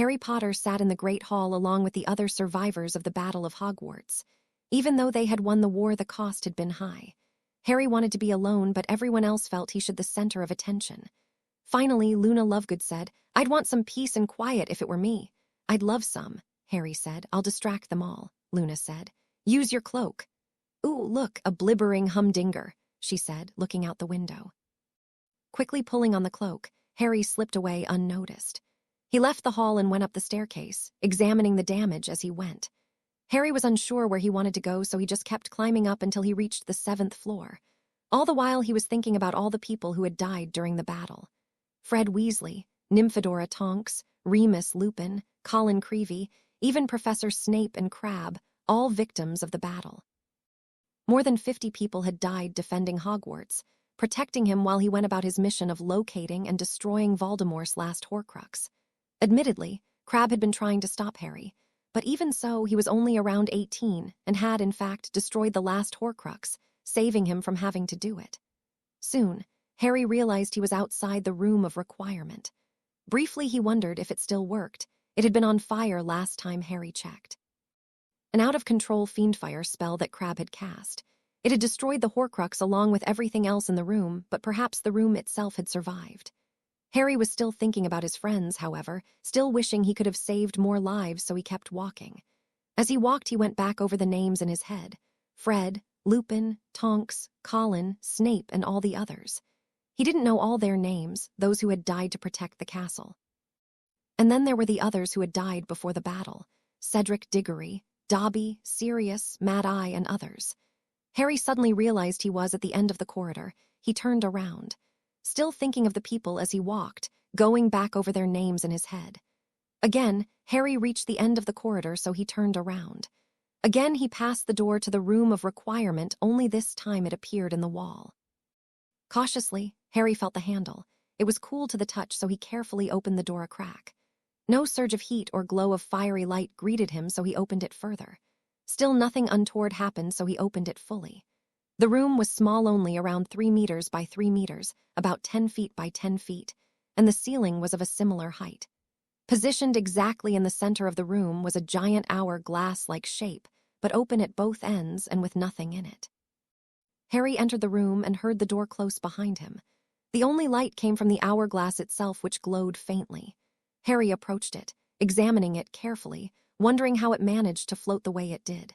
Harry Potter sat in the Great Hall along with the other survivors of the Battle of Hogwarts. Even though they had won the war, the cost had been high. Harry wanted to be alone, but everyone else felt he should be the center of attention. Finally, Luna Lovegood said, "I'd want some peace and quiet if it were me." "I'd love some," Harry said. "I'll distract them all," Luna said. "Use your cloak." "Ooh, look, a blibbering humdinger," she said, looking out the window. Quickly pulling on the cloak, Harry slipped away unnoticed. He left the hall and went up the staircase, examining the damage as he went. Harry was unsure where he wanted to go, so he just kept climbing up until he reached the 7th floor. All the while, he was thinking about all the people who had died during the battle. Fred Weasley, Nymphadora Tonks, Remus Lupin, Colin Creevey, even Professor Snape and Crabbe, all victims of the battle. More than 50 people had died defending Hogwarts, protecting him while he went about his mission of locating and destroying Voldemort's last Horcrux. Admittedly, Crabbe had been trying to stop Harry, but even so, he was only around 18 and had, in fact, destroyed the last Horcrux, saving him from having to do it. Soon, Harry realized he was outside the Room of Requirement. Briefly, he wondered if it still worked. It had been on fire last time Harry checked. An out-of-control fiendfire spell that Crabbe had cast. It had destroyed the Horcrux along with everything else in the room, but perhaps the room itself had survived. Harry was still thinking about his friends, however, still wishing he could have saved more lives, so he kept walking. As he walked, he went back over the names in his head. Fred, Lupin, Tonks, Colin, Snape, and all the others. He didn't know all their names, those who had died to protect the castle. And then there were the others who had died before the battle. Cedric Diggory, Dobby, Sirius, Mad-Eye, and others. Harry suddenly realized he was at the end of the corridor. He turned around. Still thinking of the people as he walked, going back over their names in his head. Again, Harry reached the end of the corridor, so he turned around. Again, he passed the door to the Room of Requirement, only this time it appeared in the wall. Cautiously, Harry felt the handle. It was cool to the touch, so he carefully opened the door a crack. No surge of heat or glow of fiery light greeted him, so he opened it further. Still nothing untoward happened, so he opened it fully. The room was small, only around 3 meters by 3 meters, about 10 feet by 10 feet, and the ceiling was of a similar height. Positioned exactly in the center of the room was a giant hourglass-like shape, but open at both ends and with nothing in it. Harry entered the room and heard the door close behind him. The only light came from the hourglass itself, which glowed faintly. Harry approached it, examining it carefully, wondering how it managed to float the way it did.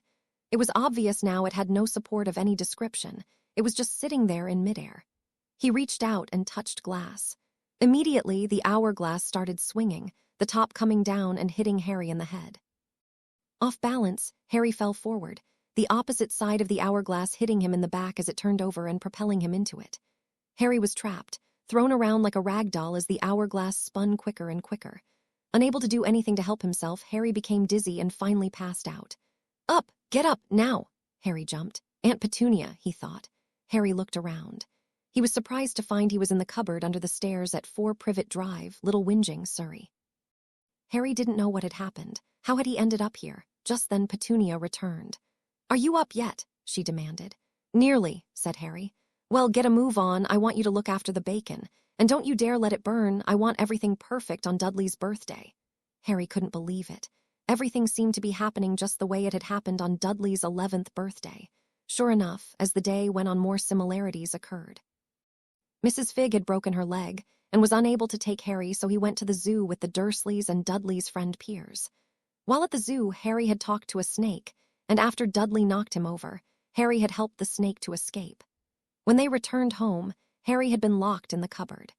It was obvious now it had no support of any description. It was just sitting there in midair. He reached out and touched glass. Immediately, the hourglass started swinging, the top coming down and hitting Harry in the head. Off balance, Harry fell forward, the opposite side of the hourglass hitting him in the back as it turned over and propelling him into it. Harry was trapped, thrown around like a rag doll as the hourglass spun quicker and quicker. Unable to do anything to help himself, Harry became dizzy and finally passed out. "Up! Get up, now!" Harry jumped. "Aunt Petunia," he thought. Harry looked around. He was surprised to find he was in the cupboard under the stairs at 4 Privet Drive, Little Whinging, Surrey. Harry didn't know what had happened. How had he ended up here? Just then Petunia returned. "Are you up yet?" she demanded. "Nearly," said Harry. "Well, get a move on. I want you to look after the bacon. And don't you dare let it burn. I want everything perfect on Dudley's birthday." Harry couldn't believe it. Everything seemed to be happening just the way it had happened on Dudley's 11th birthday. Sure enough, as the day went on, more similarities occurred. Mrs. Figg had broken her leg and was unable to take Harry, so he went to the zoo with the Dursleys and Dudley's friend Piers. While at the zoo, Harry had talked to a snake, and after Dudley knocked him over, Harry had helped the snake to escape. When they returned home, Harry had been locked in the cupboard.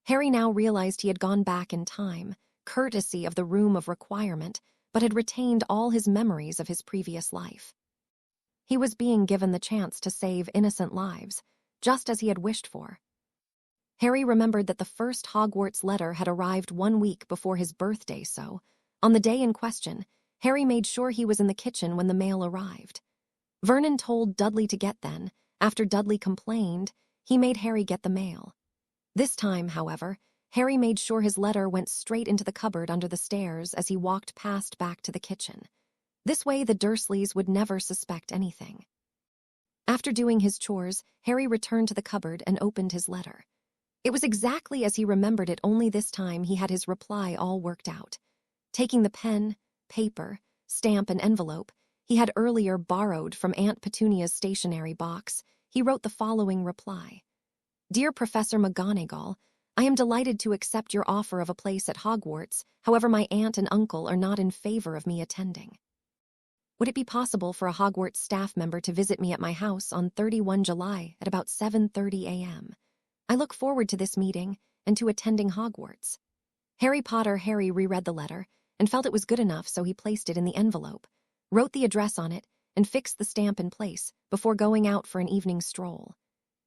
Harry now realized he had gone back in time, courtesy of the Room of Requirement, but had retained all his memories of his previous life. He was being given the chance to save innocent lives, just as he had wished for. Harry remembered that the first Hogwarts letter had arrived 1 week before his birthday, so, on the day in question, Harry made sure he was in the kitchen when the mail arrived. Vernon told Dudley to get then. After Dudley complained, he made Harry get the mail. This time, however, Harry made sure his letter went straight into the cupboard under the stairs as he walked past back to the kitchen. This way the Dursleys would never suspect anything. After doing his chores, Harry returned to the cupboard and opened his letter. It was exactly as he remembered it, only this time he had his reply all worked out. Taking the pen, paper, stamp, and envelope he had earlier borrowed from Aunt Petunia's stationery box, he wrote the following reply. Dear Professor McGonagall, I am delighted to accept your offer of a place at Hogwarts, however my aunt and uncle are not in favor of me attending. Would it be possible for a Hogwarts staff member to visit me at my house on 31 July at about 7:30 a.m.? I look forward to this meeting and to attending Hogwarts. Harry reread the letter and felt it was good enough, so he placed it in the envelope, wrote the address on it, and fixed the stamp in place before going out for an evening stroll.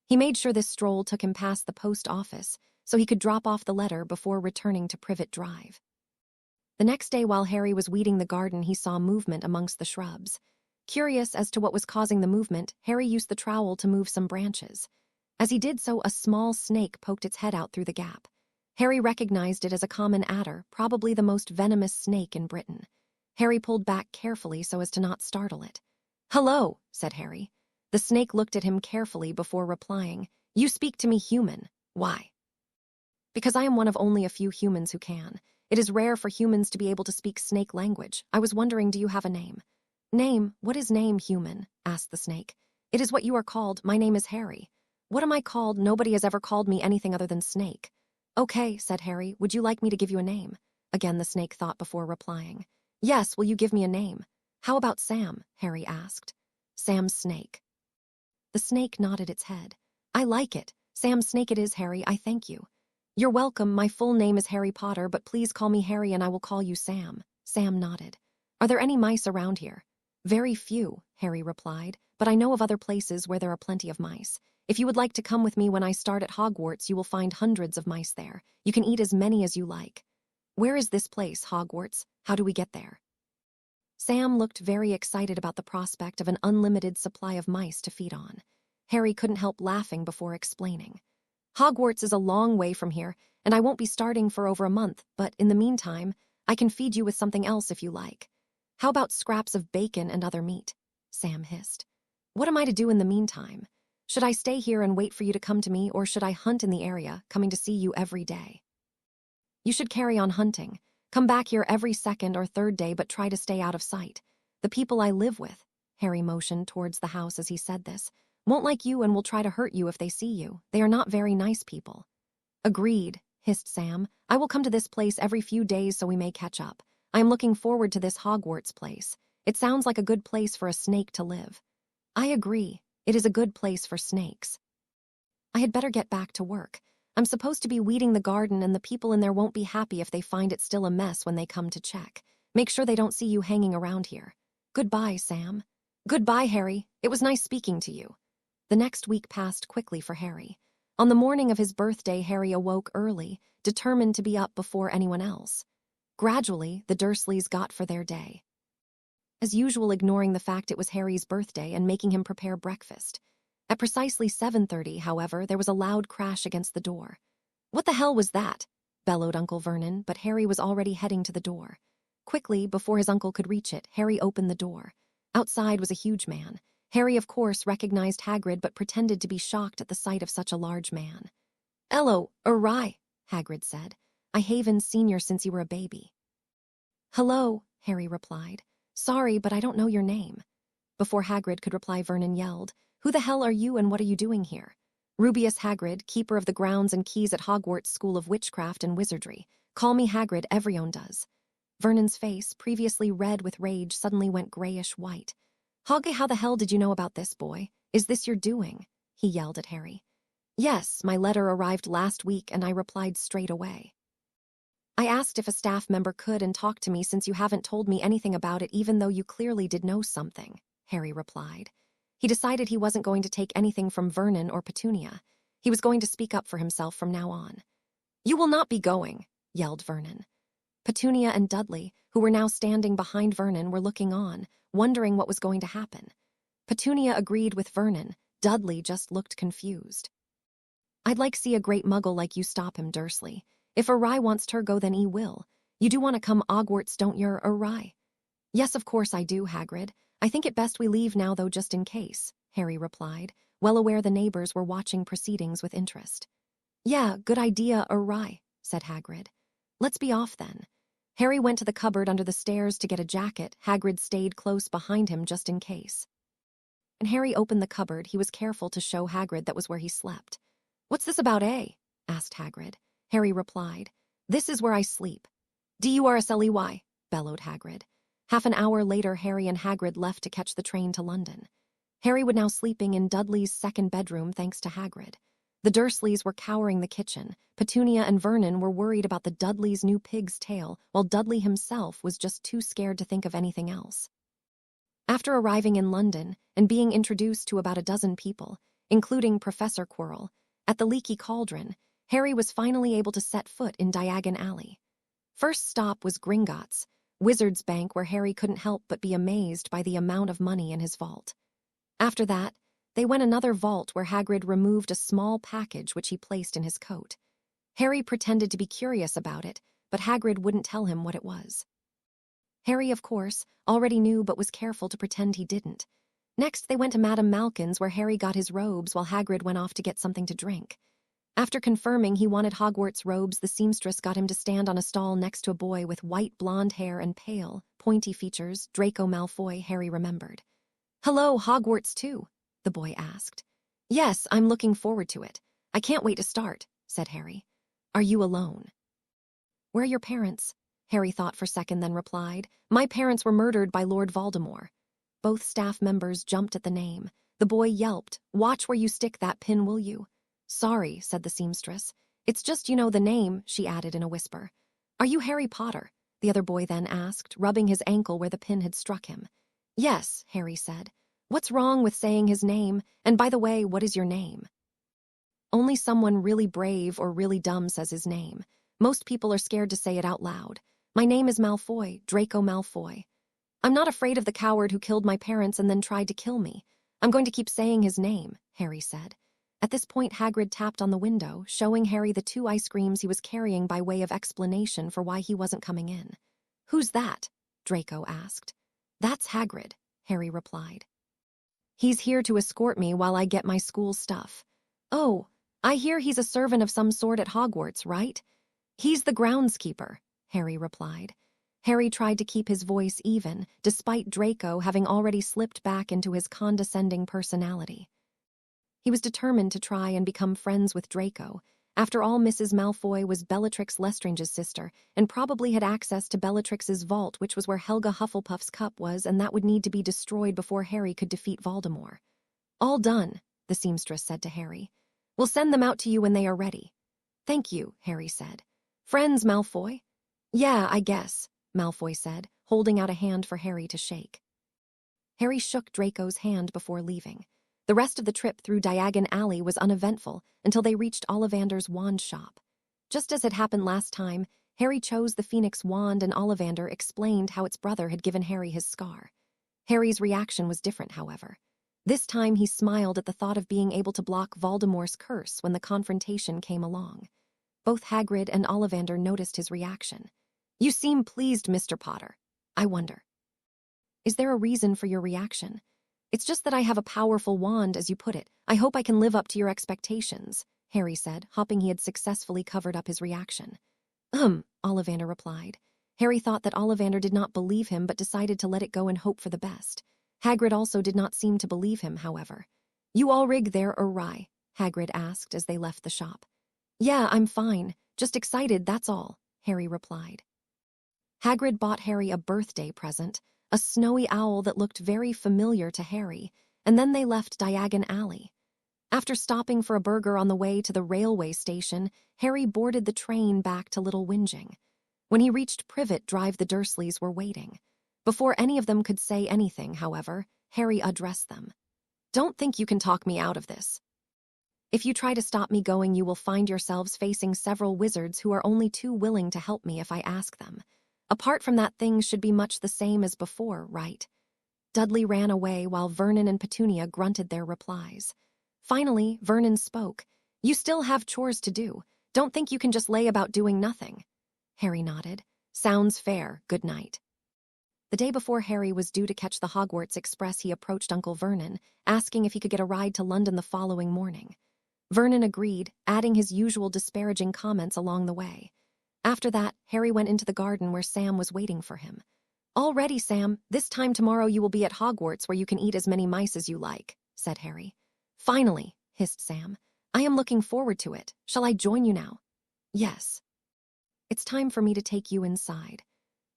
He made sure this stroll took him past the post office so he could drop off the letter before returning to Privet Drive. The next day, while Harry was weeding the garden, he saw movement amongst the shrubs. Curious as to what was causing the movement, Harry used the trowel to move some branches. As he did so, a small snake poked its head out through the gap. Harry recognized it as a common adder, probably the most venomous snake in Britain. Harry pulled back carefully so as to not startle it. "Hello," said Harry. The snake looked at him carefully before replying, "You speak to me human. Why?" "Because I am one of only a few humans who can. It is rare for humans to be able to speak snake language. I was wondering, do you have a name?" "Name? What is name, human?" asked the snake. "It is what you are called. My name is Harry." "What am I called? Nobody has ever called me anything other than Snake." "Okay," said Harry. "Would you like me to give you a name?" Again the snake thought before replying. "Yes, will you give me a name?" "How about Sam?" Harry asked. "Sam Snake." The snake nodded its head. "I like it. Sam Snake it is, Harry. I thank you." "You're welcome. My full name is Harry Potter, but please call me Harry and I will call you Sam." Sam nodded. "Are there any mice around here?" "Very few," Harry replied, "but I know of other places where there are plenty of mice. If you would like to come with me when I start at Hogwarts, you will find hundreds of mice there. You can eat as many as you like." "Where is this place, Hogwarts? How do we get there?" Sam looked very excited about the prospect of an unlimited supply of mice to feed on. Harry couldn't help laughing before explaining. "Hogwarts is a long way from here, and I won't be starting for over a month, but in the meantime, I can feed you with something else if you like." "How about scraps of bacon and other meat?" Sam hissed. "What am I to do in the meantime? Should I stay here and wait for you to come to me, or should I hunt in the area, coming to see you every day?" "You should carry on hunting. Come back here every second or third day, but try to stay out of sight. The people I live with," Harry motioned towards the house as he said this, "won't like you and will try to hurt you if they see you. They are not very nice people." "Agreed," hissed Sam. "I will come to this place every few days so we may catch up. I am looking forward to this Hogwarts place. It sounds like a good place for a snake to live." "I agree. It is a good place for snakes." "I had better get back to work. I'm supposed to be weeding the garden, and the people in there won't be happy if they find it still a mess when they come to check. Make sure they don't see you hanging around here. Goodbye, Sam." "Goodbye, Harry. It was nice speaking to you." The next week passed quickly for Harry. On the morning of his birthday, Harry awoke early, determined to be up before anyone else. Gradually, the Dursleys got for their day, as usual ignoring the fact it was Harry's birthday and making him prepare breakfast. At precisely 7:30, however, there was a loud crash against the door. "What the hell was that?" bellowed Uncle Vernon, but Harry was already heading to the door. Quickly, before his uncle could reach it, Harry opened the door. Outside was a huge man. Harry, of course, recognized Hagrid, but pretended to be shocked at the sight of such a large man. "Hello, awry," Hagrid said. "I haven't seen you since you were a baby." "Hello," Harry replied. "Sorry, but I don't know your name." Before Hagrid could reply, Vernon yelled, "Who the hell are you and what are you doing here?" "Rubeus Hagrid, keeper of the grounds and keys at Hogwarts School of Witchcraft and Wizardry. Call me Hagrid, everyone does." Vernon's face, previously red with rage, suddenly went grayish-white. "Hoggy, how the hell did you know about this, boy? Is this your doing?" he yelled at Harry. "Yes, my letter arrived last week and I replied straight away. I asked if a staff member could and talk to me since you haven't told me anything about it even though you clearly did know something," Harry replied. He decided he wasn't going to take anything from Vernon or Petunia. He was going to speak up for himself from now on. "You will not be going," yelled Vernon. Petunia and Dudley, who were now standing behind Vernon, were looking on, wondering what was going to happen. Petunia agreed with Vernon. Dudley just looked confused. "I'd like see a great muggle like you stop him, Dursley. If Awry wants ter go, then he will. You do want to come Hogwarts, don't yer, Awry?" "Yes, of course I do, Hagrid. I think it best we leave now, though, just in case," Harry replied, well aware the neighbors were watching proceedings with interest. "Yeah, good idea, Awry," said Hagrid. "Let's be off then." Harry went to the cupboard under the stairs to get a jacket. Hagrid stayed close behind him just in case. When Harry opened the cupboard, he was careful to show Hagrid that was where he slept. "What's this about, eh?" asked Hagrid. Harry replied, "This is where I sleep." "Dursley," bellowed Hagrid. Half an hour later, Harry and Hagrid left to catch the train to London. Harry was now sleeping in Dudley's second bedroom thanks to Hagrid. The Dursleys were cowering the kitchen. Petunia and Vernon were worried about the Dudleys' new pig's tail, while Dudley himself was just too scared to think of anything else. After arriving in London and being introduced to about a dozen people, including Professor Quirrell, at the Leaky Cauldron, Harry was finally able to set foot in Diagon Alley. First stop was Gringotts, Wizard's Bank, where Harry couldn't help but be amazed by the amount of money in his vault. After that, they went another vault where Hagrid removed a small package which he placed in his coat. Harry pretended to be curious about it, but Hagrid wouldn't tell him what it was. Harry, of course, already knew but was careful to pretend he didn't. Next, they went to Madame Malkin's where Harry got his robes while Hagrid went off to get something to drink. After confirming he wanted Hogwarts robes, the seamstress got him to stand on a stall next to a boy with white blonde hair and pale, pointy features. Draco Malfoy, Harry remembered. "Hello, Hogwarts too?" the boy asked. "Yes, I'm looking forward to it. I can't wait to start," said Harry. "Are you alone?" "Where are your parents?" Harry thought for a second, then replied, "My parents were murdered by Lord Voldemort." Both staff members jumped at the name. The boy yelped, "Watch where you stick that pin, will you?" "Sorry," said the seamstress. "It's just the name," she added in a whisper. "Are you Harry Potter?" the other boy then asked, rubbing his ankle where the pin had struck him. "Yes," Harry said. "What's wrong with saying his name? And by the way, what is your name?" Only someone really brave or really dumb says his name. Most people are scared to say it out loud. "My name is Malfoy, Draco Malfoy. I'm not afraid of the coward who killed my parents and then tried to kill me. I'm going to keep saying his name," Harry said. At this point, Hagrid tapped on the window, showing Harry the 2 ice creams he was carrying by way of explanation for why he wasn't coming in. "Who's that?" Draco asked. "That's Hagrid," Harry replied. "He's here to escort me while I get my school stuff." "Oh, I hear he's a servant of some sort at Hogwarts, right?" "He's the groundskeeper," Harry replied. Harry tried to keep his voice even, despite Draco having already slipped back into his condescending personality. He was determined to try and become friends with Draco. After all, Mrs. Malfoy was Bellatrix Lestrange's sister, and probably had access to Bellatrix's vault, which was where Helga Hufflepuff's cup was, and that would need to be destroyed before Harry could defeat Voldemort. "All done," the seamstress said to Harry. "We'll send them out to you when they are ready." "Thank you," Harry said. "Friends, Malfoy?" "Yeah, I guess," Malfoy said, holding out a hand for Harry to shake. Harry shook Draco's hand before leaving. The rest of the trip through Diagon Alley was uneventful until they reached Ollivander's wand shop. Just as had happened last time, Harry chose the Phoenix wand and Ollivander explained how its brother had given Harry his scar. Harry's reaction was different, however. This time he smiled at the thought of being able to block Voldemort's curse when the confrontation came along. Both Hagrid and Ollivander noticed his reaction. "You seem pleased, Mr. Potter. I wonder. Is there a reason for your reaction?" "It's just that I have a powerful wand, as you put it. I hope I can live up to your expectations," Harry said, hoping he had successfully covered up his reaction. Ollivander replied. Harry thought that Ollivander did not believe him but decided to let it go and hope for the best. Hagrid also did not seem to believe him, however. "You all rig there, awry?" Hagrid asked as they left the shop. "Yeah, I'm fine. Just excited, that's all," Harry replied. Hagrid bought Harry a birthday present, a snowy owl that looked very familiar to Harry, and then they left Diagon Alley. After stopping for a burger on the way to the railway station, Harry boarded the train back to Little Whinging. When he reached Privet Drive, the Dursleys were waiting. Before any of them could say anything, however, Harry addressed them. "Don't think you can talk me out of this. If you try to stop me going, you will find yourselves facing several wizards who are only too willing to help me if I ask them. Apart from that, things should be much the same as before, right?" Dudley ran away while Vernon and Petunia grunted their replies. Finally, Vernon spoke. "You still have chores to do. Don't think you can just lay about doing nothing." Harry nodded. "Sounds fair. Good night." The day before Harry was due to catch the Hogwarts Express, he approached Uncle Vernon, asking if he could get a ride to London the following morning. Vernon agreed, adding his usual disparaging comments along the way. After that, Harry went into the garden where Sam was waiting for him. "All ready, Sam. This time tomorrow you will be at Hogwarts where you can eat as many mice as you like," said Harry. "Finally," hissed Sam. "I am looking forward to it. Shall I join you now?" "Yes." "It's time for me to take you inside.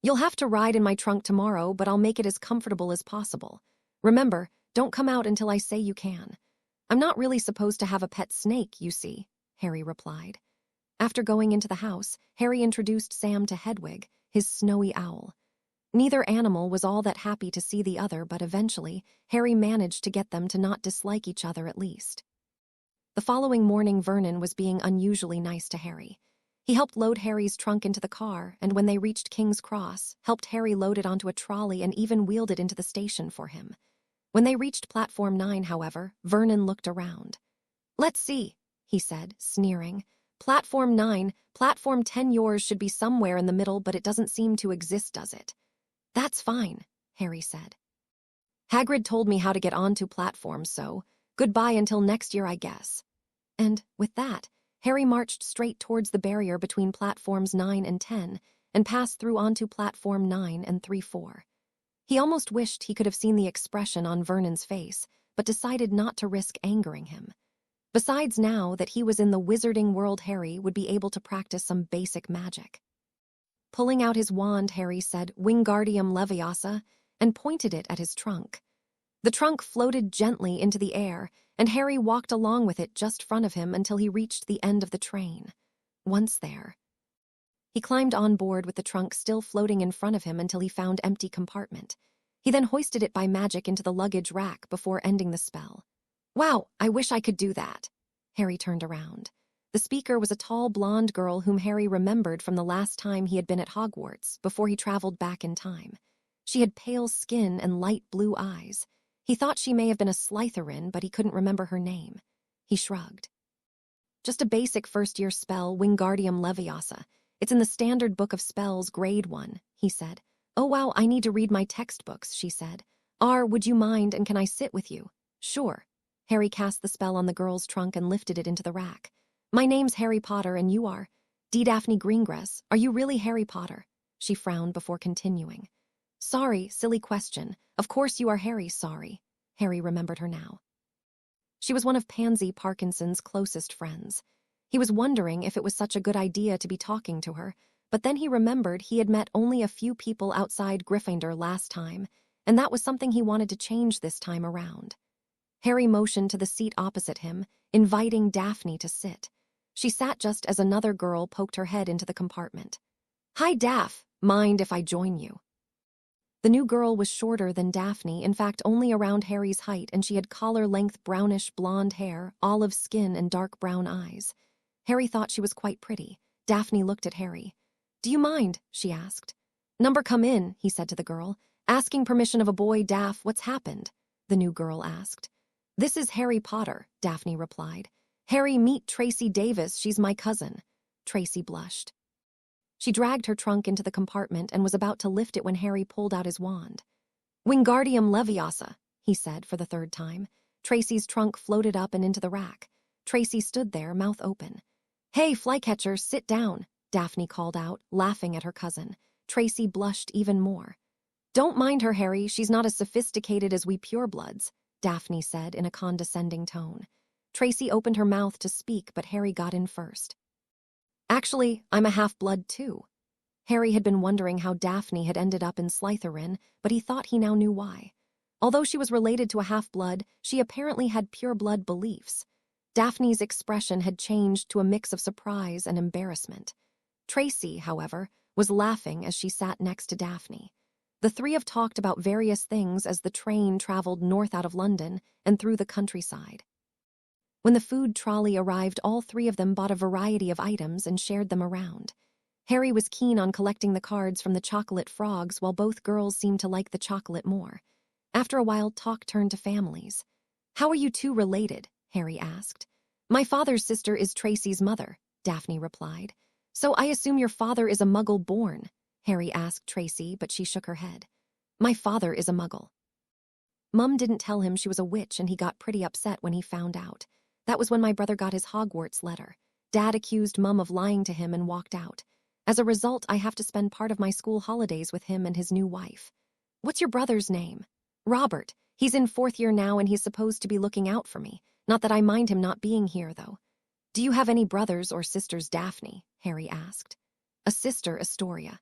You'll have to ride in my trunk tomorrow, but I'll make it as comfortable as possible. Remember, don't come out until I say you can. I'm not really supposed to have a pet snake, you see," Harry replied. After going into the house, Harry introduced Sam to Hedwig, his snowy owl. Neither animal was all that happy to see the other, but eventually, Harry managed to get them to not dislike each other at least. The following morning, Vernon was being unusually nice to Harry. He helped load Harry's trunk into the car, and when they reached King's Cross, helped Harry load it onto a trolley and even wheeled it into the station for him. When they reached Platform 9, however, Vernon looked around. "Let's see," he said, sneering. "Platform 9, Platform 10, yours should be somewhere in the middle, but it doesn't seem to exist, does it?" "That's fine," Harry said. "Hagrid told me how to get onto platforms, so goodbye until next year, I guess." And, with that, Harry marched straight towards the barrier between platforms 9 and 10 and passed through onto platform 9 and 3-4. He almost wished he could have seen the expression on Vernon's face, but decided not to risk angering him. Besides, now that he was in the wizarding world, Harry would be able to practice some basic magic. Pulling out his wand, Harry said, "Wingardium Leviosa," and pointed it at his trunk. The trunk floated gently into the air, and Harry walked along with it just in front of him until he reached the end of the train. Once there, he climbed on board with the trunk still floating in front of him until he found an empty compartment. He then hoisted it by magic into the luggage rack before ending the spell. "Wow, I wish I could do that." Harry turned around. The speaker was a tall blonde girl whom Harry remembered from the last time he had been at Hogwarts before he traveled back in time. She had pale skin and light blue eyes. He thought she may have been a Slytherin, but he couldn't remember her name. He shrugged. "Just a basic first-year spell, Wingardium Leviosa. It's in the Standard Book of Spells, Grade 1, he said. "Oh wow, I need to read my textbooks," she said. Would you mind, and can I sit with you?" "Sure." Harry cast the spell on the girl's trunk and lifted it into the rack. "My name's Harry Potter, and you are?" "D. Daphne Greengrass. Are you really Harry Potter?" She frowned before continuing. "Sorry, silly question. Of course you are Harry, sorry." Harry remembered her now. She was one of Pansy Parkinson's closest friends. He was wondering if it was such a good idea to be talking to her, but then he remembered he had met only a few people outside Gryffindor last time, and that was something he wanted to change this time around. Harry motioned to the seat opposite him, inviting Daphne to sit. She sat just as another girl poked her head into the compartment. "Hi, Daph. Mind if I join you?" The new girl was shorter than Daphne, in fact only around Harry's height, and she had collar-length brownish blonde hair, olive skin, and dark brown eyes. Harry thought she was quite pretty. Daphne looked at Harry. "Do you mind?" she asked. "Number come in," he said to the girl. "Asking permission of a boy, Daph, what's happened?" the new girl asked. "This is Harry Potter," Daphne replied. "Harry, meet Tracy Davis, she's my cousin." Tracy blushed. She dragged her trunk into the compartment and was about to lift it when Harry pulled out his wand. "Wingardium Leviosa," he said for the third time. Tracy's trunk floated up and into the rack. Tracy stood there, mouth open. "Hey, flycatcher, sit down," Daphne called out, laughing at her cousin. Tracy blushed even more. "Don't mind her, Harry, she's not as sophisticated as we purebloods," Daphne said in a condescending tone. Tracy opened her mouth to speak, but Harry got in first. "Actually, I'm a half-blood too." Harry had been wondering how Daphne had ended up in Slytherin, but he thought he now knew why. Although she was related to a half-blood, she apparently had pure-blood beliefs. Daphne's expression had changed to a mix of surprise and embarrassment. Tracy, however, was laughing as she sat next to Daphne. The three of talked about various things as the train traveled north out of London and through the countryside. When the food trolley arrived, all three of them bought a variety of items and shared them around. Harry was keen on collecting the cards from the chocolate frogs, while both girls seemed to like the chocolate more. After a while, talk turned to families. "How are you two related?" Harry asked. "My father's sister is Tracy's mother," Daphne replied. "So I assume your father is a Muggle born?" Harry asked Tracy, but she shook her head. "My father is a Muggle." Mum didn't tell him she was a witch, and he got pretty upset when he found out. That was when my brother got his Hogwarts letter. Dad accused Mum of lying to him and walked out. As a result, I have to spend part of my school holidays with him and his new wife. What's your brother's name? Robert. He's in 4th year now and he's supposed to be looking out for me. Not that I mind him not being here, though. Do you have any brothers or sisters, Daphne? Harry asked. A sister, Astoria.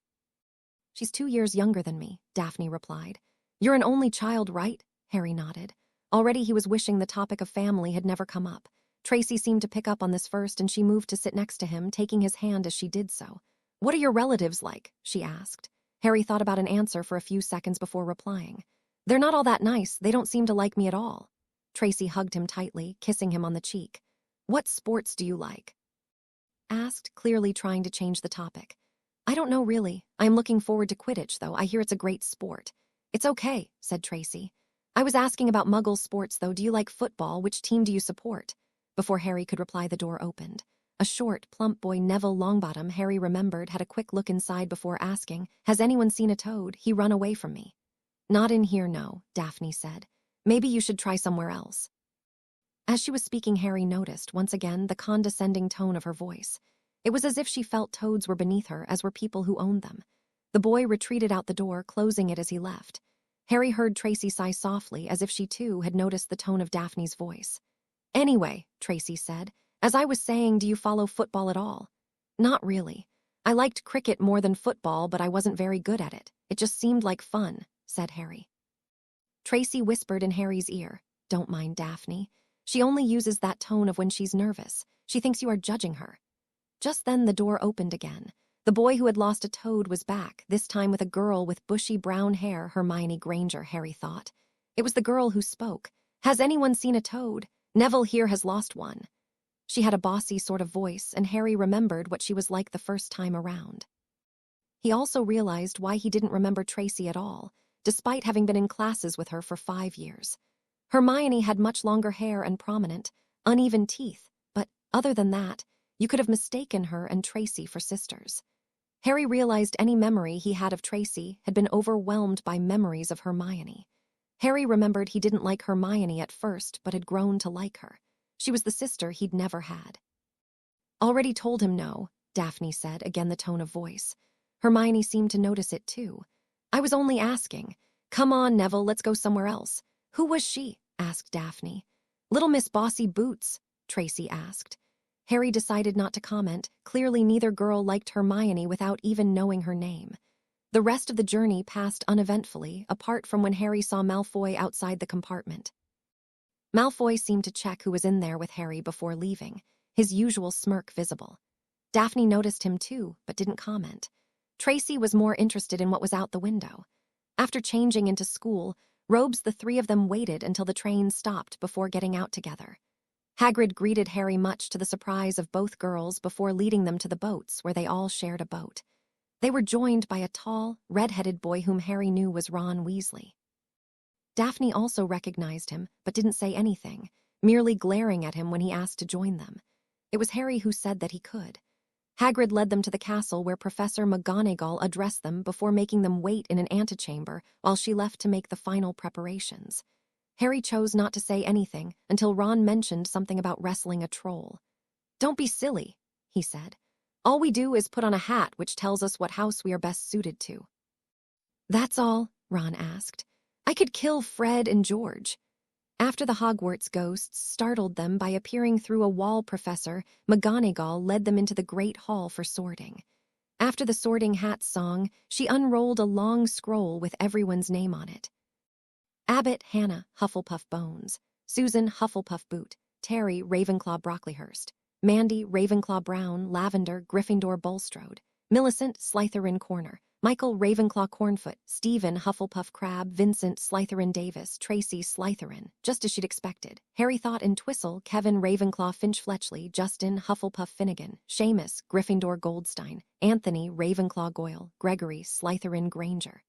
She's 2 years younger than me, Daphne replied. You're an only child, right? Harry nodded. Already he was wishing the topic of family had never come up. Tracy seemed to pick up on this first and she moved to sit next to him, taking his hand as she did so. What are your relatives like? She asked. Harry thought about an answer for a few seconds before replying. They're not all that nice. They don't seem to like me at all. Tracy hugged him tightly, kissing him on the cheek. What sports do you like? Asked, clearly trying to change the topic. I don't know really. I'm looking forward to Quidditch, though. I hear it's a great sport. It's okay, said Tracy. I was asking about Muggle sports, though. Do you like football? Which team do you support? Before Harry could reply, the door opened. A short, plump boy, Neville Longbottom, Harry remembered, had a quick look inside before asking, Has anyone seen a toad? He run away from me. Not in here, no, Daphne said. Maybe you should try somewhere else. As she was speaking, Harry noticed, once again, the condescending tone of her voice. It was as if she felt toads were beneath her, as were people who owned them. The boy retreated out the door, closing it as he left. Harry heard Tracy sigh softly, as if she too had noticed the tone of Daphne's voice. Anyway, Tracy said, as I was saying, do you follow football at all? Not really. I liked cricket more than football, but I wasn't very good at it. It just seemed like fun, said Harry. Tracy whispered in Harry's ear, Don't mind Daphne. She only uses that tone of when she's nervous. She thinks you are judging her. Just then the door opened again. The boy who had lost a toad was back, this time with a girl with bushy brown hair, Hermione Granger, Harry thought. It was the girl who spoke. Has anyone seen a toad? Neville here has lost one. She had a bossy sort of voice, and Harry remembered what she was like the first time around. He also realized why he didn't remember Tracy at all, despite having been in classes with her for 5 years. Hermione had much longer hair and prominent, uneven teeth, but other than that, you could have mistaken her and Tracy for sisters. Harry realized any memory he had of Tracy had been overwhelmed by memories of Hermione. Harry remembered he didn't like Hermione at first, but had grown to like her. She was the sister he'd never had. Already told him no, Daphne said, again the tone of voice. Hermione seemed to notice it too. I was only asking. Come on, Neville, let's go somewhere else. Who was she? Asked Daphne. Little Miss Bossy Boots, Tracy asked. Harry decided not to comment. Clearly neither girl liked Hermione without even knowing her name. The rest of the journey passed uneventfully, apart from when Harry saw Malfoy outside the compartment. Malfoy seemed to check who was in there with Harry before leaving, his usual smirk visible. Daphne noticed him too, but didn't comment. Tracy was more interested in what was out the window. After changing into school robes, the three of them waited until the train stopped before getting out together. Hagrid greeted Harry, much to the surprise of both girls, before leading them to the boats where they all shared a boat. They were joined by a tall, red-headed boy whom Harry knew was Ron Weasley. Daphne also recognized him, but didn't say anything, merely glaring at him when he asked to join them. It was Harry who said that he could. Hagrid led them to the castle where Professor McGonagall addressed them before making them wait in an antechamber while she left to make the final preparations. Harry chose not to say anything until Ron mentioned something about wrestling a troll. Don't be silly, he said. All we do is put on a hat which tells us what house we are best suited to. That's all, Ron asked. I could kill Fred and George. After the Hogwarts ghosts startled them by appearing through a wall, Professor McGonagall led them into the Great Hall for sorting. After the Sorting Hat song, she unrolled a long scroll with everyone's name on it. Abbott Hannah Hufflepuff Bones, Susan Hufflepuff Boot, Terry Ravenclaw Brocklehurst, Mandy Ravenclaw Brown, Lavender Gryffindor Bulstrode, Millicent Slytherin Corner, Michael Ravenclaw Cornfoot, Stephen Hufflepuff Crab, Vincent Slytherin Davis, Tracy Slytherin, just as she'd expected. Harry thought in Twistle, Kevin Ravenclaw Finch Fletchley, Justin Hufflepuff Finnegan, Seamus Gryffindor Goldstein, Anthony Ravenclaw Goyle, Gregory Slytherin Granger.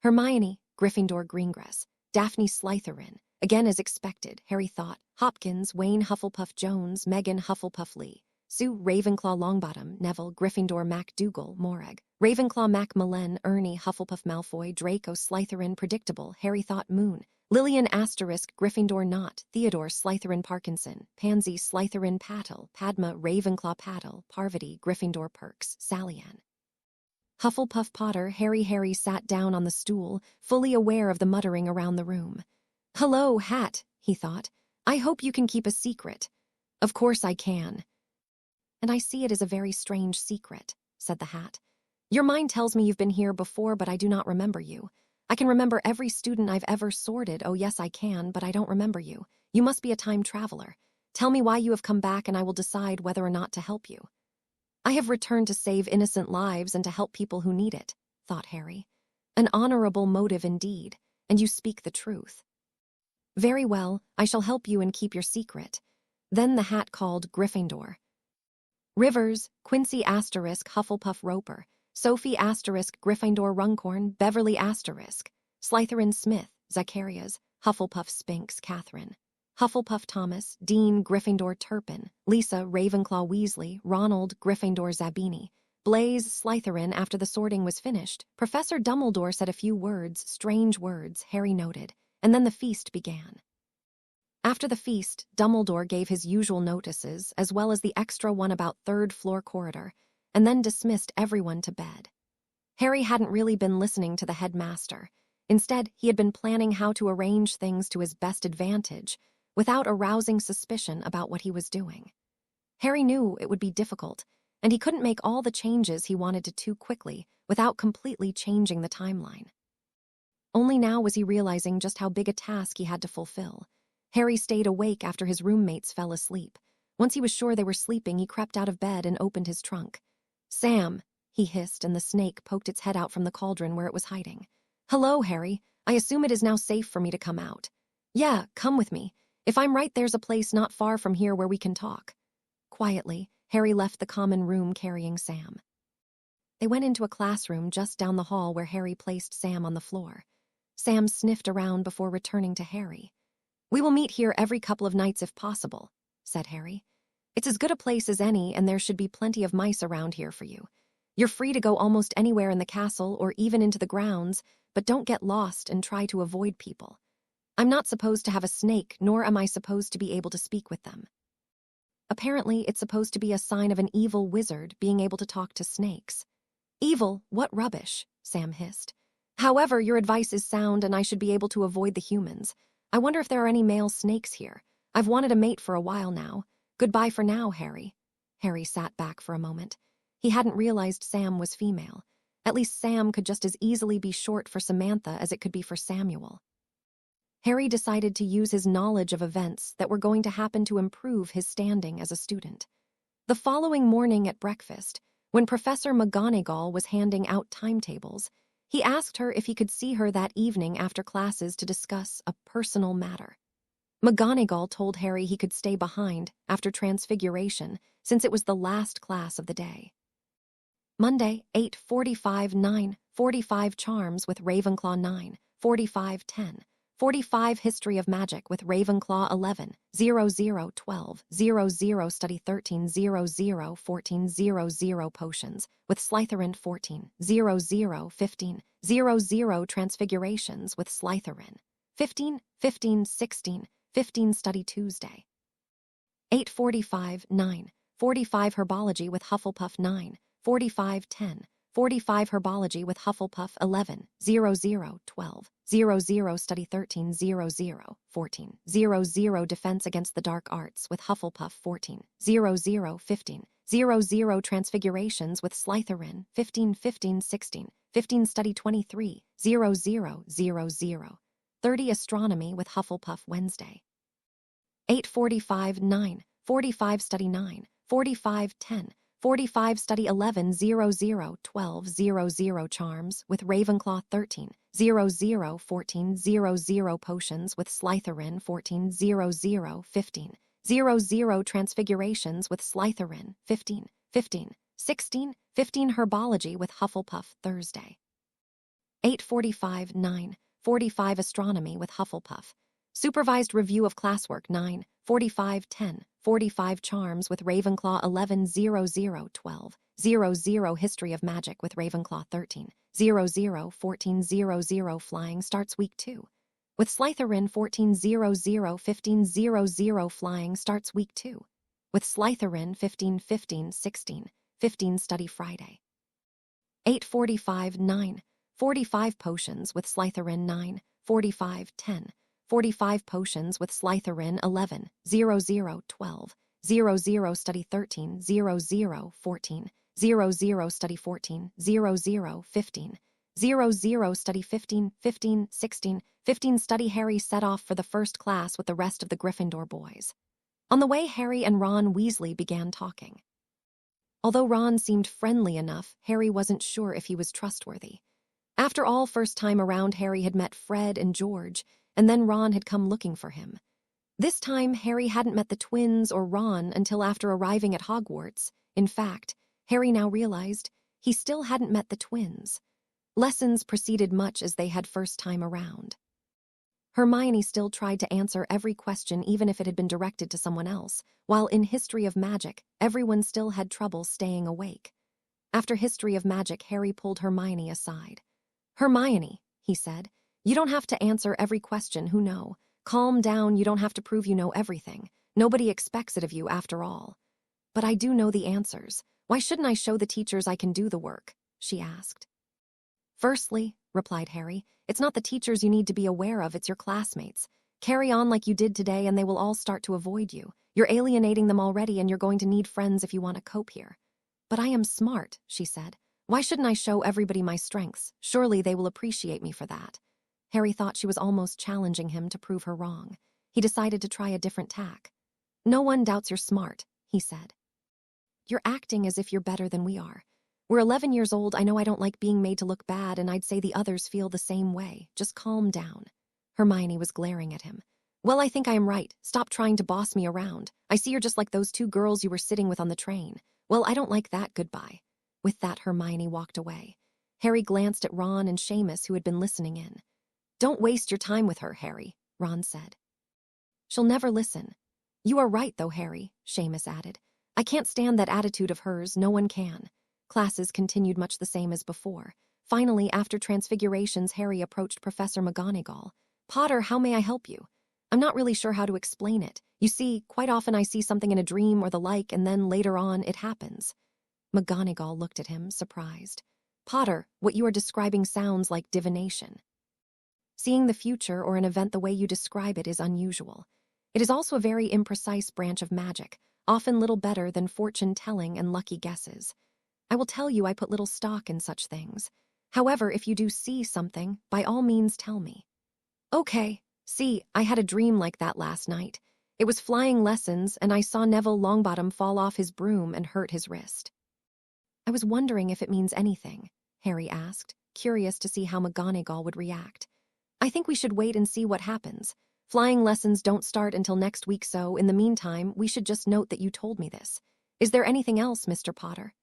Hermione Gryffindor Greengrass, Daphne Slytherin, again as expected, Harry thought. Hopkins Wayne Hufflepuff Jones, Megan Hufflepuff Lee, Sue, Ravenclaw Longbottom, Neville, Gryffindor, MacDougal, Morag, Ravenclaw, Macmillan, Ernie, Hufflepuff, Malfoy, Draco, Slytherin, Predictable, Harry Thought, Moon, Lillian, Asterisk, Gryffindor, Not, Theodore, Slytherin, Parkinson, Pansy, Slytherin, Paddle, Padma, Ravenclaw, Paddle, Parvati, Gryffindor, Perks, Sallyann. Hufflepuff, Potter, Harry sat down on the stool, fully aware of the muttering around the room. "Hello, Hat," he thought. "I hope you can keep a secret." "Of course I can." "And I see it is a very strange secret," said the Hat. "Your mind tells me you've been here before, but I do not remember you. I can remember every student I've ever sorted. Oh yes, I can, but I don't remember you. You must be a time traveler. Tell me why you have come back and I will decide whether or not to help you." "I have returned to save innocent lives and to help people who need it," thought Harry. "An honorable motive indeed, and you speak the truth." "Very well, I shall help you and keep your secret." Then the Hat called Gryffindor. "Rivers, Quincy asterisk, Hufflepuff Roper, Sophie asterisk, Gryffindor Runcorn, Beverly asterisk, Slytherin Smith, Zacharias, Hufflepuff Spinks, Catherine, Hufflepuff Thomas, Dean Gryffindor Turpin, Lisa Ravenclaw Weasley, Ronald Gryffindor Zabini, Blaze Slytherin. After the sorting was finished, Professor Dumbledore said a few words, strange words, Harry noted, and then the feast began. After the feast, Dumbledore gave his usual notices, as well as the extra one about third floor corridor, and then dismissed everyone to bed. Harry hadn't really been listening to the headmaster. Instead, he had been planning how to arrange things to his best advantage, without arousing suspicion about what he was doing. Harry knew it would be difficult, and he couldn't make all the changes he wanted to too quickly without completely changing the timeline. Only now was he realizing just how big a task he had to fulfill. Harry stayed awake after his roommates fell asleep. Once he was sure they were sleeping, he crept out of bed and opened his trunk. "Sam," he hissed, and the snake poked its head out from the cauldron where it was hiding. "Hello, Harry. I assume it is now safe for me to come out." "Yeah, come with me. If I'm right, there's a place not far from here where we can talk." Quietly, Harry left the common room carrying Sam. They went into a classroom just down the hall where Harry placed Sam on the floor. Sam sniffed around before returning to Harry. "We will meet here every couple of nights if possible," said Harry. "It's as good a place as any, and there should be plenty of mice around here for you. You're free to go almost anywhere in the castle or even into the grounds, but don't get lost and try to avoid people. I'm not supposed to have a snake, nor am I supposed to be able to speak with them." Apparently, it's supposed to be a sign of an evil wizard being able to talk to snakes. "Evil? What rubbish," Sam hissed. "However, your advice is sound and I should be able to avoid the humans. I wonder if there are any male snakes here. I've wanted a mate for a while now. Goodbye for now, Harry." Harry sat back for a moment. He hadn't realized Sam was female. At least Sam could just as easily be short for Samantha as it could be for Samuel. Harry decided to use his knowledge of events that were going to happen to improve his standing as a student. The following morning at breakfast, when Professor McGonagall was handing out timetables, he asked her if he could see her that evening after classes to discuss a personal matter. McGonagall told Harry he could stay behind after Transfiguration, since it was the last class of the day. Monday, 8:45, 9:45 Charms with Ravenclaw 9, 45:10. 45 History of Magic with Ravenclaw 11, 00, 12, 00 Study 13, 00, 14, 00 Potions with Slytherin 14, 00, 15, 00 Transfigurations with Slytherin 15, 15, 16, 15 Study Tuesday. 8:45, 9:45 Herbology with Hufflepuff 9, 45:10. 45 Herbology with Hufflepuff 11, 00, 12, 00 Study 13, 00, 14, 00 Defense Against the Dark Arts with Hufflepuff 14, 00, 15, 00 Transfigurations with Slytherin 15, 15, 16, 15 Study 23, 00, 00, 30 Astronomy with Hufflepuff Wednesday. 8:45, 9:45 Study 9, 45, 10. 45 Study 11, 00, 12, 00 Charms with Ravenclaw 13, 00, 14, 00 Potions with Slytherin 14, 00, 15, 00 Transfigurations with Slytherin 15, 15, 16, 15 Herbology with Hufflepuff Thursday. 8:45, 9:45 Astronomy with Hufflepuff. Supervised Review of Classwork 9, 45-10, 45 charms with Ravenclaw 11-00-12, 00 history of magic with Ravenclaw 13, 00-14-00 flying starts week 2. With Slytherin 14-00-15-00 flying starts week 2. With Slytherin 15-15-16, 15 study Friday. 8:45-9, 45 potions with Slytherin 9, 45-10, 45 potions with Slytherin 11, 00-12, 00 study 13, 00-14, 00 study 14, 00-15, 00 study 15, 15-16, 15 study Harry set off for the first class with the rest of the Gryffindor boys. On the way, Harry and Ron Weasley began talking. Although Ron seemed friendly enough, Harry wasn't sure if he was trustworthy. After all, first time around, Harry had met Fred and George, and then Ron had come looking for him. This time, Harry hadn't met the twins or Ron until after arriving at Hogwarts. In fact, Harry now realized he still hadn't met the twins. Lessons proceeded much as they had first time around. Hermione still tried to answer every question even if it had been directed to someone else, while in History of Magic, everyone still had trouble staying awake. After History of Magic, Harry pulled Hermione aside. "Hermione," he said, "you don't have to answer every question, who know. Calm down, you don't have to prove you know everything. Nobody expects it of you after all." "But I do know the answers. Why shouldn't I show the teachers I can do the work?" she asked. "Firstly," replied Harry, "it's not the teachers you need to be aware of, it's your classmates. Carry on like you did today and they will all start to avoid you. You're alienating them already and you're going to need friends if you want to cope here." "But I am smart," she said. "Why shouldn't I show everybody my strengths? Surely they will appreciate me for that." Harry thought she was almost challenging him to prove her wrong. He decided to try a different tack. "No one doubts you're smart," he said. "You're acting as if you're better than we are. We're 11 years old, I know I don't like being made to look bad, and I'd say the others feel the same way. Just calm down." Hermione was glaring at him. "Well, I think I am right. Stop trying to boss me around. I see you're just like those 2 girls you were sitting with on the train. Well, I don't like that, goodbye." With that, Hermione walked away. Harry glanced at Ron and Seamus, who had been listening in. "Don't waste your time with her, Harry," Ron said. "She'll never listen." "You are right, though, Harry," Seamus added. "I can't stand that attitude of hers, no one can." Classes continued much the same as before. Finally, after transfigurations, Harry approached Professor McGonagall. "Potter, how may I help you? I'm not really sure how to explain it. You see, quite often I see something in a dream or the like, and then later on it happens." McGonagall looked at him, surprised. "Potter, what you are describing sounds like divination. Seeing the future or an event the way you describe it is unusual. It is also a very imprecise branch of magic, often little better than fortune-telling and lucky guesses. I will tell you I put little stock in such things. However, if you do see something, by all means tell me." "Okay. See, I had a dream like that last night. It was flying lessons, and I saw Neville Longbottom fall off his broom and hurt his wrist." "I was wondering if it means anything," Harry asked, curious to see how McGonagall would react. "I think we should wait and see what happens. Flying lessons don't start until next week, so in the meantime, we should just note that you told me this. Is there anything else, Mr. Potter?"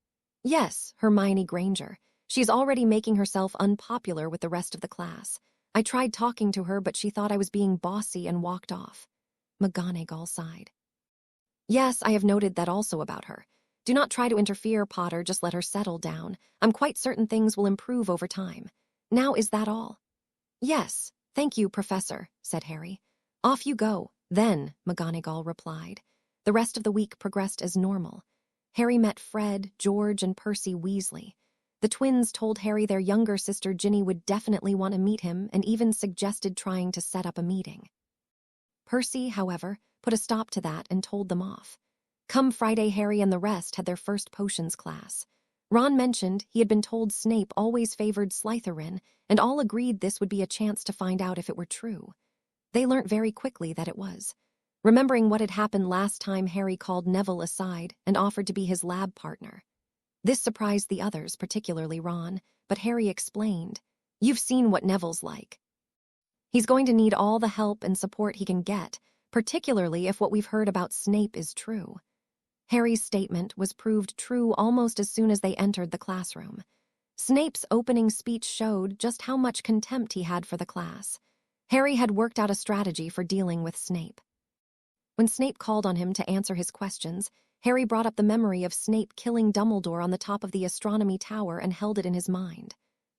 "Yes, Hermione Granger. She's already making herself unpopular with the rest of the class. I tried talking to her, but she thought I was being bossy and walked off." McGonagall sighed. "Yes, I have noted that also about her. Do not try to interfere, Potter, just let her settle down. I'm quite certain things will improve over time. Now, is that all?" "Yes, thank you, Professor," said Harry. "Off you go, then," McGonagall replied. The rest of the week progressed as normal. Harry met Fred, George, and Percy Weasley. The twins told Harry their younger sister Ginny would definitely want to meet him and even suggested trying to set up a meeting. Percy, however, put a stop to that and told them off. Come Friday, Harry and the rest had their first potions class. Ron mentioned he had been told Snape always favored Slytherin, and all agreed this would be a chance to find out if it were true. They learnt very quickly that it was. Remembering what had happened last time, Harry called Neville aside and offered to be his lab partner. This surprised the others, particularly Ron, but Harry explained, "You've seen what Neville's like. He's going to need all the help and support he can get, particularly if what we've heard about Snape is true." Harry's statement was proved true almost as soon as they entered the classroom. Snape's opening speech showed just how much contempt he had for the class. Harry had worked out a strategy for dealing with Snape. When Snape called on him to answer his questions, Harry brought up the memory of Snape killing Dumbledore on the top of the astronomy tower and held it in his mind.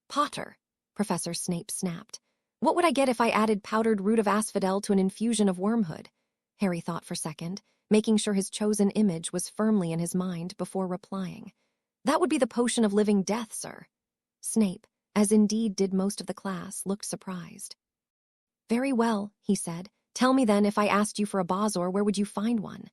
"Potter," Professor Snape snapped. "What would I get if I added powdered root of asphodel to an infusion of wormhood?" Harry thought for a second, making sure his chosen image was firmly in his mind before replying. "That would be the potion of living death, sir." Snape, as indeed did most of the class, looked surprised. "Very well," he said. "Tell me then, if I asked you for a Bozor, where would you find one?"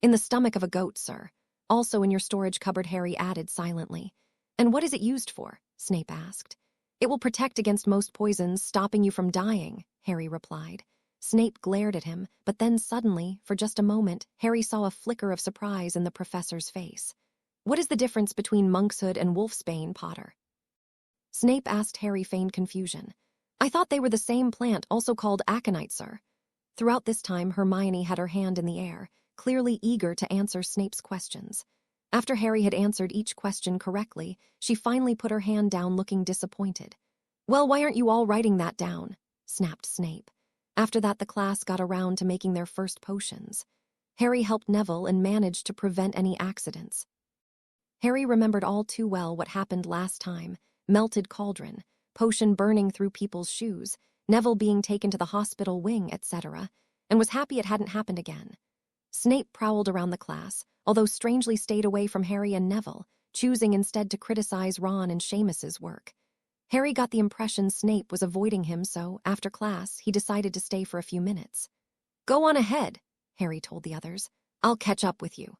"In the stomach of a goat, sir. Also in your storage cupboard," Harry added silently. "And what is it used for?" Snape asked. "It will protect against most poisons, stopping you from dying," Harry replied. Snape glared at him, but then suddenly, for just a moment, Harry saw a flicker of surprise in the professor's face. "What is the difference between monkshood and wolfsbane, Potter?" Snape asked. Harry feigned confusion. "I thought they were the same plant, also called aconite, sir." Throughout this time, Hermione had her hand in the air, clearly eager to answer Snape's questions. After Harry had answered each question correctly, she finally put her hand down, looking disappointed. "Well, why aren't you all writing that down?" snapped Snape. After that, the class got around to making their first potions. Harry helped Neville and managed to prevent any accidents. Harry remembered all too well what happened last time: melted cauldron, potion burning through people's shoes, Neville being taken to the hospital wing, etc., and was happy it hadn't happened again. Snape prowled around the class, although strangely stayed away from Harry and Neville, choosing instead to criticize Ron and Seamus's work. Harry got the impression Snape was avoiding him, so, after class, he decided to stay for a few minutes. "Go on ahead," Harry told the others. "I'll catch up with you."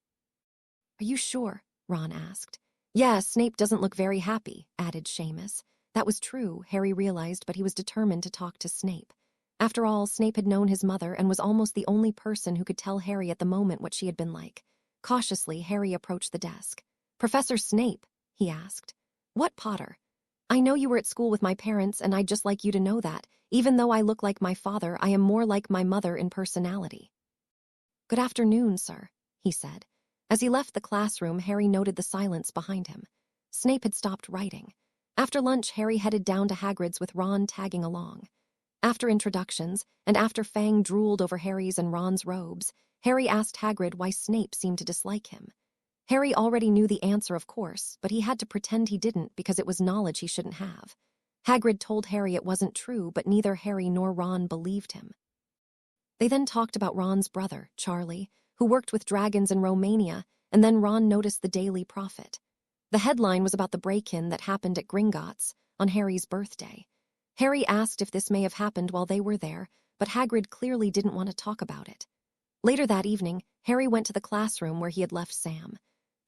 "Are you sure?" Ron asked. "Yeah, Snape doesn't look very happy," added Seamus. That was true, Harry realized, but he was determined to talk to Snape. After all, Snape had known his mother and was almost the only person who could tell Harry at the moment what she had been like. Cautiously, Harry approached the desk. "Professor Snape," he asked. "What, Potter?" "I know you were at school with my parents, and I'd just like you to know that, even though I look like my father, I am more like my mother in personality." "Good afternoon, sir," he said. As he left the classroom, Harry noted the silence behind him. Snape had stopped writing. After lunch, Harry headed down to Hagrid's with Ron tagging along. After introductions, and after Fang drooled over Harry's and Ron's robes, Harry asked Hagrid why Snape seemed to dislike him. Harry already knew the answer, of course, but he had to pretend he didn't because it was knowledge he shouldn't have. Hagrid told Harry it wasn't true, but neither Harry nor Ron believed him. They then talked about Ron's brother, Charlie, who worked with dragons in Romania, and then Ron noticed the Daily Prophet. The headline was about the break-in that happened at Gringotts on Harry's birthday. Harry asked if this may have happened while they were there, but Hagrid clearly didn't want to talk about it. Later that evening, Harry went to the classroom where he had left Sam.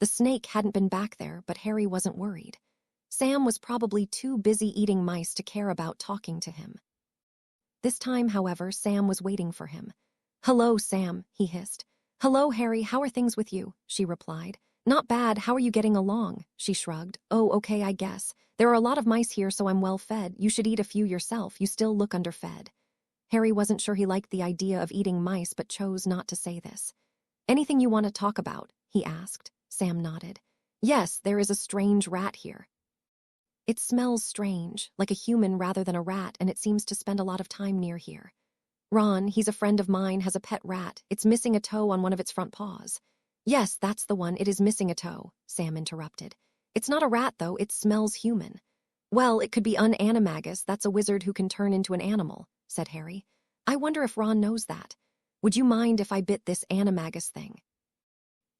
The snake hadn't been back there, but Harry wasn't worried. Sam was probably too busy eating mice to care about talking to him. This time, however, Sam was waiting for him. "Hello, Sam," he hissed. "Hello, Harry, how are things with you?" she replied. "Not bad, how are you getting along?" She shrugged. "Oh, okay, I guess. There are a lot of mice here, so I'm well fed. You should eat a few yourself, you still look underfed." Harry wasn't sure he liked the idea of eating mice, but chose not to say this. "Anything you want to talk about?" he asked. Sam nodded. "Yes, there is a strange rat here. It smells strange, like a human rather than a rat, and it seems to spend a lot of time near here. Ron, he's a friend of mine, has a pet rat. It's missing a toe on one of its front paws." "Yes, that's the one, it is missing a toe," Sam interrupted. "It's not a rat, though, it smells human." "Well, it could be an animagus, that's a wizard who can turn into an animal," said Harry. "I wonder if Ron knows that. Would you mind if I bit this animagus thing?"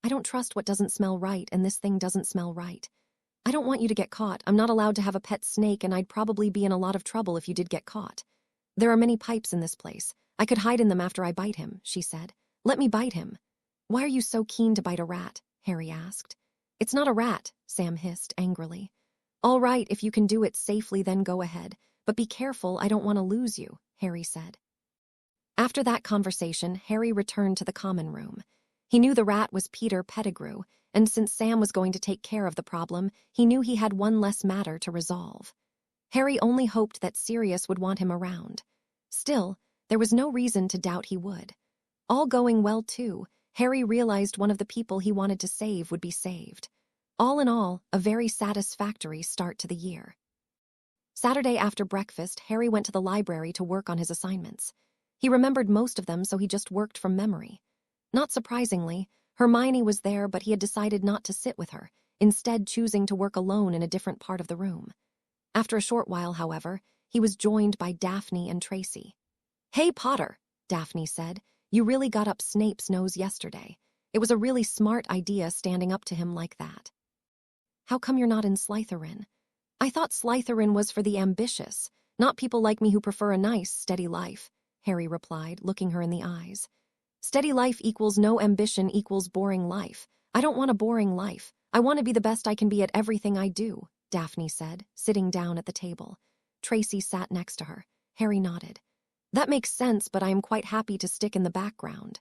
"I don't trust what doesn't smell right, and this thing doesn't smell right. I don't want you to get caught. I'm not allowed to have a pet snake, and I'd probably be in a lot of trouble if you did get caught. There are many pipes in this place. I could hide in them after I bite him," she said. "Let me bite him." "Why are you so keen to bite a rat?" Harry asked. "It's not a rat," Sam hissed angrily. "All right, if you can do it safely, then go ahead. But be careful, I don't want to lose you," Harry said. After that conversation, Harry returned to the common room. He knew the rat was Peter Pettigrew, and since Sam was going to take care of the problem, he knew he had one less matter to resolve. Harry only hoped that Sirius would want him around. Still, there was no reason to doubt he would. All going well, too, Harry realized one of the people he wanted to save would be saved. All in all, a very satisfactory start to the year. Saturday after breakfast, Harry went to the library to work on his assignments. He remembered most of them, so he just worked from memory. Not surprisingly, Hermione was there, but he had decided not to sit with her, instead choosing to work alone in a different part of the room. After a short while, however, he was joined by Daphne and Tracy. "Hey, Potter," Daphne said, "you really got up Snape's nose yesterday. It was a really smart idea standing up to him like that." "How come you're not in Slytherin?" "I thought Slytherin was for the ambitious, not people like me who prefer a nice, steady life," Harry replied, looking her in the eyes. "Steady life equals no ambition equals boring life. I don't want a boring life. I want to be the best I can be at everything I do," Daphne said, sitting down at the table. Tracy sat next to her. Harry nodded. "That makes sense, but I am quite happy to stick in the background.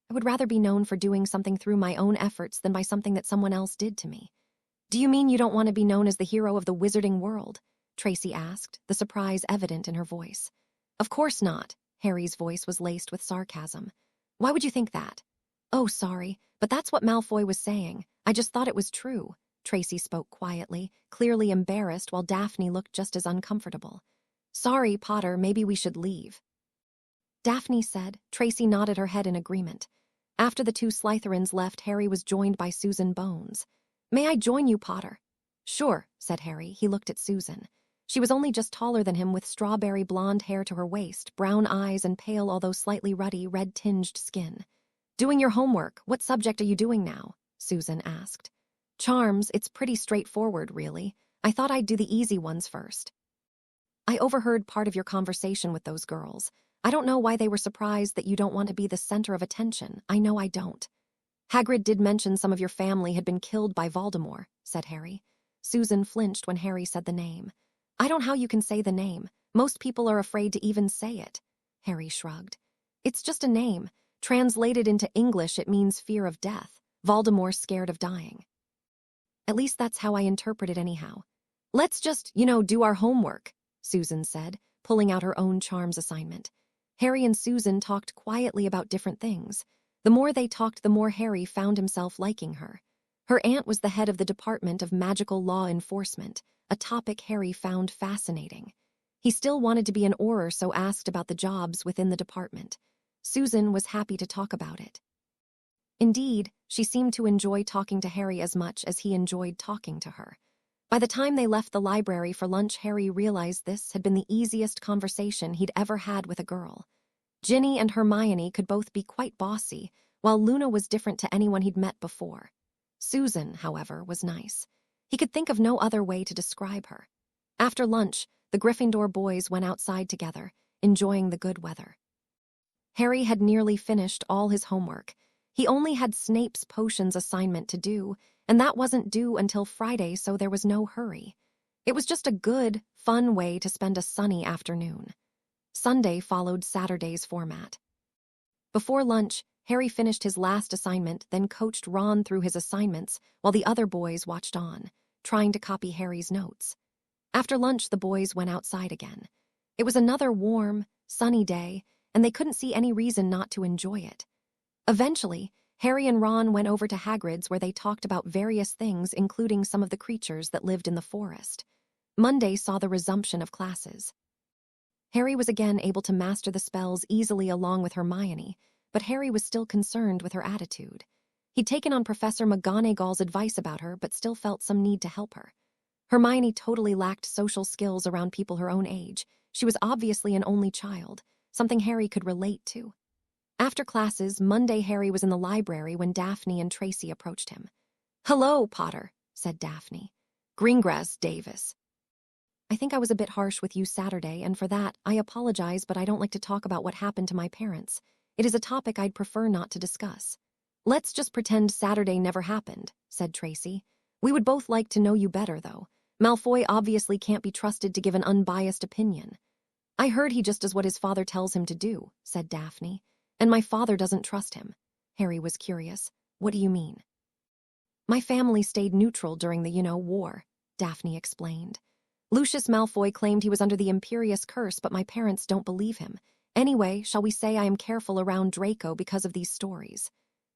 I would rather be known for doing something through my own efforts than by something that someone else did to me." "Do you mean you don't want to be known as the hero of the wizarding world?" Tracy asked, the surprise evident in her voice. "Of course not." Harry's voice was laced with sarcasm. "Why would you think that?" "Oh, sorry, but that's what Malfoy was saying. I just thought it was true." Tracy spoke quietly, clearly embarrassed, while Daphne looked just as uncomfortable. "Sorry, Potter, maybe we should leave," Daphne said. Tracy nodded her head in agreement. After the two Slytherins left, Harry was joined by Susan Bones. "May I join you, Potter?" "Sure," said Harry. He looked at Susan. She was only just taller than him, with strawberry blonde hair to her waist, brown eyes, and pale, although slightly ruddy, red-tinged skin. "Doing your homework. What subject are you doing now?" Susan asked. "Charms. It's pretty straightforward, really. I thought I'd do the easy ones first." "I overheard part of your conversation with those girls. I don't know why they were surprised that you don't want to be the center of attention. I know I don't." "Hagrid did mention some of your family had been killed by Voldemort," said Harry. Susan flinched when Harry said the name. "I don't know how you can say the name. Most people are afraid to even say it." Harry shrugged. "It's just a name. Translated into English, it means fear of death. Voldemort's scared of dying. At least that's how I interpret it anyhow." "Let's just, do our homework," Susan said, pulling out her own charms assignment. Harry and Susan talked quietly about different things. The more they talked, the more Harry found himself liking her. Her aunt was the head of the Department of Magical Law Enforcement, a topic Harry found fascinating. He still wanted to be an Auror, so asked about the jobs within the department. Susan was happy to talk about it. Indeed, she seemed to enjoy talking to Harry as much as he enjoyed talking to her. By the time they left the library for lunch, Harry realized this had been the easiest conversation he'd ever had with a girl. Ginny and Hermione could both be quite bossy, while Luna was different to anyone he'd met before. Susan, however, was nice. He could think of no other way to describe her. After lunch, the Gryffindor boys went outside together, enjoying the good weather. Harry had nearly finished all his homework. He only had Snape's potions assignment to do, and that wasn't due until Friday, so there was no hurry. It was just a good, fun way to spend a sunny afternoon. Sunday followed Saturday's format. Before lunch, Harry finished his last assignment, then coached Ron through his assignments while the other boys watched on, trying to copy Harry's notes. After lunch, the boys went outside again. It was another warm, sunny day, and they couldn't see any reason not to enjoy it. Eventually, Harry and Ron went over to Hagrid's, where they talked about various things, including some of the creatures that lived in the forest. Monday saw the resumption of classes. Harry was again able to master the spells easily along with Hermione, but Harry was still concerned with her attitude. He'd taken on Professor McGonagall's advice about her, but still felt some need to help her. Hermione totally lacked social skills around people her own age. She was obviously an only child, something Harry could relate to. After classes, Monday, Harry was in the library when Daphne and Tracy approached him. "Hello, Potter," said Daphne. "Greengrass Davis. I think I was a bit harsh with you Saturday, and for that, I apologize, but I don't like to talk about what happened to my parents. It is a topic I'd prefer not to discuss." "Let's just pretend Saturday never happened," said Tracy. "We would both like to know you better, though. Malfoy obviously can't be trusted to give an unbiased opinion." "I heard he just does what his father tells him to do," said Daphne. "And my father doesn't trust him." Harry was curious. "What do you mean?" "My family stayed neutral during the, war," Daphne explained. "Lucius Malfoy claimed he was under the Imperious Curse, but my parents don't believe him. Anyway, shall we say I am careful around Draco because of these stories?"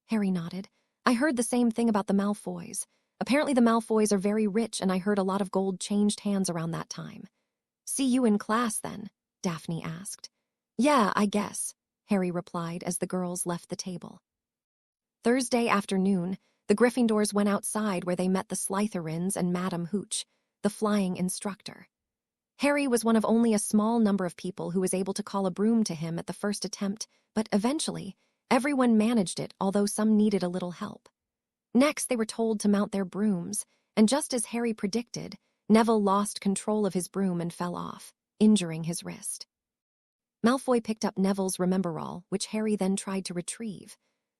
Harry nodded. "I heard the same thing about the Malfoys. Apparently the Malfoys are very rich, and I heard a lot of gold changed hands around that time." "See you in class, then?" Daphne asked. "Yeah, I guess," Harry replied as the girls left the table. Thursday afternoon, the Gryffindors went outside where they met the Slytherins and Madame Hooch, the flying instructor. Harry was one of only a small number of people who was able to call a broom to him at the first attempt, but eventually, everyone managed it, although some needed a little help. Next, they were told to mount their brooms, and just as Harry predicted, Neville lost control of his broom and fell off, injuring his wrist. Malfoy picked up Neville's Rememberall, which Harry then tried to retrieve.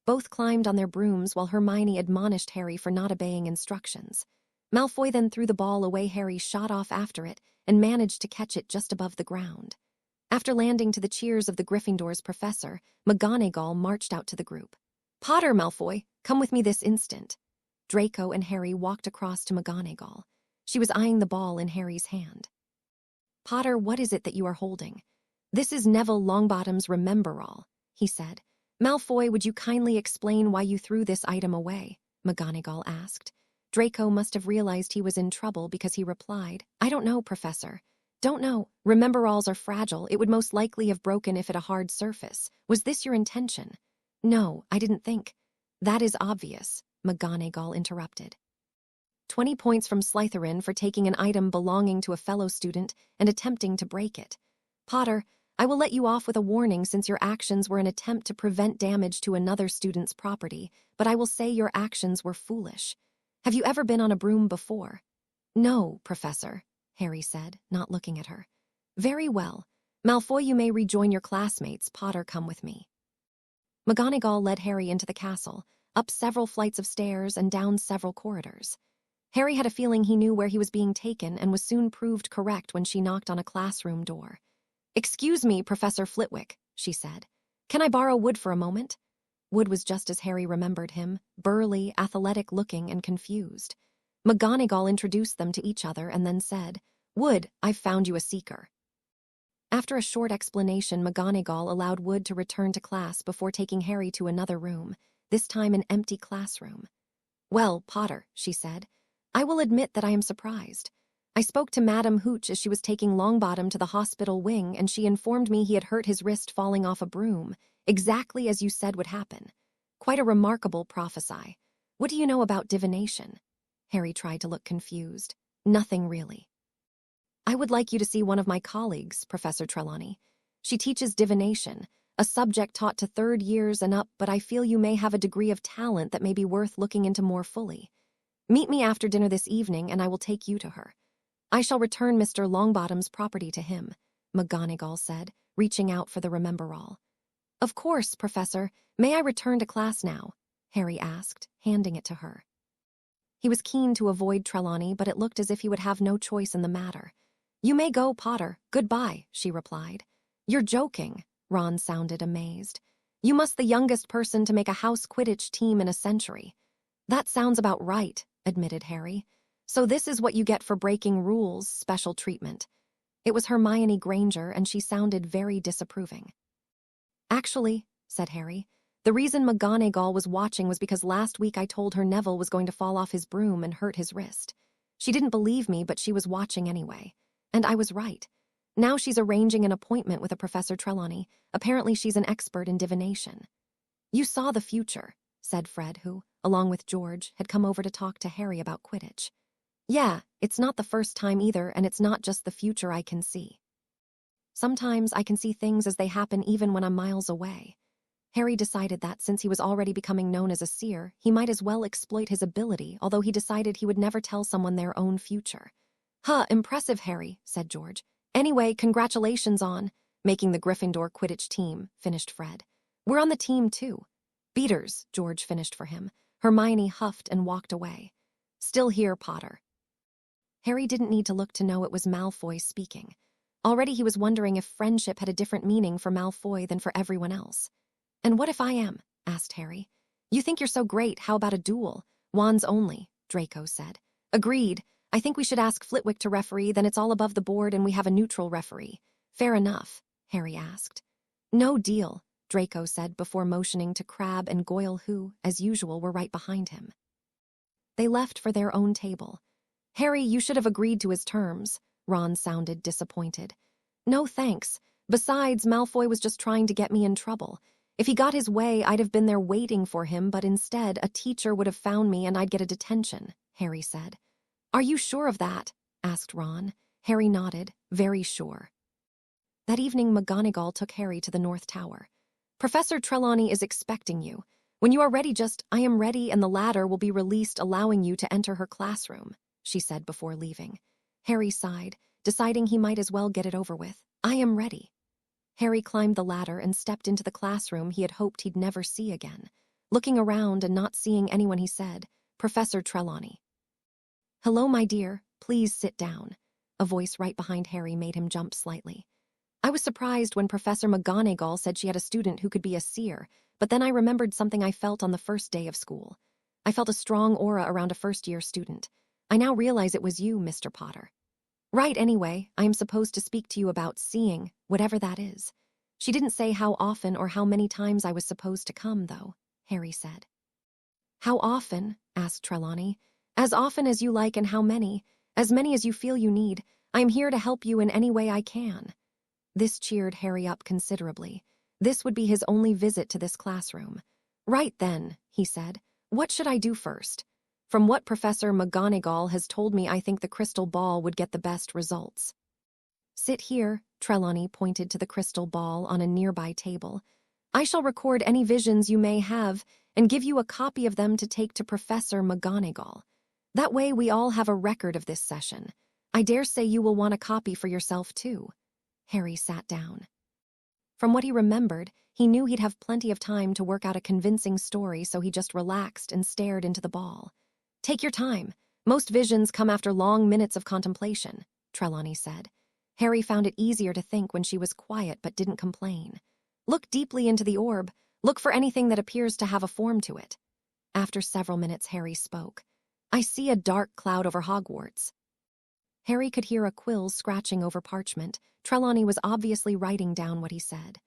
Both climbed on their brooms while Hermione admonished Harry for not obeying instructions. Malfoy then threw the ball away. Harry shot off after it and managed to catch it just above the ground. After landing to the cheers of the Gryffindor's professor, McGonagall marched out to the group. "Potter, Malfoy, come with me this instant." Draco and Harry walked across to McGonagall. She was eyeing the ball in Harry's hand. "Potter, what is it that you are holding?" "This is Neville Longbottom's Rememberall," he said. "Malfoy, would you kindly explain why you threw this item away?" McGonagall asked. Draco must have realized he was in trouble because he replied, "I don't know, Professor. Don't know. Rememberalls are fragile. It would most likely have broken if at a hard surface. Was this your intention?" "No, I didn't think." "That is obvious," McGonagall interrupted. 20 points from Slytherin for taking an item belonging to a fellow student and attempting to break it. "Potter, I will let you off with a warning since your actions were an attempt to prevent damage to another student's property, but I will say your actions were foolish. Have you ever been on a broom before?" "No, Professor," Harry said, not looking at her. "Very well. Malfoy, you may rejoin your classmates. Potter, come with me." McGonagall led Harry into the castle, up several flights of stairs and down several corridors. Harry had a feeling he knew where he was being taken and was soon proved correct when she knocked on a classroom door. "Excuse me, Professor Flitwick," she said. "Can I borrow Wood for a moment?" Wood was just as Harry remembered him, burly, athletic-looking, and confused. McGonagall introduced them to each other and then said, "Wood, I've found you a seeker." After a short explanation, McGonagall allowed Wood to return to class before taking Harry to another room, this time an empty classroom. "Well, Potter," she said, "I will admit that I am surprised. I spoke to Madame Hooch as she was taking Longbottom to the hospital wing, and she informed me he had hurt his wrist falling off a broom, exactly as you said would happen. Quite a remarkable prophecy. What do you know about divination?" Harry tried to look confused. "Nothing really." "I would like you to see one of my colleagues, Professor Trelawney. She teaches divination, a subject taught to 3rd years and up, but I feel you may have a degree of talent that may be worth looking into more fully. Meet me after dinner this evening and I will take you to her. I shall return Mr. Longbottom's property to him," McGonagall said, reaching out for the Rememberall. "Of course, Professor. May I return to class now?" Harry asked, handing it to her. He was keen to avoid Trelawney, but it looked as if he would have no choice in the matter. "You may go, Potter. Goodbye," she replied. "You're joking," Ron sounded amazed. "You must the youngest person to make a house Quidditch team in a century." "That sounds about right," admitted Harry. "So this is what you get for breaking rules, special treatment." It was Hermione Granger, and she sounded very disapproving. "Actually," said Harry, "the reason McGonagall was watching was because last week I told her Neville was going to fall off his broom and hurt his wrist. She didn't believe me, but she was watching anyway. And I was right. Now she's arranging an appointment with a Professor Trelawney. Apparently she's an expert in divination." "You saw the future," said Fred, who, along with George, had come over to talk to Harry about Quidditch. "Yeah, it's not the first time either, and it's not just the future I can see. Sometimes I can see things as they happen even when I'm miles away." Harry decided that since he was already becoming known as a seer, he might as well exploit his ability, although he decided he would never tell someone their own future. "Huh, impressive, Harry," said George. "Anyway, congratulations on making the Gryffindor Quidditch team," finished Fred. "We're on the team, too." "Beaters," George finished for him. Hermione huffed and walked away. "Still here, Potter." Harry didn't need to look to know it was Malfoy speaking. Already he was wondering if friendship had a different meaning for Malfoy than for everyone else. "And what if I am?" asked Harry. "You think you're so great, how about a duel? Wands only," Draco said. "Agreed. I think we should ask Flitwick to referee, then it's all above the board and we have a neutral referee." "Fair enough," Harry asked. "No deal," Draco said before motioning to Crabbe and Goyle who, as usual, were right behind him. They left for their own table. "Harry, you should have agreed to his terms." Ron sounded disappointed. "No thanks. Besides, Malfoy was just trying to get me in trouble. If he got his way, I'd have been there waiting for him, but instead, a teacher would have found me and I'd get a detention, Harry said. Are you sure of that? Asked Ron. Harry nodded, very sure. That evening, McGonagall took Harry to the North Tower. Professor Trelawney is expecting you. When you are ready, I am ready, and the ladder will be released, allowing you to enter her classroom, she said before leaving. Harry sighed, deciding he might as well get it over with. I am ready. Harry climbed the ladder and stepped into the classroom he had hoped he'd never see again. Looking around and not seeing anyone, he said, Professor Trelawney. Hello, my dear. Please sit down. A voice right behind Harry made him jump slightly. I was surprised when Professor McGonagall said she had a student who could be a seer, but then I remembered something I felt on the first day of school. I felt a strong aura around a first-year student. I now realize it was you, Mr. Potter. Right, anyway, I am supposed to speak to you about seeing, whatever that is. She didn't say how often or how many times I was supposed to come, though, Harry said. How often? Asked Trelawney. As often as you like, and how many? As many as you feel you need. I am here to help you in any way I can. This cheered Harry up considerably. This would be his only visit to this classroom. Right then, he said. What should I do first? From what Professor McGonagall has told me, I think the crystal ball would get the best results. Sit here, Trelawney pointed to the crystal ball on a nearby table. I shall record any visions you may have and give you a copy of them to take to Professor McGonagall. That way we all have a record of this session. I dare say you will want a copy for yourself too. Harry sat down. From what he remembered, he knew he'd have plenty of time to work out a convincing story, so he just relaxed and stared into the ball. Take your time. Most visions come after long minutes of contemplation, Trelawney said. Harry found it easier to think when she was quiet but didn't complain. Look deeply into the orb. Look for anything that appears to have a form to it. After several minutes, Harry spoke. I see a dark cloud over Hogwarts. Harry could hear a quill scratching over parchment. Trelawney was obviously writing down what he said.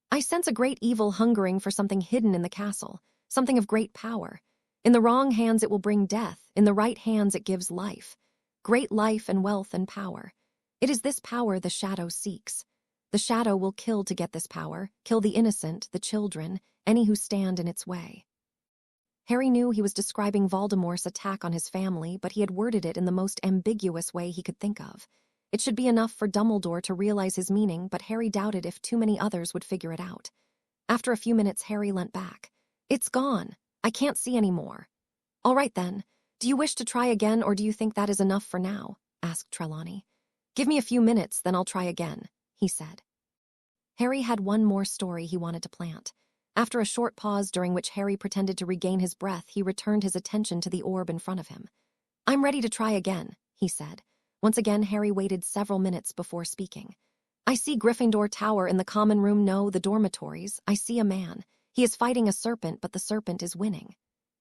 I sense a great evil hungering for something hidden in the castle, something of great power. In the wrong hands it will bring death, in the right hands it gives life. Great life and wealth and power. It is this power the shadow seeks. The shadow will kill to get this power, kill the innocent, the children, any who stand in its way. Harry knew he was describing Voldemort's attack on his family, but he had worded it in the most ambiguous way he could think of. It should be enough for Dumbledore to realize his meaning, but Harry doubted if too many others would figure it out. After a few minutes, Harry leant back. It's gone. I can't see any more. All right then. Do you wish to try again, or do you think that is enough for now? Asked Trelawney. Give me a few minutes, then I'll try again, he said. Harry had one more story he wanted to plant. After a short pause during which Harry pretended to regain his breath, he returned his attention to the orb in front of him. I'm ready to try again, he said. Once again, Harry waited several minutes before speaking. I see Gryffindor Tower in the common room, no, the dormitories. I see a man. He is fighting a serpent, but the serpent is winning.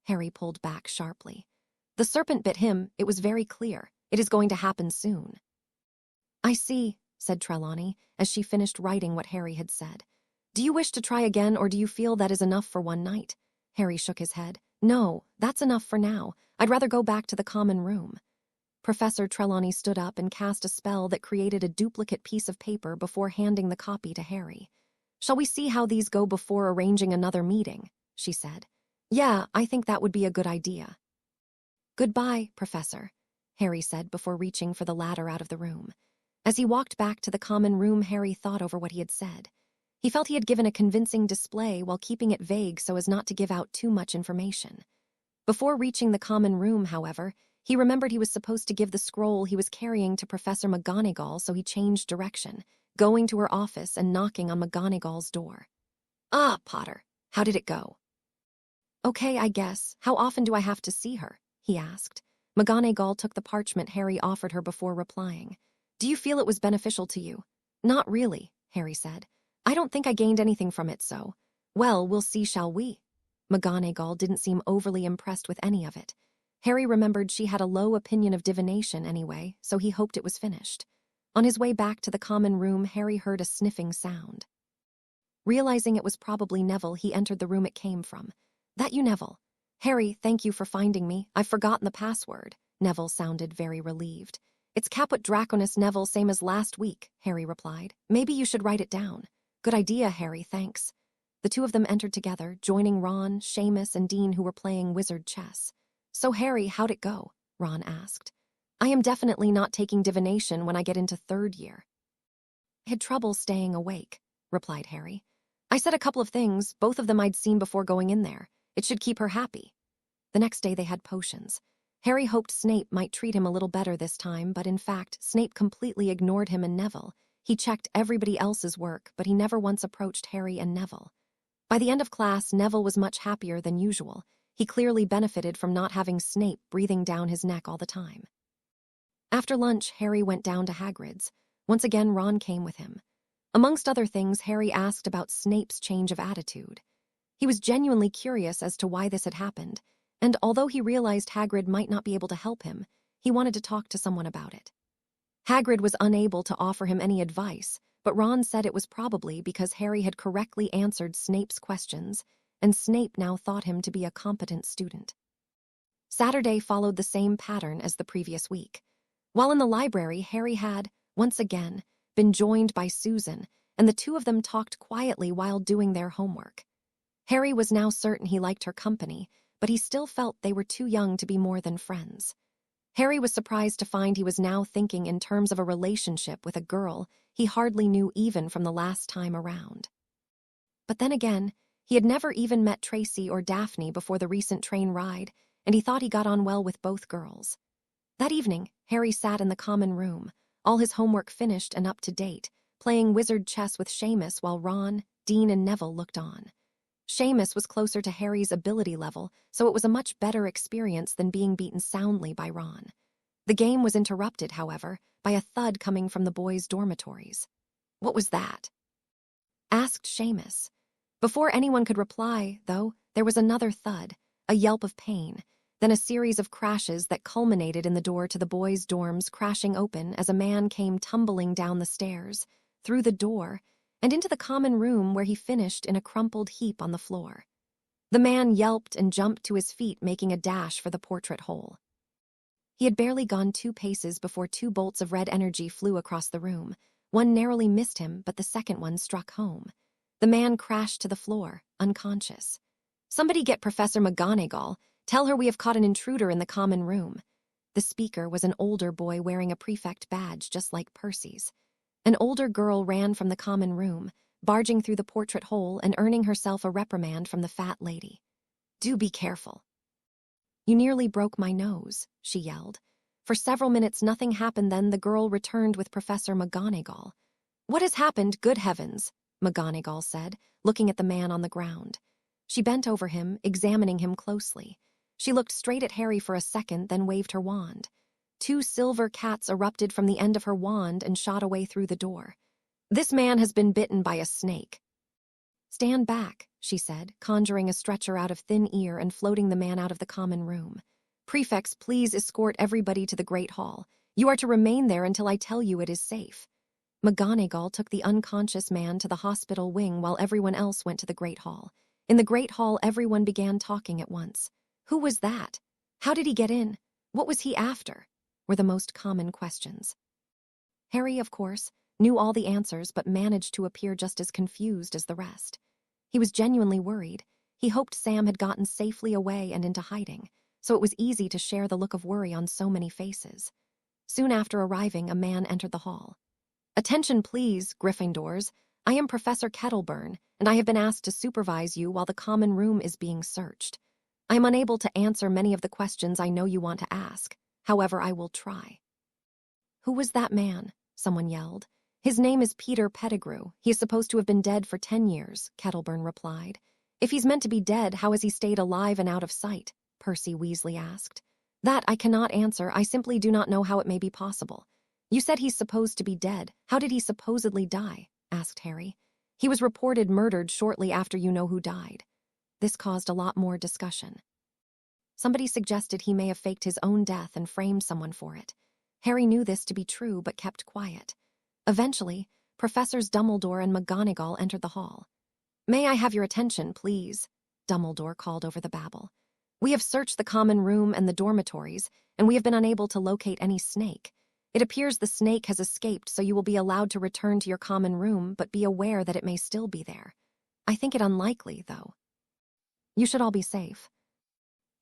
Harry pulled back sharply. The serpent bit him, it was very clear. It is going to happen soon. I see, said Trelawney, as she finished writing what Harry had said. Do you wish to try again, or do you feel that is enough for one night? Harry shook his head. No, that's enough for now. I'd rather go back to the common room. Professor Trelawney stood up and cast a spell that created a duplicate piece of paper before handing the copy to Harry. Shall we see how these go before arranging another meeting? She said. Yeah, I think that would be a good idea. Goodbye, Professor, Harry said before reaching for the ladder out of the room. As he walked back to the common room, Harry thought over what he had said. He felt he had given a convincing display while keeping it vague so as not to give out too much information. Before reaching the common room, however, he remembered he was supposed to give the scroll he was carrying to Professor McGonagall, so he changed direction, going to her office and knocking on McGonagall's door. Ah, Potter, how did it go? Okay, I guess. How often do I have to see her? He asked. McGonagall took the parchment Harry offered her before replying. Do you feel it was beneficial to you? Not really, Harry said. I don't think I gained anything from it, so. Well, we'll see, shall we? McGonagall didn't seem overly impressed with any of it. Harry remembered she had a low opinion of divination anyway, so he hoped it was finished. On his way back to the common room, Harry heard a sniffing sound. Realizing it was probably Neville, he entered the room it came from. That you, Neville? Harry, thank you for finding me. I've forgotten the password. Neville sounded very relieved. It's Caput Draconis, Neville, same as last week, Harry replied. Maybe you should write it down. Good idea, Harry, thanks. The two of them entered together, joining Ron, Seamus, and Dean, who were playing wizard chess. "So, Harry, how'd it go?" Ron asked. "I am definitely not taking divination when I get into 3rd year." "I had trouble staying awake," replied Harry. "I said a couple of things, both of them I'd seen before going in there. It should keep her happy." The next day they had potions. Harry hoped Snape might treat him a little better this time, but in fact, Snape completely ignored him and Neville. He checked everybody else's work, but he never once approached Harry and Neville. By the end of class, Neville was much happier than usual. He clearly benefited from not having Snape breathing down his neck all the time. After lunch, Harry went down to Hagrid's. Once again, Ron came with him. Amongst other things, Harry asked about Snape's change of attitude. He was genuinely curious as to why this had happened, and although he realized Hagrid might not be able to help him, he wanted to talk to someone about it. Hagrid was unable to offer him any advice, but Ron said it was probably because Harry had correctly answered Snape's questions, and Snape now thought him to be a competent student. Saturday followed the same pattern as the previous week. While in the library, Harry had, once again, been joined by Susan, and the two of them talked quietly while doing their homework. Harry was now certain he liked her company, but he still felt they were too young to be more than friends. Harry was surprised to find he was now thinking in terms of a relationship with a girl he hardly knew even from the last time around. But then again, he had never even met Tracy or Daphne before the recent train ride, and he thought he got on well with both girls. That evening, Harry sat in the common room, all his homework finished and up to date, playing wizard chess with Seamus while Ron, Dean, and Neville looked on. Seamus was closer to Harry's ability level, so it was a much better experience than being beaten soundly by Ron. The game was interrupted, however, by a thud coming from the boys' dormitories. "What was that?" asked Seamus. Before anyone could reply, though, there was another thud, a yelp of pain, then a series of crashes that culminated in the door to the boys' dorms crashing open as a man came tumbling down the stairs, through the door, and into the common room where he finished in a crumpled heap on the floor. The man yelped and jumped to his feet, making a dash for the portrait hole. He had barely gone 2 paces before 2 bolts of red energy flew across the room. One narrowly missed him, but the second one struck home. The man crashed to the floor, unconscious. "Somebody get Professor McGonagall. Tell her we have caught an intruder in the common room." The speaker was an older boy wearing a prefect badge just like Percy's. An older girl ran from the common room, barging through the portrait hole and earning herself a reprimand from the fat lady. "Do be careful." "You nearly broke my nose," she yelled. For several minutes nothing happened, then the girl returned with Professor McGonagall. "What has happened, good heavens?" McGonagall said, looking at the man on the ground. She bent over him, examining him closely. She looked straight at Harry for a second, then waved her wand. 2 silver cats erupted from the end of her wand and shot away through the door. "This man has been bitten by a snake." "Stand back," she said, conjuring a stretcher out of thin air and floating the man out of the common room. "Prefects, please escort everybody to the Great Hall. You are to remain there until I tell you it is safe." McGonagall took the unconscious man to the hospital wing while everyone else went to the Great Hall. In the Great Hall, everyone began talking at once. "Who was that? How did he get in? What was he after?" were the most common questions. Harry, of course, knew all the answers but managed to appear just as confused as the rest. He was genuinely worried. He hoped Sam had gotten safely away and into hiding, so it was easy to share the look of worry on so many faces. Soon after arriving, a man entered the hall. "Attention please, Gryffindors. I am Professor Kettleburn, and I have been asked to supervise you while the common room is being searched. I am unable to answer many of the questions I know you want to ask. However, I will try." "Who was that man?" someone yelled. "His name is Peter Pettigrew. He is supposed to have been dead for 10 years, Kettleburn replied. "If he's meant to be dead, how has he stayed alive and out of sight?" Percy Weasley asked. "That I cannot answer. I simply do not know how it may be possible." "You said he's supposed to be dead. How did he supposedly die?" asked Harry. "He was reported murdered shortly after you know who died." This caused a lot more discussion. Somebody suggested he may have faked his own death and framed someone for it. Harry knew this to be true but kept quiet. Eventually, Professors Dumbledore and McGonagall entered the hall. "May I have your attention, please?" Dumbledore called over the babble. "We have searched the common room and the dormitories, and we have been unable to locate any snake. It appears the snake has escaped, so you will be allowed to return to your common room, but be aware that it may still be there. I think it unlikely, though. You should all be safe.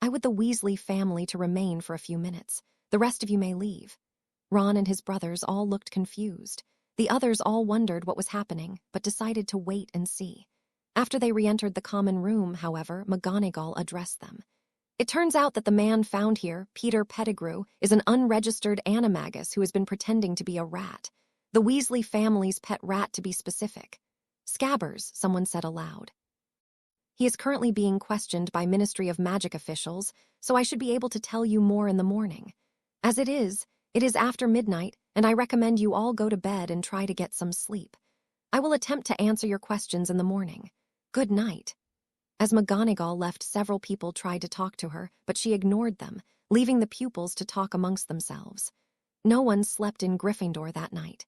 I would the Weasley family to remain for a few minutes. The rest of you may leave. Ron and his brothers all looked confused. The others all wondered what was happening, but decided to wait and see. After they re-entered the common room, however, McGonagall addressed them. It turns out that the man found here, Peter Pettigrew, is an unregistered animagus who has been pretending to be a rat. The Weasley family's pet rat, to be specific. Scabbers, someone said aloud. He is currently being questioned by Ministry of Magic officials, so I should be able to tell you more in the morning. As it is after midnight, and I recommend you all go to bed and try to get some sleep. I will attempt to answer your questions in the morning. Good night. As McGonagall left, several people tried to talk to her, but she ignored them, leaving the pupils to talk amongst themselves. No one slept in Gryffindor that night.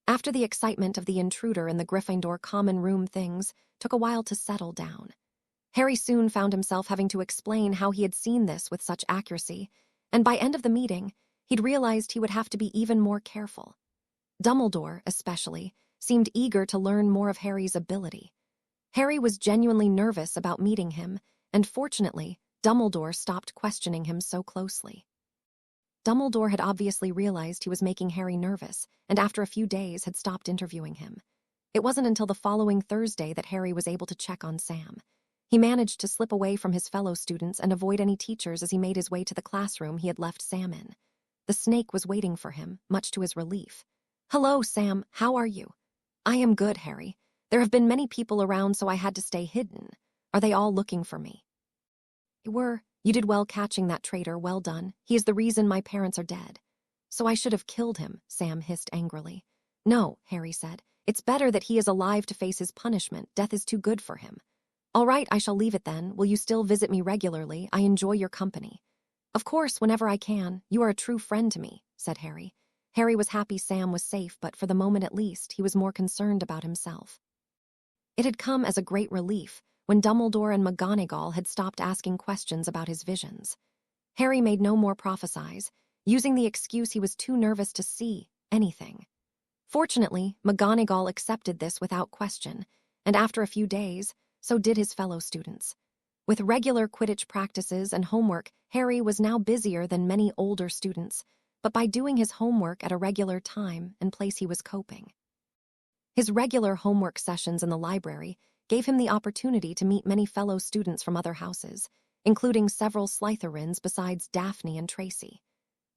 After the excitement of the intruder in the Gryffindor common room, things took a while to settle down. Harry soon found himself having to explain how he had seen this with such accuracy, and by end of the meeting, he'd realized he would have to be even more careful. Dumbledore, especially, seemed eager to learn more of Harry's ability. Harry was genuinely nervous about meeting him, and fortunately, Dumbledore stopped questioning him so closely. Dumbledore had obviously realized he was making Harry nervous, and after a few days had stopped interviewing him. It wasn't until the following Thursday that Harry was able to check on Sam. He managed to slip away from his fellow students and avoid any teachers as he made his way to the classroom he had left Sam in. The snake was waiting for him, much to his relief. "Hello, Sam, how are you?" "I am good, Harry. There have been many people around, so I had to stay hidden. Are they all looking for me?" You did well catching that traitor, well done. He is the reason my parents are dead." "So I should have killed him," Sam hissed angrily. "No," Harry said. "It's better that he is alive to face his punishment. Death is too good for him." "All right, I shall leave it then. Will you still visit me regularly? I enjoy your company." "Of course, whenever I can. You are a true friend to me," said Harry. Harry was happy Sam was safe, but for the moment at least, he was more concerned about himself. It had come as a great relief when Dumbledore and McGonagall had stopped asking questions about his visions. Harry made no more prophecies, using the excuse he was too nervous to see anything. Fortunately, McGonagall accepted this without question, and after a few days, so did his fellow students. With regular Quidditch practices and homework, Harry was now busier than many older students, but by doing his homework at a regular time and place he was coping. His regular homework sessions in the library gave him the opportunity to meet many fellow students from other houses, including several Slytherins besides Daphne and Tracy.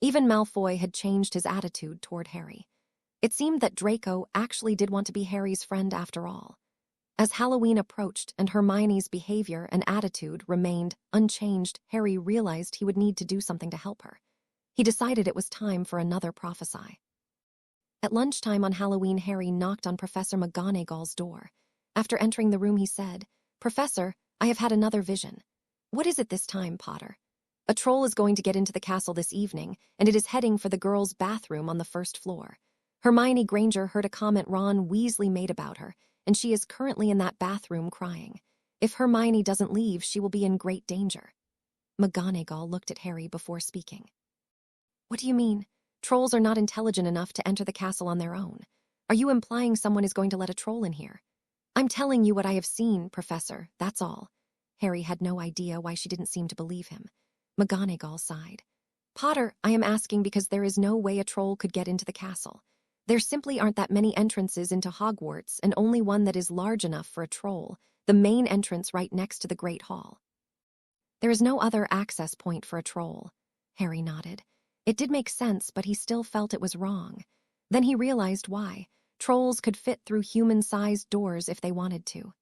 Even Malfoy had changed his attitude toward Harry. It seemed that Draco actually did want to be Harry's friend after all. As Halloween approached and Hermione's behavior and attitude remained unchanged, Harry realized he would need to do something to help her. He decided it was time for another prophecy. At lunchtime on Halloween, Harry knocked on Professor McGonagall's door. After entering the room, he said, "Professor, I have had another vision." "What is it this time, Potter?" "A troll is going to get into the castle this evening, and it is heading for the girls' bathroom on the first floor. Hermione Granger heard a comment Ron Weasley made about her, and she is currently in that bathroom crying. If Hermione doesn't leave, she will be in great danger." McGonagall looked at Harry before speaking. "What do you mean? Trolls are not intelligent enough to enter the castle on their own. Are you implying someone is going to let a troll in here?" "I'm telling you what I have seen, Professor, that's all." Harry had no idea why she didn't seem to believe him. McGonagall sighed. "Potter, I am asking because there is no way a troll could get into the castle. There simply aren't that many entrances into Hogwarts, and only one that is large enough for a troll, the main entrance right next to the Great Hall." "There is no other access point for a troll." Harry nodded. It did make sense, but he still felt it was wrong. Then he realized why. Trolls could fit through human-sized doors if they wanted to.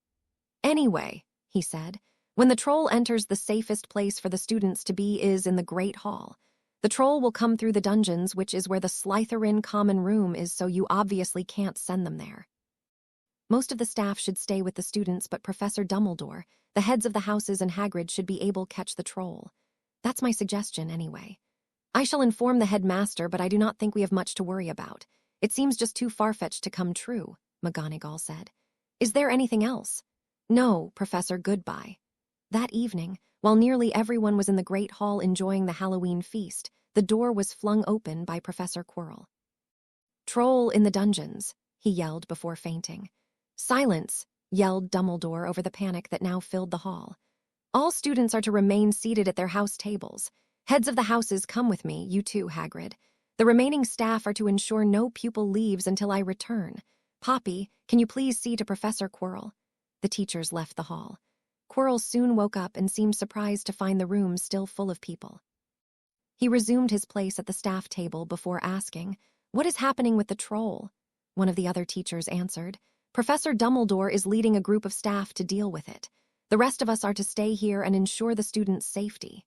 "Anyway," he said, "when the troll enters, the safest place for the students to be is in the Great Hall. The troll will come through the dungeons, which is where the Slytherin common room is, so you obviously can't send them there. Most of the staff should stay with the students, but Professor Dumbledore, the heads of the houses, and Hagrid should be able to catch the troll. That's my suggestion, anyway. I shall inform the headmaster, but I do not think we have much to worry about. It seems just too far-fetched to come true," McGonagall said. "Is there anything else?" "No, Professor, goodbye." That evening, while nearly everyone was in the Great Hall enjoying the Halloween feast, the door was flung open by Professor Quirrell. "Troll in the dungeons," he yelled before fainting. "Silence! yelled Dumbledore over the panic that now filled the hall. All students are to remain seated at their house tables. Heads of the houses, come with me, you too, Hagrid. The remaining staff are to ensure no pupil leaves until I return. Poppy, can you please see to Professor Quirrell? The teachers left the hall. Quirrell soon woke up and seemed surprised to find the room still full of people. He resumed his place at the staff table before asking, "What is happening with the troll?" One of the other teachers answered, "Professor Dumbledore is leading a group of staff to deal with it. The rest of us are to stay here and ensure the students' safety."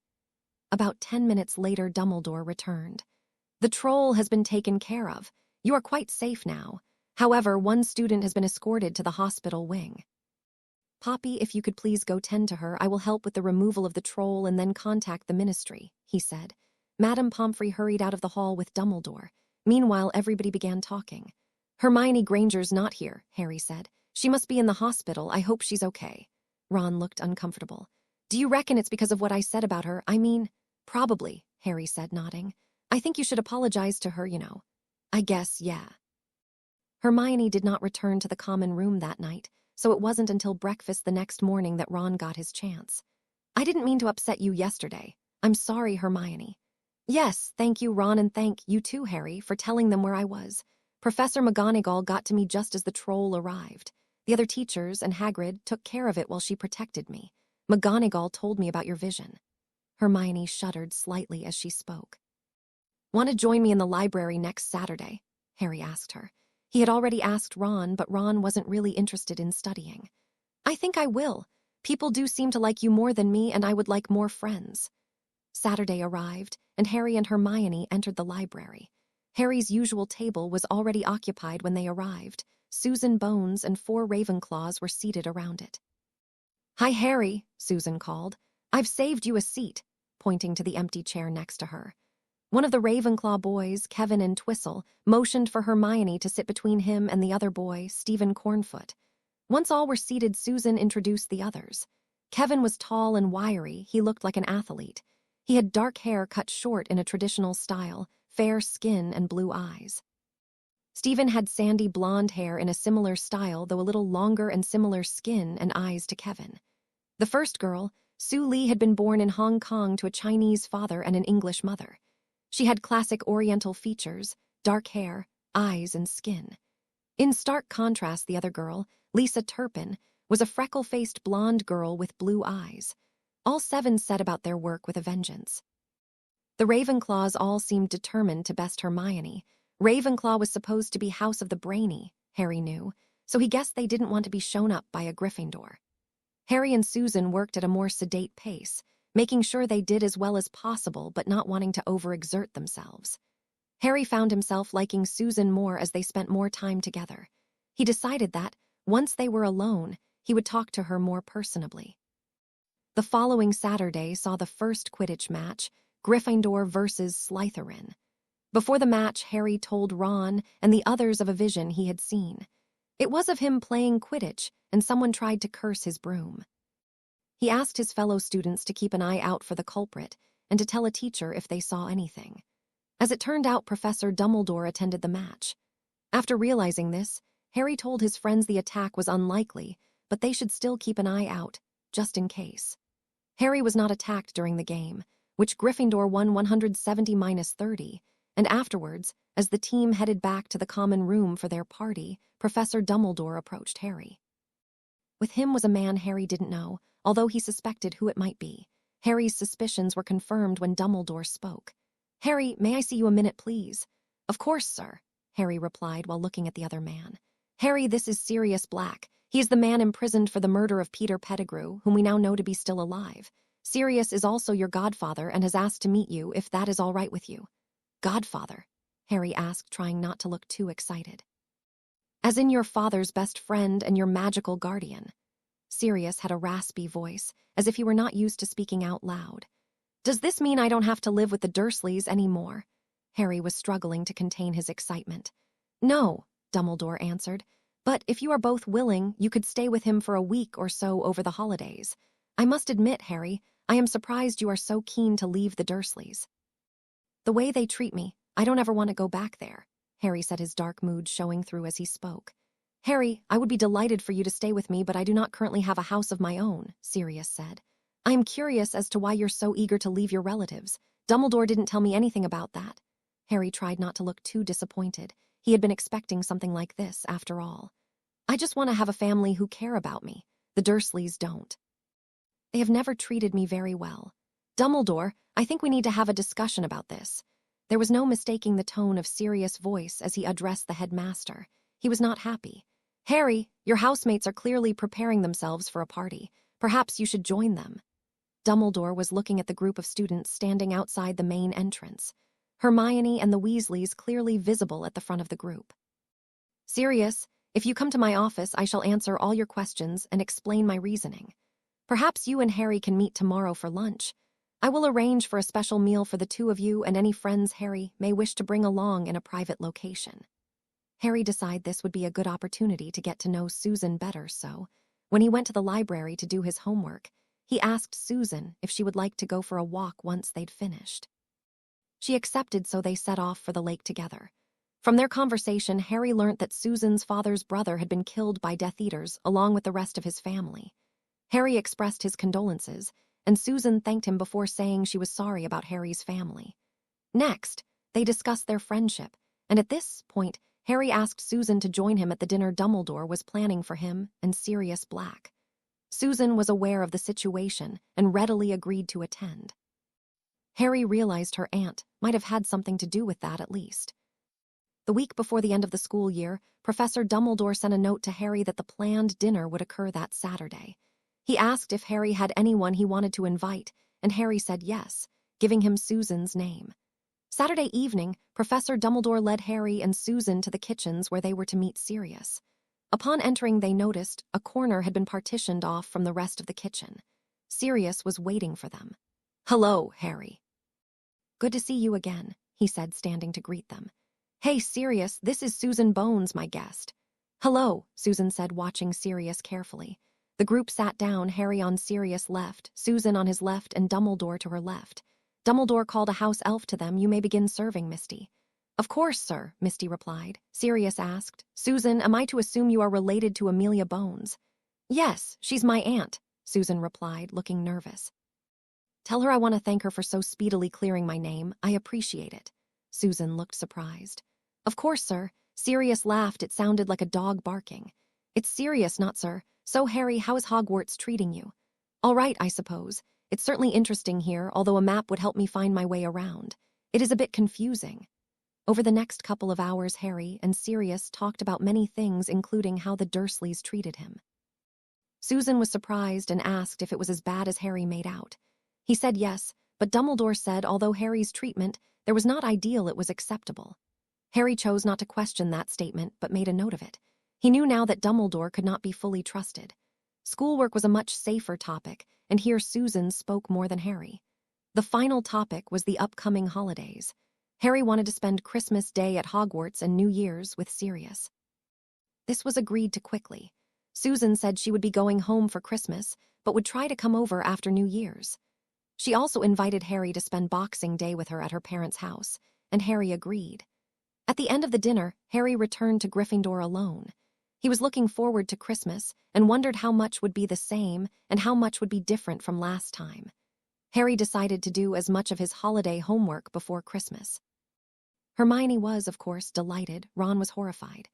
About 10 minutes later, Dumbledore returned. "The troll has been taken care of. You are quite safe now. However, one student has been escorted to the hospital wing." "Poppy, if you could please go tend to her, I will help with the removal of the troll and then contact the ministry," he said. Madame Pomfrey hurried out of the hall with Dumbledore. Meanwhile, everybody began talking. "Hermione Granger's not here," Harry said. "She must be in the hospital. I hope she's okay." Ron looked uncomfortable. "Do you reckon it's because of what I said about her? I mean, probably," Harry said, nodding. "I think you should apologize to her, you know." "I guess, yeah." Hermione did not return to the common room that night, so it wasn't until breakfast the next morning that Ron got his chance. "I didn't mean to upset you yesterday. I'm sorry, Hermione." "Yes, thank you, Ron, and thank you too, Harry, for telling them where I was. Professor McGonagall got to me just as the troll arrived. The other teachers and Hagrid took care of it while she protected me. McGonagall told me about your vision." Hermione shuddered slightly as she spoke. "Want to join me in the library next Saturday?" Harry asked her. He had already asked Ron, but Ron wasn't really interested in studying. "I think I will. People do seem to like you more than me, and I would like more friends." Saturday arrived, and Harry and Hermione entered the library. Harry's usual table was already occupied when they arrived. Susan Bones and 4 Ravenclaws were seated around it. "Hi, Harry," Susan called. "I've saved you a seat," pointing to the empty chair next to her. One of the Ravenclaw boys, Kevin and Twistle, motioned for Hermione to sit between him and the other boy, Stephen Cornfoot. Once all were seated, Susan introduced the others. Kevin was tall and wiry. He looked like an athlete. He had dark hair cut short in a traditional style, fair skin and blue eyes. Stephen had sandy blonde hair in a similar style, though a little longer, and similar skin and eyes to Kevin. The first girl, Sue Lee, had been born in Hong Kong to a Chinese father and an English mother. She had classic Oriental features, dark hair, eyes, and skin. In stark contrast, the other girl, Lisa Turpin, was a freckle-faced blonde girl with blue eyes. All 7 set about their work with a vengeance. The Ravenclaws all seemed determined to best Hermione. Ravenclaw was supposed to be House of the Brainy, Harry knew, so he guessed they didn't want to be shown up by a Gryffindor. Harry and Susan worked at a more sedate pace, making sure they did as well as possible but not wanting to overexert themselves. Harry found himself liking Susan more as they spent more time together. He decided that, once they were alone, he would talk to her more personably. The following Saturday saw the first Quidditch match, Gryffindor versus Slytherin. Before the match, Harry told Ron and the others of a vision he had seen. It was of him playing Quidditch, and someone tried to curse his broom. He asked his fellow students to keep an eye out for the culprit and to tell a teacher if they saw anything. As it turned out, Professor Dumbledore attended the match. After realizing this, Harry told his friends the attack was unlikely, but they should still keep an eye out, just in case. Harry was not attacked during the game, which Gryffindor won 170-30, and afterwards, as the team headed back to the common room for their party, Professor Dumbledore approached Harry. With him was a man Harry didn't know, although he suspected who it might be. Harry's suspicions were confirmed when Dumbledore spoke. "Harry, may I see you a minute, please?" "Of course, sir," Harry replied while looking at the other man. "Harry, this is Sirius Black. He is the man imprisoned for the murder of Peter Pettigrew, whom we now know to be still alive. Sirius is also your godfather and has asked to meet you, if that is all right with you." "Godfather?" Harry asked, trying not to look too excited. "As in your father's best friend and your magical guardian." Sirius had a raspy voice, as if he were not used to speaking out loud. "Does this mean I don't have to live with the Dursleys anymore?" Harry was struggling to contain his excitement. "No," Dumbledore answered, "but if you are both willing, you could stay with him for a week or so over the holidays. I must admit, Harry, I am surprised you are so keen to leave the Dursleys." "The way they treat me, I don't ever want to go back there," Harry said, his dark mood showing through as he spoke. Harry, I would be delighted for you to stay with me, but I do not currently have a house of my own, Sirius said. I am curious as to why you're so eager to leave your relatives. Dumbledore didn't tell me anything about that. Harry tried not to look too disappointed. He had been expecting something like this, after all. I just want to have a family who care about me. The Dursleys don't. They have never treated me very well. Dumbledore, I think we need to have a discussion about this. There was no mistaking the tone of Sirius' voice as he addressed the headmaster. He was not happy. Harry, your housemates are clearly preparing themselves for a party. Perhaps you should join them. Dumbledore was looking at the group of students standing outside the main entrance. Hermione and the Weasleys clearly visible at the front of the group. Sirius, if you come to my office, I shall answer all your questions and explain my reasoning. Perhaps you and Harry can meet tomorrow for lunch. I will arrange for a special meal for the two of you and any friends Harry may wish to bring along in a private location. Harry decided this would be a good opportunity to get to know Susan better, so, when he went to the library to do his homework, he asked Susan if she would like to go for a walk once they'd finished. She accepted, so they set off for the lake together. From their conversation, Harry learnt that Susan's father's brother had been killed by Death Eaters along with the rest of his family. Harry expressed his condolences, and Susan thanked him before saying she was sorry about Harry's family. Next, they discussed their friendship, and at this point, Harry asked Susan to join him at the dinner Dumbledore was planning for him and Sirius Black. Susan was aware of the situation and readily agreed to attend. Harry realized her aunt might have had something to do with that at least. The week before the end of the school year, Professor Dumbledore sent a note to Harry that the planned dinner would occur that Saturday. He asked if Harry had anyone he wanted to invite, and Harry said yes, giving him Susan's name. Saturday evening, Professor Dumbledore led Harry and Susan to the kitchens where they were to meet Sirius. Upon entering, they noticed a corner had been partitioned off from the rest of the kitchen. Sirius was waiting for them. "Hello, Harry." "Good to see you again," he said, standing to greet them. "Hey, Sirius, this is Susan Bones, my guest." "Hello," Susan said, watching Sirius carefully. The group sat down, Harry on Sirius' left, Susan on his left, and Dumbledore to her left. Dumbledore called a house elf to them. "You may begin serving, Misty." "Of course, sir," Misty replied. Sirius asked, "Susan, am I to assume you are related to Amelia Bones?" "Yes, she's my aunt," Susan replied, looking nervous. "Tell her I want to thank her for so speedily clearing my name. I appreciate it." Susan looked surprised. "Of course, sir." Sirius laughed. It sounded like a dog barking. "It's Sirius, not sir. So, Harry, how is Hogwarts treating you?" "All right, I suppose. It's certainly interesting here, although a map would help me find my way around. It is a bit confusing." Over the next couple of hours, Harry and Sirius talked about many things, including how the Dursleys treated him. Susan was surprised and asked if it was as bad as Harry made out. He said yes, but Dumbledore said although Harry's treatment there was not ideal, it was acceptable. Harry chose not to question that statement, but made a note of it. He knew now that Dumbledore could not be fully trusted. Schoolwork was a much safer topic, and here Susan spoke more than Harry. The final topic was the upcoming holidays. Harry wanted to spend Christmas Day at Hogwarts and New Year's with Sirius. This was agreed to quickly. Susan said she would be going home for Christmas, but would try to come over after New Year's. She also invited Harry to spend Boxing Day with her at her parents' house, and Harry agreed. At the end of the dinner, Harry returned to Gryffindor alone. He was looking forward to Christmas and wondered how much would be the same and how much would be different from last time. Harry decided to do as much of his holiday homework before Christmas. Hermione was, of course, delighted. Ron was horrified.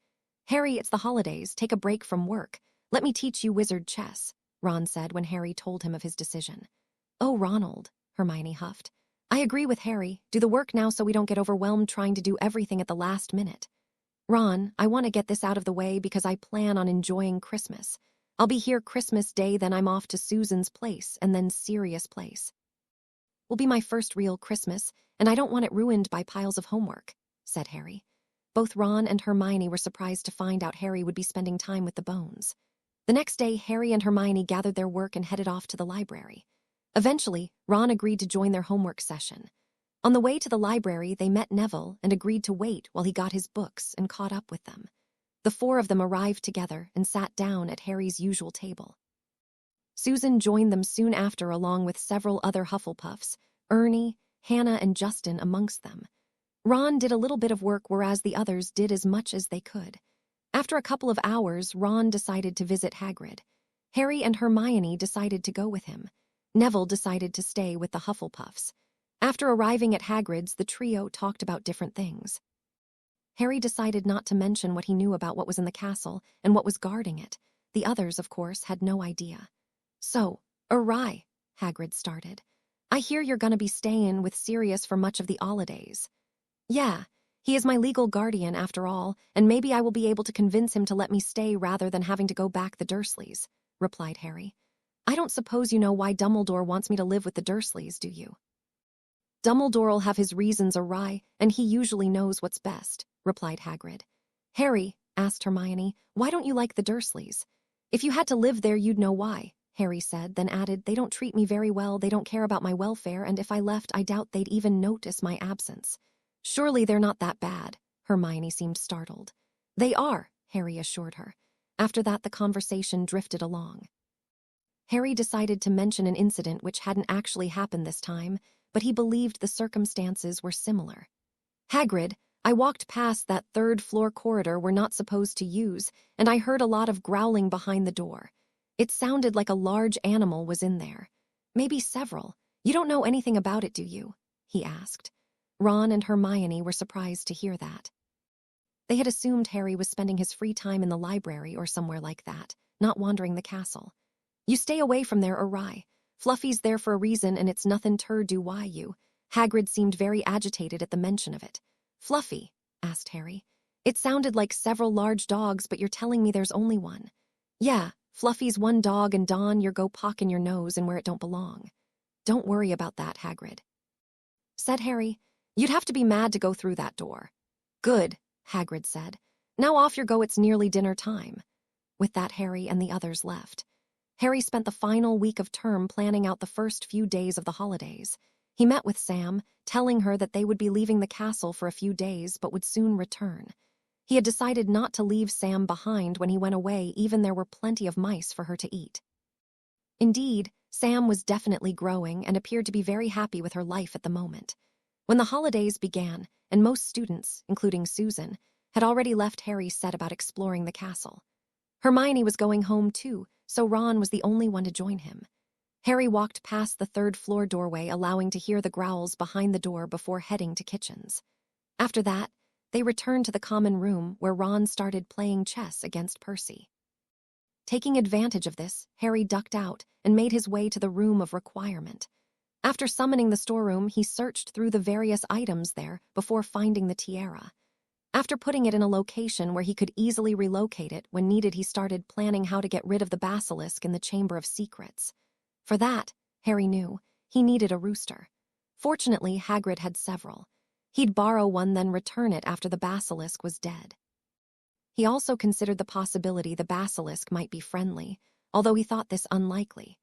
"Harry, it's the holidays. Take a break from work. Let me teach you wizard chess," Ron said when Harry told him of his decision. "Oh, Ronald," Hermione huffed. "I agree with Harry. Do the work now so we don't get overwhelmed trying to do everything at the last minute. Ron, I want to get this out of the way because I plan on enjoying Christmas. I'll be here Christmas Day, then I'm off to Susan's place and then Sirius' place. Will be my first real Christmas, and I don't want it ruined by piles of homework," said Harry. Both Ron and Hermione were surprised to find out Harry would be spending time with the Bones. The next day, Harry and Hermione gathered their work and headed off to the library. Eventually, Ron agreed to join their homework session. On the way to the library, they met Neville and agreed to wait while he got his books and caught up with them. The four of them arrived together and sat down at Harry's usual table. Susan joined them soon after along with several other Hufflepuffs, Ernie, Hannah, and Justin amongst them. Ron did a little bit of work whereas the others did as much as they could. After a couple of hours, Ron decided to visit Hagrid. Harry and Hermione decided to go with him. Neville decided to stay with the Hufflepuffs. After arriving at Hagrid's, the trio talked about different things. Harry decided not to mention what he knew about what was in the castle and what was guarding it. The others, of course, had no idea. "So, awry," Hagrid started. "I hear you're gonna be staying with Sirius for much of the holidays." "Yeah, he is my legal guardian after all, and maybe I will be able to convince him to let me stay rather than having to go back the Dursleys," replied Harry. "I don't suppose you know why Dumbledore wants me to live with the Dursleys, do you?" "Dumbledore'll have his reasons awry, and he usually knows what's best," replied Hagrid. "Harry," asked Hermione, "why don't you like the Dursleys?" "If you had to live there, you'd know why," Harry said, then added, "They don't treat me very well, they don't care about my welfare, and if I left, I doubt they'd even notice my absence." "Surely they're not that bad," Hermione seemed startled. "They are," Harry assured her. After that, the conversation drifted along. Harry decided to mention an incident which hadn't actually happened this time, but he believed the circumstances were similar. "Hagrid, I walked past that third-floor corridor we're not supposed to use, and I heard a lot of growling behind the door. It sounded like a large animal was in there. Maybe several. You don't know anything about it, do you?" he asked. Ron and Hermione were surprised to hear that. They had assumed Harry was spending his free time in the library or somewhere like that, not wandering the castle. "You stay away from there, awry. Fluffy's there for a reason, and it's nothin' ter do why you." Hagrid seemed very agitated at the mention of it. "Fluffy?" asked Harry. "It sounded like several large dogs, but you're telling me there's only one." "Yeah, Fluffy's one dog, and Dawn, you're go pockin' your nose in where it don't belong." "Don't worry about that, Hagrid," said Harry. "You'd have to be mad to go through that door." "Good," Hagrid said. "Now off you go, it's nearly dinner time." With that, Harry and the others left. Harry spent the final week of term planning out the first few days of the holidays. He met with Sam, telling her that they would be leaving the castle for a few days but would soon return. He had decided not to leave Sam behind when he went away, even there were plenty of mice for her to eat. Indeed, Sam was definitely growing and appeared to be very happy with her life at the moment. When the holidays began, and most students, including Susan, had already left, Harry set about exploring the castle. Hermione was going home too, so Ron was the only one to join him. Harry walked past the third-floor doorway, allowing to hear the growls behind the door before heading to kitchens. After that, they returned to the common room where Ron started playing chess against Percy. Taking advantage of this, Harry ducked out and made his way to the room of requirement. After summoning the storeroom, he searched through the various items there before finding the tiara. After putting it in a location where he could easily relocate it when needed, he started planning how to get rid of the basilisk in the Chamber of Secrets. For that, Harry knew, he needed a rooster. Fortunately, Hagrid had several. He'd borrow one, then return it after the basilisk was dead. He also considered the possibility the basilisk might be friendly, although he thought this unlikely.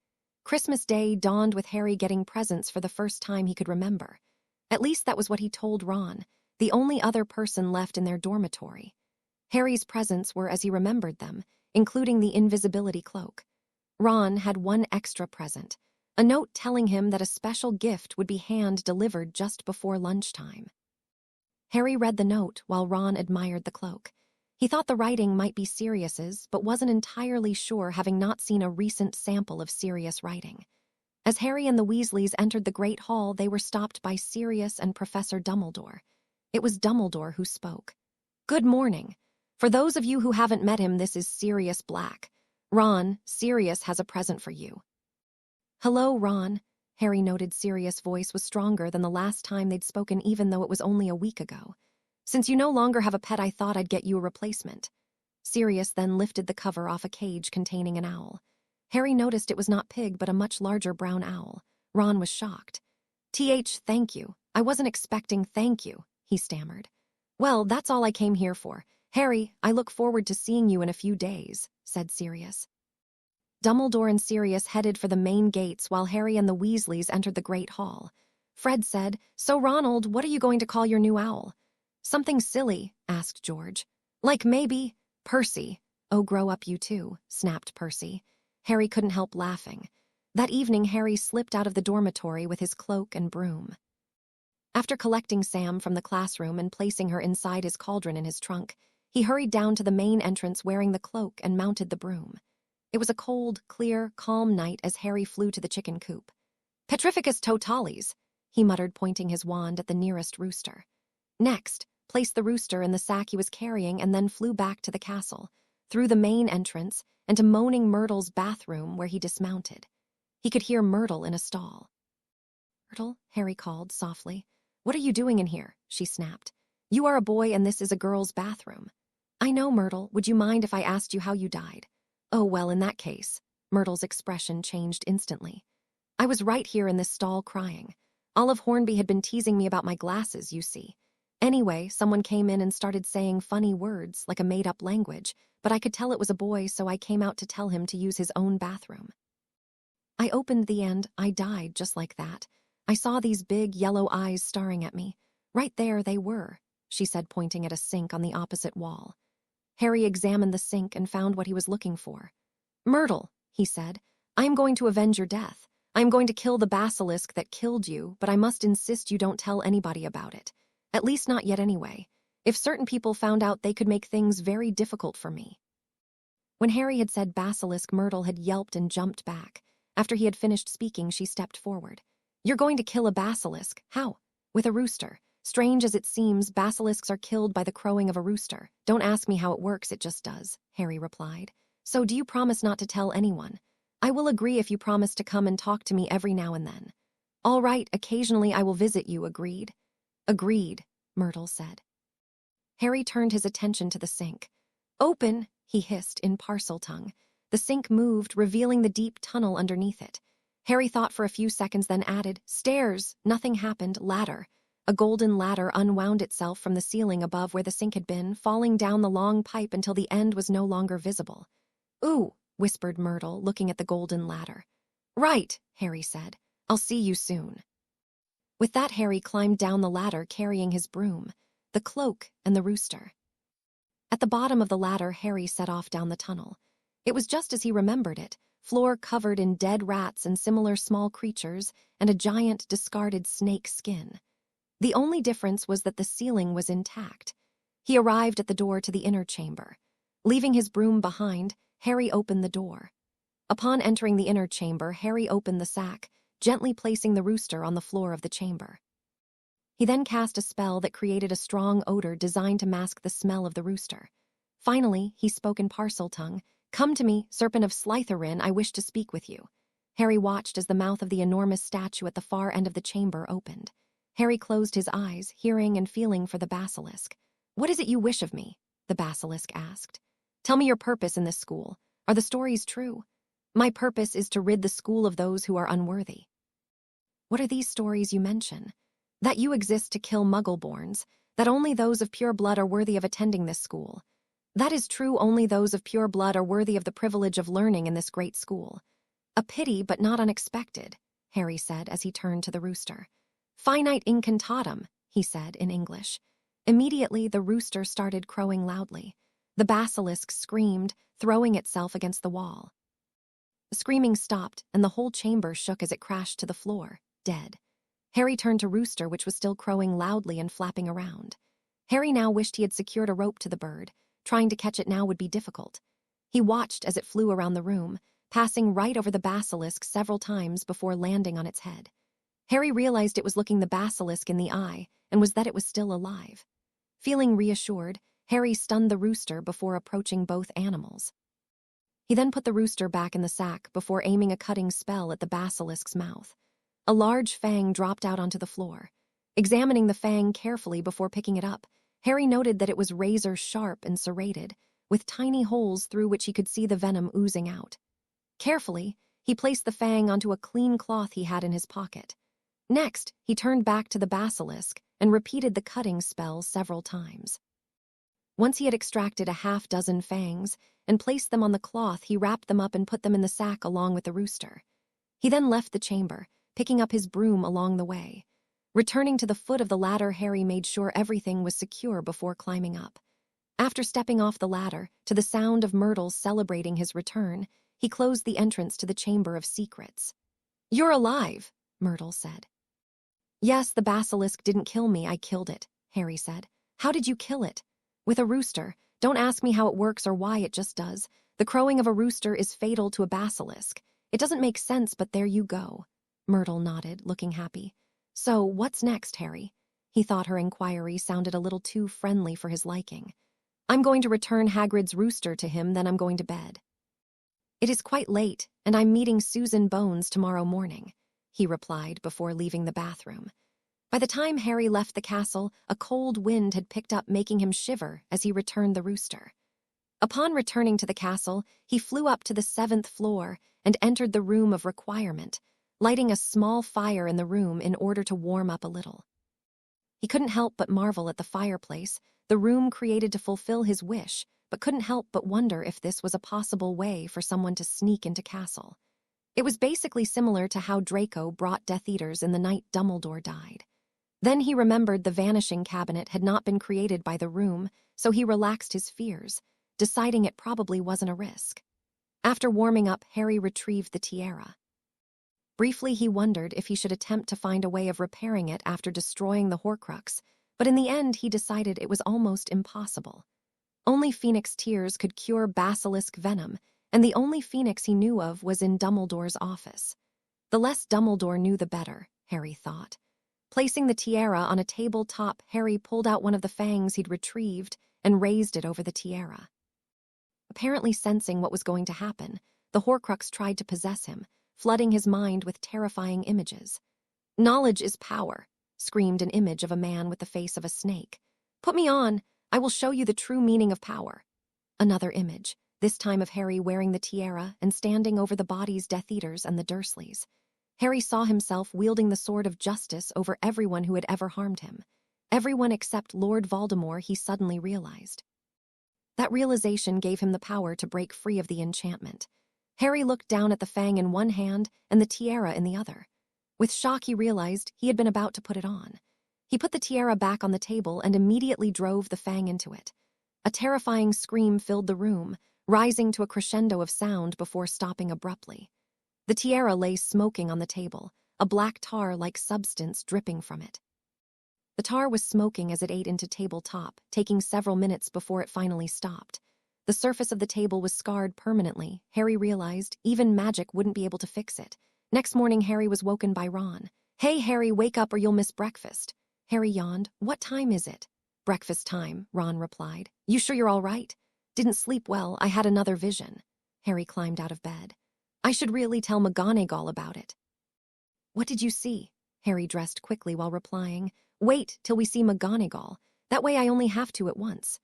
Christmas Day dawned with Harry getting presents for the first time he could remember. At least that was what he told Ron, the only other person left in their dormitory. Harry's presents were as he remembered them, including the invisibility cloak. Ron had one extra present, a note telling him that a special gift would be hand-delivered just before lunchtime. Harry read the note while Ron admired the cloak. He thought the writing might be Sirius's, but wasn't entirely sure, having not seen a recent sample of Sirius writing. As Harry and the Weasleys entered the Great Hall, they were stopped by Sirius and Professor Dumbledore. It was Dumbledore who spoke. "Good morning. For those of you who haven't met him, this is Sirius Black. Ron, Sirius has a present for you." "Hello, Ron." Harry noted Sirius' voice was stronger than the last time they'd spoken, even though it was only a week ago. "Since you no longer have a pet, I thought I'd get you a replacement." Sirius then lifted the cover off a cage containing an owl. Harry noticed it was not Pig, but a much larger brown owl. Ron was shocked. Thank you. I wasn't expecting thank you," he stammered. "Well, that's all I came here for. Harry, I look forward to seeing you in a few days," said Sirius. Dumbledore and Sirius headed for the main gates while Harry and the Weasleys entered the Great Hall. Fred said, "So, Ronald, what are you going to call your new owl?" "Something silly," asked George. "Like maybe Percy." "Oh, grow up you too," snapped Percy. Harry couldn't help laughing. That evening, Harry slipped out of the dormitory with his cloak and broom. After collecting Sam from the classroom and placing her inside his cauldron in his trunk, He hurried down to the main entrance wearing the cloak and mounted the broom. It was a cold, clear, calm night as Harry flew to the chicken coop. "Petrificus totalis," he muttered, pointing his wand at the nearest rooster. Next, placed the rooster in the sack he was carrying and then flew back to the castle, through the main entrance, and to Moaning Myrtle's bathroom where he dismounted. He could hear Myrtle in a stall. "Myrtle," Harry called softly. "What are you doing in here?" she snapped. "You are a boy and this is a girl's bathroom." "I know, Myrtle. Would you mind if I asked you how you died?" "Oh, well, in that case." Myrtle's expression changed instantly. "I was right here in this stall crying. Olive Hornby had been teasing me about my glasses, you see. Anyway, someone came in and started saying funny words, like a made-up language, but I could tell it was a boy, so I came out to tell him to use his own bathroom. I opened the end, I died just like that. I saw these big yellow eyes staring at me. Right there they were," she said, pointing at a sink on the opposite wall. Harry examined the sink and found what he was looking for. "Myrtle," he said, "I am going to avenge your death. I am going to kill the basilisk that killed you, but I must insist you don't tell anybody about it. At least not yet anyway. If certain people found out, they could make things very difficult for me." When Harry had said basilisk, Myrtle had yelped and jumped back. After he had finished speaking, she stepped forward. "You're going to kill a basilisk? How?" "With a rooster. Strange as it seems, basilisks are killed by the crowing of a rooster. Don't ask me how it works, it just does," Harry replied. "So do you promise not to tell anyone?" "I will agree if you promise to come and talk to me every now and then." "All right, occasionally I will visit you, agreed?" "Agreed," Myrtle said. Harry turned his attention to the sink. "Open," he hissed in parcel tongue. The sink moved, revealing the deep tunnel underneath it. Harry thought for a few seconds, then added, "Stairs." Nothing happened. "Ladder." A golden ladder unwound itself from the ceiling above where the sink had been, falling down the long pipe until the end was no longer visible. "Ooh," whispered Myrtle, looking at the golden ladder. "Right," Harry said. "I'll see you soon." With that, Harry climbed down the ladder carrying his broom, the cloak, and the rooster. At the bottom of the ladder, Harry set off down the tunnel. It was just as he remembered it, floor covered in dead rats and similar small creatures, and a giant discarded snake skin. The only difference was that the ceiling was intact. He arrived at the door to the inner chamber. Leaving his broom behind, Harry opened the door. Upon entering the inner chamber, Harry opened the sack, gently placing the rooster on the floor of the chamber. He then cast a spell that created a strong odor designed to mask the smell of the rooster. Finally, he spoke in parcel tongue. "Come to me, Serpent of Slytherin, I wish to speak with you." Harry watched as the mouth of the enormous statue at the far end of the chamber opened. Harry closed his eyes, hearing and feeling for the basilisk. "What is it you wish of me?" the basilisk asked. "Tell me your purpose in this school. Are the stories true?" "My purpose is to rid the school of those who are unworthy." "What are these stories you mention?" "That you exist to kill Muggle-borns, that only those of pure blood are worthy of attending this school." "That is true, only those of pure blood are worthy of the privilege of learning in this great school." "A pity, but not unexpected," Harry said as he turned to the rooster. "Finite incantatum," he said in English. Immediately, the rooster started crowing loudly. The basilisk screamed, throwing itself against the wall. The screaming stopped, and the whole chamber shook as it crashed to the floor, dead. Harry turned to Rooster, which was still crowing loudly and flapping around. Harry now wished he had secured a rope to the bird. Trying to catch it now would be difficult. He watched as it flew around the room, passing right over the basilisk several times before landing on its head. Harry realized it was looking the basilisk in the eye and was that it was still alive. Feeling reassured, Harry stunned the rooster before approaching both animals. He then put the rooster back in the sack before aiming a cutting spell at the basilisk's mouth. A large fang dropped out onto the floor. Examining the fang carefully before picking it up, Harry noted that it was razor-sharp and serrated, with tiny holes through which he could see the venom oozing out. Carefully, he placed the fang onto a clean cloth he had in his pocket. Next, he turned back to the basilisk and repeated the cutting spell several times. Once he had extracted a half-dozen fangs and placed them on the cloth, he wrapped them up and put them in the sack along with the rooster. He then left the chamber, picking up his broom along the way. Returning to the foot of the ladder, Harry made sure everything was secure before climbing up. After stepping off the ladder, to the sound of Myrtle celebrating his return, he closed the entrance to the Chamber of Secrets. "You're alive," Myrtle said. "Yes, the basilisk didn't kill me, I killed it," Harry said. "How did you kill it?" "With a rooster. Don't ask me how it works or why, it just does. The crowing of a rooster is fatal to a basilisk. It doesn't make sense, but there you go. Myrtle nodded, looking happy. So, what's next, Harry? He thought her inquiry sounded a little too friendly for his liking. I'm going to return Hagrid's rooster to him, then I'm going to bed. It is quite late, and I'm meeting Susan Bones tomorrow morning, he replied before leaving the bathroom. By the time Harry left the castle, a cold wind had picked up, making him shiver as he returned the rooster. Upon returning to the castle, he flew up to the 7th floor and entered the room of requirement, lighting a small fire in the room in order to warm up a little. He couldn't help but marvel at the fireplace, the room created to fulfill his wish, but couldn't help but wonder if this was a possible way for someone to sneak into castle. It was basically similar to how Draco brought Death Eaters in the night Dumbledore died. Then he remembered the vanishing cabinet had not been created by the room, so he relaxed his fears, deciding it probably wasn't a risk. After warming up, Harry retrieved the tiara. Briefly, he wondered if he should attempt to find a way of repairing it after destroying the Horcrux, but in the end he decided it was almost impossible. Only Phoenix tears could cure basilisk venom, and the only Phoenix he knew of was in Dumbledore's office. The less Dumbledore knew, the better, Harry thought. Placing the tiara on a tabletop, Harry pulled out one of the fangs he'd retrieved and raised it over the tiara. Apparently sensing what was going to happen, the Horcrux tried to possess him, flooding his mind with terrifying images. "Knowledge is power," screamed an image of a man with the face of a snake. "Put me on! I will show you the true meaning of power." Another image, this time of Harry wearing the tiara and standing over the bodies Death Eaters and the Dursleys. Harry saw himself wielding the sword of justice over everyone who had ever harmed him. Everyone except Lord Voldemort, he suddenly realized. That realization gave him the power to break free of the enchantment. Harry looked down at the fang in one hand and the tiara in the other. With shock, he realized he had been about to put it on. He put the tiara back on the table and immediately drove the fang into it. A terrifying scream filled the room, rising to a crescendo of sound before stopping abruptly. The tiara lay smoking on the table, a black tar-like substance dripping from it. The tar was smoking as it ate into tabletop, taking several minutes before it finally stopped. The surface of the table was scarred permanently. Harry realized even magic wouldn't be able to fix it. Next morning, Harry was woken by Ron. "Hey, Harry, wake up or you'll miss breakfast." Harry yawned. "What time is it?" "Breakfast time," Ron replied. "You sure you're all right?" "Didn't sleep well. I had another vision." Harry climbed out of bed. "I should really tell McGonagall about it." "What did you see?" Harry dressed quickly while replying. "Wait till we see McGonagall. That way I only have to at once."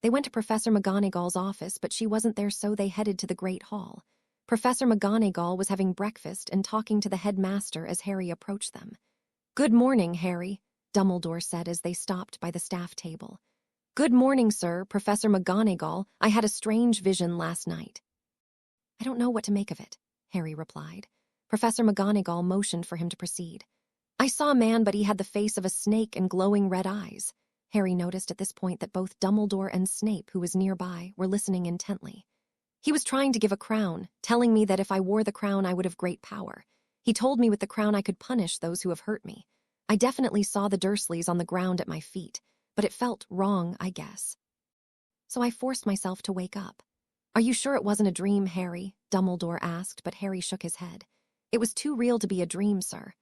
They went to Professor McGonagall's office, but she wasn't there, so they headed to the Great Hall. Professor McGonagall was having breakfast and talking to the headmaster as Harry approached them. "Good morning, Harry," Dumbledore said as they stopped by the staff table. "Good morning, sir, Professor McGonagall. I had a strange vision last night." "I don't know what to make of it," Harry replied. Professor McGonagall motioned for him to proceed. "I saw a man, but he had the face of a snake and glowing red eyes." Harry noticed at this point that both Dumbledore and Snape, who was nearby, were listening intently. "He was trying to give a crown, telling me that if I wore the crown I would have great power. He told me with the crown I could punish those who have hurt me. I definitely saw the Dursleys on the ground at my feet, but it felt wrong, I guess. So I forced myself to wake up." "Are you sure it wasn't a dream, Harry?" Dumbledore asked, but Harry shook his head. "It was too real to be a dream, sir."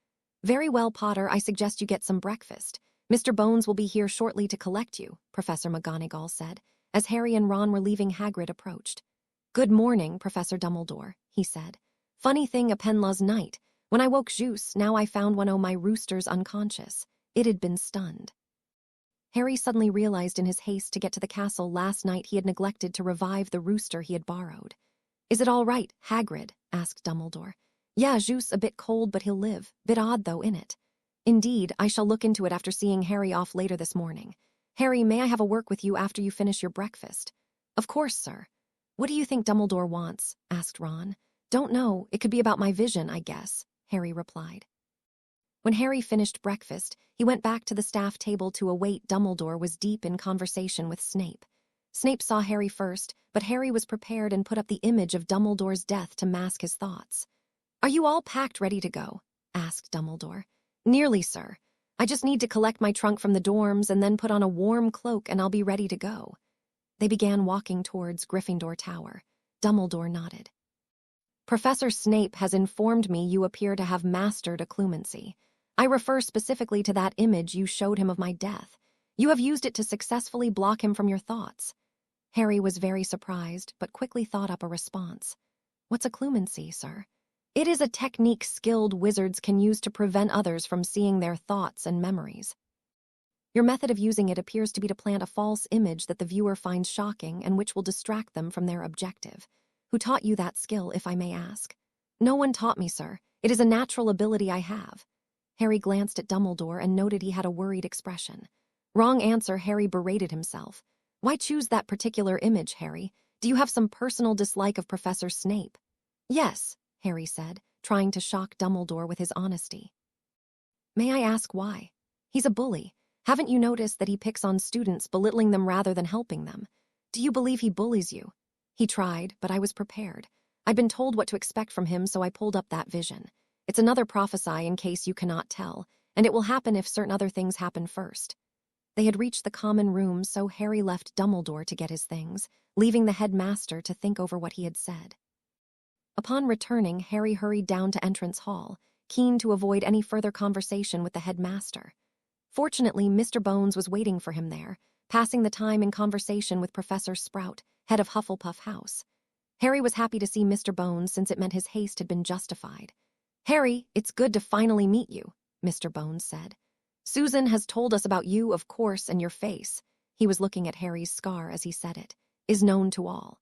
"Very well, Potter, I suggest you get some breakfast. Mr. Bones will be here shortly to collect you," Professor McGonagall said, as Harry and Ron were leaving. Hagrid approached. "Good morning, Professor Dumbledore," he said. "Funny thing upon last night. When I woke Juice, now I found one o' my roosters unconscious. It had been stunned." Harry suddenly realized in his haste to get to the castle last night he had neglected to revive the rooster he had borrowed. "Is it all right, Hagrid?" asked Dumbledore. "Yeah, Juice a bit cold, but he'll live. Bit odd, though, innit?" "Indeed, I shall look into it after seeing Harry off later this morning. Harry, may I have a word with you after you finish your breakfast?" "Of course, sir." "What do you think Dumbledore wants?" asked Ron. "Don't know. It could be about my vision, I guess," Harry replied. When Harry finished breakfast, he went back to the staff table to await. Dumbledore was deep in conversation with Snape. Snape saw Harry first, but Harry was prepared and put up the image of Dumbledore's death to mask his thoughts. "Are you all packed ready to go?" asked Dumbledore. "Nearly, sir. I just need to collect my trunk from the dorms and then put on a warm cloak and I'll be ready to go." They began walking towards Gryffindor Tower. Dumbledore nodded. Professor Snape has informed me you appear to have mastered occlumency. I refer specifically to that image you showed him of my death. You have used it to successfully block him from your thoughts. Harry was very surprised, but quickly thought up a response. What's occlumency, sir? It is a technique skilled wizards can use to prevent others from seeing their thoughts and memories. Your method of using it appears to be to plant a false image that the viewer finds shocking and which will distract them from their objective. Who taught you that skill, if I may ask? No one taught me, sir. It is a natural ability I have. Harry glanced at Dumbledore and noted he had a worried expression. Wrong answer, Harry berated himself. Why choose that particular image, Harry? Do you have some personal dislike of Professor Snape? Yes, Harry said, trying to shock Dumbledore with his honesty. May I ask why? He's a bully. Haven't you noticed that he picks on students, belittling them rather than helping them? Do you believe he bullies you? He tried, but I was prepared. I'd been told what to expect from him, so I pulled up that vision. It's another prophecy in case you cannot tell, and it will happen if certain other things happen first. They had reached the common room, so Harry left Dumbledore to get his things, leaving the headmaster to think over what he had said. Upon returning, Harry hurried down to entrance hall, keen to avoid any further conversation with the headmaster. Fortunately, Mr. Bones was waiting for him there, passing the time in conversation with Professor Sprout, head of Hufflepuff House. Harry was happy to see Mr. Bones since it meant his haste had been justified. Harry, it's good to finally meet you, Mr. Bones said. Susan has told us about you, of course, and your face. He was looking at Harry's scar as he said it. Is known to all.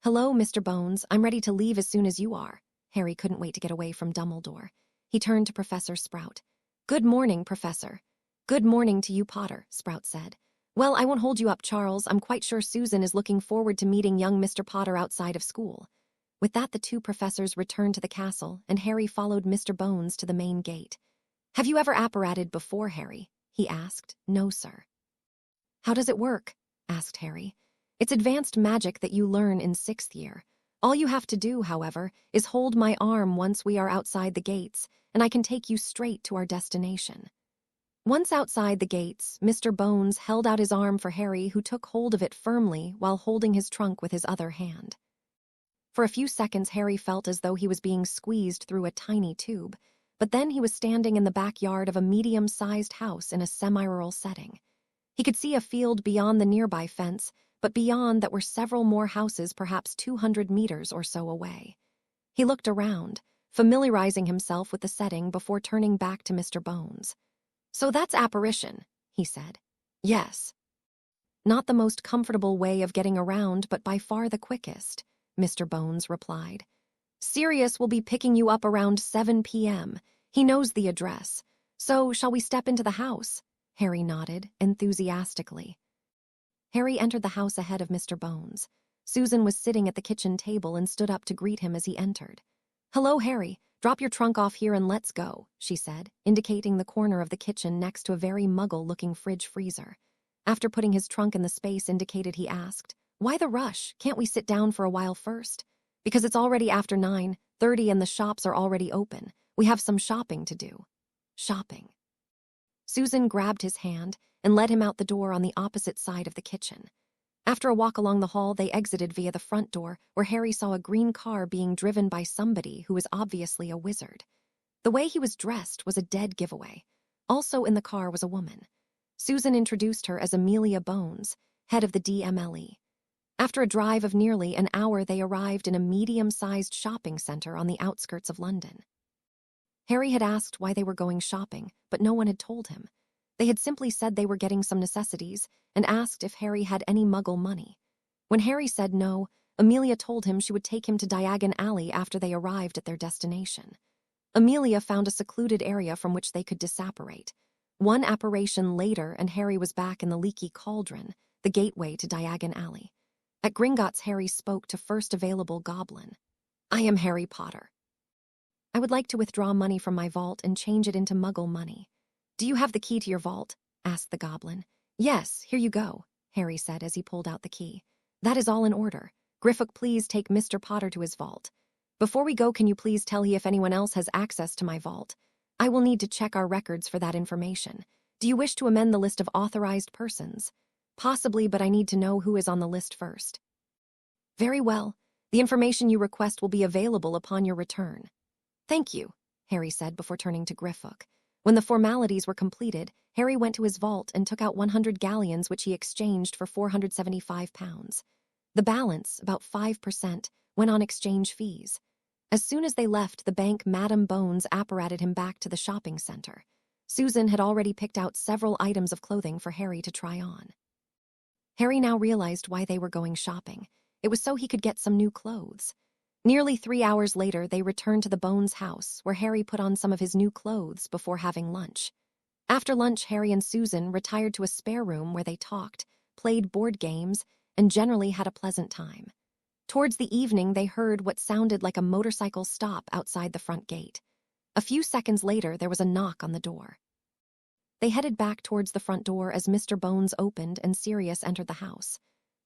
Hello, Mr. Bones. I'm ready to leave as soon as you are. Harry couldn't wait to get away from Dumbledore. He turned to Professor Sprout. Good morning, Professor. Good morning to you, Potter, Sprout said. Well, I won't hold you up, Charles. I'm quite sure Susan is looking forward to meeting young Mr. Potter outside of school. With that, the two professors returned to the castle, and Harry followed Mr. Bones to the main gate. Have you ever apparated before, Harry? He asked. No, sir. How does it work? Asked Harry. It's advanced magic that you learn in 6th year. All you have to do, however, is hold my arm once we are outside the gates, and I can take you straight to our destination. Once outside the gates, Mr. Bones held out his arm for Harry, who took hold of it firmly while holding his trunk with his other hand. For a few seconds, Harry felt as though he was being squeezed through a tiny tube, but then he was standing in the backyard of a medium-sized house in a semi-rural setting. He could see a field beyond the nearby fence, but beyond that were several more houses, perhaps 200 meters or so away. He looked around, familiarizing himself with the setting before turning back to Mr. Bones. So that's Apparition, he said. Yes. Not the most comfortable way of getting around, but by far the quickest, Mr. Bones replied. Sirius will be picking you up around 7 p.m. He knows the address. So, shall we step into the house? Harry nodded, enthusiastically. Harry entered the house ahead of Mr. Bones. Susan was sitting at the kitchen table and stood up to greet him as he entered. Hello, Harry. Drop your trunk off here and let's go, she said, indicating the corner of the kitchen next to a very muggle-looking fridge-freezer. After putting his trunk in the space indicated, he asked, Why the rush? Can't we sit down for a while first? Because it's already after 9:30 and the shops are already open. We have some shopping to do. Shopping. Susan grabbed his hand and led him out the door on the opposite side of the kitchen. After a walk along the hall, they exited via the front door, where Harry saw a green car being driven by somebody who was obviously a wizard. The way he was dressed was a dead giveaway. Also in the car was a woman. Susan introduced her as Amelia Bones, head of the DMLE. After a drive of nearly an hour, they arrived in a medium-sized shopping center on the outskirts of London. Harry had asked why they were going shopping, but no one had told him. They had simply said they were getting some necessities and asked if Harry had any muggle money. When Harry said no, Amelia told him she would take him to Diagon Alley after they arrived at their destination. Amelia found a secluded area from which they could disapparate. One apparition later, and Harry was back in the leaky cauldron, the gateway to Diagon Alley. At Gringotts, Harry spoke to first available goblin. I am Harry Potter. I would like to withdraw money from my vault and change it into muggle money. Do you have the key to your vault? Asked the goblin. Yes, here you go, Harry said as he pulled out the key. That is all in order. Griffook, please take Mr. Potter to his vault. Before we go, can you please tell me if anyone else has access to my vault? I will need to check our records for that information. Do you wish to amend the list of authorized persons? Possibly, but I need to know who is on the list first. Very well. The information you request will be available upon your return. Thank you, Harry said before turning to Griffook. When the formalities were completed, Harry went to his vault and took out 100 galleons, which he exchanged for £475. The balance, about 5%, went on exchange fees. As soon as they left the bank, Madame Bones apparated him back to the shopping center. Susan had already picked out several items of clothing for Harry to try on. Harry now realized why they were going shopping. It was so he could get some new clothes. Nearly 3 hours later, they returned to the Bones house, where Harry put on some of his new clothes before having lunch. After lunch, Harry and Susan retired to a spare room where they talked, played board games, and generally had a pleasant time. Towards the evening, they heard what sounded like a motorcycle stop outside the front gate. A few seconds later, there was a knock on the door. They headed back towards the front door as Mr. Bones opened and Sirius entered the house.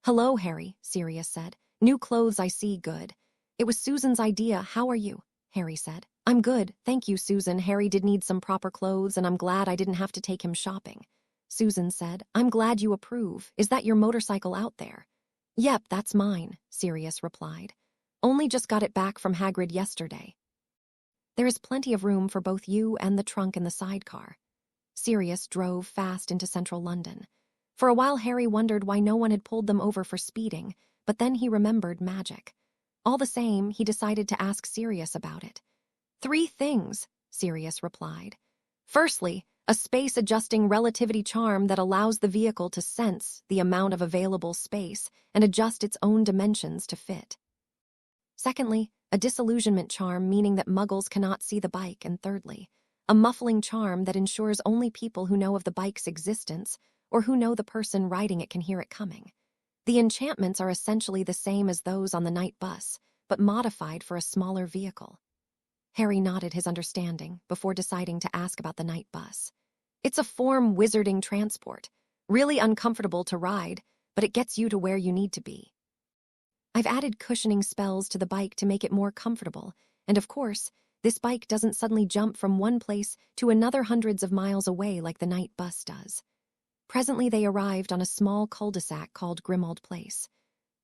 "Hello, Harry," Sirius said. "New clothes, I see, good." "It was Susan's idea. How are you?" Harry said. "I'm good, thank you, Susan. Harry did need some proper clothes, and I'm glad I didn't have to take him shopping." Susan said, "I'm glad you approve. Is that your motorcycle out there?" "Yep, that's mine," Sirius replied. "Only just got it back from Hagrid yesterday." "There is plenty of room for both you and the trunk in the sidecar." Sirius drove fast into central London. For a while, Harry wondered why no one had pulled them over for speeding, but then he remembered magic. All the same, he decided to ask Sirius about it. "3 things," Sirius replied. "Firstly, a space-adjusting relativity charm that allows the vehicle to sense the amount of available space and adjust its own dimensions to fit. Secondly, a disillusionment charm, meaning that muggles cannot see the bike. And thirdly, a muffling charm that ensures only people who know of the bike's existence or who know the person riding it can hear it coming. The enchantments are essentially the same as those on the night bus, but modified for a smaller vehicle." Harry nodded his understanding before deciding to ask about the night bus. "It's a form wizarding transport. Really uncomfortable to ride, but it gets you to where you need to be. I've added cushioning spells to the bike to make it more comfortable, and of course, this bike doesn't suddenly jump from one place to another hundreds of miles away like the night bus does." Presently, they arrived on a small cul-de-sac called Grimald Place.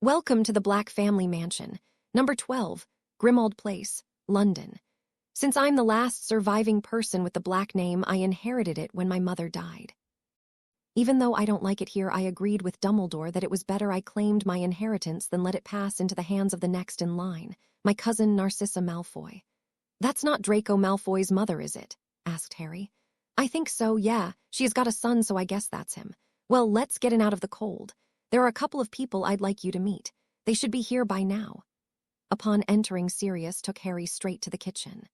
"Welcome to the Black Family Mansion, number 12, Grimald Place, London. Since I'm the last surviving person with the black name, I inherited it when my mother died. Even though I don't like it here, I agreed with Dumbledore that it was better I claimed my inheritance than let it pass into the hands of the next in line, my cousin Narcissa Malfoy." "That's not Draco Malfoy's mother, is it?" asked Harry. "I think so, yeah. She has got a son, so I guess that's him. Well, let's get in out of the cold. There are a couple of people I'd like you to meet. They should be here by now." Upon entering, Sirius took Harry straight to the kitchen.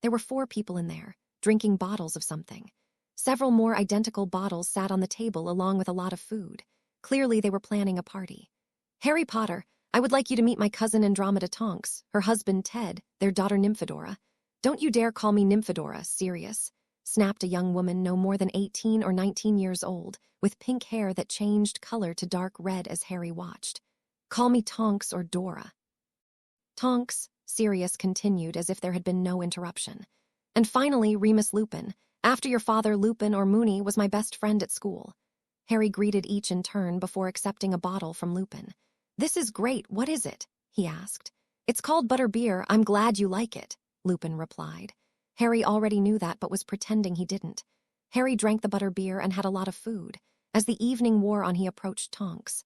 There were 4 people in there, drinking bottles of something. Several more identical bottles sat on the table along with a lot of food. Clearly, they were planning a party. "Harry Potter, I would like you to meet my cousin Andromeda Tonks, her husband Ted, their daughter Nymphadora." "Don't you dare call me Nymphadora, Sirius," snapped a young woman no more than 18 or 19 years old, with pink hair that changed color to dark red as Harry watched. "Call me Tonks or Dora." "Tonks," Sirius continued as if there had been no interruption. "And finally, Remus Lupin. After your father, Lupin or Moony was my best friend at school." Harry greeted each in turn before accepting a bottle from Lupin. "This is great. What is it?" he asked. "It's called butterbeer. I'm glad you like it," Lupin replied. Harry already knew that but was pretending he didn't. Harry drank the butterbeer and had a lot of food. As the evening wore on, he approached Tonks.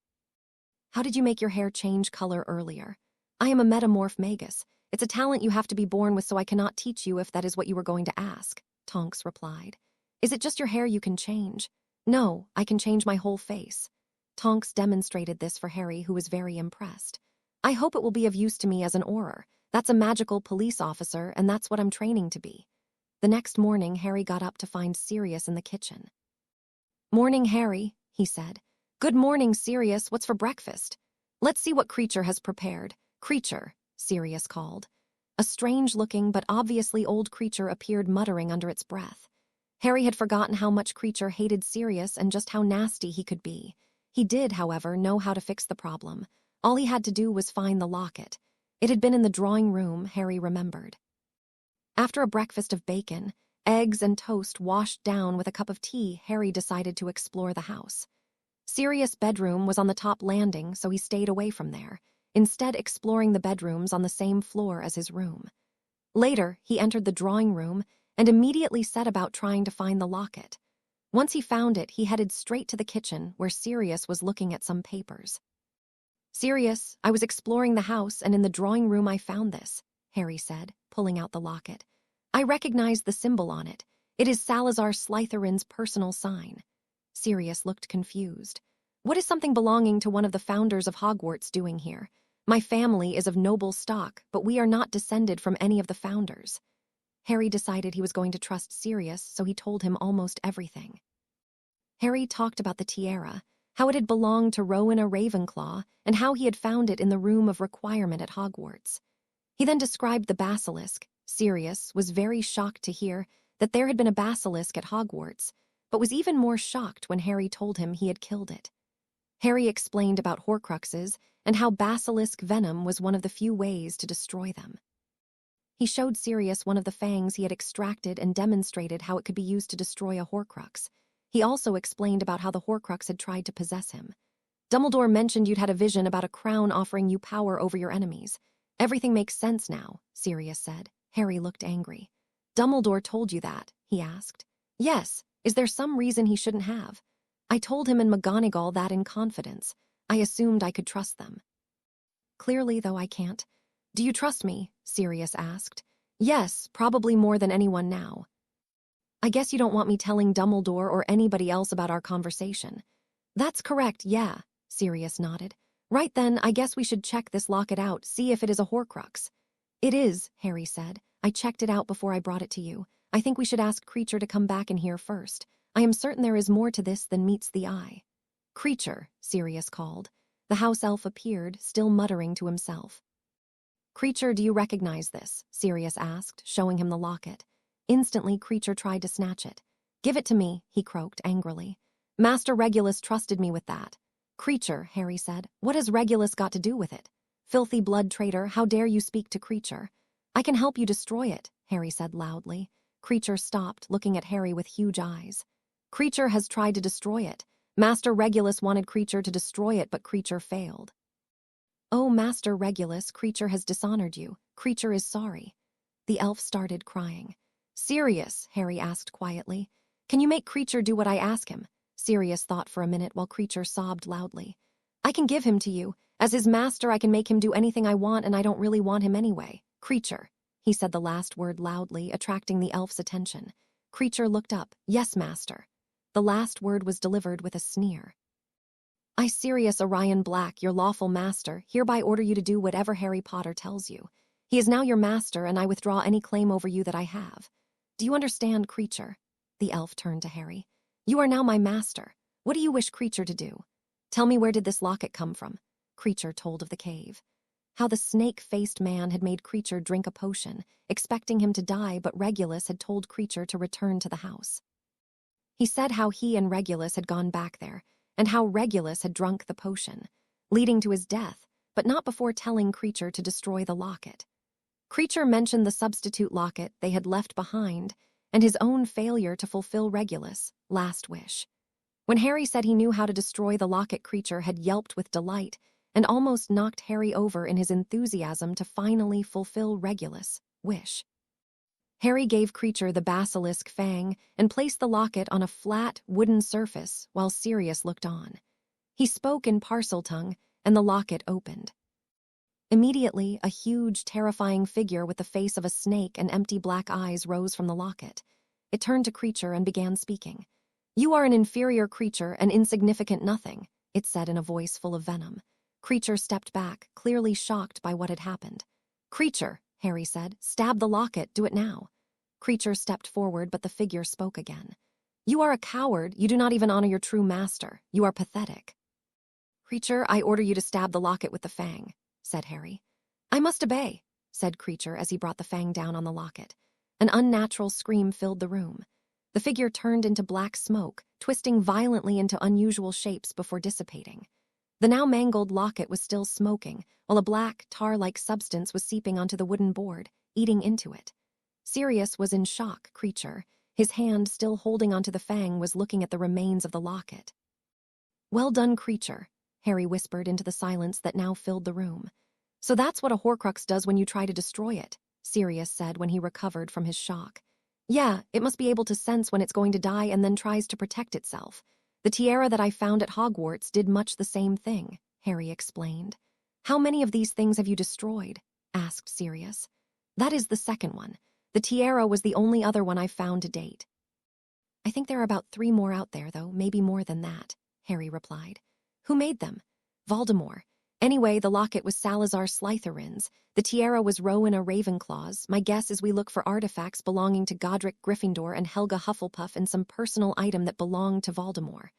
"How did you make your hair change color earlier?" "I am a metamorph magus. It's a talent you have to be born with, so I cannot teach you if that is what you were going to ask," Tonks replied. "Is it just your hair you can change?" "No, I can change my whole face." Tonks demonstrated this for Harry, who was very impressed. "I hope it will be of use to me as an Auror. That's a magical police officer, and that's what I'm training to be." The next morning, Harry got up to find Sirius in the kitchen. "Morning, Harry," he said. "Good morning, Sirius. What's for breakfast?" "Let's see what Creecher has prepared." "Creecher," Sirius called. A strange-looking but obviously old creature appeared, muttering under its breath. Harry had forgotten how much Creecher hated Sirius and just how nasty he could be. He did, however, know how to fix the problem. All he had to do was find the locket. It had been in the drawing room, Harry remembered. After a breakfast of bacon, eggs, and toast washed down with a cup of tea, Harry decided to explore the house. Sirius' bedroom was on the top landing, so he stayed away from there, instead exploring the bedrooms on the same floor as his room. Later, he entered the drawing room and immediately set about trying to find the locket. Once he found it, he headed straight to the kitchen where Sirius was looking at some papers. "Sirius, I was exploring the house and in the drawing room I found this," Harry said, pulling out the locket. "I recognize the symbol on it. It is Salazar Slytherin's personal sign." Sirius looked confused. "What is something belonging to one of the founders of Hogwarts doing here? My family is of noble stock, but we are not descended from any of the founders." Harry decided he was going to trust Sirius, so he told him almost everything. Harry talked about the tiara, how it had belonged to Rowena Ravenclaw, and how he had found it in the room of requirement at Hogwarts. He then described the basilisk. Sirius was very shocked to hear that there had been a basilisk at Hogwarts, but was even more shocked when Harry told him he had killed it. Harry explained about Horcruxes and how basilisk venom was one of the few ways to destroy them. He showed Sirius one of the fangs he had extracted and demonstrated how it could be used to destroy a Horcrux. He also explained about how the Horcrux had tried to possess him. "Dumbledore mentioned you'd had a vision about a crown offering you power over your enemies. Everything makes sense now," Sirius said. Harry looked angry. "Dumbledore told you that?" he asked. "Yes. Is there some reason he shouldn't have? I told him and McGonagall that in confidence. I assumed I could trust them." "Clearly, though, I can't." "Do you trust me?" Sirius asked. "Yes, probably more than anyone now." "I guess you don't want me telling Dumbledore or anybody else about our conversation." "That's correct, yeah," Sirius nodded. "Right then, I guess we should check this locket out, see if it is a Horcrux." "It is," Harry said. "I checked it out before I brought it to you. I think we should ask Creecher to come back in here first. I am certain there is more to this than meets the eye." "Creecher," Sirius called. The house elf appeared, still muttering to himself. "Creecher, do you recognize this?" Sirius asked, showing him the locket. Instantly, Creecher tried to snatch it. "Give it to me," he croaked angrily. "Master Regulus trusted me with that." "Creecher," Harry said, "what has Regulus got to do with it? Filthy blood traitor, how dare you speak to Creecher?" "I can help you destroy it," Harry said loudly. Creecher stopped, looking at Harry with huge eyes. "Creecher has tried to destroy it. Master Regulus wanted Creecher to destroy it, but Creecher failed." "Oh, Master Regulus, Creecher has dishonored you. Creecher is sorry." The elf started crying. "Sirius," Harry asked quietly, "can you make Creecher do what I ask him?" Sirius thought for a minute while Creecher sobbed loudly. "I can give him to you. As his master, I can make him do anything I want, and I don't really want him anyway. Creecher." He said the last word loudly, attracting the elf's attention. Creecher looked up. "Yes, master." The last word was delivered with a sneer. "I, Sirius Orion Black, your lawful master, hereby order you to do whatever Harry Potter tells you. He is now your master, and I withdraw any claim over you that I have. Do you understand, Creecher?" The elf turned to Harry. "You are now my master. What do you wish Creecher to do?" "Tell me, where did this locket come from?" Creecher told of the cave. How the snake-faced man had made Creecher drink a potion, expecting him to die, but Regulus had told Creecher to return to the house. He said how he and Regulus had gone back there, and how Regulus had drunk the potion, leading to his death, but not before telling Creecher to destroy the locket. Creecher mentioned the substitute locket they had left behind and his own failure to fulfill Regulus' last wish. When Harry said he knew how to destroy the locket, Creecher had yelped with delight and almost knocked Harry over in his enthusiasm to finally fulfill Regulus' wish. Harry gave Creecher the basilisk fang and placed the locket on a flat, wooden surface while Sirius looked on. He spoke in Parseltongue, and the locket opened. Immediately, a huge, terrifying figure with the face of a snake and empty black eyes rose from the locket. It turned to Creecher and began speaking. "You are an inferior creature, an insignificant nothing," it said in a voice full of venom. Creecher stepped back, clearly shocked by what had happened. "Creecher," Harry said, "stab the locket, do it now." Creecher stepped forward, but the figure spoke again. "You are a coward, you do not even honor your true master. You are pathetic." "Creecher, I order you to stab the locket with the fang," said Harry. "I must obey," said Creecher as he brought the fang down on the locket. An unnatural scream filled the room. The figure turned into black smoke, twisting violently into unusual shapes before dissipating. The now mangled locket was still smoking, while a black, tar-like substance was seeping onto the wooden board, eating into it. Sirius was in shock. Creecher, his hand still holding onto the fang, was looking at the remains of the locket. Well done, Creecher, Harry whispered into the silence that now filled the room. So that's what a Horcrux does when you try to destroy it, Sirius said when he recovered from his shock. Yeah, it must be able to sense when it's going to die and then tries to protect itself. The tiara that I found at Hogwarts did much the same thing, Harry explained. How many of these things have you destroyed? Asked Sirius. That is the second one. The tiara was the only other one I've found to date. I think there are about 3 more out there, though, maybe more than that, Harry replied. Who made them? Voldemort. Anyway, the locket was Salazar Slytherin's. The tiara was Rowena Ravenclaw's. My guess is we look for artifacts belonging to Godric Gryffindor and Helga Hufflepuff and some personal item that belonged to Voldemort.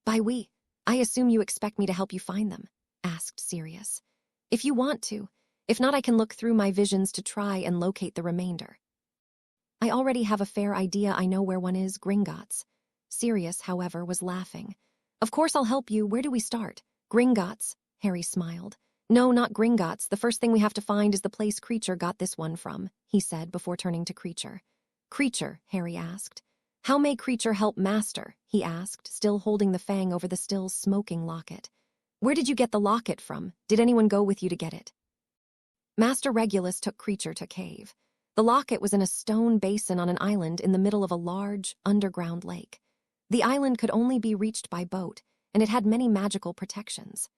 By we, I assume you expect me to help you find them, asked Sirius. If you want to. If not, I can look through my visions to try and locate the remainder. I already have a fair idea. I know where one is, Gringotts. Sirius, however, was laughing. Of course I'll help you. Where do we start? Gringotts, Harry smiled. No, not Gringotts. The first thing we have to find is the place Creecher got this one from, he said before turning to Creecher. Creecher, Harry asked. How may Creecher help Master? He asked, still holding the fang over the still smoking locket. Where did you get the locket from? Did anyone go with you to get it? Master Regulus took Creecher to cave. The locket was in a stone basin on an island in the middle of a large, underground lake. The island could only be reached by boat, and it had many magical protections.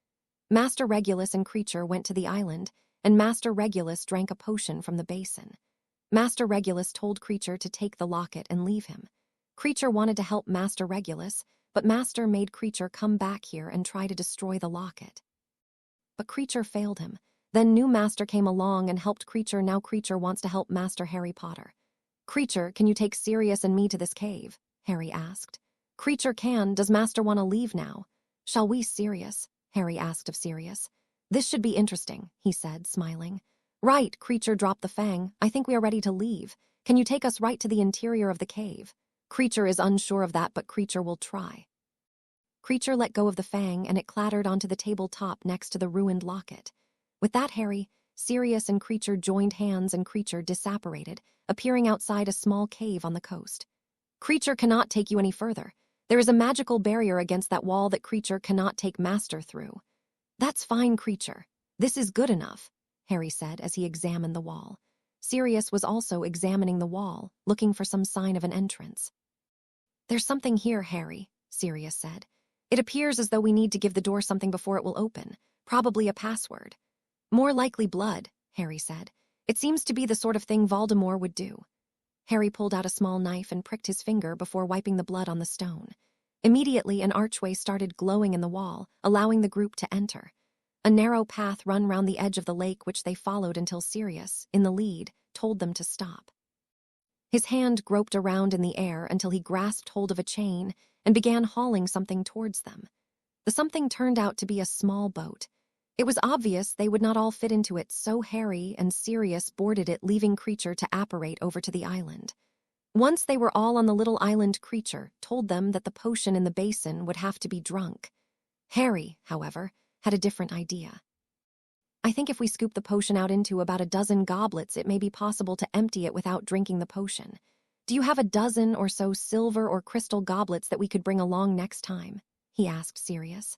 Master Regulus and Creecher went to the island, and Master Regulus drank a potion from the basin. Master Regulus told Creecher to take the locket and leave him. Creecher wanted to help Master Regulus, but Master made Creecher come back here and try to destroy the locket. But Creecher failed him. Then new Master came along and helped Creecher. Now Creecher wants to help Master Harry Potter. Creecher, can you take Sirius and me to this cave? Harry asked. Creecher can. Does Master want to leave now? Shall we, Sirius? Harry asked of Sirius. This should be interesting, he said, smiling. Right, Creecher dropped the fang. I think we are ready to leave. Can you take us right to the interior of the cave? Creecher is unsure of that, but Creecher will try. Creecher let go of the fang, and it clattered onto the tabletop next to the ruined locket. With that, Harry, Sirius and Creecher joined hands and Creecher disapparated, appearing outside a small cave on the coast. Creecher cannot take you any further. There is a magical barrier against that wall that Creecher cannot take Master through. That's fine, Creecher. This is good enough, Harry said as he examined the wall. Sirius was also examining the wall, looking for some sign of an entrance. There's something here, Harry, Sirius said. It appears as though we need to give the door something before it will open, probably a password. More likely blood, Harry said. It seems to be the sort of thing Voldemort would do. Harry pulled out a small knife and pricked his finger before wiping the blood on the stone. Immediately, an archway started glowing in the wall, allowing the group to enter. A narrow path ran round the edge of the lake, which they followed until Sirius, in the lead, told them to stop. His hand groped around in the air until he grasped hold of a chain and began hauling something towards them. The something turned out to be a small boat. It was obvious they would not all fit into it, so Harry and Sirius boarded it, leaving Creecher to apparate over to the island. Once they were all on the little island, Creecher told them that the potion in the basin would have to be drunk. Harry, however, had a different idea. I think if we scoop the potion out into about a dozen goblets, it may be possible to empty it without drinking the potion. Do you have a dozen or so silver or crystal goblets that we could bring along next time? He asked Sirius.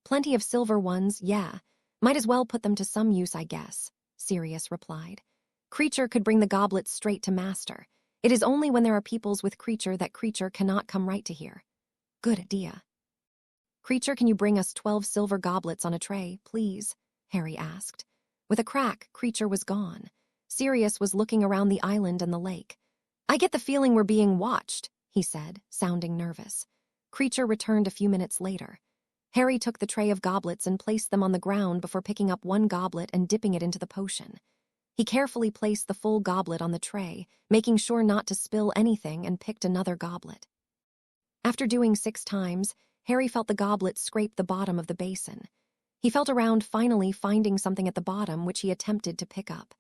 Plenty of silver ones, yeah. Might as well put them to some use, I guess, Sirius replied. Creecher could bring the goblets straight to Master. It is only when there are peoples with Creecher that Creecher cannot come right to here. Good idea. Creecher, can you bring us 12 silver goblets on a tray, please? Harry asked. With a crack, Creecher was gone. Sirius was looking around the island and the lake. I get the feeling we're being watched, he said, sounding nervous. Creecher returned a few minutes later. Harry took the tray of goblets and placed them on the ground before picking up one goblet and dipping it into the potion. He carefully placed the full goblet on the tray, making sure not to spill anything, and picked another goblet. After doing 6 times, Harry felt the goblet scrape the bottom of the basin. He felt around, finally finding something at the bottom, which he attempted to pick up.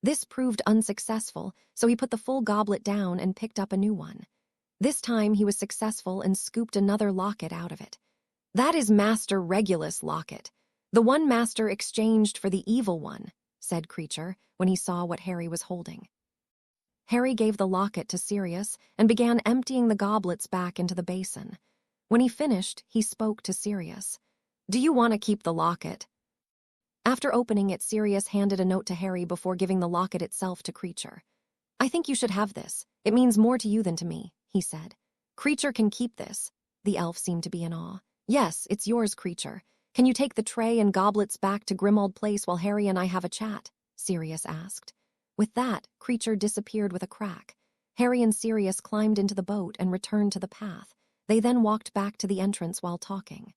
This proved unsuccessful, so he put the full goblet down and picked up a new one. This time he was successful and scooped another locket out of it. That is Master Regulus' locket. The one Master exchanged for the evil one, said Creecher when he saw what Harry was holding. Harry gave the locket to Sirius and began emptying the goblets back into the basin. When he finished, he spoke to Sirius. "Do you want to keep the locket?" After opening it, Sirius handed a note to Harry before giving the locket itself to Creecher. "I think you should have this. It means more to you than to me," he said. "Creecher can keep this." The elf seemed to be in awe. "Yes, it's yours, Creecher. Can you take the tray and goblets back to Grimald Place while Harry and I have a chat?" Sirius asked. With that, Creecher disappeared with a crack. Harry and Sirius climbed into the boat and returned to the path. They then walked back to the entrance while talking.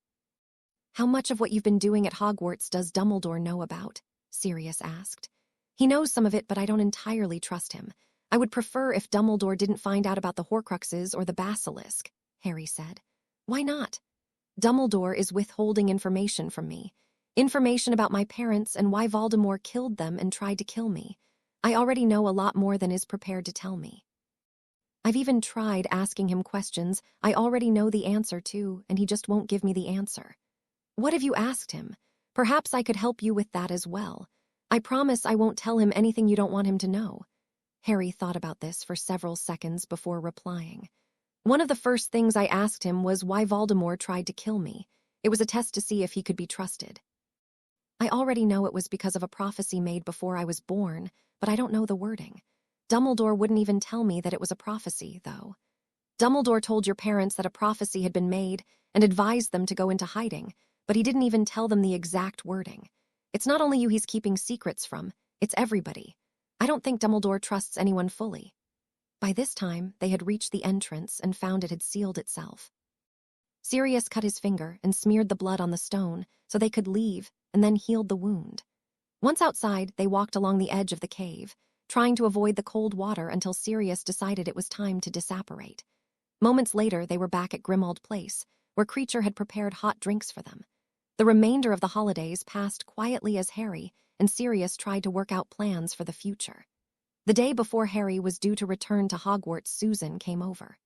"How much of what you've been doing at Hogwarts does Dumbledore know about?" Sirius asked. "He knows some of it, but I don't entirely trust him. I would prefer if Dumbledore didn't find out about the Horcruxes or the basilisk," Harry said. "Why not?" "Dumbledore is withholding information from me. Information about my parents and why Voldemort killed them and tried to kill me. I already know a lot more than is prepared to tell me. I've even tried asking him questions I already know the answer to, and he just won't give me the answer." "What have you asked him? Perhaps I could help you with that as well. I promise I won't tell him anything you don't want him to know." Harry thought about this for several seconds before replying. "One of the first things I asked him was why Voldemort tried to kill me. It was a test to see if he could be trusted. I already know it was because of a prophecy made before I was born, but I don't know the wording. Dumbledore wouldn't even tell me that it was a prophecy, though. Dumbledore told your parents that a prophecy had been made and advised them to go into hiding, but he didn't even tell them the exact wording. It's not only you he's keeping secrets from, it's everybody. I don't think Dumbledore trusts anyone fully." By this time, they had reached the entrance and found it had sealed itself. Sirius cut his finger and smeared the blood on the stone so they could leave and then healed the wound. Once outside, they walked along the edge of the cave, trying to avoid the cold water until Sirius decided it was time to disapparate. Moments later, they were back at Grimald Place, where Creecher had prepared hot drinks for them. The remainder of the holidays passed quietly as Harry and Sirius tried to work out plans for the future. The day before Harry was due to return to Hogwarts, Susan came over.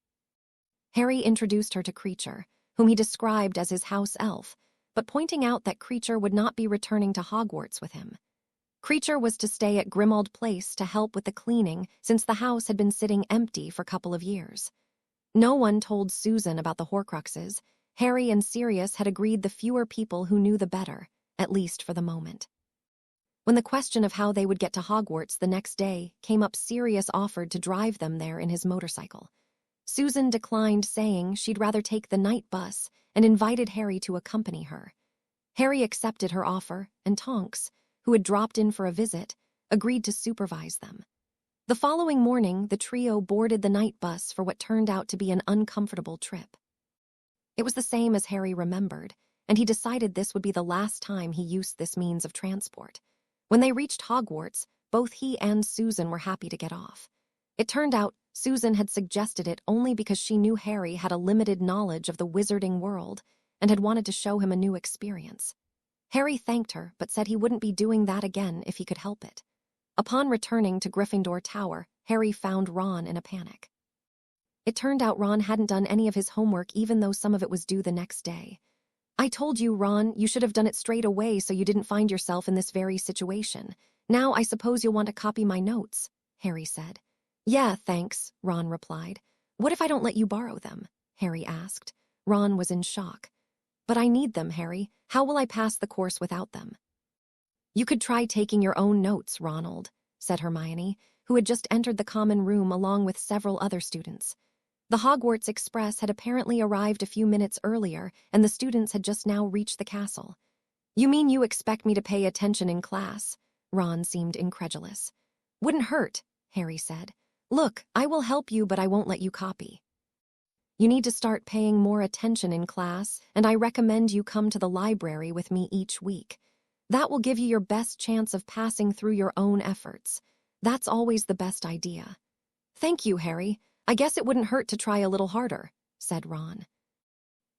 Harry introduced her to Creecher, whom he described as his house elf, but pointing out that Creecher would not be returning to Hogwarts with him. Creecher was to stay at Grimald Place to help with the cleaning since the house had been sitting empty for a couple of years. No one told Susan about the Horcruxes. Harry and Sirius had agreed the fewer people who knew the better, at least for the moment. When the question of how they would get to Hogwarts the next day came up, Sirius offered to drive them there in his motorcycle. Susan declined, saying she'd rather take the night bus and invited Harry to accompany her. Harry accepted her offer, and Tonks, who had dropped in for a visit, agreed to supervise them. The following morning, the trio boarded the night bus for what turned out to be an uncomfortable trip. It was the same as Harry remembered, and he decided this would be the last time he used this means of transport. When they reached Hogwarts, both he and Susan were happy to get off. It turned out Susan had suggested it only because she knew Harry had a limited knowledge of the wizarding world and had wanted to show him a new experience. Harry thanked her, but said he wouldn't be doing that again if he could help it. Upon returning to Gryffindor Tower, Harry found Ron in a panic. It turned out Ron hadn't done any of his homework, even though some of it was due the next day. "I told you, Ron, you should have done it straight away so you didn't find yourself in this very situation. Now I suppose you'll want to copy my notes," Harry said. "Yeah, thanks," Ron replied. "What if I don't let you borrow them?" Harry asked. Ron was in shock. "But I need them, Harry. How will I pass the course without them?" "You could try taking your own notes, Ronald," said Hermione, who had just entered the common room along with several other students. The Hogwarts Express had apparently arrived a few minutes earlier, and the students had just now reached the castle. "You mean you expect me to pay attention in class?" Ron seemed incredulous. "Wouldn't hurt," Harry said. "Look, I will help you, but I won't let you copy. You need to start paying more attention in class, and I recommend you come to the library with me each week. That will give you your best chance of passing through your own efforts. That's always the best idea." "Thank you, Harry. I guess it wouldn't hurt to try a little harder," said Ron.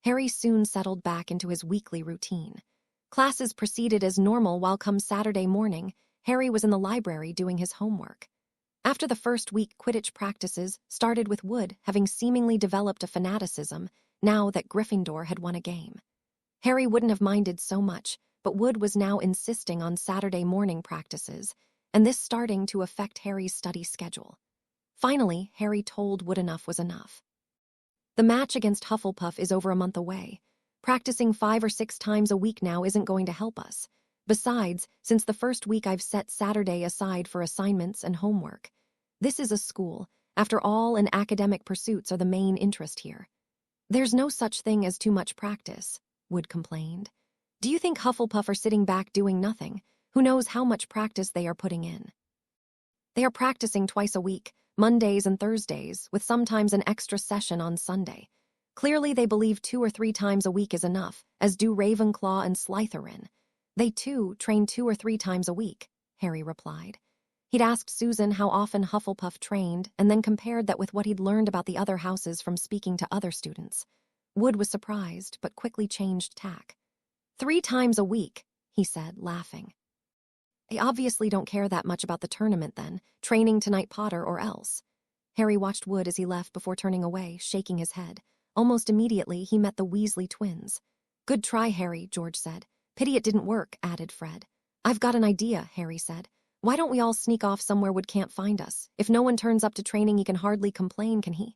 Harry soon settled back into his weekly routine. Classes proceeded as normal while come Saturday morning, Harry was in the library doing his homework. After the first week, Quidditch practices started with Wood having seemingly developed a fanaticism now that Gryffindor had won a game. Harry wouldn't have minded so much, but Wood was now insisting on Saturday morning practices, and this starting to affect Harry's study schedule. Finally, Harry told Wood enough was enough. The match against Hufflepuff is over a month away. Practicing 5 or 6 times a week now isn't going to help us. Besides, since the first week I've set Saturday aside for assignments and homework. This is a school. After all, and academic pursuits are the main interest here. There's no such thing as too much practice, Wood complained. Do you think Hufflepuff are sitting back doing nothing? Who knows how much practice they are putting in? They are practicing twice a week, Mondays and Thursdays, with sometimes an extra session on Sunday. Clearly they believe 2 or 3 times a week is enough, as do Ravenclaw and Slytherin. They, too, train 2 or 3 times a week, Harry replied. He'd asked Susan how often Hufflepuff trained and then compared that with what he'd learned about the other houses from speaking to other students. Wood was surprised, but quickly changed tack. 3 times a week, he said, laughing. They obviously don't care that much about the tournament then, training tonight Potter or else. Harry watched Wood as he left before turning away, shaking his head. Almost immediately, he met the Weasley twins. Good try, Harry, George said. Pity it didn't work, added Fred. I've got an idea, Harry said. Why don't we all sneak off somewhere Wood can't find us? If no one turns up to training, he can hardly complain, can he?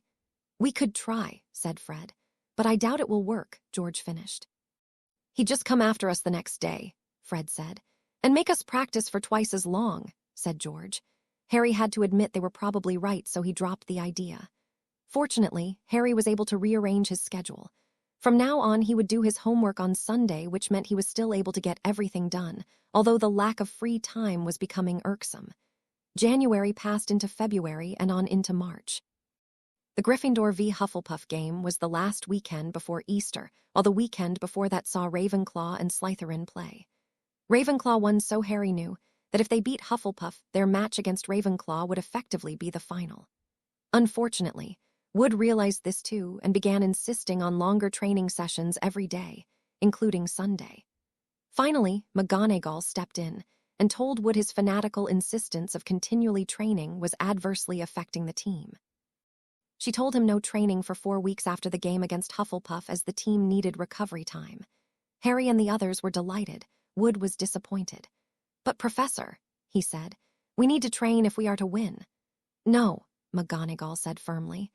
We could try, said Fred. But I doubt it will work, George finished. He'd just come after us the next day, Fred said. And make us practice for twice as long, said George. Harry had to admit they were probably right, so he dropped the idea. Fortunately, Harry was able to rearrange his schedule. From now on, he would do his homework on Sunday, which meant he was still able to get everything done, although the lack of free time was becoming irksome. January passed into February and on into March. The Gryffindor v. Hufflepuff game was the last weekend before Easter, while the weekend before that saw Ravenclaw and Slytherin play. Ravenclaw won, so Harry knew that if they beat Hufflepuff, their match against Ravenclaw would effectively be the final. Unfortunately, Wood realized this too and began insisting on longer training sessions every day, including Sunday. Finally, McGonagall stepped in and told Wood his fanatical insistence of continually training was adversely affecting the team. She told him no training for 4 weeks after the game against Hufflepuff as the team needed recovery time. Harry and the others were delighted. Wood was disappointed. But Professor, he said, we need to train if we are to win. No, McGonagall said firmly.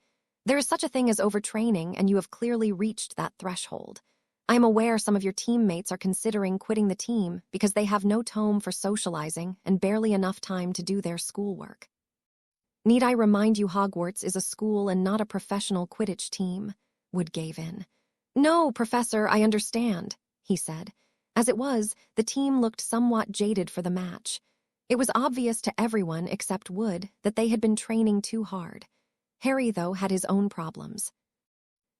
There is such a thing as overtraining, and you have clearly reached that threshold. I am aware some of your teammates are considering quitting the team because they have no tome for socializing and barely enough time to do their schoolwork. Need I remind you Hogwarts is a school and not a professional Quidditch team? Wood gave in. No, Professor, I understand, he said. As it was, the team looked somewhat jaded for the match. It was obvious to everyone except Wood that they had been training too hard. Harry, though, had his own problems.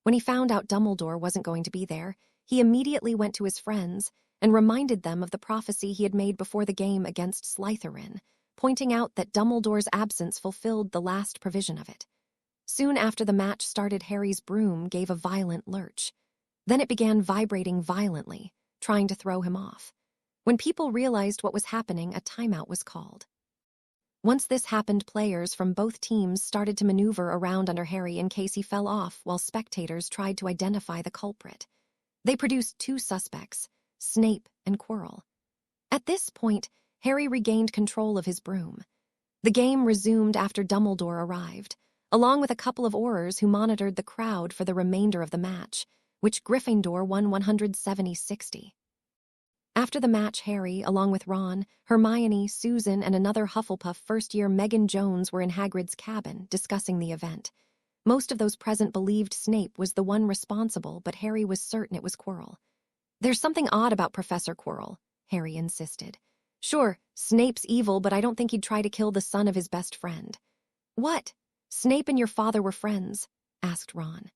When he found out Dumbledore wasn't going to be there, he immediately went to his friends and reminded them of the prophecy he had made before the game against Slytherin, pointing out that Dumbledore's absence fulfilled the last provision of it. Soon after the match started, Harry's broom gave a violent lurch. Then it began vibrating violently, trying to throw him off. When people realized what was happening, a timeout was called. Once this happened, players from both teams started to maneuver around under Harry in case he fell off while spectators tried to identify the culprit. They produced 2 suspects, Snape and Quirrell. At this point, Harry regained control of his broom. The game resumed after Dumbledore arrived, along with a couple of Aurors who monitored the crowd for the remainder of the match, which Gryffindor won 170-60. After the match, Harry, along with Ron, Hermione, Susan, and another Hufflepuff first-year Megan Jones were in Hagrid's cabin discussing the event. Most of those present believed Snape was the one responsible, but Harry was certain it was Quirrell. There's something odd about Professor Quirrell, Harry insisted. Sure, Snape's evil, but I don't think he'd try to kill the son of his best friend. What? Snape and your father were friends? Asked Ron.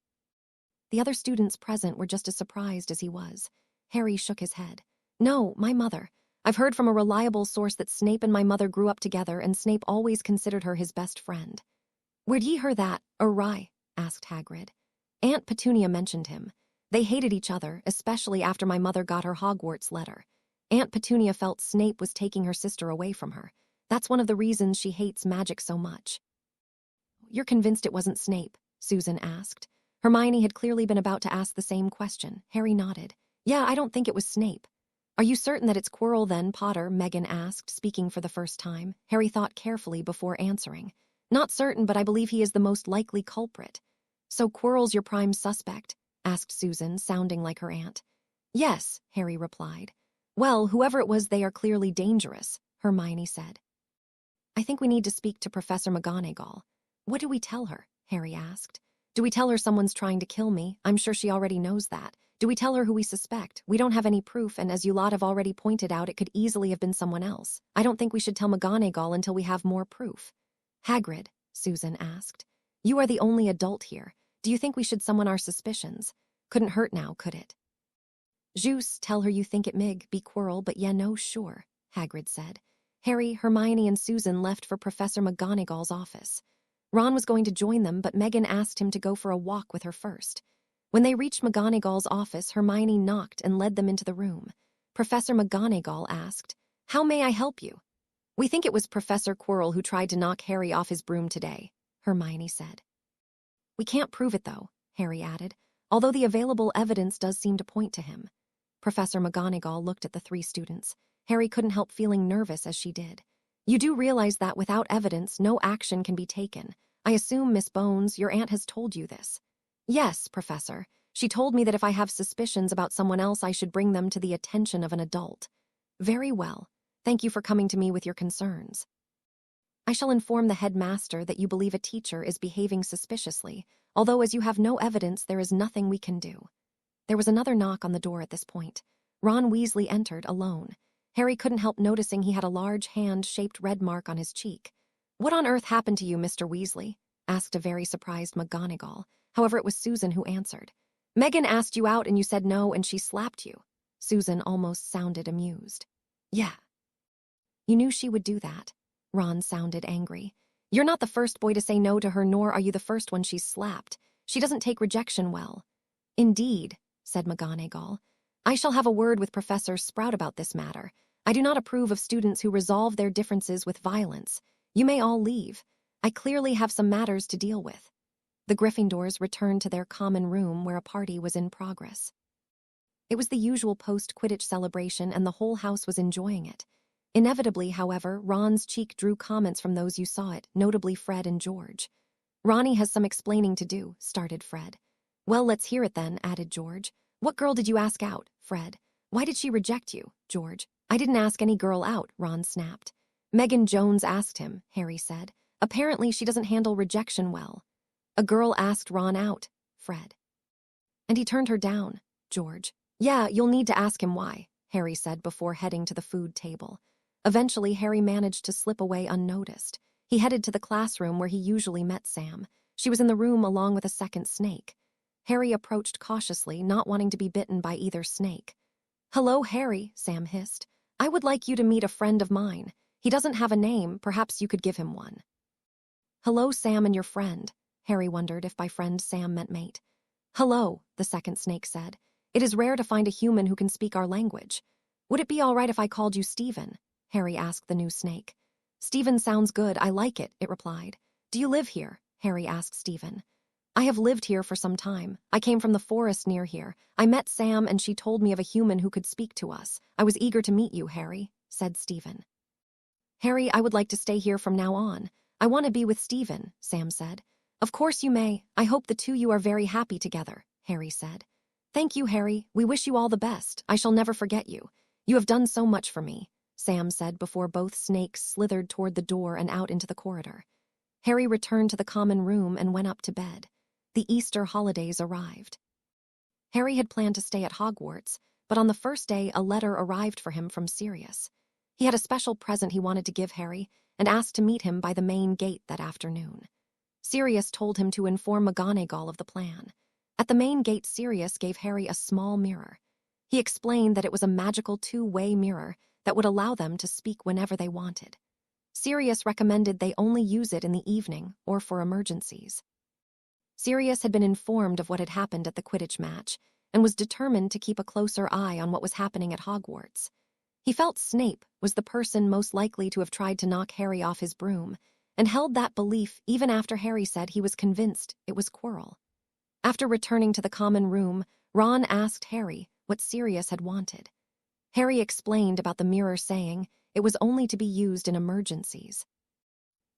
The other students present were just as surprised as he was. Harry shook his head. No, my mother. I've heard from a reliable source that Snape and my mother grew up together, and Snape always considered her his best friend. Where'd ye hear that, or why? Asked Hagrid. Aunt Petunia mentioned him. They hated each other, especially after my mother got her Hogwarts letter. Aunt Petunia felt Snape was taking her sister away from her. That's one of the reasons she hates magic so much. You're convinced it wasn't Snape? Susan asked. Hermione had clearly been about to ask the same question. Harry nodded. Yeah, I don't think it was Snape. Are you certain that it's Quirrell then, Potter? Megan asked, speaking for the first time. Harry thought carefully before answering. Not certain, but I believe he is the most likely culprit. "So Quirrell's your prime suspect?" asked Susan, sounding like her aunt. "Yes," Harry replied. "Well, whoever it was, they are clearly dangerous," Hermione said. "I think we need to speak to Professor McGonagall." "What do we tell her?" Harry asked. "Do we tell her someone's trying to kill me? I'm sure she already knows that. Do we tell her who we suspect? We don't have any proof, and as you lot have already pointed out, it could easily have been someone else. I don't think we should tell McGonagall until we have more proof." "Hagrid," Susan asked, "you are the only adult here. Do you think we should summon our suspicions? Couldn't hurt now, could it?" "Juice, tell her you think it mig be Quirrell, but no sure," Hagrid said. Harry, Hermione, and Susan left for Professor McGonagall's office. Ron was going to join them, but Megan asked him to go for a walk with her first. When they reached McGonagall's office, Hermione knocked and led them into the room. Professor McGonagall asked, "How may I help you?" "We think it was Professor Quirrell who tried to knock Harry off his broom today," Hermione said. "We can't prove it, though," Harry added, "although the available evidence does seem to point to him." Professor McGonagall looked at the three students. Harry couldn't help feeling nervous as she did. "You do realize that without evidence, no action can be taken. I assume, Miss Bones, your aunt has told you this." "Yes, Professor. She told me that if I have suspicions about someone else, I should bring them to the attention of an adult." "Very well. Thank you for coming to me with your concerns. I shall inform the headmaster that you believe a teacher is behaving suspiciously, although as you have no evidence, there is nothing we can do." There was another knock on the door at this point. Ron Weasley entered, alone. Harry couldn't help noticing he had a large hand-shaped red mark on his cheek. "What on earth happened to you, Mr. Weasley?" asked a very surprised McGonagall. However, it was Susan who answered. "Megan asked you out and you said no, and she slapped you." Susan almost sounded amused. "Yeah. You knew she would do that." Ron sounded angry. "You're not the first boy to say no to her, nor are you the first one she's slapped. She doesn't take rejection well." "Indeed," said McGonagall. "I shall have a word with Professor Sprout about this matter. I do not approve of students who resolve their differences with violence. You may all leave. I clearly have some matters to deal with." The Gryffindors returned to their common room where a party was in progress. It was the usual post-Quidditch celebration, and the whole house was enjoying it. Inevitably, however, Ron's cheek drew comments from those who saw it, notably Fred and George. "Ronnie has some explaining to do," started Fred. "Well, let's hear it then," added George. "What girl did you ask out?" Fred. "Why did she reject you?" George. "I didn't ask any girl out," Ron snapped. "Megan Jones asked him," Harry said. "Apparently she doesn't handle rejection well." "A girl asked Ron out," Fred. "And he turned her down," George. "Yeah, you'll need to ask him why," Harry said before heading to the food table. Eventually, Harry managed to slip away unnoticed. He headed to the classroom where he usually met Sam. She was in the room along with a second snake. Harry approached cautiously, not wanting to be bitten by either snake. "Hello, Harry," Sam hissed. "I would like you to meet a friend of mine. He doesn't have a name, perhaps you could give him one." "Hello, Sam and your friend." Harry wondered if by friend Sam meant mate. "Hello," the second snake said. "It is rare to find a human who can speak our language. Would it be all right if I called you Stephen?" Harry asked the new snake. "Stephen sounds good, I like it," it replied. "Do you live here?" Harry asked Stephen. "I have lived here for some time. I came from the forest near here. I met Sam and she told me of a human who could speak to us. I was eager to meet you, Harry," said Stephen. "Harry, I would like to stay here from now on. I want to be with Stephen," Sam said. "Of course you may. I hope the two you are very happy together," Harry said. "Thank you, Harry. We wish you all the best. I shall never forget you. You have done so much for me," Sam said before both snakes slithered toward the door and out into the corridor. Harry returned to the common room and went up to bed. The Easter holidays arrived. Harry had planned to stay at Hogwarts, but on the first day a letter arrived for him from Sirius. He had a special present he wanted to give Harry and asked to meet him by the main gate that afternoon. Sirius told him to inform McGonagall of the plan. At the main gate, Sirius gave Harry a small mirror. He explained that it was a magical two-way mirror that would allow them to speak whenever they wanted. Sirius recommended they only use it in the evening or for emergencies. Sirius had been informed of what had happened at the Quidditch match and was determined to keep a closer eye on what was happening at Hogwarts. He felt Snape was the person most likely to have tried to knock Harry off his broom, and held that belief even after Harry said he was convinced it was Quirrell. After returning to the common room, Ron asked Harry what Sirius had wanted. Harry explained about the mirror, saying it was only to be used in emergencies.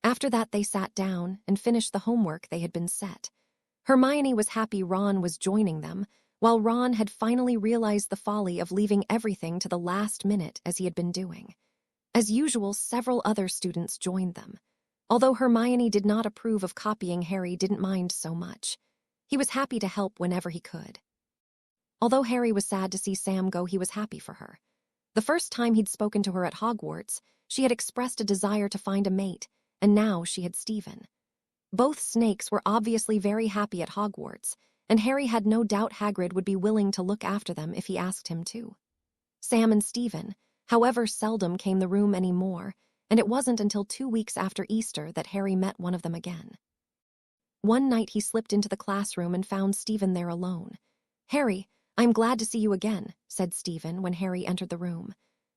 After that, they sat down and finished the homework they had been set. Hermione was happy Ron was joining them, while Ron had finally realized the folly of leaving everything to the last minute as he had been doing. As usual, several other students joined them. Although Hermione did not approve of copying, Harry didn't mind so much. He was happy to help whenever he could. Although Harry was sad to see Sam go, he was happy for her. The first time he'd spoken to her at Hogwarts, she had expressed a desire to find a mate, and now she had Stephen. Both snakes were obviously very happy at Hogwarts, and Harry had no doubt Hagrid would be willing to look after them if he asked him to. Sam and Stephen, however, seldom came the room anymore, and it wasn't until 2 weeks after Easter that Harry met one of them again. One night he slipped into the classroom and found Stephen there alone. "Harry, I'm glad to see you again," said Stephen when Harry entered the room.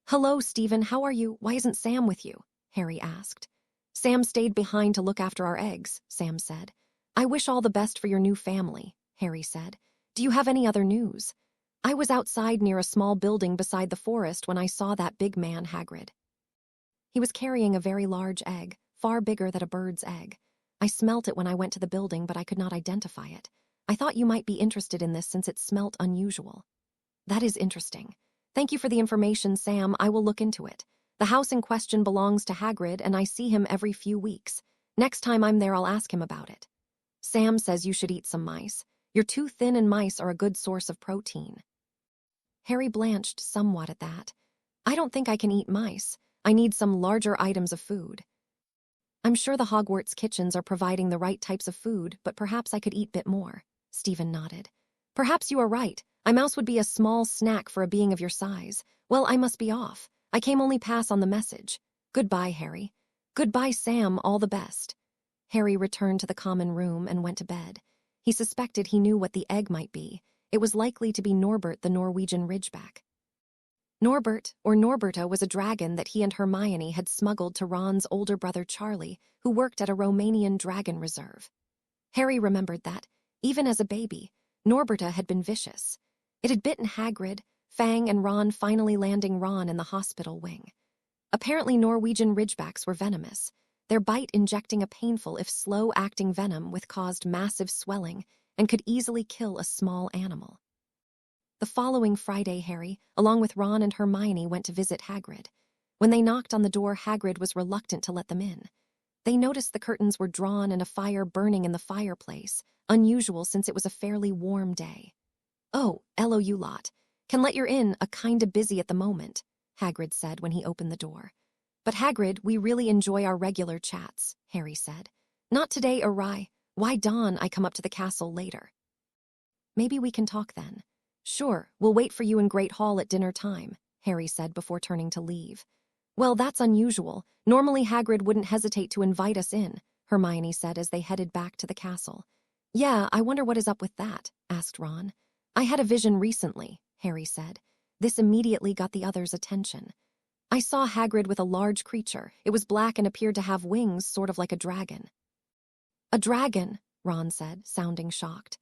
"Hello, Stephen, how are you? Why isn't Sam with you?" Harry asked. "Sam stayed behind to look after our eggs," Sam said. "I wish all the best for your new family," Harry said. "Do you have any other news?" "I was outside near a small building beside the forest when I saw that big man, Hagrid. He was carrying a very large egg, far bigger than a bird's egg. I smelt it when I went to the building, but I could not identify it. I thought you might be interested in this since it smelt unusual." "That is interesting. Thank you for the information, Sam. I will look into it. The house in question belongs to Hagrid, and I see him every few weeks. Next time I'm there, I'll ask him about it. Sam says you should eat some mice. You're too thin, and mice are a good source of protein." Harry blanched somewhat at that. "I don't think I can eat mice. I need some larger items of food." "I'm sure the Hogwarts kitchens are providing the right types of food, but perhaps I could eat a bit more." Stephen nodded. "Perhaps you are right. A mouse would be a small snack for a being of your size. Well, I must be off. I came only pass on the message. Goodbye, Harry." "Goodbye, Sam. All the best." Harry returned to the common room and went to bed. He suspected he knew what the egg might be. It was likely to be Norbert the Norwegian Ridgeback. Norbert, or Norberta, was a dragon that he and Hermione had smuggled to Ron's older brother Charlie, who worked at a Romanian dragon reserve. Harry remembered that, even as a baby, Norberta had been vicious. It had bitten Hagrid, Fang, and Ron, finally landing Ron in the hospital wing. Apparently Norwegian Ridgebacks were venomous, their bite injecting a painful if slow-acting venom which caused massive swelling and could easily kill a small animal. The following Friday, Harry, along with Ron and Hermione, went to visit Hagrid. When they knocked on the door, Hagrid was reluctant to let them in. They noticed the curtains were drawn and a fire burning in the fireplace, unusual since it was a fairly warm day. "Oh, ello you lot. Can let you in, a kinda busy at the moment," Hagrid said when he opened the door. "But Hagrid, we really enjoy our regular chats," Harry said. "Not today, awry. Why don't I come up to the castle later?" "Maybe we can talk then." "Sure, we'll wait for you in Great Hall at dinner time," Harry said before turning to leave. "Well, that's unusual. Normally Hagrid wouldn't hesitate to invite us in," Hermione said as they headed back to the castle. "Yeah, I wonder what is up with that," asked Ron. "I had a vision recently," Harry said. This immediately got the others' attention. "I saw Hagrid with a large creature. It was black and appeared to have wings, sort of like a dragon." "A dragon?" Ron said, sounding shocked.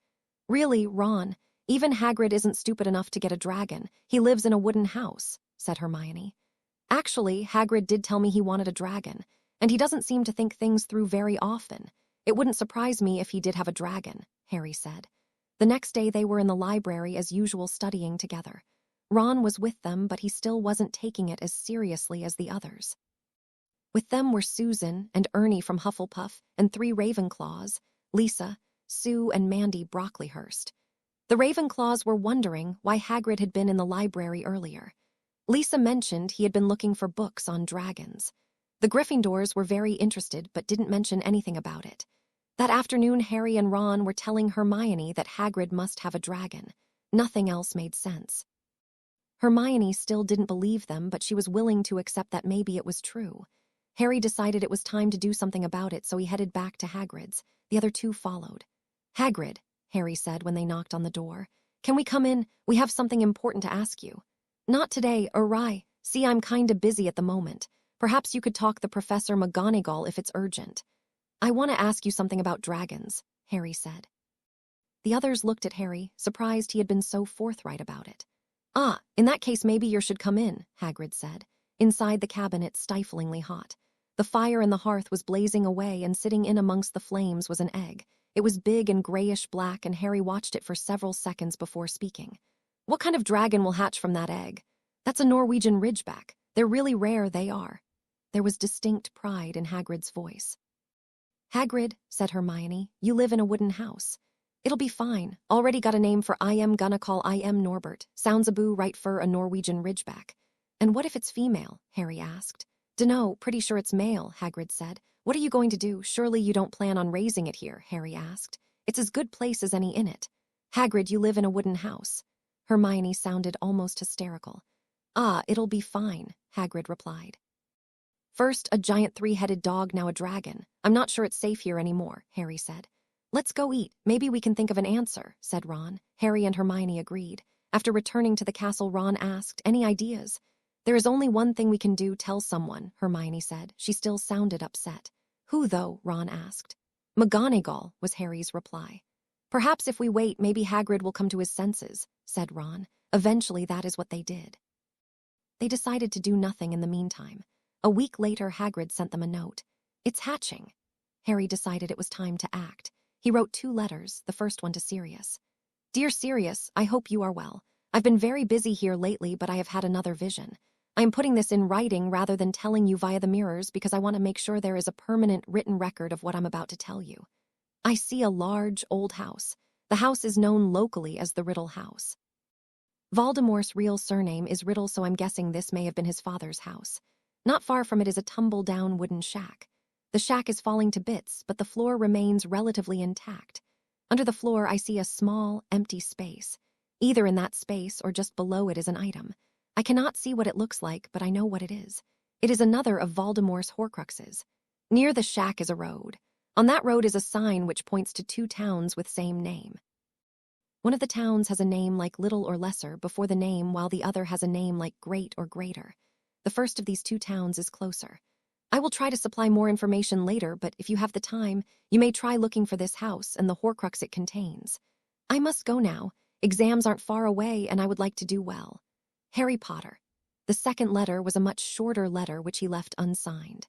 "Really, Ron, even Hagrid isn't stupid enough to get a dragon. He lives in a wooden house," said Hermione. "Actually, Hagrid did tell me he wanted a dragon, and he doesn't seem to think things through very often. It wouldn't surprise me if he did have a dragon," Harry said. The next day they were in the library as usual studying together. Ron was with them, but he still wasn't taking it as seriously as the others. With them were Susan and Ernie from Hufflepuff and 3 Ravenclaws, Lisa, Sue, and Mandy Brocklehurst. The Ravenclaws were wondering why Hagrid had been in the library earlier. Lisa mentioned he had been looking for books on dragons. The Gryffindors were very interested but didn't mention anything about it. That afternoon, Harry and Ron were telling Hermione that Hagrid must have a dragon. Nothing else made sense. Hermione still didn't believe them, but she was willing to accept that maybe it was true. Harry decided it was time to do something about it, so he headed back to Hagrid's. The other 2 followed. "Hagrid," Harry said when they knocked on the door. "Can we come in? We have something important to ask you." "Not today, awry. See, I'm kinda busy at the moment. Perhaps you could talk to Professor McGonagall if it's urgent." "I want to ask you something about dragons," Harry said. The others looked at Harry, surprised he had been so forthright about it. "Ah, in that case maybe you should come in," Hagrid said. Inside the cabin it's stiflingly hot. The fire in the hearth was blazing away, and sitting in amongst the flames was an egg. It was big and grayish-black, and Harry watched it for several seconds before speaking. "What kind of dragon will hatch from that egg?" "That's a Norwegian ridgeback. They're really rare, they are." There was distinct pride in Hagrid's voice. "Hagrid," said Hermione, "you live in a wooden house. It'll be fine. Already got a name for I am gonna call I am Norbert. Sounds a boo right for a Norwegian ridgeback." "And what if it's female?" Harry asked. "Dunno, pretty sure it's male," Hagrid said. "What are you going to do? Surely you don't plan on raising it here?" Harry asked. "It's as good place as any in it." "Hagrid, you live in a wooden house." Hermione sounded almost hysterical. "Ah, it'll be fine," Hagrid replied. "First a giant three-headed dog, now a dragon. I'm not sure it's safe here anymore," Harry said. "Let's go eat. Maybe we can think of an answer," said Ron. Harry and Hermione agreed. After returning to the castle, Ron asked, "Any ideas?" "There is only one thing we can do, tell someone," Hermione said. She still sounded upset. "Who, though?" Ron asked. "McGonagall," was Harry's reply. "Perhaps if we wait, maybe Hagrid will come to his senses," said Ron. Eventually, that is what they did. They decided to do nothing in the meantime. A week later, Hagrid sent them a note. "It's hatching." Harry decided it was time to act. He wrote 2 letters, the first one to Sirius. "Dear Sirius, I hope you are well. I've been very busy here lately, but I have had another vision. I am putting this in writing rather than telling you via the mirrors because I want to make sure there is a permanent written record of what I'm about to tell you. I see a large, old house. The house is known locally as the Riddle House. Voldemort's real surname is Riddle, so I'm guessing this may have been his father's house. Not far from it is a tumble-down wooden shack. The shack is falling to bits, but the floor remains relatively intact. Under the floor, I see a small, empty space. Either in that space or just below it is an item. I cannot see what it looks like, but I know what it is. It is another of Voldemort's Horcruxes. Near the shack is a road. On that road is a sign which points to 2 towns with same name. One of the towns has a name like Little or Lesser before the name, while the other has a name like Great or Greater. The first of these 2 towns is closer. I will try to supply more information later, but if you have the time, you may try looking for this house and the Horcrux it contains. I must go now. Exams aren't far away, and I would like to do well. Harry Potter." The second letter was a much shorter letter which he left unsigned.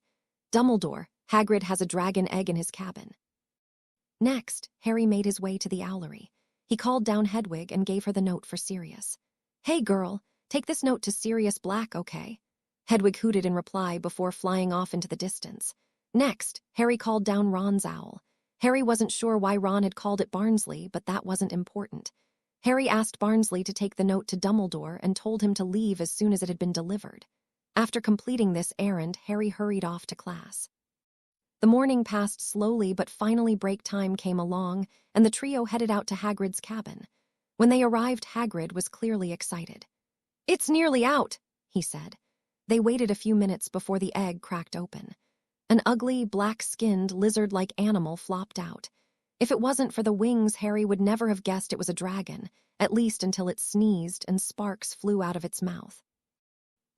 "Dumbledore, Hagrid has a dragon egg in his cabin." Next, Harry made his way to the owlery. He called down Hedwig and gave her the note for Sirius. "Hey, girl, take this note to Sirius Black, okay?" Hedwig hooted in reply before flying off into the distance. Next, Harry called down Ron's owl. Harry wasn't sure why Ron had called it Barnsley, but that wasn't important. Harry asked Barnsley to take the note to Dumbledore and told him to leave as soon as it had been delivered. After completing this errand, Harry hurried off to class. The morning passed slowly, but finally break time came along, and the trio headed out to Hagrid's cabin. When they arrived, Hagrid was clearly excited. "It's nearly out," he said. They waited a few minutes before the egg cracked open. An ugly, black-skinned, lizard-like animal flopped out. If it wasn't for the wings, Harry would never have guessed it was a dragon, at least until it sneezed and sparks flew out of its mouth.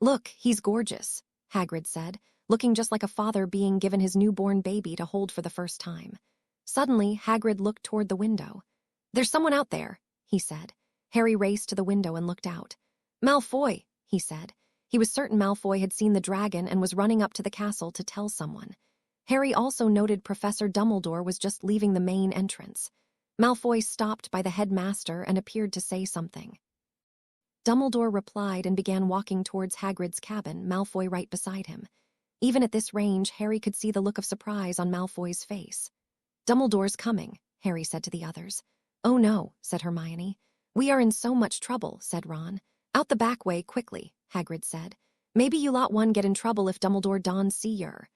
"Look, he's gorgeous," Hagrid said, looking just like a father being given his newborn baby to hold for the first time. Suddenly, Hagrid looked toward the window. "There's someone out there," he said. Harry raced to the window and looked out. "Malfoy," he said. He was certain Malfoy had seen the dragon and was running up to the castle to tell someone. Harry also noted Professor Dumbledore was just leaving the main entrance. Malfoy stopped by the headmaster and appeared to say something. Dumbledore replied and began walking towards Hagrid's cabin, Malfoy right beside him. Even at this range, Harry could see the look of surprise on Malfoy's face. "Dumbledore's coming," Harry said to the others. "Oh no," said Hermione. "We are in so much trouble," said Ron. "Out the back way, quickly," Hagrid said. "Maybe you lot 1 get in trouble if Dumbledore don't see yer."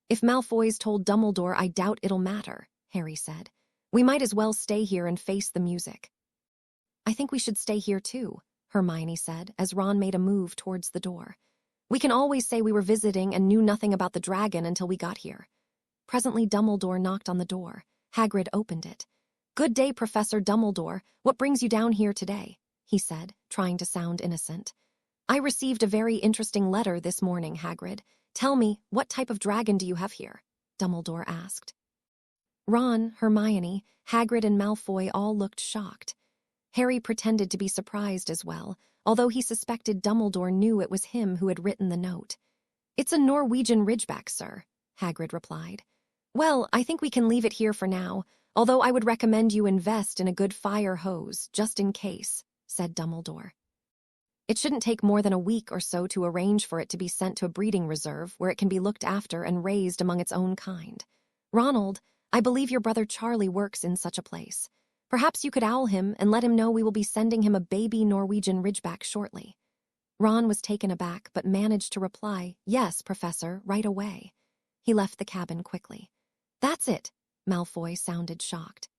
"If Malfoy's told Dumbledore, I doubt it'll matter," Harry said. "We might as well stay here and face the music." "I think we should stay here too," Hermione said, as Ron made a move towards the door. "We can always say we were visiting and knew nothing about the dragon until we got here." Presently, Dumbledore knocked on the door. Hagrid opened it. "Good day, Professor Dumbledore. What brings you down here today?" he said, trying to sound innocent. "I received a very interesting letter this morning, Hagrid. Tell me, what type of dragon do you have here?" Dumbledore asked. Ron, Hermione, Hagrid, and Malfoy all looked shocked. Harry pretended to be surprised as well, although he suspected Dumbledore knew it was him who had written the note. "It's a Norwegian ridgeback, sir," Hagrid replied. Well, I think we can leave it here for now, although I would recommend you invest in a good fire hose, just in case, said Dumbledore. It shouldn't take more than a week or so to arrange for it to be sent to a breeding reserve where it can be looked after and raised among its own kind. Ronald, I believe your brother Charlie works in such a place. Perhaps you could owl him and let him know we will be sending him a baby Norwegian Ridgeback shortly. Ron was taken aback but managed to reply, Yes, Professor, right away. He left the cabin quickly. That's it, Malfoy sounded shocked.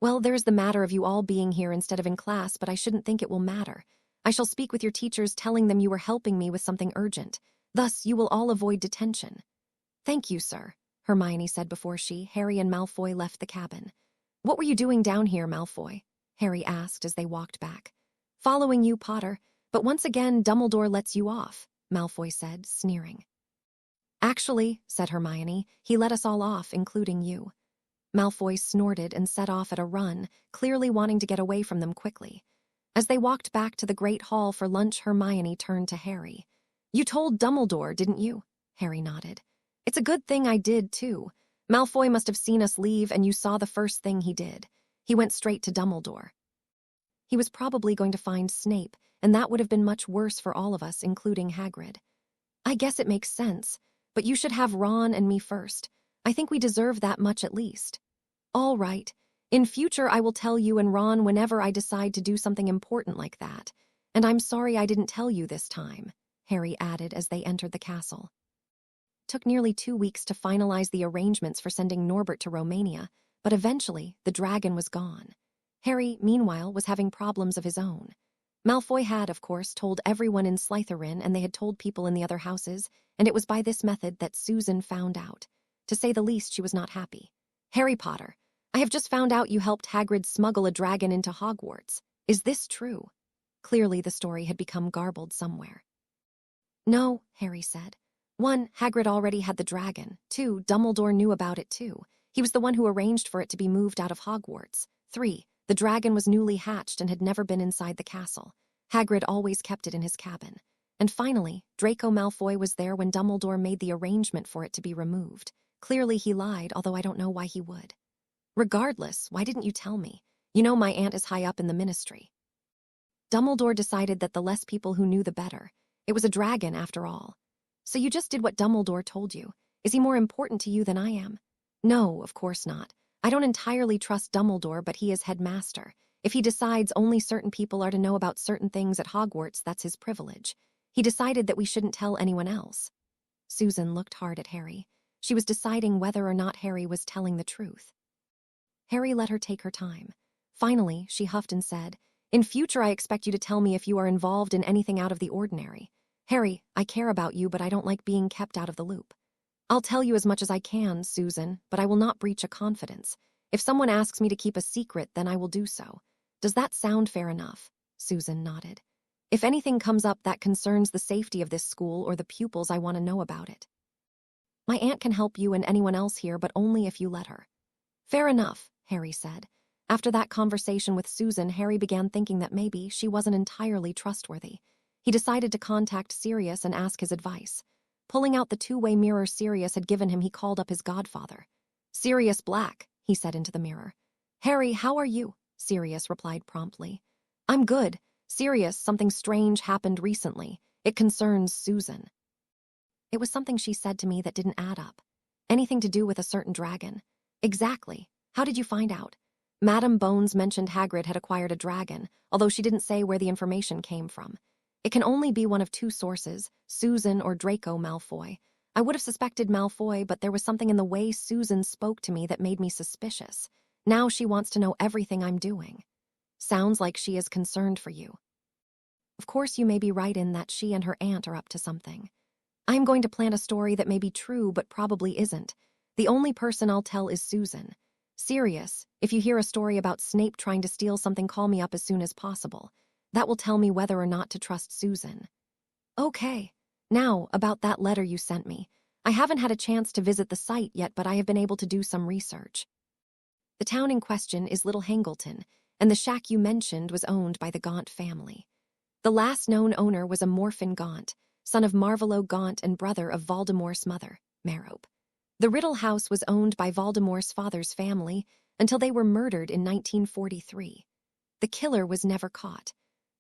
Well, there's the matter of you all being here instead of in class, but I shouldn't think it will matter. I shall speak with your teachers telling them you were helping me with something urgent. Thus, you will all avoid detention. Thank you, sir, Hermione said before Harry and Malfoy left the cabin. What were you doing down here, Malfoy? Harry asked as they walked back. Following you, Potter, but once again Dumbledore lets you off, Malfoy said, sneering. Actually, said Hermione, he let us all off, including you. Malfoy snorted and set off at a run, clearly wanting to get away from them quickly. As they walked back to the Great Hall for lunch, Hermione turned to Harry. You told Dumbledore, didn't you? Harry nodded. It's a good thing I did, too. Malfoy must have seen us leave, and you saw the first thing he did. He went straight to Dumbledore. He was probably going to find Snape, and that would have been much worse for all of us, including Hagrid. I guess it makes sense, but you should have Ron and me first. I think we deserve that much at least. All right. In future, I will tell you and Ron whenever I decide to do something important like that. And I'm sorry I didn't tell you this time, Harry added as they entered the castle. It took nearly 2 weeks to finalize the arrangements for sending Norbert to Romania, but eventually the dragon was gone. Harry, meanwhile, was having problems of his own. Malfoy had, of course, told everyone in Slytherin, and they had told people in the other houses, and it was by this method that Susan found out. To say the least, she was not happy. Harry Potter, I have just found out you helped Hagrid smuggle a dragon into Hogwarts. Is this true? Clearly the story had become garbled somewhere. No, Harry said. 1, Hagrid already had the dragon. 2, Dumbledore knew about it too. He was the one who arranged for it to be moved out of Hogwarts. 3, the dragon was newly hatched and had never been inside the castle. Hagrid always kept it in his cabin. And finally, Draco Malfoy was there when Dumbledore made the arrangement for it to be removed. Clearly he lied, although I don't know why he would. Regardless, why didn't you tell me? You know my aunt is high up in the ministry. Dumbledore decided that the less people who knew the better. It was a dragon, after all. So you just did what Dumbledore told you. Is he more important to you than I am? No, of course not. I don't entirely trust Dumbledore, but he is headmaster. If he decides only certain people are to know about certain things at Hogwarts, that's his privilege. He decided that we shouldn't tell anyone else. Susan looked hard at Harry. She was deciding whether or not Harry was telling the truth. Harry let her take her time. Finally, she huffed and said, In future, I expect you to tell me if you are involved in anything out of the ordinary. Harry, I care about you, but I don't like being kept out of the loop. I'll tell you as much as I can, Susan, but I will not breach a confidence. If someone asks me to keep a secret, then I will do so. Does that sound fair enough? Susan nodded. If anything comes up that concerns the safety of this school or the pupils, I want to know about it. My aunt can help you and anyone else here, but only if you let her. Fair enough, Harry said. After that conversation with Susan, Harry began thinking that maybe she wasn't entirely trustworthy. He decided to contact Sirius and ask his advice. Pulling out the two-way mirror Sirius had given him, he called up his godfather. Sirius Black, he said into the mirror. Harry, how are you? Sirius replied promptly. I'm good. Sirius, something strange happened recently. It concerns Susan. It was something she said to me that didn't add up. Anything to do with a certain dragon. Exactly. How did you find out? Madame Bones mentioned Hagrid had acquired a dragon, although she didn't say where the information came from. It can only be one of two sources, Susan or Draco Malfoy. I would have suspected Malfoy, but there was something in the way Susan spoke to me that made me suspicious. Now she wants to know everything I'm doing. Sounds like she is concerned for you. Of course, you may be right in that she and her aunt are up to something. I am going to plant a story that may be true but probably isn't. The only person I'll tell is Susan. Sirius, if you hear a story about Snape trying to steal something, call me up as soon as possible. That will tell me whether or not to trust Susan. Okay. Now, about that letter you sent me. I haven't had a chance to visit the site yet, but I have been able to do some research. The town in question is Little Hangleton, and the shack you mentioned was owned by the Gaunt family. The last known owner was a Morphin Gaunt, son of Marvolo Gaunt and brother of Voldemort's mother, Merope. The Riddle house was owned by Voldemort's father's family until they were murdered in 1943. The killer was never caught.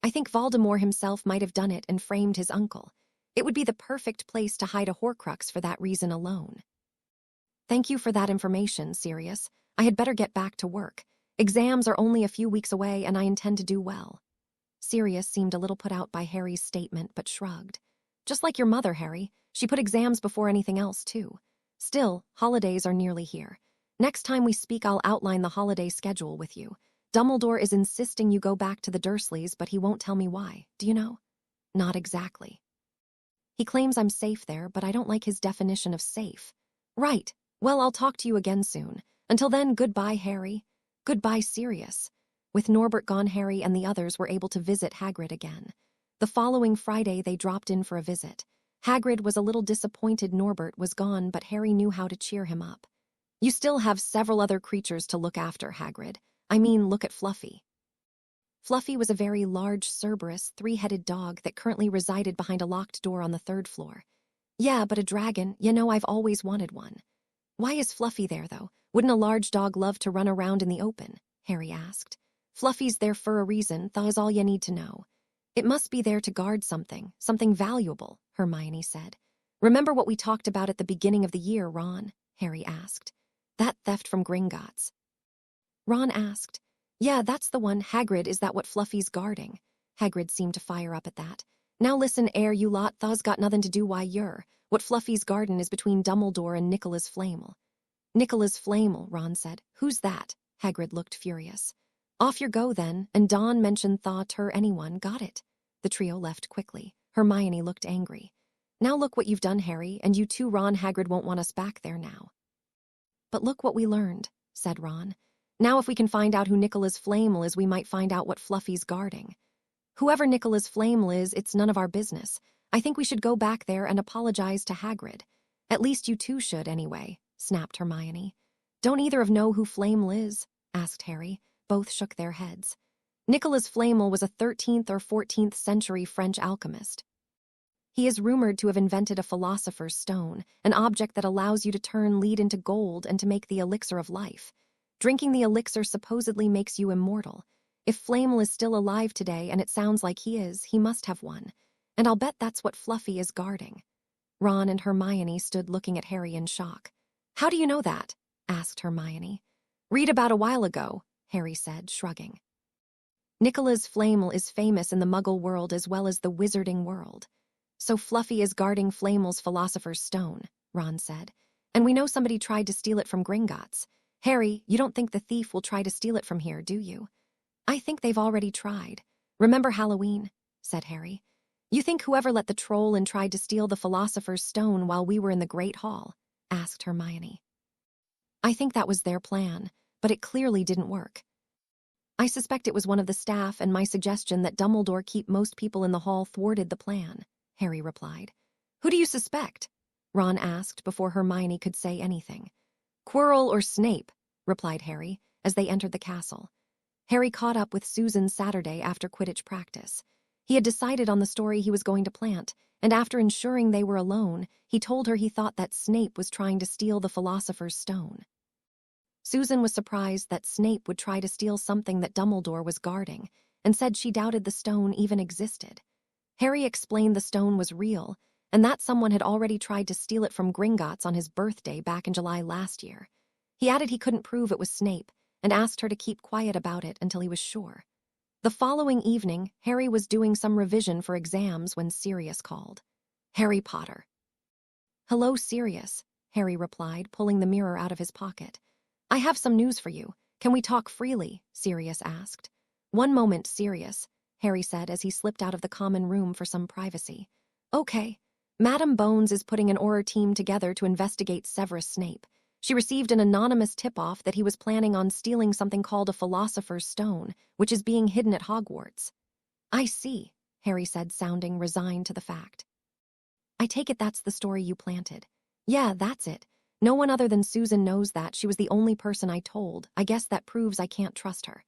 I think Voldemort himself might have done it and framed his uncle. It would be the perfect place to hide a Horcrux for that reason alone. Thank you for that information, Sirius. I had better get back to work. Exams are only a few weeks away and I intend to do well. Sirius seemed a little put out by Harry's statement but shrugged. Just like your mother, Harry. She put exams before anything else, too. Still, holidays are nearly here. Next time we speak, I'll outline the holiday schedule with you. Dumbledore is insisting you go back to the Dursleys, but he won't tell me why. Do you know? Not exactly. He claims I'm safe there, but I don't like his definition of safe. Right. Well, I'll talk to you again soon. Until then, goodbye, Harry. Goodbye, Sirius. With Norbert gone, Harry and the others were able to visit Hagrid again. The following Friday, they dropped in for a visit. Hagrid was a little disappointed Norbert was gone, but Harry knew how to cheer him up. You still have several other creatures to look after, Hagrid. I mean, look at Fluffy. Fluffy was a very large, Cerberus, three-headed dog that currently resided behind a locked door on the 3rd floor. Yeah, but a dragon, I've always wanted one. Why is Fluffy there, though? Wouldn't a large dog love to run around in the open? Harry asked. Fluffy's there for a reason, that is all you need to know. It must be there to guard something valuable, Hermione said. Remember what we talked about at the beginning of the year, Ron? Harry asked. That theft from Gringotts. Ron asked. Yeah, that's the one. Hagrid, is that what Fluffy's guarding? Hagrid seemed to fire up at that. Now listen, you lot, thaw's got nothing to do why you're. What Fluffy's garden is between Dumbledore and Nicholas Flamel. Nicholas Flamel, Ron said. Who's that? Hagrid looked furious. Off you go then, and Dawn mentioned thaw to anyone, got it? The trio left quickly. Hermione looked angry. Now look what you've done, Harry, and you too, Ron. Hagrid won't want us back there now. But look what we learned, said Ron. Now if we can find out who Nicholas Flamel is, we might find out what Fluffy's guarding. Whoever Nicholas Flamel is, it's none of our business. I think we should go back there and apologize to Hagrid. At least you two should, anyway, snapped Hermione. Don't either of know who Flamel is? Asked Harry. Both shook their heads. Nicholas Flamel was a 13th or 14th century French alchemist. He is rumored to have invented a philosopher's stone, an object that allows you to turn lead into gold and to make the elixir of life. Drinking the elixir supposedly makes you immortal. If Flamel is still alive today, and it sounds like he is, he must have one. And I'll bet that's what Fluffy is guarding. Ron and Hermione stood looking at Harry in shock. How do you know that? Asked Hermione. Read about a while ago, Harry said, shrugging. Nicholas Flamel is famous in the Muggle world as well as the wizarding world. So Fluffy is guarding Flamel's philosopher's stone, Ron said. And we know somebody tried to steal it from Gringotts. Harry, you don't think the thief will try to steal it from here, do you? I think they've already tried. Remember Halloween, said Harry. You think whoever let the troll in tried to steal the philosopher's stone while we were in the Great Hall? Asked Hermione. I think that was their plan, but it clearly didn't work. I suspect it was one of the staff, and my suggestion that Dumbledore keep most people in the hall thwarted the plan, Harry replied. Who do you suspect? Ron asked before Hermione could say anything. Quirrell or Snape, replied Harry, as they entered the castle. Harry caught up with Susan Saturday after Quidditch practice. He had decided on the story he was going to plant, and after ensuring they were alone, he told her he thought that Snape was trying to steal the philosopher's stone. Susan was surprised that Snape would try to steal something that Dumbledore was guarding, and said she doubted the stone even existed. Harry explained the stone was real, and that someone had already tried to steal it from Gringotts on his birthday back in July last year. He added he couldn't prove it was Snape, and asked her to keep quiet about it until he was sure. The following evening, Harry was doing some revision for exams when Sirius called. Harry Potter. Hello, Sirius, Harry replied, pulling the mirror out of his pocket. I have some news for you. Can we talk freely? Sirius asked. One moment, Sirius, Harry said as he slipped out of the common room for some privacy. Okay. Madam Bones is putting an Auror team together to investigate Severus Snape. She received an anonymous tip-off that he was planning on stealing something called a philosopher's stone, which is being hidden at Hogwarts. I see, Harry said, sounding resigned to the fact. I take it that's the story you planted. Yeah, that's it. No one other than Susan knows that. She was the only person I told. I guess that proves I can't trust her.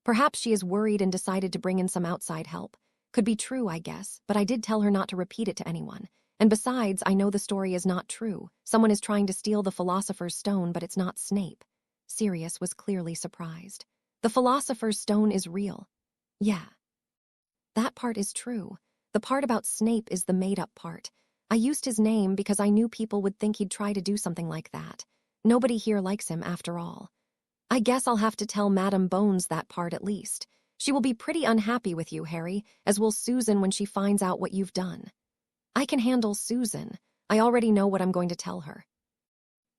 Perhaps she is worried and decided to bring in some outside help. Could be true, I guess, but I did tell her not to repeat it to anyone. And besides, I know the story is not true. Someone is trying to steal the Philosopher's Stone, but it's not Snape. Sirius was clearly surprised. The Philosopher's Stone is real. Yeah. That part is true. The part about Snape is the made-up part. I used his name because I knew people would think he'd try to do something like that. Nobody here likes him, after all. I guess I'll have to tell Madame Bones that part at least. She will be pretty unhappy with you, Harry, as will Susan when she finds out what you've done. I can handle Susan. I already know what I'm going to tell her.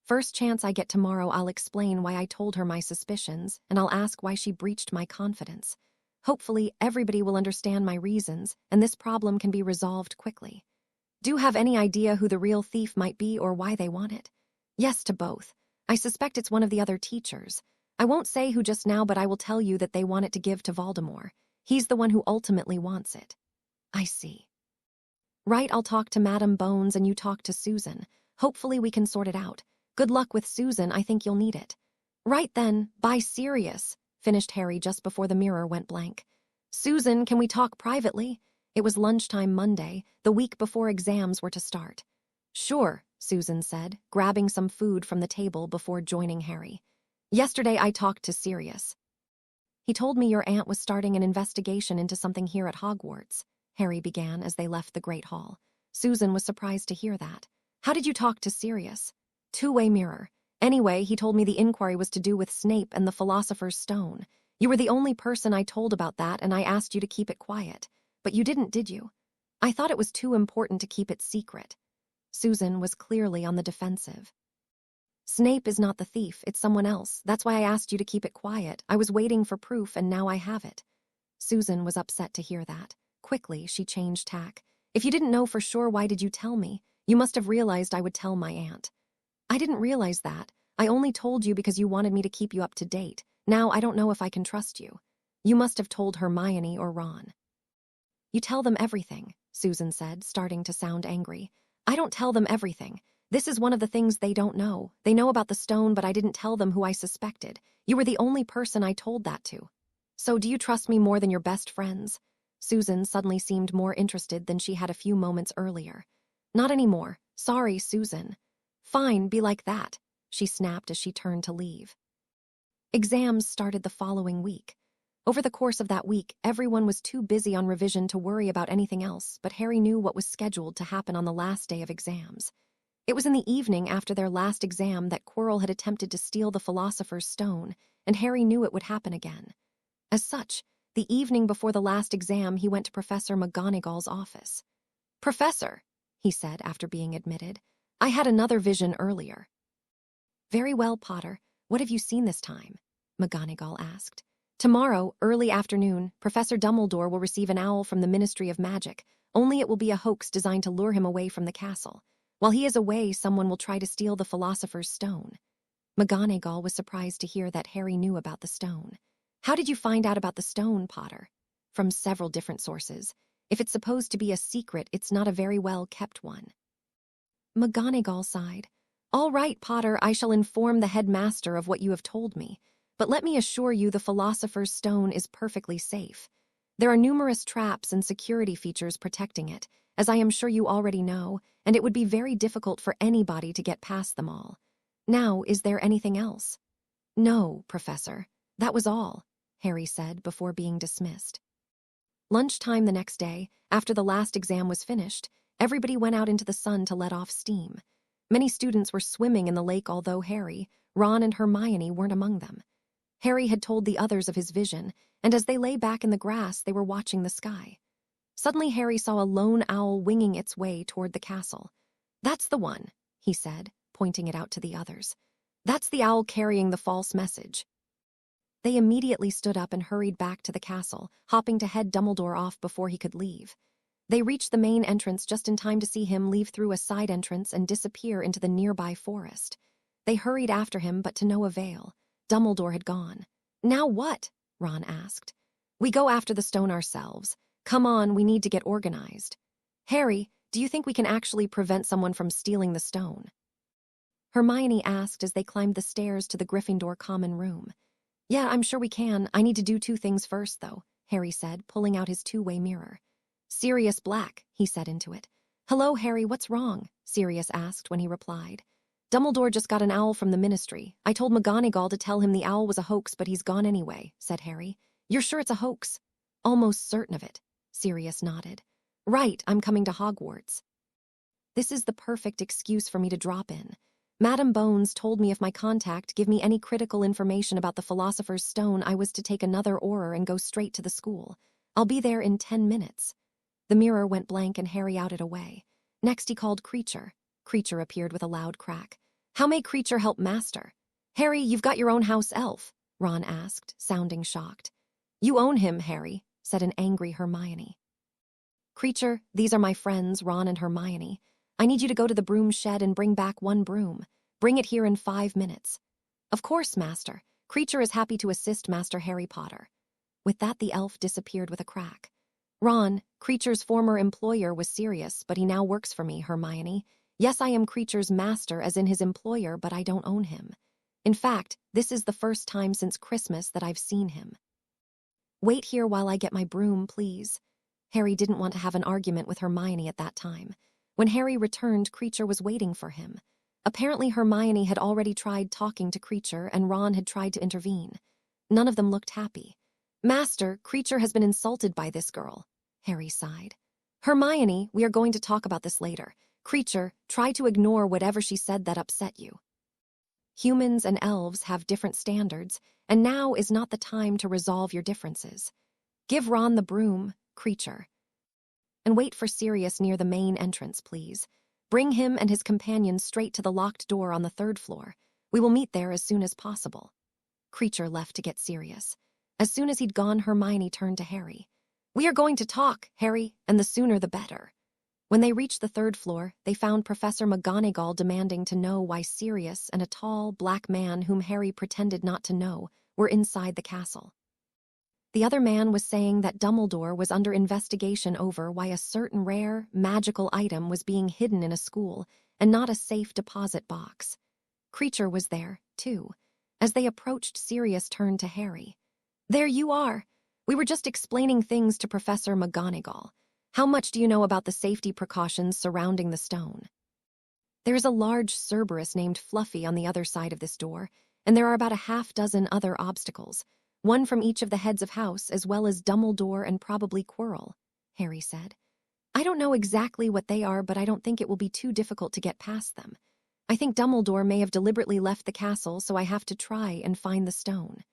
First chance I get tomorrow, I'll explain why I told her my suspicions, and I'll ask why she breached my confidence. Hopefully, everybody will understand my reasons, and this problem can be resolved quickly. Do you have any idea who the real thief might be or why they want it? Yes to both. I suspect it's one of the other teachers. I won't say who just now, but I will tell you that they want it to give to Voldemort. He's the one who ultimately wants it. I see. Right, I'll talk to Madame Bones and you talk to Susan. Hopefully we can sort it out. Good luck with Susan, I think you'll need it. Right then, bye Sirius, finished Harry just before the mirror went blank. Susan, can we talk privately? It was lunchtime Monday, the week before exams were to start. Sure, Susan said, grabbing some food from the table before joining Harry. Yesterday I talked to Sirius. He told me your aunt was starting an investigation into something here at Hogwarts, Harry began as they left the Great Hall. Susan was surprised to hear that. How did you talk to Sirius? Two-way mirror. Anyway, he told me the inquiry was to do with Snape and the Philosopher's Stone. You were the only person I told about that, and I asked you to keep it quiet. But you didn't, did you? I thought it was too important to keep it secret. Susan was clearly on the defensive. Snape is not the thief, it's someone else. That's why I asked you to keep it quiet. I was waiting for proof, and now I have it. Susan was upset to hear that. Quickly, she changed tack. If you didn't know for sure, why did you tell me? You must have realized I would tell my aunt. I didn't realize that. I only told you because you wanted me to keep you up to date. Now I don't know if I can trust you. You must have told Hermione or Ron. You tell them everything, Susan said, starting to sound angry. I don't tell them everything. This is one of the things they don't know. They know about the stone, but I didn't tell them who I suspected. You were the only person I told that to. So do you trust me more than your best friends? Susan suddenly seemed more interested than she had a few moments earlier. Not anymore. Sorry, Susan. Fine, be like that, she snapped as she turned to leave. Exams started the following week. Over the course of that week, everyone was too busy on revision to worry about anything else, but Harry knew what was scheduled to happen on the last day of exams. It was in the evening after their last exam that Quirrell had attempted to steal the Philosopher's Stone, and Harry knew it would happen again. As such, the evening before the last exam, he went to Professor McGonagall's office. Professor, he said after being admitted, I had another vision earlier. Very well, Potter. What have you seen this time? McGonagall asked. Tomorrow, early afternoon, Professor Dumbledore will receive an owl from the Ministry of Magic, only it will be a hoax designed to lure him away from the castle. While he is away, someone will try to steal the Philosopher's Stone. McGonagall was surprised to hear that Harry knew about the stone. How did you find out about the stone, Potter? From several different sources. If it's supposed to be a secret, it's not a very well-kept one. McGonagall sighed. All right, Potter, I shall inform the headmaster of what you have told me. But let me assure you the Philosopher's Stone is perfectly safe. There are numerous traps and security features protecting it, as I am sure you already know, and it would be very difficult for anybody to get past them all. Now, is there anything else? No, Professor. That was all, Harry said before being dismissed. Lunchtime the next day, after the last exam was finished, everybody went out into the sun to let off steam. Many students were swimming in the lake, although Harry, Ron, and Hermione weren't among them. Harry had told the others of his vision, and as they lay back in the grass, they were watching the sky. Suddenly, Harry saw a lone owl winging its way toward the castle. That's the one, he said, pointing it out to the others. That's the owl carrying the false message. They immediately stood up and hurried back to the castle, hopping to head Dumbledore off before he could leave. They reached the main entrance just in time to see him leave through a side entrance and disappear into the nearby forest. They hurried after him, but to no avail. Dumbledore had gone. Now what? Ron asked. We go after the stone ourselves. Come on, we need to get organized. Harry, do you think we can actually prevent someone from stealing the stone? Hermione asked as they climbed the stairs to the Gryffindor common room. Yeah, I'm sure we can. I need to do two things first, though, Harry said, pulling out his two-way mirror. Sirius Black, he said into it. "Hello, Harry, what's wrong?" Sirius asked when he replied. "Dumbledore just got an owl from the Ministry. I told McGonagall to tell him the owl was a hoax, but he's gone anyway," said Harry. "You're sure it's a hoax?" "Almost certain of it," Sirius nodded. "Right, I'm coming to Hogwarts. This is the perfect excuse for me to drop in. Madam Bones told me if my contact give me any critical information about the Philosopher's Stone, I was to take another Auror and go straight to the school. I'll be there in 10 minutes. The mirror went blank and Harry outed away. Next he called Creecher. Creecher appeared with a loud crack. "How may Creecher help Master?" "Harry, you've got your own house elf," Ron asked, sounding shocked. "You own him, Harry," said an angry Hermione. "Creecher, these are my friends, Ron and Hermione. I need you to go to the broom shed and bring back one broom. Bring it here in 5 minutes." "Of course, Master. Creecher is happy to assist Master Harry Potter." With that, the elf disappeared with a crack. "Ron, Creecher's former employer was Sirius, but he now works for me, Hermione. Yes, I am Creecher's master, as in his employer, but I don't own him. In fact, this is the first time since Christmas that I've seen him." "Wait here while I get my broom, please." Harry didn't want to have an argument with Hermione at that time. When Harry returned, Creecher was waiting for him. Apparently Hermione had already tried talking to Creecher and Ron had tried to intervene. None of them looked happy. "Master, Creecher has been insulted by this girl," Harry sighed. "Hermione, we are going to talk about this later. Creecher, try to ignore whatever she said that upset you. Humans and elves have different standards, and now is not the time to resolve your differences. Give Ron the broom, Creecher. And wait for Sirius near the main entrance, please. Bring him and his companion straight to the locked door on the 3rd floor. We will meet there as soon as possible." Creecher left to get Sirius. As soon as he'd gone, Hermione turned to Harry. "We are going to talk, Harry, and the sooner the better." When they reached the 3rd floor, they found Professor McGonagall demanding to know why Sirius and a tall, black man whom Harry pretended not to know were inside the castle. The other man was saying that Dumbledore was under investigation over why a certain rare, magical item was being hidden in a school and not a safe deposit box. Creecher was there, too. As they approached, Sirius turned to Harry. "There you are. We were just explaining things to Professor McGonagall. How much do you know about the safety precautions surrounding the stone?" "There is a large Cerberus named Fluffy on the other side of this door, and there are about a half-dozen other obstacles. One from each of the heads of house, as well as Dumbledore and probably Quirrell," Harry said. "I don't know exactly what they are, but I don't think it will be too difficult to get past them. I think Dumbledore may have deliberately left the castle, so I have to try and find the stone."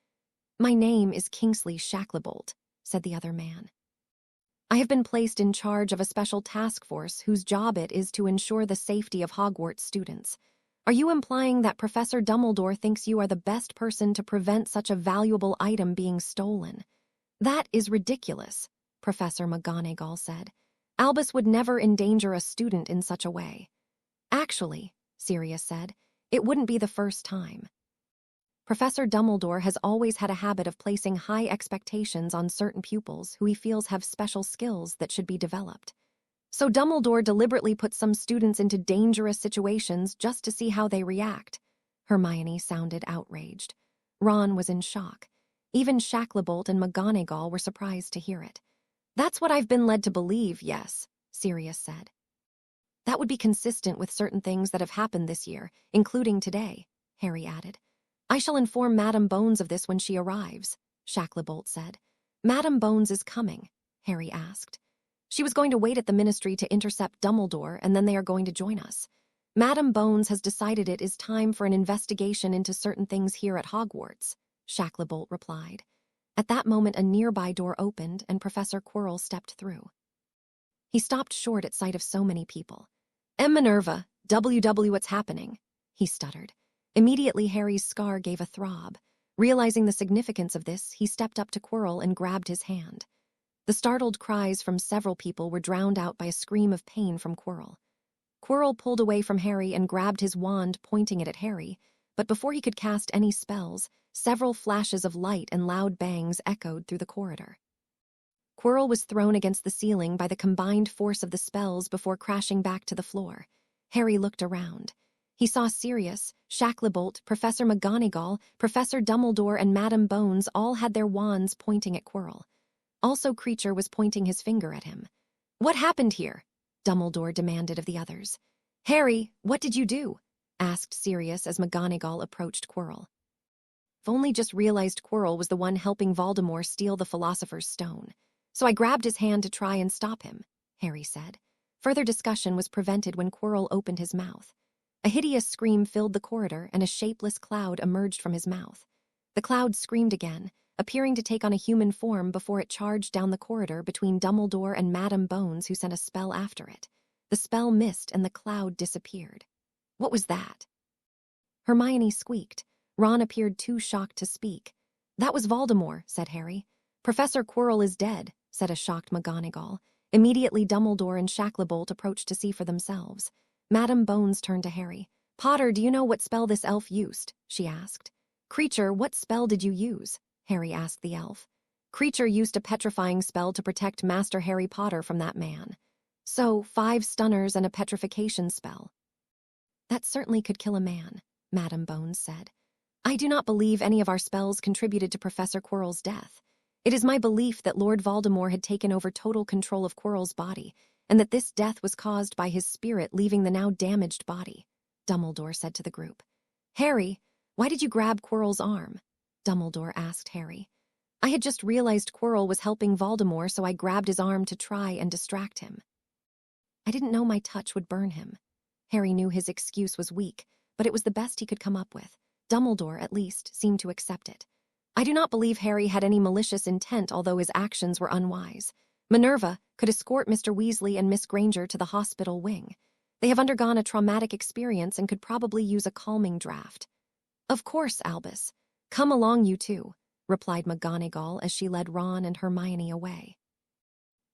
"My name is Kingsley Shacklebolt," said the other man. "I have been placed in charge of a special task force whose job it is to ensure the safety of Hogwarts students. Are you implying that Professor Dumbledore thinks you are the best person to prevent such a valuable item being stolen?" "That is ridiculous," Professor McGonagall said. "Albus would never endanger a student in such a way." "Actually," Sirius said, "it wouldn't be the first time. Professor Dumbledore has always had a habit of placing high expectations on certain pupils who he feels have special skills that should be developed. So Dumbledore deliberately puts some students into dangerous situations just to see how they react." Hermione sounded outraged. Ron was in shock. Even Shacklebolt and McGonagall were surprised to hear it. "That's what I've been led to believe, yes," Sirius said. "That would be consistent with certain things that have happened this year, including today," Harry added. "I shall inform Madam Bones of this when she arrives," Shacklebolt said. "Madam Bones is coming?" Harry asked. "She was going to wait at the Ministry to intercept Dumbledore, and then they are going to join us. Madam Bones has decided it is time for an investigation into certain things here at Hogwarts," Shacklebolt replied. At that moment, a nearby door opened, and Professor Quirrell stepped through. He stopped short at sight of so many people. Minerva, what's happening?" he stuttered. Immediately, Harry's scar gave a throb. Realizing the significance of this, he stepped up to Quirrell and grabbed his hand. The startled cries from several people were drowned out by a scream of pain from Quirrell. Quirrell pulled away from Harry and grabbed his wand, pointing it at Harry, but before he could cast any spells, several flashes of light and loud bangs echoed through the corridor. Quirrell was thrown against the ceiling by the combined force of the spells before crashing back to the floor. Harry looked around. He saw Sirius, Shacklebolt, Professor McGonagall, Professor Dumbledore, and Madam Bones all had their wands pointing at Quirrell. Also, Creecher was pointing his finger at him. "What happened here?" Dumbledore demanded of the others. "Harry, what did you do?" asked Sirius as McGonagall approached Quirrell. "I've only just realized Quirrell was the one helping Voldemort steal the Philosopher's Stone, so I grabbed his hand to try and stop him," Harry said. Further discussion was prevented when Quirrell opened his mouth. A hideous scream filled the corridor and a shapeless cloud emerged from his mouth. The cloud screamed again, appearing to take on a human form before it charged down the corridor between Dumbledore and Madame Bones, who sent a spell after it. The spell missed and the cloud disappeared. "What was that?" Hermione squeaked. Ron appeared too shocked to speak. "That was Voldemort," said Harry. "Professor Quirrell is dead," said a shocked McGonagall. Immediately Dumbledore and Shacklebolt approached to see for themselves. Madame Bones turned to Harry. "Potter, do you know what spell this elf used?" she asked. "Creecher, what spell did you use?" Harry asked the elf. "Creecher used a petrifying spell to protect Master Harry Potter from that man. So, 5 stunners and a petrification spell." "That certainly could kill a man," Madame Bones said. "I do not believe any of our spells contributed to Professor Quirrell's death. It is my belief that Lord Voldemort had taken over total control of Quirrell's body, and that this death was caused by his spirit leaving the now damaged body," Dumbledore said to the group. "Harry, why did you grab Quirrell's arm?" Dumbledore asked Harry. "I had just realized Quirrell was helping Voldemort, so I grabbed his arm to try and distract him. I didn't know my touch would burn him." Harry knew his excuse was weak, but it was the best he could come up with. Dumbledore, at least, seemed to accept it. "I do not believe Harry had any malicious intent, although his actions were unwise. Minerva could escort Mr. Weasley and Miss Granger to the hospital wing. They have undergone a traumatic experience and could probably use a calming draft." "Of course, Albus. Come along, you two," replied McGonagall as she led Ron and Hermione away.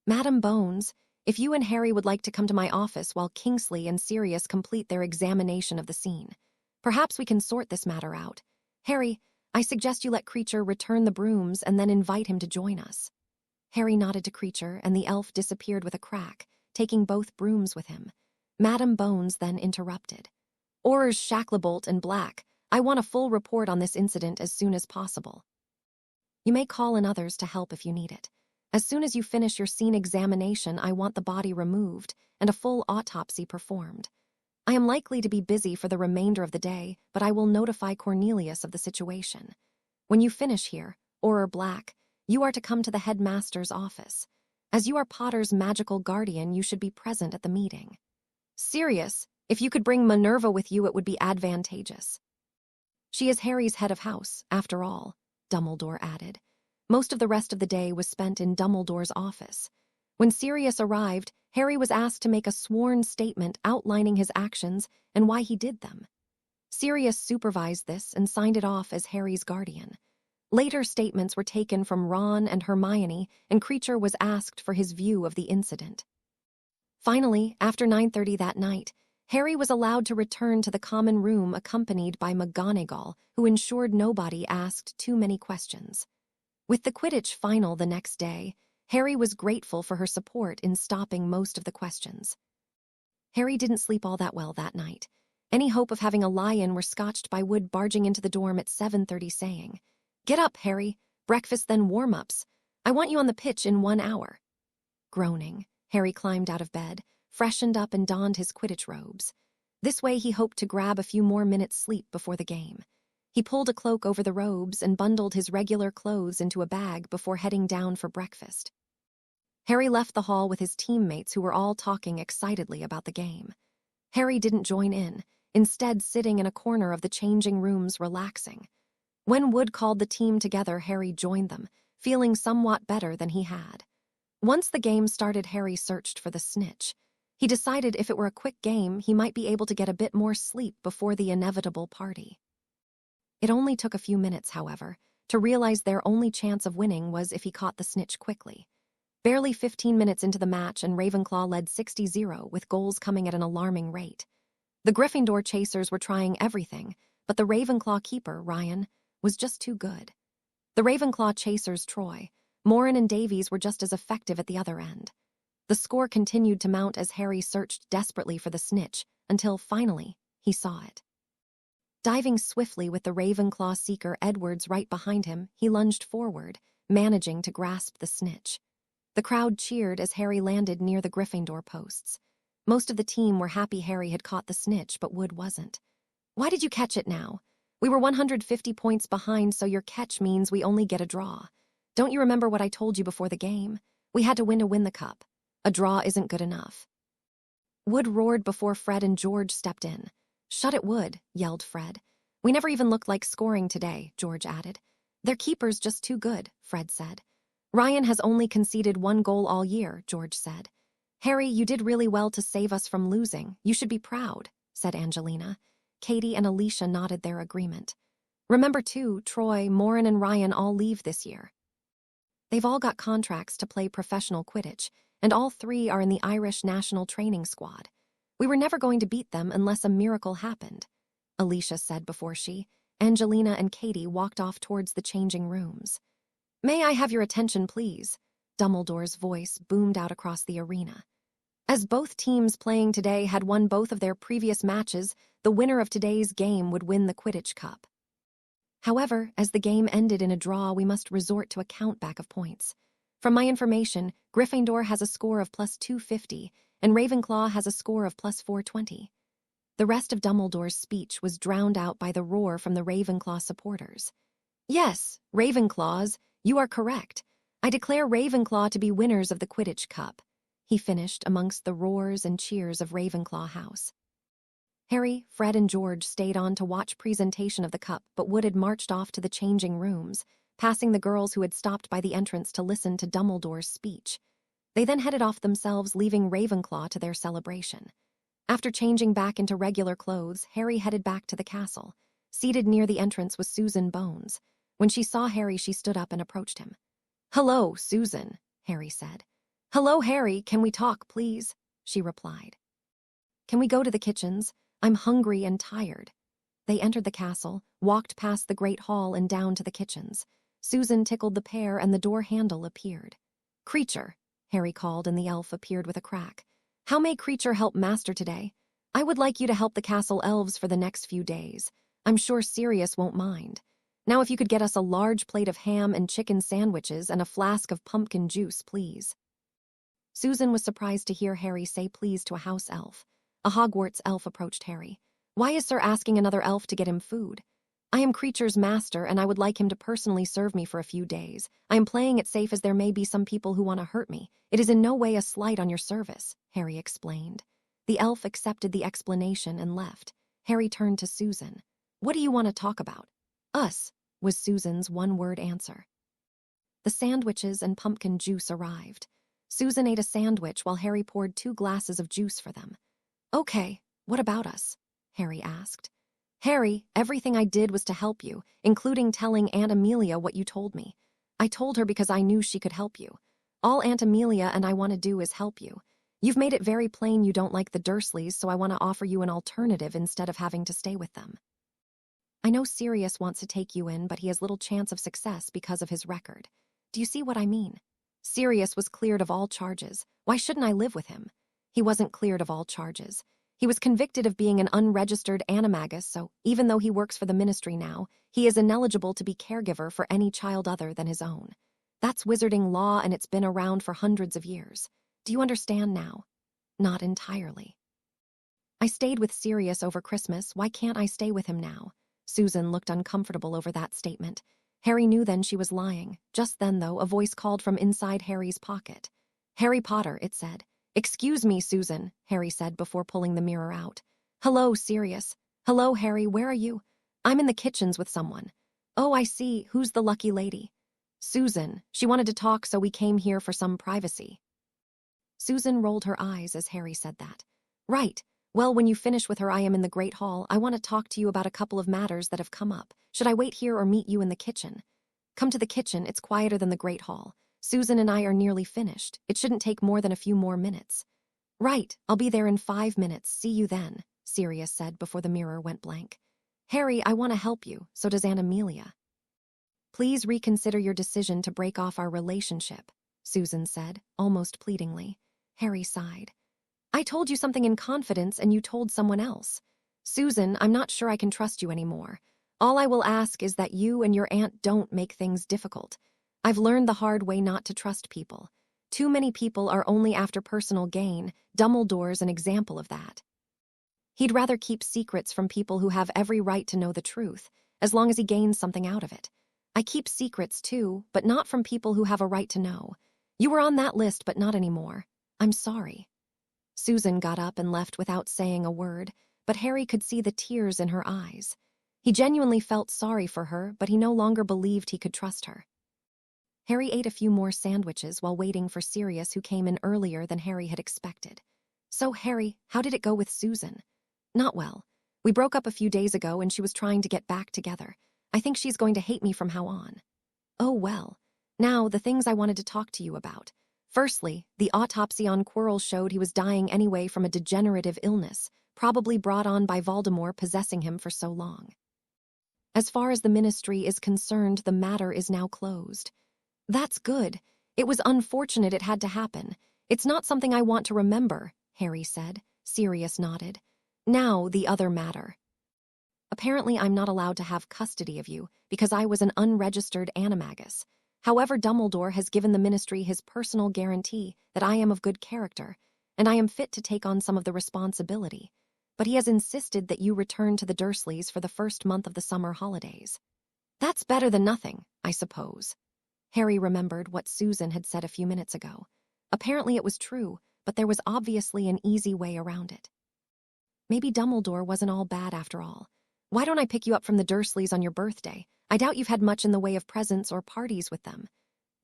"Madame Bones, if you and Harry would like to come to my office while Kingsley and Sirius complete their examination of the scene, perhaps we can sort this matter out. Harry, I suggest you let Creecher return the brooms and then invite him to join us." Harry nodded to Creecher, and the elf disappeared with a crack, taking both brooms with him. Madame Bones then interrupted. "Orders Shacklebolt and Black. I want a full report on this incident as soon as possible. You may call in others to help if you need it. As soon as you finish your scene examination, I want the body removed and a full autopsy performed. I am likely to be busy for the remainder of the day, but I will notify Cornelius of the situation. When you finish here, Auror Black, you are to come to the headmaster's office. As you are Potter's magical guardian, you should be present at the meeting. Sirius, if you could bring Minerva with you, it would be advantageous. She is Harry's head of house, after all," Dumbledore added. Most of the rest of the day was spent in Dumbledore's office. When Sirius arrived, Harry was asked to make a sworn statement outlining his actions and why he did them. Sirius supervised this and signed it off as Harry's guardian. Later statements were taken from Ron and Hermione, and Creecher was asked for his view of the incident. Finally, after 9:30 that night, Harry was allowed to return to the common room accompanied by McGonagall, who ensured nobody asked too many questions. With the Quidditch final the next day, Harry was grateful for her support in stopping most of the questions. Harry didn't sleep all that well that night. Any hope of having a lie-in were scotched by Wood barging into the dorm at 7:30 saying, "Get up, Harry. Breakfast then warm-ups. I want you on the pitch in 1 hour." Groaning, Harry climbed out of bed, freshened up and donned his Quidditch robes. This way he hoped to grab a few more minutes' sleep before the game. He pulled a cloak over the robes and bundled his regular clothes into a bag before heading down for breakfast. Harry left the hall with his teammates who were all talking excitedly about the game. Harry didn't join in, instead sitting in a corner of the changing rooms relaxing. When Wood called the team together, Harry joined them, feeling somewhat better than he had. Once the game started, Harry searched for the snitch. He decided if it were a quick game, he might be able to get a bit more sleep before the inevitable party. It only took a few minutes, however, to realize their only chance of winning was if he caught the snitch quickly. Barely 15 minutes into the match and Ravenclaw led 60-0 with goals coming at an alarming rate. The Gryffindor chasers were trying everything, but the Ravenclaw keeper, Ryan, was just too good. The Ravenclaw chasers, Troy, Morin and Davies were just as effective at the other end. The score continued to mount as Harry searched desperately for the snitch until, finally, he saw it. Diving swiftly with the Ravenclaw seeker Edwards right behind him, he lunged forward, managing to grasp the snitch. The crowd cheered as Harry landed near the Gryffindor posts. Most of the team were happy Harry had caught the snitch, but Wood wasn't. "Why did you catch it now? We were 150 points behind, so your catch means we only get a draw. Don't you remember what I told you before the game? We had to win the cup. A draw isn't good enough." Wood roared before Fred and George stepped in. "Shut it, Wood," yelled Fred. "We never even looked like scoring today," George added. "Their keeper's just too good," Fred said. "Ryan has only conceded 1 goal all year," George said. "Harry, you did really well to save us from losing. You should be proud," said Angelina. Katie and Alicia nodded their agreement. "Remember, too, Troy, Morin, and Ryan all leave this year. They've all got contracts to play professional Quidditch, and all 3 are in the Irish national training squad. We were never going to beat them unless a miracle happened," Alicia said before Angelina and Katie walked off towards the changing rooms. "May I have your attention, please?" Dumbledore's voice boomed out across the arena. As both teams playing today had won both of their previous matches, the winner of today's game would win the Quidditch Cup. However, as the game ended in a draw, we must resort to a countback of points. From my information, Gryffindor has a score of +250, and Ravenclaw has a score of +420. The rest of Dumbledore's speech was drowned out by the roar from the Ravenclaw supporters. "Yes, Ravenclaws, you are correct. I declare Ravenclaw to be winners of the Quidditch Cup," he finished amongst the roars and cheers of Ravenclaw House. Harry, Fred, and George stayed on to watch presentation of the cup, but Wood had marched off to the changing rooms, passing the girls who had stopped by the entrance to listen to Dumbledore's speech. They then headed off themselves, leaving Ravenclaw to their celebration. After changing back into regular clothes, Harry headed back to the castle. Seated near the entrance was Susan Bones. When she saw Harry, she stood up and approached him. "Hello, Susan," Harry said. "Hello, Harry, can we talk, please?" she replied. "Can we go to the kitchens? I'm hungry and tired." They entered the castle, walked past the great hall and down to the kitchens. Susan tickled the pair and the door handle appeared. "Creecher," Harry called, and the elf appeared with a crack. "How may Creecher help Master today? I would like you to help the castle elves for the next few days. I'm sure Sirius won't mind. Now if you could get us a large plate of ham and chicken sandwiches and a flask of pumpkin juice, please." Susan was surprised to hear Harry say please to a house elf. A Hogwarts elf approached Harry. "Why is Sir asking another elf to get him food?" "I am Creecher's master, and I would like him to personally serve me for a few days. I am playing it safe as there may be some people who want to hurt me. It is in no way a slight on your service," Harry explained. The elf accepted the explanation and left. Harry turned to Susan. "What do you want to talk about?" "Us," was Susan's one-word answer. The sandwiches and pumpkin juice arrived. Susan ate a sandwich while Harry poured 2 glasses of juice for them. "Okay, what about us?" Harry asked. "Harry, everything I did was to help you, including telling Aunt Amelia what you told me. I told her because I knew she could help you. All Aunt Amelia and I want to do is help you. You've made it very plain you don't like the Dursleys, so I want to offer you an alternative instead of having to stay with them. I know Sirius wants to take you in, but he has little chance of success because of his record. Do you see what I mean? Sirius was cleared of all charges. Why shouldn't I live with him? He wasn't cleared of all charges. He was convicted of being an unregistered animagus, so even though he works for the ministry now, he is ineligible to be caregiver for any child other than his own. That's wizarding law, and it's been around for hundreds of years. Do you understand now?" "Not entirely." "I stayed with Sirius over Christmas. Why can't I stay with him now?" Susan looked uncomfortable over that statement. Harry knew then she was lying. Just then, though, a voice called from inside Harry's pocket. "Harry Potter," it said. "Excuse me, Susan," Harry said before pulling the mirror out. "Hello, Sirius. Hello, Harry, where are you?" "I'm in the kitchens with someone." "Oh, I see. Who's the lucky lady?" "Susan. She wanted to talk, so we came here for some privacy." Susan rolled her eyes as Harry said that. "Right. Well, when you finish with her, I am in the Great Hall. I want to talk to you about a couple of matters that have come up. Should I wait here or meet you in the kitchen?" "Come to the kitchen. It's quieter than the Great Hall. Susan and I are nearly finished. It shouldn't take more than a few more minutes." "Right. I'll be there in 5 minutes. See you then," Sirius said before the mirror went blank. "Harry, I want to help you. So does Aunt Amelia." "Please reconsider your decision to break off our relationship," Susan said, almost pleadingly. Harry sighed. "I told you something in confidence and you told someone else. Susan, I'm not sure I can trust you anymore. All I will ask is that you and your aunt don't make things difficult. I've learned the hard way not to trust people. Too many people are only after personal gain. Dumbledore's an example of that. He'd rather keep secrets from people who have every right to know the truth, as long as he gains something out of it. I keep secrets too, but not from people who have a right to know. You were on that list, but not anymore. I'm sorry. Susan got up and left without saying a word, but Harry could see the tears in her eyes. He genuinely felt sorry for her, but he no longer believed he could trust her. Harry ate a few more sandwiches while waiting for Sirius, who came in earlier than Harry had expected. So, Harry, how did it go with Susan? Not well. We broke up a few days ago and she was trying to get back together. I think she's going to hate me from now on. Oh, well. Now, the things I wanted to talk to you about. Firstly, the autopsy on Quirrell showed he was dying anyway from a degenerative illness, probably brought on by Voldemort possessing him for so long. As far as the Ministry is concerned, the matter is now closed. That's good. It was unfortunate it had to happen. It's not something I want to remember, Harry said. Sirius nodded. Now, the other matter. Apparently, I'm not allowed to have custody of you because I was an unregistered animagus. However, Dumbledore has given the Ministry his personal guarantee that I am of good character, and I am fit to take on some of the responsibility. But he has insisted that you return to the Dursleys for the first month of the summer holidays. That's better than nothing, I suppose. Harry remembered what Susan had said a few minutes ago. Apparently it was true, but there was obviously an easy way around it. Maybe Dumbledore wasn't all bad after all. Why don't I pick you up from the Dursleys on your birthday? I doubt you've had much in the way of presents or parties with them.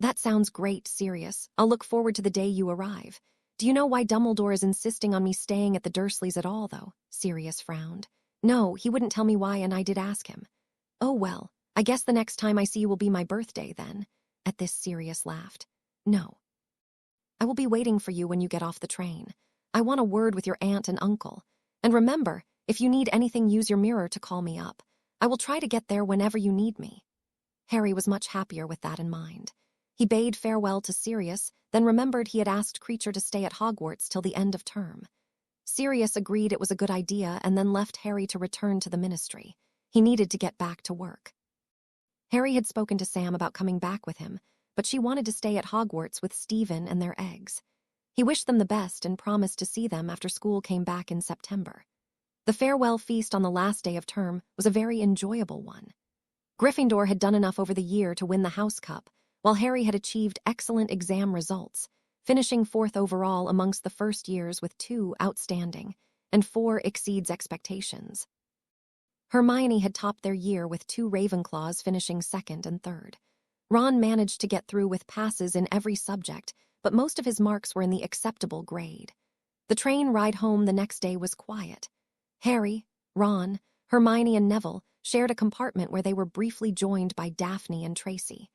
That sounds great, Sirius. I'll look forward to the day you arrive. Do you know why Dumbledore is insisting on me staying at the Dursleys at all, though? Sirius frowned. No, he wouldn't tell me why, and I did ask him. Oh, well, I guess the next time I see you will be my birthday, then. At this, Sirius laughed. No. I will be waiting for you when you get off the train. I want a word with your aunt and uncle. And remember, if you need anything, use your mirror to call me up. I will try to get there whenever you need me. Harry was much happier with that in mind. He bade farewell to Sirius, then remembered he had asked Creecher to stay at Hogwarts till the end of term. Sirius agreed it was a good idea and then left Harry to return to the Ministry. He needed to get back to work. Harry had spoken to Sam about coming back with him, but she wanted to stay at Hogwarts with Stephen and their eggs. He wished them the best and promised to see them after school came back in September. The farewell feast on the last day of term was a very enjoyable one. Gryffindor had done enough over the year to win the House Cup, while Harry had achieved excellent exam results, finishing 4th overall amongst the first years with 2 outstanding, and 4 exceeds expectations. Hermione had topped their year with 2 Ravenclaws finishing 2nd and 3rd. Ron managed to get through with passes in every subject, but most of his marks were in the acceptable grade. The train ride home the next day was quiet. Harry, Ron, Hermione, and Neville shared a compartment where they were briefly joined by Daphne and Tracy.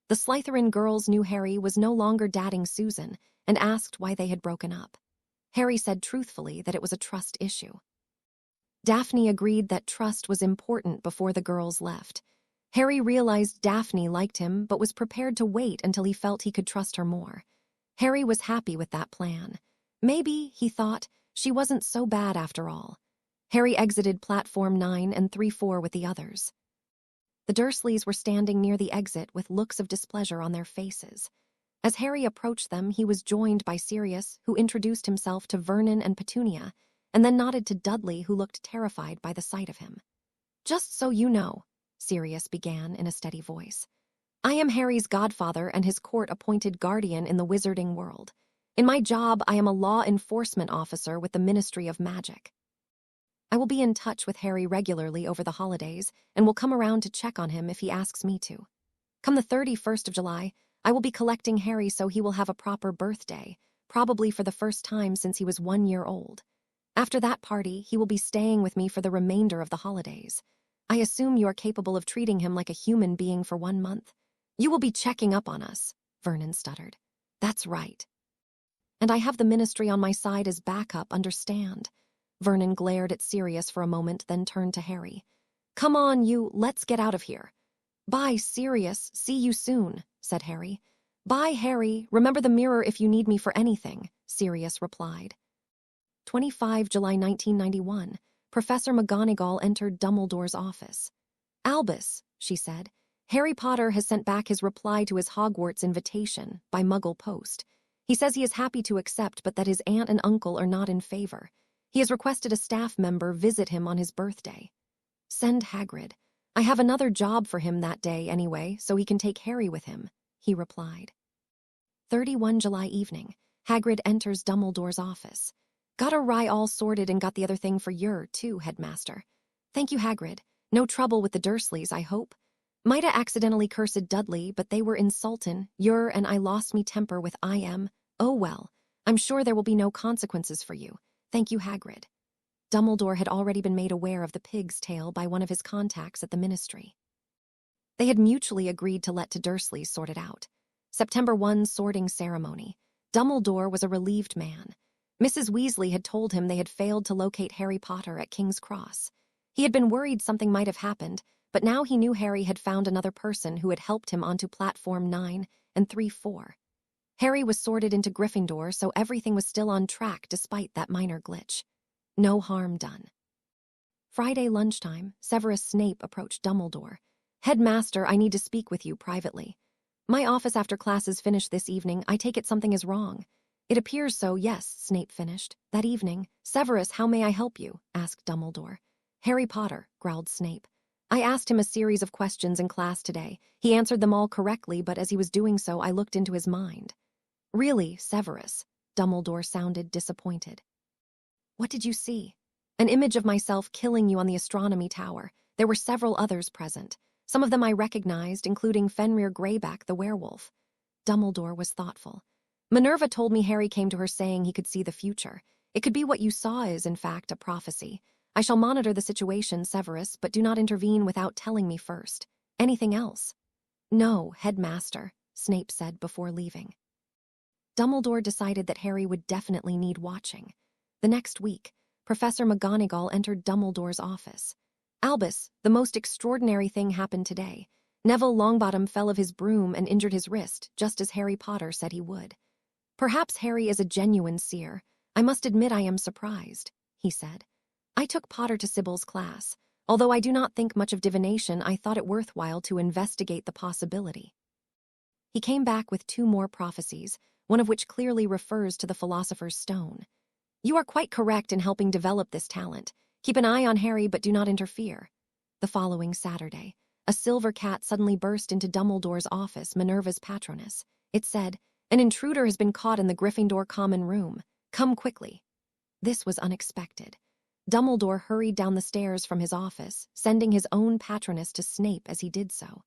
The Slytherin girls knew Harry was no longer dating Susan and asked why they had broken up. Harry said truthfully that it was a trust issue. Daphne agreed that trust was important before the girls left. Harry realized Daphne liked him but was prepared to wait until he felt he could trust her more. Harry was happy with that plan. Maybe, he thought, she wasn't so bad after all. Harry exited platform 9 and 3-4 with the others. The Dursleys were standing near the exit with looks of displeasure on their faces. As Harry approached them, he was joined by Sirius, who introduced himself to Vernon and Petunia, and then nodded to Dudley, who looked terrified by the sight of him. "Just so you know," Sirius began in a steady voice, "I am Harry's godfather and his court-appointed guardian in the wizarding world. In my job, I am a law enforcement officer with the Ministry of Magic. I will be in touch with Harry regularly over the holidays and will come around to check on him if he asks me to. Come the 31st of July, I will be collecting Harry so he will have a proper birthday, probably for the first time since he was 1 year old. After that party, he will be staying with me for the remainder of the holidays. I assume you are capable of treating him like a human being for 1 month. You will be checking up on us," Vernon stuttered. "That's right. And I have the Ministry on my side as backup, understand?" Vernon glared at Sirius for a moment, then turned to Harry. "Come on, you, let's get out of here." "Bye, Sirius, see you soon," said Harry. "Bye, Harry, remember the mirror if you need me for anything," Sirius replied. 25 July 1991, Professor McGonagall entered Dumbledore's office. "Albus," she said, "Harry Potter has sent back his reply to his Hogwarts invitation by Muggle post. He says he is happy to accept, but that his aunt and uncle are not in favor. He has requested a staff member visit him on his birthday. Send Hagrid. I have another job for him that day anyway, so he can take Harry with him, he replied. 31 July evening. Hagrid enters Dumbledore's office. Got a rye all sorted and got the other thing for yer, too, headmaster. Thank you, Hagrid. No trouble with the Dursleys, I hope. Mighta accidentally cursed Dudley, but they were insultin', yer and I lost me temper with I am. Oh well, I'm sure there will be no consequences for you. Thank you, Hagrid. Dumbledore had already been made aware of the pig's tale by one of his contacts at the ministry. They had mutually agreed to let the Dursleys sort it out. September 1 sorting ceremony. Dumbledore was a relieved man. Mrs. Weasley had told him they had failed to locate Harry Potter at King's Cross. He had been worried something might have happened, but now he knew Harry had found another person who had helped him onto platform 9 and 3-4. Harry was sorted into Gryffindor, so everything was still on track despite that minor glitch. No harm done. Friday lunchtime, Severus Snape approached Dumbledore. Headmaster, I need to speak with you privately. My office after classes finish this evening. I take it something is wrong. It appears so, yes, Snape finished. That evening. Severus, how may I help you? Asked Dumbledore. Harry Potter, growled Snape. I asked him a series of questions in class today. He answered them all correctly, but as he was doing so, I looked into his mind. Really, Severus? Dumbledore sounded disappointed. What did you see? An image of myself killing you on the astronomy tower. There were several others present. Some of them I recognized, including Fenrir Greyback, the werewolf. Dumbledore was thoughtful. Minerva told me Harry came to her saying he could see the future. It could be what you saw is, in fact, a prophecy. I shall monitor the situation, Severus, but do not intervene without telling me first. Anything else? No, headmaster, Snape said before leaving. Dumbledore decided that Harry would definitely need watching. The next week, Professor McGonagall entered Dumbledore's office. Albus, the most extraordinary thing happened today. Neville Longbottom fell of his broom and injured his wrist, just as Harry Potter said he would. Perhaps Harry is a genuine seer. I must admit I am surprised, he said. I took Potter to Sybil's class. Although I do not think much of divination, I thought it worthwhile to investigate the possibility. He came back with 2 more prophecies, one of which clearly refers to the Philosopher's Stone. You are quite correct in helping develop this talent. Keep an eye on Harry, but do not interfere. The following Saturday, a silver cat suddenly burst into Dumbledore's office, Minerva's patroness. It said, An intruder has been caught in the Gryffindor common room. Come quickly. This was unexpected. Dumbledore hurried down the stairs from his office, sending his own patroness to Snape as he did so.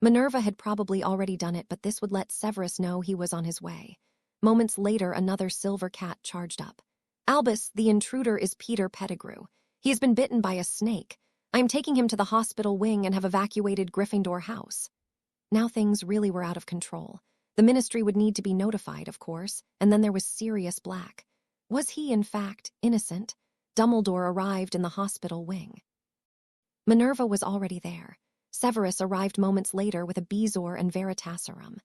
Minerva had probably already done it, but this would let Severus know he was on his way. Moments later, another silver cat charged up. Albus, the intruder is Peter Pettigrew. He has been bitten by a snake. I am taking him to the hospital wing and have evacuated Gryffindor House. Now things really were out of control. The ministry would need to be notified, of course, and then there was Sirius Black. Was he, in fact, innocent? Dumbledore arrived in the hospital wing. Minerva was already there. Severus arrived moments later with a Bezoar and Veritaserum.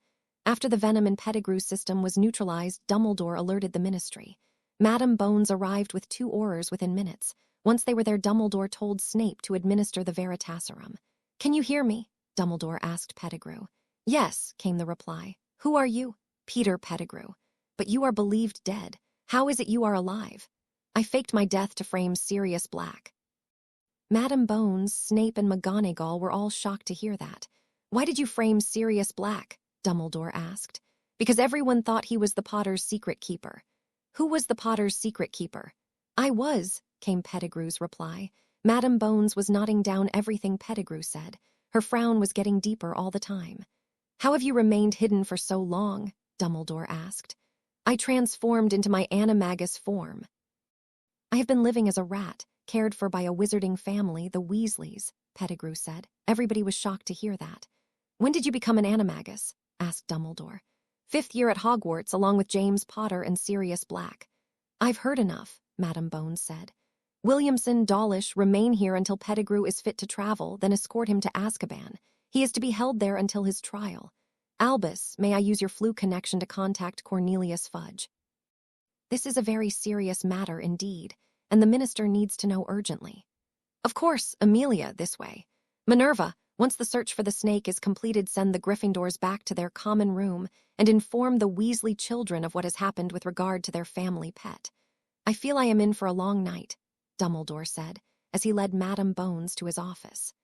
After the venom in Pettigrew's system was neutralized, Dumbledore alerted the ministry. Madame Bones arrived with 2 Aurors within minutes. Once they were there, Dumbledore told Snape to administer the Veritaserum. Can you hear me? Dumbledore asked Pettigrew. Yes, came the reply. Who are you? Peter Pettigrew. But you are believed dead. How is it you are alive? I faked my death to frame Sirius Black. Madame Bones, Snape, and McGonagall were all shocked to hear that. Why did you frame Sirius Black? Dumbledore asked. Because everyone thought he was the Potter's secret keeper. Who was the Potter's secret keeper? I was, came Pettigrew's reply. Madame Bones was nodding down everything Pettigrew said. Her frown was getting deeper all the time. How have you remained hidden for so long? Dumbledore asked. I transformed into my animagus form. I have been living as a rat, cared for by a wizarding family, the Weasleys, Pettigrew said. Everybody was shocked to hear that. When did you become an animagus? Asked Dumbledore. 5th year at Hogwarts, along with James Potter and Sirius Black. I've heard enough, Madame Bones said. Williamson, Dawlish, remain here until Pettigrew is fit to travel, then escort him to Azkaban. He is to be held there until his trial. Albus, may I use your flu connection to contact Cornelius Fudge? This is a very serious matter indeed, and the minister needs to know urgently. Of course, Amelia, this way. Minerva, Once the search for the snake is completed, send the Gryffindors back to their common room and inform the Weasley children of what has happened with regard to their family pet. I feel I am in for a long night, Dumbledore said, as he led Madame Bones to his office.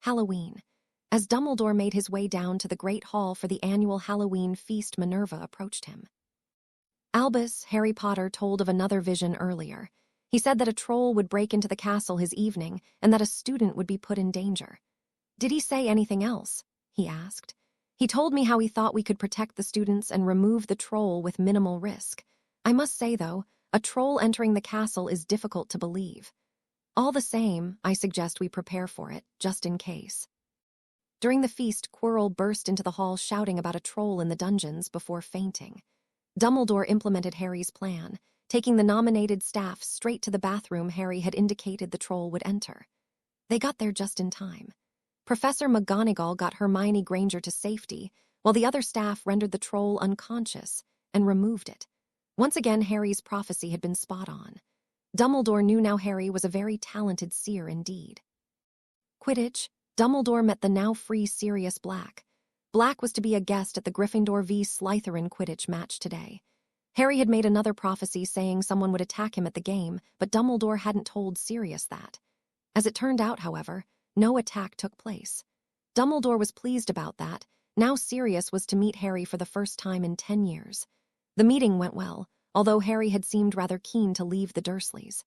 Halloween. As Dumbledore made his way down to the Great Hall for the annual Halloween feast, Minerva approached him. Albus, Harry Potter, told of another vision earlier. He said that a troll would break into the castle his evening and that a student would be put in danger. Did he say anything else? He asked. He told me how he thought we could protect the students and remove the troll with minimal risk. I must say, though, a troll entering the castle is difficult to believe. All the same, I suggest we prepare for it, just in case. During the feast, Quirrell burst into the hall shouting about a troll in the dungeons before fainting. Dumbledore implemented Harry's plan, taking the nominated staff straight to the bathroom Harry had indicated the troll would enter. They got there just in time. Professor McGonagall got Hermione Granger to safety, while the other staff rendered the troll unconscious and removed it. Once again, Harry's prophecy had been spot on. Dumbledore knew now Harry was a very talented seer indeed. Quidditch. Dumbledore met the now-free Sirius Black. Black was to be a guest at the Gryffindor v Slytherin Quidditch match today. Harry had made another prophecy saying someone would attack him at the game, but Dumbledore hadn't told Sirius that. As it turned out, however, no attack took place. Dumbledore was pleased about that. Now Sirius was to meet Harry for the first time in 10 years. The meeting went well, although Harry had seemed rather keen to leave the Dursleys.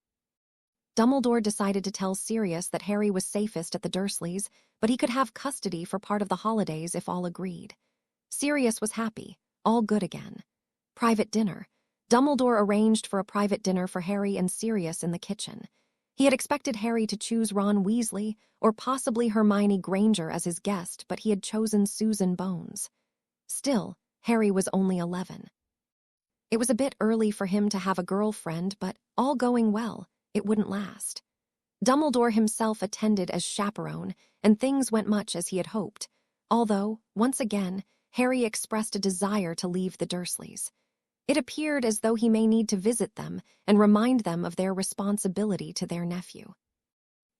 Dumbledore decided to tell Sirius that Harry was safest at the Dursleys, but he could have custody for part of the holidays if all agreed. Sirius was happy, all good again. Private dinner. Dumbledore arranged for a private dinner for Harry and Sirius in the kitchen. He had expected Harry to choose Ron Weasley or possibly Hermione Granger as his guest, but he had chosen Susan Bones. Still, Harry was only 11. It was a bit early for him to have a girlfriend, but all going well, it wouldn't last. Dumbledore himself attended as chaperone, and things went much as he had hoped, although, once again, Harry expressed a desire to leave the Dursleys. It appeared as though he may need to visit them and remind them of their responsibility to their nephew.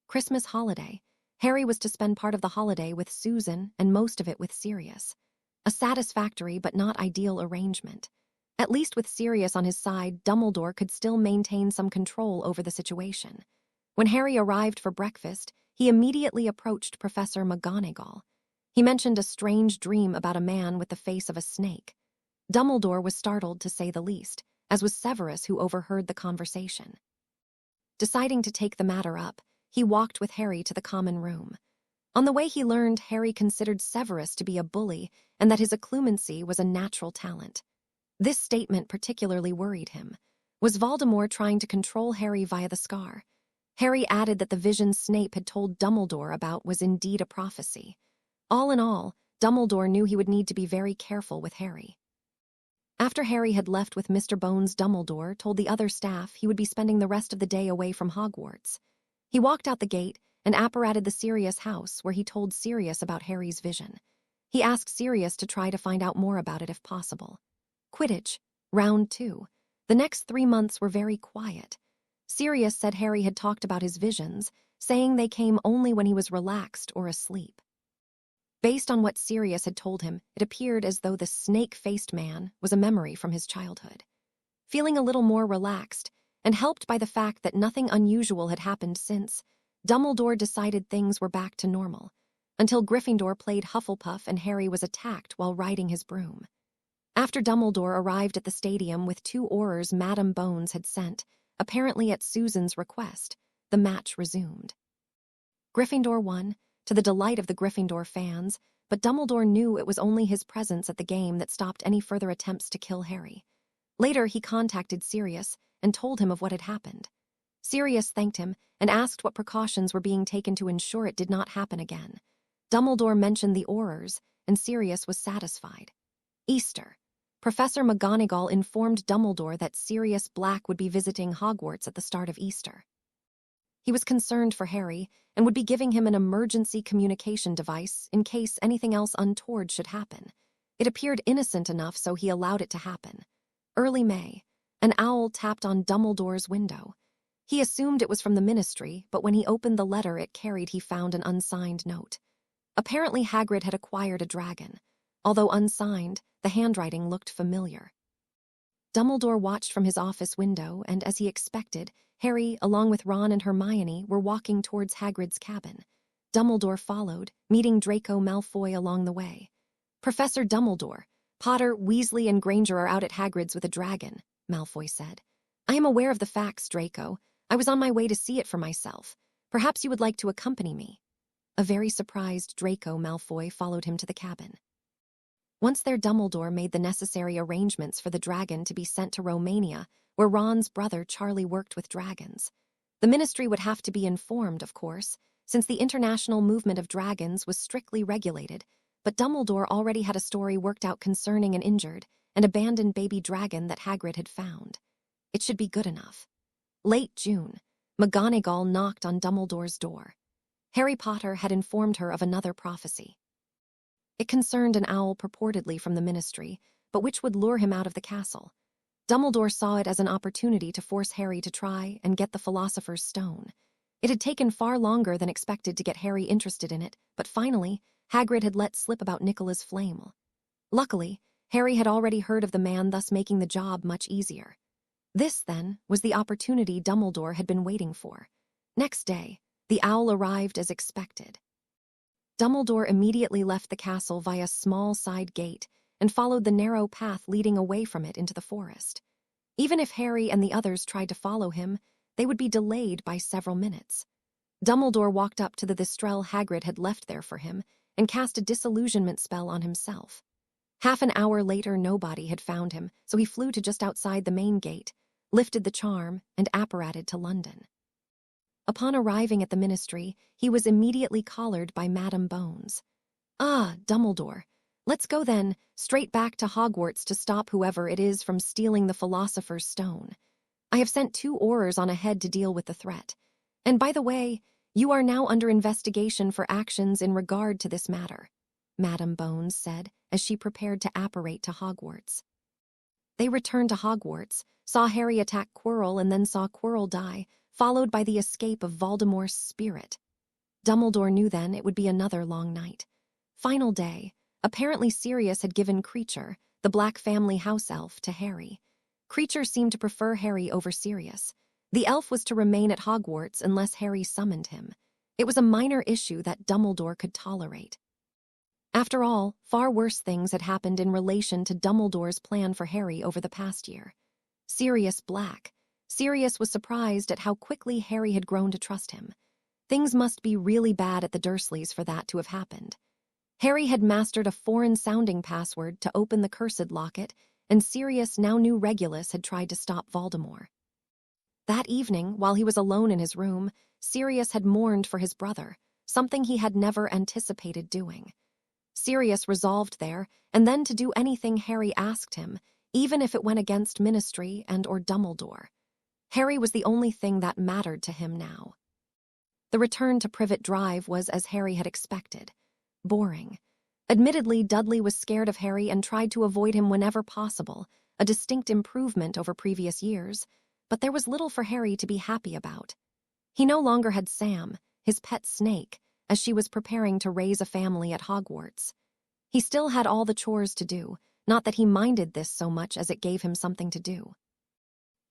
Christmas holiday. Harry was to spend part of the holiday with Susan and most of it with Sirius. A satisfactory but not ideal arrangement. At least with Sirius on his side, Dumbledore could still maintain some control over the situation. When Harry arrived for breakfast, he immediately approached Professor McGonagall. He mentioned a strange dream about a man with the face of a snake. Dumbledore was startled, to say the least, as was Severus, who overheard the conversation. Deciding to take the matter up, he walked with Harry to the common room. On the way, he learned Harry considered Severus to be a bully and that his occlumency was a natural talent. This statement particularly worried him. Was Voldemort trying to control Harry via the scar? Harry added that the vision Snape had told Dumbledore about was indeed a prophecy. All in all, Dumbledore knew he would need to be very careful with Harry. After Harry had left with Mr. Bones, Dumbledore told the other staff he would be spending the rest of the day away from Hogwarts. He walked out the gate and apparated the Sirius house, where he told Sirius about Harry's vision. He asked Sirius to try to find out more about it if possible. Quidditch, round 2. The next 3 months were very quiet. Sirius said Harry had talked about his visions, saying they came only when he was relaxed or asleep. Based on what Sirius had told him, it appeared as though the snake-faced man was a memory from his childhood. Feeling a little more relaxed, and helped by the fact that nothing unusual had happened since, Dumbledore decided things were back to normal, until Gryffindor played Hufflepuff and Harry was attacked while riding his broom. After Dumbledore arrived at the stadium with 2 Aurors Madame Bones had sent, apparently at Susan's request, the match resumed. Gryffindor won, to the delight of the Gryffindor fans, but Dumbledore knew it was only his presence at the game that stopped any further attempts to kill Harry. Later, he contacted Sirius and told him of what had happened. Sirius thanked him and asked what precautions were being taken to ensure it did not happen again. Dumbledore mentioned the Aurors, and Sirius was satisfied. Easter. Professor McGonagall informed Dumbledore that Sirius Black would be visiting Hogwarts at the start of Easter. He was concerned for Harry and would be giving him an emergency communication device in case anything else untoward should happen. It appeared innocent enough, so he allowed it to happen. Early May, an owl tapped on Dumbledore's window. He assumed it was from the Ministry, but when he opened the letter it carried, he found an unsigned note. Apparently Hagrid had acquired a dragon. Although unsigned, the handwriting looked familiar. Dumbledore watched from his office window, and as he expected, Harry, along with Ron and Hermione, were walking towards Hagrid's cabin. Dumbledore followed, meeting Draco Malfoy along the way. "Professor Dumbledore, Potter, Weasley, and Granger are out at Hagrid's with a dragon," Malfoy said. "I am aware of the facts, Draco. I was on my way to see it for myself. Perhaps you would like to accompany me." A very surprised Draco Malfoy followed him to the cabin. Once there, Dumbledore made the necessary arrangements for the dragon to be sent to Romania, where Ron's brother Charlie worked with dragons. The ministry would have to be informed, of course, since the international movement of dragons was strictly regulated, but Dumbledore already had a story worked out concerning an injured and abandoned baby dragon that Hagrid had found. It should be good enough. Late June, McGonagall knocked on Dumbledore's door. Harry Potter had informed her of another prophecy. It concerned an owl purportedly from the ministry, but which would lure him out of the castle. Dumbledore saw it as an opportunity to force Harry to try and get the Philosopher's Stone. It had taken far longer than expected to get Harry interested in it, but finally, Hagrid had let slip about Nicola's Flamel. Luckily, Harry had already heard of the man, thus making the job much easier. This, then, was the opportunity Dumbledore had been waiting for. Next day, the owl arrived as expected. Dumbledore immediately left the castle via a small side gate and followed the narrow path leading away from it into the forest. Even if Harry and the others tried to follow him, they would be delayed by several minutes. Dumbledore walked up to the Thistral Hagrid had left there for him and cast a disillusionment spell on himself. Half an hour later, nobody had found him, so he flew to just outside the main gate, lifted the charm, and apparated to London. Upon arriving at the ministry, he was immediately collared by Madame Bones. "Ah, Dumbledore. Let's go then, straight back to Hogwarts to stop whoever it is from stealing the Philosopher's Stone. I have sent 2 Aurors on ahead to deal with the threat. And by the way, you are now under investigation for actions in regard to this matter," Madame Bones said as she prepared to apparate to Hogwarts. They returned to Hogwarts, saw Harry attack Quirrell, and then saw Quirrell die, followed by the escape of Voldemort's spirit. Dumbledore knew then it would be another long night. Final day. Apparently Sirius had given Creecher, the Black family house elf, to Harry. Creecher seemed to prefer Harry over Sirius. The elf was to remain at Hogwarts unless Harry summoned him. It was a minor issue that Dumbledore could tolerate. After all, far worse things had happened in relation to Dumbledore's plan for Harry over the past year. Sirius Black. Sirius was surprised at how quickly Harry had grown to trust him. Things must be really bad at the Dursleys for that to have happened. Harry had mastered a foreign-sounding password to open the cursed locket, and Sirius now knew Regulus had tried to stop Voldemort. That evening, while he was alone in his room, Sirius had mourned for his brother, something he had never anticipated doing. Sirius resolved there, and then to do anything Harry asked him, even if it went against Ministry and/or Dumbledore. Harry was the only thing that mattered to him now. The return to Privet Drive was as Harry had expected. Boring. Admittedly, Dudley was scared of Harry and tried to avoid him whenever possible, a distinct improvement over previous years, but there was little for Harry to be happy about. He no longer had Sam, his pet snake, as she was preparing to raise a family at Hogwarts. He still had all the chores to do, not that he minded this so much as it gave him something to do.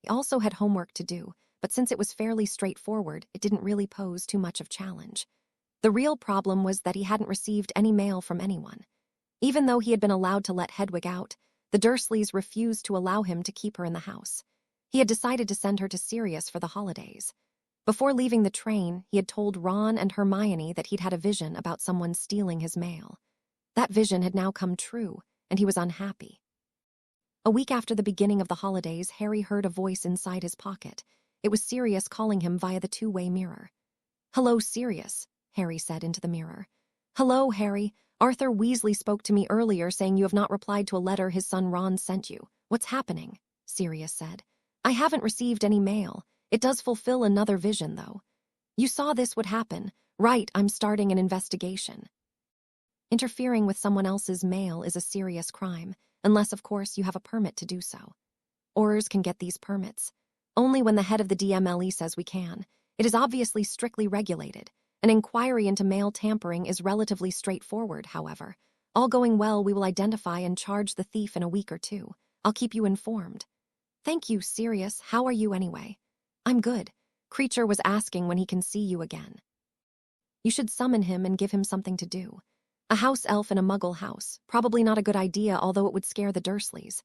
He also had homework to do, but since it was fairly straightforward, it didn't really pose too much of challenge. The real problem was that he hadn't received any mail from anyone. Even though he had been allowed to let Hedwig out, the Dursleys refused to allow him to keep her in the house. He had decided to send her to Sirius for the holidays. Before leaving the train, he had told Ron and Hermione that he'd had a vision about someone stealing his mail. That vision had now come true, and he was unhappy. A week after the beginning of the holidays, Harry heard a voice inside his pocket. It was Sirius calling him via the two-way mirror. "Hello, Sirius," Harry said into the mirror. "Hello, Harry. Arthur Weasley spoke to me earlier saying you have not replied to a letter his son Ron sent you. What's happening?" Sirius said. "I haven't received any mail. It does fulfill another vision, though. You saw this would happen. Right, I'm starting an investigation." Interfering with someone else's mail is a serious crime, unless, of course, you have a permit to do so. Aurors can get these permits. Only when the head of the DMLE says we can. It is obviously strictly regulated, An inquiry into mail tampering is relatively straightforward, however. All going well, we will identify and charge the thief in a week or two. I'll keep you informed. Thank you, Sirius. How are you anyway? I'm good. Creecher was asking when he can see you again. You should summon him and give him something to do. A house elf in a muggle house. Probably not a good idea, although it would scare the Dursleys.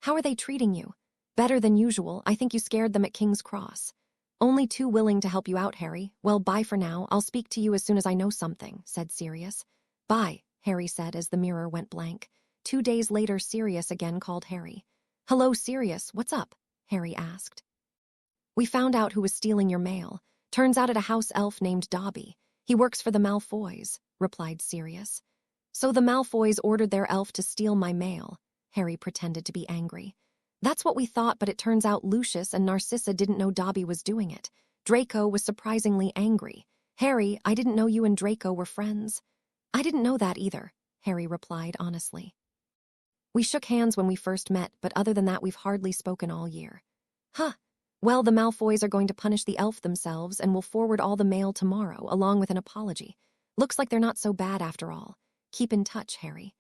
How are they treating you? Better than usual. I think you scared them at King's Cross. Only too willing to help you out, Harry. Well, bye for now. I'll speak to you as soon as I know something, said Sirius. Bye, Harry said as the mirror went blank. 2 days later, Sirius again called Harry. Hello, Sirius. What's up? Harry asked. We found out who was stealing your mail. Turns out it's a house elf named Dobby. He works for the Malfoys, replied Sirius. So the Malfoys ordered their elf to steal my mail. Harry pretended to be angry. That's what we thought, but it turns out Lucius and Narcissa didn't know Dobby was doing it. Draco was surprisingly angry. Harry, I didn't know you and Draco were friends. I didn't know that either, Harry replied honestly. We shook hands when we first met, but other than that we've hardly spoken all year. Huh. Well, the Malfoys are going to punish the elf themselves and will forward all the mail tomorrow, along with an apology. Looks like they're not so bad after all. Keep in touch, Harry.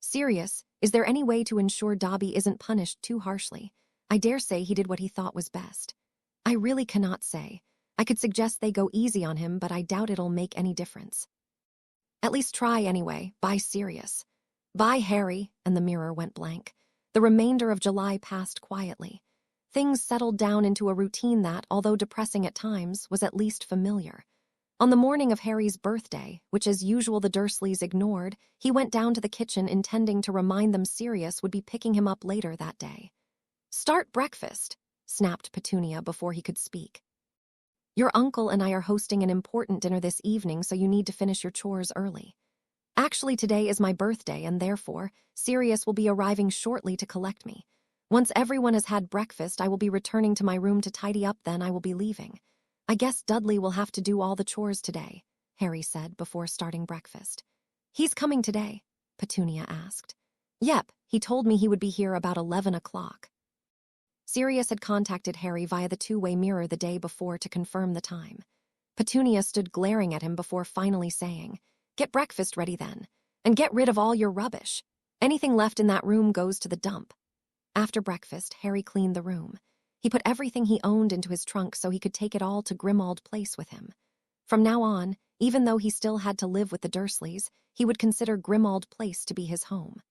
Sirius, is there any way to ensure Dobby isn't punished too harshly? I dare say he did what he thought was best. I really cannot say. I could suggest they go easy on him, but I doubt it'll make any difference. At least try anyway. Bye, Sirius. Bye, Harry, and the mirror went blank. The remainder of July passed quietly. Things settled down into a routine that, although depressing at times, was at least familiar. On the morning of Harry's birthday, which as usual the Dursleys ignored, he went down to the kitchen intending to remind them Sirius would be picking him up later that day. Start breakfast, snapped Petunia before he could speak. Your uncle and I are hosting an important dinner this evening, so you need to finish your chores early. Actually, today is my birthday, and therefore, Sirius will be arriving shortly to collect me. Once everyone has had breakfast, I will be returning to my room to tidy up, then I will be leaving. I guess Dudley will have to do all the chores today, Harry said before starting breakfast. He's coming today, Petunia asked. Yep, he told me he would be here about 11 o'clock. Sirius had contacted Harry via the two-way mirror the day before to confirm the time. Petunia stood glaring at him before finally saying, Get breakfast ready then, and get rid of all your rubbish. Anything left in that room goes to the dump. After breakfast, Harry cleaned the room. He put everything he owned into his trunk so he could take it all to Grimald Place with him. From now on, even though he still had to live with the Dursleys, he would consider Grimald Place to be his home.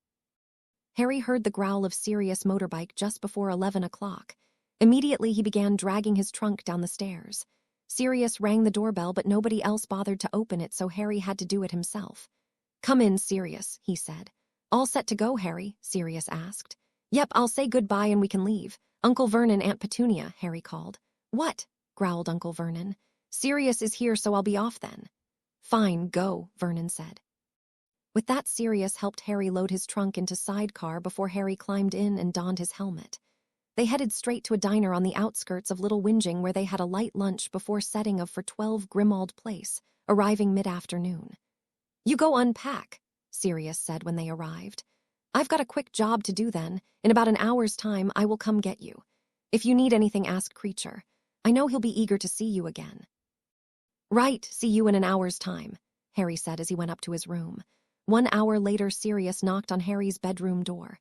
Harry heard the growl of Sirius' motorbike just before 11 o'clock. Immediately, he began dragging his trunk down the stairs. Sirius rang the doorbell, but nobody else bothered to open it, so Harry had to do it himself. Come in, Sirius, he said. All set to go, Harry? Sirius asked. Yep, I'll say goodbye and we can leave. Uncle Vernon, Aunt Petunia, Harry called. What? Growled Uncle Vernon. Sirius is here, so I'll be off then. Fine, go, Vernon said. With that, Sirius helped Harry load his trunk into sidecar before Harry climbed in and donned his helmet. They headed straight to a diner on the outskirts of Little Whinging where they had a light lunch before setting off for 12 Grimald Place, arriving mid-afternoon. You go unpack, Sirius said when they arrived. I've got a quick job to do then. In about an hour's time, I will come get you. If you need anything, ask Creecher. I know he'll be eager to see you again. Right, see you in an hour's time, Harry said as he went up to his room. 1 hour later, Sirius knocked on Harry's bedroom door.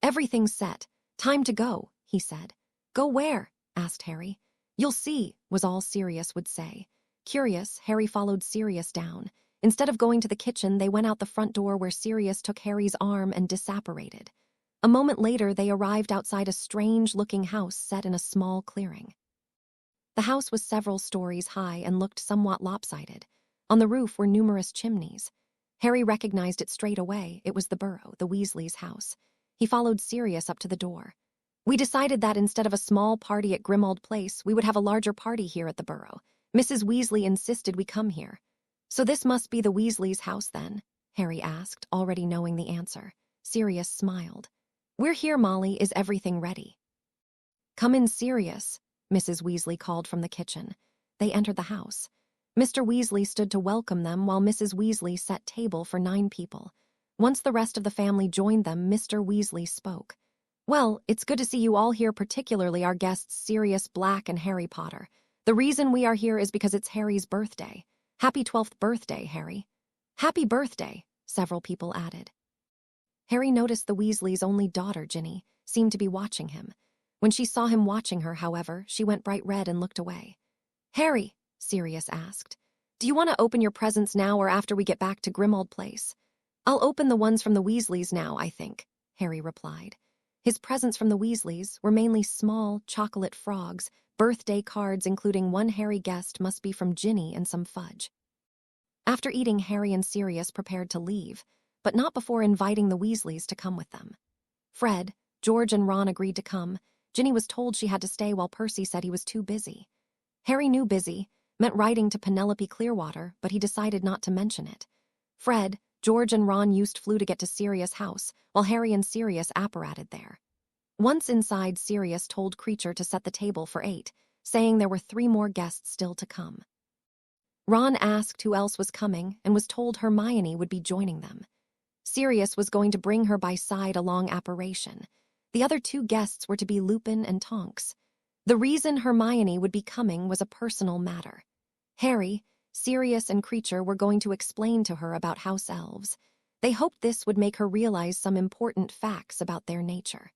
Everything's set. Time to go, he said. Go where? Asked Harry. You'll see, was all Sirius would say. Curious, Harry followed Sirius down. Instead of going to the kitchen, they went out the front door where Sirius took Harry's arm and disapparated. A moment later, they arrived outside a strange-looking house set in a small clearing. The house was several stories high and looked somewhat lopsided. On the roof were numerous chimneys. Harry recognized it straight away. It was the burrow, the Weasleys' house. He followed Sirius up to the door. We decided that instead of a small party at Grimald Place, we would have a larger party here at the burrow. Mrs. Weasley insisted we come here. So this must be the Weasleys' house then? Harry asked, already knowing the answer. Sirius smiled. We're here, Molly. Is everything ready? Come in, Sirius, Mrs. Weasley called from the kitchen. They entered the house. Mr. Weasley stood to welcome them while Mrs. Weasley set table for 9 people. Once the rest of the family joined them, Mr. Weasley spoke. Well, it's good to see you all here, particularly our guests Sirius Black and Harry Potter. The reason we are here is because it's Harry's birthday. "Happy 12th birthday, Harry." "Happy birthday," several people added. Harry noticed the Weasleys' only daughter, Ginny, seemed to be watching him. When she saw him watching her, however, she went bright red and looked away. "Harry," Sirius asked, "do you want to open your presents now or after we get back to Grimald Place?" "I'll open the ones from the Weasleys now, I think," Harry replied. His presents from the Weasleys were mainly small, chocolate frogs, birthday cards including one Harry guessed must be from Ginny and some fudge. After eating, Harry and Sirius prepared to leave, but not before inviting the Weasleys to come with them. Fred, George, and Ron agreed to come. Ginny was told she had to stay while Percy said he was too busy. Harry knew busy meant writing to Penelope Clearwater, but he decided not to mention it. Fred, George, and Ron used flew to get to Sirius' house, while Harry and Sirius apparated there. Once inside, Sirius told Creecher to set the table for 8, saying there were 3 more guests still to come. Ron asked who else was coming and was told Hermione would be joining them. Sirius was going to bring her by side along Apparation. The other 2 guests were to be Lupin and Tonks. The reason Hermione would be coming was a personal matter. Harry, Sirius, and Creecher were going to explain to her about house elves. They hoped this would make her realize some important facts about their nature.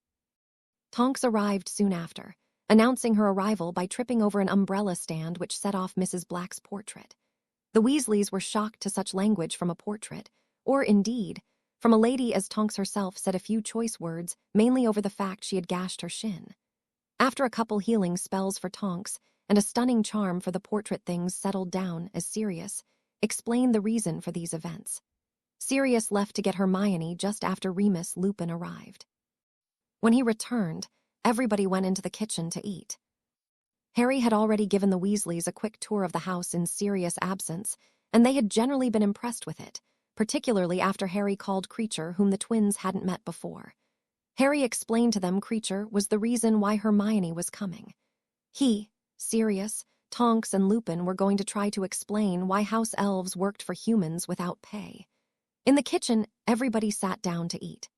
Tonks arrived soon after, announcing her arrival by tripping over an umbrella stand which set off Mrs. Black's portrait. The Weasleys were shocked to such language from a portrait, or indeed, from a lady, as Tonks herself said a few choice words, mainly over the fact she had gashed her shin. After a couple healing spells for Tonks and a stunning charm for the portrait, things settled down as Sirius explained the reason for these events. Sirius left to get Hermione just after Remus Lupin arrived. When he returned, everybody went into the kitchen to eat. Harry had already given the Weasleys a quick tour of the house in Sirius' absence, and they had generally been impressed with it, particularly after Harry called Creecher, whom the twins hadn't met before. Harry explained to them Creecher was the reason why Hermione was coming. He, Sirius, Tonks, and Lupin were going to try to explain why house elves worked for humans without pay. In the kitchen, everybody sat down to eat.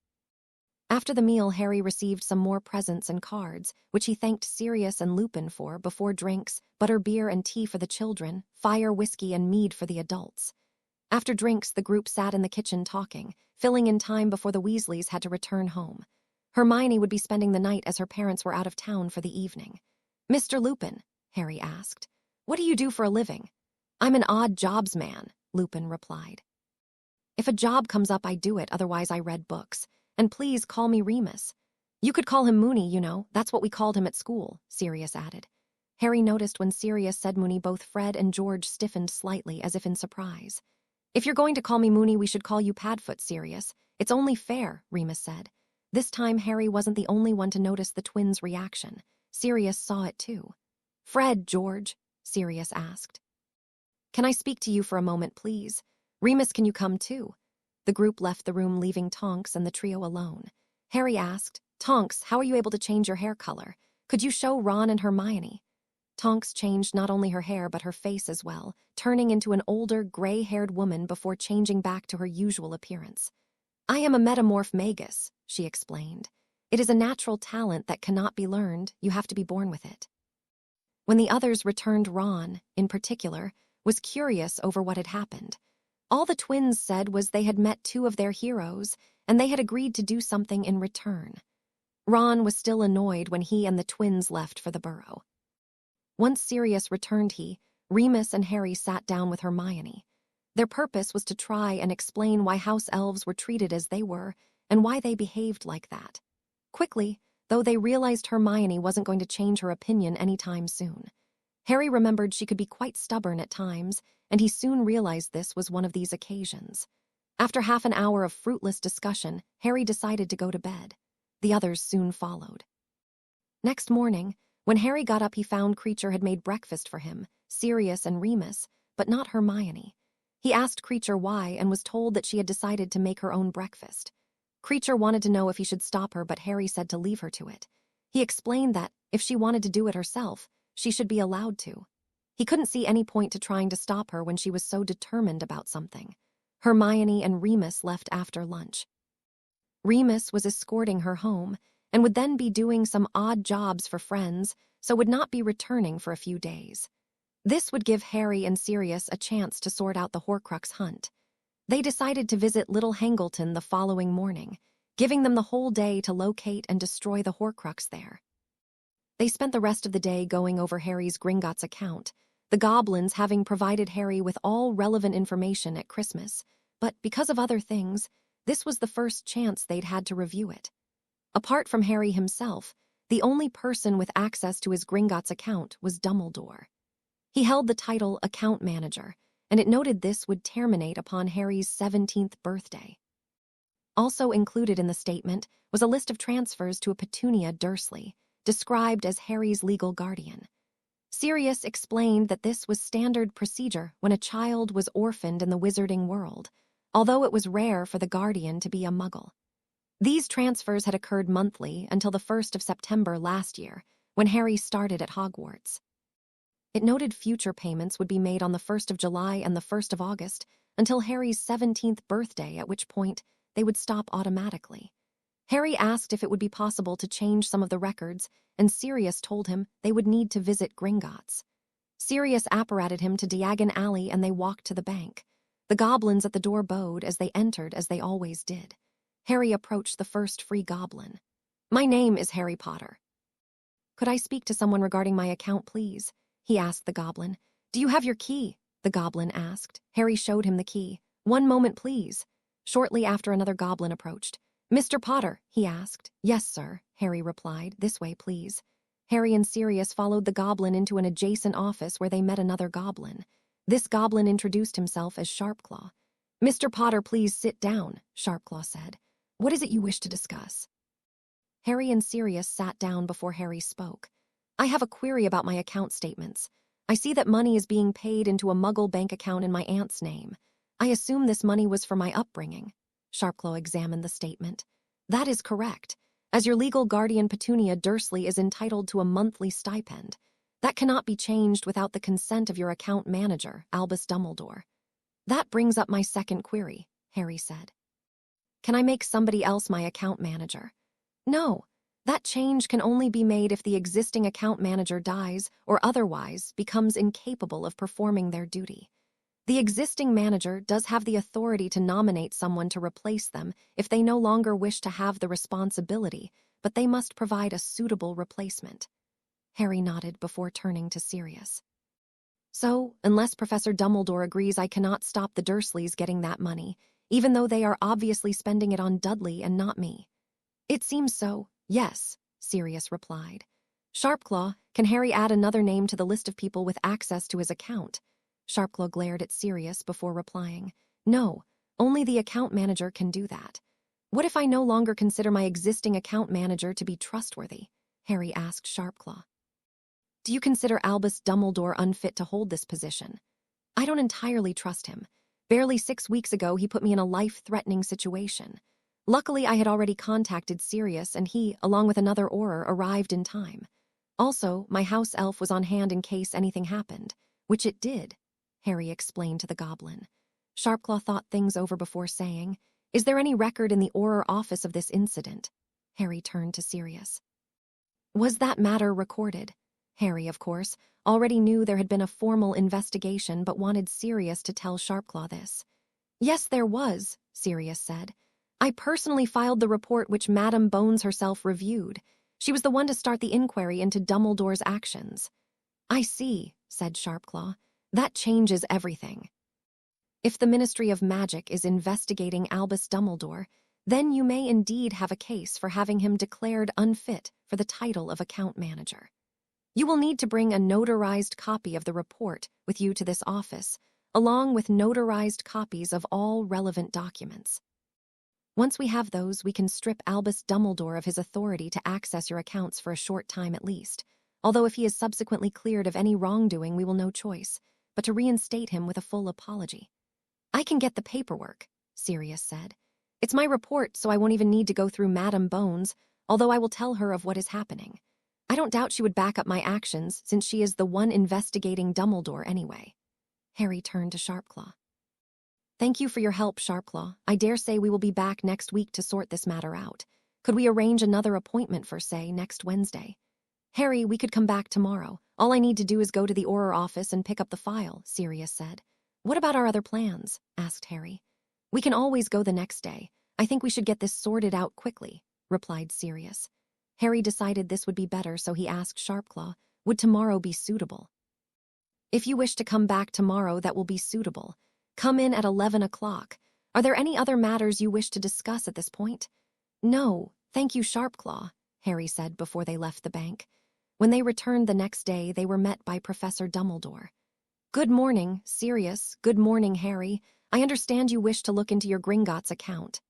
After the meal, Harry received some more presents and cards, which he thanked Sirius and Lupin for, before drinks, butterbeer and tea for the children, fire, whiskey, and mead for the adults. After drinks, the group sat in the kitchen talking, filling in time before the Weasleys had to return home. Hermione would be spending the night as her parents were out of town for the evening. "Mr. Lupin," Harry asked, "what do you do for a living?" "I'm an odd jobs man," Lupin replied. "If a job comes up, I do it, otherwise I read books. And please call me Remus." "You could call him Moony, you know, that's what we called him at school," Sirius added. Harry noticed when Sirius said Moony, both Fred and George stiffened slightly, as if in surprise. "If you're going to call me Moony, we should call you Padfoot, Sirius. It's only fair," Remus said. This time, Harry wasn't the only one to notice the twins' reaction. Sirius saw it too. "Fred, George," Sirius asked, "can I speak to you for a moment, please? Remus, can you come too?" The group left the room, leaving Tonks and the trio alone. Harry asked, "Tonks, how are you able to change your hair color? Could you show Ron and Hermione?" Tonks changed not only her hair but her face as well, turning into an older, gray-haired woman before changing back to her usual appearance. "I am a metamorph magus," she explained. "It is a natural talent that cannot be learned, you have to be born with it." When the others returned, Ron, in particular, was curious over what had happened. All the twins said was they had met 2 of their heroes, and they had agreed to do something in return. Ron was still annoyed when he and the twins left for the burrow. Once Sirius returned, Remus and Harry sat down with Hermione. Their purpose was to try and explain why house elves were treated as they were and why they behaved like that. Quickly, though, they realized Hermione wasn't going to change her opinion anytime soon. Harry remembered she could be quite stubborn at times, and he soon realized this was one of these occasions. After half an hour of fruitless discussion, Harry decided to go to bed. The others soon followed. Next morning, when Harry got up, he found Creecher had made breakfast for him, Sirius, and Remus, but not Hermione. He asked Creecher why and was told that she had decided to make her own breakfast. Creecher wanted to know if he should stop her, but Harry said to leave her to it. He explained that, if she wanted to do it herself, she should be allowed to. He couldn't see any point to trying to stop her when she was so determined about something. Hermione and Remus left after lunch. Remus was escorting her home and would then be doing some odd jobs for friends, so would not be returning for a few days. This would give Harry and Sirius a chance to sort out the Horcrux hunt. They decided to visit Little Hangleton the following morning, giving them the whole day to locate and destroy the Horcrux there. They spent the rest of the day going over Harry's Gringotts account, the goblins having provided Harry with all relevant information at Christmas, but because of other things, this was the first chance they'd had to review it. Apart from Harry himself, the only person with access to his Gringotts account was Dumbledore. He held the title Account Manager, and it noted this would terminate upon Harry's 17th birthday. Also included in the statement was a list of transfers to a Petunia Dursley, described as Harry's legal guardian. Sirius explained that this was standard procedure when a child was orphaned in the wizarding world, although it was rare for the guardian to be a muggle. These transfers had occurred monthly until the 1st of September last year, when Harry started at Hogwarts. It noted future payments would be made on the 1st of July and the 1st of August until Harry's 17th birthday, at which point they would stop automatically. Harry asked if it would be possible to change some of the records, and Sirius told him they would need to visit Gringotts. Sirius apparated him to Diagon Alley and they walked to the bank. The goblins at the door bowed as they entered, as they always did. Harry approached the first free goblin. "My name is Harry Potter." "Could I speak to someone regarding my account, please?" he asked the goblin. "Do you have your key?" the goblin asked. Harry showed him the key. "One moment, please." Shortly after, another goblin approached. "Mr. Potter?" he asked. "Yes, sir," Harry replied. "This way, please." Harry and Sirius followed the goblin into an adjacent office where they met another goblin. This goblin introduced himself as Sharpclaw. "Mr. Potter, please sit down," Sharpclaw said. "What is it you wish to discuss?" Harry and Sirius sat down before Harry spoke. "I have a query about my account statements. I see that money is being paid into a Muggle bank account in my aunt's name. I assume this money was for my upbringing." Sharpclaw examined the statement. "That is correct. As your legal guardian, Petunia Dursley is entitled to a monthly stipend. That cannot be changed without the consent of your account manager, Albus Dumbledore." "That brings up my second query," Harry said. "Can I make somebody else my account manager?" "No. That change can only be made if the existing account manager dies or otherwise becomes incapable of performing their duty. The existing manager does have the authority to nominate someone to replace them if they no longer wish to have the responsibility, but they must provide a suitable replacement." Harry nodded before turning to Sirius. "So, unless Professor Dumbledore agrees, I cannot stop the Dursleys getting that money, even though they are obviously spending it on Dudley and not me." "It seems so, yes," Sirius replied. "Sharpclaw, can Harry add another name to the list of people with access to his account?" Sharpclaw glared at Sirius before replying. "No, only the account manager can do that." "What if I no longer consider my existing account manager to be trustworthy?" Harry asked Sharpclaw. "Do you consider Albus Dumbledore unfit to hold this position?" "I don't entirely trust him. Barely 6 weeks ago, he put me in a life-threatening situation. Luckily, I had already contacted Sirius, and he, along with another Auror, arrived in time. Also, my house elf was on hand in case anything happened, which it did," Harry explained to the goblin. Sharpclaw thought things over before saying, "Is there any record in the Auror office of this incident?" Harry turned to Sirius. "Was that matter recorded?" Harry, of course, already knew there had been a formal investigation but wanted Sirius to tell Sharpclaw this. "Yes, there was," Sirius said. "I personally filed the report which Madame Bones herself reviewed. She was the one to start the inquiry into Dumbledore's actions." "I see," said Sharpclaw. "That changes everything. If the Ministry of Magic is investigating Albus Dumbledore, then you may indeed have a case for having him declared unfit for the title of account manager. You will need to bring a notarized copy of the report with you to this office, along with notarized copies of all relevant documents. Once we have those, we can strip Albus Dumbledore of his authority to access your accounts for a short time at least, although if he is subsequently cleared of any wrongdoing, we will no choice but to reinstate him with a full apology." "I can get the paperwork," Sirius said. "It's my report, so I won't even need to go through Madame Bones, although I will tell her of what is happening. I don't doubt she would back up my actions, since she is the one investigating Dumbledore anyway." Harry turned to Sharpclaw. "Thank you for your help, Sharpclaw. I dare say we will be back next week to sort this matter out. Could we arrange another appointment for, say, next Wednesday?" "Harry, we could come back tomorrow. All I need to do is go to the Auror office and pick up the file, Sirius said. What about our other plans? Asked Harry. We can always go the next day. I think we should get this sorted out quickly, replied Sirius. Harry decided this would be better, so he asked Sharpclaw, would tomorrow be suitable? If you wish to come back tomorrow, that will be suitable. Come in at 11 o'clock. Are there any other matters you wish to discuss at this point? No, thank you, Sharpclaw, Harry said before they left the bank. When they returned the next day, they were met by Professor Dumbledore. Good morning, Sirius. Good morning, Harry. I understand you wish to look into your Gringotts account.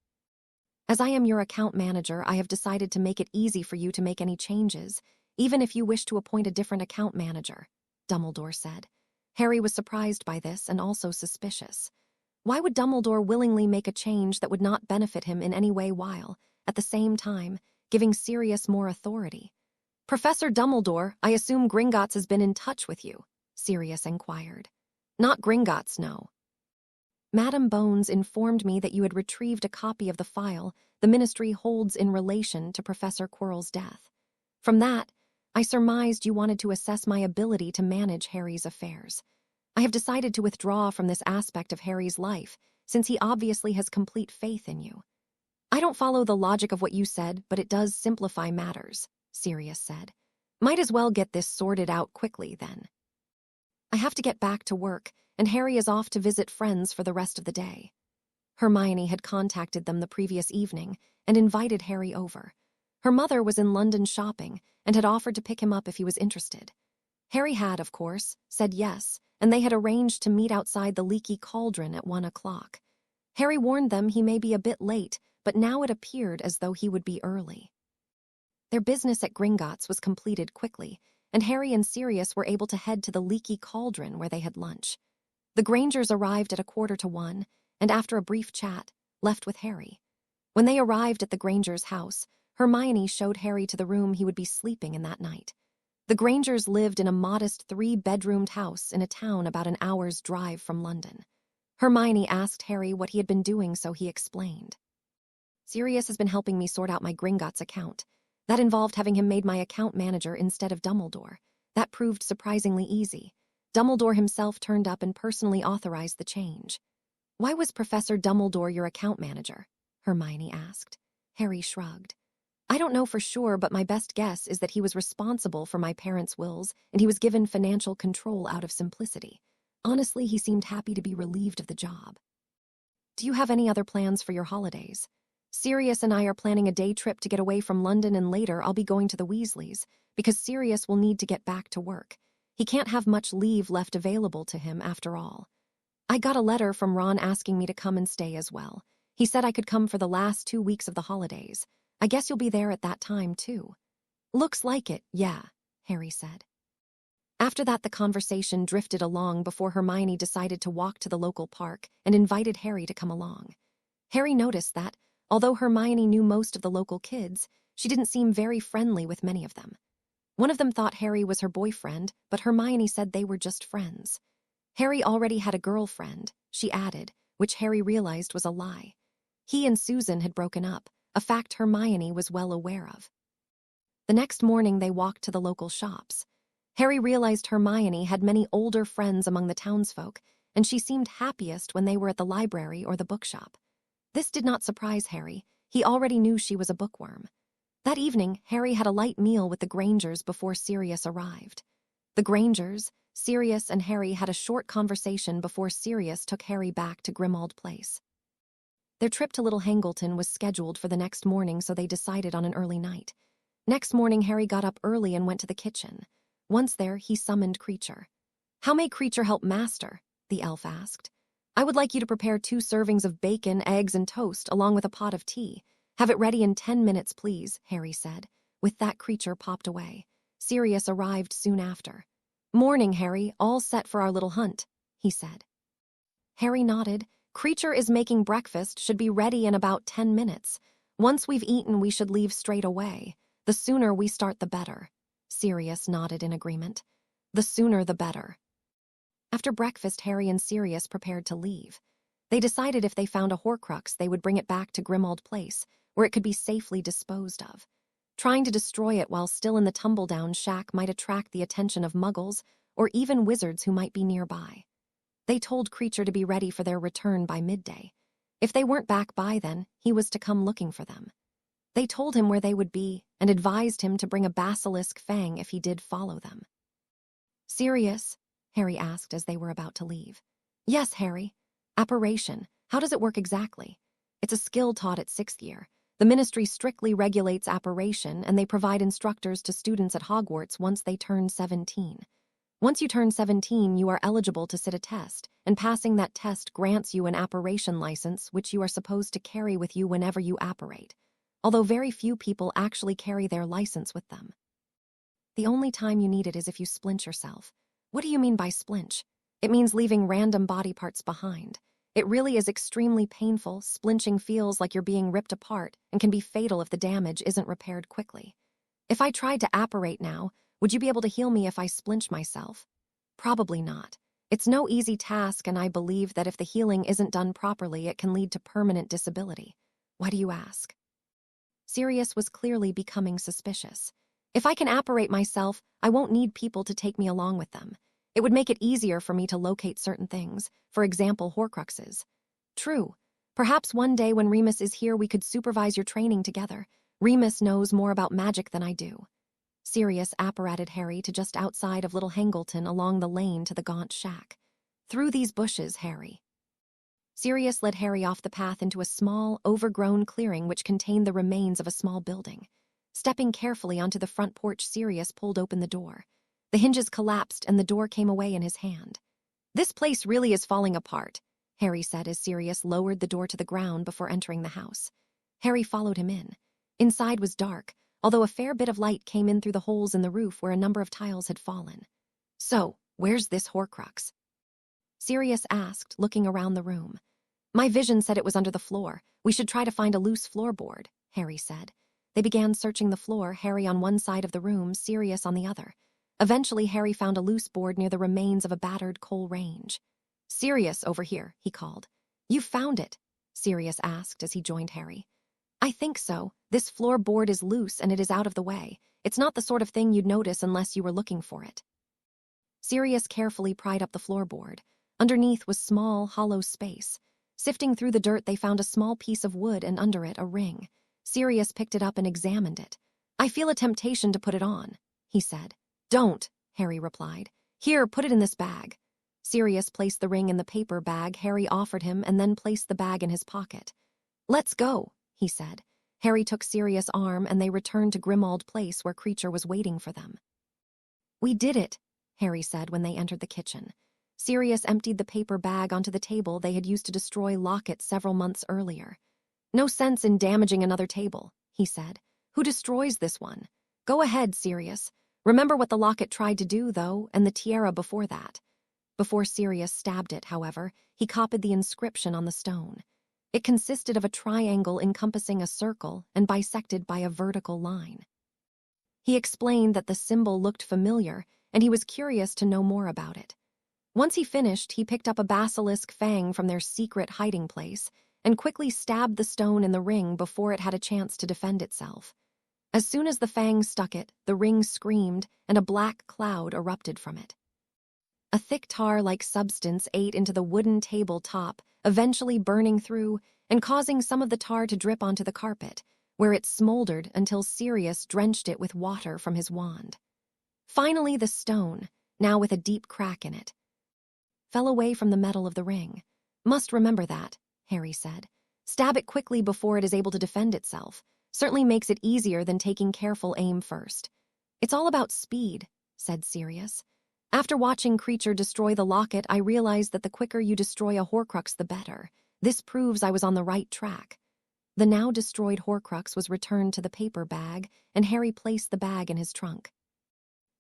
As I am your account manager, I have decided to make it easy for you to make any changes, even if you wish to appoint a different account manager, Dumbledore said. Harry was surprised by this and also suspicious. Why would Dumbledore willingly make a change that would not benefit him in any way while, at the same time, giving Sirius more authority? Professor Dumbledore, I assume Gringotts has been in touch with you, Sirius inquired. Not Gringotts, no. Madam Bones informed me that you had retrieved a copy of the file the Ministry holds in relation to Professor Quirrell's death. From that, I surmised you wanted to assess my ability to manage Harry's affairs. I have decided to withdraw from this aspect of Harry's life, since he obviously has complete faith in you. I don't follow the logic of what you said, but it does simplify matters, Sirius said. Might as well get this sorted out quickly, then. I have to get back to work, and Harry is off to visit friends for the rest of the day. Hermione had contacted them the previous evening and invited Harry over. Her mother was in London shopping and had offered to pick him up if he was interested. Harry had, of course, said yes, and they had arranged to meet outside the Leaky Cauldron at 1 o'clock. Harry warned them he may be a bit late, but now it appeared as though he would be early. Their business at Gringotts was completed quickly, and Harry and Sirius were able to head to the Leaky Cauldron where they had lunch. The Grangers arrived at 1:45, and after a brief chat, left with Harry. When they arrived at the Grangers' house, Hermione showed Harry to the room he would be sleeping in that night. The Grangers lived in a modest 3-bedroomed house in a town about an hour's drive from London. Hermione asked Harry what he had been doing, so he explained. Sirius has been helping me sort out my Gringotts account. That involved having him made my account manager instead of Dumbledore. That proved surprisingly easy. Dumbledore himself turned up and personally authorized the change. Why was Professor Dumbledore your account manager? Hermione asked. Harry shrugged. I don't know for sure, but my best guess is that he was responsible for my parents' wills, and he was given financial control out of simplicity. Honestly, he seemed happy to be relieved of the job. Do you have any other plans for your holidays? Sirius and I are planning a day trip to get away from London, and later I'll be going to the Weasleys, because Sirius will need to get back to work. He can't have much leave left available to him after all. I got a letter from Ron asking me to come and stay as well. He said I could come for the last 2 weeks of the holidays. I guess you'll be there at that time, too. Looks like it, yeah, Harry said. After that, the conversation drifted along before Hermione decided to walk to the local park and invited Harry to come along. Harry noticed that, although Hermione knew most of the local kids, she didn't seem very friendly with many of them. One of them thought Harry was her boyfriend, but Hermione said they were just friends. Harry already had a girlfriend, she added, which Harry realized was a lie. He and Susan had broken up, a fact Hermione was well aware of. The next morning they walked to the local shops. Harry realized Hermione had many older friends among the townsfolk, and she seemed happiest when they were at the library or the bookshop. This did not surprise Harry. He already knew she was a bookworm. That evening, Harry had a light meal with the Grangers before Sirius arrived. The Grangers, Sirius, and Harry had a short conversation before Sirius took Harry back to Grimald Place. Their trip to Little Hangleton was scheduled for the next morning, so they decided on an early night. Next morning, Harry got up early and went to the kitchen. Once there, he summoned Creecher. How may Creecher help Master? The elf asked. I would like you to prepare 2 servings of bacon, eggs, and toast, along with a pot of tea. Have it ready in 10 minutes, please, Harry said. With that, Creecher popped away. Sirius arrived soon after. Morning, Harry, all set for our little hunt, he said. Harry nodded. Creecher is making breakfast, should be ready in about 10 minutes. Once we've eaten, we should leave straight away. The sooner we start, the better. Sirius nodded in agreement. The sooner, the better. After breakfast, Harry and Sirius prepared to leave. They decided if they found a Horcrux, they would bring it back to Grimald Place, where it could be safely disposed of. Trying to destroy it while still in the tumble-down shack might attract the attention of muggles or even wizards who might be nearby. They told Creecher to be ready for their return by midday. If they weren't back by then, he was to come looking for them. They told him where they would be and advised him to bring a basilisk fang if he did follow them. Sirius? Harry asked as they were about to leave. Yes, Harry. Apparation. How does it work exactly? It's a skill taught at 6th year. The ministry strictly regulates apparation, and they provide instructors to students at Hogwarts once they turn 17. Once you turn 17, you are eligible to sit a test, and passing that test grants you an apparation license, which you are supposed to carry with you whenever you apparate, although very few people actually carry their license with them. The only time you need it is if you splinch yourself. What do you mean by splinch? It means leaving random body parts behind. It really is extremely painful. Splinching feels like you're being ripped apart and can be fatal if the damage isn't repaired quickly. If I tried to apparate now, would you be able to heal me if I splinch myself? Probably not. It's no easy task, and I believe that if the healing isn't done properly, it can lead to permanent disability. Why do you ask? Sirius was clearly becoming suspicious. If I can apparate myself, I won't need people to take me along with them. It would make it easier for me to locate certain things, for example, Horcruxes. True. Perhaps one day when Remus is here we could supervise your training together. Remus knows more about magic than I do. Sirius apparated Harry to just outside of Little Hangleton along the lane to the gaunt shack. Through these bushes, Harry. Sirius led Harry off the path into a small, overgrown clearing which contained the remains of a small building. Stepping carefully onto the front porch, Sirius pulled open the door. The hinges collapsed and the door came away in his hand. This place really is falling apart, Harry said as Sirius lowered the door to the ground before entering the house. Harry followed him in. Inside was dark, although a fair bit of light came in through the holes in the roof where a number of tiles had fallen. So, where's this Horcrux? Sirius asked, looking around the room. My vision said it was under the floor. We should try to find a loose floorboard, Harry said. They began searching the floor, Harry on one side of the room, Sirius on the other. Eventually, Harry found a loose board near the remains of a battered coal range. Sirius, over here, he called. You found it? Sirius asked as he joined Harry. I think so. This floorboard is loose and it is out of the way. It's not the sort of thing you'd notice unless you were looking for it. Sirius carefully pried up the floorboard. Underneath was small, hollow space. Sifting through the dirt, they found a small piece of wood and under it a ring. Sirius picked it up and examined it. I feel a temptation to put it on, he said. Don't, Harry replied. Here, put it in this bag. Sirius placed the ring in the paper bag Harry offered him and then placed the bag in his pocket. Let's go, he said. Harry took Sirius' arm and they returned to Grimald Place where Creecher was waiting for them. We did it, Harry said when they entered the kitchen. Sirius emptied the paper bag onto the table they had used to destroy Locket several months earlier. No sense in damaging another table, he said. Who destroys this one? Go ahead, Sirius. Remember what the locket tried to do, though, and the tiara before that. Before Sirius stabbed it, however, he copied the inscription on the stone. It consisted of a triangle encompassing a circle and bisected by a vertical line. He explained that the symbol looked familiar, and he was curious to know more about it. Once he finished, he picked up a basilisk fang from their secret hiding place and quickly stabbed the stone in the ring before it had a chance to defend itself. As soon as the fang stuck it, the ring screamed and a black cloud erupted from it. A thick tar-like substance ate into the wooden table top, eventually burning through and causing some of the tar to drip onto the carpet, where it smoldered until Sirius drenched it with water from his wand. Finally, the stone, now with a deep crack in it, fell away from the metal of the ring. Must remember that, Harry said. Stab it quickly before it is able to defend itself. Certainly makes it easier than taking careful aim first. It's all about speed, said Sirius. After watching Creecher destroy the locket, I realized that the quicker you destroy a Horcrux, the better. This proves I was on the right track. The now destroyed Horcrux was returned to the paper bag, and Harry placed the bag in his trunk.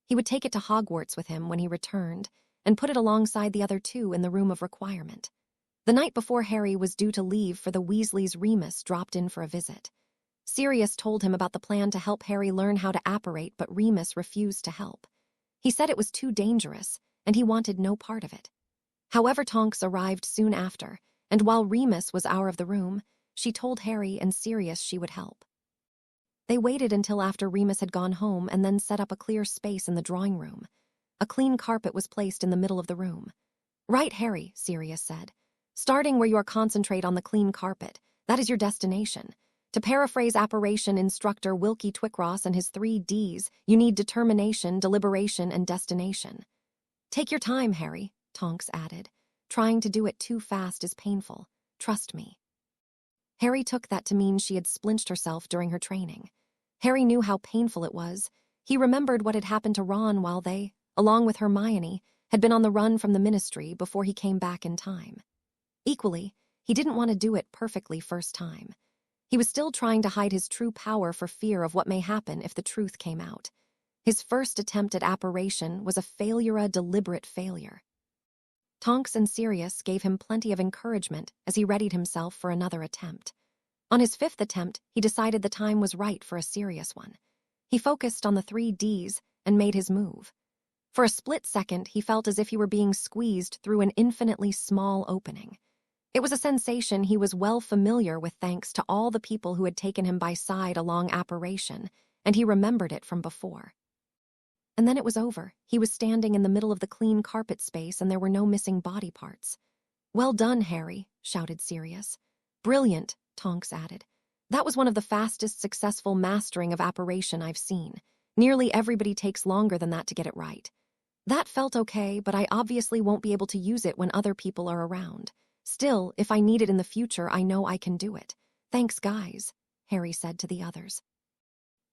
He would take it to Hogwarts with him when he returned, and put it alongside the other two in the room of requirement. The night before Harry was due to leave for the Weasleys, Remus dropped in for a visit. Sirius told him about the plan to help Harry learn how to apparate, but Remus refused to help. He said it was too dangerous, and he wanted no part of it. However, Tonks arrived soon after, and while Remus was out of the room, she told Harry and Sirius she would help. They waited until after Remus had gone home and then set up a clear space in the drawing room. A clean carpet was placed in the middle of the room. "Right, Harry," Sirius said. "Starting where you are, concentrate on the clean carpet. That is your destination. To paraphrase Apparation instructor Wilkie Twickross and his 3 Ds, you need determination, deliberation, and destination." "Take your time, Harry," Tonks added. "Trying to do it too fast is painful. Trust me." Harry took that to mean she had splinched herself during her training. Harry knew how painful it was. He remembered what had happened to Ron while they, along with Hermione, had been on the run from the Ministry before he came back in time. Equally, he didn't want to do it perfectly first time. He was still trying to hide his true power for fear of what may happen if the truth came out. His first attempt at Apparation was a deliberate failure. Tonks and Sirius gave him plenty of encouragement as he readied himself for another attempt. On his 5th attempt, he decided the time was right for a serious one. He focused on the 3 Ds and made his move. For a split second, he felt as if he were being squeezed through an infinitely small opening. It was a sensation he was well familiar with thanks to all the people who had taken him by side along Apparation, and he remembered it from before. And then it was over. He was standing in the middle of the clean carpet space and there were no missing body parts. "Well done, Harry," shouted Sirius. "Brilliant," Tonks added. "That was one of the fastest successful mastering of Apparation I've seen. Nearly everybody takes longer than that to get it right. That felt okay, but I obviously won't be able to use it when other people are around. Still, if I need it in the future, I know I can do it. Thanks, guys," Harry said to the others.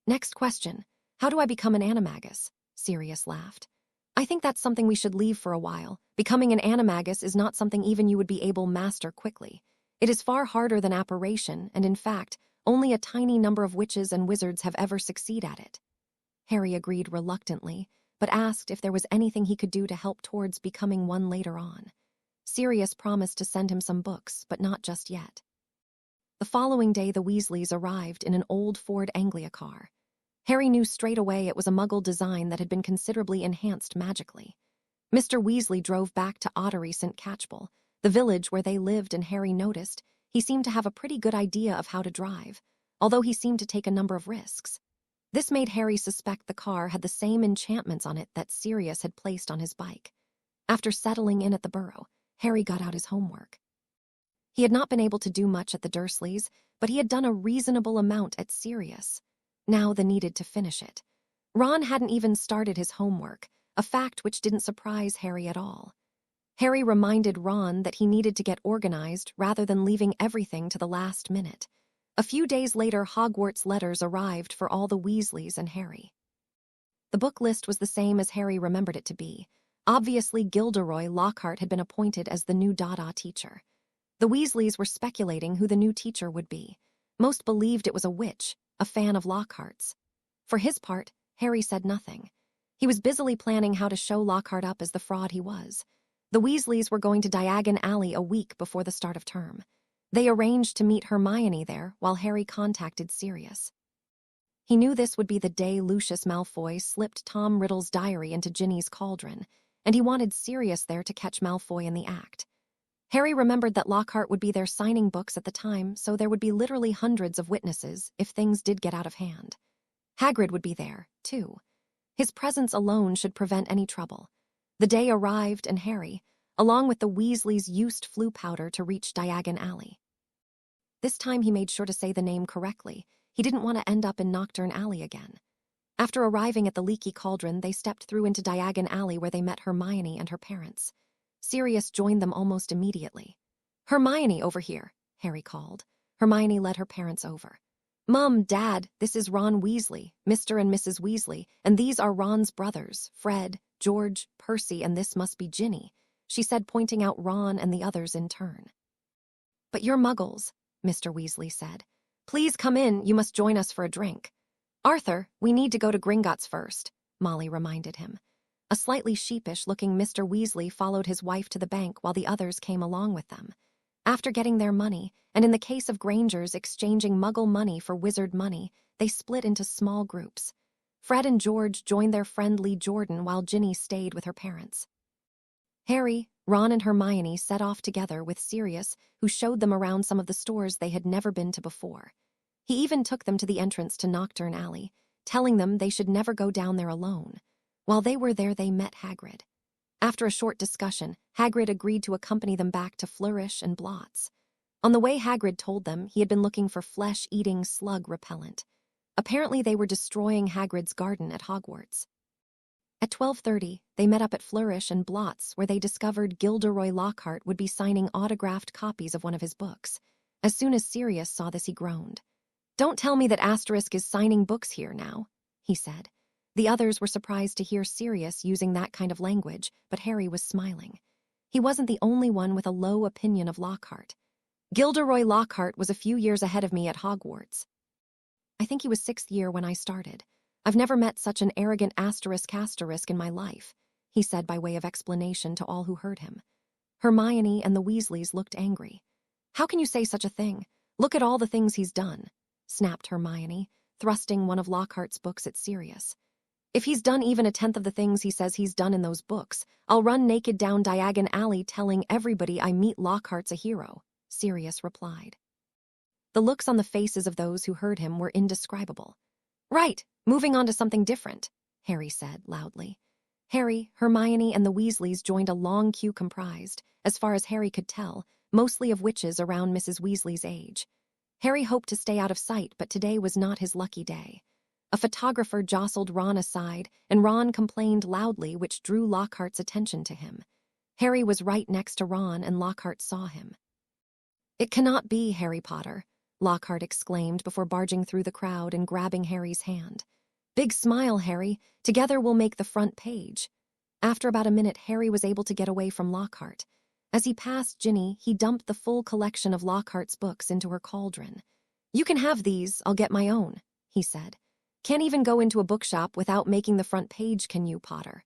"Next question. How do I become an animagus?" Sirius laughed. "I think that's something we should leave for a while. Becoming an animagus is not something even you would be able to master quickly. It is far harder than Apparation, and in fact, only a tiny number of witches and wizards have ever succeed at it." Harry agreed reluctantly, but asked if there was anything he could do to help towards becoming one later on. Sirius promised to send him some books, but not just yet. The following day, the Weasleys arrived in an old Ford Anglia car. Harry knew straight away it was a Muggle design that had been considerably enhanced magically. Mr. Weasley drove back to Ottery St. Catchpole, the village where they lived, and Harry noticed he seemed to have a pretty good idea of how to drive, although he seemed to take a number of risks. This made Harry suspect the car had the same enchantments on it that Sirius had placed on his bike. After settling in at the burrow, Harry got out his homework. He had not been able to do much at the Dursleys, but he had done a reasonable amount at Sirius. Now the needed to finish it. Ron hadn't even started his homework, a fact which didn't surprise Harry at all. Harry reminded Ron that he needed to get organized rather than leaving everything to the last minute. A few days later, Hogwarts letters arrived for all the Weasleys and Harry. The book list was the same as Harry remembered it to be. Obviously, Gilderoy Lockhart had been appointed as the new DADA teacher. The Weasleys were speculating who the new teacher would be. Most believed it was a witch, a fan of Lockhart's. For his part, Harry said nothing. He was busily planning how to show Lockhart up as the fraud he was. The Weasleys were going to Diagon Alley a week before the start of term. They arranged to meet Hermione there while Harry contacted Sirius. He knew this would be the day Lucius Malfoy slipped Tom Riddle's diary into Ginny's cauldron, and he wanted Sirius there to catch Malfoy in the act. Harry remembered that Lockhart would be there signing books at the time, so there would be literally hundreds of witnesses if things did get out of hand. Hagrid would be there, too. His presence alone should prevent any trouble. The day arrived and Harry, along with the Weasleys, used flu powder to reach Diagon Alley. This time he made sure to say the name correctly. He didn't want to end up in Nocturne Alley again. After arriving at the leaky cauldron, they stepped through into Diagon Alley where they met Hermione and her parents. Sirius joined them almost immediately. "Hermione, over here," Harry called. Hermione led her parents over. "Mum, Dad, this is Ron Weasley, Mr. and Mrs. Weasley, and these are Ron's brothers, Fred, George, Percy, and this must be Ginny," she said, pointing out Ron and the others in turn. "But you're Muggles," Mr. Weasley said. "Please come in, you must join us for a drink." "Arthur, we need to go to Gringotts first," Molly reminded him. A slightly sheepish-looking Mr. Weasley followed his wife to the bank while the others came along with them. After getting their money, and in the case of Granger's exchanging Muggle money for wizard money, they split into small groups. Fred and George joined their friend Lee Jordan while Ginny stayed with her parents. Harry, Ron, and Hermione set off together with Sirius, who showed them around some of the stores they had never been to before. He even took them to the entrance to Diagon Alley, telling them they should never go down there alone. While they were there, they met Hagrid. After a short discussion, Hagrid agreed to accompany them back to Flourish and Blots. On the way, Hagrid told them he had been looking for flesh-eating slug repellent. Apparently, they were destroying Hagrid's garden at Hogwarts. At 12:30, they met up at Flourish and Blots, where they discovered Gilderoy Lockhart would be signing autographed copies of one of his books. As soon as Sirius saw this, he groaned. "Don't tell me that Asterisk is signing books here now," he said. The others were surprised to hear Sirius using that kind of language, but Harry was smiling. He wasn't the only one with a low opinion of Lockhart. "Gilderoy Lockhart was a few years ahead of me at Hogwarts. I think he was 6th year when I started. I've never met such an arrogant asterisk in my life," he said by way of explanation to all who heard him. Hermione and the Weasleys looked angry. "How can you say such a thing? Look at all the things he's done," snapped Hermione, thrusting one of Lockhart's books at Sirius. "If he's done even 1/10 of the things he says he's done in those books, I'll run naked down Diagon Alley telling everybody I meet Lockhart's a hero," Sirius replied. The looks on the faces of those who heard him were indescribable. "Right, moving on to something different," Harry said loudly. Harry, Hermione, and the Weasleys joined a long queue comprised, as far as Harry could tell, mostly of witches around Mrs. Weasley's age. Harry hoped to stay out of sight, but today was not his lucky day. A photographer jostled Ron aside, and Ron complained loudly, which drew Lockhart's attention to him. Harry was right next to Ron, and Lockhart saw him. "It cannot be, Harry Potter," Lockhart exclaimed before barging through the crowd and grabbing Harry's hand. "Big smile, Harry. Together we'll make the front page." After about a minute, Harry was able to get away from Lockhart. As he passed Ginny, he dumped the full collection of Lockhart's books into her cauldron. "You can have these, I'll get my own," he said. "Can't even go into a bookshop without making the front page, can you, Potter?"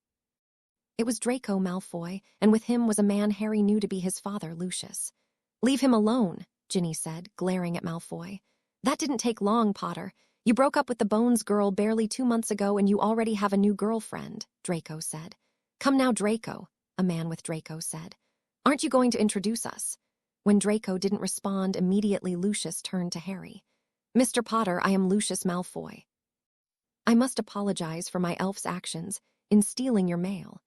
It was Draco Malfoy, and with him was a man Harry knew to be his father, Lucius. "Leave him alone," Ginny said, glaring at Malfoy. "That didn't take long, Potter. You broke up with the Bones girl barely 2 months ago and you already have a new girlfriend," Draco said. "Come now, Draco," a man with Draco said. "Aren't you going to introduce us?" When Draco didn't respond immediately, Lucius turned to Harry. "Mr. Potter, I am Lucius Malfoy. I must apologize for my elf's actions in stealing your mail.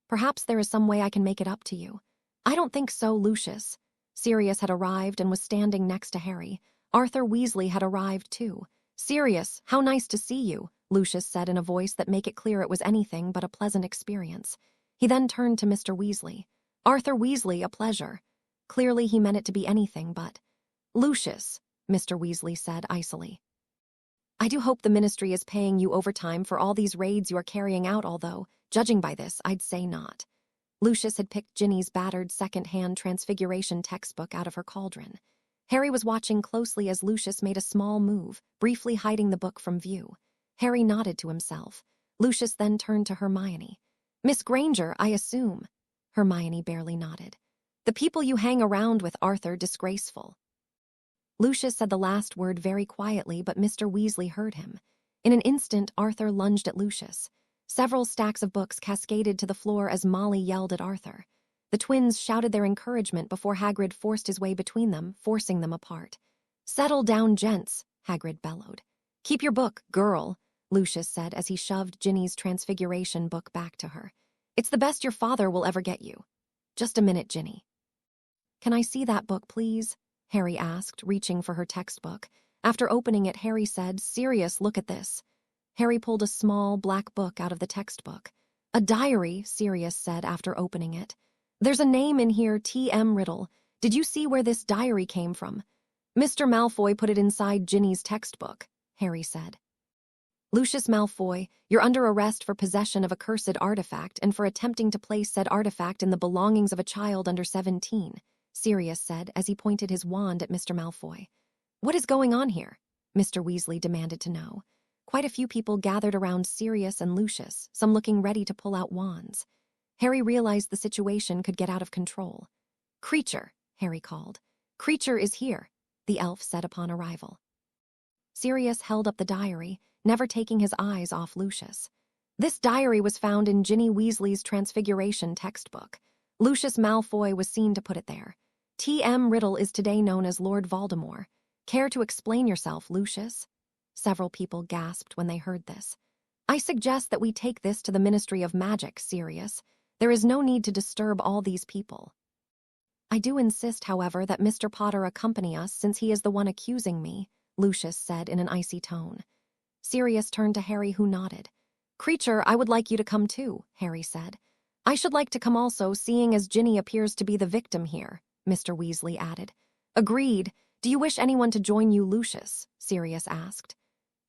Perhaps there is some way I can make it up to you." "I don't think so, Lucius." Sirius had arrived and was standing next to Harry. Arthur Weasley had arrived too. "Sirius, how nice to see you," Lucius said in a voice that made it clear it was anything but a pleasant experience. He then turned to Mr. Weasley. "Arthur Weasley, a pleasure." Clearly he meant it to be anything but. "Lucius," Mr. Weasley said icily. "I do hope the Ministry is paying you overtime for all these raids you are carrying out, although, judging by this, I'd say not." Lucius had picked Ginny's battered second-hand Transfiguration textbook out of her cauldron. Harry was watching closely as Lucius made a small move, briefly hiding the book from view. Harry nodded to himself. Lucius then turned to Hermione. "Miss Granger, I assume." Hermione barely nodded. "The people you hang around with, Arthur, disgraceful." Lucius said the last word very quietly, but Mr. Weasley heard him. In an instant, Arthur lunged at Lucius. Several stacks of books cascaded to the floor as Molly yelled at Arthur. The twins shouted their encouragement before Hagrid forced his way between them, forcing them apart. "Settle down, gents," Hagrid bellowed. "Keep your book, girl," Lucius said as he shoved Ginny's Transfiguration book back to her. "It's the best your father will ever get you." "Just a minute, Ginny." "Can I see that book, please?" Harry asked, reaching for her textbook. After opening it, Harry said, "Sirius, look at this." Harry pulled a small, black book out of the textbook. "A diary," Sirius said after opening it. "There's a name in here, T.M. Riddle. Did you see where this diary came from?" "Mr. Malfoy put it inside Ginny's textbook," Harry said. "Lucius Malfoy, you're under arrest for possession of a cursed artifact and for attempting to place said artifact in the belongings of a child under 17, Sirius said as he pointed his wand at Mr. Malfoy. "What is going on here?" Mr. Weasley demanded to know. Quite a few people gathered around Sirius and Lucius, some looking ready to pull out wands. Harry realized the situation could get out of control. "Creecher," Harry called. "Creecher is here," the elf said upon arrival. Sirius held up the diary, never taking his eyes off Lucius. This diary was found in Ginny Weasley's Transfiguration textbook. Lucius Malfoy was seen to put it there. T.M. Riddle is today known as Lord Voldemort. Care to explain yourself, Lucius? Several people gasped when they heard this. I suggest that we take this to the Ministry of Magic, Sirius. There is no need to disturb all these people. I do insist, however, that Mr. Potter accompany us since he is the one accusing me, Lucius said in an icy tone. Sirius turned to Harry, who nodded. Creecher, I would like you to come too, Harry said. I should like to come also, seeing as Ginny appears to be the victim here, Mr. Weasley added. Agreed. Do you wish anyone to join you, Lucius? Sirius asked.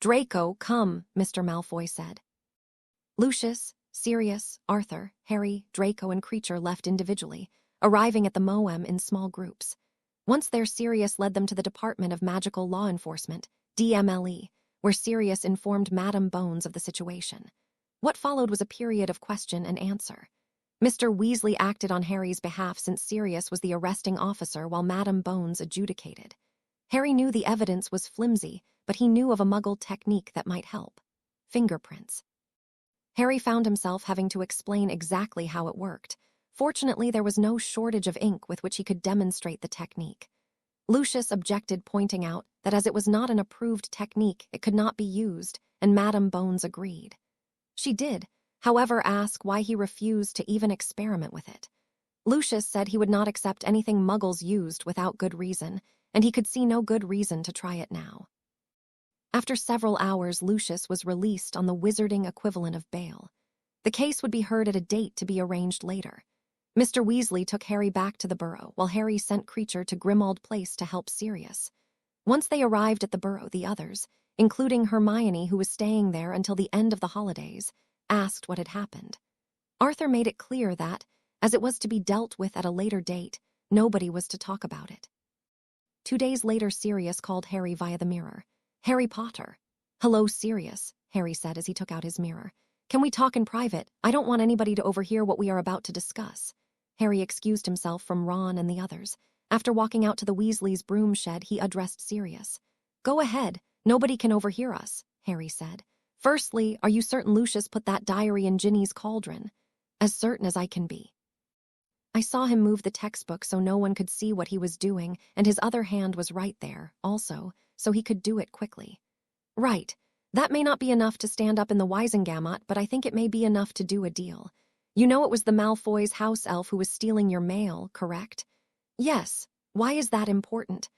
Draco, come, Mr. Malfoy said. Lucius, Sirius, Arthur, Harry, Draco, and Creecher left individually, arriving at the Moem in small groups. Once there, Sirius led them to the Department of Magical Law Enforcement, DMLE, where Sirius informed Madame Bones of the situation. What followed was a period of question and answer. Mr. Weasley acted on Harry's behalf since Sirius was the arresting officer while Madame Bones adjudicated. Harry knew the evidence was flimsy, but he knew of a Muggle technique that might help. Fingerprints. Harry found himself having to explain exactly how it worked. Fortunately, there was no shortage of ink with which he could demonstrate the technique. Lucius objected, pointing out that as it was not an approved technique, it could not be used, and Madame Bones agreed. She did, however, ask why he refused to even experiment with it. Lucius said he would not accept anything Muggles used without good reason, and he could see no good reason to try it now. After several hours, Lucius was released on the wizarding equivalent of bail. The case would be heard at a date to be arranged later. Mr. Weasley took Harry back to the burrow, while Harry sent Creecher to Grimald Place to help Sirius. Once they arrived at the burrow, the others, including Hermione, who was staying there until the end of the holidays, asked what had happened. Arthur made it clear that, as it was to be dealt with at a later date, nobody was to talk about it. 2 days later, Sirius called Harry via the mirror. Harry Potter. Hello, Sirius, Harry said as he took out his mirror. Can we talk in private? I don't want anybody to overhear what we are about to discuss. Harry excused himself from Ron and the others. After walking out to the Weasleys' broom shed, he addressed Sirius. Go ahead. Nobody can overhear us, Harry said. Firstly, are you certain Lucius put that diary in Ginny's cauldron? As certain as I can be. I saw him move the textbook so no one could see what he was doing, and his other hand was right there, also, so he could do it quickly. Right. That may not be enough to stand up in the Wisengamot, but I think it may be enough to do a deal. You know it was the Malfoy's house elf who was stealing your mail, correct? Yes. Why is that important?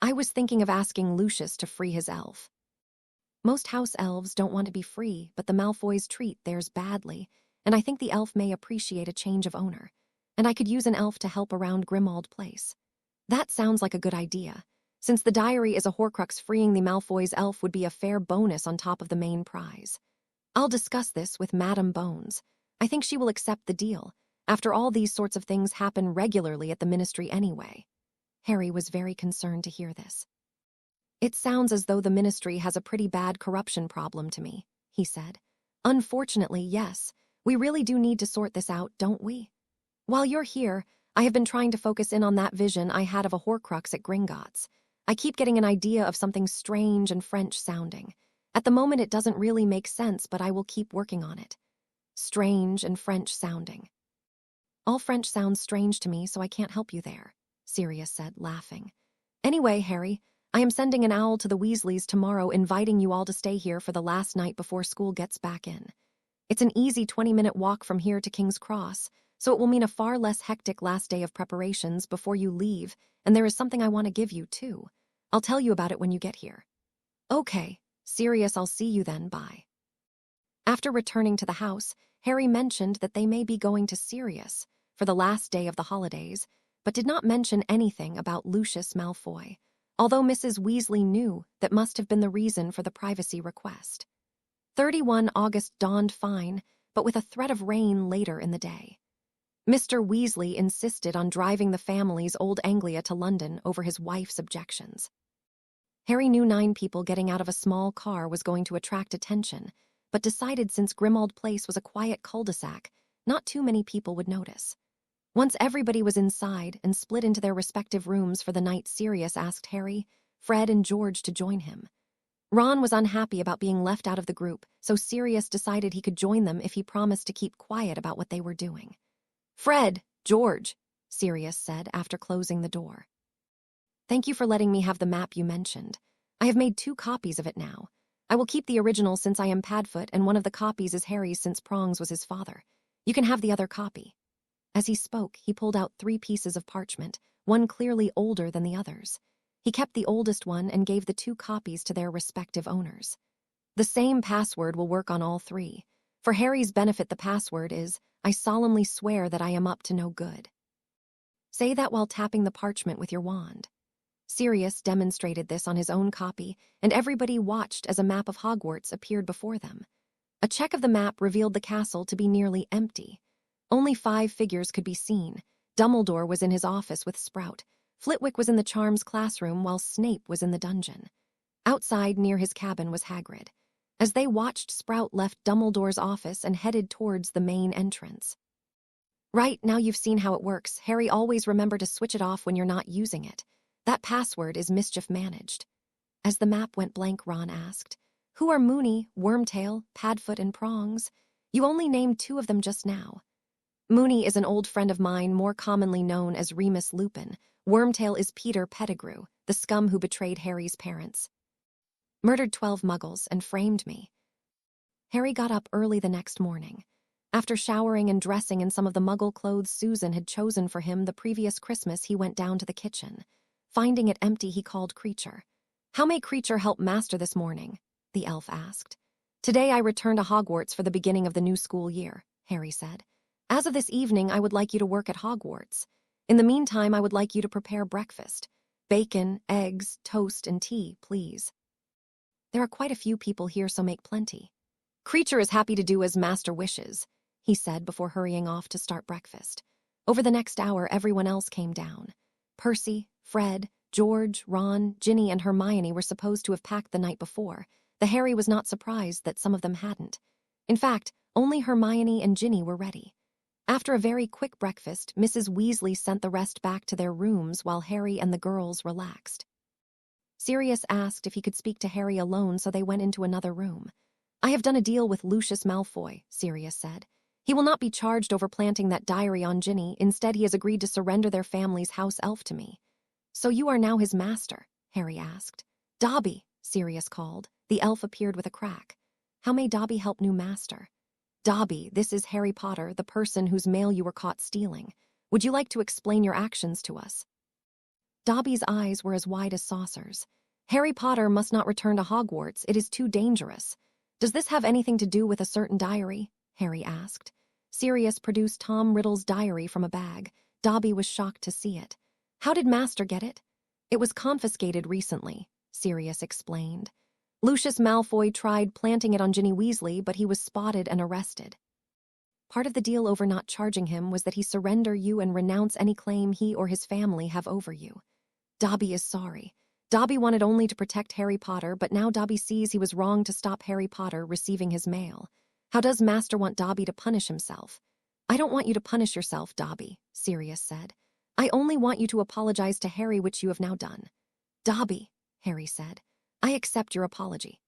I was thinking of asking Lucius to free his elf. Most house elves don't want to be free, but the Malfoys treat theirs badly, and I think the elf may appreciate a change of owner. And I could use an elf to help around Grimald Place. That sounds like a good idea. Since the diary is a Horcrux, freeing the Malfoy's elf would be a fair bonus on top of the main prize. I'll discuss this with Madame Bones. I think she will accept the deal. After all, these sorts of things happen regularly at the Ministry anyway. Harry was very concerned to hear this. It sounds as though the Ministry has a pretty bad corruption problem to me, he said. Unfortunately, yes. We really do need to sort this out, don't we? While you're here, I have been trying to focus in on that vision I had of a Horcrux at Gringotts. I keep getting an idea of something strange and French-sounding. At the moment, it doesn't really make sense, but I will keep working on it. Strange and French-sounding. All French sounds strange to me, so I can't help you there, Sirius said, laughing. Anyway, Harry, I am sending an owl to the Weasleys tomorrow, inviting you all to stay here for the last night before school gets back in. It's an easy 20-minute walk from here to King's Cross, so it will mean a far less hectic last day of preparations before you leave, and there is something I want to give you, too. I'll tell you about it when you get here. Okay, Sirius, I'll see you then, bye. After returning to the house, Harry mentioned that they may be going to Sirius for the last day of the holidays, but did not mention anything about Lucius Malfoy, although Mrs. Weasley knew that must have been the reason for the privacy request. 31 August dawned fine, but with a threat of rain later in the day. Mr. Weasley insisted on driving the family's Old Anglia to London over his wife's objections. Harry knew 9 people getting out of a small car was going to attract attention, but decided since Grimald Place was a quiet cul-de-sac, not too many people would notice. Once everybody was inside and split into their respective rooms for the night, Sirius asked Harry, Fred, and George to join him. Ron was unhappy about being left out of the group, so Sirius decided he could join them if he promised to keep quiet about what they were doing. Fred, George, Sirius said after closing the door. Thank you for letting me have the map you mentioned. I have made 2 copies of it now. I will keep the original since I am Padfoot, and one of the copies is Harry's since Prongs was his father. You can have the other copy." As he spoke, he pulled out 3 pieces of parchment, one clearly older than the others. He kept the oldest one and gave the 2 copies to their respective owners. The same password will work on all 3. For Harry's benefit, the password is, "I solemnly swear that I am up to no good." Say that while tapping the parchment with your wand. Sirius demonstrated this on his own copy, and everybody watched as a map of Hogwarts appeared before them. A check of the map revealed the castle to be nearly empty. Only 5 figures could be seen. Dumbledore was in his office with Sprout. Flitwick was in the Charms classroom while Snape was in the dungeon. Outside near his cabin was Hagrid. As they watched, Sprout left Dumbledore's office and headed towards the main entrance. "Right, now you've seen how it works. Harry, always remember to switch it off when you're not using it. That password is mischief managed." As the map went blank, Ron asked, "Who are Moony, Wormtail, Padfoot, and Prongs? You only named 2 of them just now." "Moony is an old friend of mine, more commonly known as Remus Lupin. Wormtail is Peter Pettigrew, the scum who betrayed Harry's parents. Murdered 12 muggles and framed me." Harry got up early the next morning. After showering and dressing in some of the muggle clothes Susan had chosen for him the previous Christmas, he went down to the kitchen. Finding it empty, he called Creecher. "How may Creecher help Master this morning?" the elf asked. "Today I return to Hogwarts for the beginning of the new school year," Harry said. "As of this evening, I would like you to work at Hogwarts. In the meantime, I would like you to prepare breakfast. Bacon, eggs, toast, and tea, please. There are quite a few people here, so make plenty." "Creecher is happy to do as Master wishes," he said before hurrying off to start breakfast. Over the next hour, everyone else came down. Percy, Fred, George, Ron, Ginny, and Hermione were supposed to have packed the night before. The Harry was not surprised that some of them hadn't. In fact, only Hermione and Ginny were ready. After a very quick breakfast, Mrs. Weasley sent the rest back to their rooms while Harry and the girls relaxed. Sirius asked if he could speak to Harry alone, so they went into another room. "I have done a deal with Lucius Malfoy," Sirius said. "He will not be charged over planting that diary on Ginny. Instead, he has agreed to surrender their family's house elf to me." "So you are now his master?" Harry asked. "Dobby," Sirius called. The elf appeared with a crack. "How may Dobby help new master?" "Dobby, this is Harry Potter, the person whose mail you were caught stealing. Would you like to explain your actions to us?" Dobby's eyes were as wide as saucers. "Harry Potter must not return to Hogwarts. It is too dangerous." "Does this have anything to do with a certain diary?" Harry asked. Sirius produced Tom Riddle's diary from a bag. Dobby was shocked to see it. "How did Master get it?" "It was confiscated recently," Sirius explained. "Lucius Malfoy tried planting it on Ginny Weasley, but he was spotted and arrested. Part of the deal over not charging him was that he surrender you and renounce any claim he or his family have over you." Dobby is sorry. Dobby wanted only to protect Harry Potter, but now Dobby sees he was wrong to stop Harry Potter receiving his mail. How does Master want Dobby to punish himself? "I don't want you to punish yourself, Dobby," Sirius said. "I only want you to apologize to Harry, which you have now done." "Dobby," Harry said, "I accept your apology.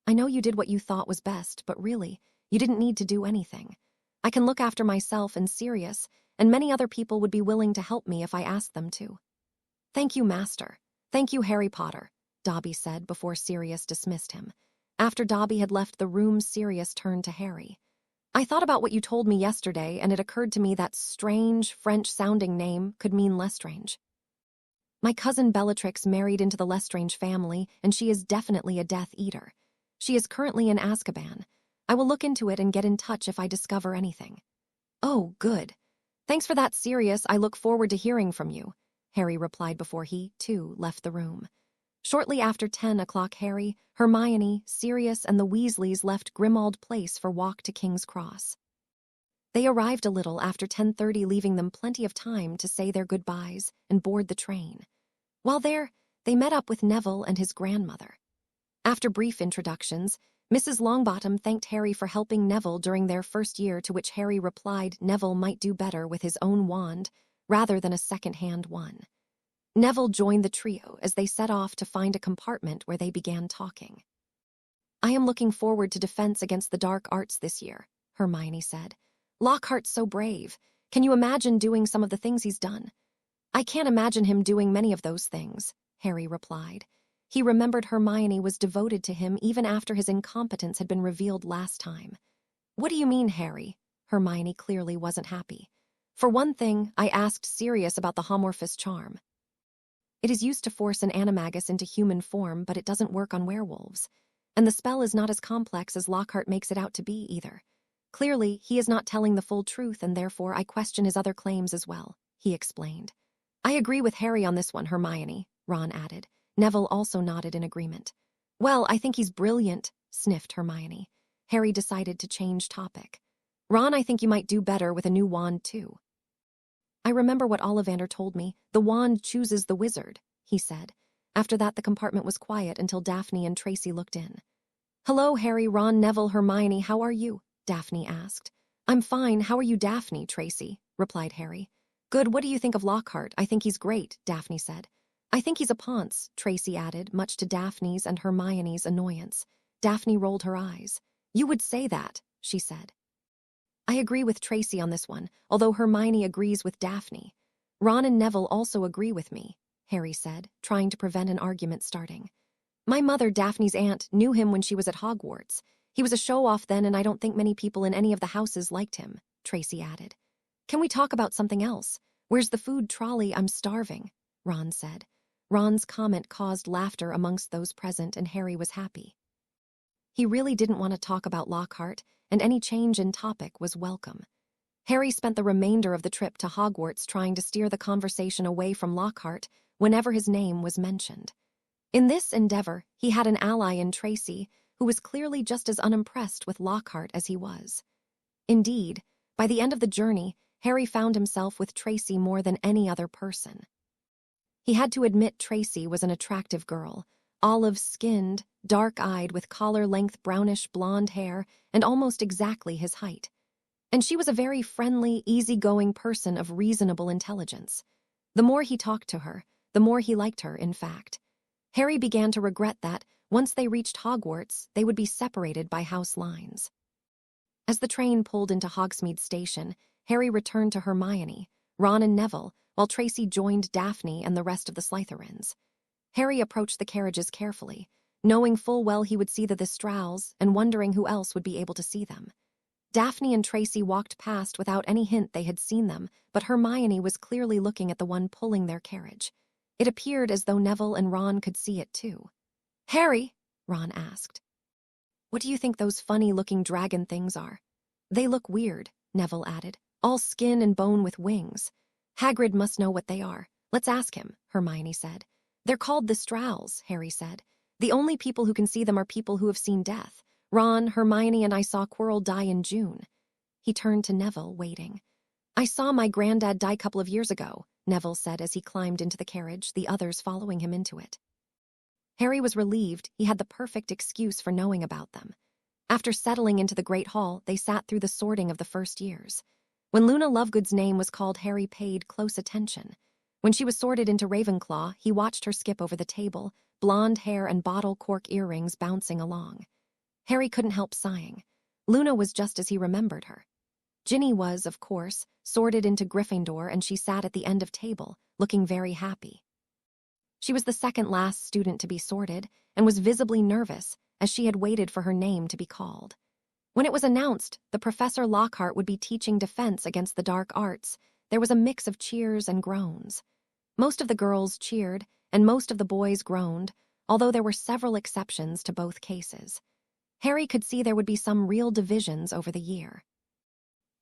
I know you did what you thought was best, but really, you didn't need to do anything. I can look after myself and Sirius, and many other people would be willing to help me if I asked them to." "Thank you, Master. Thank you, Harry Potter," Dobby said before Sirius dismissed him. After Dobby had left the room, Sirius turned to Harry. "I thought about what you told me yesterday, and it occurred to me that strange, French-sounding name could mean Lestrange. My cousin Bellatrix married into the Lestrange family, and she is definitely a Death Eater. She is currently in Azkaban. I will look into it and get in touch if I discover anything." "Oh, good. Thanks for that, Sirius. I look forward to hearing from you," Harry replied before he, too, left the room. Shortly after 10 o'clock, Harry, Hermione, Sirius, and the Weasleys left Grimald Place for walk to King's Cross. They arrived a little after 10:30, leaving them plenty of time to say their goodbyes and board the train. While there, they met up with Neville and his grandmother. After brief introductions, Mrs. Longbottom thanked Harry for helping Neville during their first year, to which Harry replied Neville might do better with his own wand rather than a second-hand one. Neville joined the trio as they set off to find a compartment where they began talking. "I am looking forward to Defense Against the Dark Arts this year," Hermione said. "Lockhart's so brave. Can you imagine doing some of the things he's done?" I can't imagine him doing many of those things, Harry replied. He remembered Hermione was devoted to him even after his incompetence had been revealed last time. What do you mean, Harry? Hermione clearly wasn't happy. For one thing, I asked Sirius about the Homorphous charm. It is used to force an animagus into human form, but it doesn't work on werewolves. And the spell is not as complex as Lockhart makes it out to be either. Clearly, he is not telling the full truth, and therefore I question his other claims as well, he explained. I agree with Harry on this one, Hermione, Ron added. Neville also nodded in agreement. Well, I think he's brilliant, sniffed Hermione. Harry decided to change topic. Ron, I think you might do better with a new wand, too. I remember what Ollivander told me. The wand chooses the wizard, he said. After that, the compartment was quiet until Daphne and Tracy looked in. Hello, Harry, Ron, Neville, Hermione, how are you? Daphne asked. I'm fine, how are you, Daphne, Tracy? Replied Harry. Good, what do you think of Lockhart? I think he's great, Daphne said. I think he's a ponce, Tracy added, much to Daphne's and Hermione's annoyance. Daphne rolled her eyes. You would say that, she said. I agree with Tracy on this one, although Hermione agrees with Daphne. Ron and Neville also agree with me, Harry said, trying to prevent an argument starting. My mother, Daphne's aunt, knew him when she was at Hogwarts. He was a show-off then, and I don't think many people in any of the houses liked him, Tracy added. Can we talk about something else? Where's the food trolley? I'm starving, Ron said. Ron's comment caused laughter amongst those present, and Harry was happy. He really didn't want to talk about Lockhart, and any change in topic was welcome. Harry spent the remainder of the trip to Hogwarts trying to steer the conversation away from Lockhart whenever his name was mentioned. In this endeavor, he had an ally in Tracy, who was clearly just as unimpressed with Lockhart as he was. Indeed, by the end of the journey, Harry found himself with Tracy more than any other person. He had to admit Tracy was an attractive girl, olive-skinned, dark-eyed with collar-length brownish blonde hair and almost exactly his height. And she was a very friendly, easygoing person of reasonable intelligence. The more he talked to her, the more he liked her, in fact. Harry began to regret that, once they reached Hogwarts, they would be separated by house lines. As the train pulled into Hogsmeade Station, Harry returned to Hermione, Ron and Neville, while Tracy joined Daphne and the rest of the Slytherins. Harry approached the carriages carefully, knowing full well he would see the Thestrals and wondering who else would be able to see them. Daphne and Tracy walked past without any hint they had seen them, but Hermione was clearly looking at the one pulling their carriage. It appeared as though Neville and Ron could see it too. Harry, Ron asked. What do you think those funny-looking dragon things are? They look weird, Neville added, all skin and bone with wings. Hagrid must know what they are. Let's ask him, Hermione said. They're called the Thestrals, Harry said. The only people who can see them are people who have seen death. Ron, Hermione, and I saw Quirrell die in June. He turned to Neville, waiting. I saw my granddad die a couple of years ago, Neville said as he climbed into the carriage, the others following him into it. Harry was relieved he had the perfect excuse for knowing about them. After settling into the Great Hall, they sat through the sorting of the first years. When Luna Lovegood's name was called, Harry paid close attention. When she was sorted into Ravenclaw, he watched her skip over the table, blonde hair and bottle cork earrings bouncing along. Harry couldn't help sighing. Luna was just as he remembered her. Ginny was, of course, sorted into Gryffindor, and she sat at the end of table, looking very happy. She was the second-last student to be sorted, and was visibly nervous, as she had waited for her name to be called. When it was announced that Professor Lockhart would be teaching defense against the dark arts, there was a mix of cheers and groans. Most of the girls cheered, and most of the boys groaned, although there were several exceptions to both cases. Harry could see there would be some real divisions over the year.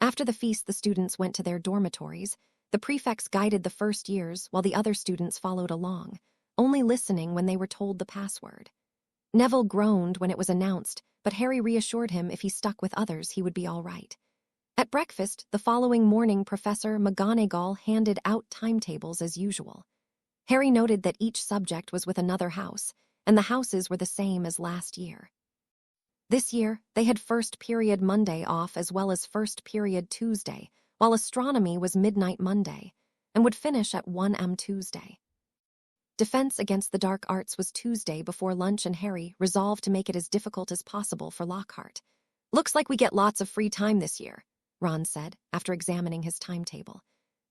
After the feast, the students went to their dormitories. The prefects guided the first years while the other students followed along, only listening when they were told the password. Neville groaned when it was announced, but Harry reassured him if he stuck with others he would be all right. At breakfast the following morning, Professor McGonagall handed out timetables as usual. Harry noted that each subject was with another house, and the houses were the same as last year. This year, they had first period Monday off as well as first period Tuesday, while astronomy was midnight Monday, and would finish at 1 a.m. Tuesday. Defense against the dark arts was Tuesday before lunch, and Harry resolved to make it as difficult as possible for Lockhart. Looks like we get lots of free time this year, Ron said, after examining his timetable.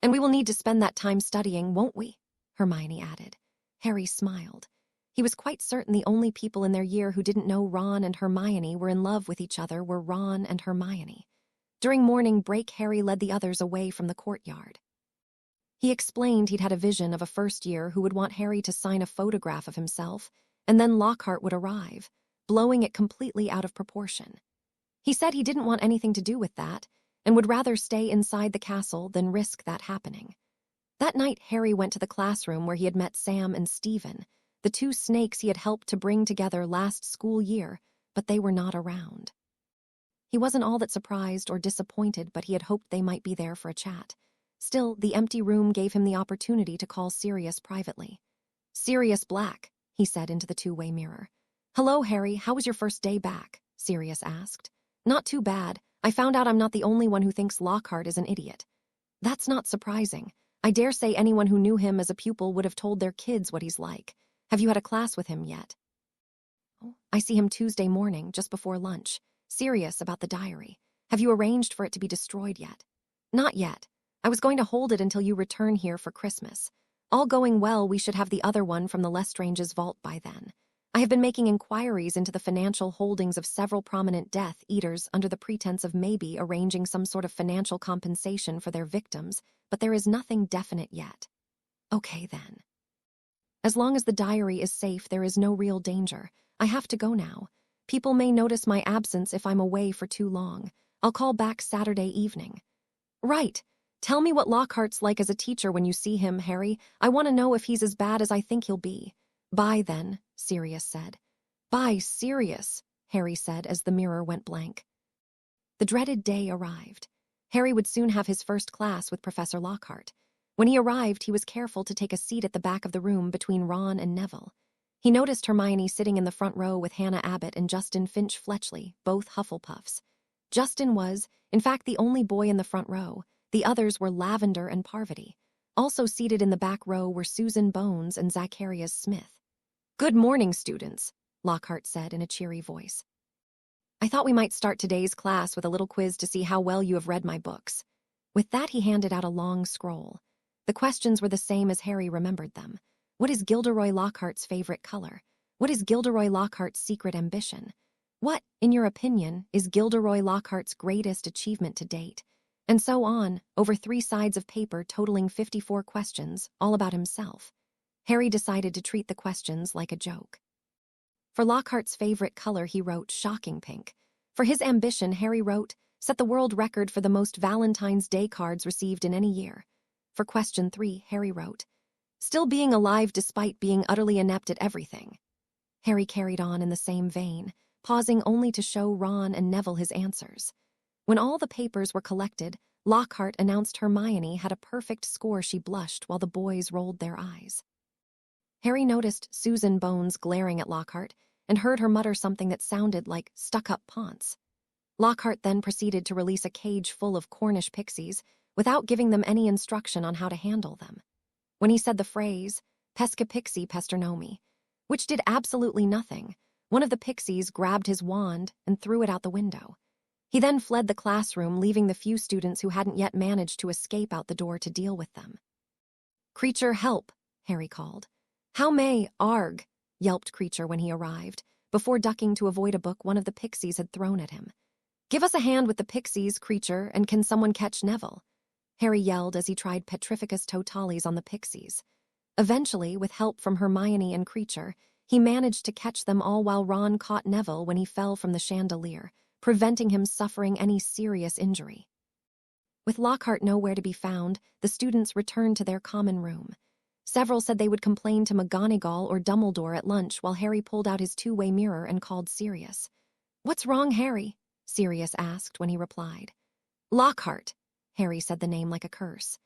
And we will need to spend that time studying, won't we? Hermione added. Harry smiled. He was quite certain the only people in their year who didn't know Ron and Hermione were in love with each other were Ron and Hermione. During morning break, Harry led the others away from the courtyard. He explained he'd had a vision of a first year who would want Harry to sign a photograph of himself, and then Lockhart would arrive, blowing it completely out of proportion. He said he didn't want anything to do with that, and would rather stay inside the castle than risk that happening. That night, Harry went to the classroom where he had met Sam and Stephen, the two snakes he had helped to bring together last school year, but they were not around. He wasn't all that surprised or disappointed, but he had hoped they might be there for a chat. Still, the empty room gave him the opportunity to call Sirius privately. "Sirius Black," he said into the two-way mirror. "Hello, Harry, how was your first day back?" Sirius asked. "Not too bad. I found out I'm not the only one who thinks Lockhart is an idiot." "That's not surprising. I dare say anyone who knew him as a pupil would have told their kids what he's like. Have you had a class with him yet?" "Oh, I see him Tuesday morning, just before lunch. Sirius, about the diary. Have you arranged for it to be destroyed yet?" "Not yet. I was going to hold it until you return here for Christmas. All going well, we should have the other one from the Lestrange's vault by then. I have been making inquiries into the financial holdings of several prominent Death Eaters under the pretense of maybe arranging some sort of financial compensation for their victims, but there is nothing definite yet." "Okay, then. As long as the diary is safe, there is no real danger. I have to go now. People may notice my absence if I'm away for too long. I'll call back Saturday evening." "Right. Tell me what Lockhart's like as a teacher when you see him, Harry. I want to know if he's as bad as I think he'll be." "Bye, then," Sirius said. "Bye, Sirius," Harry said as the mirror went blank. The dreaded day arrived. Harry would soon have his first class with Professor Lockhart. When he arrived, he was careful to take a seat at the back of the room between Ron and Neville. He noticed Hermione sitting in the front row with Hannah Abbott and Justin Finch-Fletchley, both Hufflepuffs. Justin was, in fact, the only boy in the front row. The others were Lavender and Parvati. Also seated in the back row were Susan Bones and Zacharias Smith. "Good morning, students," Lockhart said in a cheery voice. "I thought we might start today's class with a little quiz to see how well you have read my books." With that, he handed out a long scroll. The questions were the same as Harry remembered them. What is Gilderoy Lockhart's favorite color? What is Gilderoy Lockhart's secret ambition? What, in your opinion, is Gilderoy Lockhart's greatest achievement to date? And so on, over 3 sides of paper totaling 54 questions, all about himself. Harry decided to treat the questions like a joke. For Lockhart's favorite color, he wrote shocking pink. For his ambition, Harry wrote, set the world record for the most Valentine's Day cards received in any year. For question 3, Harry wrote, still being alive despite being utterly inept at everything. Harry carried on in the same vein, pausing only to show Ron and Neville his answers. When all the papers were collected, Lockhart announced Hermione had a perfect score. She blushed while the boys rolled their eyes. Harry noticed Susan Bones glaring at Lockhart and heard her mutter something that sounded like stuck-up Ponce. Lockhart then proceeded to release a cage full of Cornish pixies without giving them any instruction on how to handle them. When he said the phrase, pesca pixie pesternomi, which did absolutely nothing, one of the pixies grabbed his wand and threw it out the window. He then fled the classroom, leaving the few students who hadn't yet managed to escape out the door to deal with them. "Creecher, help," Harry called. "How may, arg," yelped Creecher when he arrived, before ducking to avoid a book one of the pixies had thrown at him. "Give us a hand with the pixies, Creecher, and can someone catch Neville?" Harry yelled as he tried Petrificus Totalis on the pixies. Eventually, with help from Hermione and Creecher, he managed to catch them all while Ron caught Neville when he fell from the chandelier, preventing him suffering any serious injury. With Lockhart nowhere to be found, the students returned to their common room. Several said they would complain to McGonagall or Dumbledore at lunch while Harry pulled out his two-way mirror and called Sirius. "What's wrong, Harry?" Sirius asked when he replied. "Lockhart," Harry said the name like a curse.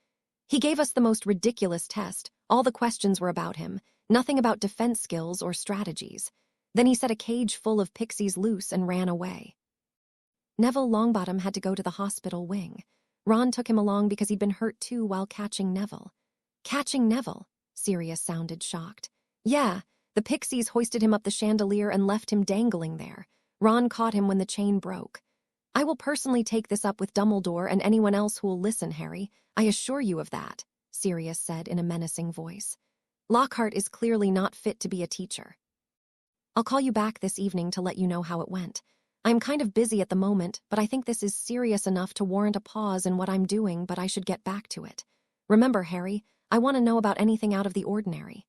"He gave us the most ridiculous test. All the questions were about him, nothing about defense skills or strategies. Then he set a cage full of pixies loose and ran away." Neville Longbottom had to go to the hospital wing. Ron took him along because he'd been hurt too while catching Neville. "Catching Neville?" Sirius sounded shocked. "Yeah, the pixies hoisted him up the chandelier and left him dangling there. Ron caught him when the chain broke." I will personally take this up with Dumbledore and anyone else who will listen, Harry. I assure you of that, Sirius said in a menacing voice. Lockhart is clearly not fit to be a teacher. I'll call you back this evening to let you know how it went. I'm kind of busy at the moment, but I think this is serious enough to warrant a pause in what I'm doing, but I should get back to it. Remember, Harry, I want to know about anything out of the ordinary.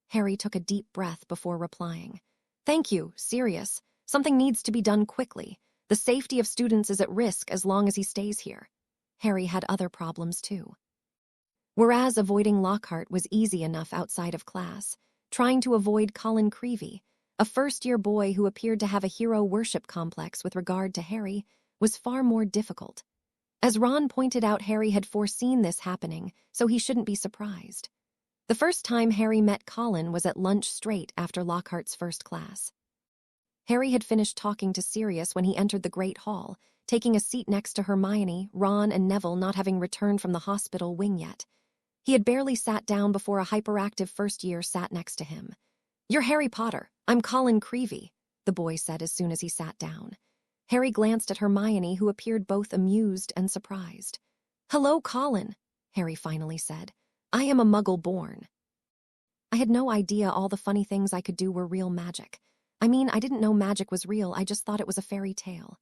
Harry took a deep breath before replying. Thank you, Sirius. Something needs to be done quickly. The safety of students is at risk as long as he stays here. Harry had other problems too. Whereas avoiding Lockhart was easy enough outside of class, trying to avoid Colin Creevey, a first-year boy who appeared to have a hero worship complex with regard to Harry, was far more difficult. As Ron pointed out, Harry had foreseen this happening, so he shouldn't be surprised. The first time Harry met Colin was at lunch straight after Lockhart's first class. Harry had finished talking to Sirius when he entered the Great Hall, taking a seat next to Hermione, Ron, and Neville not having returned from the hospital wing yet. He had barely sat down before a hyperactive first year sat next to him. You're Harry Potter. I'm Colin Creevey, the boy said as soon as he sat down. Harry glanced at Hermione, who appeared both amused and surprised. Hello, Colin, Harry finally said. I am a Muggle born. I had no idea all the funny things I could do were real magic. I mean, I didn't know magic was real, I just thought it was a fairy tale.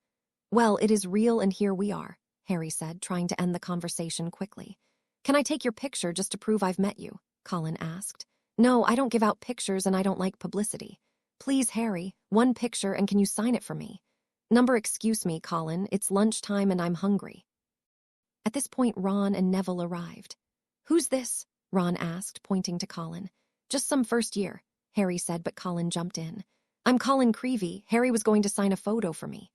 Well, it is real and here we are, Harry said, trying to end the conversation quickly. Can I take your picture just to prove I've met you? Colin asked. No, I don't give out pictures and I don't like publicity. Please, Harry, one picture and can you sign it for me? Excuse me, Colin, it's lunchtime and I'm hungry. At this point, Ron and Neville arrived. Who's this? Ron asked, pointing to Colin. Just some first year, Harry said, but Colin jumped in. I'm Colin Creevey. Harry was going to sign a photo for me.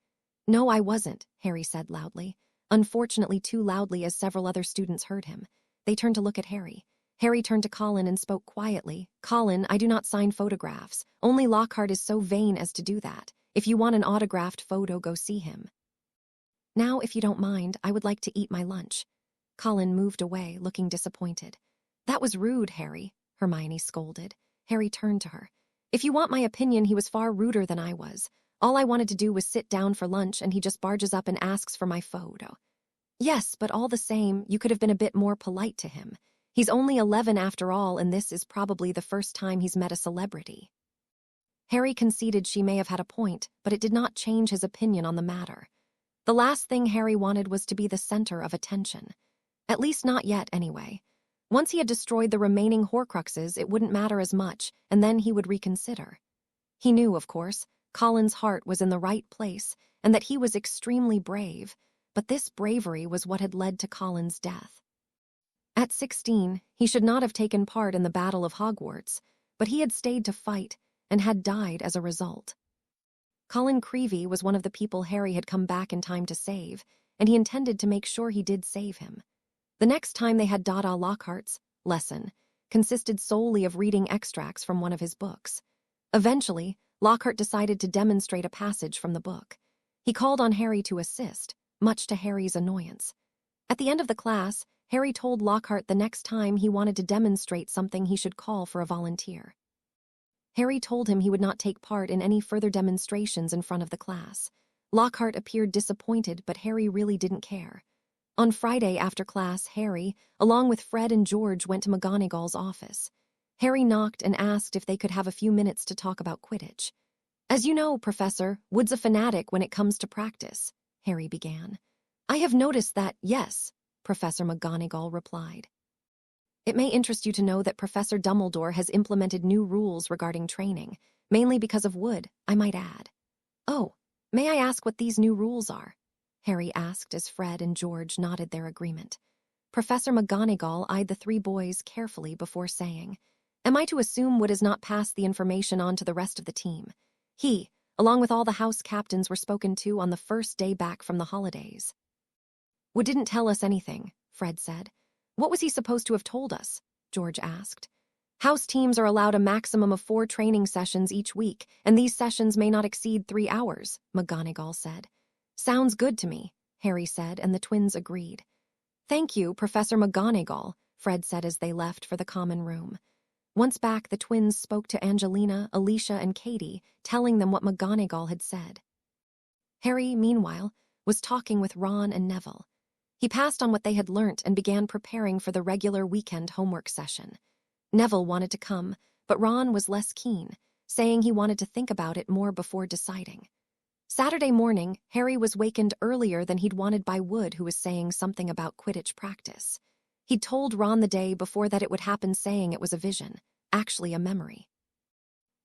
No, I wasn't, Harry said loudly. Unfortunately, too loudly as several other students heard him. They turned to look at Harry. Harry turned to Colin and spoke quietly. Colin, I do not sign photographs. Only Lockhart is so vain as to do that. If you want an autographed photo, go see him. Now, if you don't mind, I would like to eat my lunch. Colin moved away, looking disappointed. That was rude, Harry, Hermione scolded. Harry turned to her. If you want my opinion, he was far ruder than I was. All I wanted to do was sit down for lunch and he just barges up and asks for my photo. Yes, but all the same, you could have been a bit more polite to him. He's only 11 after all, and this is probably the first time he's met a celebrity. Harry conceded she may have had a point, but it did not change his opinion on the matter. The last thing Harry wanted was to be the center of attention. At least not yet, anyway. Once he had destroyed the remaining Horcruxes, it wouldn't matter as much, and then he would reconsider. He knew, of course, Colin's heart was in the right place, and that he was extremely brave, but this bravery was what had led to Colin's death. At 16, he should not have taken part in the Battle of Hogwarts, but he had stayed to fight and had died as a result. Colin Creevey was one of the people Harry had come back in time to save, and he intended to make sure he did save him. The next time they had DADA, Lockhart's lesson consisted solely of reading extracts from one of his books. Eventually, Lockhart decided to demonstrate a passage from the book. He called on Harry to assist, much to Harry's annoyance. At the end of the class, Harry told Lockhart the next time he wanted to demonstrate something he should call for a volunteer. Harry told him he would not take part in any further demonstrations in front of the class. Lockhart appeared disappointed, but Harry really didn't care. On Friday after class, Harry, along with Fred and George, went to McGonagall's office. Harry knocked and asked if they could have a few minutes to talk about Quidditch. As you know, Professor, Wood's a fanatic when it comes to practice, Harry began. I have noticed that, yes, Professor McGonagall replied. It may interest you to know that Professor Dumbledore has implemented new rules regarding training, mainly because of Wood, I might add. Oh, may I ask what these new rules are? Harry asked as Fred and George nodded their agreement. Professor McGonagall eyed the three boys carefully before saying, Am I to assume Wood has not passed the information on to the rest of the team? He, along with all the house captains, were spoken to on the first day back from the holidays. Wood didn't tell us anything, Fred said. What was he supposed to have told us? George asked. House teams are allowed a maximum of 4 training sessions each week, and these sessions may not exceed 3 hours, McGonagall said. Sounds good to me, Harry said, and the twins agreed. Thank you, Professor McGonagall, Fred said as they left for the common room. Once back, the twins spoke to Angelina, Alicia, and Katie, telling them what McGonagall had said. Harry, meanwhile, was talking with Ron and Neville. He passed on what they had learnt and began preparing for the regular weekend homework session. Neville wanted to come, but Ron was less keen, saying he wanted to think about it more before deciding. Saturday morning, Harry was wakened earlier than he'd wanted by Wood, who was saying something about Quidditch practice. He'd told Ron the day before that it would happen, saying it was a vision, actually a memory.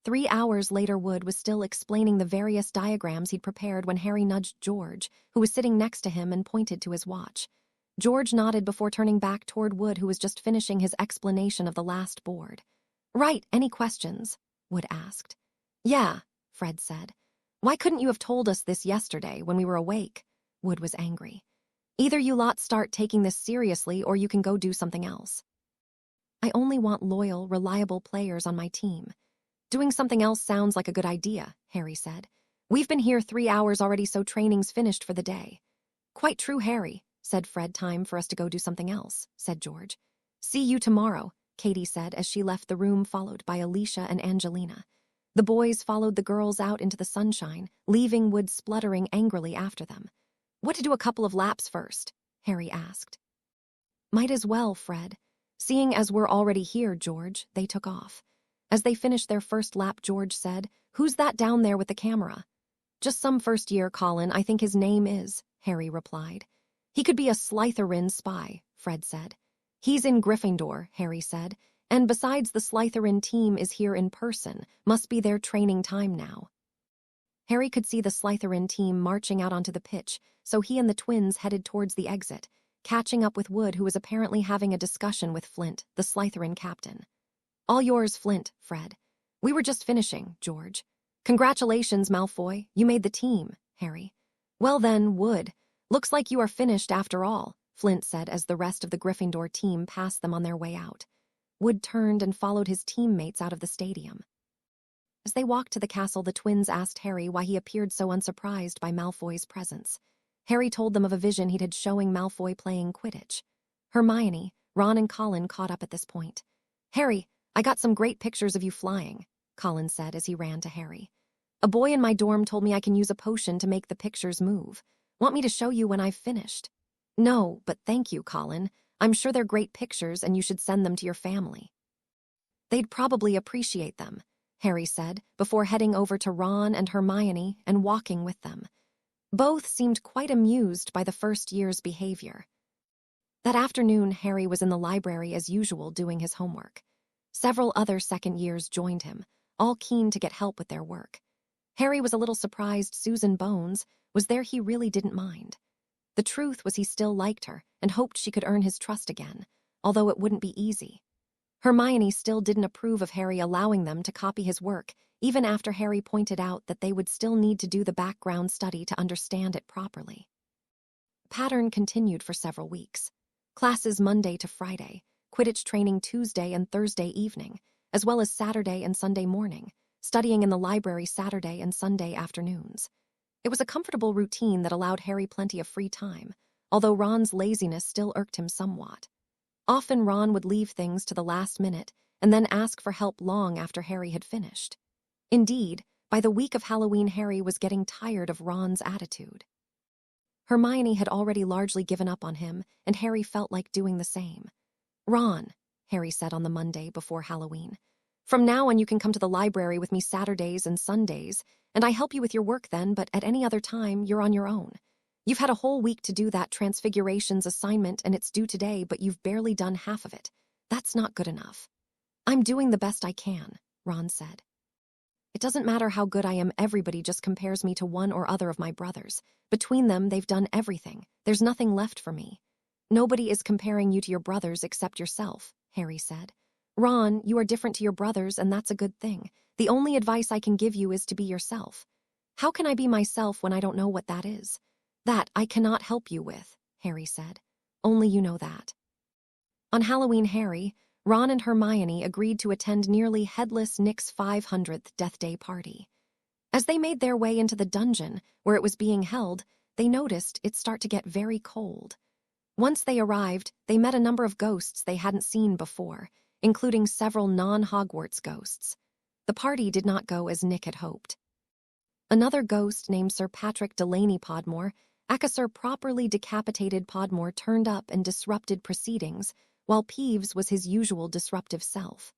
3 hours later, Wood was still explaining the various diagrams he'd prepared when Harry nudged George, who was sitting next to him, and pointed to his watch. George nodded before turning back toward Wood, who was just finishing his explanation of the last board. "Right, any questions?" Wood asked. "Yeah," Fred said. "Why couldn't you have told us this yesterday when we were awake?" Wood was angry. "Either you lot start taking this seriously or you can go do something else." "I only want loyal, reliable players on my team." "Doing something else sounds like a good idea," Harry said. "We've been here 3 hours already, so training's finished for the day." "Quite true, Harry," said Fred. "Time for us to go do something else," said George. "See you tomorrow," Katie said as she left the room, followed by Alicia and Angelina. The boys followed the girls out into the sunshine, leaving Wood spluttering angrily after them. "What, to do a couple of laps first?" Harry asked. "Might as well, Fred. Seeing as we're already here, George." They took off. As they finished their first lap, George said, "Who's that down there with the camera?" "Just some first year, Colin, I think his name is," Harry replied. "He could be a Slytherin spy," Fred said. "He's in Gryffindor," Harry said. "And besides, the Slytherin team is here in person. Must be their training time now." Harry could see the Slytherin team marching out onto the pitch, so he and the twins headed towards the exit, catching up with Wood, who was apparently having a discussion with Flint, the Slytherin captain. "All yours, Flint," Fred. "We were just finishing, George." "Congratulations, Malfoy. You made the team," Harry. "Well then, Wood. Looks like you are finished after all," Flint said as the rest of the Gryffindor team passed them on their way out. Wood turned and followed his teammates out of the stadium. As they walked to the castle, the twins asked Harry why he appeared so unsurprised by Malfoy's presence. Harry told them of a vision he'd had showing Malfoy playing Quidditch. Hermione, Ron and Colin caught up at this point. "Harry, I got some great pictures of you flying," Colin said as he ran to Harry. "A boy in my dorm told me I can use a potion to make the pictures move. Want me to show you when I've finished?" "No, but thank you, Colin. I'm sure they're great pictures and you should send them to your family." "They'd probably appreciate them," Harry said, before heading over to Ron and Hermione and walking with them. Both seemed quite amused by the first year's behavior. That afternoon, Harry was in the library as usual doing his homework. Several other second years joined him, all keen to get help with their work. Harry was a little surprised Susan Bones was there. He really didn't mind. The truth was he still liked her and hoped she could earn his trust again, although it wouldn't be easy. Hermione still didn't approve of Harry allowing them to copy his work, even after Harry pointed out that they would still need to do the background study to understand it properly. The pattern continued for several weeks. Classes Monday to Friday, Quidditch training Tuesday and Thursday evening, as well as Saturday and Sunday morning, studying in the library Saturday and Sunday afternoons. It was a comfortable routine that allowed Harry plenty of free time, although Ron's laziness still irked him somewhat. Often Ron would leave things to the last minute and then ask for help long after Harry had finished. Indeed, by the week of Halloween, Harry was getting tired of Ron's attitude. Hermione had already largely given up on him, and Harry felt like doing the same. "Ron," Harry said on the Monday before Halloween, "from now on you can come to the library with me Saturdays and Sundays, and I help you with your work then, but at any other time you're on your own. You've had a whole week to do that Transfigurations assignment and it's due today, but you've barely done half of it. That's not good enough." "I'm doing the best I can," Ron said. "It doesn't matter how good I am, everybody just compares me to one or other of my brothers. Between them, they've done everything. There's nothing left for me." "Nobody is comparing you to your brothers except yourself," Harry said. "Ron, you are different to your brothers, and that's a good thing. The only advice I can give you is to be yourself." "How can I be myself when I don't know what that is?" "That I cannot help you with," Harry said. "Only you know that." On Halloween, Harry, Ron and Hermione agreed to attend nearly headless Nick's 500th Death Day party. As they made their way into the dungeon where it was being held, they noticed it start to get very cold. Once they arrived, they met a number of ghosts they hadn't seen before, including several non-Hogwarts ghosts. The party did not go as Nick had hoped. Another ghost named Sir Patrick Delaney Podmore Acacer properly decapitated Podmore turned up and disrupted proceedings, while Peeves was his usual disruptive self.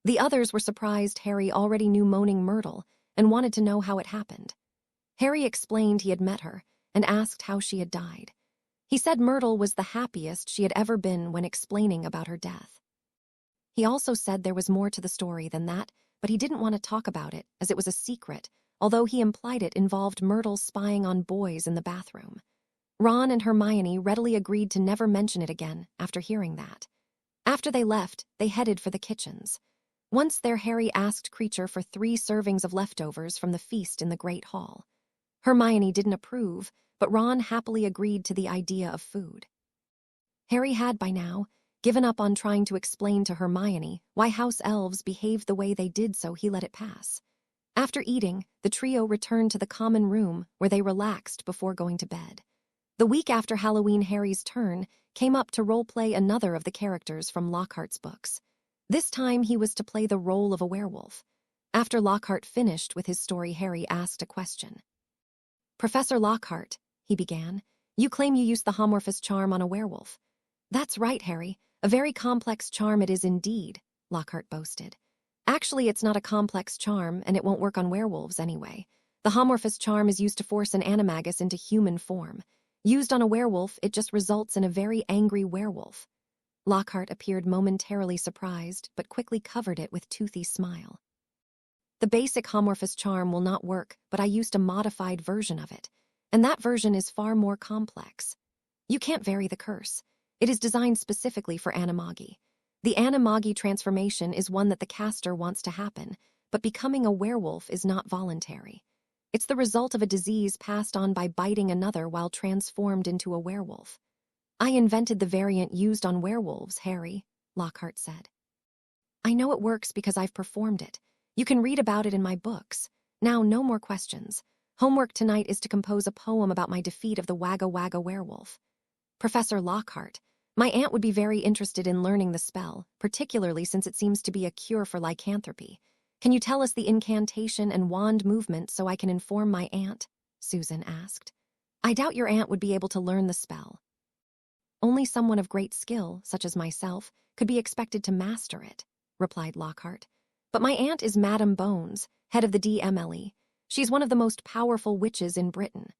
The others were surprised Harry already knew Moaning Myrtle and wanted to know how it happened. Harry explained he had met her and asked how she had died. He said Myrtle was the happiest she had ever been when explaining about her death. He also said there was more to the story than that, but he didn't want to talk about it as it was a secret, although he implied it involved Myrtle spying on boys in the bathroom. Ron and Hermione readily agreed to never mention it again after hearing that. After they left, they headed for the kitchens. Once there, Harry asked Creecher for 3 servings of leftovers from the feast in the Great Hall. Hermione didn't approve, but Ron happily agreed to the idea of food. Harry had, by now, given up on trying to explain to Hermione why house elves behaved the way they did, so he let it pass. After eating, the trio returned to the common room where they relaxed before going to bed. The week after Halloween, Harry's turn came up to role-play another of the characters from Lockhart's books. This time he was to play the role of a werewolf. After Lockhart finished with his story, Harry asked a question. "Professor Lockhart," he began, "you claim you used the Homorphous charm on a werewolf." "That's right, Harry. A very complex charm it is indeed," Lockhart boasted. "Actually, it's not a complex charm, and it won't work on werewolves anyway. The Homorphous charm is used to force an animagus into human form. Used on a werewolf, it just results in a very angry werewolf." Lockhart appeared momentarily surprised, but quickly covered it with toothy smile. "The basic Homorphous charm will not work, but I used a modified version of it, and that version is far more complex. You can't vary the curse. It is designed specifically for Animagi. The Animagi transformation is one that the caster wants to happen, but becoming a werewolf is not voluntary. It's the result of a disease passed on by biting another while transformed into a werewolf. I invented the variant used on werewolves, Harry," Lockhart said. "I know it works because I've performed it. You can read about it in my books. Now, no more questions. Homework tonight is to compose a poem about my defeat of the Wagga Wagga werewolf." "Professor Lockhart, my aunt would be very interested in learning the spell, particularly since it seems to be a cure for lycanthropy. Can you tell us the incantation and wand movement so I can inform my aunt?" Susan asked. "I doubt your aunt would be able to learn the spell. Only someone of great skill, such as myself, could be expected to master it," replied Lockhart. "But my aunt is Madame Bones, head of the DMLE. She's one of the most powerful witches in Britain."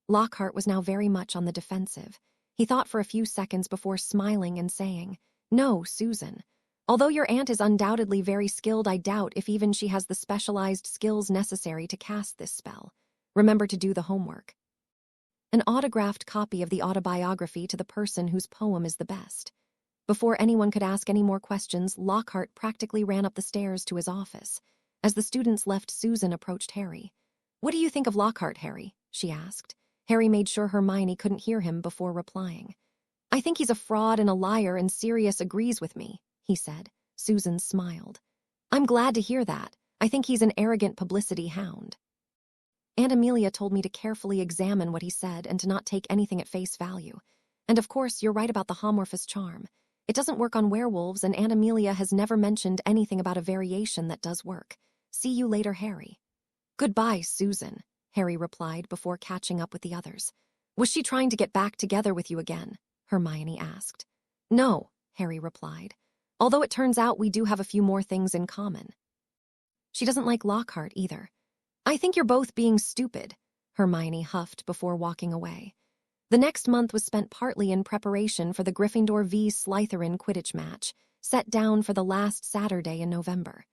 Lockhart was now very much on the defensive. He thought for a few seconds before smiling and saying, "No, Susan. Although your aunt is undoubtedly very skilled, I doubt if even she has the specialized skills necessary to cast this spell. Remember to do the homework." An autographed copy of the autobiography to the person whose poem is the best. Before anyone could ask any more questions, Lockhart practically ran up the stairs to his office. As the students left, Susan approached Harry. "What do you think of Lockhart, Harry?" she asked. Harry made sure Hermione couldn't hear him before replying. "I think he's a fraud and a liar, and Sirius agrees with me," he said. Susan smiled. "I'm glad to hear that. I think he's an arrogant publicity hound." "Aunt Amelia told me to carefully examine what he said and to not take anything at face value. And of course, you're right about the Homorphous charm. It doesn't work on werewolves, and Aunt Amelia has never mentioned anything about a variation that does work. See you later, Harry." "Goodbye, Susan," Harry replied before catching up with the others. "Was she trying to get back together with you again?" Hermione asked. "No," Harry replied. "Although it turns out we do have a few more things in common. She doesn't like Lockhart either." "I think you're both being stupid," Hermione huffed before walking away. The next month was spent partly in preparation for the Gryffindor v Slytherin Quidditch match, set down for the last Saturday in November.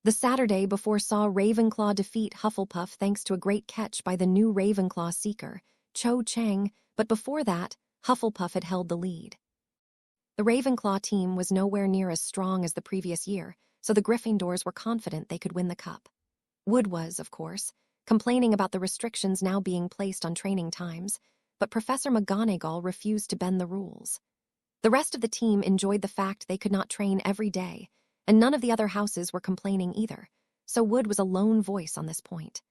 The Saturday before saw Ravenclaw defeat Hufflepuff thanks to a great catch by the new Ravenclaw seeker, Cho Chang, but before that, Hufflepuff had held the lead. The Ravenclaw team was nowhere near as strong as the previous year, so the Gryffindors were confident they could win the cup. Wood was, of course, complaining about the restrictions now being placed on training times, but Professor McGonagall refused to bend the rules. The rest of the team enjoyed the fact they could not train every day, and none of the other houses were complaining either, so Wood was a lone voice on this point.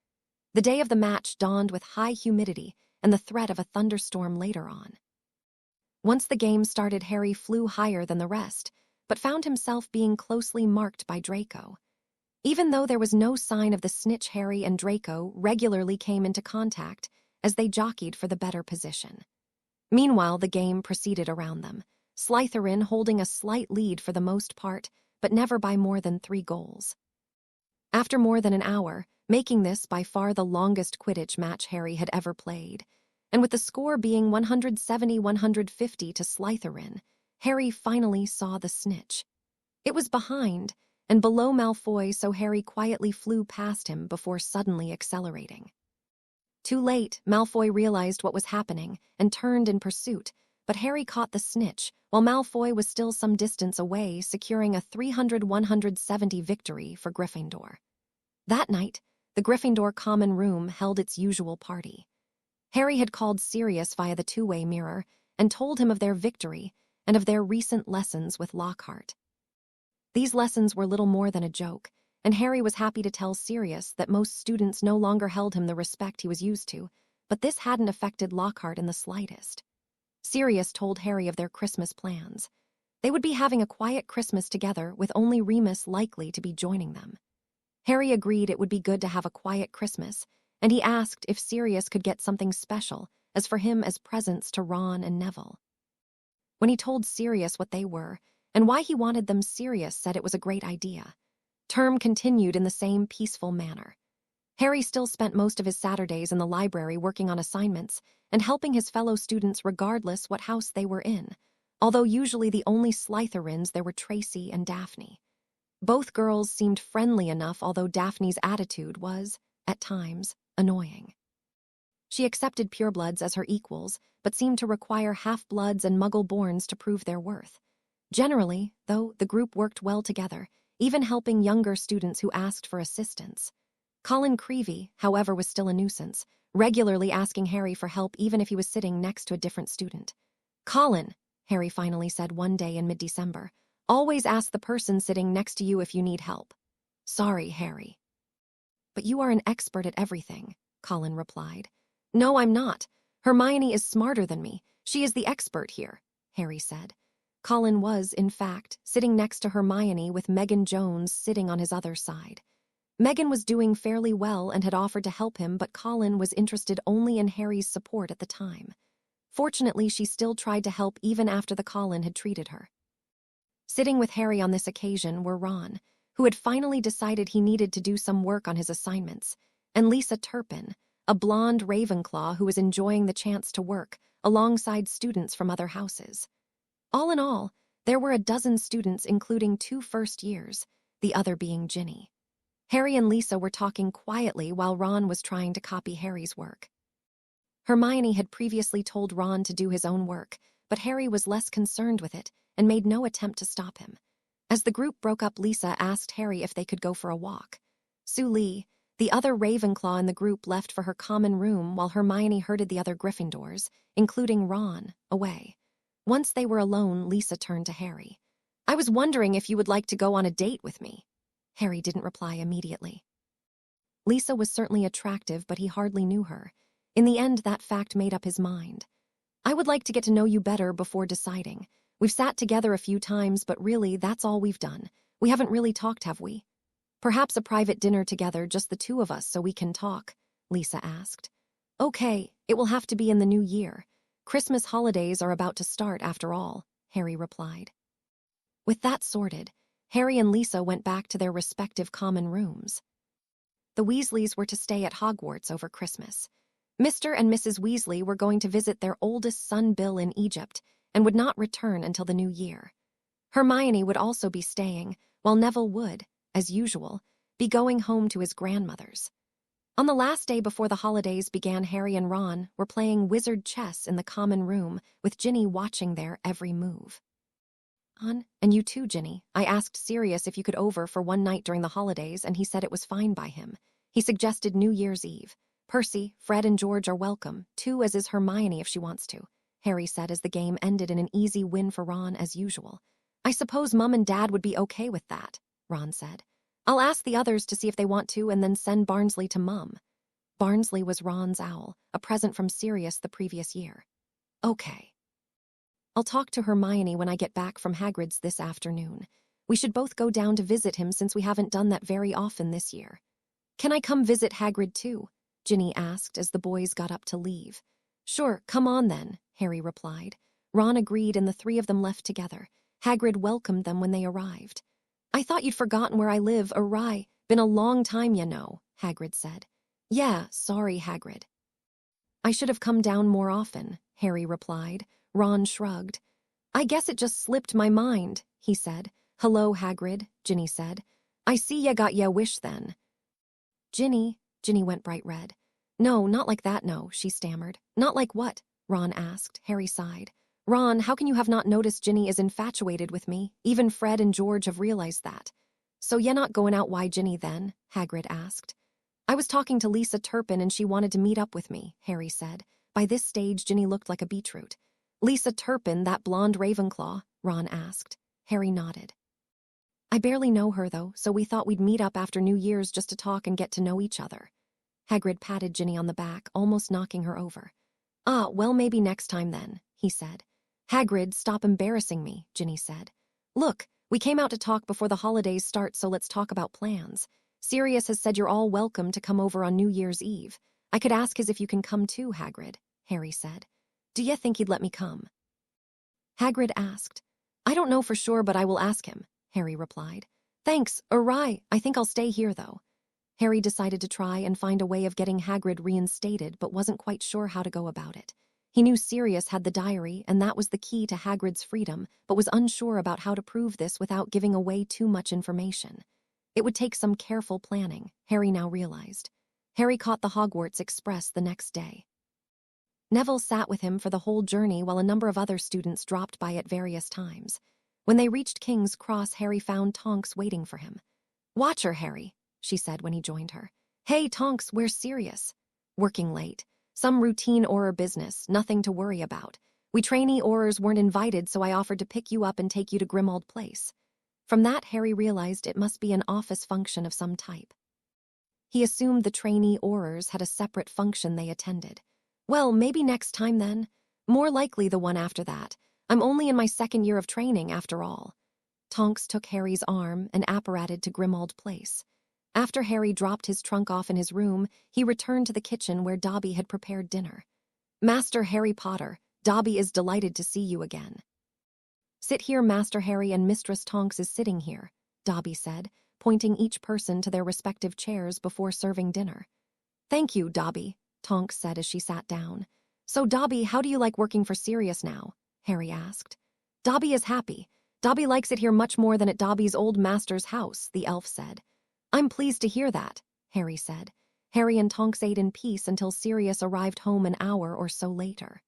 The day of the match dawned with high humidity and the threat of a thunderstorm later on. Once the game started, Harry flew higher than the rest, but found himself being closely marked by Draco. Even though there was no sign of the snitch, Harry and Draco regularly came into contact, as they jockeyed for the better position. Meanwhile, the game proceeded around them, Slytherin holding a slight lead for the most part, but never by more than 3 goals. After more than an hour, making this by far the longest Quidditch match Harry had ever played, and with the score being 170-150 to Slytherin, Harry finally saw the snitch. It was behind and below Malfoy, so Harry quietly flew past him before suddenly accelerating. Too late, Malfoy realized what was happening and turned in pursuit, but Harry caught the snitch, while Malfoy was still some distance away, securing a 300-170 victory for Gryffindor. That night, the Gryffindor common room held its usual party. Harry had called Sirius via the two-way mirror and told him of their victory and of their recent lessons with Lockhart. These lessons were little more than a joke, and Harry was happy to tell Sirius that most students no longer held him the respect he was used to, but this hadn't affected Lockhart in the slightest. Sirius told Harry of their Christmas plans. They would be having a quiet Christmas together, with only Remus likely to be joining them. Harry agreed it would be good to have a quiet Christmas, and he asked if Sirius could get something special as for him as presents to Ron and Neville. When he told Sirius what they were and why he wanted them, Sirius said it was a great idea. Term continued in the same peaceful manner. Harry still spent most of his Saturdays in the library working on assignments and helping his fellow students regardless what house they were in, although usually the only Slytherins there were Tracy and Daphne. Both girls seemed friendly enough, although Daphne's attitude was, at times, annoying. She accepted purebloods as her equals, but seemed to require half-bloods and muggle-borns to prove their worth. Generally, though, the group worked well together, even helping younger students who asked for assistance. Colin Creevey, however, was still a nuisance, regularly asking Harry for help even if he was sitting next to a different student. "Colin," Harry finally said one day in mid-December, "always ask the person sitting next to you if you need help." "Sorry, Harry." "But you are an expert at everything," Colin replied. "No, I'm not. Hermione is smarter than me. She is the expert here," Harry said. Colin was, in fact, sitting next to Hermione, with Megan Jones sitting on his other side. Megan was doing fairly well and had offered to help him, but Colin was interested only in Harry's support at the time. Fortunately, she still tried to help even after the Colin had treated her. Sitting with Harry on this occasion were Ron, who had finally decided he needed to do some work on his assignments, and Lisa Turpin, a blonde Ravenclaw who was enjoying the chance to work alongside students from other houses. All in all, there were a dozen students, including 2 first years, the other being Ginny. Harry and Lisa were talking quietly while Ron was trying to copy Harry's work. Hermione had previously told Ron to do his own work, but Harry was less concerned with it and made no attempt to stop him. As the group broke up, Lisa asked Harry if they could go for a walk. Sue Lee, the other Ravenclaw in the group, left for her common room while Hermione herded the other Gryffindors, including Ron, away. Once they were alone, Lisa turned to Harry. "I was wondering if you would like to go on a date with me." Harry didn't reply immediately. Lisa was certainly attractive, but he hardly knew her. In the end, that fact made up his mind. "I would like to get to know you better before deciding. We've sat together a few times, but really, that's all we've done. We haven't really talked, have we?" "Perhaps a private dinner together, just the 2 of us, so we can talk," Lisa asked. "Okay, it will have to be in the new year. Christmas holidays are about to start, after all," Harry replied. With that sorted, Harry and Lisa went back to their respective common rooms. The Weasleys were to stay at Hogwarts over Christmas. Mr. and Mrs. Weasley were going to visit their oldest son Bill in Egypt and would not return until the new year. Hermione would also be staying, while Neville would, as usual, be going home to his grandmother's. On the last day before the holidays began, Harry and Ron were playing wizard chess in the common room, with Ginny watching their every move. "And you too, Ginny. I asked Sirius if you could over for one night during the holidays, and he said it was fine by him. He suggested New Year's Eve. Percy, Fred, and George are welcome, too, as is Hermione if she wants to," Harry said as the game ended in an easy win for Ron as usual. "I suppose Mum and Dad would be okay with that," Ron said. "I'll ask the others to see if they want to and then send Barnsley to Mum." Barnsley was Ron's owl, a present from Sirius the previous year. "Okay. I'll talk to Hermione when I get back from Hagrid's this afternoon. We should both go down to visit him since we haven't done that very often this year." "Can I come visit Hagrid too?" Ginny asked as the boys got up to leave. Sure, come on then, Harry replied. Ron agreed and the three of them left together. Hagrid welcomed them when they arrived. I thought you'd forgotten where I live, awry. Been a long time, you know, Hagrid said. Yeah, sorry, Hagrid. I should have come down more often, Harry replied. Ron shrugged. I guess it just slipped my mind, he said. Hello, Hagrid, Ginny said. I see ya got ya wish then. Ginny went bright red. No, not like that, no, she stammered. Not like what? Ron asked. Harry sighed. Ron, how can you have not noticed Ginny is infatuated with me? Even Fred and George have realized that. So you're not going out why Ginny then? Hagrid asked. I was talking to Lisa Turpin and she wanted to meet up with me, Harry said. By this stage, Ginny looked like a beetroot. Lisa Turpin, that blonde Ravenclaw? Ron asked. Harry nodded. I barely know her, though, so we thought we'd meet up after New Year's just to talk and get to know each other. Hagrid patted Ginny on the back, almost knocking her over. Ah, well, maybe next time then, he said. Hagrid, stop embarrassing me, Ginny said. Look, we came out to talk before the holidays start, so let's talk about plans. Sirius has said you're all welcome to come over on New Year's Eve. I could ask as if you can come too, Hagrid, Harry said. Do you think he'd let me come? Hagrid asked. I don't know for sure, but I will ask him, Harry replied. Thanks, awry. I think I'll stay here, though. Harry decided to try and find a way of getting Hagrid reinstated, but wasn't quite sure how to go about it. He knew Sirius had the diary, and that was the key to Hagrid's freedom, but was unsure about how to prove this without giving away too much information. It would take some careful planning, Harry now realized. Harry caught the Hogwarts Express the next day. Neville sat with him for the whole journey while a number of other students dropped by at various times. When they reached King's Cross, Harry found Tonks waiting for him. Watch her, Harry, she said when he joined her. Hey, Tonks, where's Sirius? Working late. Some routine Auror business, nothing to worry about. We trainee Aurors weren't invited, so I offered to pick you up and take you to Grimald Place. From that, Harry realized it must be an office function of some type. He assumed the trainee Aurors had a separate function they attended. Well, maybe next time then. More likely the one after that. I'm only in my second year of training, after all. Tonks took Harry's arm and apparated to Grimald Place. After Harry dropped his trunk off in his room, he returned to the kitchen where Dobby had prepared dinner. Master Harry Potter, Dobby is delighted to see you again. Sit here, Master Harry, and Mistress Tonks is sitting here, Dobby said, pointing each person to their respective chairs before serving dinner. Thank you, Dobby, Tonks said as she sat down. So, Dobby, how do you like working for Sirius now? Harry asked. Dobby is happy. Dobby likes it here much more than at Dobby's old master's house, the elf said. I'm pleased to hear that, Harry said. Harry and Tonks ate in peace until Sirius arrived home an hour or so later.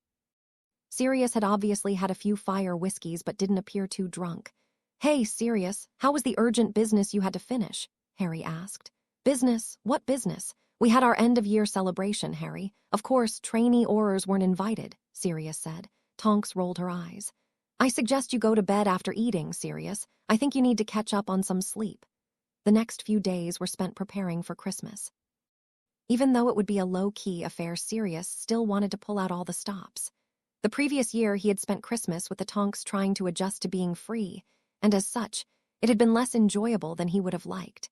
Sirius had obviously had a few fire whiskeys but didn't appear too drunk. Hey, Sirius, how was the urgent business you had to finish? Harry asked. Business? What business? We had our end-of-year celebration, Harry. Of course, trainee Aurors weren't invited, Sirius said. Tonks rolled her eyes. I suggest you go to bed after eating, Sirius. I think you need to catch up on some sleep. The next few days were spent preparing for Christmas. Even though it would be a low-key affair, Sirius still wanted to pull out all the stops. The previous year, he had spent Christmas with the Tonks trying to adjust to being free, and as such, it had been less enjoyable than he would have liked.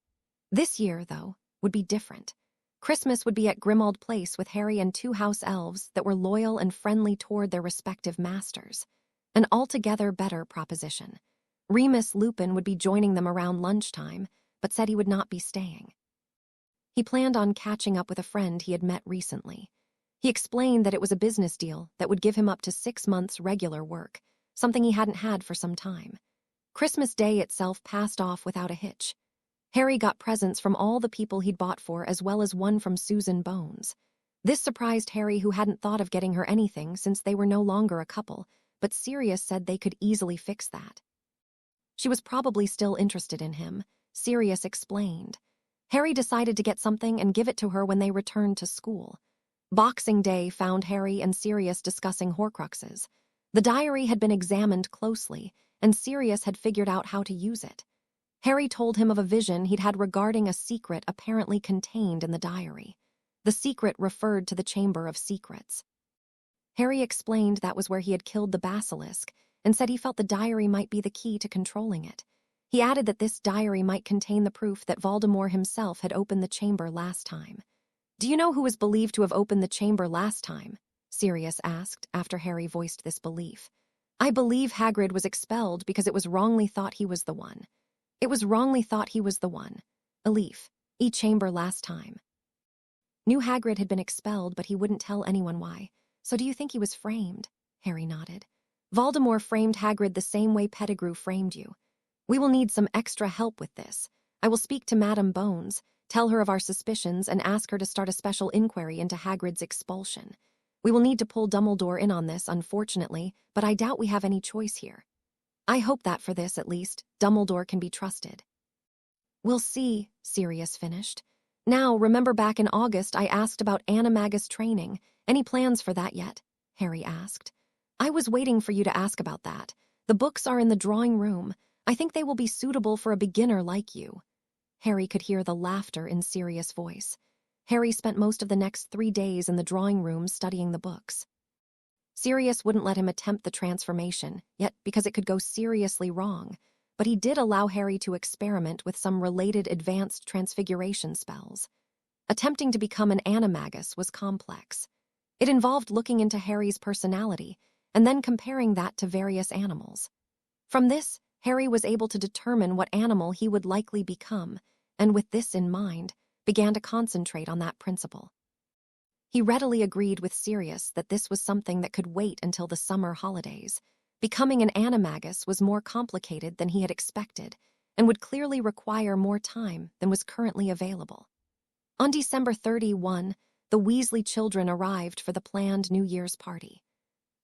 This year, though, would be different. Christmas would be at Grimald Place with Harry and 2 house elves that were loyal and friendly toward their respective masters. An altogether better proposition. Remus Lupin would be joining them around lunchtime, but said he would not be staying. He planned on catching up with a friend he had met recently. He explained that it was a business deal that would give him up to 6 months regular work, something he hadn't had for some time. Christmas Day itself passed off without a hitch. Harry got presents from all the people he'd bought for, as well as one from Susan Bones. This surprised Harry, who hadn't thought of getting her anything since they were no longer a couple, but Sirius said they could easily fix that. She was probably still interested in him, Sirius explained. Harry decided to get something and give it to her when they returned to school. Boxing Day found Harry and Sirius discussing Horcruxes. The diary had been examined closely, and Sirius had figured out how to use it. Harry told him of a vision he'd had regarding a secret apparently contained in the diary. The secret referred to the Chamber of Secrets. Harry explained that was where he had killed the basilisk, and said he felt the diary might be the key to controlling it. He added that this diary might contain the proof that Voldemort himself had opened the chamber last time. Do you know who was believed to have opened the chamber last time? Sirius asked after Harry voiced this belief. I believe Hagrid was expelled because it was wrongly thought he was the one. It was wrongly thought he was the one. Elif, chamber last time. Knew Hagrid had been expelled, but he wouldn't tell anyone why. So do you think he was framed? Harry nodded. Voldemort framed Hagrid the same way Pettigrew framed you. We will need some extra help with this. I will speak to Madame Bones, tell her of our suspicions, and ask her to start a special inquiry into Hagrid's expulsion. We will need to pull Dumbledore in on this, unfortunately, but I doubt we have any choice here. I hope that for this, at least, Dumbledore can be trusted. We'll see, Sirius finished. Now, remember back in August I asked about animagus training. Any plans for that yet? Harry asked. I was waiting for you to ask about that. The books are in the drawing room. I think they will be suitable for a beginner like you. Harry could hear the laughter in Sirius' voice. Harry spent most of the next 3 days in the drawing room studying the books. Sirius wouldn't let him attempt the transformation, yet because it could go seriously wrong, but he did allow Harry to experiment with some related advanced transfiguration spells. Attempting to become an animagus was complex. It involved looking into Harry's personality and then comparing that to various animals. From this, Harry was able to determine what animal he would likely become, and with this in mind, began to concentrate on that principle. He readily agreed with Sirius that this was something that could wait until the summer holidays. Becoming an animagus was more complicated than he had expected, and would clearly require more time than was currently available. On December 31, the Weasley children arrived for the planned New Year's party.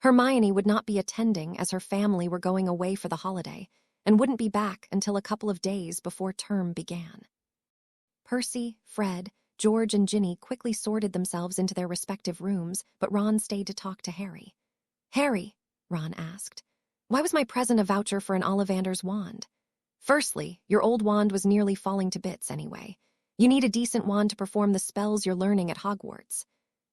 Hermione would not be attending as her family were going away for the holiday, and wouldn't be back until a couple of days before term began. Percy, Fred, George, and Ginny quickly sorted themselves into their respective rooms, but Ron stayed to talk to Harry. Harry, Ron asked, why was my present a voucher for an Ollivander's wand? Firstly, your old wand was nearly falling to bits anyway. You need a decent wand to perform the spells you're learning at Hogwarts.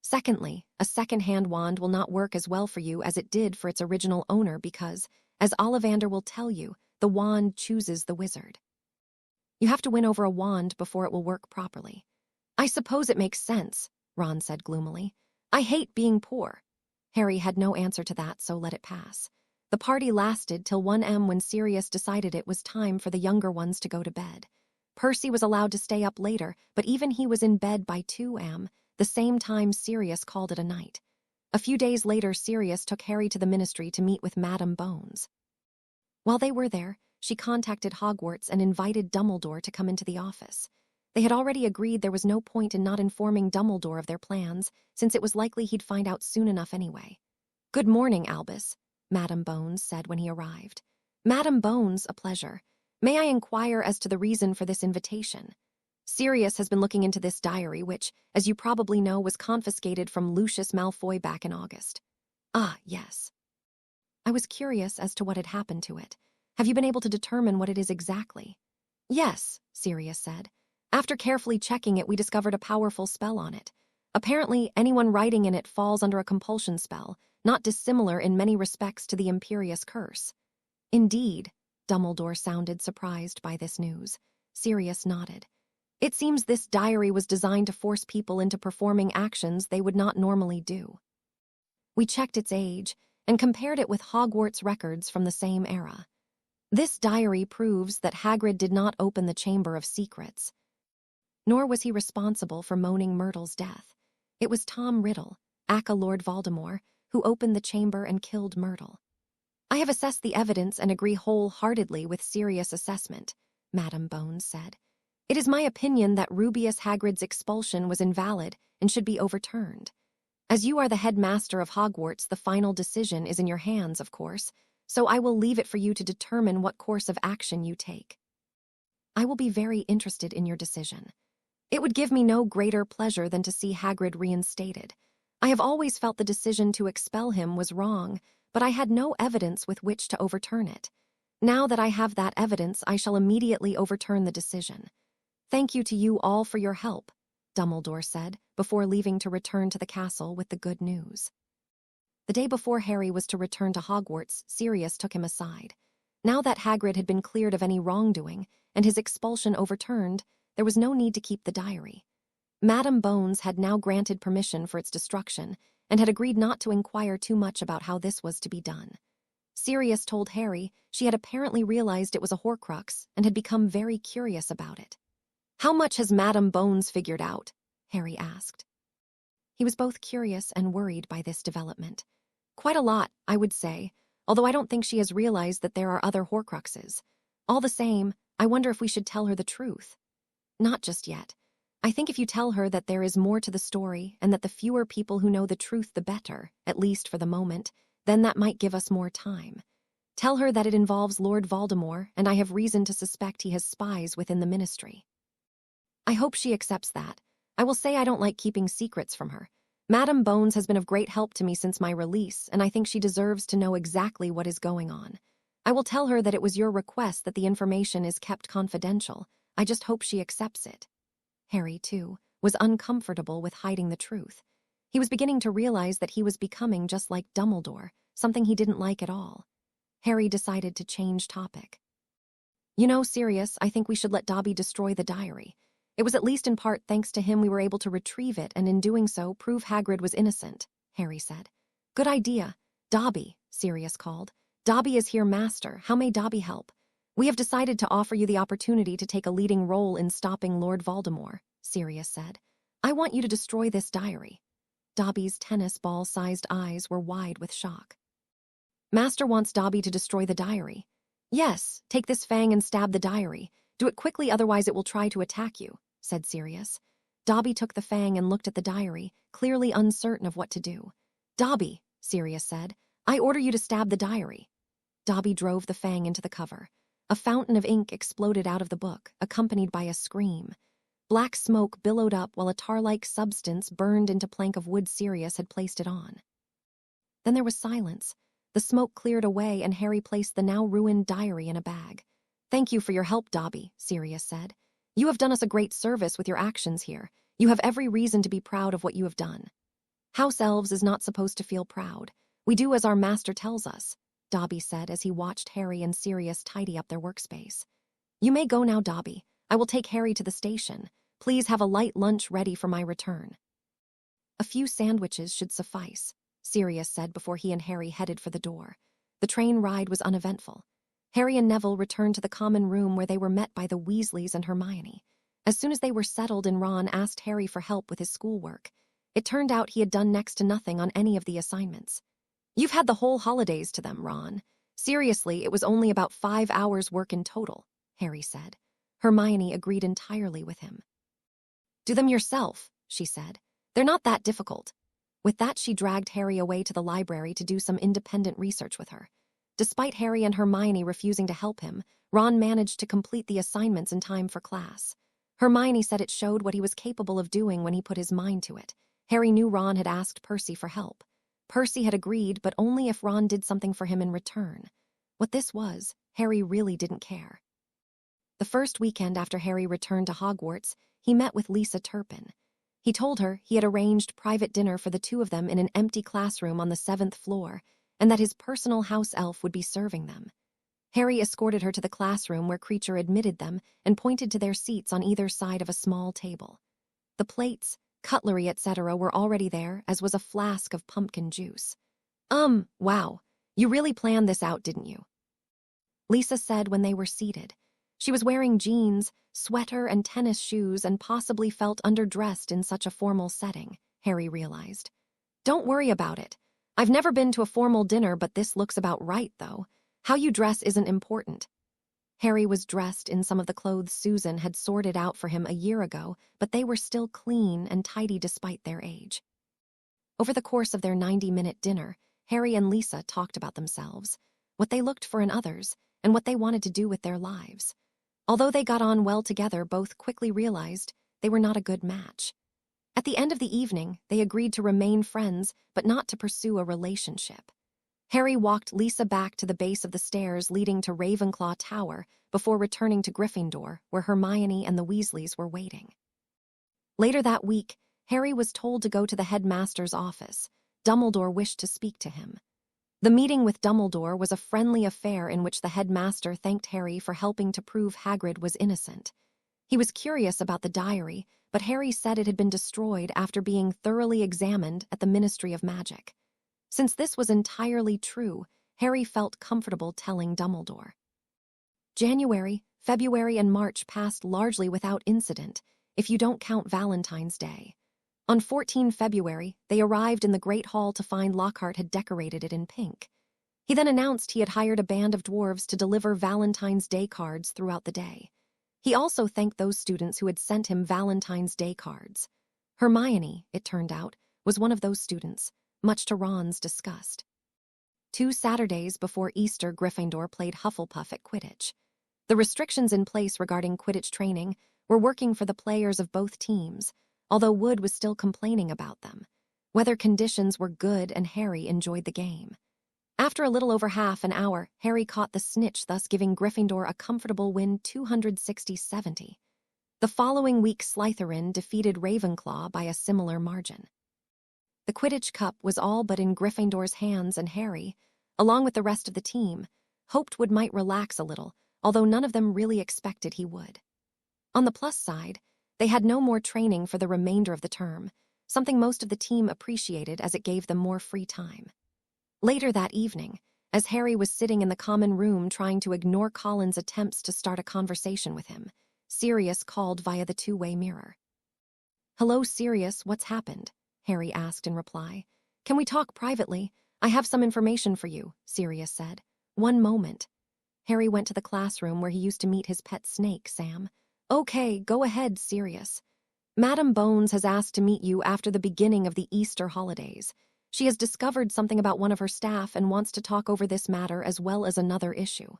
Secondly, a second-hand wand will not work as well for you as it did for its original owner because, as Ollivander will tell you, the wand chooses the wizard. You have to win over a wand before it will work properly. I suppose it makes sense, Ron said gloomily. I hate being poor. Harry had no answer to that, so let it pass. The party lasted till 1 a.m. when Sirius decided it was time for the younger ones to go to bed. Percy was allowed to stay up later, but even he was in bed by 2 a.m., the same time Sirius called it a night. A few days later, Sirius took Harry to the ministry to meet with Madame Bones. While they were there, she contacted Hogwarts and invited Dumbledore to come into the office. They had already agreed there was no point in not informing Dumbledore of their plans, since it was likely he'd find out soon enough anyway. Good morning, Albus, Madame Bones said when he arrived. Madame Bones, a pleasure. May I inquire as to the reason for this invitation? Sirius has been looking into this diary which, as you probably know, was confiscated from Lucius Malfoy back in August. Ah, yes. I was curious as to what had happened to it. Have you been able to determine what it is exactly? Yes, Sirius said. After carefully checking it, we discovered a powerful spell on it. Apparently, anyone writing in it falls under a compulsion spell, not dissimilar in many respects to the Imperious Curse. Indeed, Dumbledore sounded surprised by this news. Sirius nodded. It seems this diary was designed to force people into performing actions they would not normally do. We checked its age and compared it with Hogwarts records from the same era. This diary proves that Hagrid did not open the Chamber of Secrets. Nor was he responsible for Moaning Myrtle's death. It was Tom Riddle, aka Lord Voldemort, who opened the chamber and killed Myrtle. I have assessed the evidence and agree wholeheartedly with Sirius' assessment, Madame Bones said. It is my opinion that Rubeus Hagrid's expulsion was invalid and should be overturned. As you are the headmaster of Hogwarts, the final decision is in your hands, of course, so I will leave it for you to determine what course of action you take. I will be very interested in your decision. It would give me no greater pleasure than to see Hagrid reinstated. I have always felt the decision to expel him was wrong, but I had no evidence with which to overturn it. Now that I have that evidence, I shall immediately overturn the decision. Thank you to you all for your help, Dumbledore said, before leaving to return to the castle with the good news. The day before Harry was to return to Hogwarts, Sirius took him aside. Now that Hagrid had been cleared of any wrongdoing and his expulsion overturned, there was no need to keep the diary. Madame Bones had now granted permission for its destruction and had agreed not to inquire too much about how this was to be done. Sirius told Harry she had apparently realized it was a Horcrux and had become very curious about it. "How much has Madame Bones figured out?" Harry asked. He was both curious and worried by this development. "Quite a lot, I would say, although I don't think she has realized that there are other Horcruxes. All the same, I wonder if we should tell her the truth." "Not just yet. I think if you tell her that there is more to the story and that the fewer people who know the truth the better, at least for the moment, then that might give us more time. Tell her that it involves Lord Voldemort, and I have reason to suspect he has spies within the Ministry." "I hope she accepts that. I will say I don't like keeping secrets from her. Madame Bones has been of great help to me since my release, and I think she deserves to know exactly what is going on. I will tell her that it was your request that the information is kept confidential. I just hope she accepts it." Harry, too, was uncomfortable with hiding the truth. He was beginning to realize that he was becoming just like Dumbledore, something he didn't like at all. Harry decided to change topic. "You know, Sirius, I think we should let Dobby destroy the diary. It was at least in part thanks to him we were able to retrieve it and in doing so prove Hagrid was innocent," Harry said. "Good idea. Dobby," Sirius called. "Dobby is here, Master. How may Dobby help?" "We have decided to offer you the opportunity to take a leading role in stopping Lord Voldemort," Sirius said. "I want you to destroy this diary." Dobby's tennis ball-sized eyes were wide with shock. "Master wants Dobby to destroy the diary." "Yes, take this fang and stab the diary. Do it quickly, otherwise it will try to attack you," said Sirius. Dobby took the fang and looked at the diary, clearly uncertain of what to do. "Dobby," Sirius said, "I order you to stab the diary." Dobby drove the fang into the cover. A fountain of ink exploded out of the book, accompanied by a scream. Black smoke billowed up while a tar-like substance burned into plank of wood Sirius had placed it on. Then there was silence. The smoke cleared away and Harry placed the now-ruined diary in a bag. "Thank you for your help, Dobby," Sirius said. "You have done us a great service with your actions here. You have every reason to be proud of what you have done." "House Elves is not supposed to feel proud. We do as our master tells us," Dobby said as he watched Harry and Sirius tidy up their workspace. "You may go now, Dobby. I will take Harry to the station. Please have a light lunch ready for my return." "A few sandwiches should suffice," Sirius said before he and Harry headed for the door. The train ride was uneventful. Harry and Neville returned to the common room where they were met by the Weasleys and Hermione. As soon as they were settled and Ron asked Harry for help with his schoolwork, it turned out he had done next to nothing on any of the assignments. "You've had the whole holidays to them, Ron. Seriously, it was only about 5 hours' work in total," Harry said. Hermione agreed entirely with him. "Do them yourself," she said. "They're not that difficult." With that, she dragged Harry away to the library to do some independent research with her. Despite Harry and Hermione refusing to help him, Ron managed to complete the assignments in time for class. Hermione said it showed what he was capable of doing when he put his mind to it. Harry knew Ron had asked Percy for help. Percy had agreed, but only if Ron did something for him in return. What this was, Harry really didn't care. The first weekend after Harry returned to Hogwarts, he met with Lisa Turpin. He told her he had arranged private dinner for the two of them in an empty classroom on the 7th floor, and that his personal house elf would be serving them. Harry escorted her to the classroom where Creecher admitted them and pointed to their seats on either side of a small table. The plates, cutlery, etc. were already there, as was a flask of pumpkin juice. Wow, you really planned this out, didn't you?" Lisa said when they were seated. She was wearing jeans, sweater, and tennis shoes and possibly felt underdressed in such a formal setting, Harry realized. "Don't worry about it. I've never been to a formal dinner, but this looks about right, though. How you dress isn't important." Harry was dressed in some of the clothes Susan had sorted out for him a year ago, but they were still clean and tidy despite their age. Over the course of their 90-minute dinner, Harry and Lisa talked about themselves, what they looked for in others, and what they wanted to do with their lives. Although they got on well together, both quickly realized they were not a good match. At the end of the evening, they agreed to remain friends, but not to pursue a relationship. Harry walked Lisa back to the base of the stairs leading to Ravenclaw Tower before returning to Gryffindor, where Hermione and the Weasleys were waiting. Later that week, Harry was told to go to the headmaster's office. Dumbledore wished to speak to him. The meeting with Dumbledore was a friendly affair in which the headmaster thanked Harry for helping to prove Hagrid was innocent. He was curious about the diary, but Harry said it had been destroyed after being thoroughly examined at the Ministry of Magic. Since this was entirely true, Harry felt comfortable telling Dumbledore. January, February, and March passed largely without incident, if you don't count Valentine's Day. On 14 February, they arrived in the Great Hall to find Lockhart had decorated it in pink. He then announced he had hired a band of dwarves to deliver Valentine's Day cards throughout the day. He also thanked those students who had sent him Valentine's Day cards. Hermione, it turned out, was one of those students, much to Ron's disgust. 2 Saturdays before Easter, Gryffindor played Hufflepuff at Quidditch. The restrictions in place regarding Quidditch training were working for the players of both teams, although Wood was still complaining about them. Weather conditions were good and Harry enjoyed the game. After a little over half an hour, Harry caught the snitch, thus giving Gryffindor a comfortable win 260-70. The following week, Slytherin defeated Ravenclaw by a similar margin. The Quidditch Cup was all but in Gryffindor's hands, and Harry, along with the rest of the team, hoped Wood might relax a little, although none of them really expected he would. On the plus side, they had no more training for the remainder of the term, something most of the team appreciated as it gave them more free time. Later that evening, as Harry was sitting in the common room trying to ignore Colin's attempts to start a conversation with him, Sirius called via the two-way mirror. "Hello, Sirius, what's happened?" Harry asked in reply. "Can we talk privately? I have some information for you," Sirius said. "One moment." Harry went to the classroom where he used to meet his pet snake, Sam. "Okay, go ahead, Sirius. Madam Bones has asked to meet you after the beginning of the Easter holidays. She has discovered something about one of her staff and wants to talk over this matter as well as another issue.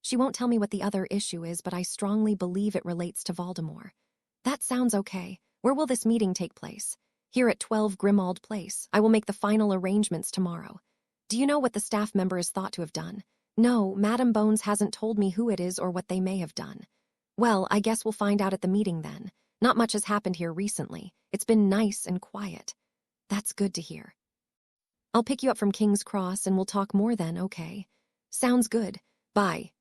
She won't tell me what the other issue is, but I strongly believe it relates to Voldemort." "That sounds okay. Where will this meeting take place?" "Here at 12 Grimald Place. I will make the final arrangements tomorrow." "Do you know what the staff member is thought to have done?" "No, Madam Bones hasn't told me who it is or what they may have done." "Well, I guess we'll find out at the meeting then. Not much has happened here recently. It's been nice and quiet." "That's good to hear." "I'll pick you up from King's Cross and we'll talk more then, okay?" "Sounds good. Bye."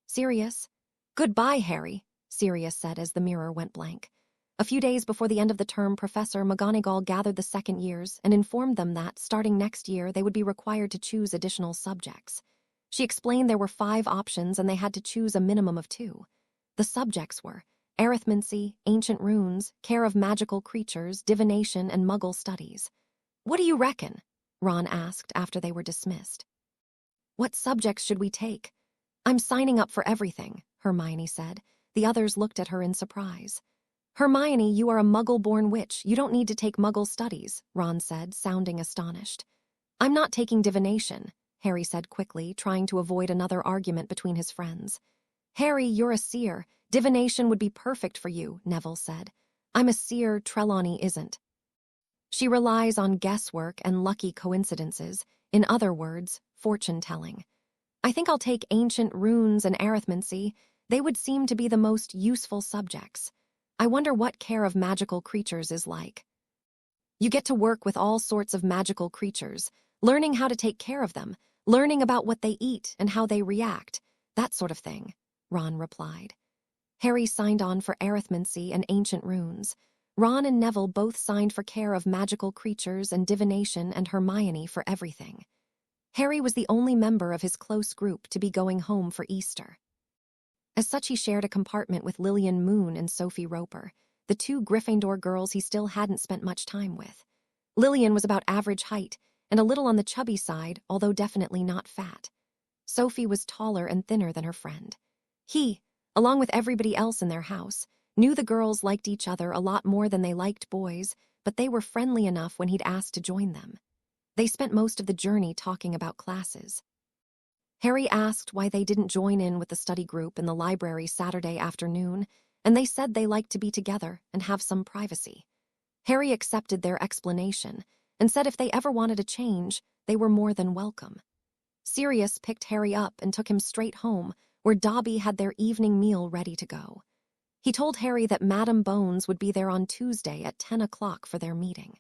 "Sirius?" "Goodbye, Harry," Sirius said as the mirror went blank. A few days before the end of the term, Professor McGonagall gathered the second years and informed them that, starting next year, they would be required to choose additional subjects. She explained there were 5 options and they had to choose a minimum of 2. The subjects were arithmancy, ancient runes, care of magical creatures, divination, and Muggle studies. "What do you reckon?" Ron asked after they were dismissed. "What subjects should we take?" "I'm signing up for everything," Hermione said. The others looked at her in surprise. "Hermione, you are a Muggle-born witch. You don't need to take Muggle studies," Ron said, sounding astonished. "I'm not taking divination," Harry said quickly, trying to avoid another argument between his friends. "Harry, you're a seer. Divination would be perfect for you," Neville said. "I'm a seer, Trelawney isn't. She relies on guesswork and lucky coincidences, in other words, fortune-telling. I think I'll take ancient runes and arithmancy. They would seem to be the most useful subjects. I wonder what care of magical creatures is like." "You get to work with all sorts of magical creatures, learning how to take care of them, learning about what they eat and how they react, that sort of thing," Ron replied. Harry signed on for arithmancy and ancient runes. Ron and Neville both signed for care of magical creatures and divination, and Hermione for everything. Harry was the only member of his close group to be going home for Easter. As such, he shared a compartment with Lillian Moon and Sophie Roper, the 2 Gryffindor girls he still hadn't spent much time with. Lillian was about average height and a little on the chubby side, although definitely not fat. Sophie was taller and thinner than her friend. He, along with everybody else in their house, knew the girls liked each other a lot more than they liked boys, but they were friendly enough when he'd asked to join them. They spent most of the journey talking about classes. Harry asked why they didn't join in with the study group in the library Saturday afternoon, and they said they liked to be together and have some privacy. Harry accepted their explanation and said if they ever wanted a change, they were more than welcome. Sirius picked Harry up and took him straight home, where Dobby had their evening meal ready to go. He told Harry that Madam Bones would be there on Tuesday at 10 o'clock for their meeting.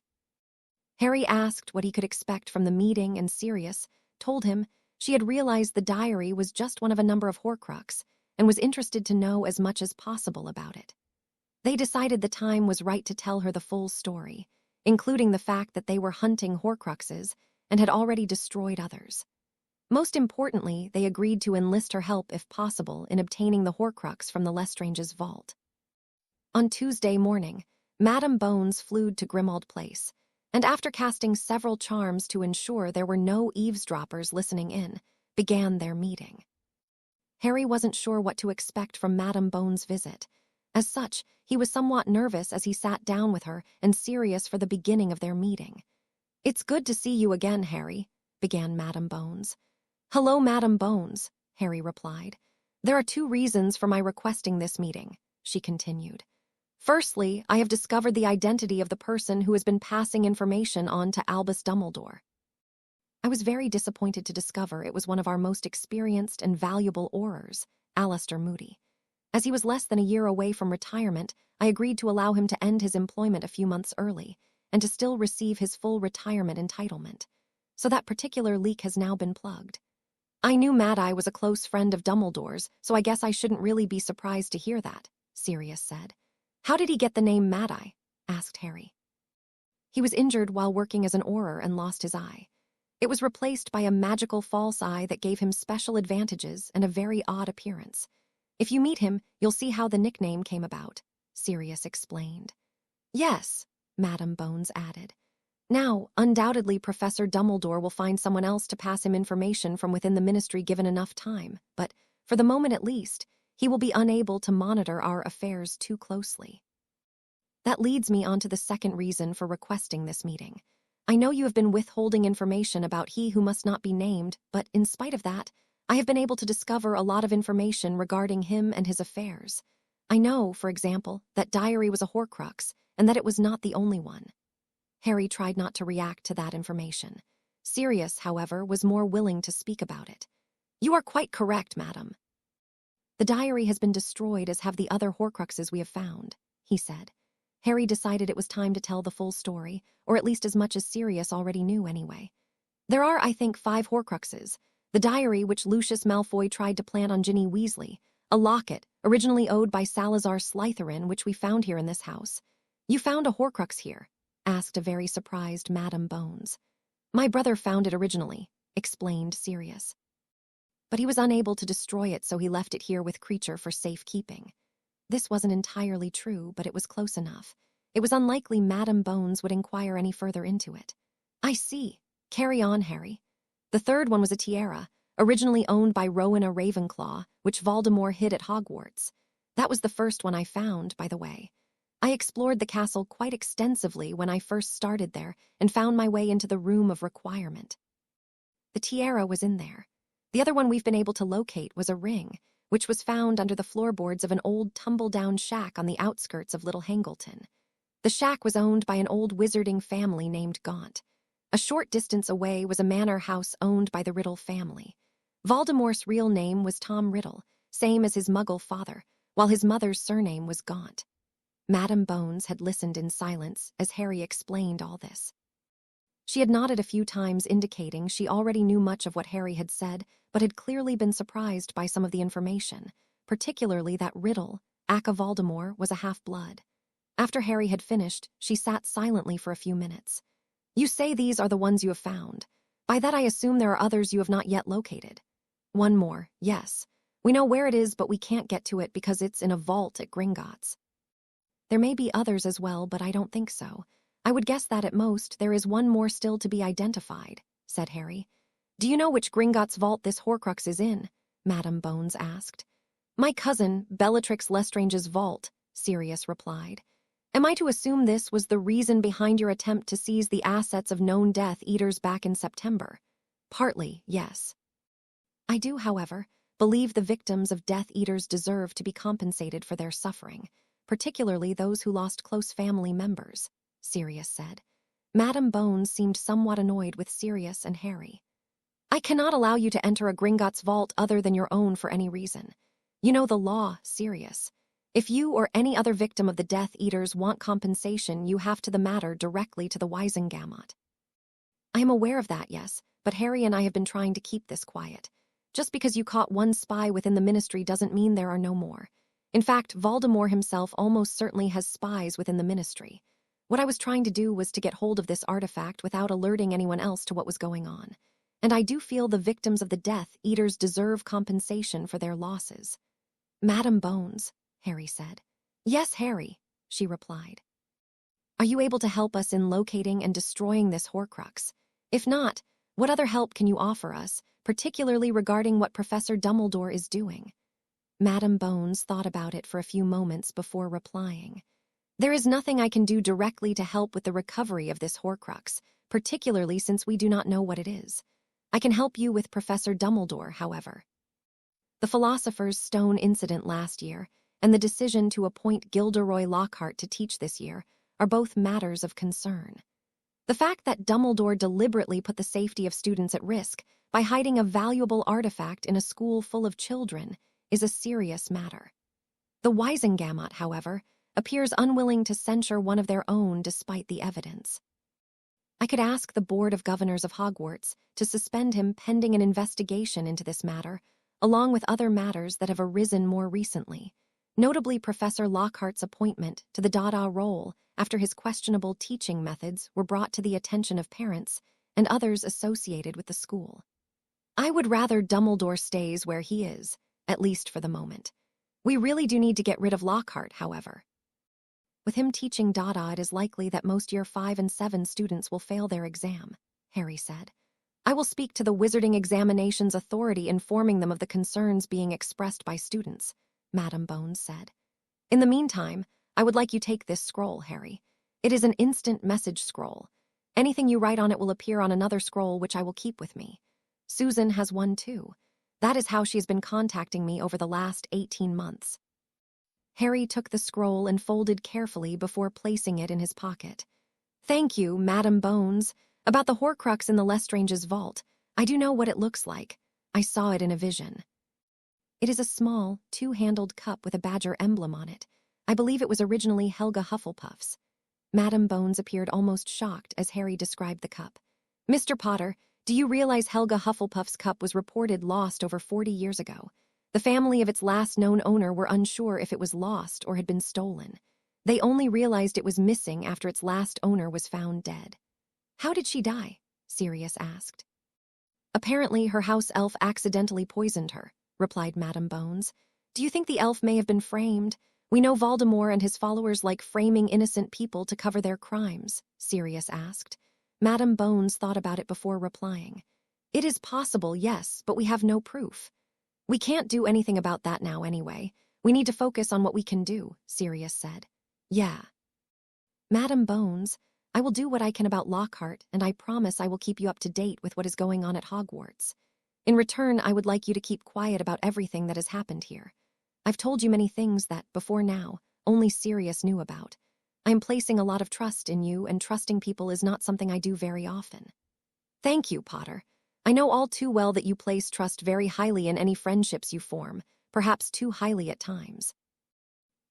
Harry asked what he could expect from the meeting, and Sirius told him she had realized the diary was just one of a number of Horcruxes and was interested to know as much as possible about it. They decided the time was right to tell her the full story, including the fact that they were hunting Horcruxes and had already destroyed others. Most importantly, they agreed to enlist her help if possible in obtaining the Horcrux from the Lestrange's vault. On Tuesday morning, Madame Bones flew to Grimald Place, and after casting several charms to ensure there were no eavesdroppers listening in, began their meeting. Harry wasn't sure what to expect from Madame Bones' visit. As such, he was somewhat nervous as he sat down with her and Sirius for the beginning of their meeting. "It's good to see you again, Harry," began Madame Bones. "Hello, Madame Bones," Harry replied. "There are 2 reasons for my requesting this meeting," she continued. "Firstly, I have discovered the identity of the person who has been passing information on to Albus Dumbledore. I was very disappointed to discover it was one of our most experienced and valuable Aurors, Alistair Moody. As he was less than a year away from retirement, I agreed to allow him to end his employment a few months early and to still receive his full retirement entitlement. So that particular leak has now been plugged. I knew Mad-Eye was a close friend of Dumbledore's, so I guess I shouldn't really be surprised to hear that," Sirius said. "How did he get the name Mad-Eye?" asked Harry. "He was injured while working as an Auror and lost his eye. It was replaced by a magical false eye that gave him special advantages and a very odd appearance. If you meet him, you'll see how the nickname came about," Sirius explained. "Yes," Madame Bones added. "Now, undoubtedly Professor Dumbledore will find someone else to pass him information from within the Ministry given enough time, but, for the moment at least, he will be unable to monitor our affairs too closely. That leads me on to the second reason for requesting this meeting. I know you have been withholding information about he who must not be named, but in spite of that, I have been able to discover a lot of information regarding him and his affairs. I know, for example, that Diary was a Horcrux, and that it was not the only one." Harry tried not to react to that information. Sirius, however, was more willing to speak about it. "You are quite correct, madam. The diary has been destroyed, as have the other Horcruxes we have found," he said. Harry decided it was time to tell the full story, or at least as much as Sirius already knew anyway. "There are, I think, 5 Horcruxes. The diary which Lucius Malfoy tried to plant on Ginny Weasley, a locket, originally owed by Salazar Slytherin, which we found here in this house." "You found a Horcrux here?" asked a very surprised Madame Bones. "My brother found it originally," explained Sirius. "But he was unable to destroy it, so he left it here with Creecher for safekeeping." This wasn't entirely true, but it was close enough. It was unlikely Madame Bones would inquire any further into it. "I see. Carry on, Harry." "The third one was a tiara, originally owned by Rowena Ravenclaw, which Voldemort hid at Hogwarts. That was the first one I found, by the way. I explored the castle quite extensively when I first started there and found my way into the Room of Requirement. The tiara was in there. The other one we've been able to locate was a ring, which was found under the floorboards of an old tumble-down shack on the outskirts of Little Hangleton. The shack was owned by an old wizarding family named Gaunt. A short distance away was a manor house owned by the Riddle family. Voldemort's real name was Tom Riddle, same as his Muggle father, while his mother's surname was Gaunt." Madame Bones had listened in silence as Harry explained all this. She had nodded a few times, indicating she already knew much of what Harry had said, but had clearly been surprised by some of the information, particularly that Riddle, aka Voldemort, was a half-blood. After Harry had finished, she sat silently for a few minutes. "You say these are the ones you have found. By that I assume there are others you have not yet located." "One more, yes. We know where it is, but we can't get to it because it's in a vault at Gringotts. There may be others as well, but I don't think so. I would guess that at most there is one more still to be identified," said Harry. "Do you know which Gringotts vault this Horcrux is in?" Madame Bones asked. "My cousin, Bellatrix Lestrange's vault," Sirius replied. "Am I to assume this was the reason behind your attempt to seize the assets of known Death Eaters back in September?" "Partly, yes. I do, however, believe the victims of Death Eaters deserve to be compensated for their suffering, particularly those who lost close family members," Sirius said. Madame Bones seemed somewhat annoyed with Sirius and Harry. "I cannot allow you to enter a Gringotts vault other than your own for any reason. You know the law, Sirius. If you or any other victim of the Death Eaters want compensation, you have to the matter directly to the Wisengamot." "I am aware of that, yes, but Harry and I have been trying to keep this quiet. Just because you caught one spy within the Ministry doesn't mean there are no more. In fact, Voldemort himself almost certainly has spies within the Ministry. What I was trying to do was to get hold of this artifact without alerting anyone else to what was going on. And I do feel the victims of the Death Eaters deserve compensation for their losses. Madam Bones, Harry said. Yes, Harry, she replied. Are you able to help us in locating and destroying this Horcrux? If not, what other help can you offer us, particularly regarding what Professor Dumbledore is doing? Madam Bones thought about it for a few moments before replying. There is nothing I can do directly to help with the recovery of this Horcrux, particularly since we do not know what it is. I can help you with Professor Dumbledore, however. The Philosopher's Stone incident last year and the decision to appoint Gilderoy Lockhart to teach this year are both matters of concern. The fact that Dumbledore deliberately put the safety of students at risk by hiding a valuable artifact in a school full of children is a serious matter. The Wisengamot, however, appears unwilling to censure one of their own despite the evidence. I could ask the Board of Governors of Hogwarts to suspend him pending an investigation into this matter, along with other matters that have arisen more recently, notably Professor Lockhart's appointment to the DADA role after his questionable teaching methods were brought to the attention of parents and others associated with the school. I would rather Dumbledore stays where he is, at least for the moment. We really do need to get rid of Lockhart, however. With him teaching DADA, it is likely that most Year 5 and 7 students will fail their exam, Harry said. I will speak to the Wizarding Examinations Authority informing them of the concerns being expressed by students, Madam Bones said. In the meantime, I would like you take this scroll, Harry. It is an instant message scroll. Anything you write on it will appear on another scroll which I will keep with me. Susan has one too. That is how she has been contacting me over the last 18 months. Harry took the scroll and folded carefully before placing it in his pocket. Thank you, Madam Bones. About the Horcrux in the Lestrange's vault, I do know what it looks like. I saw it in a vision. It is a small, two-handled cup with a badger emblem on it. I believe it was originally Helga Hufflepuff's. Madam Bones appeared almost shocked as Harry described the cup. Mr. Potter, do you realize Helga Hufflepuff's cup was reported lost over 40 years ago? The family of its last known owner were unsure if it was lost or had been stolen. They only realized it was missing after its last owner was found dead. How did she die? Sirius asked. Apparently, her house elf accidentally poisoned her, replied Madam Bones. Do you think the elf may have been framed? We know Voldemort and his followers like framing innocent people to cover their crimes, Sirius asked. Madam Bones thought about it before replying. It is possible, yes, but we have no proof. We can't do anything about that now anyway. We need to focus on what we can do, Sirius said. Yeah. Madam Bones, I will do what I can about Lockhart, and I promise I will keep you up to date with what is going on at Hogwarts. In return, I would like you to keep quiet about everything that has happened here. I've told you many things that, before now, only Sirius knew about. I am placing a lot of trust in you, and trusting people is not something I do very often. Thank you, Potter. I know all too well that you place trust very highly in any friendships you form, perhaps too highly at times.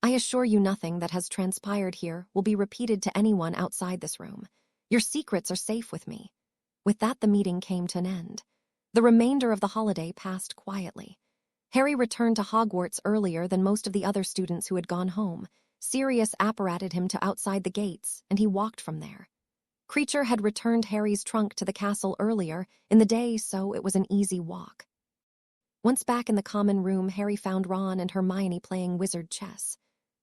I assure you nothing that has transpired here will be repeated to anyone outside this room. Your secrets are safe with me. With that, the meeting came to an end. The remainder of the holiday passed quietly. Harry returned to Hogwarts earlier than most of the other students who had gone home. Sirius apparated him to outside the gates, and he walked from there. Creecher had returned Harry's trunk to the castle earlier in the day, so it was an easy walk. Once back in the common room, Harry found Ron and Hermione playing wizard chess.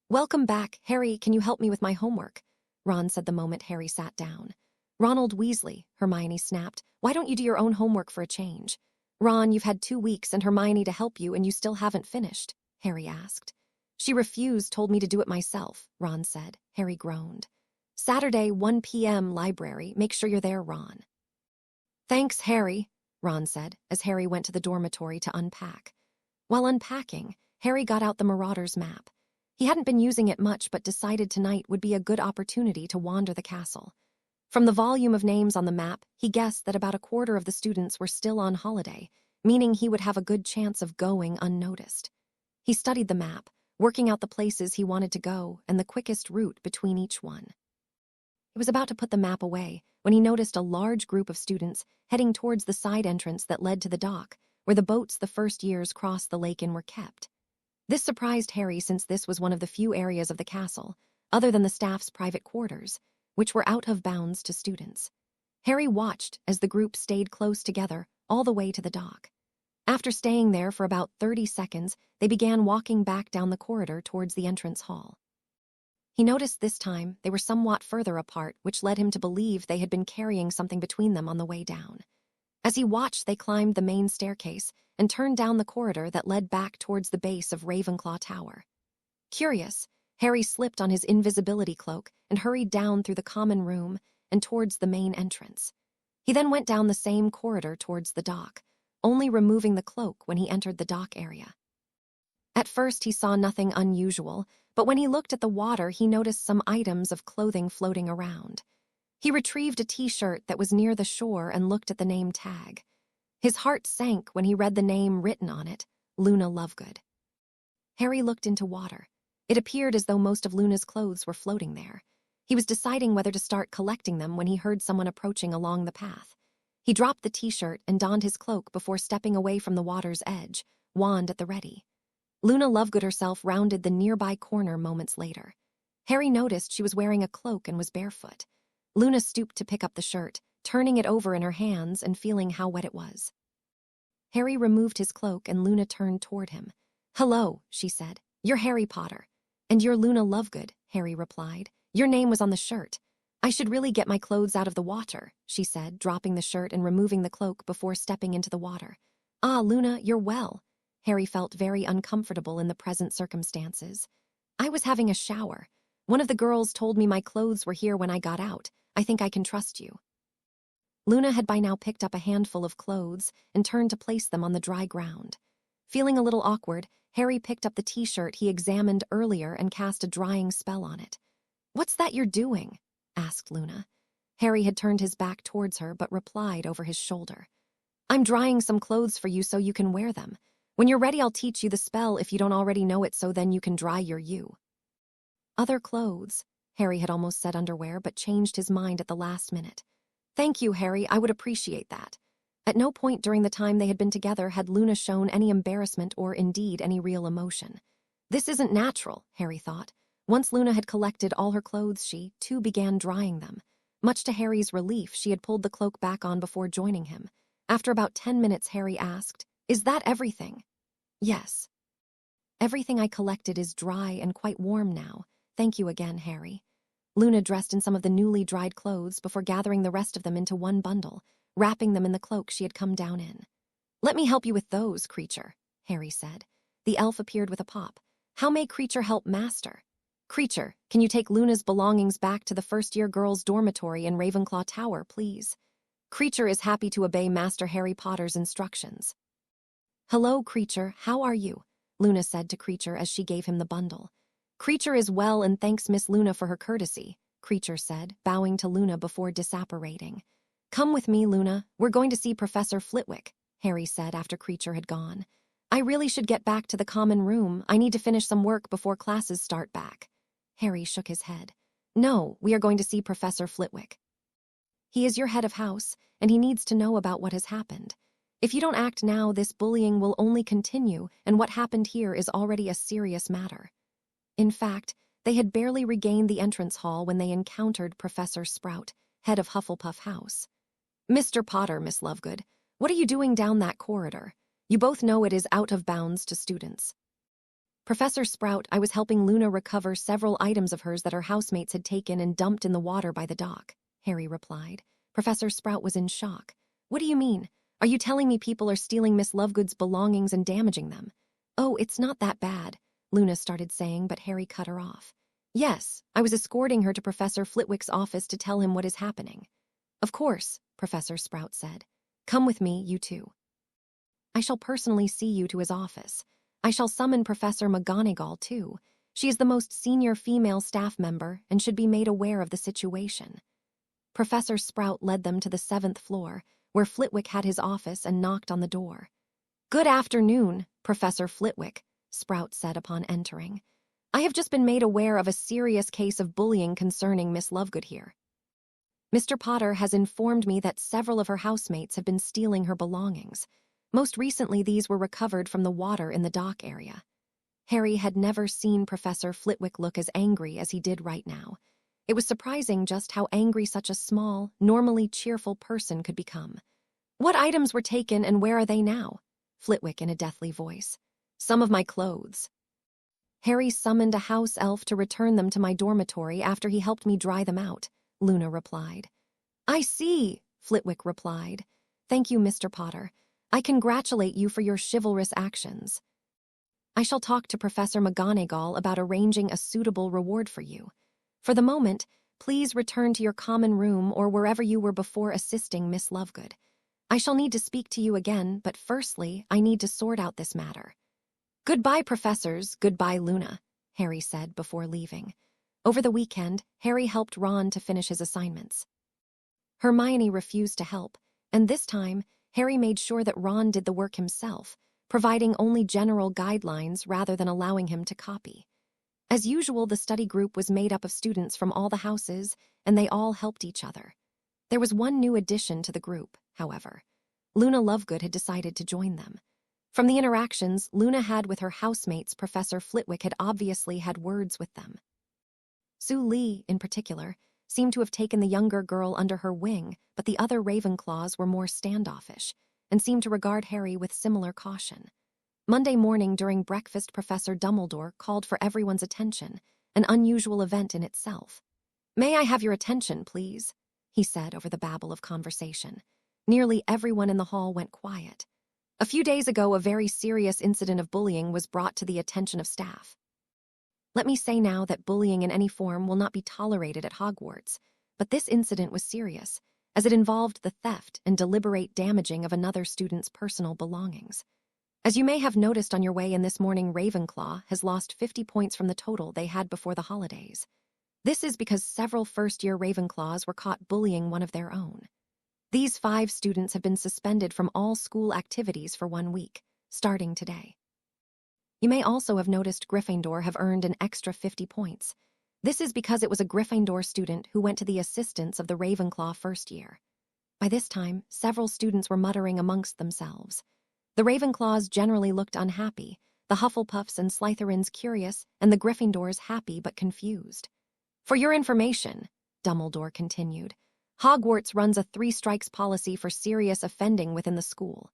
Welcome back. Harry, can you help me with my homework? Ron said the moment Harry sat down. Ronald Weasley, Hermione snapped. Why don't you do your own homework for a change? Ron, you've had 2 weeks and Hermione to help you and you still haven't finished, Harry asked. She refused, told me to do it myself, Ron said. Harry groaned. Saturday, 1 p.m. library. Make sure you're there, Ron. Thanks, Harry, Ron said, as Harry went to the dormitory to unpack. While unpacking, Harry got out the Marauder's map. He hadn't been using it much but decided tonight would be a good opportunity to wander the castle. From the volume of names on the map, he guessed that about a quarter of the students were still on holiday, meaning he would have a good chance of going unnoticed. He studied the map, working out the places he wanted to go and the quickest route between each one. He was about to put the map away when he noticed a large group of students heading towards the side entrance that led to the dock, where the boats the first years crossed the lake in were kept. This surprised Harry since this was one of the few areas of the castle, other than the staff's private quarters, which were out of bounds to students. Harry watched as the group stayed close together all the way to the dock. After staying there for about 30 seconds, they began walking back down the corridor towards the entrance hall. He noticed this time they were somewhat further apart, which led him to believe they had been carrying something between them on the way down. As he watched, they climbed the main staircase and turned down the corridor that led back towards the base of Ravenclaw Tower. Curious, Harry slipped on his invisibility cloak and hurried down through the common room and towards the main entrance. He then went down the same corridor towards the dock, only removing the cloak when he entered the dock area. At first, he saw nothing unusual, but when he looked at the water, he noticed some items of clothing floating around. He retrieved a t-shirt that was near the shore and looked at the name tag. His heart sank when he read the name written on it, Luna Lovegood. Harry looked into water. It appeared as though most of Luna's clothes were floating there. He was deciding whether to start collecting them when he heard someone approaching along the path. He dropped the t-shirt and donned his cloak before stepping away from the water's edge, wand at the ready. Luna Lovegood herself rounded the nearby corner moments later. Harry noticed she was wearing a cloak and was barefoot. Luna stooped to pick up the shirt, turning it over in her hands and feeling how wet it was. Harry removed his cloak and Luna turned toward him. "Hello," she said. "You're Harry Potter." "And you're Luna Lovegood," Harry replied. "Your name was on the shirt." "I should really get my clothes out of the water," she said, dropping the shirt and removing the cloak before stepping into the water. "Ah, Luna, you're well." Harry felt very uncomfortable in the present circumstances. "I was having a shower. One of the girls told me my clothes were here when I got out. I think I can trust you." Luna had by now picked up a handful of clothes and turned to place them on the dry ground. Feeling a little awkward, Harry picked up the t-shirt he examined earlier and cast a drying spell on it. "What's that you're doing?" asked Luna. Harry had turned his back towards her but replied over his shoulder. "I'm drying some clothes for you so you can wear them. When you're ready, I'll teach you the spell if you don't already know it, so then you can dry your you." "Other clothes?" Harry had almost said underwear but changed his mind at the last minute. "Thank you, Harry, I would appreciate that." At no point during the time they had been together had Luna shown any embarrassment or indeed any real emotion. This isn't natural, Harry thought. Once Luna had collected all her clothes, she, too, began drying them. Much to Harry's relief, she had pulled the cloak back on before joining him. After about 10 minutes, Harry asked, "Is that everything?" "Yes." "Everything I collected is dry and quite warm now. Thank you again, Harry." Luna dressed in some of the newly dried clothes before gathering the rest of them into one bundle, wrapping them in the cloak she had come down in. "Let me help you with those, Creecher," Harry said. The elf appeared with a pop. "How may Creecher help Master?" "Creecher, can you take Luna's belongings back to the first-year girls' dormitory in Ravenclaw Tower, please?" Creecher is happy to obey Master Harry Potter's instructions. "Hello, Creecher, how are you?" Luna said to Creecher as she gave him the bundle. "Creecher is well and thanks Miss Luna for her courtesy," Creecher said, bowing to Luna before disapparating. "Come with me, Luna. We're going to see Professor Flitwick," Harry said after Creecher had gone. "I really should get back to the common room. I need to finish some work before classes start back." Harry shook his head. "No, we are going to see Professor Flitwick. He is your head of house, and he needs to know about what has happened. If you don't act now, this bullying will only continue, and what happened here is already a serious matter." In fact, they had barely regained the entrance hall when they encountered Professor Sprout, head of Hufflepuff House. "Mr. Potter, Miss Lovegood, what are you doing down that corridor? You both know it is out of bounds to students." "Professor Sprout, I was helping Luna recover several items of hers that her housemates had taken and dumped in the water by the dock," Harry replied. Professor Sprout was in shock. "What do you mean? Are you telling me people are stealing Miss Lovegood's belongings and damaging them?" "Oh, it's not that bad," Luna started saying, but Harry cut her off. "Yes, I was escorting her to Professor Flitwick's office to tell him what is happening." "Of course," Professor Sprout said. "Come with me, you two. I shall personally see you to his office. I shall summon Professor McGonagall, too. She is the most senior female staff member and should be made aware of the situation." Professor Sprout led them to the 7th floor, where Flitwick had his office, and knocked on the door. "Good afternoon, Professor Flitwick," Sprout said upon entering. "I have just been made aware of a serious case of bullying concerning Miss Lovegood here. Mr. Potter has informed me that several of her housemates have been stealing her belongings. Most recently, these were recovered from the water in the dock area." Harry had never seen Professor Flitwick look as angry as he did right now. It was surprising just how angry such a small, normally cheerful person could become. "What items were taken and where are they now?" Flitwick in a deathly voice. "Some of my clothes." "Harry summoned a house elf to return them to my dormitory after he helped me dry them out," Luna replied. "I see," Flitwick replied. "Thank you, Mr. Potter. I congratulate you for your chivalrous actions. I shall talk to Professor McGonagall about arranging a suitable reward for you. For the moment, please return to your common room or wherever you were before assisting Miss Lovegood. I shall need to speak to you again, but firstly, I need to sort out this matter." "Goodbye, professors, goodbye, Luna," Harry said before leaving. Over the weekend, Harry helped Ron to finish his assignments. Hermione refused to help, and this time, Harry made sure that Ron did the work himself, providing only general guidelines rather than allowing him to copy. As usual, the study group was made up of students from all the houses, and they all helped each other. There was one new addition to the group, however. Luna Lovegood had decided to join them. From the interactions Luna had with her housemates, Professor Flitwick had obviously had words with them. Sue Lee, in particular, seemed to have taken the younger girl under her wing, but the other Ravenclaws were more standoffish and seemed to regard Harry with similar caution. Monday morning during breakfast, Professor Dumbledore called for everyone's attention, an unusual event in itself. "May I have your attention, please?" he said over the babble of conversation. Nearly everyone in the hall went quiet. A few days ago, a very serious incident of bullying was brought to the attention of staff. Let me say now that bullying in any form will not be tolerated at Hogwarts, but this incident was serious, as it involved the theft and deliberate damaging of another student's personal belongings. As you may have noticed on your way in this morning, Ravenclaw has lost 50 points from the total they had before the holidays. This is because several first-year Ravenclaws were caught bullying one of their own. These 5 students have been suspended from all school activities for 1 week, starting today. You may also have noticed Gryffindor have earned an extra 50 points. This is because it was a Gryffindor student who went to the assistance of the Ravenclaw first year. By this time, several students were muttering amongst themselves. The Ravenclaws generally looked unhappy, the Hufflepuffs and Slytherins curious, and the Gryffindors happy but confused. "For your information," Dumbledore continued, "Hogwarts runs a 3 strikes policy for serious offending within the school.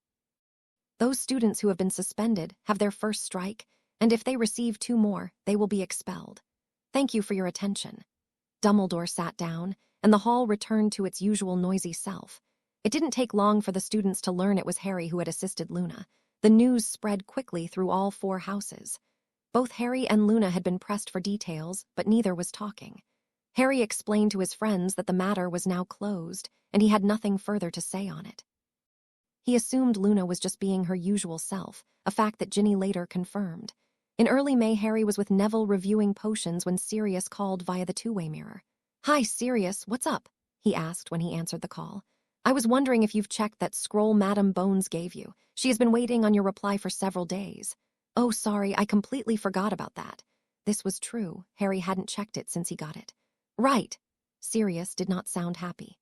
Those students who have been suspended have their first strike, and if they receive 2 more, they will be expelled. Thank you for your attention." Dumbledore sat down, and the hall returned to its usual noisy self. It didn't take long for the students to learn it was Harry who had assisted Luna. The news spread quickly through all 4 houses. Both Harry and Luna had been pressed for details, but neither was talking. Harry explained to his friends that the matter was now closed, and he had nothing further to say on it. He assumed Luna was just being her usual self, a fact that Ginny later confirmed. In early May, Harry was with Neville reviewing potions when Sirius called via the two-way mirror. "Hi, Sirius, what's up?" he asked when he answered the call. "I was wondering if you've checked that scroll Madame Bones gave you. She has been waiting on your reply for several days." "Oh, sorry, I completely forgot about that." This was true. Harry hadn't checked it since he got it. "Right." Sirius did not sound happy.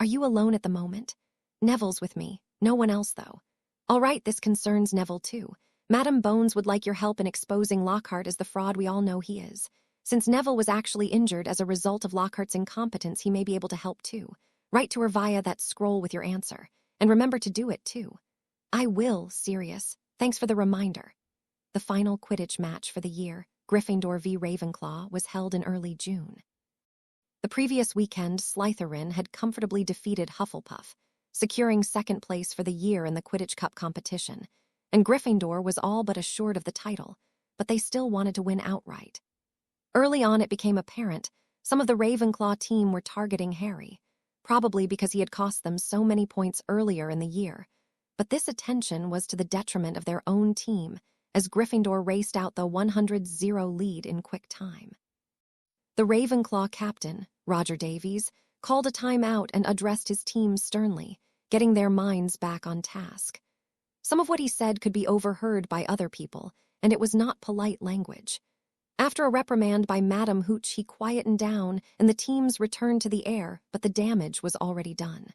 "Are you alone at the moment?" "Neville's with me. No one else, though." "All right, this concerns Neville, too. Madame Bones would like your help in exposing Lockhart as the fraud we all know he is. Since Neville was actually injured as a result of Lockhart's incompetence, he may be able to help, too. Write to her via that scroll with your answer. And remember to do it, too." "I will, Sirius. Thanks for the reminder." The final Quidditch match for the year, Gryffindor v Ravenclaw, was held in early June. The previous weekend, Slytherin had comfortably defeated Hufflepuff, securing second place for the year in the Quidditch Cup competition, and Gryffindor was all but assured of the title, but they still wanted to win outright. Early on, it became apparent some of the Ravenclaw team were targeting Harry, probably because he had cost them so many points earlier in the year, but this attention was to the detriment of their own team, as Gryffindor raced out the 100-0 lead in quick time. The Ravenclaw captain, Roger Davies, called a timeout and addressed his team sternly, getting their minds back on task. Some of what he said could be overheard by other people, and it was not polite language. After a reprimand by Madame Hooch, he quietened down, and the teams returned to the air, but the damage was already done.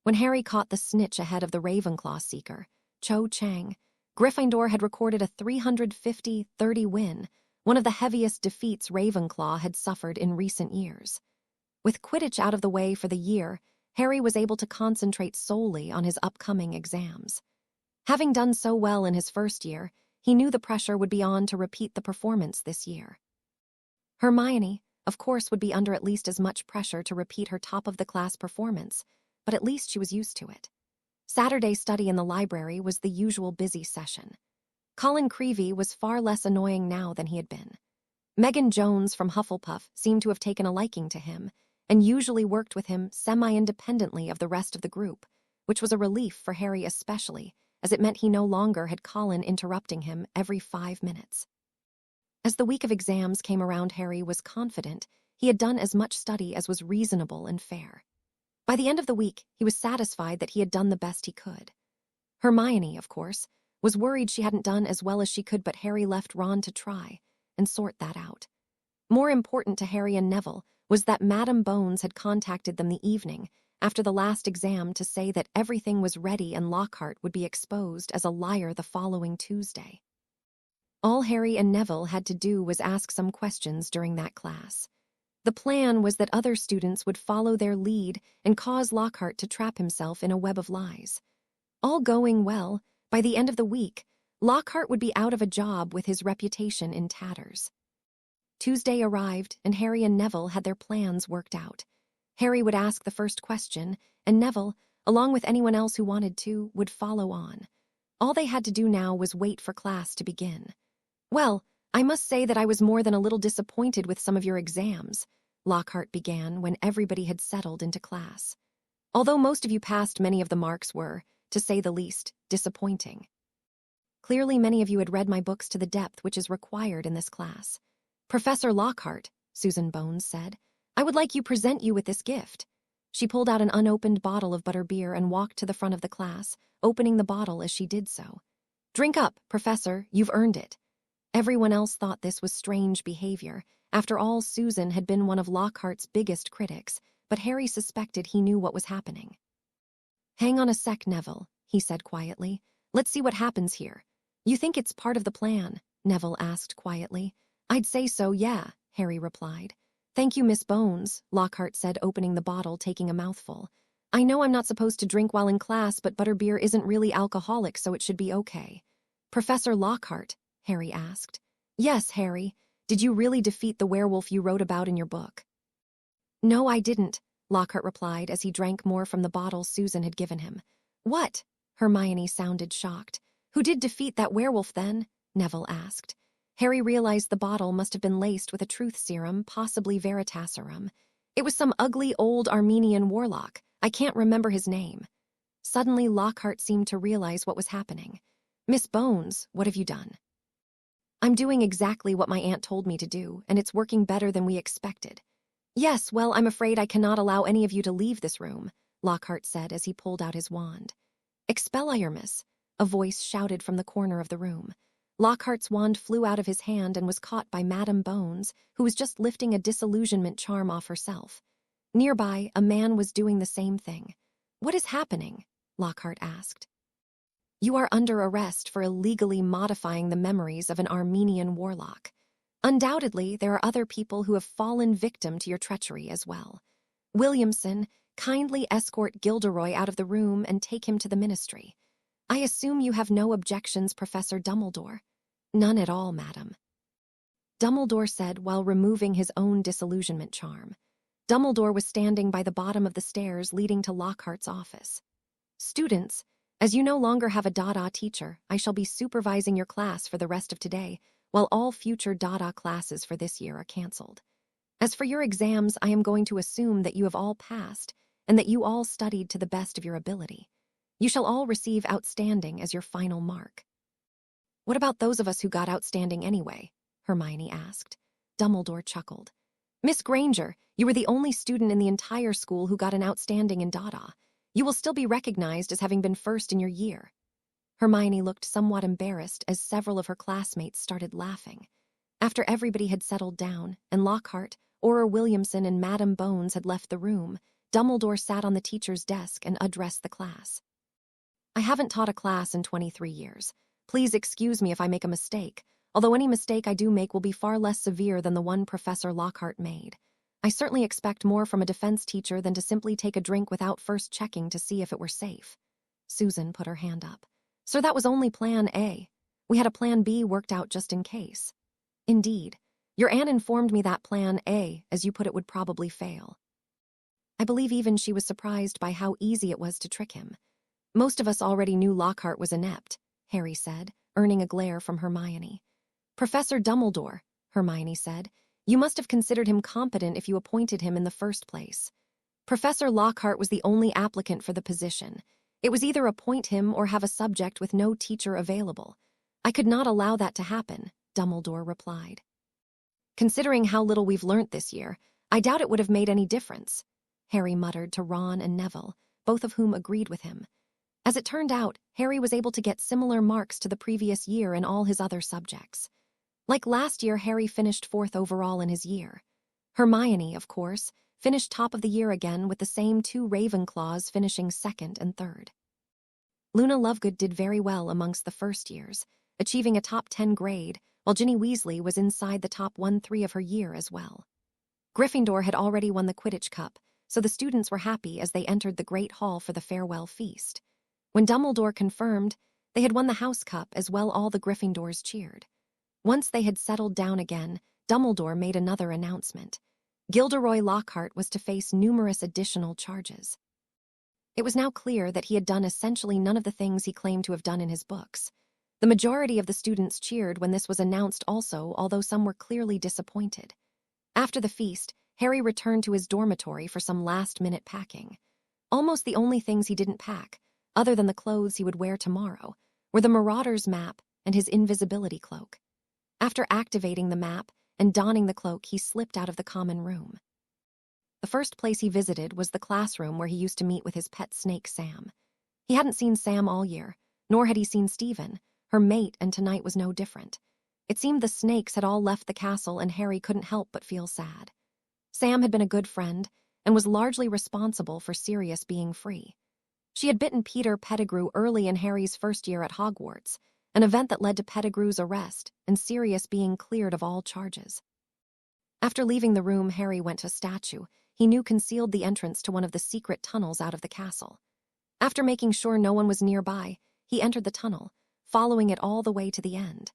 When Harry caught the snitch ahead of the Ravenclaw seeker, Cho Chang, Gryffindor had recorded a 350-30 win, one of the heaviest defeats Ravenclaw had suffered in recent years. With Quidditch out of the way for the year, Harry was able to concentrate solely on his upcoming exams. Having done so well in his first year, he knew the pressure would be on to repeat the performance this year. Hermione, of course, would be under at least as much pressure to repeat her top-of-the-class performance, but at least she was used to it. Saturday study in the library was the usual busy session. Colin Creevey was far less annoying now than he had been. Megan Jones from Hufflepuff seemed to have taken a liking to him, and usually worked with him semi-independently of the rest of the group, which was a relief for Harry especially, as it meant he no longer had Colin interrupting him every 5 minutes. As the week of exams came around, Harry was confident he had done as much study as was reasonable and fair. By the end of the week, he was satisfied that he had done the best he could. Hermione, of course, was worried she hadn't done as well as she could, but Harry left Ron to try and sort that out. More important to Harry and Neville was that Madame Bones had contacted them the evening after the last exam to say that everything was ready and Lockhart would be exposed as a liar the following Tuesday. All Harry and Neville had to do was ask some questions during that class. The plan was that other students would follow their lead and cause Lockhart to trap himself in a web of lies. All going well, by the end of the week, Lockhart would be out of a job with his reputation in tatters. Tuesday arrived, and Harry and Neville had their plans worked out. Harry would ask the first question, and Neville, along with anyone else who wanted to, would follow on. All they had to do now was wait for class to begin. "Well, I must say that I was more than a little disappointed with some of your exams," Lockhart began when everybody had settled into class. "Although most of you passed, many of the marks were, to say the least, disappointing. Clearly many of you had read my books to the depth which is required in this class. Professor Lockhart," Susan Bones said, "I would like you present you with this gift." She pulled out an unopened bottle of butterbeer and walked to the front of the class, opening the bottle as she did so. "Drink up, Professor, you've earned it." Everyone else thought this was strange behavior. After all, Susan had been one of Lockhart's biggest critics, but Harry suspected he knew what was happening. "Hang on a sec, Neville," he said quietly. "Let's see what happens here." "You think it's part of the plan?" Neville asked quietly. "I'd say so, yeah," Harry replied. "Thank you, Miss Bones," Lockhart said, opening the bottle, taking a mouthful. "I know I'm not supposed to drink while in class, but butterbeer isn't really alcoholic, so it should be okay." "Professor Lockhart?" Harry asked. "Yes, Harry. Did you really defeat the werewolf you wrote about in your book?" "No, I didn't," Lockhart replied as he drank more from the bottle Susan had given him. "What?" Hermione sounded shocked. "Who did defeat that werewolf, then?" Neville asked. Harry realized the bottle must have been laced with a truth serum, possibly Veritaserum. "It was some ugly old Armenian warlock. I can't remember his name." Suddenly, Lockhart seemed to realize what was happening. "Miss Bones, what have you done?" "I'm doing exactly what my aunt told me to do, and it's working better than we expected." "Yes, well, I'm afraid I cannot allow any of you to leave this room," Lockhart said as he pulled out his wand. "Expelliarmus," a voice shouted from the corner of the room. Lockhart's wand flew out of his hand and was caught by Madame Bones, who was just lifting a disillusionment charm off herself. Nearby, a man was doing the same thing. "What is happening?" Lockhart asked. "You are under arrest for illegally modifying the memories of an Armenian warlock. Undoubtedly, there are other people who have fallen victim to your treachery as well. Williamson, kindly escort Gilderoy out of the room and take him to the ministry. I assume you have no objections, Professor Dumbledore." "None at all, madam," Dumbledore said while removing his own disillusionment charm. Dumbledore was standing by the bottom of the stairs leading to Lockhart's office. "Students, as you no longer have a DADA teacher, I shall be supervising your class for the rest of today, while all future DADA classes for this year are canceled. As for your exams, I am going to assume that you have all passed and that you all studied to the best of your ability. You shall all receive outstanding as your final mark." "What about those of us who got outstanding anyway?" Hermione asked. Dumbledore chuckled. "Miss Granger, you were the only student in the entire school who got an outstanding in DADA. You will still be recognized as having been first in your year." Hermione looked somewhat embarrassed as several of her classmates started laughing. After everybody had settled down, and Lockhart, Auror Williamson, and Madame Bones had left the room, Dumbledore sat on the teacher's desk and addressed the class. "I haven't taught a class in 23 years. Please excuse me if I make a mistake, although any mistake I do make will be far less severe than the one Professor Lockhart made. I certainly expect more from a defense teacher than to simply take a drink without first checking to see if it were safe." Susan put her hand up. "Sir, that was only plan A. We had a plan B worked out just in case." "Indeed. Your aunt informed me that plan A, as you put it, would probably fail." I believe even she was surprised by how easy it was to trick him. "Most of us already knew Lockhart was inept," Harry said, earning a glare from Hermione. "Professor Dumbledore," Hermione said, "you must have considered him competent if you appointed him in the first place. Professor Lockhart was the only applicant for the position. It was either appoint him or have a subject with no teacher available. I could not allow that to happen," Dumbledore replied. "Considering how little we've learnt this year, I doubt it would have made any difference," Harry muttered to Ron and Neville, both of whom agreed with him. As it turned out, Harry was able to get similar marks to the previous year in all his other subjects. Like last year, Harry finished 4th overall in his year. Hermione, of course, finished top of the year again with the same 2 Ravenclaws finishing 2nd and 3rd. Luna Lovegood did very well amongst the first years, achieving a top 10 grade, while Ginny Weasley was inside the top 1-3 of her year as well. Gryffindor had already won the Quidditch Cup, so the students were happy as they entered the Great Hall for the farewell feast. When Dumbledore confirmed, they had won the House Cup as well. All the Gryffindors cheered. Once they had settled down again, Dumbledore made another announcement. Gilderoy Lockhart was to face numerous additional charges. It was now clear that he had done essentially none of the things he claimed to have done in his books. The majority of the students cheered when this was announced also, although some were clearly disappointed. After the feast, Harry returned to his dormitory for some last-minute packing. Almost the only things he didn't pack, other than the clothes he would wear tomorrow, were the Marauder's map and his invisibility cloak. After activating the map and donning the cloak, he slipped out of the common room. The first place he visited was the classroom where he used to meet with his pet snake, Sam. He hadn't seen Sam all year, nor had he seen Stephen, her mate, and tonight was no different. It seemed the snakes had all left the castle, and Harry couldn't help but feel sad. Sam had been a good friend and was largely responsible for Sirius being free. She had bitten Peter Pettigrew early in Harry's first year at Hogwarts, an event that led to Pettigrew's arrest and Sirius being cleared of all charges. After leaving the room, Harry went to a statue he knew concealed the entrance to one of the secret tunnels out of the castle. After making sure no one was nearby, he entered the tunnel, following it all the way to the end.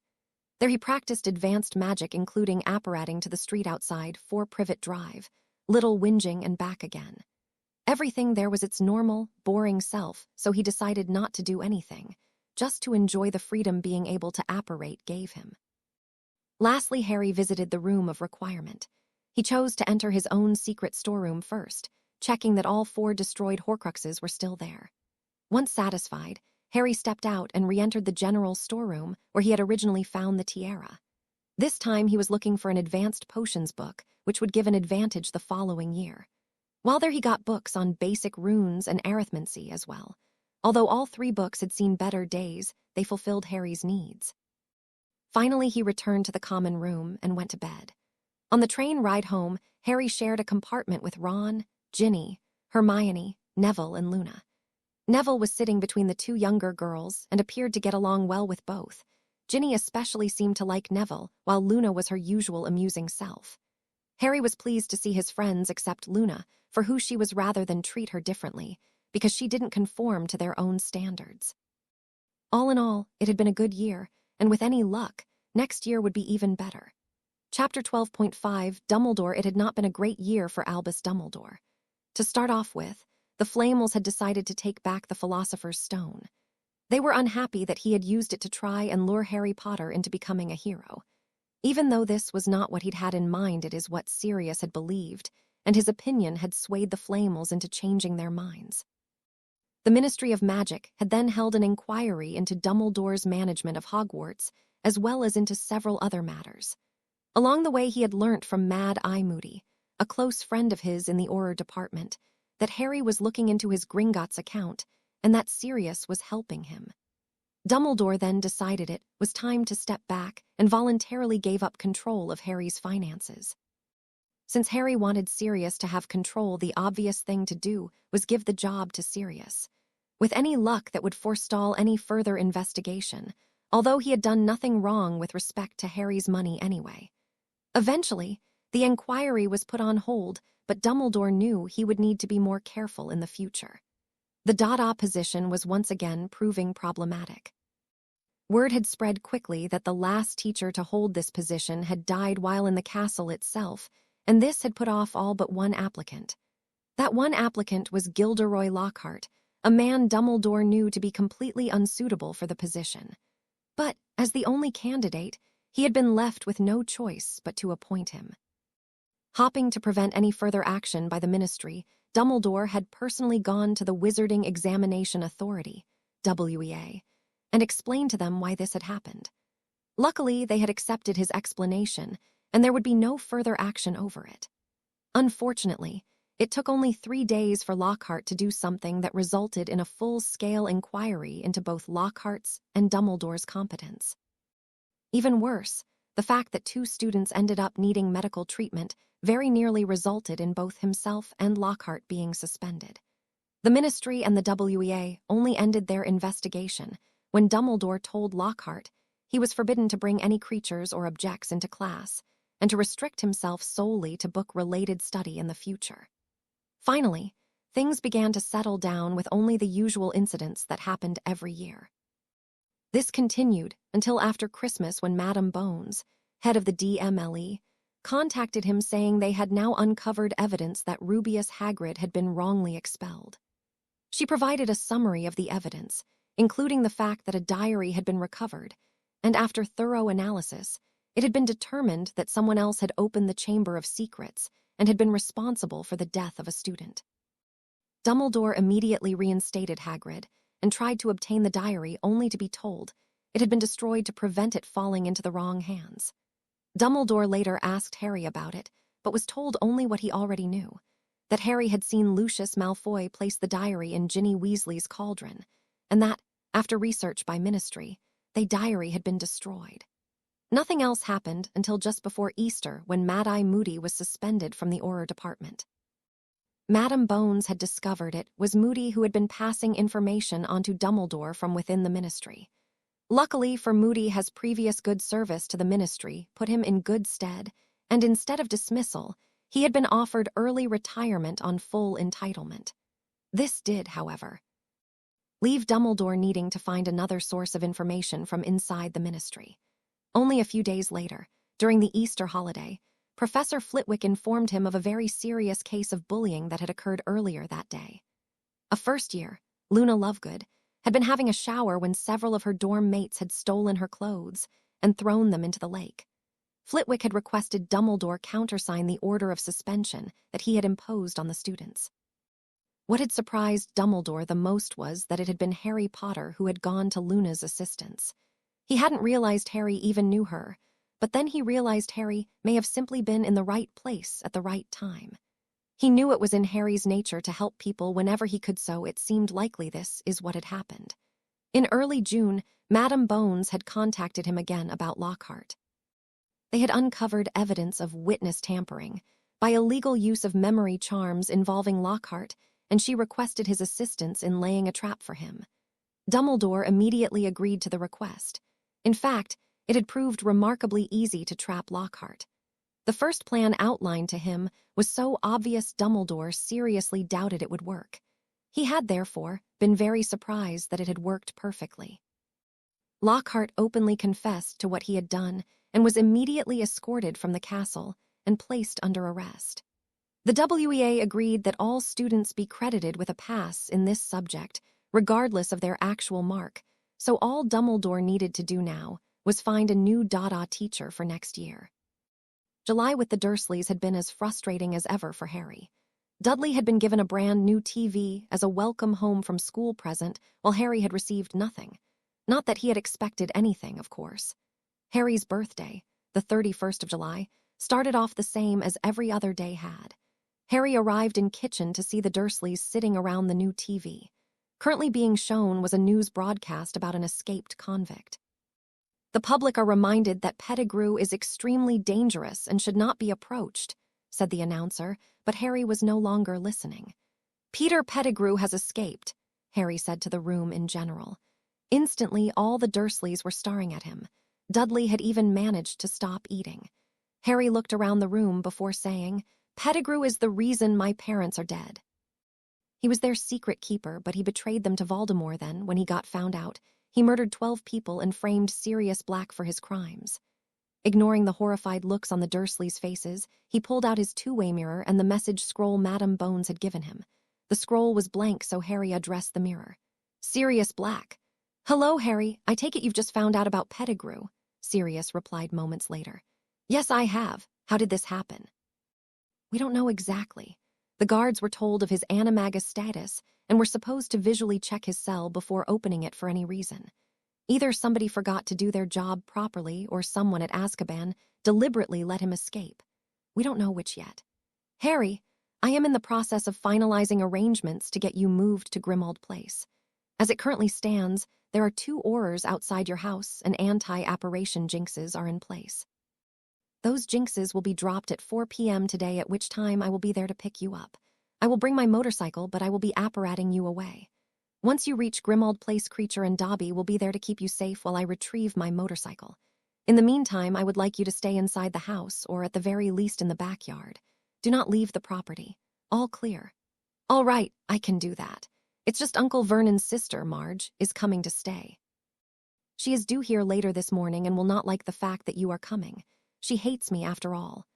There he practiced advanced magic, including apparating to the street outside 4 Privet Drive, Little Whinging, and back again. Everything there was its normal, boring self, so he decided not to do anything, just to enjoy the freedom being able to apparate gave him. Lastly, Harry visited the Room of Requirement. He chose to enter his own secret storeroom first, checking that all 4 destroyed Horcruxes were still there. Once satisfied, Harry stepped out and re-entered the general storeroom where he had originally found the tiara. This time he was looking for an advanced potions book, which would give an advantage the following year. While there, he got books on basic runes and arithmancy as well. Although all 3 books had seen better days, they fulfilled Harry's needs. Finally, he returned to the common room and went to bed. On the train ride home, Harry shared a compartment with Ron, Ginny, Hermione, Neville, and Luna. Neville was sitting between the 2 younger girls and appeared to get along well with both. Ginny especially seemed to like Neville, while Luna was her usual amusing self. Harry was pleased to see his friends accept Luna for who she was rather than treat her differently, because she didn't conform to their own standards. All in all, it had been a good year, and with any luck, next year would be even better. Chapter 12.5, Dumbledore. It had not been a great year for Albus Dumbledore. To start off with, the Flamels had decided to take back the Philosopher's Stone. They were unhappy that he had used it to try and lure Harry Potter into becoming a hero. Even though this was not what he'd had in mind, it is what Sirius had believed, and his opinion had swayed the Flamels into changing their minds. The Ministry of Magic had then held an inquiry into Dumbledore's management of Hogwarts, as well as into several other matters. Along the way, he had learnt from Mad Eye Moody, a close friend of his in the Auror department, that Harry was looking into his Gringotts account and that Sirius was helping him. Dumbledore then decided it was time to step back and voluntarily gave up control of Harry's finances. Since Harry wanted Sirius to have control, the obvious thing to do was give the job to Sirius. With any luck, that would forestall any further investigation, although he had done nothing wrong with respect to Harry's money anyway. Eventually, the inquiry was put on hold, but Dumbledore knew he would need to be more careful in the future. The DADA position was once again proving problematic. Word had spread quickly that the last teacher to hold this position had died while in the castle itself, and this had put off all but one applicant. That one applicant was Gilderoy Lockhart, a man Dumbledore knew to be completely unsuitable for the position. But, as the only candidate, he had been left with no choice but to appoint him. Hoping to prevent any further action by the Ministry, Dumbledore had personally gone to the Wizarding Examination Authority, WEA, and explained to them why this had happened. Luckily, they had accepted his explanation, and there would be no further action over it. Unfortunately, it took only 3 days for Lockhart to do something that resulted in a full-scale inquiry into both Lockhart's and Dumbledore's competence. Even worse, the fact that 2 students ended up needing medical treatment very nearly resulted in both himself and Lockhart being suspended. The Ministry and the WEA only ended their investigation when Dumbledore told Lockhart he was forbidden to bring any creatures or objects into class and to restrict himself solely to book-related study in the future. Finally, things began to settle down with only the usual incidents that happened every year. This continued until after Christmas when Madame Bones, head of the DMLE, contacted him saying they had now uncovered evidence that Rubeus Hagrid had been wrongly expelled. She provided a summary of the evidence, including the fact that a diary had been recovered, and after thorough analysis, it had been determined that someone else had opened the Chamber of Secrets and had been responsible for the death of a student. Dumbledore immediately reinstated Hagrid and tried to obtain the diary only to be told it had been destroyed to prevent it falling into the wrong hands. Dumbledore later asked Harry about it, but was told only what he already knew, that Harry had seen Lucius Malfoy place the diary in Ginny Weasley's cauldron, and that, after research by Ministry, the diary had been destroyed. Nothing else happened until just before Easter when Mad-Eye Moody was suspended from the Auror Department. Madame Bones had discovered it was Moody who had been passing information onto Dumbledore from within the Ministry. Luckily for Moody, his previous good service to the Ministry put him in good stead, and instead of dismissal, he had been offered early retirement on full entitlement. This did, however, leave Dumbledore needing to find another source of information from inside the Ministry. Only a few days later, during the Easter holiday, Professor Flitwick informed him of a very serious case of bullying that had occurred earlier that day. A first-year, Luna Lovegood, had been having a shower when several of her dorm mates had stolen her clothes and thrown them into the lake. Flitwick had requested Dumbledore countersign the order of suspension that he had imposed on the students. What had surprised Dumbledore the most was that it had been Harry Potter who had gone to Luna's assistance. He hadn't realized Harry even knew her, but then he realized Harry may have simply been in the right place at the right time. He knew it was in Harry's nature to help people whenever he could, so it seemed likely this is what had happened. In early June, Madame Bones had contacted him again about Lockhart. They had uncovered evidence of witness tampering by illegal use of memory charms involving Lockhart, and she requested his assistance in laying a trap for him. Dumbledore immediately agreed to the request. In fact, it had proved remarkably easy to trap Lockhart. The first plan outlined to him was so obvious Dumbledore seriously doubted it would work. He had, therefore, been very surprised that it had worked perfectly. Lockhart openly confessed to what he had done and was immediately escorted from the castle and placed under arrest. The WEA agreed that all students be credited with a pass in this subject, regardless of their actual mark, so all Dumbledore needed to do now was find a new DADA teacher for next year. July with the Dursleys had been as frustrating as ever for Harry. Dudley had been given a brand new TV as a welcome home from school present, while Harry had received nothing. Not that he had expected anything, of course. Harry's birthday, the 31st of July, started off the same as every other day had. Harry arrived in kitchen to see the Dursleys sitting around the new TV. Currently being shown was a news broadcast about an escaped convict. "The public are reminded that Pettigrew is extremely dangerous and should not be approached," said the announcer, but Harry was no longer listening. "Peter Pettigrew has escaped," Harry said to the room in general. Instantly, all the Dursleys were staring at him. Dudley had even managed to stop eating. Harry looked around the room before saying, "Pettigrew is the reason my parents are dead." He was their secret keeper, but he betrayed them to Voldemort then, when he got found out. He murdered 12 people and framed Sirius Black for his crimes. Ignoring the horrified looks on the Dursleys' faces, he pulled out his two-way mirror and the message scroll Madame Bones had given him. The scroll was blank, so Harry addressed the mirror. "Sirius Black." "Hello, Harry. I take it you've just found out about Pettigrew," Sirius replied moments later. "Yes, I have. How did this happen?" "We don't know exactly. The guards were told of his animagus status and were supposed to visually check his cell before opening it for any reason. Either somebody forgot to do their job properly or someone at Azkaban deliberately let him escape. We don't know which yet. Harry, I am in the process of finalizing arrangements to get you moved to Grimald Place. As it currently stands, there are 2 Aurors outside your house and anti-Apparation jinxes are in place. Those jinxes will be dropped at 4 p.m. today, at which time I will be there to pick you up. I will bring my motorcycle, but I will be apparating you away. Once you reach Grimald Place, Creecher and Dobby will be there to keep you safe while I retrieve my motorcycle. In the meantime, I would like you to stay inside the house, or at the very least in the backyard. Do not leave the property. All clear." "All right, I can do that. It's just Uncle Vernon's sister, Marge, is coming to stay. She is due here later this morning and will not like the fact that you are coming. She hates me after all.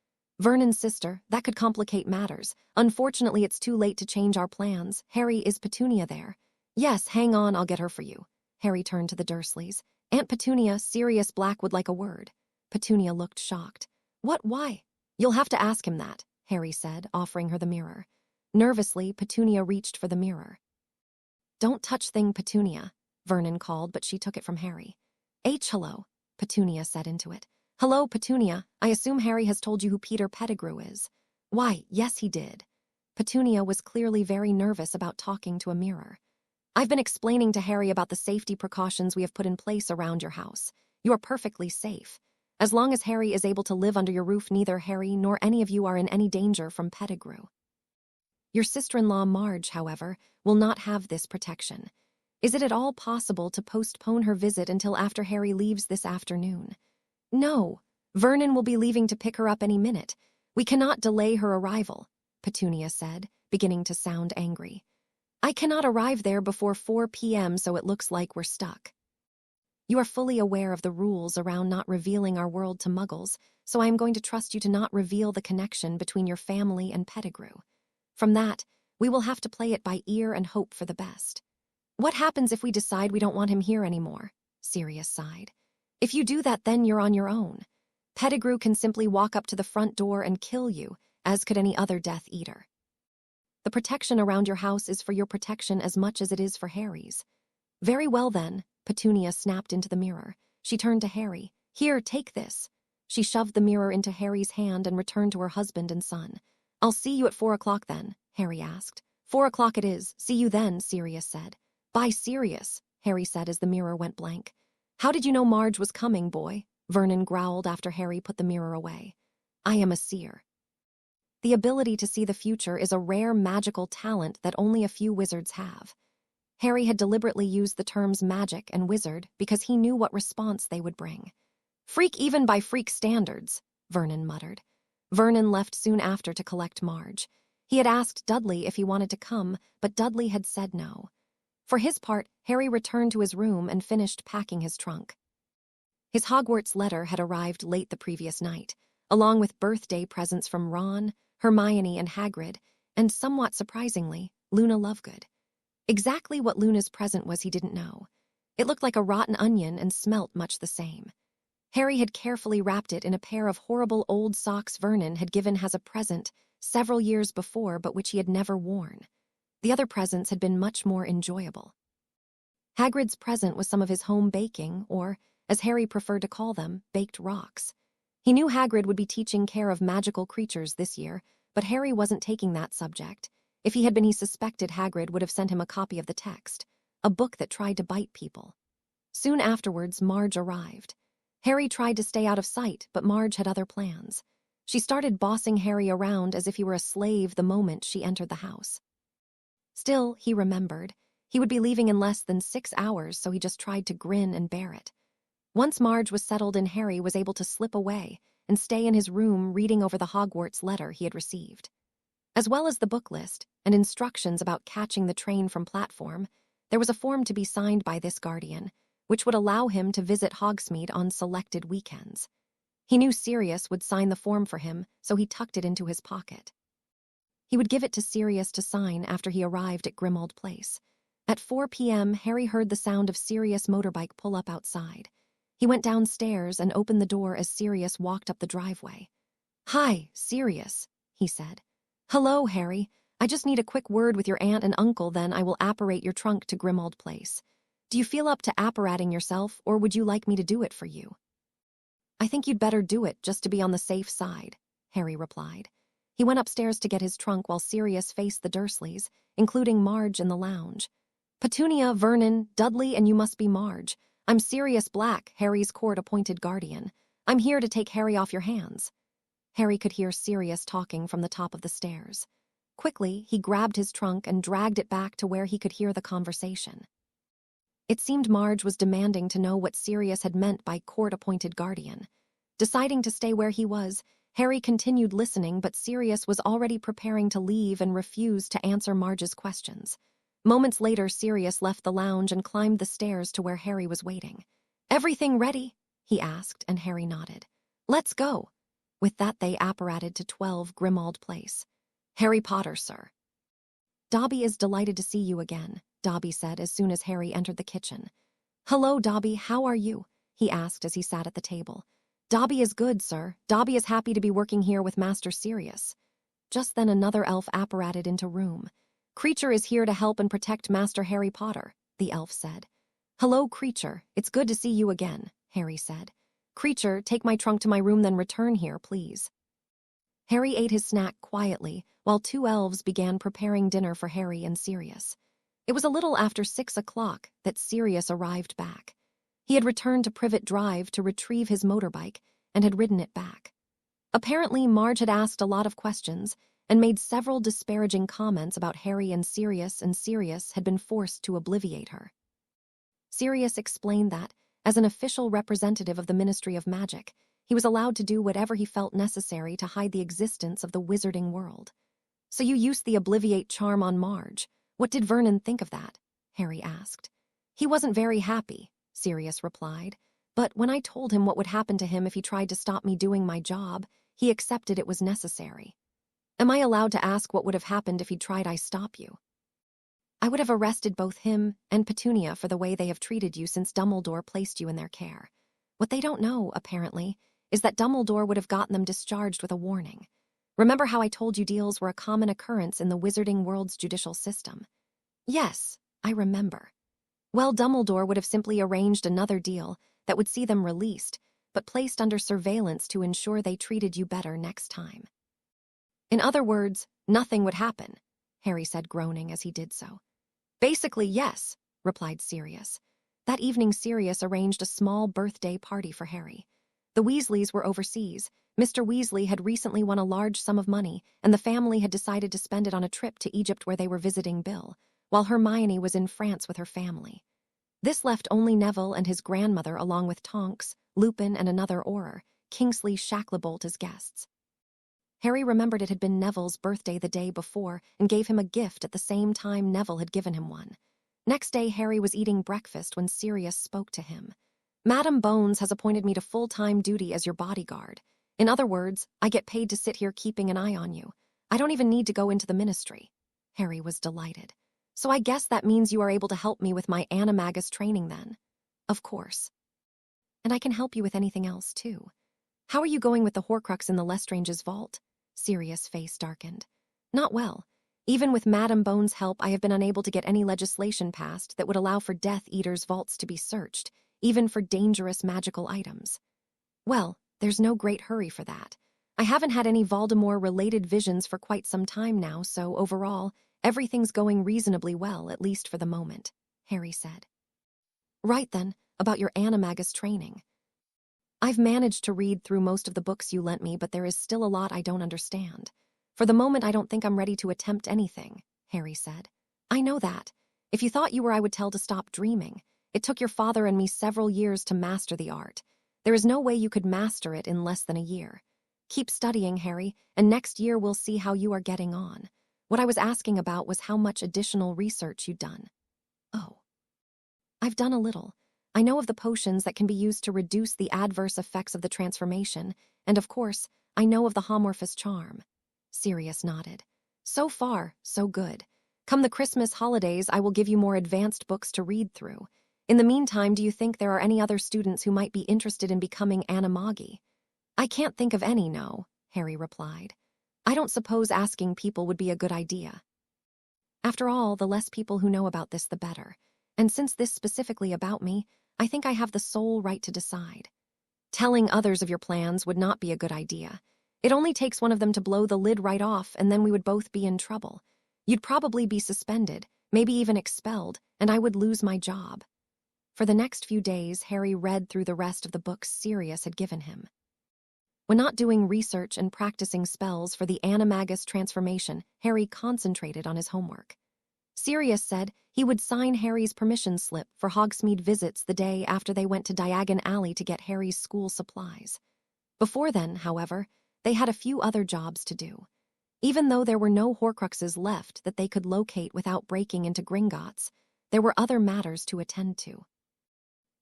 Vernon's sister, that could complicate matters. Unfortunately, it's too late to change our plans. Harry, is Petunia there?" "Yes, hang on, I'll get her for you." Harry turned to the Dursleys. "Aunt Petunia, Sirius Black would like a word." Petunia looked shocked. "What, why?" "You'll have to ask him that," Harry said, offering her the mirror. Nervously, Petunia reached for the mirror. "Don't touch thing, Petunia," Vernon called, but she took it from Harry. "Hello," Petunia said into it. "Hello, Petunia. I assume Harry has told you who Peter Pettigrew is." "Why, yes, he did." Petunia was clearly very nervous about talking to a mirror. "I've been explaining to Harry about the safety precautions we have put in place around your house. You are perfectly safe. As long as Harry is able to live under your roof, neither Harry nor any of you are in any danger from Pettigrew. Your sister-in-law, Marge, however, will not have this protection. Is it at all possible to postpone her visit until after Harry leaves this afternoon?" "No. Vernon will be leaving to pick her up any minute. We cannot delay her arrival," Petunia said, beginning to sound angry. "I cannot arrive there before 4 p.m., so it looks like we're stuck. You are fully aware of the rules around not revealing our world to Muggles, so I am going to trust you to not reveal the connection between your family and Pettigrew. From that, we will have to play it by ear and hope for the best." "What happens if we decide we don't want him here anymore?" Sirius sighed. "If you do that, then you're on your own. Pettigrew can simply walk up to the front door and kill you, as could any other Death Eater. The protection around your house is for your protection as much as it is for Harry's." "Very well then," Petunia snapped into the mirror. She turned to Harry. "Here, take this." She shoved the mirror into Harry's hand and returned to her husband and son. "I'll see you at 4 o'clock then," Harry asked. 4 o'clock it is. See you then," Sirius said. "Bye, Sirius," Harry said as the mirror went blank. "How did you know Marge was coming, boy?" Vernon growled after Harry put the mirror away. "I am a seer. The ability to see the future is a rare magical talent that only a few wizards have." Harry had deliberately used the terms magic and wizard because he knew what response they would bring. "Freak even by freak standards," Vernon muttered. Vernon left soon after to collect Marge. He had asked Dudley if he wanted to come, but Dudley had said no. For his part, Harry returned to his room and finished packing his trunk. His Hogwarts letter had arrived late the previous night, along with birthday presents from Ron, Hermione, and Hagrid, and somewhat surprisingly, Luna Lovegood. Exactly what Luna's present was he didn't know. It looked like a rotten onion and smelt much the same. Harry had carefully wrapped it in a pair of horrible old socks Vernon had given as a present several years before, but which he had never worn. The other presents had been much more enjoyable. Hagrid's present was some of his home baking, or, as Harry preferred to call them, baked rocks. He knew Hagrid would be teaching care of magical creatures this year, but Harry wasn't taking that subject. If he had been, he suspected Hagrid would have sent him a copy of the text, a book that tried to bite people. Soon afterwards, Marge arrived. Harry tried to stay out of sight, but Marge had other plans. She started bossing Harry around as if he were a slave the moment she entered the house. Still, he remembered, He would be leaving in less than 6 hours, so he just tried to grin and bear it. Once Marge was settled in, Harry was able to slip away and stay in his room reading over the Hogwarts letter he had received. As well as the book list and instructions about catching the train from platform, there was a form to be signed by this guardian, which would allow him to visit Hogsmeade on selected weekends. He knew Sirius would sign the form for him, so he tucked it into his pocket. He would give it to Sirius to sign after he arrived at Grimald Place. At 4 p.m., Harry heard the sound of Sirius' motorbike pull up outside. He went downstairs and opened the door as Sirius walked up the driveway. "Hi, Sirius," he said. "Hello, Harry. I just need a quick word with your aunt and uncle, then I will apparate your trunk to Grimald Place. Do you feel up to apparating yourself, or would you like me to do it for you?" "I think you'd better do it, just to be on the safe side," Harry replied. He went upstairs to get his trunk while Sirius faced the Dursleys, including Marge in the lounge. "Petunia, Vernon, Dudley, and you must be Marge. I'm Sirius Black, Harry's court-appointed guardian. I'm here to take Harry off your hands." Harry could hear Sirius talking from the top of the stairs. Quickly, he grabbed his trunk and dragged it back to where he could hear the conversation. It seemed Marge was demanding to know what Sirius had meant by court-appointed guardian. Deciding to stay where he was, Harry continued listening, but Sirius was already preparing to leave and refused to answer Marge's questions. Moments later, Sirius left the lounge and climbed the stairs to where Harry was waiting. "Everything ready?" he asked, and Harry nodded. "Let's go." With that, they apparated to 12 Grimald Place. "Harry Potter, sir." "Dobby is delighted to see you again," Dobby said as soon as Harry entered the kitchen. "Hello, Dobby, how are you?" he asked as he sat at the table. "Dobby is good, sir. Dobby is happy to be working here with Master Sirius." Just then another elf apparated into room. "Creecher is here to help and protect Master Harry Potter," the elf said. "Hello, Creecher. It's good to see you again," Harry said. "Creecher, take my trunk to my room, then return here, please." Harry ate his snack quietly while 2 elves began preparing dinner for Harry and Sirius. It was a little after 6 o'clock that Sirius arrived back. He had returned to Privet Drive to retrieve his motorbike and had ridden it back. Apparently, Marge had asked a lot of questions and made several disparaging comments about Harry and Sirius had been forced to obliviate her. Sirius explained that, as an official representative of the Ministry of Magic, he was allowed to do whatever he felt necessary to hide the existence of the wizarding world. "So you used the obliviate charm on Marge. What did Vernon think of that?" Harry asked. "He wasn't very happy," Sirius replied. "But when I told him what would happen to him if he tried to stop me doing my job, he accepted it was necessary." "Am I allowed to ask what would have happened if he'd tried I stop you?" "I would have arrested both him and Petunia for the way they have treated you since Dumbledore placed you in their care. What they don't know, apparently, is that Dumbledore would have gotten them discharged with a warning. Remember how I told you deals were a common occurrence in the wizarding world's judicial system?" "Yes, I remember." "Well, Dumbledore would have simply arranged another deal that would see them released, but placed under surveillance to ensure they treated you better next time." "In other words, nothing would happen," Harry said, groaning as he did so. "Basically, yes," replied Sirius. That evening, Sirius arranged a small birthday party for Harry. The Weasleys were overseas. Mr. Weasley had recently won a large sum of money, and the family had decided to spend it on a trip to Egypt where they were visiting Bill, while Hermione was in France with her family. This left only Neville and his grandmother, along with Tonks, Lupin, and another Auror, Kingsley Shacklebolt, as guests. Harry remembered it had been Neville's birthday the day before and gave him a gift at the same time Neville had given him one. Next day, Harry was eating breakfast when Sirius spoke to him. "Madam Bones has appointed me to full-time duty as your bodyguard. In other words, I get paid to sit here keeping an eye on you. I don't even need to go into the ministry." Harry was delighted. "So I guess that means you are able to help me with my animagus training then?" "Of course. And I can help you with anything else, too. How are you going with the Horcrux in the Lestrange's vault?" Sirius' face darkened. "Not well. Even with Madam Bones' help, I have been unable to get any legislation passed that would allow for Death Eater's vaults to be searched, even for dangerous magical items." "Well, there's no great hurry for that. I haven't had any Voldemort-related visions for quite some time now, so overall, everything's going reasonably well, at least for the moment," Harry said. "Right then, about your animagus training. I've managed to read through most of the books you lent me, but there is still a lot I don't understand. For the moment, I don't think I'm ready to attempt anything," Harry said. "I know that. If you thought you were, I would tell to stop dreaming. It took your father and me several years to master the art. There is no way you could master it in less than a year. Keep studying, Harry, and next year we'll see how you are getting on. What I was asking about was how much additional research you'd done. Oh. I've done a little. I know of the potions that can be used to reduce the adverse effects of the transformation, and of course, I know of the Homorphous charm. Sirius nodded. So far, so good. Come the Christmas holidays, I will give you more advanced books to read through. In the meantime, do you think there are any other students who might be interested in becoming animagi? I can't think of any, no, Harry replied. I don't suppose asking people would be a good idea. After all, the less people who know about this, the better. And since this specifically about me, I think I have the sole right to decide. Telling others of your plans would not be a good idea. It only takes one of them to blow the lid right off, and then we would both be in trouble. You'd probably be suspended, maybe even expelled, and I would lose my job. For the next few days, Harry read through the rest of the books Sirius had given him. When not doing research and practicing spells for the animagus transformation, Harry concentrated on his homework. Sirius said he would sign Harry's permission slip for Hogsmeade visits the day after they went to Diagon Alley to get Harry's school supplies. Before then, however, they had a few other jobs to do. Even though there were no Horcruxes left that they could locate without breaking into Gringotts, there were other matters to attend to.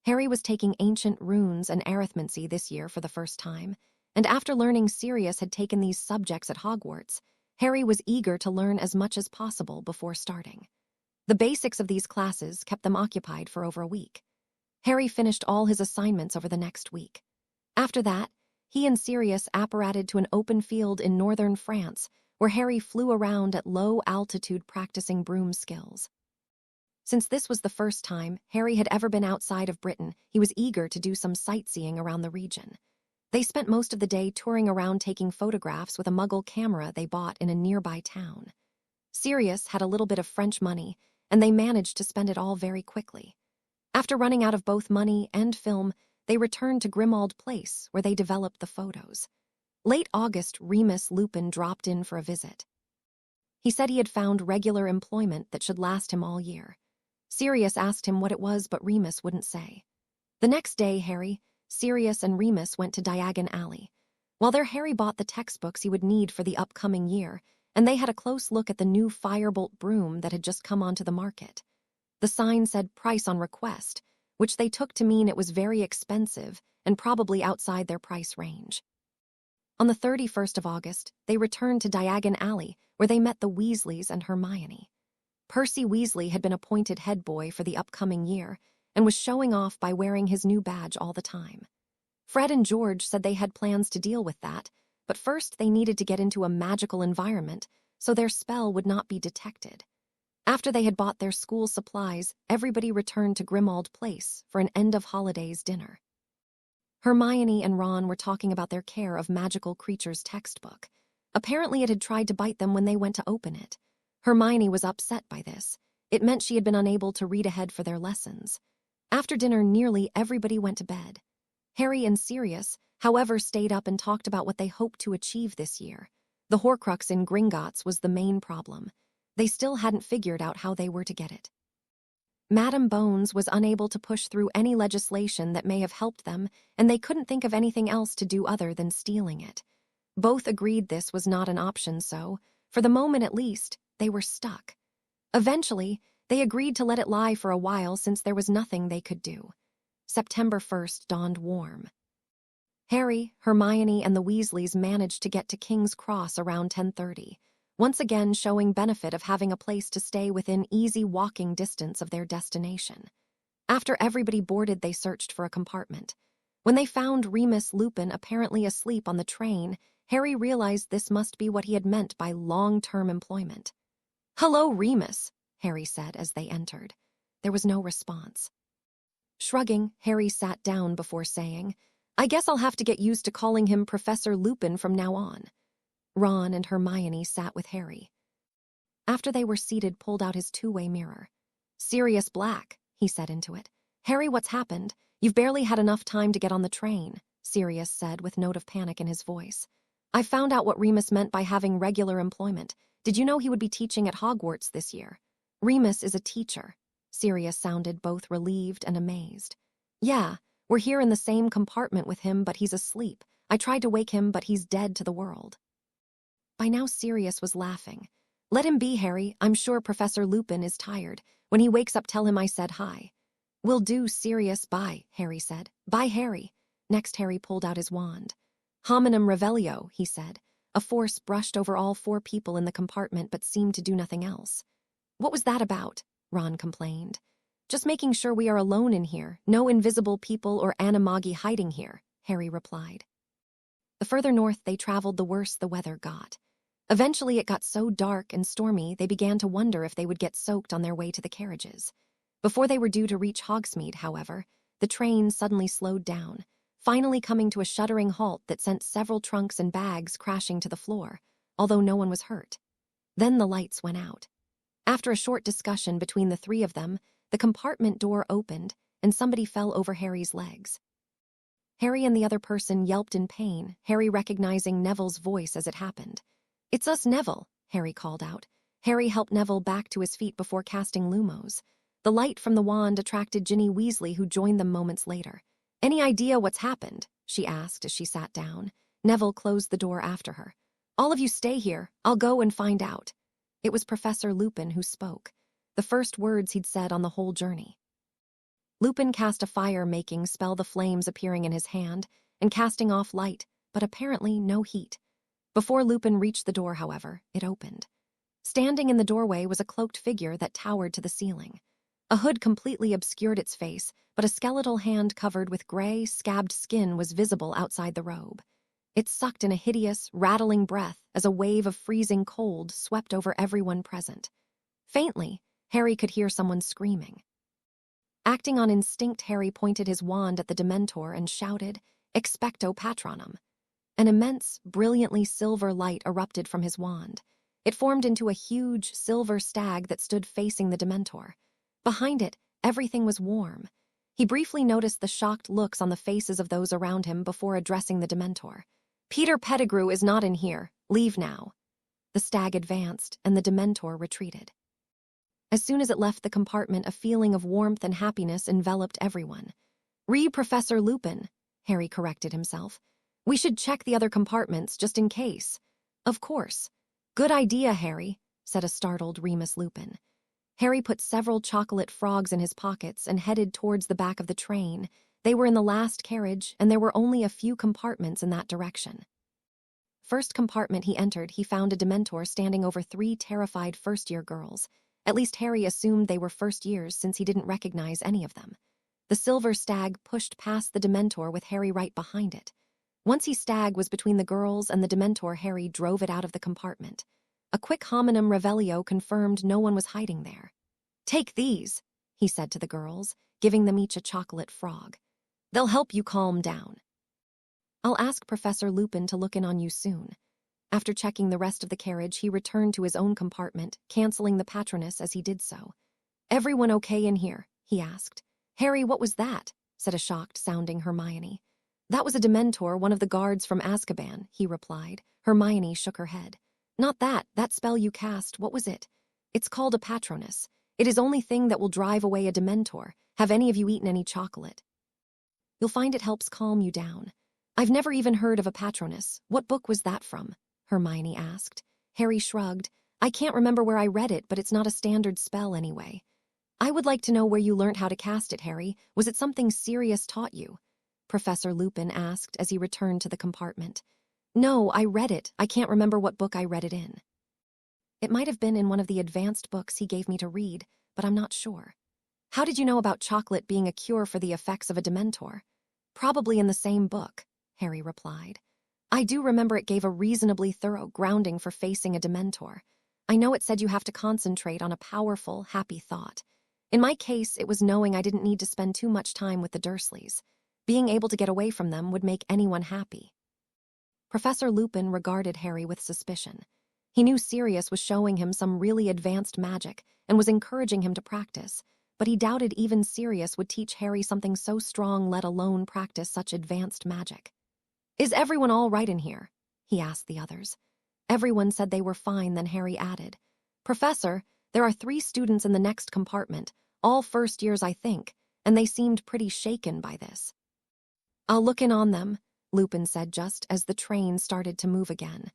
Harry was taking ancient runes and arithmancy this year for the first time, and after learning Sirius had taken these subjects at Hogwarts, Harry was eager to learn as much as possible before starting. The basics of these classes kept them occupied for over a week. Harry finished all his assignments over the next week. After that, he and Sirius apparated to an open field in northern France, where Harry flew around at low altitude practicing broom skills. Since this was the first time Harry had ever been outside of Britain, he was eager to do some sightseeing around the region. They spent most of the day touring around taking photographs with a Muggle camera they bought in a nearby town. Sirius had a little bit of French money, and they managed to spend it all very quickly. After running out of both money and film, they returned to Grimald Place, where they developed the photos. Late August, Remus Lupin dropped in for a visit. He said he had found regular employment that should last him all year. Sirius asked him what it was, but Remus wouldn't say. The next day, Harry, Sirius, and Remus went to Diagon Alley. While there, Harry bought the textbooks he would need for the upcoming year, and they had a close look at the new firebolt broom that had just come onto the market. The sign said price on request, which they took to mean it was very expensive and probably outside their price range. On the 31st of August, they returned to Diagon Alley, where they met the Weasleys and Hermione. Percy Weasley had been appointed head boy for the upcoming year and was showing off by wearing his new badge all the time. Fred and George said they had plans to deal with that, but first they needed to get into a magical environment so their spell would not be detected. After they had bought their school supplies, everybody returned to Grimald Place for an end-of-holidays dinner. Hermione and Ron were talking about their care of magical creatures textbook. Apparently it had tried to bite them when they went to open it. Hermione was upset by this. It meant she had been unable to read ahead for their lessons. After dinner, nearly everybody went to bed. Harry and Sirius, however, stayed up and talked about what they hoped to achieve this year. The Horcrux in Gringotts was the main problem. They still hadn't figured out how they were to get it. Madam Bones was unable to push through any legislation that may have helped them, and they couldn't think of anything else to do other than stealing it. Both agreed this was not an option, so, for the moment at least, they were stuck. Eventually, they agreed to let it lie for a while since there was nothing they could do. September 1st dawned warm. Harry, Hermione, and the Weasleys managed to get to King's Cross around 10:30, once again showing benefit of having a place to stay within easy walking distance of their destination. After everybody boarded, they searched for a compartment. When they found Remus Lupin apparently asleep on the train, Harry realized this must be what he had meant by long-term employment. "Hello, Remus," Harry said as they entered. There was no response. Shrugging, Harry sat down before saying, "I guess I'll have to get used to calling him Professor Lupin from now on." Ron and Hermione sat with Harry. After they were seated, pulled out his two-way mirror. "Sirius Black," he said into it. "Harry, what's happened? You've barely had enough time to get on the train," Sirius said with a note of panic in his voice. "I found out what Remus meant by having regular employment. Did you know he would be teaching at Hogwarts this year?" Remus is a teacher. Sirius sounded both relieved and amazed. Yeah, we're here in the same compartment with him, but he's asleep. I tried to wake him, but he's dead to the world. By now Sirius was laughing. Let him be, Harry. I'm sure Professor Lupin is tired. When he wakes up, tell him I said hi. Will do, Sirius. Bye, Harry said. Bye, Harry. Next, Harry pulled out his wand. Hominum revelio, he said. A force brushed over all 4 people in the compartment but seemed to do nothing else. What was that about? Ron complained. Just making sure we are alone in here. No invisible people or animagi hiding here, Harry replied. The further north they traveled, the worse the weather got. Eventually it got so dark and stormy they began to wonder if they would get soaked on their way to the carriages. Before they were due to reach Hogsmeade, however, the train suddenly slowed down, finally coming to a shuddering halt that sent several trunks and bags crashing to the floor, although no one was hurt. Then the lights went out. After a short discussion between the 3 of them, the compartment door opened and somebody fell over Harry's legs. Harry and the other person yelped in pain, Harry recognizing Neville's voice as it happened. It's us, Neville, Harry called out. Harry helped Neville back to his feet before casting Lumos. The light from the wand attracted Ginny Weasley, who joined them moments later. Any idea what's happened? She asked as she sat down. Neville closed the door after her. All of you stay here. I'll go and find out. It was Professor Lupin who spoke, the first words he'd said on the whole journey. Lupin cast a fire-making spell, the flames appearing in his hand and casting off light, but apparently no heat. Before Lupin reached the door, however, it opened. Standing in the doorway was a cloaked figure that towered to the ceiling. A hood completely obscured its face, but a skeletal hand covered with gray, scabbed skin was visible outside the robe. It sucked in a hideous, rattling breath as a wave of freezing cold swept over everyone present. Faintly, Harry could hear someone screaming. Acting on instinct, Harry pointed his wand at the Dementor and shouted, Expecto Patronum. An immense, brilliantly silver light erupted from his wand. It formed into a huge, silver stag that stood facing the Dementor. Behind it, everything was warm. He briefly noticed the shocked looks on the faces of those around him before addressing the Dementor. Peter Pettigrew is not in here. Leave now. The stag advanced, and the Dementor retreated. As soon as it left the compartment, a feeling of warmth and happiness enveloped everyone. Professor Lupin, Harry corrected himself. We should check the other compartments just in case. Of course. Good idea, Harry, said a startled Remus Lupin. Harry put several chocolate frogs in his pockets and headed towards the back of the train. They were in the last carriage, and there were only a few compartments in that direction. First compartment he entered, he found a Dementor standing over 3 terrified first-year girls. At least Harry assumed they were first years since he didn't recognize any of them. The silver stag pushed past the Dementor with Harry right behind it. Once he stag was between the girls and the Dementor, Harry drove it out of the compartment. A quick hominum revelio confirmed no one was hiding there. Take these, he said to the girls, giving them each a chocolate frog. They'll help you calm down. I'll ask Professor Lupin to look in on you soon. After checking the rest of the carriage, he returned to his own compartment, canceling the Patronus as he did so. Everyone okay in here? He asked. Harry, what was that? Said a shocked-sounding Hermione. That was a Dementor, one of the guards from Azkaban, he replied. Hermione shook her head. Not that spell you cast, what was it? It's called a Patronus. It is only thing that will drive away a Dementor. Have any of you eaten any chocolate? You'll find it helps calm you down. I've never even heard of a Patronus. What book was that from? Hermione asked. Harry shrugged. I can't remember where I read it, but it's not a standard spell anyway. I would like to know where you learned how to cast it, Harry. Was it something Sirius taught you? Professor Lupin asked as he returned to the compartment. No, I read it. I can't remember what book I read it in. It might have been in one of the advanced books he gave me to read, but I'm not sure. How did you know about chocolate being a cure for the effects of a Dementor? Probably in the same book, Harry replied. I do remember it gave a reasonably thorough grounding for facing a Dementor. I know it said you have to concentrate on a powerful, happy thought. In my case, it was knowing I didn't need to spend too much time with the Dursleys. Being able to get away from them would make anyone happy. Professor Lupin regarded Harry with suspicion. He knew Sirius was showing him some really advanced magic and was encouraging him to practice, but he doubted even Sirius would teach Harry something so strong, let alone practice such advanced magic. Is everyone all right in here? He asked the others. Everyone said they were fine, then Harry added, Professor, There are 3 students in the next compartment, all first years I think, and they seemed pretty shaken by this. I'll look in on them, Lupin said just as the train started to move again.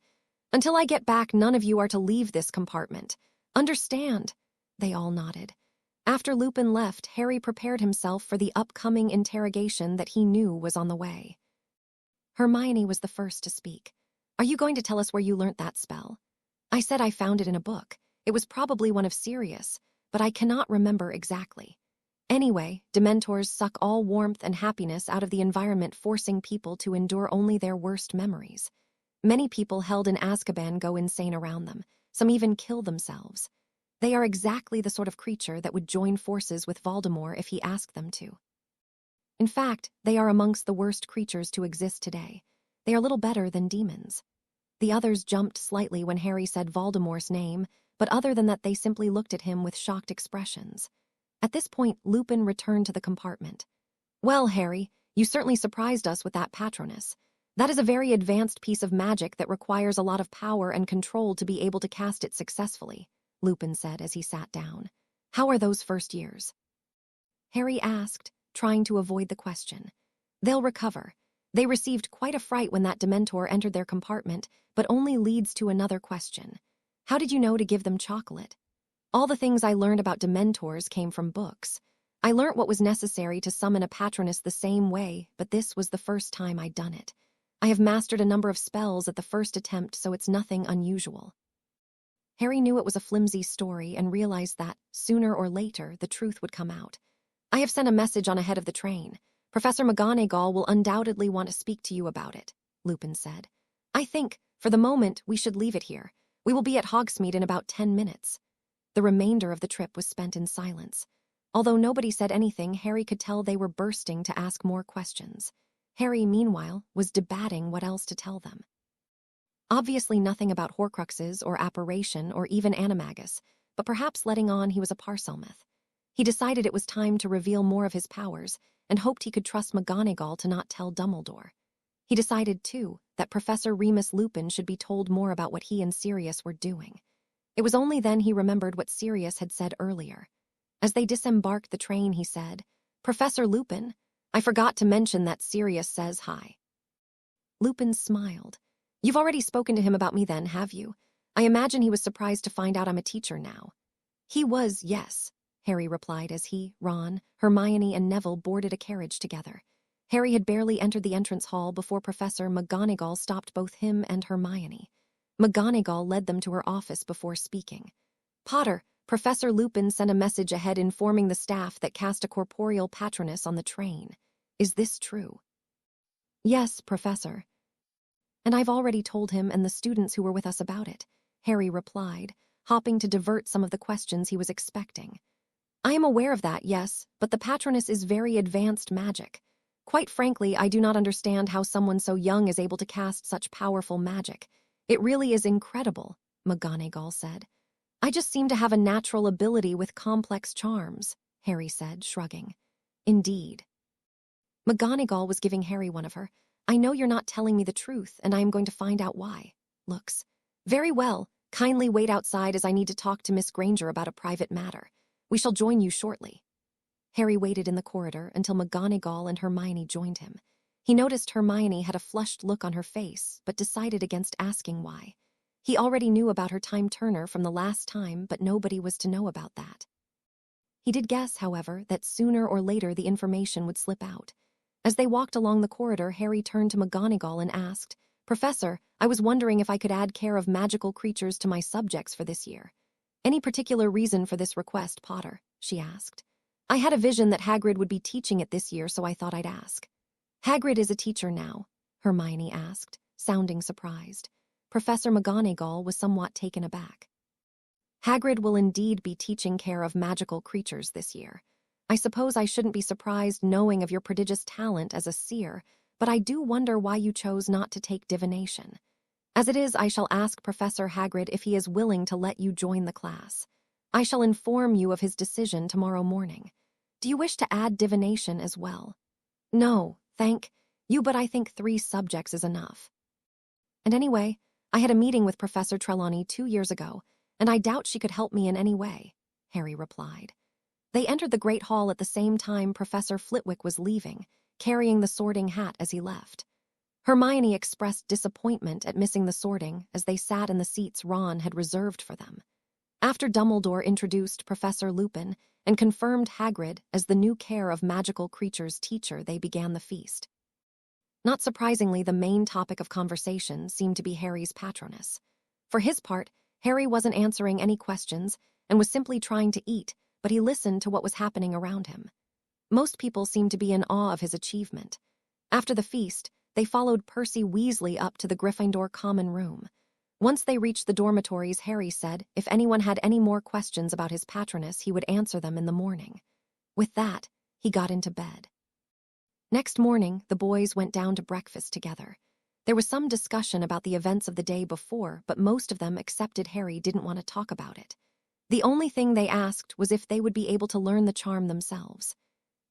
Until I get back, none of you are to leave this compartment. Understand? They all nodded. After Lupin left, Harry prepared himself for the upcoming interrogation that he knew was on the way. Hermione was the first to speak. Are you going to tell us where you learnt that spell? I said I found it in a book. It was probably one of Sirius, but I cannot remember exactly. Anyway, Dementors suck all warmth and happiness out of the environment, forcing people to endure only their worst memories. Many people held in Azkaban go insane around them. Some even kill themselves. They are exactly the sort of creature that would join forces with Voldemort if he asked them to. In fact, they are amongst the worst creatures to exist today. They are little better than demons. The others jumped slightly when Harry said Voldemort's name, but other than that they simply looked at him with shocked expressions. At this point, Lupin returned to the compartment. Well, Harry, you certainly surprised us with that Patronus. That is a very advanced piece of magic that requires a lot of power and control to be able to cast it successfully, Lupin said as he sat down. How are those first years? Harry asked, trying to avoid the question. They'll recover. They received quite a fright when that Dementor entered their compartment, but only leads to another question. How did you know to give them chocolate? All the things I learned about Dementors came from books. I learnt what was necessary to summon a Patronus the same way, but this was the first time I'd done it. I have mastered a number of spells at the first attempt, so it's nothing unusual. Harry knew it was a flimsy story and realized that, sooner or later, the truth would come out. I have sent a message on ahead of the train. Professor McGonagall will undoubtedly want to speak to you about it, Lupin said. I think, for the moment, we should leave it here. We will be at Hogsmeade in about 10 minutes. The remainder of the trip was spent in silence. Although nobody said anything, Harry could tell they were bursting to ask more questions. Harry, meanwhile, was debating what else to tell them. Obviously nothing about Horcruxes or Apparation or even Animagus, but perhaps letting on he was a Parselmouth. He decided it was time to reveal more of his powers and hoped he could trust McGonagall to not tell Dumbledore. He decided, too, that Professor Remus Lupin should be told more about what he and Sirius were doing. It was only then he remembered what Sirius had said earlier. As they disembarked the train, he said, Professor Lupin, I forgot to mention that Sirius says hi. Lupin smiled. You've already spoken to him about me then, have you? I imagine he was surprised to find out I'm a teacher now. He was, yes, Harry replied as he, Ron, Hermione, and Neville boarded a carriage together. Harry had barely entered the entrance hall before Professor McGonagall stopped both him and Hermione. McGonagall led them to her office before speaking. Potter, Professor Lupin sent a message ahead informing the staff that cast a corporeal Patronus on the train. Is this true? Yes, Professor. And I've already told him and the students who were with us about it, Harry replied, hopping to divert some of the questions he was expecting. I am aware of that, yes, but the Patronus is very advanced magic. Quite frankly, I do not understand how someone so young is able to cast such powerful magic. It really is incredible, McGonagall said. I just seem to have a natural ability with complex charms, Harry said, shrugging. Indeed. McGonagall was giving Harry one of her, I know you're not telling me the truth, and I am going to find out why. Looks. Very well, kindly wait outside as I need to talk to Miss Granger about a private matter. We shall join you shortly. Harry waited in the corridor until McGonagall and Hermione joined him. He noticed Hermione had a flushed look on her face, but decided against asking why. He already knew about her time turner from the last time, but nobody was to know about that. He did guess, however, that sooner or later the information would slip out. As they walked along the corridor, Harry turned to McGonagall and asked, Professor, I was wondering if I could add care of magical creatures to my subjects for this year. Any particular reason for this request, Potter? She asked. I had a vision that Hagrid would be teaching it this year, so I thought I'd ask. Hagrid is a teacher now, Hermione asked, sounding surprised. Professor McGonagall was somewhat taken aback. Hagrid will indeed be teaching care of magical creatures this year. I suppose I shouldn't be surprised knowing of your prodigious talent as a seer, but I do wonder why you chose not to take divination. As it is, I shall ask Professor Hagrid if he is willing to let you join the class. I shall inform you of his decision tomorrow morning. Do you wish to add divination as well? No, thank you, but I think 3 subjects is enough. And anyway, I had a meeting with Professor Trelawney 2 years ago, and I doubt she could help me in any way," Harry replied. They entered the Great Hall at the same time Professor Flitwick was leaving, carrying the sorting hat as he left. Hermione expressed disappointment at missing the sorting as they sat in the seats Ron had reserved for them. After Dumbledore introduced Professor Lupin and confirmed Hagrid as the new Care of Magical Creatures teacher, they began the feast. Not surprisingly, the main topic of conversation seemed to be Harry's patronus. For his part, Harry wasn't answering any questions and was simply trying to eat, but he listened to what was happening around him. Most people seemed to be in awe of his achievement. After the feast, they followed Percy Weasley up to the Gryffindor common room. Once they reached the dormitories, Harry said if anyone had any more questions about his patronus, he would answer them in the morning. With that, he got into bed. Next morning, the boys went down to breakfast together. There was some discussion about the events of the day before, but most of them, excepted Harry, didn't want to talk about it. The only thing they asked was if they would be able to learn the charm themselves.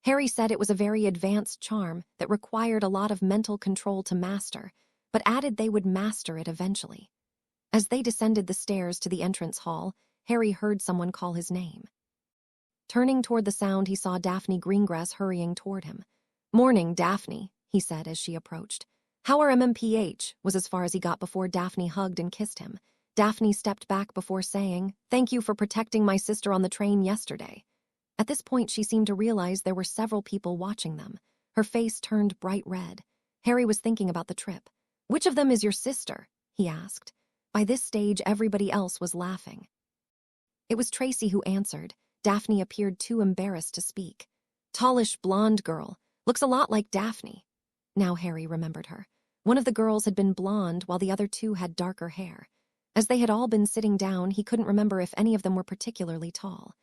Harry said it was a very advanced charm that required a lot of mental control to master, but added they would master it eventually. As they descended the stairs to the entrance hall, Harry heard someone call his name. Turning toward the sound, he saw Daphne Greengrass hurrying toward him. "Morning, Daphne," he said as she approached. "How are MMPH?" was as far as he got before Daphne hugged and kissed him. Daphne stepped back before saying, "Thank you for protecting my sister on the train yesterday." At this point, she seemed to realize there were several people watching them. Her face turned bright red. Harry was thinking about the trip. "Which of them is your sister?" he asked. By this stage, everybody else was laughing. It was Tracy who answered. Daphne appeared too embarrassed to speak. "Tallish blonde girl. Looks a lot like Daphne." Now Harry remembered her. One of the girls had been blonde while the other two had darker hair. As they had all been sitting down, he couldn't remember if any of them were particularly tall.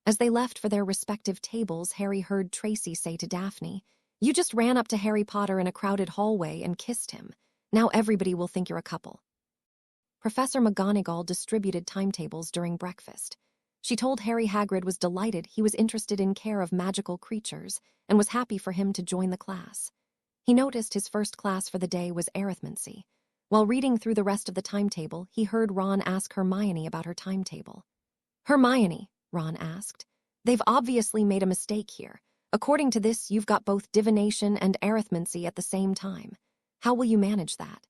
As they left for their respective tables, Harry heard Tracy say to Daphne, "You just ran up to Harry Potter in a crowded hallway and kissed him. Now everybody will think you're a couple." Professor McGonagall distributed timetables during breakfast. She told Harry Hagrid was delighted he was interested in care of magical creatures and was happy for him to join the class. He noticed his first class for the day was arithmancy. While reading through the rest of the timetable, he heard Ron ask Hermione about her timetable. "Hermione," Ron asked, "they've obviously made a mistake here. According to this, you've got both divination and arithmancy at the same time. How will you manage that?"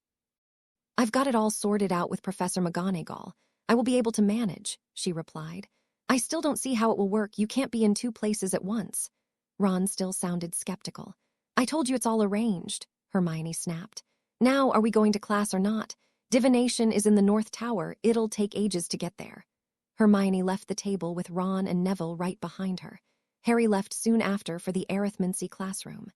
"I've got it all sorted out with Professor McGonagall. I will be able to manage," she replied. "I still don't see how it will work. You can't be in two places at once." Ron still sounded skeptical. "I told you it's all arranged," Hermione snapped. "Now, are we going to class or not? Divination is in the North Tower. It'll take ages to get there." Hermione left the table with Ron and Neville right behind her. Harry left soon after for the arithmancy classroom.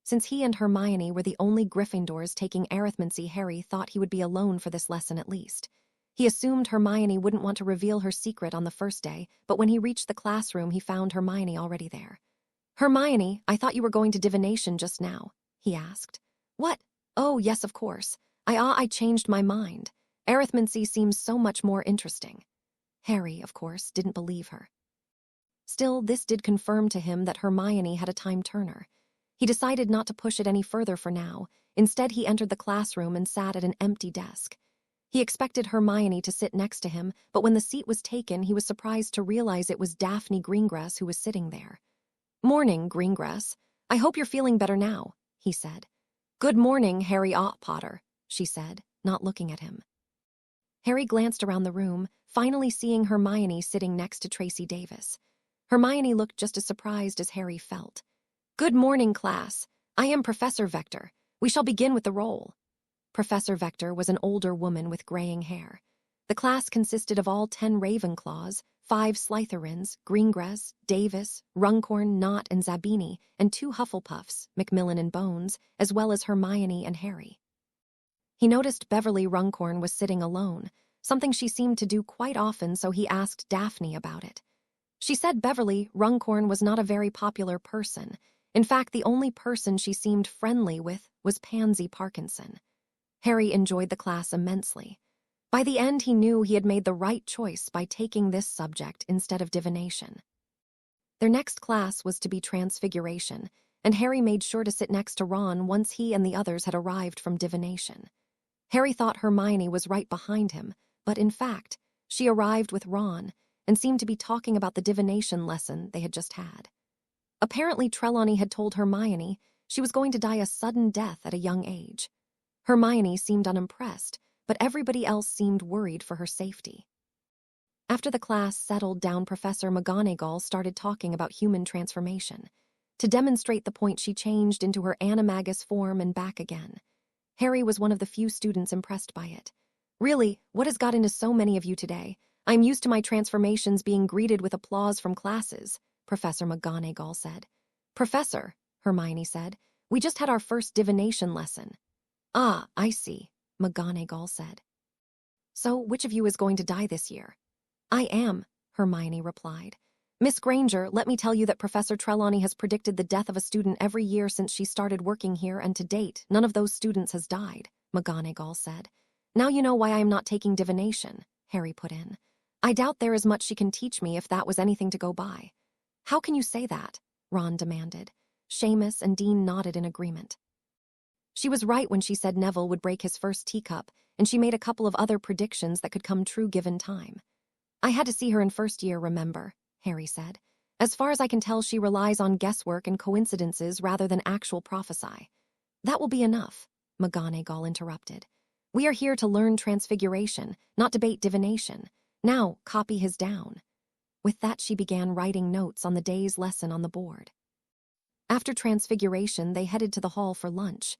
Since he and Hermione were the only Gryffindors taking arithmancy, Harry thought he would be alone for this lesson at least. He assumed Hermione wouldn't want to reveal her secret on the first day, but when he reached the classroom, he found Hermione already there. "Hermione, I thought you were going to divination just now," he asked. "What? Oh, yes, of course. I changed my mind. Arithmancy seems so much more interesting." Harry, of course, didn't believe her. Still, this did confirm to him that Hermione had a time-turner. He decided not to push it any further for now. Instead, he entered the classroom and sat at an empty desk. He expected Hermione to sit next to him, but when the seat was taken, he was surprised to realize it was Daphne Greengrass who was sitting there. "Morning, Greengrass. I hope you're feeling better now," he said. "Good morning, Harry Potter," she said, not looking at him. Harry glanced around the room, finally seeing Hermione sitting next to Tracy Davis. Hermione looked just as surprised as Harry felt. "Good morning, class. I am Professor Vector. We shall begin with the roll." Professor Vector was an older woman with graying hair. The class consisted of all 10 Ravenclaws, 5 Slytherins, Greengrass, Davis, Runcorn, Knott, and Zabini, and 2 Hufflepuffs, Macmillan and Bones, as well as Hermione and Harry. He noticed Beverly Runcorn was sitting alone, something she seemed to do quite often, so he asked Daphne about it. She said Beverly Runcorn was not a very popular person. In fact, the only person she seemed friendly with was Pansy Parkinson. Harry enjoyed the class immensely. By the end, he knew he had made the right choice by taking this subject instead of divination. Their next class was to be Transfiguration, and Harry made sure to sit next to Ron once he and the others had arrived from divination. Harry thought Hermione was right behind him, but in fact, She arrived with Ron and seemed to be talking about the divination lesson they had just had. Apparently, Trelawney had told Hermione she was going to die a sudden death at a young age. Hermione seemed unimpressed, but everybody else seemed worried for her safety. After the class settled down, Professor McGonagall started talking about human transformation. To demonstrate the point, she changed into her animagus form and back again. Harry was one of the few students impressed by it. "Really, what has got into so many of you today? I'm used to my transformations being greeted with applause from classes," Professor McGonagall said. "Professor," Hermione said, "we just had our first divination lesson." "Ah, I see," McGonagall said. "So, which of you is going to die this year?" "I am," Hermione replied. "Miss Granger, let me tell you that Professor Trelawney has predicted the death of a student every year since she started working here, and to date, none of those students has died," McGonagall said. "Now you know why I am not taking divination," Harry put in. "I doubt there is much she can teach me if that was anything to go by." "How can you say that?" Ron demanded. Seamus and Dean nodded in agreement. She was right when she said Neville would break his first teacup, and she made a couple of other predictions that could come true given time. "I had to see her in first year, remember," Harry said. "As far as I can tell, she relies on guesswork and coincidences rather than actual prophecy." "That will be enough," McGonagall interrupted. "We are here to learn transfiguration, not debate divination. Now, copy his down." With that, she began writing notes on the day's lesson on the board. After transfiguration, they headed to the hall for lunch.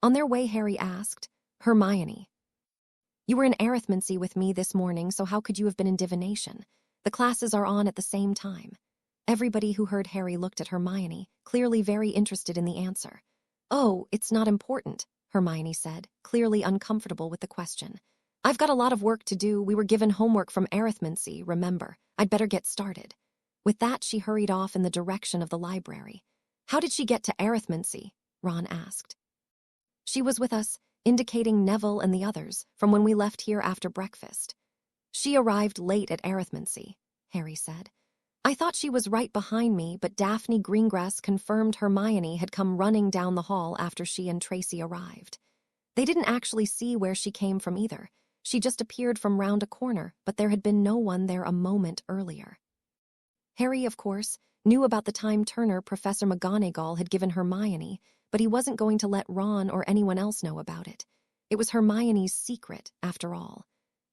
On their way, Harry asked, "Hermione, you were in arithmancy with me this morning, so how could you have been in divination? The classes are on at the same time." Everybody who heard Harry looked at Hermione, clearly very interested in the answer. "Oh, it's not important," Hermione said, clearly uncomfortable with the question. "I've got a lot of work to do. We were given homework from arithmancy, remember. I'd better get started." With that, she hurried off in the direction of the library. "How did she get to arithmancy?" Ron asked. "She was with us, indicating Neville and the others, from when we left here after breakfast." "She arrived late at arithmancy," Harry said. "I thought she was right behind me, but Daphne Greengrass confirmed Hermione had come running down the hall after she and Tracy arrived. They didn't actually see where she came from either. She just appeared from round a corner, but there had been no one there a moment earlier." Harry, of course, knew about the time turner Professor McGonagall had given Hermione, but he wasn't going to let Ron or anyone else know about it. It was Hermione's secret, after all.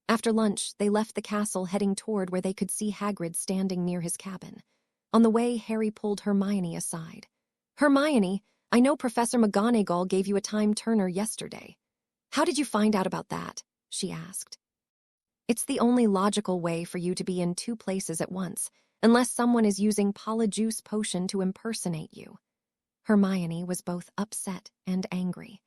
After lunch, they left the castle heading toward where they could see Hagrid standing near his cabin. On the way, Harry pulled Hermione aside. "Hermione, I know Professor McGonagall gave you a time turner yesterday. How did you find out about that?" she asked. "It's the only logical way for you to be in two places at once, unless someone is using Polyjuice Potion to impersonate you." Hermione was both upset and angry.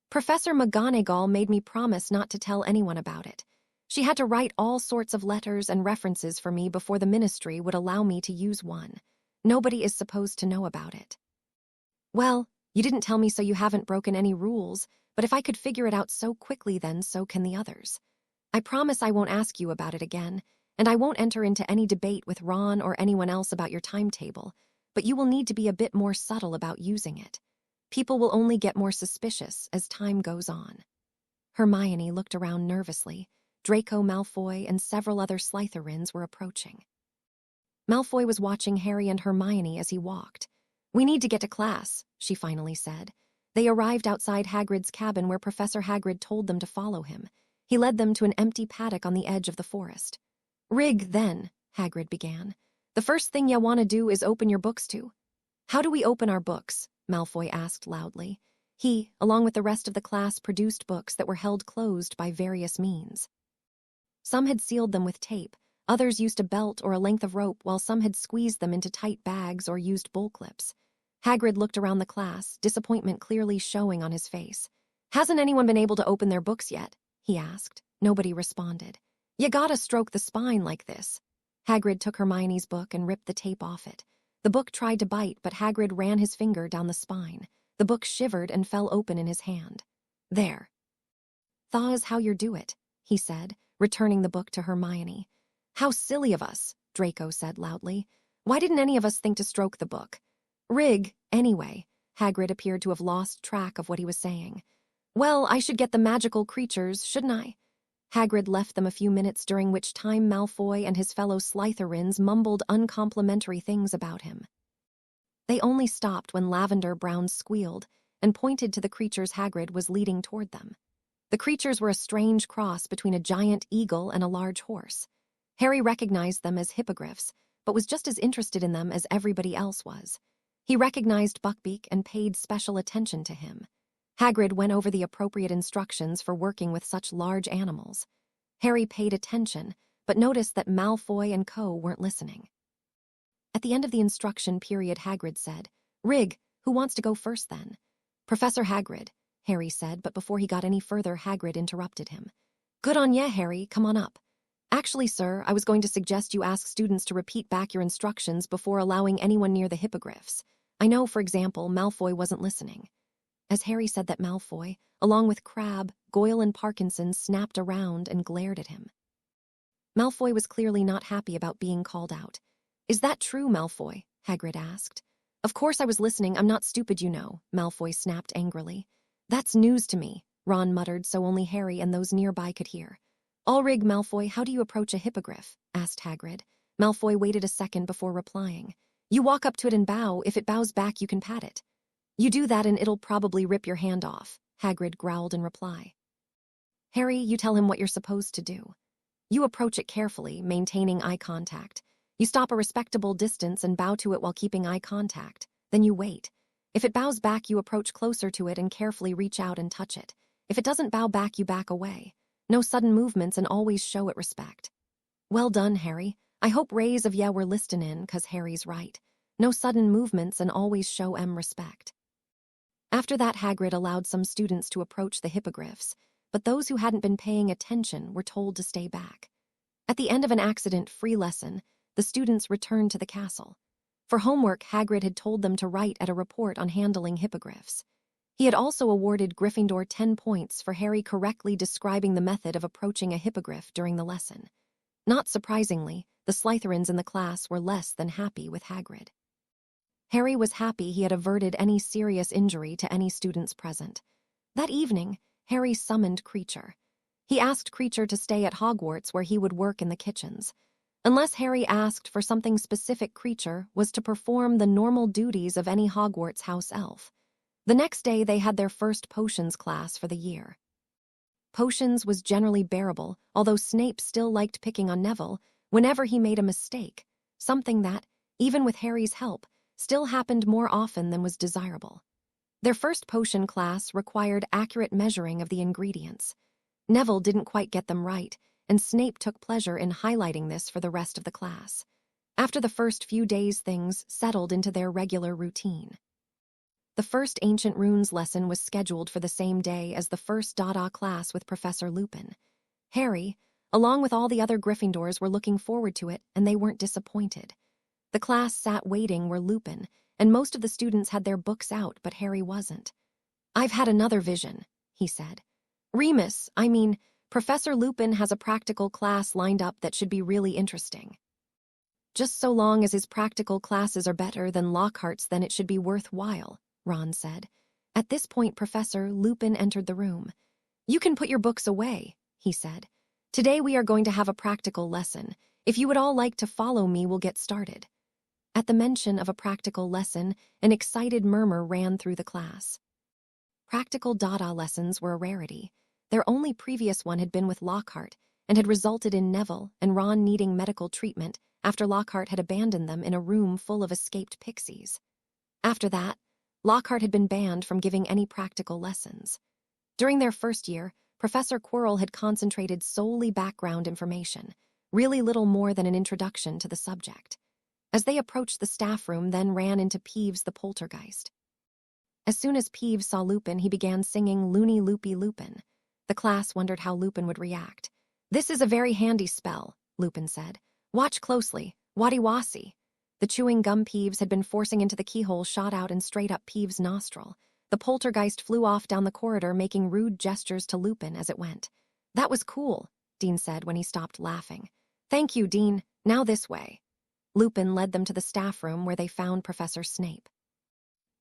"Professor McGonagall made me promise not to tell anyone about it. She had to write all sorts of letters and references for me before the ministry would allow me to use one. Nobody is supposed to know about it." "Well, you didn't tell me, so you haven't broken any rules, but if I could figure it out so quickly, then so can the others. I promise I won't ask you about it again, and I won't enter into any debate with Ron or anyone else about your timetable, but you will need to be a bit more subtle about using it. People will only get more suspicious as time goes on." Hermione looked around nervously. Draco Malfoy and several other Slytherins were approaching. Malfoy was watching Harry and Hermione as he walked. "We need to get to class," she finally said. They arrived outside Hagrid's cabin, where Professor Hagrid told them to follow him. He led them to an empty paddock on the edge of the forest. "Rig, then," Hagrid began. "The first thing you want to do is open your books to." "How do we open our books?" Malfoy asked loudly. He, along with the rest of the class, produced books that were held closed by various means. Some had sealed them with tape, others used a belt or a length of rope, while some had squeezed them into tight bags or used bull clips. Hagrid looked around the class, disappointment clearly showing on his face. "Hasn't anyone been able to open their books yet?" he asked. Nobody responded. "You gotta stroke the spine like this." Hagrid took Hermione's book and ripped the tape off it. The book tried to bite, but Hagrid ran his finger down the spine. The book shivered and fell open in his hand. "There. Thaw's how you do it," he said, returning the book to Hermione. "How silly of us," Draco said loudly. "Why didn't any of us think to stroke the book?" "Rig, anyway." Hagrid appeared to have lost track of what he was saying. "Well, I should get the magical creatures, shouldn't I?" Hagrid left them a few minutes, during which time Malfoy and his fellow Slytherins mumbled uncomplimentary things about him. They only stopped when Lavender Brown squealed and pointed to the creatures Hagrid was leading toward them. The creatures were a strange cross between a giant eagle and a large horse. Harry recognized them as hippogriffs, but was just as interested in them as everybody else was. He recognized Buckbeak and paid special attention to him. Hagrid went over the appropriate instructions for working with such large animals. Harry paid attention, but noticed that Malfoy and co weren't listening. At the end of the instruction period, Hagrid said, "Rig, who wants to go first then?" "Professor Hagrid," Harry said, but before he got any further, Hagrid interrupted him. "Good on ya, Harry, come on up. Actually, sir, I was going to suggest you ask students to repeat back your instructions before allowing anyone near the hippogriffs. I know, for example, Malfoy wasn't listening." As Harry said that, Malfoy, along with Crabbe, Goyle, and Parkinson, snapped around and glared at him. Malfoy was clearly not happy about being called out. "Is that true, Malfoy?" Hagrid asked. "Of course I was listening, I'm not stupid, you know," Malfoy snapped angrily. "That's news to me," Ron muttered so only Harry and those nearby could hear. "Allrig, Malfoy, how do you approach a hippogriff?" asked Hagrid. Malfoy waited a second before replying. "You walk up to it and bow. If it bows back, you can pat it." "You do that and it'll probably rip your hand off," Hagrid growled in reply. "Harry, you tell him what you're supposed to do. You approach it carefully, maintaining eye contact. You stop a respectable distance and bow to it while keeping eye contact. Then you wait. If it bows back, you approach closer to it and carefully reach out and touch it. If it doesn't bow back, you back away. No sudden movements and always show it respect." "Well done, Harry. I hope rays of yeah were listening, 'cause Harry's right. No sudden movements and always show respect." After that, Hagrid allowed some students to approach the hippogriffs, but those who hadn't been paying attention were told to stay back. At the end of an accident-free lesson, the students returned to the castle. For homework, Hagrid had told them to write a report on handling hippogriffs. He had also awarded Gryffindor 10 points for Harry correctly describing the method of approaching a hippogriff during the lesson. Not surprisingly, the Slytherins in the class were less than happy with Hagrid. Harry was happy he had averted any serious injury to any students present. That evening, Harry summoned Creecher. He asked Creecher to stay at Hogwarts where he would work in the kitchens. Unless Harry asked for something specific, Creecher was to perform the normal duties of any Hogwarts house elf. The next day, they had their first potions class for the year. Potions was generally bearable, although Snape still liked picking on Neville whenever he made a mistake, something that, even with Harry's help, still happened more often than was desirable. Their first potion class required accurate measuring of the ingredients. Neville didn't quite get them right, and Snape took pleasure in highlighting this for the rest of the class. After the first few days, things settled into their regular routine. The first Ancient Runes lesson was scheduled for the same day as the first DADA class with Professor Lupin. Harry, along with all the other Gryffindors, were looking forward to it, and they weren't disappointed. The class sat waiting where Lupin, and most of the students had their books out, but Harry wasn't. "I've had another vision," he said. Professor Lupin has a practical class lined up that should be really interesting." "Just so long as his practical classes are better than Lockhart's, then it should be worthwhile," Ron said. At this point, Professor Lupin entered the room. "You can put your books away," he said. "Today we are going to have a practical lesson. If you would all like to follow me, we'll get started." At the mention of a practical lesson, an excited murmur ran through the class. Practical DADA lessons were a rarity. Their only previous one had been with Lockhart and had resulted in Neville and Ron needing medical treatment after Lockhart had abandoned them in a room full of escaped pixies. After that, Lockhart had been banned from giving any practical lessons. During their first year, Professor Quirrell had concentrated solely background information, really little more than an introduction to the subject. As they approached the staff room, then ran into Peeves the poltergeist. As soon as Peeves saw Lupin, he began singing Loony Loopy Lupin. The class wondered how Lupin would react. "This is a very handy spell," Lupin said. "Watch closely. Waddy-wassy." The chewing gum Peeves had been forcing into the keyhole shot out and straight up Peeves' nostril. The poltergeist flew off down the corridor, making rude gestures to Lupin as it went. "That was cool," Dean said when he stopped laughing. "Thank you, Dean. Now this way." Lupin led them to the staff room where they found Professor Snape.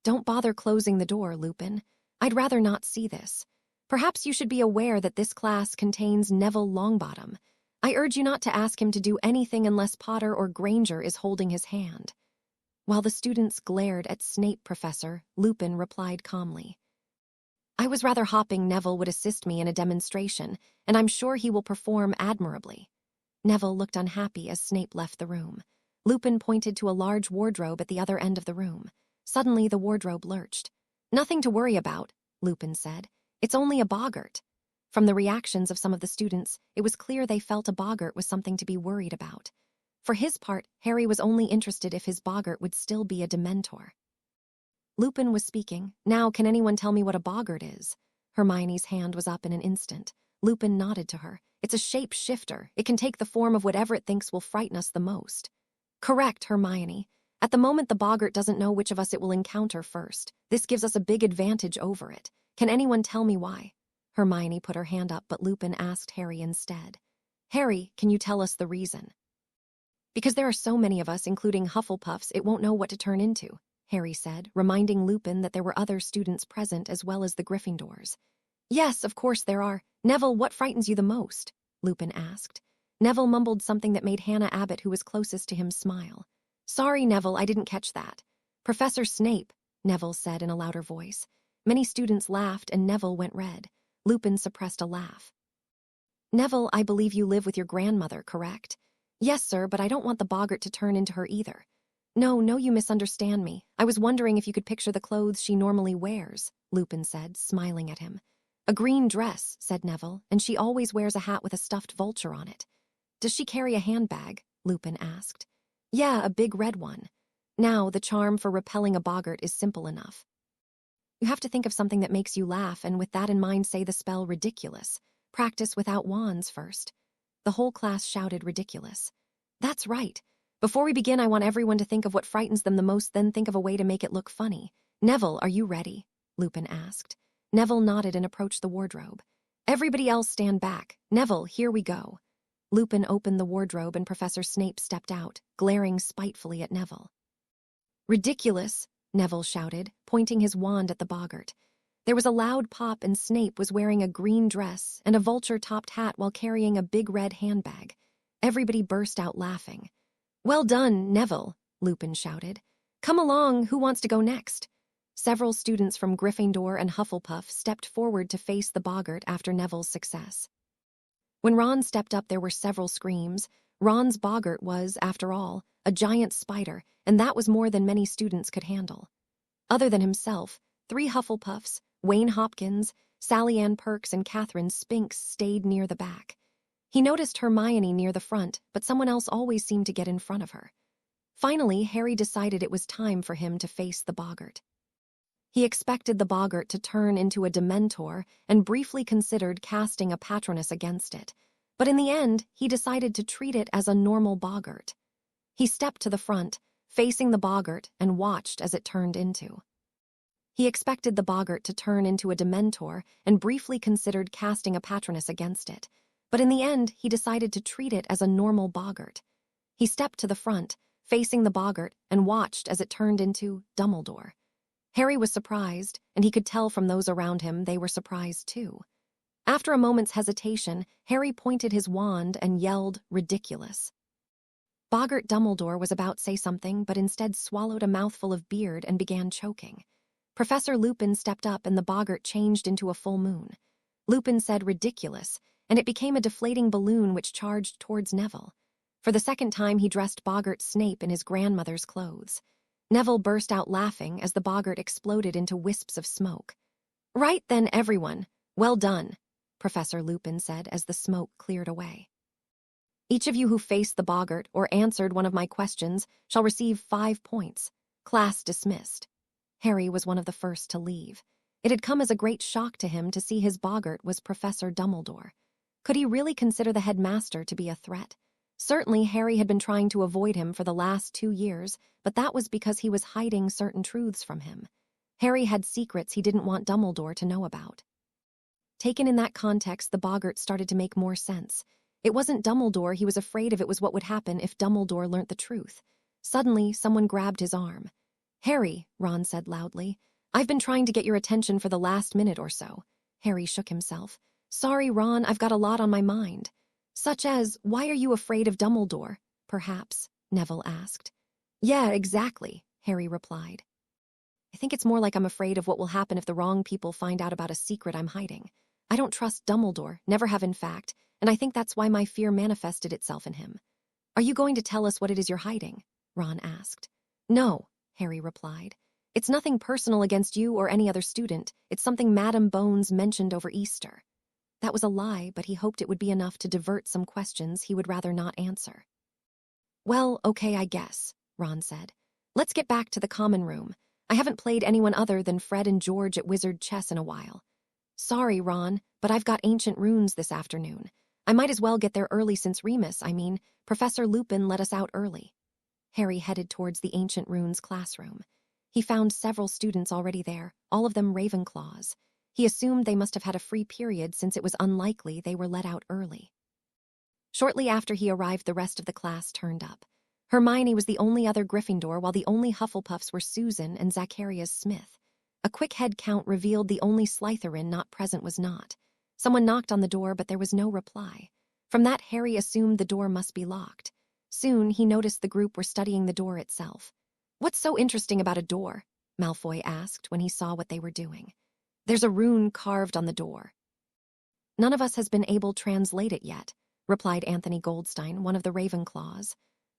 "Don't bother closing the door, Lupin. I'd rather not see this. Perhaps you should be aware that this class contains Neville Longbottom. I urge you not to ask him to do anything unless Potter or Granger is holding his hand." While the students glared at Snape, Professor, Lupin replied calmly, "I was rather hoping Neville would assist me in a demonstration, and I'm sure he will perform admirably." Neville looked unhappy as Snape left the room. Lupin pointed to a large wardrobe at the other end of the room. Suddenly, the wardrobe lurched. "Nothing to worry about," Lupin said. "It's only a boggart." From the reactions of some of the students, it was clear they felt a boggart was something to be worried about. For his part, Harry was only interested if his boggart would still be a Dementor. Lupin was speaking. "Now, can anyone tell me what a boggart is?" Hermione's hand was up in an instant. Lupin nodded to her. "It's a shape-shifter. It can take the form of whatever it thinks will frighten us the most." "Correct, Hermione. At the moment, the boggart doesn't know which of us it will encounter first. This gives us a big advantage over it. Can anyone tell me why?" Hermione put her hand up, but Lupin asked Harry instead. "Harry, can you tell us the reason?" "Because there are so many of us, including Hufflepuffs, it won't know what to turn into," Harry said, reminding Lupin that there were other students present as well as the Gryffindors. "Yes, of course there are. Neville, what frightens you the most?" Lupin asked. Neville mumbled something that made Hannah Abbott, who was closest to him, smile. "Sorry, Neville, I didn't catch that." "Professor Snape," Neville said in a louder voice. Many students laughed and Neville went red. Lupin suppressed a laugh. "Neville, I believe you live with your grandmother, correct?" "Yes, sir, but I don't want the boggart to turn into her either." No, you misunderstand me. I was wondering if you could picture the clothes she normally wears," Lupin said, smiling at him. "A green dress," said Neville, "and she always wears a hat with a stuffed vulture on it." "Does she carry a handbag?" Lupin asked. "Yeah, a big red one." Now, the charm for repelling a boggart is simple enough. You have to think of something that makes you laugh, and with that in mind, say the spell ridiculous. Practice without wands first. The whole class shouted ridiculous. "That's right. Before we begin, I want everyone to think of what frightens them the most, then think of a way to make it look funny." "Neville, are you ready?" Lupin asked. Neville nodded and approached the wardrobe. "Everybody else stand back. Neville, here we go." Lupin opened the wardrobe and Professor Snape stepped out, glaring spitefully at Neville. "Ridiculous," Neville shouted, pointing his wand at the boggart. There was a loud pop and Snape was wearing a green dress and a vulture-topped hat while carrying a big red handbag. Everybody burst out laughing. "Well done, Neville," Lupin shouted. "Come along, who wants to go next?" Several students from Gryffindor and Hufflepuff stepped forward to face the boggart after Neville's success. When Ron stepped up, there were several screams. Ron's boggart was, after all, a giant spider, and that was more than many students could handle. Other than himself, 3 Hufflepuffs, Wayne Hopkins, Sally Ann Perks, and Catherine Spinks stayed near the back. He noticed Hermione near the front, but someone else always seemed to get in front of her. Finally, Harry decided it was time for him to face the boggart. He expected the boggart to turn into a Dementor and briefly considered casting a Patronus against it, but in the end, he decided to treat it as a normal boggart. He stepped to the front, facing the boggart, and watched as it turned into. He expected the boggart to turn into a Dementor and briefly considered casting a Patronus against it, but in the end, he decided to treat it as a normal boggart. He stepped to the front, facing the boggart, and watched as it turned into Dumbledore. Harry was surprised, and he could tell from those around him they were surprised too. After a moment's hesitation, Harry pointed his wand and yelled, "Ridiculous." Boggart Dumbledore was about to say something, but instead swallowed a mouthful of beard and began choking. Professor Lupin stepped up and the boggart changed into a full moon. Lupin said ridiculous, and it became a deflating balloon which charged towards Neville. For the second time, he dressed Boggart Snape in his grandmother's clothes. Neville burst out laughing as the boggart exploded into wisps of smoke. "Right then, everyone. Well done," Professor Lupin said as the smoke cleared away. "Each of you who faced the boggart or answered one of my questions shall receive 5 points. Class dismissed." Harry was one of the first to leave. It had come as a great shock to him to see his boggart was Professor Dumbledore. Could he really consider the headmaster to be a threat? Certainly, Harry had been trying to avoid him for the last 2 years, but that was because he was hiding certain truths from him. Harry had secrets he didn't want Dumbledore to know about. Taken in that context, the boggart started to make more sense. It wasn't Dumbledore he was afraid of, it was what would happen if Dumbledore learnt the truth. Suddenly, someone grabbed his arm. "Harry," Ron said loudly, "I've been trying to get your attention for the last minute or so." Harry shook himself. Sorry, Ron, I've got a lot on my mind. Such as, why are you afraid of Dumbledore? Perhaps, Neville asked. Yeah, exactly, Harry replied. I think it's more like I'm afraid of what will happen if the wrong people find out about a secret I'm hiding. I don't trust Dumbledore, never have in fact, and I think that's why my fear manifested itself in him. Are you going to tell us what it is you're hiding? Ron asked. No, Harry replied. It's nothing personal against you or any other student. It's something Madame Bones mentioned over Easter. That was a lie, but he hoped it would be enough to divert some questions he would rather not answer. Well, okay, I guess, Ron said. Let's get back to the common room. I haven't played anyone other than Fred and George at wizard chess in a while. Sorry, Ron, but I've got ancient runes this afternoon. I might as well get there early since Professor Lupin let us out early. Harry headed towards the ancient runes classroom. He found several students already there, all of them Ravenclaws. He assumed they must have had a free period since it was unlikely they were let out early. Shortly after he arrived, the rest of the class turned up. Hermione was the only other Gryffindor, while the only Hufflepuffs were Susan and Zacharias Smith. A quick head count revealed the only Slytherin not present was not. Someone knocked on the door, but there was no reply. From that, Harry assumed the door must be locked. Soon, he noticed the group were studying the door itself. What's so interesting about a door? Malfoy asked when he saw what they were doing. There's a rune carved on the door. None of us has been able to translate it yet, replied Anthony Goldstein, one of the Ravenclaws.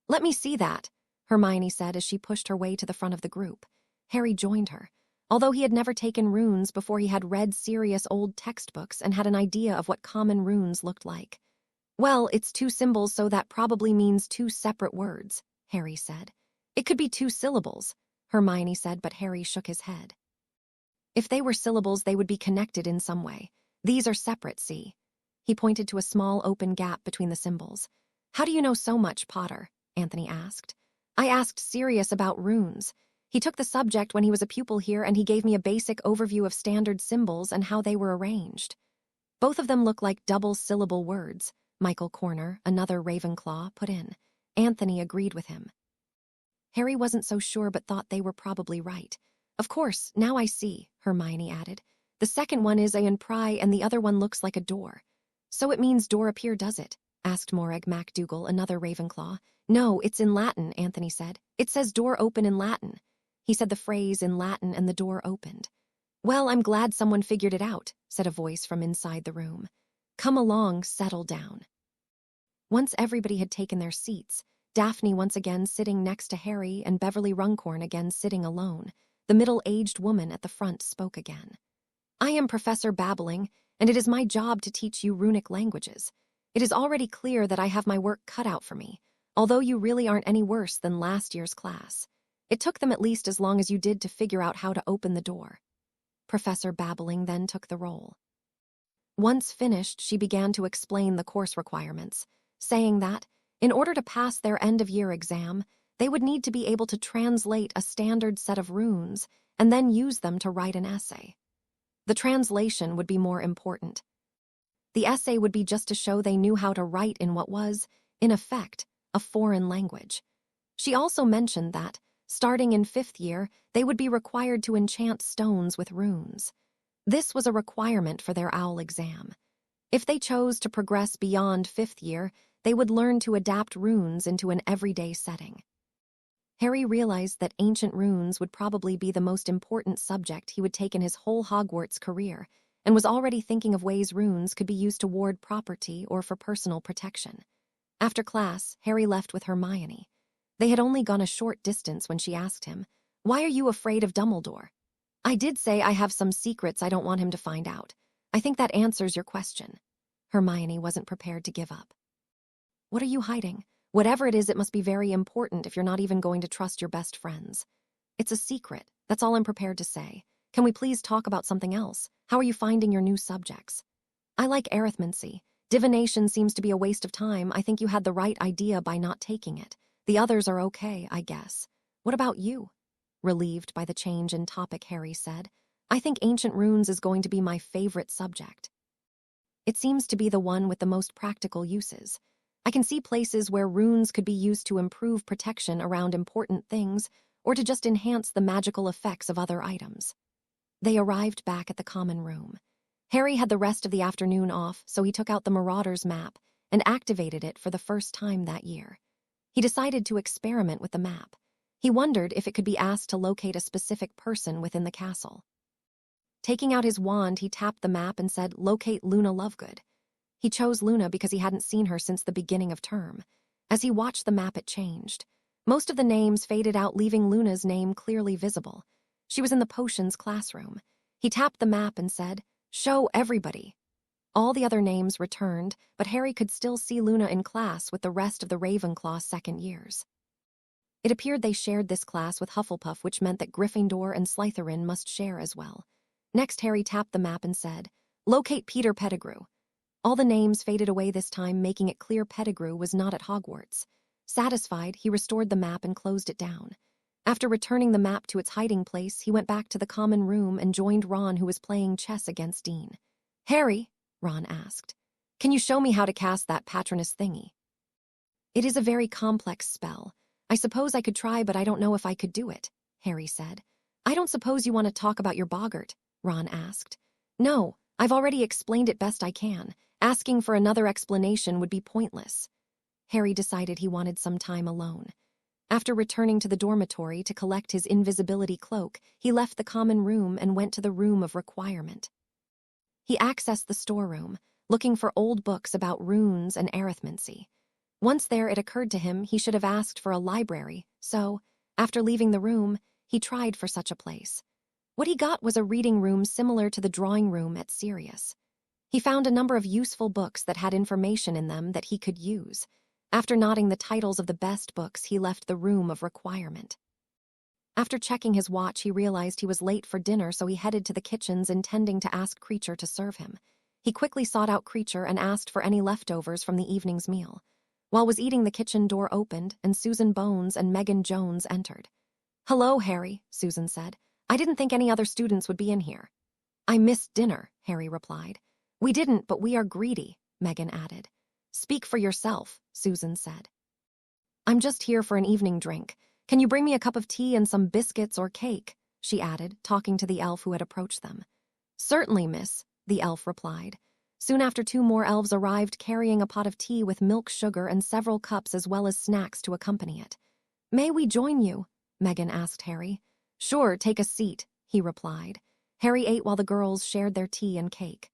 Let me see that, Hermione said as she pushed her way to the front of the group. Harry joined her. Although he had never taken runes before, he had read Sirius old textbooks and had an idea of what common runes looked like. Well, it's 2 symbols, so that probably means 2 separate words, Harry said. It could be 2 syllables, Hermione said, but Harry shook his head. If they were syllables, they would be connected in some way. These are separate, see? He pointed to a small open gap between the symbols. How do you know so much, Potter? Anthony asked. I asked Sirius about runes. He took the subject when he was a pupil here, and he gave me a basic overview of standard symbols and how they were arranged. Both of them look like double-syllable words, Michael Corner, another Ravenclaw, put in. Anthony agreed with him. Harry wasn't so sure, but thought they were probably right. Of course, now I see, Hermione added. The second one is a and pry, and the other one looks like a door. So it means door appear, does it? Asked Morag MacDougal, another Ravenclaw. No, it's in Latin, Anthony said. It says door open in Latin. He said the phrase in Latin and the door opened. Well, I'm glad someone figured it out, said a voice from inside the room. Come along, settle down. Once everybody had taken their seats, Daphne once again sitting next to Harry and Beverly Runcorn again sitting alone, the middle-aged woman at the front spoke again. I am Professor Babbling, and it is my job to teach you runic languages. It is already clear that I have my work cut out for me, although you really aren't any worse than last year's class. It took them at least as long as you did to figure out how to open the door. Professor Babbling then took the role. Once finished, she began to explain the course requirements, saying that, in order to pass their end-of-year exam, they would need to be able to translate a standard set of runes and then use them to write an essay. The translation would be more important. The essay would be just to show they knew how to write in what was, in effect, a foreign language. She also mentioned that, starting in 5th year, they would be required to enchant stones with runes. This was a requirement for their OWL exam. If they chose to progress beyond 5th year, they would learn to adapt runes into an everyday setting. Harry realized that ancient runes would probably be the most important subject he would take in his whole Hogwarts career, and was already thinking of ways runes could be used to ward property or for personal protection. After class, Harry left with Hermione. They had only gone a short distance when she asked him, "Why are you afraid of Dumbledore?" "I did say I have some secrets I don't want him to find out. I think that answers your question." Hermione wasn't prepared to give up. "What are you hiding? Whatever it is, it must be very important if you're not even going to trust your best friends." "It's a secret. That's all I'm prepared to say. Can we please talk about something else? How are you finding your new subjects?" "I like arithmancy. Divination seems to be a waste of time. I think you had the right idea by not taking it. The others are okay, I guess. What about you?" Relieved by the change in topic, Harry said, "I think ancient runes is going to be my favorite subject. It seems to be the one with the most practical uses. I can see places where runes could be used to improve protection around important things or to just enhance the magical effects of other items." They arrived back at the common room. Harry had the rest of the afternoon off, so he took out the Marauder's map and activated it for the first time that year. He decided to experiment with the map. He wondered if it could be asked to locate a specific person within the castle. Taking out his wand, he tapped the map and said, "Locate Luna Lovegood." He chose Luna because he hadn't seen her since the beginning of term. As he watched the map, it changed. Most of the names faded out, leaving Luna's name clearly visible. She was in the potions classroom. He tapped the map and said, "Show everybody." All the other names returned, but Harry could still see Luna in class with the rest of the Ravenclaw second years. It appeared they shared this class with Hufflepuff, which meant that Gryffindor and Slytherin must share as well. Next, Harry tapped the map and said, "Locate Peter Pettigrew." All the names faded away this time, making it clear Pettigrew was not at Hogwarts. Satisfied, he restored the map and closed it down. After returning the map to its hiding place, he went back to the common room and joined Ron, who was playing chess against Dean. "Harry," Ron asked, "can you show me how to cast that Patronus thingy?" "It is a very complex spell. I suppose I could try, but I don't know if I could do it," Harry said. "I don't suppose you want to talk about your boggart?" Ron asked. "No, I've already explained it best I can. Asking for another explanation would be pointless." Harry decided he wanted some time alone. After returning to the dormitory to collect his invisibility cloak, he left the common room and went to the room of requirement. He accessed the storeroom, looking for old books about runes and arithmancy. Once there, it occurred to him he should have asked for a library, so, after leaving the room, he tried for such a place. What he got was a reading room similar to the drawing room at Sirius. He found a number of useful books that had information in them that he could use. After noting the titles of the best books, he left the room of requirement. After checking his watch, he realized he was late for dinner, so he headed to the kitchens, intending to ask Creecher to serve him. He quickly sought out Creecher and asked for any leftovers from the evening's meal. While was eating, the kitchen door opened, and Susan Bones and Megan Jones entered. "Hello, Harry," Susan said. "I didn't think any other students would be in here." "I missed dinner," Harry replied. "We didn't, but we are greedy," Megan added. "Speak for yourself," Susan said. "I'm just here for an evening drink. Can you bring me a cup of tea and some biscuits or cake?" she added, talking to the elf who had approached them. "Certainly, miss," the elf replied. Soon after, 2 more elves arrived, carrying a pot of tea with milk, sugar, and several cups, as well as snacks to accompany it. "May we join you?" Megan asked Harry. "Sure, take a seat," he replied. Harry ate while the girls shared their tea and cake.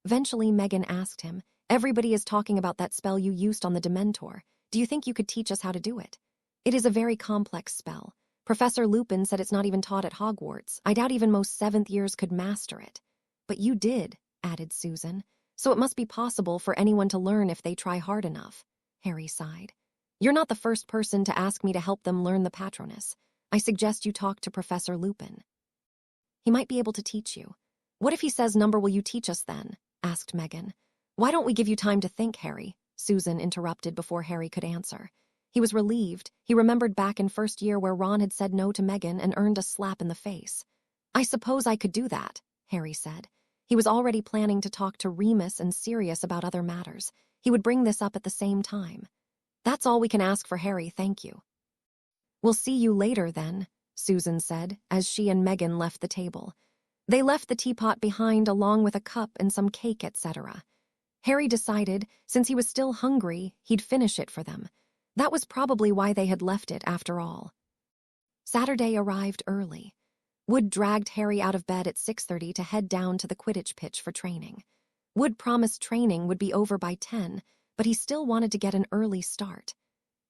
Eventually, Megan asked him, "Everybody is talking about that spell you used on the Dementor. Do you think you could teach us how to do it? It is a very complex spell. Professor Lupin said it's not even taught at Hogwarts. I doubt even most 7th years could master it." "But you did," added Susan. "So it must be possible for anyone to learn if they try hard enough." Harry sighed. "You're not the first person to ask me to help them learn the Patronus. I suggest you talk to Professor Lupin. He might be able to teach you." "What if he says, 'Number, will you teach us then?'" asked Megan. "Why don't we give you time to think, Harry?" Susan interrupted before Harry could answer. He was relieved. He remembered back in first year where Ron had said no to Megan and earned a slap in the face. "I suppose I could do that," Harry said. He was already planning to talk to Remus and Sirius about other matters. He would bring this up at the same time. "That's all we can ask for, Harry, thank you." "We'll see you later, then," Susan said, as she and Megan left the table. They left the teapot behind along with a cup and some cake, etc. Harry decided, since he was still hungry, he'd finish it for them. That was probably why they had left it after all. Saturday arrived early. Wood dragged Harry out of bed at 6:30 to head down to the Quidditch pitch for training. Wood promised training would be over by 10, but he still wanted to get an early start.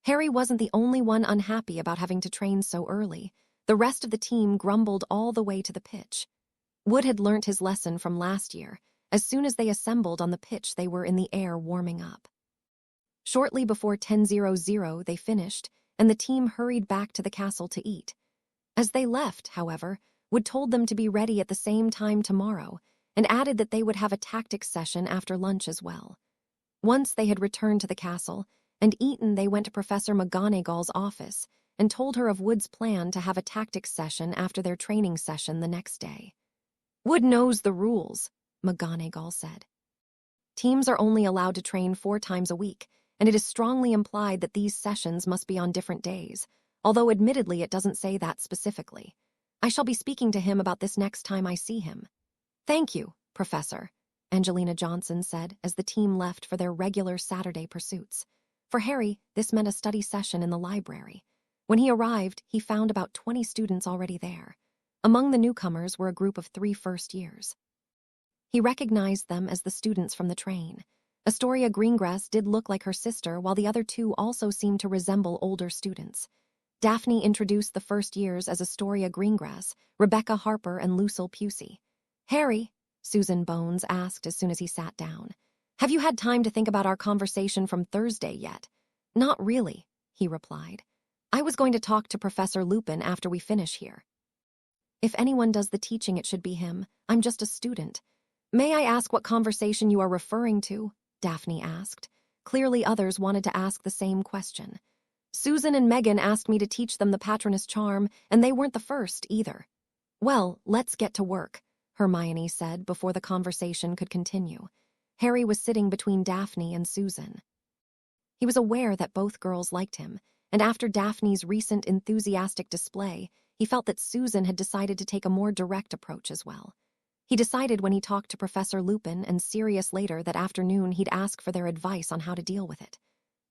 Harry wasn't the only one unhappy about having to train so early. The rest of the team grumbled all the way to the pitch. Wood had learnt his lesson from last year. As soon as they assembled on the pitch, they were in the air warming up. Shortly before 10:00, they finished, and the team hurried back to the castle to eat. As they left, however, Wood told them to be ready at the same time tomorrow, and added that they would have a tactics session after lunch as well. Once they had returned to the castle and eaten, they went to Professor McGonagall's office and told her of Wood's plan to have a tactics session after their training session the next day. "Wood knows the rules," McGonagall said. "Teams are only allowed to train 4 times a week, and it is strongly implied that these sessions must be on different days, although admittedly it doesn't say that specifically. I shall be speaking to him about this next time I see him." "Thank you," Professor," Angelina Johnson said as the team left for their regular Saturday pursuits. For Harry, this meant a study session in the library. When he arrived, he found about 20 students already there. Among the newcomers were a group of 3 first years. He recognized them as the students from the train. Astoria Greengrass did look like her sister, while the other 2 also seemed to resemble older students. Daphne introduced the first years as Astoria Greengrass, Rebecca Harper, and Lucille Pusey. "Harry," Susan Bones asked as soon as he sat down, "have you had time to think about our conversation from Thursday yet?" "Not really," he replied. "I was going to talk to Professor Lupin after we finish here." "If anyone does the teaching, it should be him. I'm just a student." "May I ask what conversation you are referring to?" Daphne asked. Clearly others wanted to ask the same question. "Susan and Megan asked me to teach them the Patronus charm, and they weren't the first either." "Well, let's get to work," Hermione said before the conversation could continue. Harry was sitting between Daphne and Susan. He was aware that both girls liked him, and after Daphne's recent enthusiastic display, he felt that Susan had decided to take a more direct approach as well. He decided when he talked to Professor Lupin and Sirius later that afternoon he'd ask for their advice on how to deal with it.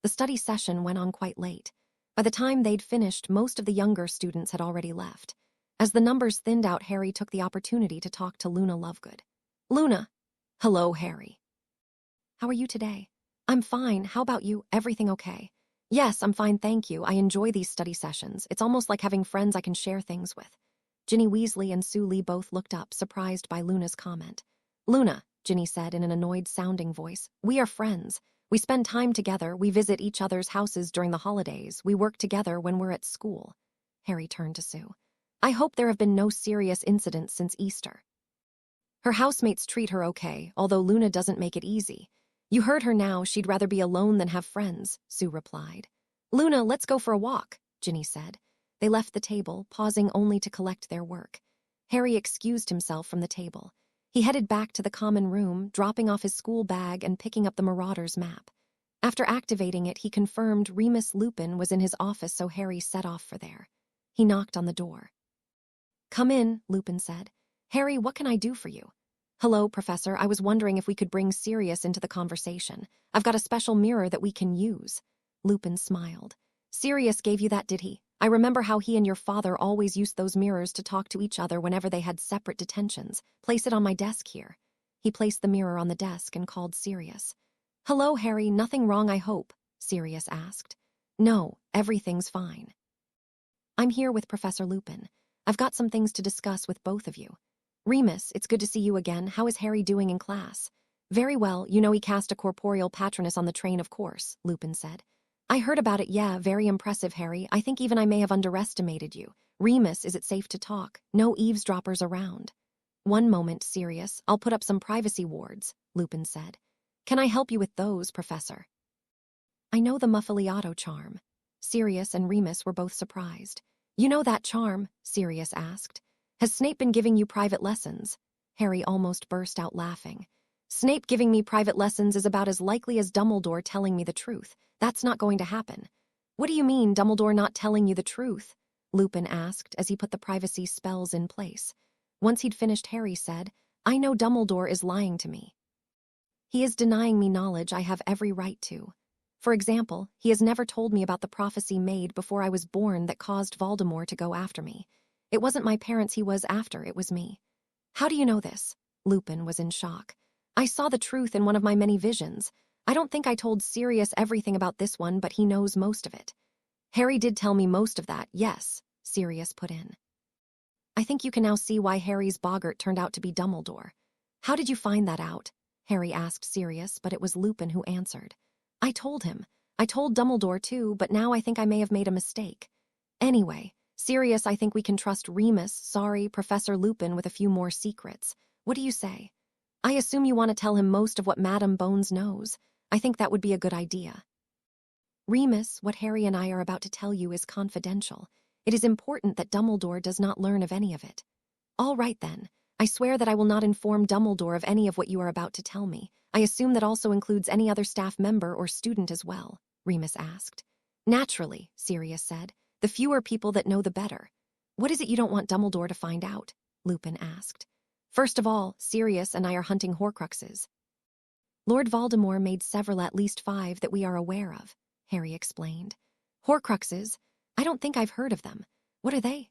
The study session went on quite late. By the time they'd finished, most of the younger students had already left. As the numbers thinned out, Harry took the opportunity to talk to Luna Lovegood. "Luna." "Hello, Harry. How are you today?" "I'm fine. How about you? Everything okay?" "Yes, I'm fine, thank you. I enjoy these study sessions. It's almost like having friends I can share things with." Ginny Weasley and Sue Lee both looked up, surprised by Luna's comment. "Luna," Ginny said in an annoyed-sounding voice, "we are friends. We spend time together, we visit each other's houses during the holidays, we work together when we're at school." Harry turned to Sue. "I hope there have been no serious incidents since Easter." "Her housemates treat her okay, although Luna doesn't make it easy. You heard her now, she'd rather be alone than have friends," Sue replied. "Luna, let's go for a walk," Ginny said. They left the table, pausing only to collect their work. Harry excused himself from the table. He headed back to the common room, dropping off his school bag and picking up the Marauders map. After activating it, he confirmed Remus Lupin was in his office, so Harry set off for there. He knocked on the door. "Come in," Lupin said. "Harry, what can I do for you?" "Hello, Professor. I was wondering if we could bring Sirius into the conversation. I've got a special mirror that we can use." Lupin smiled. "Sirius gave you that, did he? I remember how he and your father always used those mirrors to talk to each other whenever they had separate detentions. Place it on my desk here." He placed the mirror on the desk and called Sirius. "Hello, Harry. Nothing wrong, I hope?" Sirius asked. "No, everything's fine." "I'm here with Professor Lupin. I've got some things to discuss with both of you. Remus, it's good to see you again. How is Harry doing in class?" "Very well. You know he cast a corporeal Patronus on the train, of course," Lupin said. "I heard about it, yeah, very impressive, Harry. I think even I may have underestimated you. Remus, is it safe to talk? No eavesdroppers around." "One moment, Sirius. I'll put up some privacy wards," Lupin said. "Can I help you with those, Professor?" "I know the Muffiliato charm." Sirius and Remus were both surprised. "You know that charm?" Sirius asked. "Has Snape been giving you private lessons?" Harry almost burst out laughing. "Snape giving me private lessons is about as likely as Dumbledore telling me the truth. That's not going to happen." "What do you mean, Dumbledore not telling you the truth?" Lupin asked as he put the privacy spells in place. Once he'd finished, Harry said, "I know Dumbledore is lying to me. He is denying me knowledge I have every right to. For example, he has never told me about the prophecy made before I was born that caused Voldemort to go after me. It wasn't my parents he was after, it was me." "How do you know this?" Lupin was in shock. "I saw the truth in one of my many visions. I don't think I told Sirius everything about this one, but he knows most of it." "Harry did tell me most of that, yes," Sirius put in. "I think you can now see why Harry's boggart turned out to be Dumbledore." "How did you find that out?" Harry asked Sirius, but it was Lupin who answered. "I told him. I told Dumbledore too, but now I think I may have made a mistake. Anyway, Sirius, I think we can trust Remus, Professor Lupin with a few more secrets. What do you say? I assume you want to tell him most of what Madame Bones knows. I think that would be a good idea." "Remus, what Harry and I are about to tell you is confidential. It is important that Dumbledore does not learn of any of it." "All right then. I swear that I will not inform Dumbledore of any of what you are about to tell me. I assume that also includes any other staff member or student as well," Remus asked. "Naturally," Sirius said. "The fewer people that know, the better." "What is it you don't want Dumbledore to find out?" Lupin asked. First of all, Sirius and I are hunting Horcruxes. Lord Voldemort made several, at least 5, that we are aware of, Harry explained. Horcruxes? I don't think I've heard of them. What are they?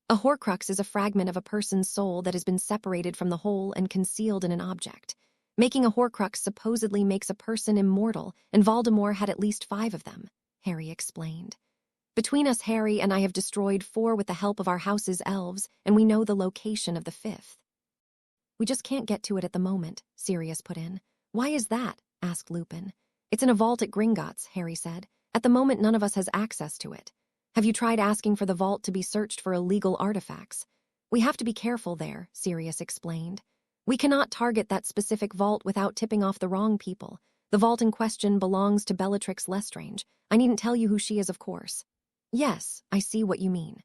A Horcrux is a fragment of a person's soul that has been separated from the whole and concealed in an object. Making a Horcrux supposedly makes a person immortal, and Voldemort had at least 5 of them, Harry explained. Between us, Harry and I have destroyed 4 with the help of our house's elves, and we know the location of the 5th. We just can't get to it at the moment, Sirius put in. Why is that? Asked Lupin. It's in a vault at Gringotts, Harry said. At the moment, none of us has access to it. Have you tried asking for the vault to be searched for illegal artifacts? We have to be careful there, Sirius explained. We cannot target that specific vault without tipping off the wrong people. The vault in question belongs to Bellatrix Lestrange. I needn't tell you who she is, of course. Yes, I see what you mean.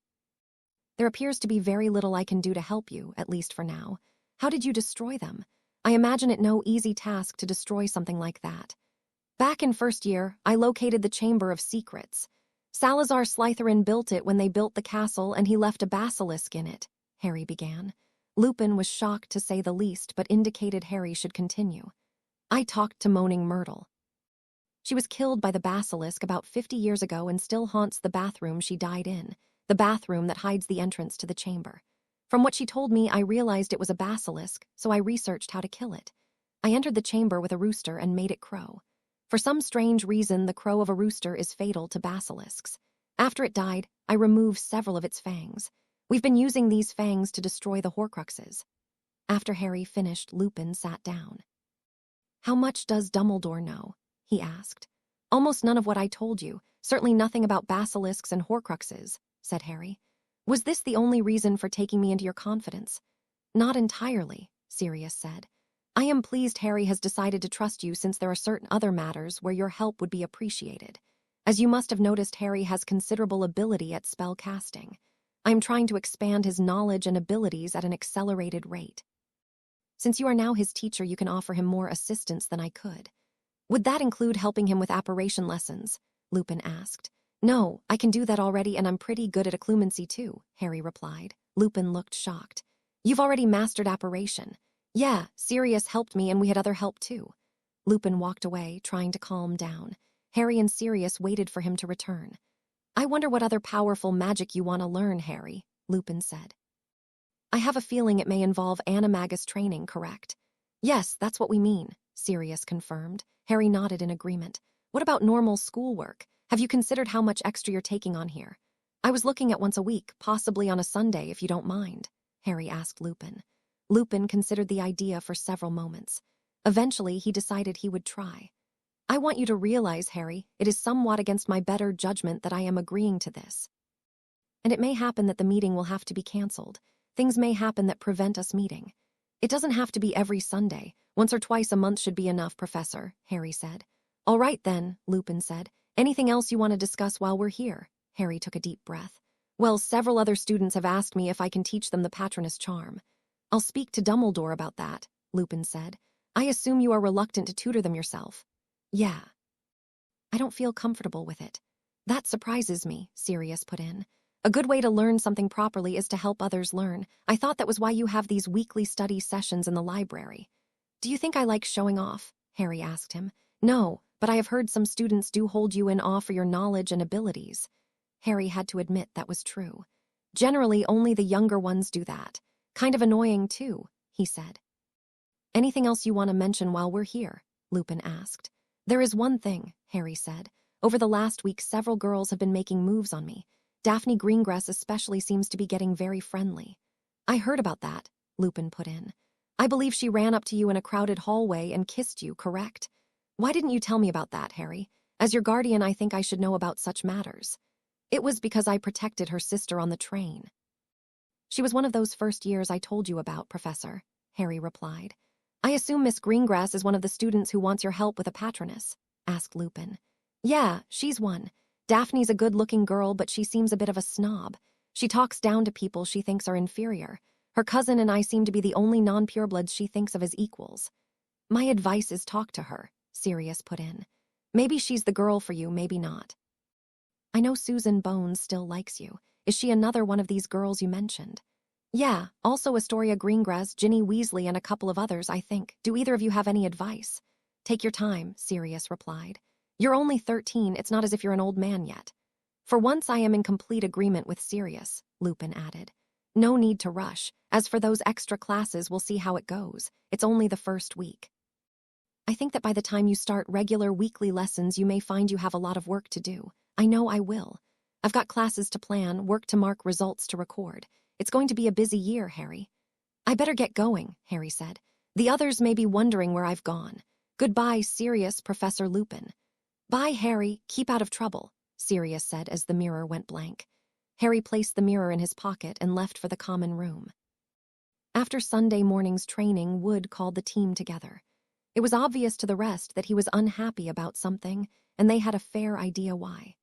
There appears to be very little I can do to help you, at least for now. How did you destroy them? I imagine it no easy task to destroy something like that. Back in first year, I located the Chamber of Secrets. Salazar Slytherin built it when they built the castle, and he left a basilisk in it, Harry began. Lupin was shocked to say the least, but indicated Harry should continue. I talked to Moaning Myrtle. She was killed by the basilisk about 50 years ago and still haunts the bathroom she died in, the bathroom that hides the entrance to the chamber. From what she told me, I realized it was a basilisk, so I researched how to kill it. I entered the chamber with a rooster and made it crow. For some strange reason, the crow of a rooster is fatal to basilisks. After it died, I removed several of its fangs. We've been using these fangs to destroy the Horcruxes. After Harry finished, Lupin sat down. How much does Dumbledore know? He asked. Almost none of what I told you, certainly nothing about basilisks and Horcruxes, said Harry. Was this the only reason for taking me into your confidence? Not entirely, Sirius said. I am pleased Harry has decided to trust you, since there are certain other matters where your help would be appreciated. As you must have noticed, Harry has considerable ability at spell casting. I am trying to expand his knowledge and abilities at an accelerated rate. Since you are now his teacher, you can offer him more assistance than I could. Would that include helping him with Apparation lessons? Lupin asked. No, I can do that already, and I'm pretty good at occlumency too, Harry replied. Lupin looked shocked. You've already mastered Apparation. Yeah, Sirius helped me, and we had other help too. Lupin walked away, trying to calm down. Harry and Sirius waited for him to return. I wonder what other powerful magic you want to learn, Harry, Lupin said. I have a feeling it may involve animagus training, correct? Yes, that's what we mean, Sirius confirmed. Harry nodded in agreement. What about normal schoolwork? Have you considered how much extra you're taking on here? I was looking at once a week, possibly on a Sunday, if you don't mind, Harry asked Lupin. Lupin considered the idea for several moments. Eventually, he decided he would try. I want you to realize, Harry, it is somewhat against my better judgment that I am agreeing to this. And it may happen that the meeting will have to be cancelled. Things may happen that prevent us meeting. It doesn't have to be every Sunday. Once or twice a month should be enough, Professor, Harry said. All right then, Lupin said. Anything else you want to discuss while we're here? Harry took a deep breath. Well, several other students have asked me if I can teach them the Patronus charm. I'll speak to Dumbledore about that, Lupin said. I assume you are reluctant to tutor them yourself. Yeah. I don't feel comfortable with it. That surprises me, Sirius put in. A good way to learn something properly is to help others learn. I thought that was why you have these weekly study sessions in the library. Do you think I like showing off? Harry asked him. No, but I have heard some students do hold you in awe for your knowledge and abilities. Harry had to admit that was true. Generally, only the younger ones do that. Kind of annoying, too, he said. Anything else you want to mention while we're here? Lupin asked. There is one thing, Harry said. Over the last week, several girls have been making moves on me. Daphne Greengrass especially seems to be getting very friendly. I heard about that, Lupin put in. I believe she ran up to you in a crowded hallway and kissed you, correct? Why didn't you tell me about that, Harry? As your guardian, I think I should know about such matters. It was because I protected her sister on the train. She was one of those first years I told you about, Professor, Harry replied. I assume Miss Greengrass is one of the students who wants your help with a Patronus, asked Lupin. Yeah, she's one. Daphne's a good-looking girl, but she seems a bit of a snob. She talks down to people she thinks are inferior. Her cousin and I seem to be the only non-purebloods she thinks of as equals. My advice is talk to her, Sirius put in. Maybe she's the girl for you, maybe not. I know Susan Bones still likes you. Is she another one of these girls you mentioned? Yeah, also Astoria Greengrass, Ginny Weasley, and a couple of others, I think. Do either of you have any advice? Take your time, Sirius replied. You're only 13, it's not as if you're an old man yet. For once I am in complete agreement with Sirius, Lupin added. No need to rush. As for those extra classes, we'll see how it goes. It's only the first week. I think that by the time you start regular weekly lessons, you may find you have a lot of work to do. I know I will. I've got classes to plan, work to mark, results to record. It's going to be a busy year, Harry. I better get going, Harry said. The others may be wondering where I've gone. Goodbye, Sirius, Professor Lupin. Bye, Harry. Keep out of trouble, Sirius said as the mirror went blank. Harry placed the mirror in his pocket and left for the common room. After Sunday morning's training, Wood called the team together. It was obvious to the rest that he was unhappy about something, and they had a fair idea why.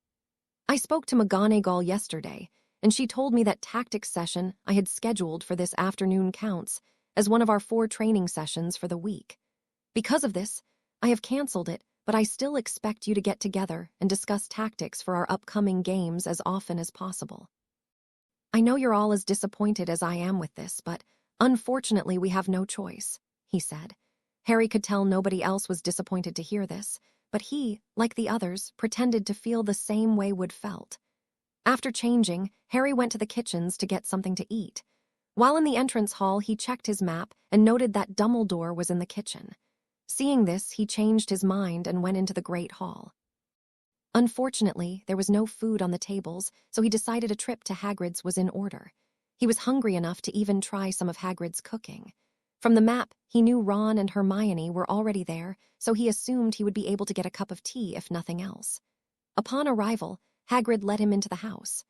I spoke to McGonagall yesterday, and she told me that tactics session I had scheduled for this afternoon counts as one of our 4 training sessions for the week. Because of this, I have canceled it, but I still expect you to get together and discuss tactics for our upcoming games as often as possible. I know you're all as disappointed as I am with this, but unfortunately we have no choice, he said. Harry could tell nobody else was disappointed to hear this, but he, like the others, pretended to feel the same way Wood felt. After changing, Harry went to the kitchens to get something to eat. While in the entrance hall, he checked his map and noted that Dumbledore was in the kitchen. Seeing this, he changed his mind and went into the Great Hall. Unfortunately, there was no food on the tables, so he decided a trip to Hagrid's was in order. He was hungry enough to even try some of Hagrid's cooking. From the map, he knew Ron and Hermione were already there, so he assumed he would be able to get a cup of tea if nothing else. Upon arrival, Hagrid let him into the house.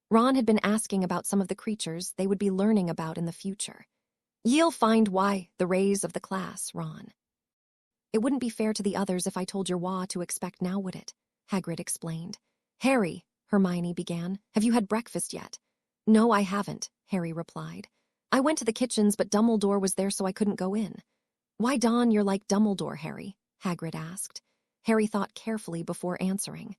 Ron had been asking about some of the creatures they would be learning about in the future. You'll find why, the rays of the class, Ron. It wouldn't be fair to the others if I told your what to expect now, would it? Hagrid explained. Harry, Hermione began, have you had breakfast yet? No, I haven't, Harry replied. I went to the kitchens, but Dumbledore was there, so I couldn't go in. Why, Don, you're like Dumbledore, Harry, Hagrid asked. Harry thought carefully before answering.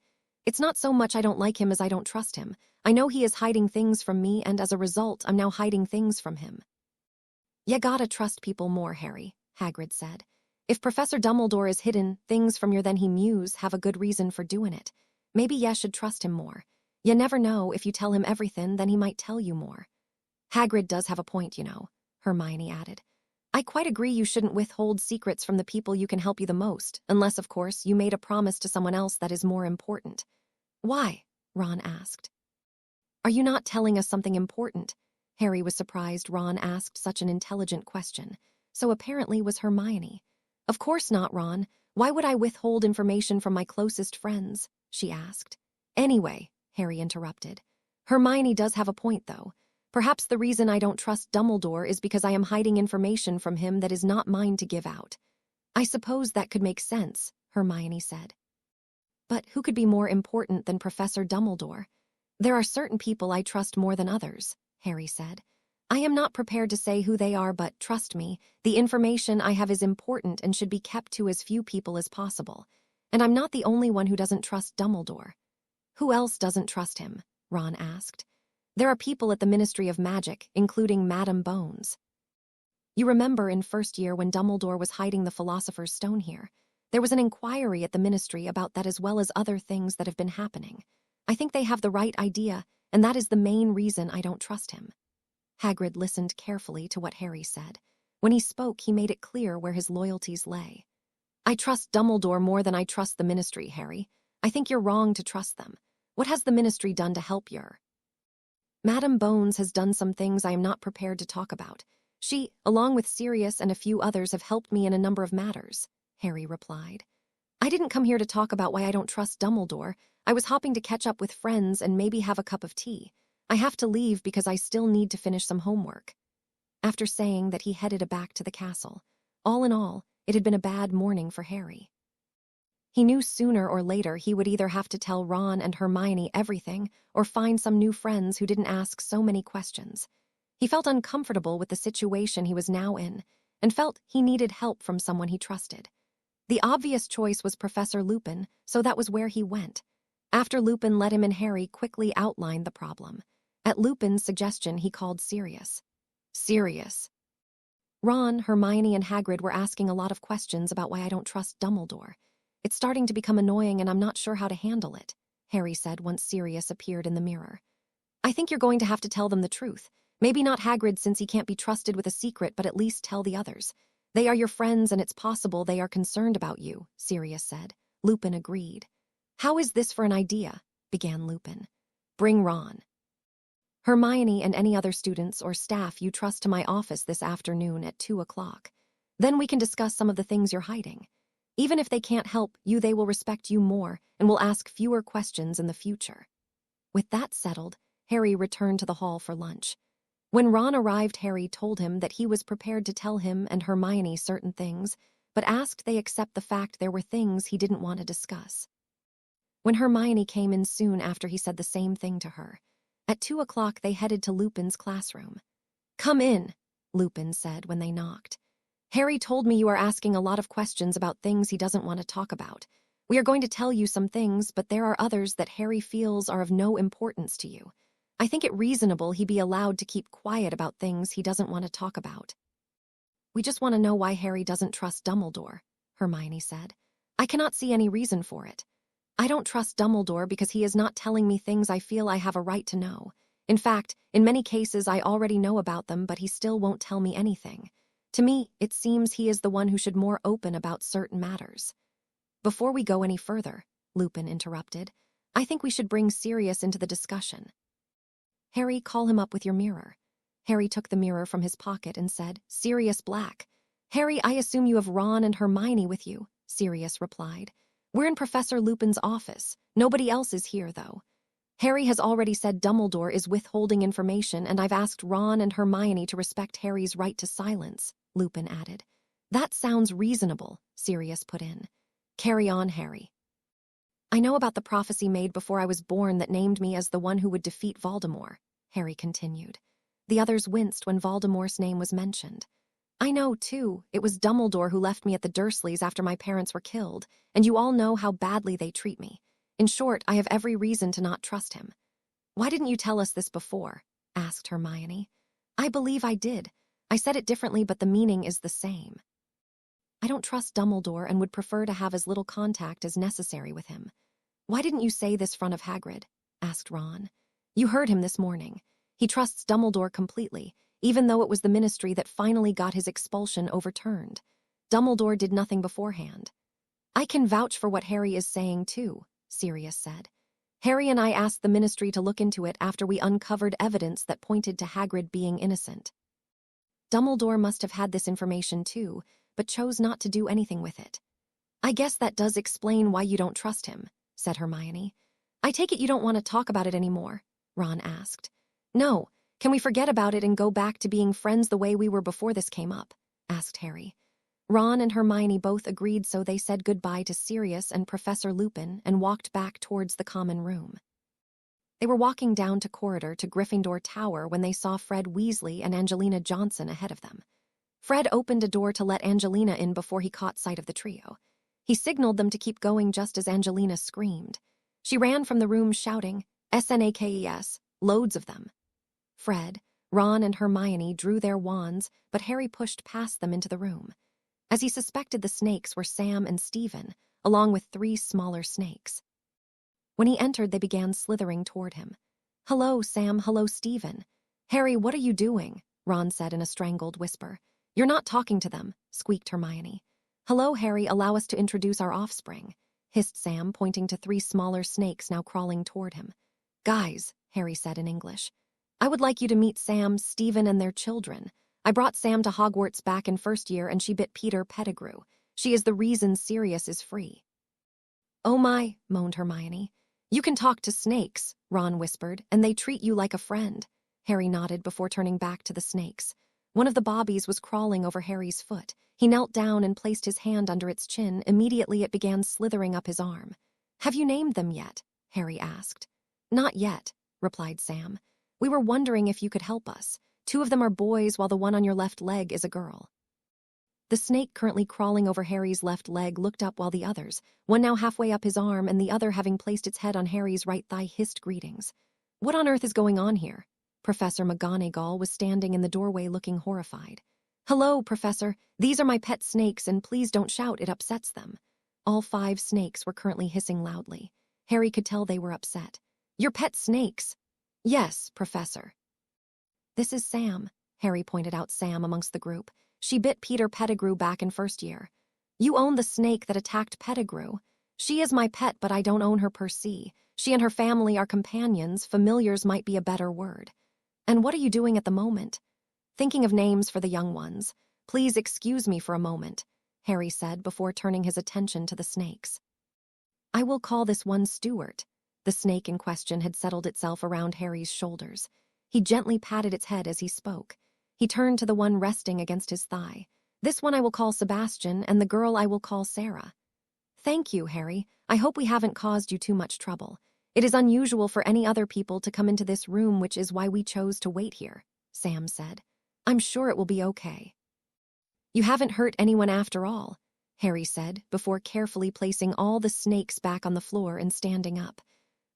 It's not so much I don't like him as I don't trust him. I know he is hiding things from me, and as a result, I'm now hiding things from him. Ya gotta trust people more, Harry, Hagrid said. If Professor Dumbledore is hidden things from you, then he muse have a good reason for doing it. Maybe ya should trust him more. You never know, if you tell him everything, then he might tell you more. Hagrid does have a point, you know, Hermione added. I quite agree you shouldn't withhold secrets from the people you can help you the most, unless, of course, you made a promise to someone else that is more important. Why? Ron asked. Are you not telling us something important? Harry was surprised Ron asked such an intelligent question. So apparently was Hermione. Of course not, Ron. Why would I withhold information from my closest friends? She asked. Anyway, Harry interrupted. Hermione does have a point, though. Perhaps the reason I don't trust Dumbledore is because I am hiding information from him that is not mine to give out. I suppose that could make sense, Hermione said. But who could be more important than Professor Dumbledore? There are certain people I trust more than others, Harry said. I am not prepared to say who they are, but trust me, the information I have is important and should be kept to as few people as possible. And I'm not the only one who doesn't trust Dumbledore. Who else doesn't trust him? Ron asked. There are people at the Ministry of Magic, including Madame Bones. You remember in first year when Dumbledore was hiding the Philosopher's Stone here. There was an inquiry at the Ministry about that as well as other things that have been happening. I think they have the right idea, and that is the main reason I don't trust him. Hagrid listened carefully to what Harry said. When he spoke, he made it clear where his loyalties lay. I trust Dumbledore more than I trust the Ministry, Harry. I think you're wrong to trust them. What has the Ministry done to help you? Madame Bones has done some things I am not prepared to talk about. She, along with Sirius and a few others, have helped me in a number of matters, Harry replied. I didn't come here to talk about why I don't trust Dumbledore. I was hoping to catch up with friends and maybe have a cup of tea. I have to leave because I still need to finish some homework. After saying that, he headed back to the castle. All in all, it had been a bad morning for Harry. He knew sooner or later he would either have to tell Ron and Hermione everything or find some new friends who didn't ask so many questions. He felt uncomfortable with the situation he was now in and felt he needed help from someone he trusted. The obvious choice was Professor Lupin, so that was where he went. After Lupin let him in, Harry quickly outlined the problem. At Lupin's suggestion, he called Sirius. Sirius. Ron, Hermione, and Hagrid were asking a lot of questions about why I don't trust Dumbledore. It's starting to become annoying and I'm not sure how to handle it, Harry said once Sirius appeared in the mirror. I think you're going to have to tell them the truth. Maybe not Hagrid since he can't be trusted with a secret, but at least tell the others. They are your friends and it's possible they are concerned about you, Sirius said. Lupin agreed. How is this for an idea? Began Lupin. Bring Ron. Hermione and any other students or staff you trust to my office this afternoon at 2 o'clock. Then we can discuss some of the things you're hiding. Even if they can't help you, they will respect you more and will ask fewer questions in the future. With that settled, Harry returned to the hall for lunch. When Ron arrived, Harry told him that he was prepared to tell him and Hermione certain things, but asked they accept the fact there were things he didn't want to discuss. When Hermione came in soon after, he said the same thing to her. At 2 o'clock, they headed to Lupin's classroom. Come in, Lupin said when they knocked. Harry told me you are asking a lot of questions about things he doesn't want to talk about. We are going to tell you some things, but there are others that Harry feels are of no importance to you. I think it reasonable he be allowed to keep quiet about things he doesn't want to talk about. We just want to know why Harry doesn't trust Dumbledore, Hermione said. I cannot see any reason for it. I don't trust Dumbledore because he is not telling me things I feel I have a right to know. In fact, in many cases I already know about them, but he still won't tell me anything. To me, it seems he is the one who should more open about certain matters. Before we go any further, Lupin interrupted, I think we should bring Sirius into the discussion. Harry, call him up with your mirror. Harry took the mirror from his pocket and said, Sirius Black. Harry, I assume you have Ron and Hermione with you, Sirius replied. We're in Professor Lupin's office. Nobody else is here, though. Harry has already said Dumbledore is withholding information, and I've asked Ron and Hermione to respect Harry's right to silence, Lupin added. That sounds reasonable, Sirius put in. Carry on, Harry. I know about the prophecy made before I was born that named me as the one who would defeat Voldemort, Harry continued. The others winced when Voldemort's name was mentioned. I know, too, it was Dumbledore who left me at the Dursleys after my parents were killed, and you all know how badly they treat me. In short, I have every reason to not trust him. Why didn't you tell us this before? Asked Hermione. I believe I did. I said it differently, but the meaning is the same. I don't trust Dumbledore and would prefer to have as little contact as necessary with him. Why didn't you say this in front of Hagrid? Asked Ron. You heard him this morning. He trusts Dumbledore completely, even though it was the Ministry that finally got his expulsion overturned. Dumbledore did nothing beforehand. I can vouch for what Harry is saying, too, Sirius said. Harry and I asked the Ministry to look into it after we uncovered evidence that pointed to Hagrid being innocent. Dumbledore must have had this information, too, but chose not to do anything with it. I guess that does explain why you don't trust him, said Hermione. I take it you don't want to talk about it anymore, Ron asked. No. Can we forget about it and go back to being friends the way we were before this came up? Asked Harry. Ron and Hermione both agreed, so they said goodbye to Sirius and Professor Lupin and walked back towards the common room. They were walking down to corridor to Gryffindor Tower when they saw Fred Weasley and Angelina Johnson ahead of them. Fred opened a door to let Angelina in before he caught sight of the trio. He signaled them to keep going just as Angelina screamed. She ran from the room shouting, "Snakes, loads of them." Fred, Ron, and Hermione drew their wands, but Harry pushed past them into the room. As he suspected, the snakes were Sam and Stephen, along with 3 smaller snakes. When he entered, they began slithering toward him. Hello, Sam, hello, Stephen. Harry, what are you doing? Ron said in a strangled whisper. You're not talking to them, squeaked Hermione. Hello, Harry, allow us to introduce our offspring, hissed Sam, pointing to 3 smaller snakes now crawling toward him. Guys, Harry said in English, I would like you to meet Sam, Stephen, and their children. I brought Sam to Hogwarts back in first year and she bit Peter Pettigrew. She is the reason Sirius is free. Oh my, moaned Hermione. You can talk to snakes, Ron whispered, and they treat you like a friend. Harry nodded before turning back to the snakes. One of the bobbies was crawling over Harry's foot. He knelt down and placed his hand under its chin. Immediately it began slithering up his arm. Have you named them yet? Harry asked. Not yet, replied Sam. We were wondering if you could help us. 2 of them are boys while the one on your left leg is a girl. The snake currently crawling over Harry's left leg looked up while the others, one now halfway up his arm and the other having placed its head on Harry's right thigh, hissed greetings. What on earth is going on here? Professor McGonagall was standing in the doorway looking horrified. "Hello, Professor. These are my pet snakes, and please don't shout, it upsets them." All 5 snakes were currently hissing loudly. Harry could tell they were upset. "Your pet snakes?" "Yes, Professor." "This is Sam," Harry pointed out Sam amongst the group. "She bit Peter Pettigrew back in first year." "You own the snake that attacked Pettigrew." "She is my pet, but I don't own her per se. She and her family are companions. Familiars might be a better word." "And what are you doing at the moment?" "Thinking of names for the young ones. Please excuse me for a moment," Harry said before turning his attention to the snakes. "I will call this one Stuart." The snake in question had settled itself around Harry's shoulders. He gently patted its head as he spoke. He turned to the one resting against his thigh. "This one I will call Sebastian, and the girl I will call Sarah." "Thank you, Harry. I hope we haven't caused you too much trouble. It is unusual for any other people to come into this room, which is why we chose to wait here," Sam said. "I'm sure it will be okay." "You haven't hurt anyone after all," Harry said, before carefully placing all the snakes back on the floor and standing up.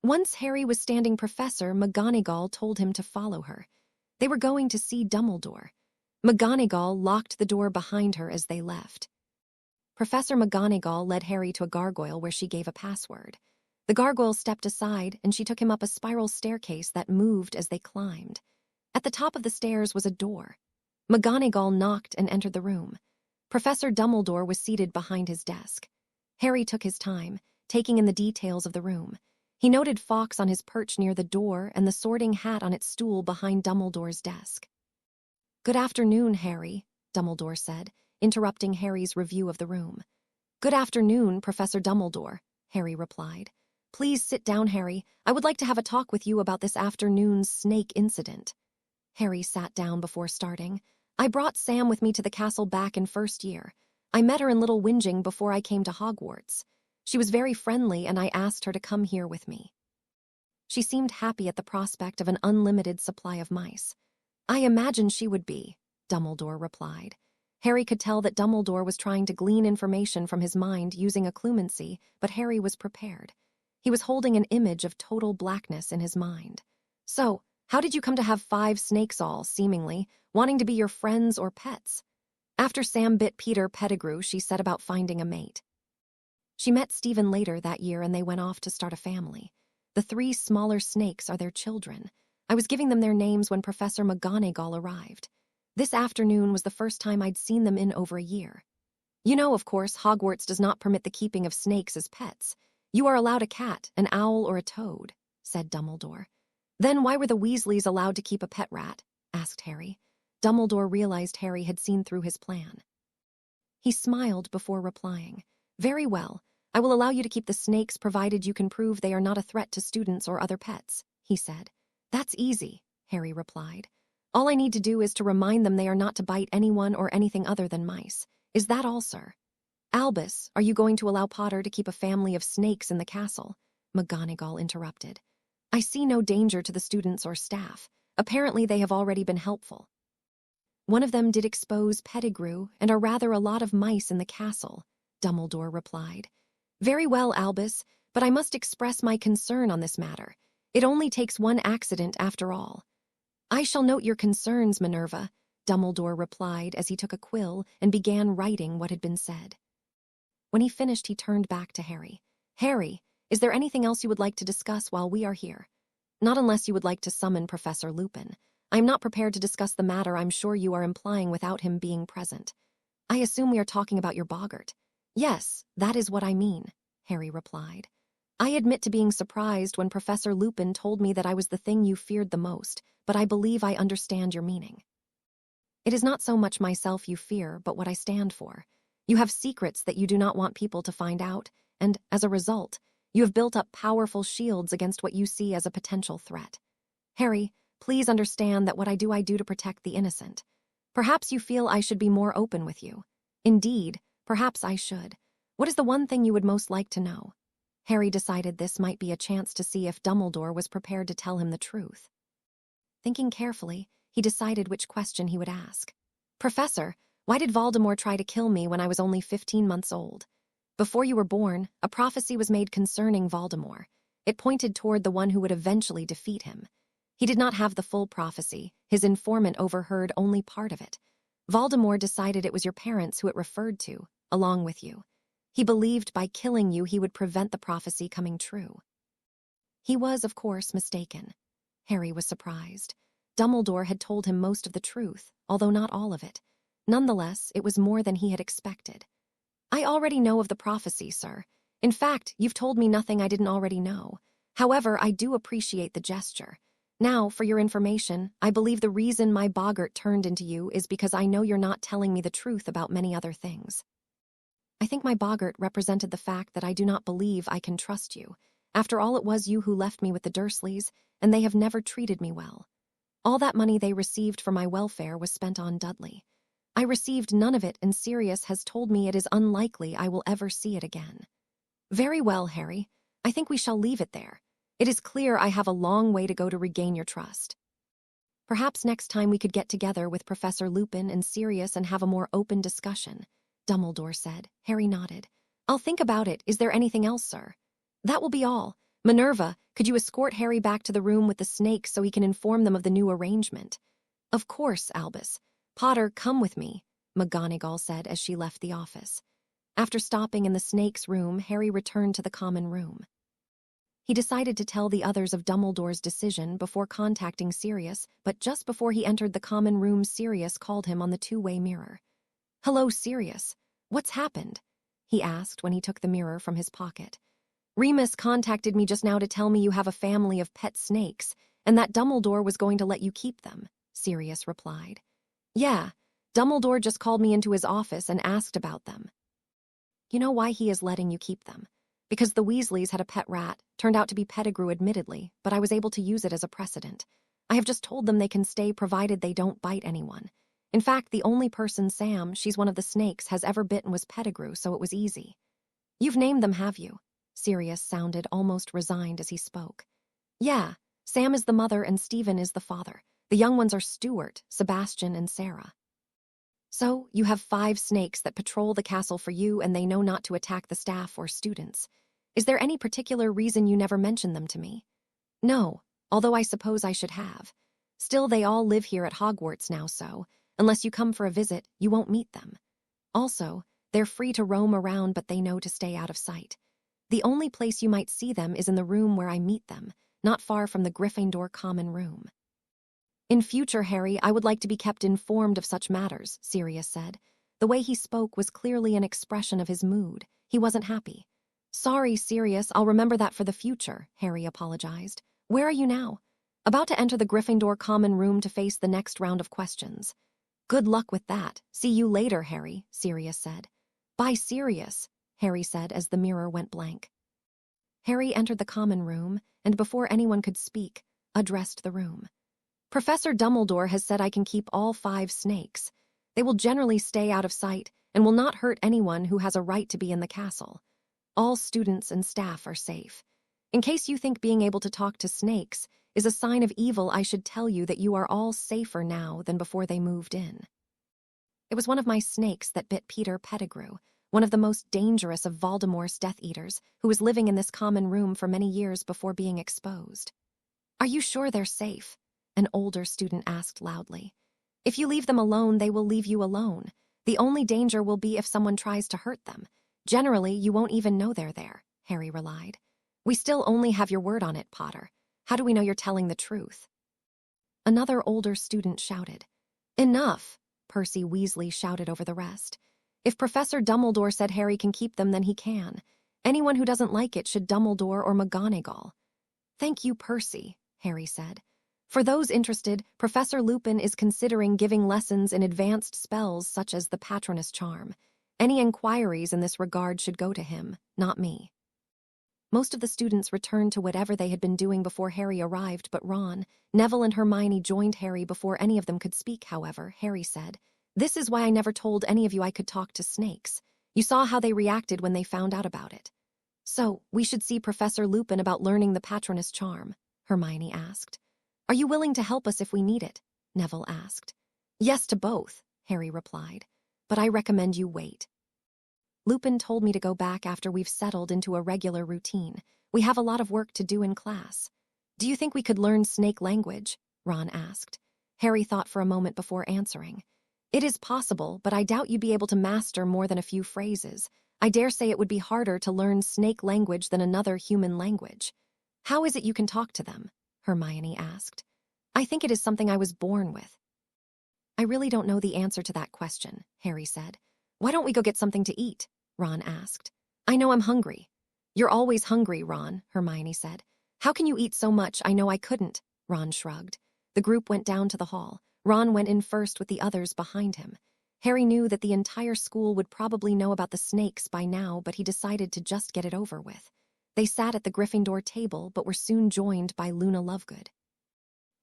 Once Harry was standing, Professor McGonagall told him to follow her. They were going to see Dumbledore. McGonagall locked the door behind her as they left. Professor McGonagall led Harry to a gargoyle where she gave a password. The gargoyle stepped aside, and she took him up a spiral staircase that moved as they climbed. At the top of the stairs was a door. McGonagall knocked and entered the room. Professor Dumbledore was seated behind his desk. Harry took his time, taking in the details of the room. He noted Fawkes on his perch near the door and the sorting hat on its stool behind Dumbledore's desk. "Good afternoon, Harry," Dumbledore said, interrupting Harry's review of the room. "Good afternoon, Professor Dumbledore," Harry replied. "Please sit down, Harry. I would like to have a talk with you about this afternoon's snake incident." Harry sat down before starting. "I brought Sam with me to the castle back in first year. I met her in Little Whinging before I came to Hogwarts. She was very friendly, and I asked her to come here with me. She seemed happy at the prospect of an unlimited supply of mice." "I imagined she would be," Dumbledore replied. Harry could tell that Dumbledore was trying to glean information from his mind using occlumency, but Harry was prepared. He was holding an image of total blackness in his mind. "So, how did you come to have 5 snakes all, seemingly, wanting to be your friends or pets?" "After Sam bit Peter Pettigrew, she set about finding a mate. She met Stephen later that year, and they went off to start a family. The 3 smaller snakes are their children. I was giving them their names when Professor McGonagall arrived. This afternoon was the first time I'd seen them in over a year. You know, of course, Hogwarts does not permit the keeping of snakes as pets. You are allowed a cat, an owl, or a toad," said Dumbledore. "Then why were the Weasleys allowed to keep a pet rat?" asked Harry. Dumbledore realized Harry had seen through his plan. He smiled before replying. "Very well. I will allow you to keep the snakes provided you can prove they are not a threat to students or other pets," he said. "That's easy," Harry replied. "All I need to do is to remind them they are not to bite anyone or anything other than mice. Is that all, sir?" "Albus, are you going to allow Potter to keep a family of snakes in the castle?" McGonagall interrupted. "I see no danger to the students or staff. Apparently they have already been helpful. One of them did expose Pettigrew, and are rather a lot of mice in the castle," Dumbledore replied. "Very well, Albus, but I must express my concern on this matter. It only takes one accident after all." "I shall note your concerns, Minerva," Dumbledore replied as he took a quill and began writing what had been said. When he finished, he turned back to Harry. "Harry, is there anything else you would like to discuss while we are here?" "Not unless you would like to summon Professor Lupin. I am not prepared to discuss the matter I'm sure you are implying without him being present." "I assume we are talking about your boggart." "Yes, that is what I mean," Harry replied. "I admit to being surprised when Professor Lupin told me that I was the thing you feared the most, but I believe I understand your meaning. It is not so much myself you fear, but what I stand for. You have secrets that you do not want people to find out, and, as a result, you have built up powerful shields against what you see as a potential threat. Harry, please understand that what I do to protect the innocent. Perhaps you feel I should be more open with you. Indeed, perhaps I should. What is the one thing you would most like to know?" Harry decided this might be a chance to see if Dumbledore was prepared to tell him the truth. Thinking carefully, he decided which question he would ask. "Professor, why did Voldemort try to kill me when I was only 15 months old? Before you were born, a prophecy was made concerning Voldemort. It pointed toward the one who would eventually defeat him. He did not have the full prophecy. His informant overheard only part of it. Voldemort decided it was your parents who it referred to, along with you. He believed by killing you he would prevent the prophecy coming true. He was, of course, mistaken. Harry was surprised. Dumbledore had told him most of the truth, although not all of it. Nonetheless, it was more than he had expected. I already know of the prophecy, sir. In fact, you've told me nothing I didn't already know. However, I do appreciate the gesture. Now, for your information, I believe the reason my boggart turned into you is because I know you're not telling me the truth about many other things. I think my boggart represented the fact that I do not believe I can trust you. After all, it was you who left me with the Dursleys, and they have never treated me well. All that money they received for my welfare was spent on Dudley. I received none of it, and Sirius has told me it is unlikely I will ever see it again. Very well, Harry. I think we shall leave it there. It is clear I have a long way to go to regain your trust. Perhaps next time we could get together with Professor Lupin and Sirius and have a more open discussion, Dumbledore said. Harry nodded. I'll think about it. Is there anything else, sir? That will be all. Minerva, could you escort Harry back to the room with the snakes so he can inform them of the new arrangement? Of course, Albus. Potter, come with me, McGonagall said as she left the office. After stopping in the snake's room, Harry returned to the common room. He decided to tell the others of Dumbledore's decision before contacting Sirius, but just before he entered the common room, Sirius called him on the two-way mirror. Hello, Sirius. What's happened? He asked when he took the mirror from his pocket. Remus contacted me just now to tell me you have a family of pet snakes, and that Dumbledore was going to let you keep them, Sirius replied. Yeah, Dumbledore just called me into his office and asked about them. You know why he is letting you keep them? Because the Weasleys had a pet rat, turned out to be Pettigrew admittedly, but I was able to use it as a precedent. I have just told them they can stay provided they don't bite anyone. In fact, the only person Sam, she's one of the snakes, has ever bitten was Pettigrew, so it was easy. You've named them, have you? Sirius sounded almost resigned as he spoke. Yeah, Sam is the mother and Stephen is the father. The young ones are Stuart, Sebastian, and Sarah. So, you have 5 snakes that patrol the castle for you and they know not to attack the staff or students. Is there any particular reason you never mentioned them to me? No, although I suppose I should have. Still, they all live here at Hogwarts now, so, unless you come for a visit, you won't meet them. Also, they're free to roam around, but they know to stay out of sight. The only place you might see them is in the room where I meet them, not far from the Gryffindor common room. In future, Harry, I would like to be kept informed of such matters, Sirius said. The way he spoke was clearly an expression of his mood. He wasn't happy. Sorry, Sirius, I'll remember that for the future, Harry apologized. Where are you now? About to enter the Gryffindor common room to face the next round of questions. Good luck with that. See you later, Harry, Sirius said. Bye, Sirius, Harry said as the mirror went blank. Harry entered the common room, and before anyone could speak, addressed the room. Professor Dumbledore has said I can keep all 5 snakes. They will generally stay out of sight and will not hurt anyone who has a right to be in the castle. All students and staff are safe. In case you think being able to talk to snakes is a sign of evil, I should tell you that you are all safer now than before they moved in. It was one of my snakes that bit Peter Pettigrew, one of the most dangerous of Voldemort's Death Eaters, who was living in this common room for many years before being exposed. Are you sure they're safe? An older student asked loudly. If you leave them alone, they will leave you alone. The only danger will be if someone tries to hurt them. Generally, you won't even know they're there, Harry relied. We still only have your word on it, Potter. How do we know you're telling the truth? Another older student shouted. Enough, Percy Weasley shouted over the rest. If Professor Dumbledore said Harry can keep them, then he can. Anyone who doesn't like it should Dumbledore or McGonagall. Thank you, Percy, Harry said. For those interested, Professor Lupin is considering giving lessons in advanced spells such as the Patronus Charm. Any inquiries in this regard should go to him, not me. Most of the students returned to whatever they had been doing before Harry arrived, but Ron, Neville, and Hermione joined Harry before any of them could speak. However, Harry said, "This is why I never told any of you I could talk to snakes. You saw how they reacted when they found out about it. So, we should see Professor Lupin about learning the Patronus Charm," Hermione asked. "Are you willing to help us if we need it?" Neville asked. "Yes to both," Harry replied, "but I recommend you wait. Lupin told me to go back after we've settled into a regular routine. We have a lot of work to do in class." Do you think we could learn snake language? Ron asked. Harry thought for a moment before answering. It is possible, but I doubt you'd be able to master more than a few phrases. I dare say it would be harder to learn snake language than another human language. How is it you can talk to them? Hermione asked. I think it is something I was born with. I really don't know the answer to that question, Harry said. Why don't we go get something to eat? Ron asked. I know I'm hungry. You're always hungry, Ron, Hermione said. How can you eat so much? I know I couldn't, Ron shrugged. The group went down to the hall. Ron went in first with the others behind him. Harry knew that the entire school would probably know about the snakes by now, but he decided to just get it over with. They sat at the Gryffindor table, but were soon joined by Luna Lovegood.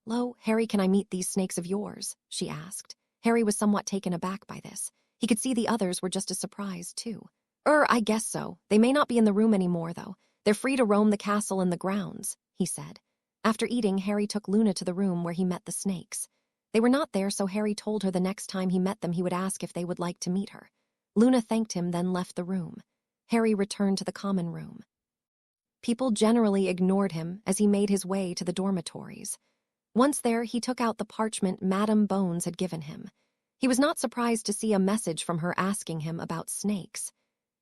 Lo, Harry, can I meet these snakes of yours? She asked. Harry was somewhat taken aback by this. He could see the others were just as surprised, too. I guess so. They may not be in the room anymore, though. They're free to roam the castle and the grounds, he said. After eating, Harry took Luna to the room where he met the snakes. They were not there, so Harry told her the next time he met them he would ask if they would like to meet her. Luna thanked him, then left the room. Harry returned to the common room. People generally ignored him as he made his way to the dormitories. Once there, he took out the parchment Madame Bones had given him. He was not surprised to see a message from her asking him about snakes.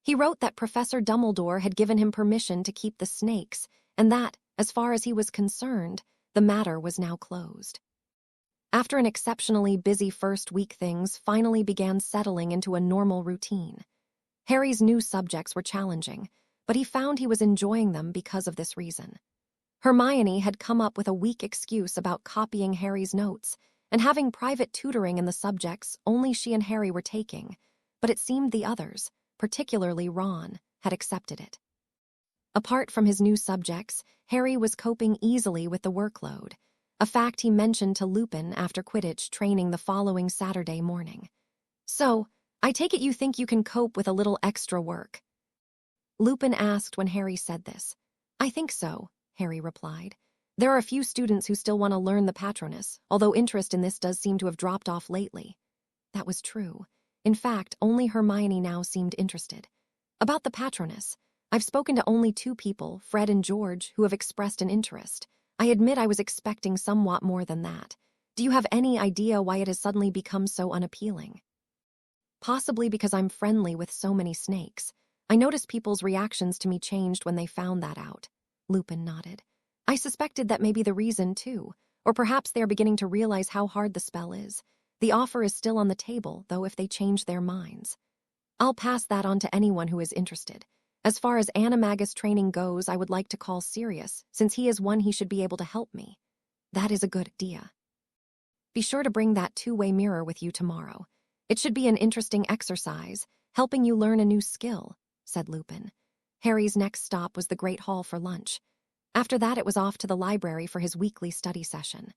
He wrote that Professor Dumbledore had given him permission to keep the snakes, and that, as far as he was concerned, the matter was now closed. After an exceptionally busy first week, things finally began settling into a normal routine. Harry's new subjects were challenging, but he found he was enjoying them because of this reason. Hermione had come up with a weak excuse about copying Harry's notes and having private tutoring in the subjects only she and Harry were taking, but it seemed the others, particularly Ron, had accepted it. Apart from his new subjects, Harry was coping easily with the workload, a fact he mentioned to Lupin after Quidditch training the following Saturday morning. So, I take it you think you can cope with a little extra work? Lupin asked when Harry said this. I think so, Harry replied. There are a few students who still want to learn the Patronus, although interest in this does seem to have dropped off lately. That was true. In fact, only Hermione now seemed interested. About the Patronus, I've spoken to only 2 people, Fred and George, who have expressed an interest. I admit I was expecting somewhat more than that. Do you have any idea why it has suddenly become so unappealing? Possibly because I'm friendly with so many snakes. I noticed people's reactions to me changed when they found that out. Lupin nodded. I suspected that may be the reason, too. Or perhaps they are beginning to realize how hard the spell is. The offer is still on the table, though, if they change their minds. I'll pass that on to anyone who is interested. As far as animagus training goes, I would like to call Sirius, since he is one he should be able to help me. That is a good idea. Be sure to bring that 2-way mirror with you tomorrow. It should be an interesting exercise, helping you learn a new skill, said Lupin. Harry's next stop was the Great Hall for lunch. After that, it was off to the library for his weekly study session.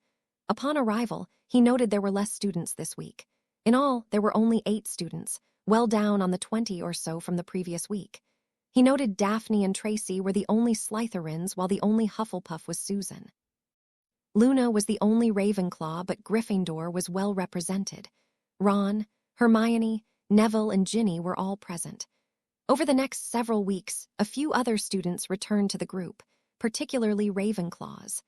Upon arrival, he noted there were less students this week. In all, there were only 8 students, well down on the 20 or so from the previous week. He noted Daphne and Tracy were the only Slytherins, while the only Hufflepuff was Susan. Luna was the only Ravenclaw, but Gryffindor was well represented. Ron, Hermione, Neville, and Ginny were all present. Over the next several weeks, a few other students returned to the group, particularly Ravenclaws.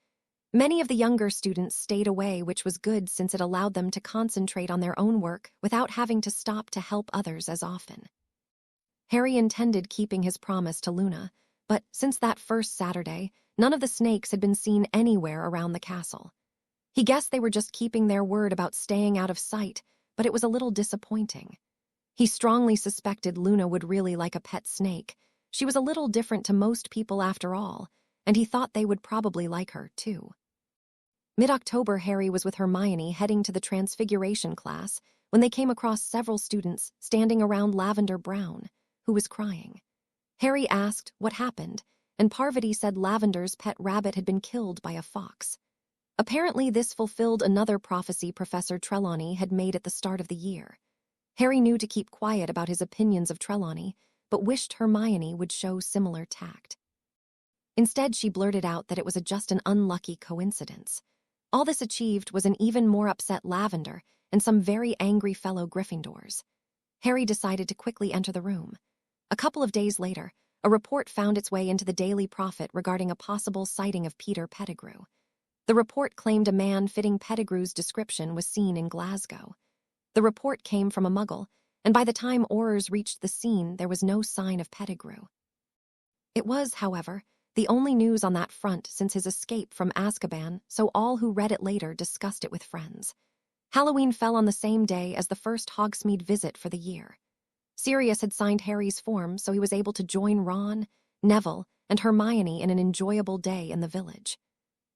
Many of the younger students stayed away, which was good since it allowed them to concentrate on their own work without having to stop to help others as often. Harry intended keeping his promise to Luna, but since that first Saturday, none of the snakes had been seen anywhere around the castle. He guessed they were just keeping their word about staying out of sight, but it was a little disappointing. He strongly suspected Luna would really like a pet snake. She was a little different to most people after all, and he thought they would probably like her, too. Mid-October, Harry was with Hermione heading to the Transfiguration class when they came across several students standing around Lavender Brown, who was crying. Harry asked what happened, and Parvati said Lavender's pet rabbit had been killed by a fox. Apparently, this fulfilled another prophecy Professor Trelawney had made at the start of the year. Harry knew to keep quiet about his opinions of Trelawney, but wished Hermione would show similar tact. Instead, she blurted out that it was just an unlucky coincidence. All this achieved was an even more upset Lavender and some very angry fellow Gryffindors. Harry decided to quickly enter the room. A couple of days later, a report found its way into the Daily Prophet regarding a possible sighting of Peter Pettigrew. The report claimed a man fitting Pettigrew's description was seen in Glasgow. The report came from a muggle, and by the time Aurors reached the scene, there was no sign of Pettigrew. It was, however, the only news on that front since his escape from Azkaban, so all who read it later discussed it with friends. Halloween fell on the same day as the first Hogsmeade visit for the year. Sirius had signed Harry's form, so he was able to join Ron, Neville, and Hermione in an enjoyable day in the village.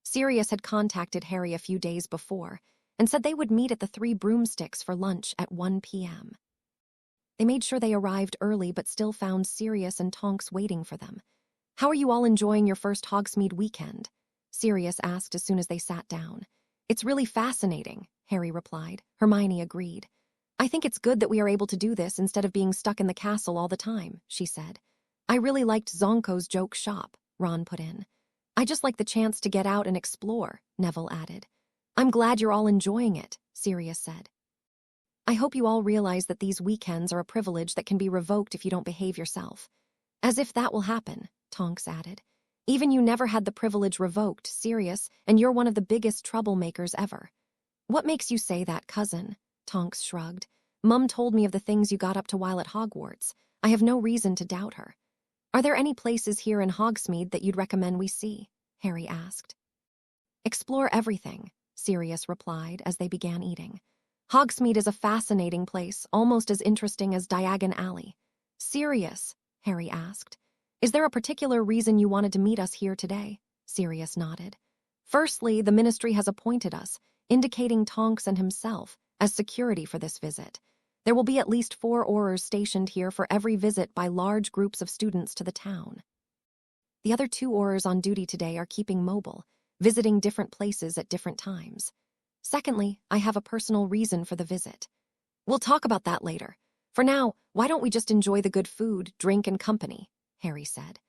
Sirius had contacted Harry a few days before and said they would meet at the Three Broomsticks for lunch at 1 p.m. They made sure they arrived early but still found Sirius and Tonks waiting for them. "How are you all enjoying your first Hogsmeade weekend?" Sirius asked as soon as they sat down. "It's really fascinating," Harry replied. Hermione agreed. "I think it's good that we are able to do this instead of being stuck in the castle all the time," she said. "I really liked Zonko's joke shop," Ron put in. "I just like the chance to get out and explore," Neville added. "I'm glad you're all enjoying it," Sirius said. "I hope you all realize that these weekends are a privilege that can be revoked if you don't behave yourself." "As if that will happen," Tonks added. "Even you never had the privilege revoked, Sirius, and you're one of the biggest troublemakers ever." "What makes you say that, cousin?" Tonks shrugged. "Mum told me of the things you got up to while at Hogwarts. I have no reason to doubt her." "Are there any places here in Hogsmeade that you'd recommend we see?" Harry asked. "Explore everything," Sirius replied as they began eating. "Hogsmeade is a fascinating place, almost as interesting as Diagon Alley." "Sirius," Harry asked, "is there a particular reason you wanted to meet us here today?" Sirius nodded. "Firstly, the Ministry has appointed us, indicating Tonks and himself, as security for this visit. There will be at least 4 Aurors stationed here for every visit by large groups of students to the town. The other 2 Aurors on duty today are keeping mobile, visiting different places at different times. Secondly, I have a personal reason for the visit. We'll talk about that later. For now, why don't we just enjoy the good food, drink, and company?" Harry said.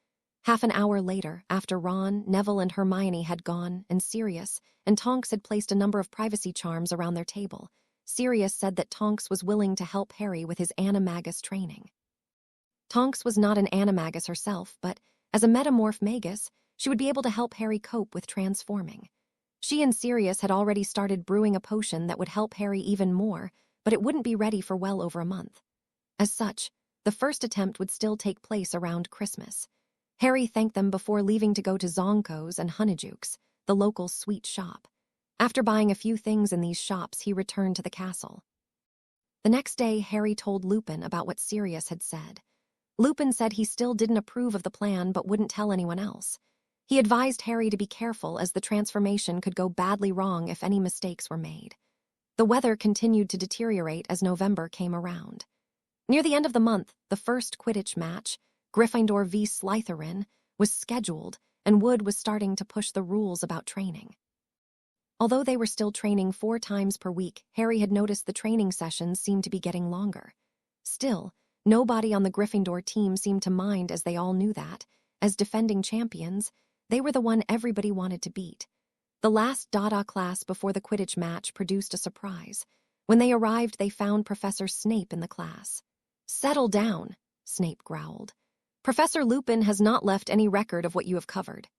Half an hour later, after Ron, Neville, and Hermione had gone, and Sirius and Tonks had placed a number of privacy charms around their table, Sirius said that Tonks was willing to help Harry with his animagus training. Tonks was not an animagus herself, but as a metamorph magus, she would be able to help Harry cope with transforming. She and Sirius had already started brewing a potion that would help Harry even more, but it wouldn't be ready for well over a month. As such, the first attempt would still take place around Christmas. Harry thanked them before leaving to go to Zonko's and Honeyjuke's, the local sweet shop. After buying a few things in these shops, he returned to the castle. The next day, Harry told Lupin about what Sirius had said. Lupin said he still didn't approve of the plan but wouldn't tell anyone else. He advised Harry to be careful as the transformation could go badly wrong if any mistakes were made. The weather continued to deteriorate as November came around. Near the end of the month, the first Quidditch match, Gryffindor v Slytherin, was scheduled, and Wood was starting to push the rules about training. Although they were still training 4 times per week, Harry had noticed the training sessions seemed to be getting longer. Still, nobody on the Gryffindor team seemed to mind, as they all knew that, as defending champions, they were the one everybody wanted to beat. The last DADA class before the Quidditch match produced a surprise. When they arrived, they found Professor Snape in the class. "Settle down," Snape growled. "Professor Lupin has not left any record of what you have covered."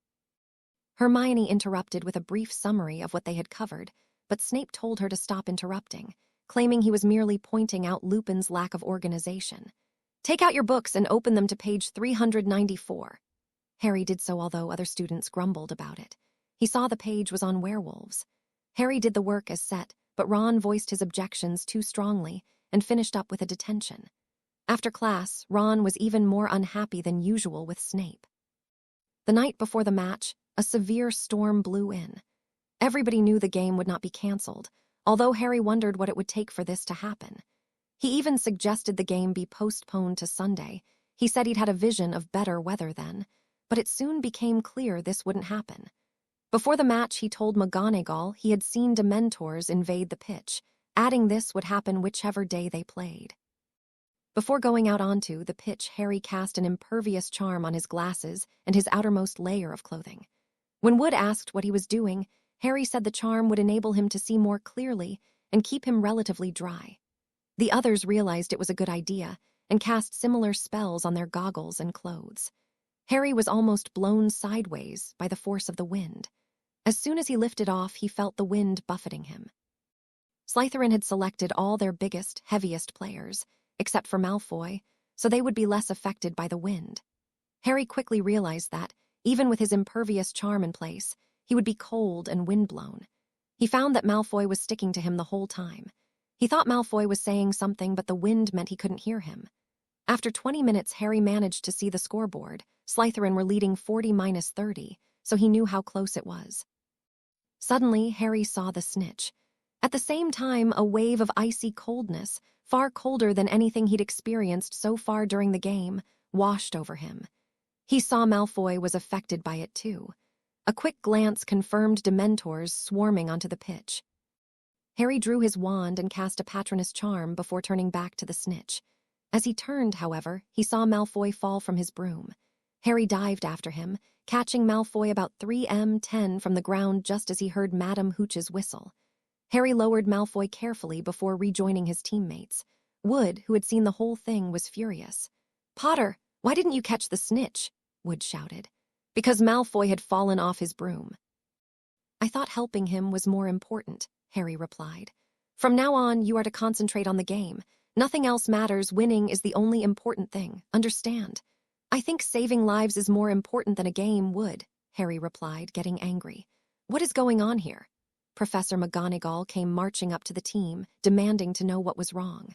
Hermione interrupted with a brief summary of what they had covered, but Snape told her to stop interrupting, claiming he was merely pointing out Lupin's lack of organization. "Take out your books and open them to page 394. Harry did so, although other students grumbled about it. He saw the page was on werewolves. Harry did the work as set, but Ron voiced his objections too strongly and finished up with a detention. After class, Ron was even more unhappy than usual with Snape. The night before the match, a severe storm blew in. Everybody knew the game would not be cancelled, although Harry wondered what it would take for this to happen. He even suggested the game be postponed to Sunday. He said he'd had a vision of better weather then, but it soon became clear this wouldn't happen. Before the match, he told McGonagall he had seen Dementors invade the pitch, adding this would happen whichever day they played. Before going out onto the pitch, Harry cast an impervious charm on his glasses and his outermost layer of clothing. When Wood asked what he was doing, Harry said the charm would enable him to see more clearly and keep him relatively dry. The others realized it was a good idea and cast similar spells on their goggles and clothes. Harry was almost blown sideways by the force of the wind. As soon as he lifted off, he felt the wind buffeting him. Slytherin had selected all their biggest, heaviest players, except for Malfoy, so they would be less affected by the wind. Harry quickly realized that, even with his impervious charm in place, he would be cold and windblown. He found that Malfoy was sticking to him the whole time. He thought Malfoy was saying something, but the wind meant he couldn't hear him. After 20 minutes, Harry managed to see the scoreboard. Slytherin were leading 40-30, so he knew how close it was. Suddenly, Harry saw the snitch. At the same time, a wave of icy coldness, far colder than anything he'd experienced so far during the game, washed over him. He saw Malfoy was affected by it too. A quick glance confirmed Dementors swarming onto the pitch. Harry drew his wand and cast a Patronus charm before turning back to the snitch. As he turned, however, he saw Malfoy fall from his broom. Harry dived after him, catching Malfoy about 3m10 from the ground just as he heard Madame Hooch's whistle. Harry lowered Malfoy carefully before rejoining his teammates. Wood, who had seen the whole thing, was furious. "Potter, why didn't you catch the snitch?" Wood shouted. "Because Malfoy had fallen off his broom." "I thought helping him was more important," Harry replied. "From now on, you are to concentrate on the game. Nothing else matters. Winning is the only important thing. Understand?" "I think saving lives is more important than a game, Wood," Harry replied, getting angry. "What is going on here?" Professor McGonagall came marching up to the team, demanding to know what was wrong.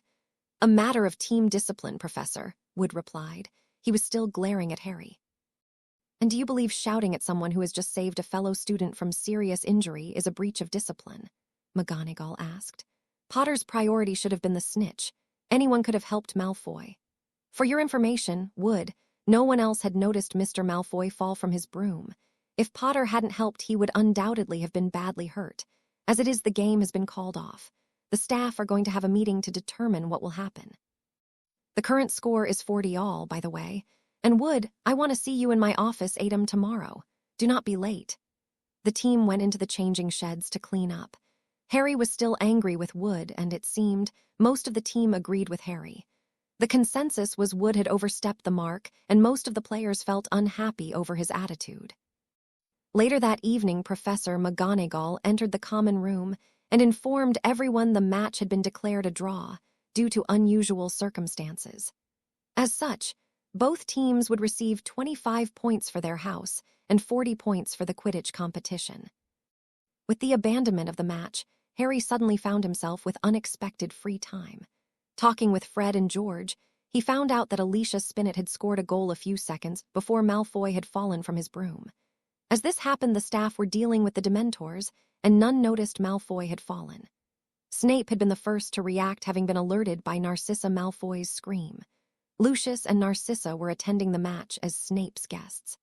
"A matter of team discipline, Professor," Wood replied. He was still glaring at Harry. "And do you believe shouting at someone who has just saved a fellow student from serious injury is a breach of discipline?" McGonagall asked. "Potter's priority should have been the snitch. Anyone could have helped Malfoy. For your information, Wood, no one else had noticed Mr. Malfoy fall from his broom. If Potter hadn't helped, he would undoubtedly have been badly hurt. As it is, the game has been called off. The staff are going to have a meeting to determine what will happen. The current score is 40-all, by the way. And Wood, I want to see you in my office 8 a.m. tomorrow. Do not be late." The team went into the changing sheds to clean up. Harry was still angry with Wood, and it seemed most of the team agreed with Harry. The consensus was Wood had overstepped the mark, and most of the players felt unhappy over his attitude. Later that evening, Professor McGonagall entered the common room and informed everyone the match had been declared a draw due to unusual circumstances. As such, both teams would receive 25 points for their house and 40 points for the Quidditch competition. With the abandonment of the match, Harry suddenly found himself with unexpected free time. Talking with Fred and George, he found out that Alicia Spinnet had scored a goal a few seconds before Malfoy had fallen from his broom. As this happened, the staff were dealing with the Dementors, and none noticed Malfoy had fallen. Snape had been the first to react, having been alerted by Narcissa Malfoy's scream. Lucius and Narcissa were attending the match as Snape's guests.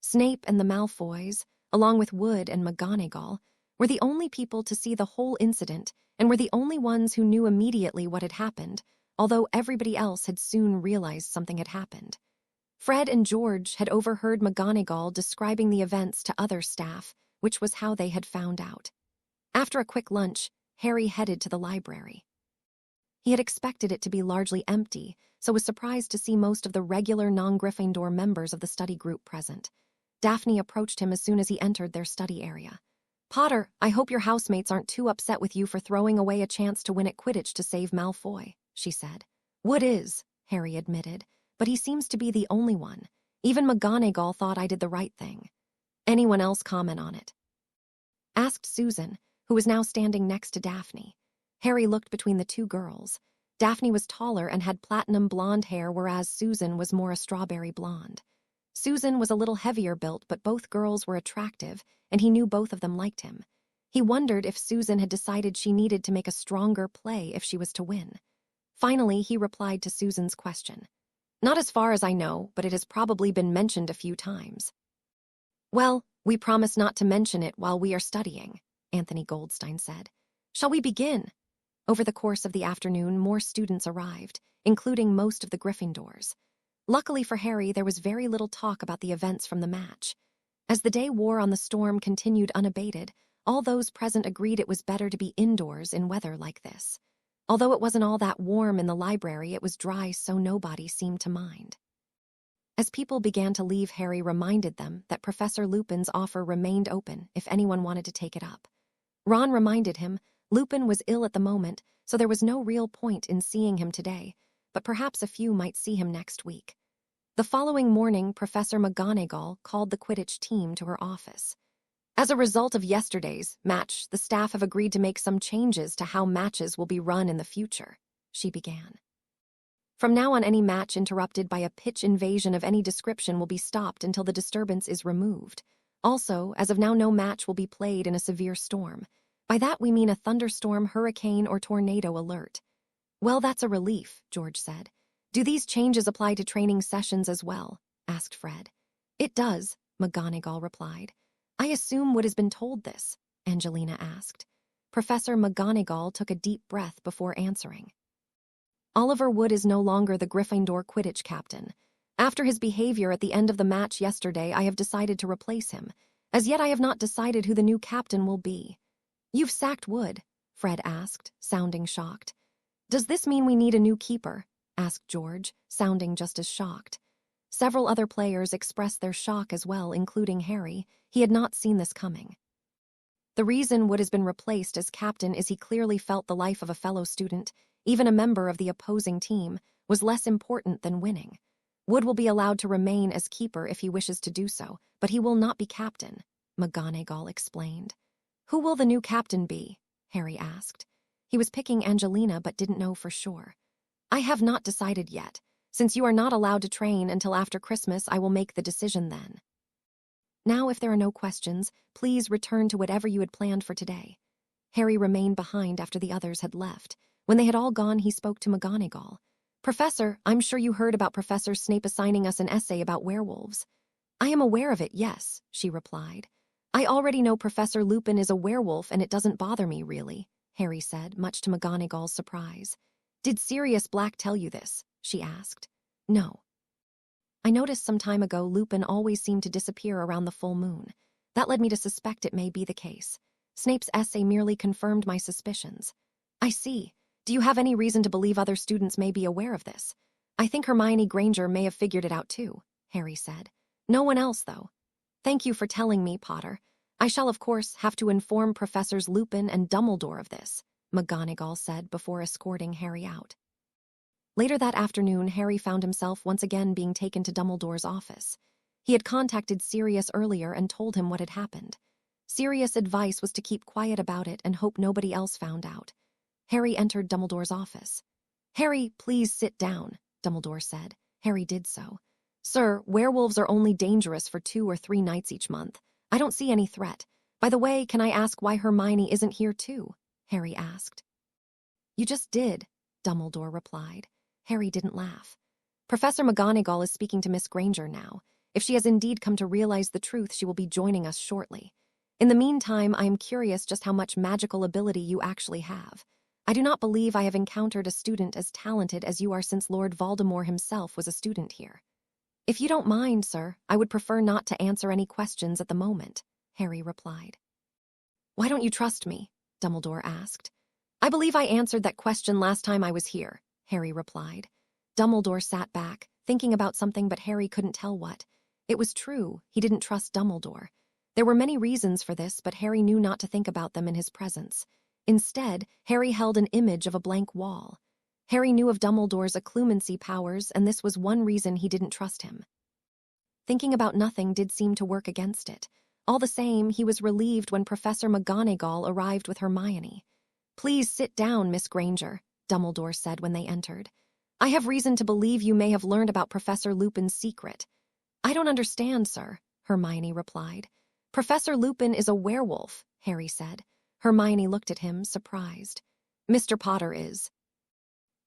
Snape and the Malfoys, along with Wood and McGonagall, were the only people to see the whole incident and were the only ones who knew immediately what had happened, although everybody else had soon realized something had happened. Fred and George had overheard McGonagall describing the events to other staff, which was how they had found out. After a quick lunch, Harry headed to the library. He had expected it to be largely empty, so was surprised to see most of the regular non-Gryffindor members of the study group present. Daphne approached him as soon as he entered their study area. "Potter, I hope your housemates aren't too upset with you for throwing away a chance to win at Quidditch to save Malfoy," she said. "Wood is," Harry admitted, "but he seems to be the only one. Even McGonagall thought I did the right thing. Anyone else comment on it?" Asked Susan, who was now standing next to Daphne. Harry looked between the two girls. Daphne was taller and had platinum blonde hair, whereas Susan was more a strawberry blonde. Susan was a little heavier built, but both girls were attractive, and he knew both of them liked him. He wondered if Susan had decided she needed to make a stronger play if she was to win. Finally, he replied to Susan's question. "Not as far as I know, but it has probably been mentioned a few times." "Well, we promise not to mention it while we are studying," Anthony Goldstein said. "Shall we begin?" Over the course of the afternoon, more students arrived, including most of the Gryffindors. Luckily for Harry, there was very little talk about the events from the match. As the day wore on, the storm continued unabated. All those present agreed it was better to be indoors in weather like this. Although it wasn't all that warm in the library, it was dry, so nobody seemed to mind. As people began to leave, Harry reminded them that Professor Lupin's offer remained open if anyone wanted to take it up. Ron reminded him Lupin was ill at the moment, so there was no real point in seeing him today, but perhaps a few might see him next week. The following morning, Professor McGonagall called the Quidditch team to her office. As a result of yesterday's match, the staff have agreed to make some changes to how matches will be run in the future, she began. From now on, any match interrupted by a pitch invasion of any description will be stopped until the disturbance is removed. Also, as of now, no match will be played in a severe storm. By that we mean a thunderstorm, hurricane, or tornado alert. Well, that's a relief, George said. Do these changes apply to training sessions as well? Asked Fred. It does, McGonagall replied. I assume Wood has been told this, Angelina asked. Professor McGonagall took a deep breath before answering. Oliver Wood is no longer the Gryffindor Quidditch captain. After his behavior at the end of the match yesterday, I have decided to replace him. As yet, I have not decided who the new captain will be. You've sacked Wood? Fred asked, sounding shocked. Does this mean we need a new keeper? Asked George, sounding just as shocked. Several other players expressed their shock as well, including Harry. He had not seen this coming. The reason Wood has been replaced as captain is he clearly felt the life of a fellow student, even a member of the opposing team, was less important than winning. Wood will be allowed to remain as keeper if he wishes to do so, but he will not be captain, McGonagall explained. Who will the new captain be? Harry asked. He was picking Angelina but didn't know for sure. I have not decided yet. Since you are not allowed to train until after Christmas, I will make the decision then. Now, if there are no questions, please return to whatever you had planned for today. Harry remained behind after the others had left. When they had all gone, he spoke to McGonagall. Professor, I'm sure you heard about Professor Snape assigning us an essay about werewolves. I am aware of it, yes, she replied. I already know Professor Lupin is a werewolf and it doesn't bother me, really, Harry said, much to McGonagall's surprise. Did Sirius Black tell you this? She asked. No. I noticed some time ago Lupin always seemed to disappear around the full moon. That led me to suspect it may be the case. Snape's essay merely confirmed my suspicions. I see. Do you have any reason to believe other students may be aware of this? I think Hermione Granger may have figured it out too, Harry said. No one else, though. Thank you for telling me, Potter. I shall, of course, have to inform Professors Lupin and Dumbledore of this, McGonagall said before escorting Harry out. Later that afternoon, Harry found himself once again being taken to Dumbledore's office. He had contacted Sirius earlier and told him what had happened. Sirius' advice was to keep quiet about it and hope nobody else found out. Harry entered Dumbledore's office. Harry, please sit down, Dumbledore said. Harry did so. Sir, werewolves are only dangerous for 2 or 3 nights each month. I don't see any threat. By the way, can I ask why Hermione isn't here too? Harry asked. You just did, Dumbledore replied. Harry didn't laugh. Professor McGonagall is speaking to Miss Granger now. If she has indeed come to realize the truth, she will be joining us shortly. In the meantime, I am curious just how much magical ability you actually have. I do not believe I have encountered a student as talented as you are since Lord Voldemort himself was a student here. If you don't mind, sir, I would prefer not to answer any questions at the moment, Harry replied. Why don't you trust me? Dumbledore asked. I believe I answered that question last time I was here, Harry replied. Dumbledore sat back, thinking about something, but Harry couldn't tell what. It was true, he didn't trust Dumbledore. There were many reasons for this, but Harry knew not to think about them in his presence. Instead, Harry held an image of a blank wall. Harry knew of Dumbledore's occlumency powers, and this was one reason he didn't trust him. Thinking about nothing did seem to work against it. All the same, he was relieved when Professor McGonagall arrived with Hermione. Please sit down, Miss Granger, Dumbledore said when they entered. I have reason to believe you may have learned about Professor Lupin's secret. I don't understand, sir, Hermione replied. Professor Lupin is a werewolf, Harry said. Hermione looked at him, surprised. Mr. Potter is.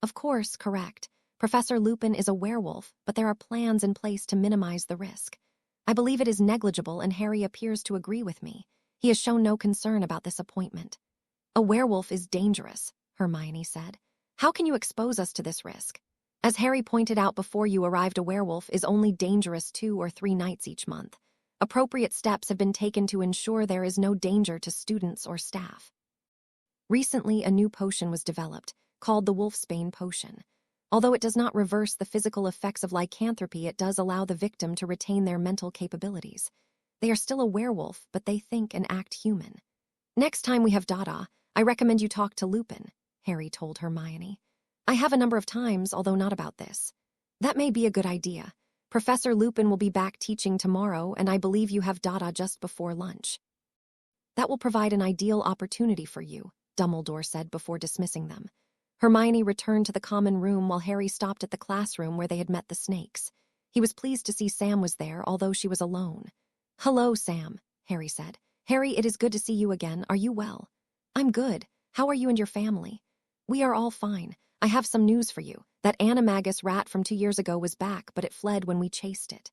Of course, correct. Professor Lupin is a werewolf, but there are plans in place to minimize the risk. I believe it is negligible, and Harry appears to agree with me. He has shown no concern about this appointment. A werewolf is dangerous, Hermione said. How can you expose us to this risk? As Harry pointed out before you arrived, a werewolf is only dangerous 2 or 3 nights each month. Appropriate steps have been taken to ensure there is no danger to students or staff. Recently, a new potion was developed, called the Wolfsbane Potion. Although it does not reverse the physical effects of lycanthropy, it does allow the victim to retain their mental capabilities. They are still a werewolf, but they think and act human. Next time we have DADA, I recommend you talk to Lupin, Harry told Hermione. I have a number of times, although not about this. That may be a good idea. Professor Lupin will be back teaching tomorrow, and I believe you have DADA just before lunch. That will provide an ideal opportunity for you, Dumbledore said before dismissing them. Hermione returned to the common room while Harry stopped at the classroom where they had met the snakes. He was pleased to see Sam was there, although she was alone. Hello, Sam, Harry said. Harry, it is good to see you again. Are you well? I'm good. How are you and your family? We are all fine. I have some news for you. That animagus rat from 2 years ago was back, but it fled when we chased it.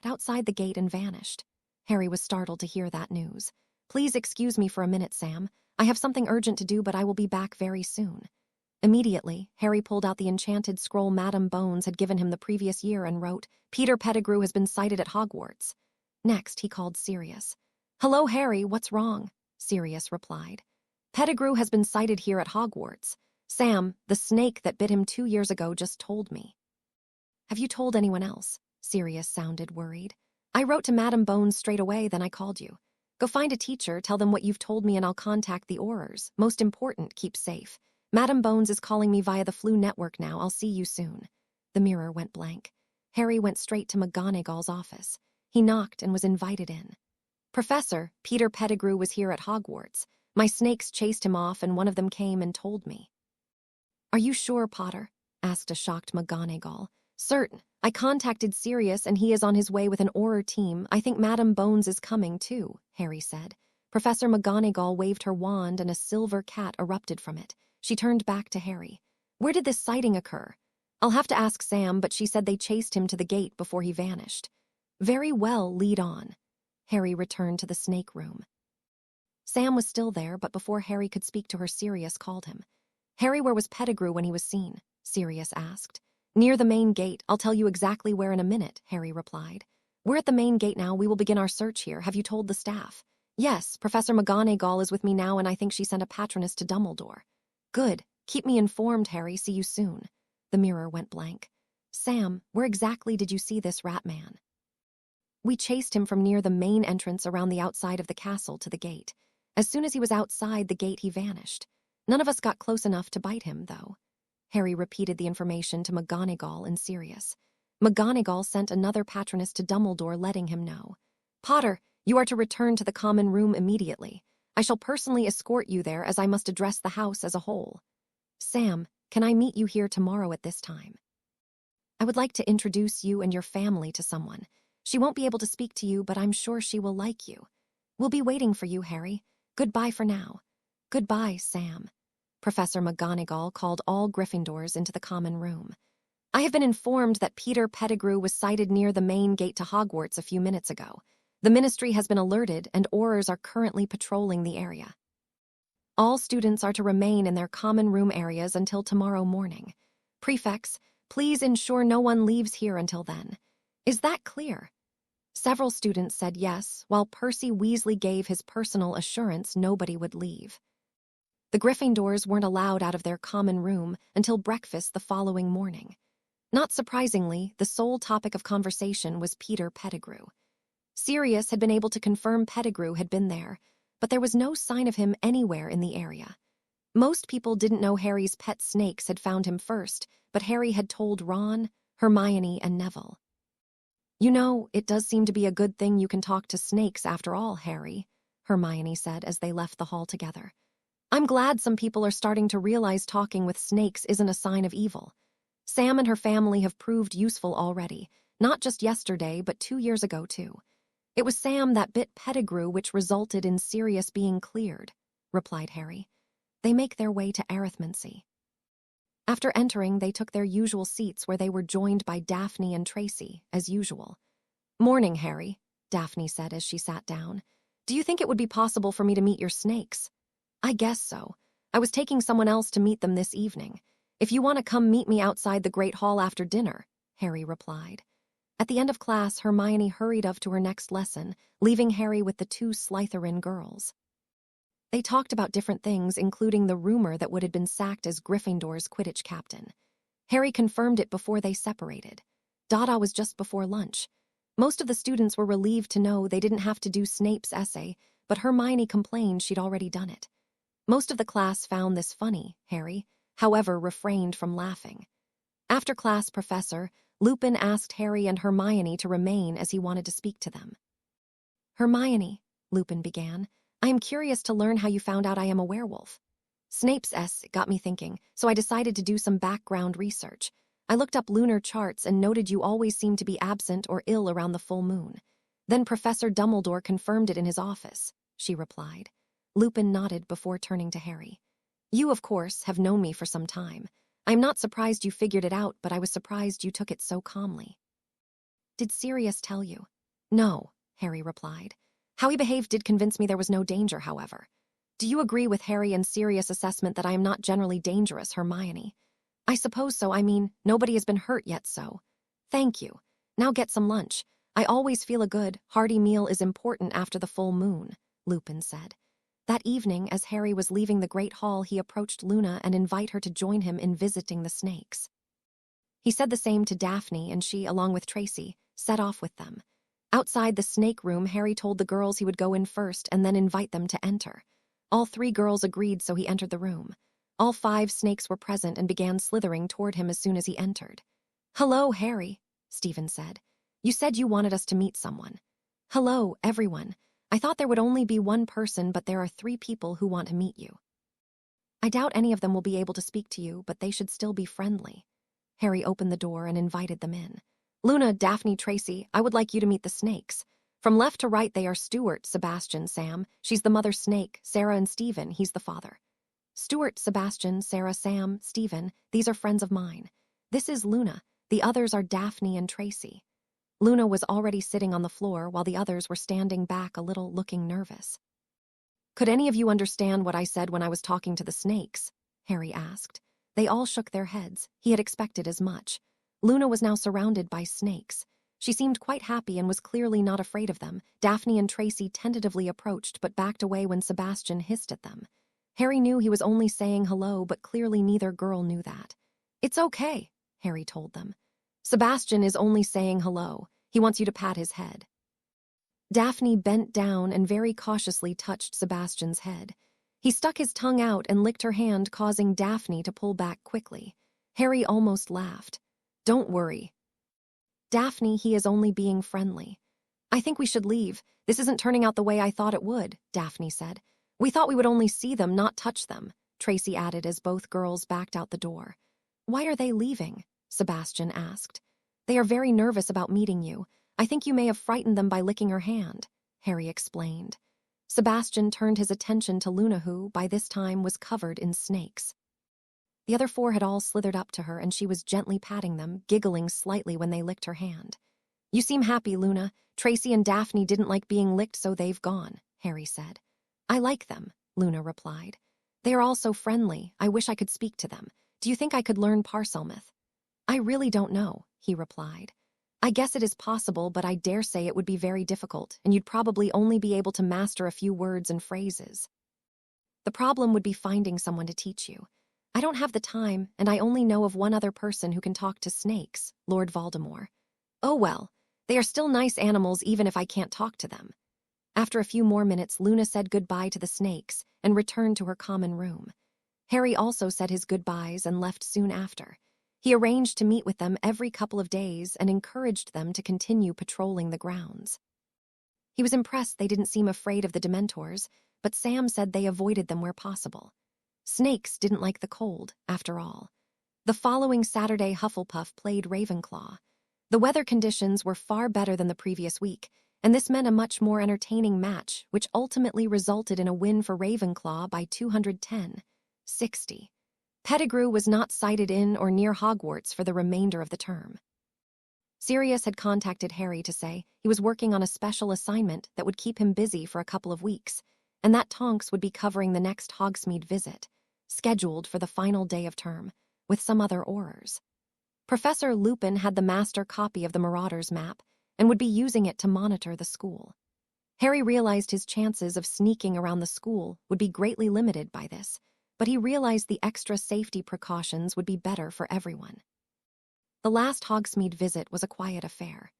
Outside the gate and vanished. Harry was startled to hear that news. Please excuse me for a minute, Sam. I have something urgent to do, but I will be back very soon. Immediately, Harry pulled out the enchanted scroll Madame Bones had given him the previous year and wrote, Peter Pettigrew has been sighted at Hogwarts. Next, he called Sirius. Hello, Harry, what's wrong? Sirius replied. Pettigrew has been sighted here at Hogwarts. Sam, the snake that bit him 2 years ago, just told me. Have you told anyone else? Sirius sounded worried. I wrote to Madame Bones straight away, then I called you. Go find a teacher, tell them what you've told me, and I'll contact the Aurors. Most important, keep safe. Madame Bones is calling me via the Flu network now. I'll see you soon. The mirror went blank. Harry went straight to McGonagall's office. He knocked and was invited in. Professor, Peter Pettigrew was here at Hogwarts. My snakes chased him off, and one of them came and told me. Are you sure, Potter? Asked a shocked McGonagall. Certain. I contacted Sirius, and he is on his way with an Auror team. I think Madame Bones is coming, too, Harry said. Professor McGonagall waved her wand, and a silver cat erupted from it. She turned back to Harry. Where did this sighting occur? I'll have to ask Sam, but she said they chased him to the gate before he vanished. Very well, lead on. Harry returned to the snake room. Sam was still there, but before Harry could speak to her, Sirius called him. Harry, where was Pettigrew when he was seen? Sirius asked. Near the main gate. I'll tell you exactly where in a minute, Harry replied. We're at the main gate now. We will begin our search here. Have you told the staff? Yes, Professor McGonagall is with me now, and I think she sent a patroness to Dumbledore. Good. Keep me informed, Harry. See you soon. The mirror went blank. Sam, where exactly did you see this rat man? We chased him from near the main entrance around the outside of the castle to the gate. As soon as he was outside the gate, he vanished. None of us got close enough to bite him, though. Harry repeated the information to McGonagall and Sirius. McGonagall sent another patroness to Dumbledore, letting him know. Potter, you are to return to the common room immediately. I shall personally escort you there, as I must address the house as a whole. Sam, can I meet you here tomorrow at this time? I would like to introduce you and your family to someone. She won't be able to speak to you, but I'm sure she will like you. We'll be waiting for you, Harry. Goodbye for now. Goodbye, Sam. Professor McGonagall called all Gryffindors into the common room. I have been informed that Peter Pettigrew was sighted near the main gate to Hogwarts a few minutes ago. The Ministry has been alerted, and Aurors are currently patrolling the area. All students are to remain in their common room areas until tomorrow morning. Prefects, please ensure no one leaves here until then. Is that clear? Several students said yes, while Percy Weasley gave his personal assurance nobody would leave. The Gryffindors weren't allowed out of their common room until breakfast the following morning. Not surprisingly, the sole topic of conversation was Peter Pettigrew. Sirius had been able to confirm Pettigrew had been there, but there was no sign of him anywhere in the area. Most people didn't know Harry's pet snakes had found him first, but Harry had told Ron, Hermione, and Neville. You know, it does seem to be a good thing you can talk to snakes after all, Harry, Hermione said as they left the hall together. I'm glad some people are starting to realize talking with snakes isn't a sign of evil. Sam and her family have proved useful already, not just yesterday, but 2 years ago, too. It was Sam that bit Pettigrew, which resulted in Sirius being cleared, replied Harry. They make their way to arithmancy. After entering, they took their usual seats where they were joined by Daphne and Tracy, as usual. Morning, Harry, Daphne said as she sat down. Do you think it would be possible for me to meet your snakes? I guess so. I was taking someone else to meet them this evening. If you want to come meet me outside the Great Hall after dinner, Harry replied. At the end of class, Hermione hurried off to her next lesson, leaving Harry with the 2 Slytherin girls. They talked about different things, including the rumor that Wood had been sacked as Gryffindor's Quidditch captain. Harry confirmed it before they separated. DADA was just before lunch. Most of the students were relieved to know they didn't have to do Snape's essay, but Hermione complained she'd already done it. Most of the class found this funny, Harry, however, refrained from laughing. After class, Professor Lupin asked Harry and Hermione to remain as he wanted to speak to them. Hermione, Lupin began, I am curious to learn how you found out I am a werewolf. Snape's got me thinking, so I decided to do some background research. I looked up lunar charts and noted you always seem to be absent or ill around the full moon. Then Professor Dumbledore confirmed it in his office, she replied. Lupin nodded before turning to Harry. You, of course, have known me for some time. I am not surprised you figured it out, but I was surprised you took it so calmly. Did Sirius tell you? No, Harry replied. How he behaved did convince me there was no danger, however. Do you agree with Harry and Sirius' assessment that I am not generally dangerous, Hermione? I suppose so. I mean, nobody has been hurt yet, so. Thank you. Now get some lunch. I always feel a good, hearty meal is important after the full moon, Lupin said. That evening, as Harry was leaving the Great Hall, he approached Luna and invited her to join him in visiting the snakes. He said the same to Daphne, and she, along with Tracy, set off with them. Outside the snake room, Harry told the girls he would go in first and then invite them to enter. All 3 girls agreed, so he entered the room. All 5 snakes were present and began slithering toward him as soon as he entered. Hello, Harry, Stephen said. You said you wanted us to meet someone. Hello, everyone. I thought there would only be one person, but there are 3 people who want to meet you. I doubt any of them will be able to speak to you, but they should still be friendly. Harry opened the door and invited them in. Luna, Daphne, Tracy, I would like you to meet the snakes. From left to right they are Stuart, Sebastian, Sam. She's the mother snake. Sarah and Stephen, he's the father. Stuart, Sebastian, Sarah, Sam, Stephen, these are friends of mine. This is Luna. The others are Daphne and Tracy. Luna was already sitting on the floor while the others were standing back a little, looking nervous. Could any of you understand what I said when I was talking to the snakes? Harry asked. They all shook their heads. He had expected as much. Luna was now surrounded by snakes. She seemed quite happy and was clearly not afraid of them. Daphne and Tracy tentatively approached but backed away when Sebastian hissed at them. Harry knew he was only saying hello, but clearly neither girl knew that. It's okay, Harry told them. Sebastian is only saying hello. He wants you to pat his head. Daphne bent down and very cautiously touched Sebastian's head. He stuck his tongue out and licked her hand, causing Daphne to pull back quickly. Harry almost laughed. Don't worry. Daphne, he is only being friendly. I think we should leave. This isn't turning out the way I thought it would, Daphne said. We thought we would only see them, not touch them, Tracy added as both girls backed out the door. Why are they leaving? Sebastian asked. They are very nervous about meeting you. I think you may have frightened them by licking her hand, Harry explained. Sebastian turned his attention to Luna, who, by this time, was covered in snakes. The other 4 had all slithered up to her, and she was gently patting them, giggling slightly when they licked her hand. You seem happy, Luna. Tracy and Daphne didn't like being licked, so they've gone, Harry said. I like them, Luna replied. They are all so friendly. I wish I could speak to them. Do you think I could learn Parselmouth? I really don't know, he replied. I guess it is possible, but I dare say it would be very difficult, and you'd probably only be able to master a few words and phrases. The problem would be finding someone to teach you. I don't have the time, and I only know of one other person who can talk to snakes, Lord Voldemort. Oh well, they are still nice animals even if I can't talk to them. After a few more minutes, Luna said goodbye to the snakes and returned to her common room. Harry also said his goodbyes and left soon after. He arranged to meet with them every couple of days and encouraged them to continue patrolling the grounds. He was impressed they didn't seem afraid of the Dementors, but Sam said they avoided them where possible. Snakes didn't like the cold, after all. The following Saturday, Hufflepuff played Ravenclaw. The weather conditions were far better than the previous week, and this meant a much more entertaining match, which ultimately resulted in a win for Ravenclaw by 210-60. Pettigrew was not sighted in or near Hogwarts for the remainder of the term. Sirius had contacted Harry to say he was working on a special assignment that would keep him busy for a couple of weeks, and that Tonks would be covering the next Hogsmeade visit, scheduled for the final day of term, with some other Aurors. Professor Lupin had the master copy of the Marauders map and would be using it to monitor the school. Harry realized his chances of sneaking around the school would be greatly limited by this, but he realized the extra safety precautions would be better for everyone. The last Hogsmeade visit was a quiet affair.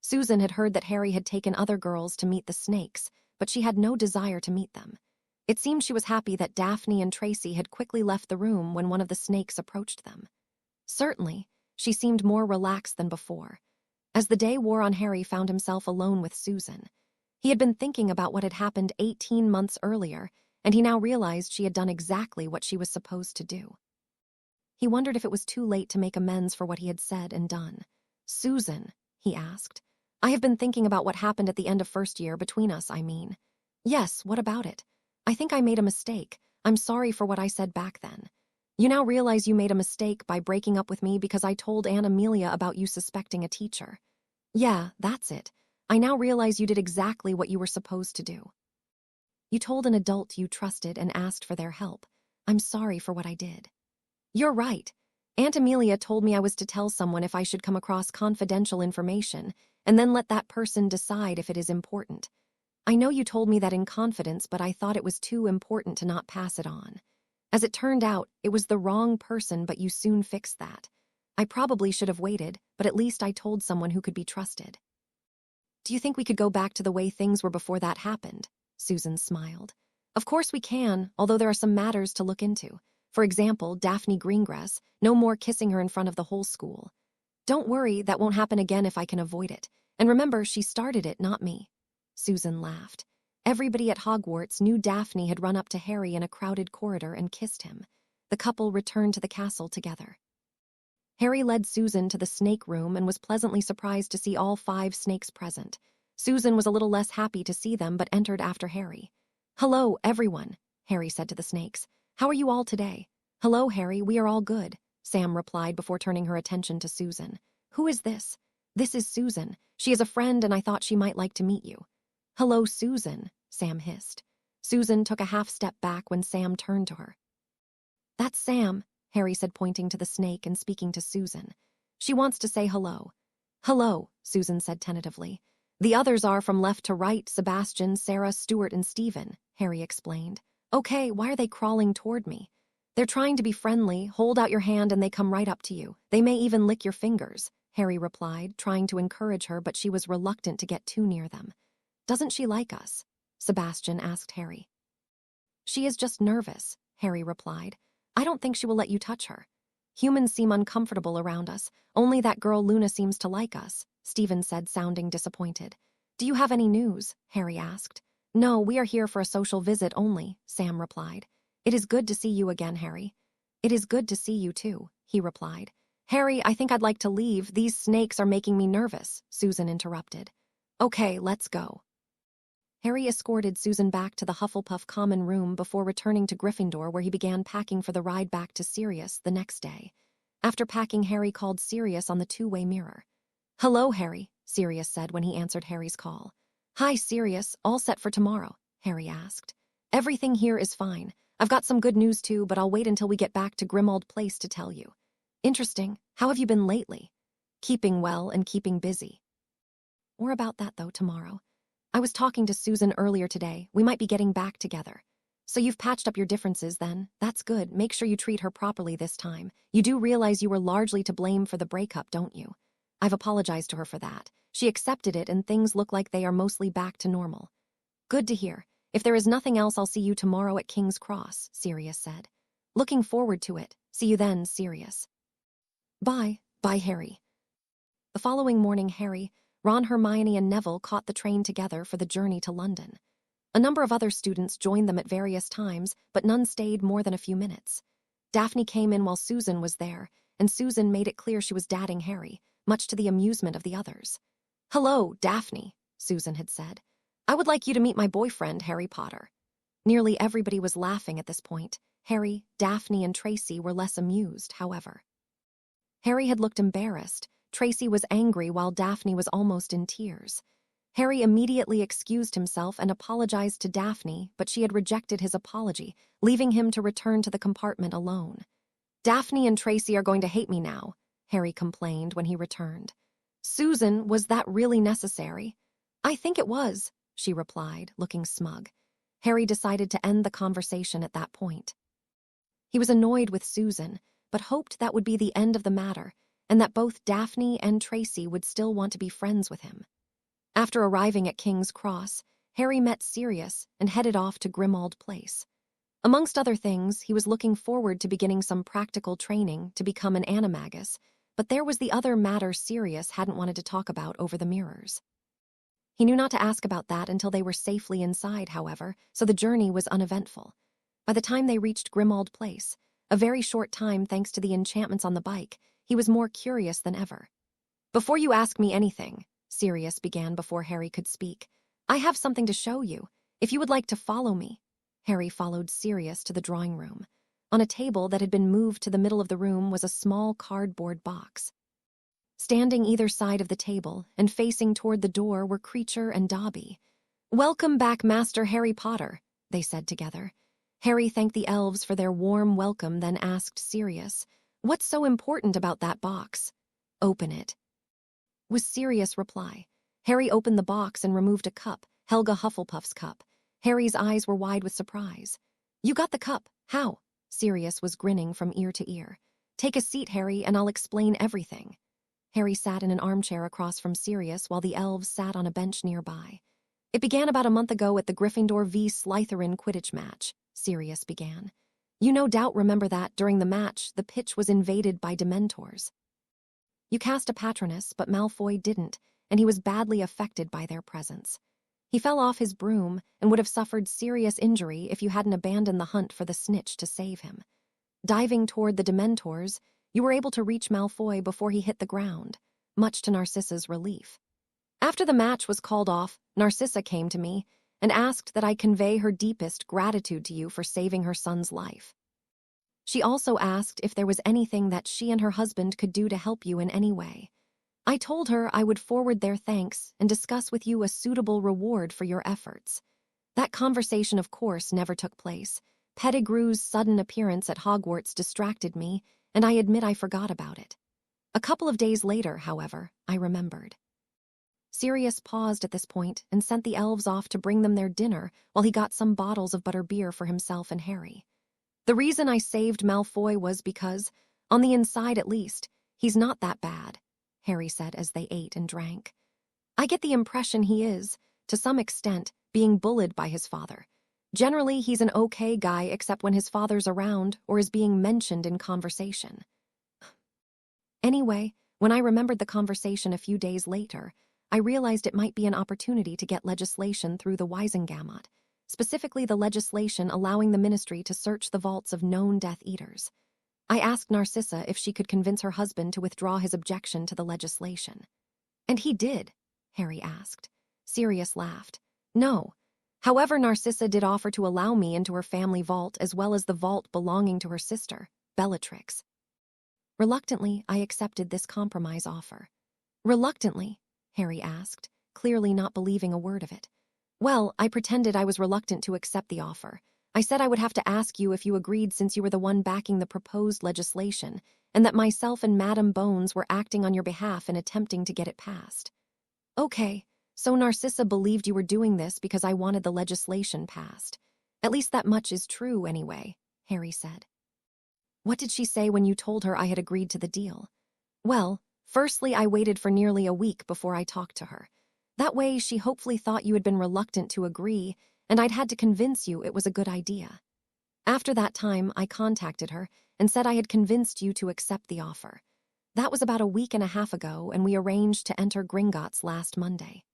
Susan had heard that Harry had taken other girls to meet the snakes, but she had no desire to meet them. It seemed she was happy that Daphne and Tracy had quickly left the room when one of the snakes approached them. Certainly, she seemed more relaxed than before. As the day wore on, Harry found himself alone with Susan. He had been thinking about what had happened 18 months earlier, and he now realized she had done exactly what she was supposed to do. He wondered if it was too late to make amends for what he had said and done. "Susan," he asked, "I have been thinking about what happened at the end of first year, between us, I mean." "Yes, what about it?" "I think I made a mistake. I'm sorry for what I said back then." "You now realize you made a mistake by breaking up with me because I told Aunt Amelia about you suspecting a teacher." "Yeah, that's it. I now realize you did exactly what you were supposed to do. You told an adult you trusted and asked for their help. I'm sorry for what I did." "You're right. Aunt Amelia told me I was to tell someone if I should come across confidential information, and then let that person decide if it is important. I know you told me that in confidence, but I thought it was too important to not pass it on. As it turned out, it was the wrong person, but you soon fixed that. I probably should have waited, but at least I told someone who could be trusted." "Do you think we could go back to the way things were before that happened?" Susan smiled. "Of course we can, although there are some matters to look into. For example, Daphne Greengrass, no more kissing her in front of the whole school. Don't worry, that won't happen again if I can avoid it. And remember, she started it, not me." Susan laughed. Everybody at Hogwarts knew Daphne had run up to Harry in a crowded corridor and kissed him. The couple returned to the castle together. Harry led Susan to the snake room and was pleasantly surprised to see all 5 snakes present. Susan was a little less happy to see them, but entered after Harry. "Hello, everyone," Harry said to the snakes. "How are you all today?" "Hello, Harry, we are all good," Sam replied before turning her attention to Susan. "Who is this?" "This is Susan. She is a friend and I thought she might like to meet you." "Hello, Susan," Sam hissed. Susan took a half step back when Sam turned to her. "That's Sam," Harry said, pointing to the snake and speaking to Susan. "She wants to say hello." "Hello," Susan said tentatively. "The others are from left to right: Sebastian, Sarah, Stuart, and Stephen," Harry explained. "Okay, why are they crawling toward me?" "They're trying to be friendly. Hold out your hand and they come right up to you. They may even lick your fingers," Harry replied, trying to encourage her, but she was reluctant to get too near them. "Doesn't she like us?" Sebastian asked Harry. "She is just nervous," Harry replied. "I don't think she will let you touch her. Humans seem uncomfortable around us. Only that girl Luna seems to like us," Stephen said, sounding disappointed. "Do you have any news?" Harry asked. "No, we are here for a social visit only," Sam replied. "It is good to see you again, Harry." "It is good to see you too," he replied. "Harry, I think I'd like to leave. These snakes are making me nervous," Susan interrupted. "Okay, let's go." Harry escorted Susan back to the Hufflepuff common room before returning to Gryffindor, where he began packing for the ride back to Sirius the next day. After packing, Harry called Sirius on the 2-way mirror. "Hello, Harry," Sirius said when he answered Harry's call. "Hi, Sirius. All set for tomorrow?" Harry asked. "Everything here is fine. I've got some good news too, but I'll wait until we get back to Grimald Place to tell you." "Interesting. How have you been lately?" "Keeping well and keeping busy." "More about that, though, tomorrow. I was talking to Susan earlier today. We might be getting back together." "So you've patched up your differences, then? That's good. Make sure you treat her properly this time. You do realize you were largely to blame for the breakup, don't you?" "I've apologized to her for that. She accepted it and things look like they are mostly back to normal." "Good to hear. If there is nothing else, I'll see you tomorrow at King's Cross," Sirius said. "Looking forward to it. See you then, Sirius." "Bye. Bye, Harry." The following morning, Harry, Ron, Hermione, and Neville caught the train together for the journey to London. A number of other students joined them at various times, but none stayed more than a few minutes. Daphne came in while Susan was there, and Susan made it clear she was dadding Harry, much to the amusement of the others. "Hello, Daphne," Susan had said. "I would like you to meet my boyfriend, Harry Potter." Nearly everybody was laughing at this point. Harry, Daphne, and Tracy were less amused, however. Harry had looked embarrassed. Tracy was angry while Daphne was almost in tears. Harry immediately excused himself and apologized to Daphne, but she had rejected his apology, leaving him to return to the compartment alone. "Daphne and Tracy are going to hate me now," Harry complained when he returned. "Susan, was that really necessary?" "I think it was," she replied, looking smug. Harry decided to end the conversation at that point. He was annoyed with Susan, but hoped that would be the end of the matter, and that both Daphne and Tracy would still want to be friends with him. After arriving at King's Cross, Harry met Sirius and headed off to Grimald Place. Amongst other things, he was looking forward to beginning some practical training to become an animagus, but there was the other matter Sirius hadn't wanted to talk about over the mirrors. He knew not to ask about that until they were safely inside, however, so the journey was uneventful. By the time they reached Grimald Place, a very short time thanks to the enchantments on the bike, he was more curious than ever. "Before you ask me anything," Sirius began before Harry could speak, "I have something to show you. If you would like to follow me." Harry followed Sirius to the drawing room. On a table that had been moved to the middle of the room was a small cardboard box. Standing either side of the table and facing toward the door were Creecher and Dobby. "Welcome back, Master Harry Potter," they said together. Harry thanked the elves for their warm welcome, then asked Sirius, "What's so important about that box?" "Open it," was Sirius' reply. Harry opened the box and removed a cup, Helga Hufflepuff's cup. Harry's eyes were wide with surprise. "You got the cup. How?" Sirius was grinning from ear to ear. "Take a seat, Harry, and I'll explain everything." Harry sat in an armchair across from Sirius while the elves sat on a bench nearby. "It began about a month ago at the Gryffindor v. Slytherin Quidditch match," Sirius began. "You no doubt remember that, during the match, the pitch was invaded by Dementors. You cast a Patronus, but Malfoy didn't, and he was badly affected by their presence. He fell off his broom and would have suffered serious injury if you hadn't abandoned the hunt for the snitch to save him. Diving toward the Dementors, you were able to reach Malfoy before he hit the ground, much to Narcissa's relief. After the match was called off, Narcissa came to me and asked that I convey her deepest gratitude to you for saving her son's life. She also asked if there was anything that she and her husband could do to help you in any way. I told her I would forward their thanks and discuss with you a suitable reward for your efforts. That conversation, of course, never took place. Pettigrew's sudden appearance at Hogwarts distracted me, and I admit I forgot about it. A couple of days later, however, I remembered." Sirius paused at this point and sent the elves off to bring them their dinner while he got some bottles of butterbeer for himself and Harry. "The reason I saved Malfoy was because, on the inside at least, he's not that bad," Harry said as they ate and drank. "I get the impression he is, to some extent, being bullied by his father. Generally, he's an okay guy except when his father's around or is being mentioned in conversation." Anyway, when I remembered the conversation a few days later, I realized it might be an opportunity to get legislation through the Wisengamot, specifically the legislation allowing the Ministry to search the vaults of known Death Eaters. I asked Narcissa if she could convince her husband to withdraw his objection to the legislation. "And he did?" Harry asked. Sirius laughed. "No. However, Narcissa did offer to allow me into her family vault as well as the vault belonging to her sister, Bellatrix." Reluctantly, I accepted this compromise offer. "Reluctantly?" Harry asked, clearly not believing a word of it. "Well, I pretended I was reluctant to accept the offer. I said I would have to ask you if you agreed since you were the one backing the proposed legislation, and that myself and Madame Bones were acting on your behalf in attempting to get it passed." "Okay, so Narcissa believed you were doing this because I wanted the legislation passed. At least that much is true anyway," Harry said. "What did she say when you told her I had agreed to the deal?" "Well, firstly, I waited for nearly a week before I talked to her. That way, she hopefully thought you had been reluctant to agree, and I'd had to convince you it was a good idea. After that time, I contacted her and said I had convinced you to accept the offer. That was about a week and a half ago, and we arranged to enter Gringotts last Monday.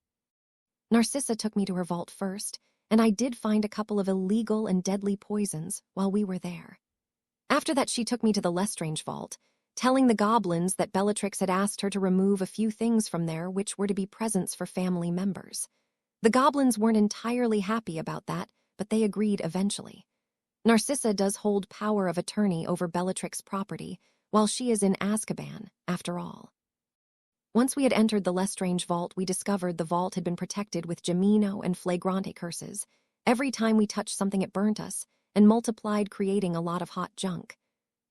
Narcissa took me to her vault first, and I did find a couple of illegal and deadly poisons while we were there. After that, she took me to the Lestrange vault, telling the goblins that Bellatrix had asked her to remove a few things from there which were to be presents for family members. The goblins weren't entirely happy about that, but they agreed eventually. Narcissa does hold power of attorney over Bellatrix's property, while she is in Azkaban, after all. Once we had entered the Lestrange vault, we discovered the vault had been protected with Gemino and Flagrante curses. Every time we touched something, it burnt us, and multiplied, creating a lot of hot junk.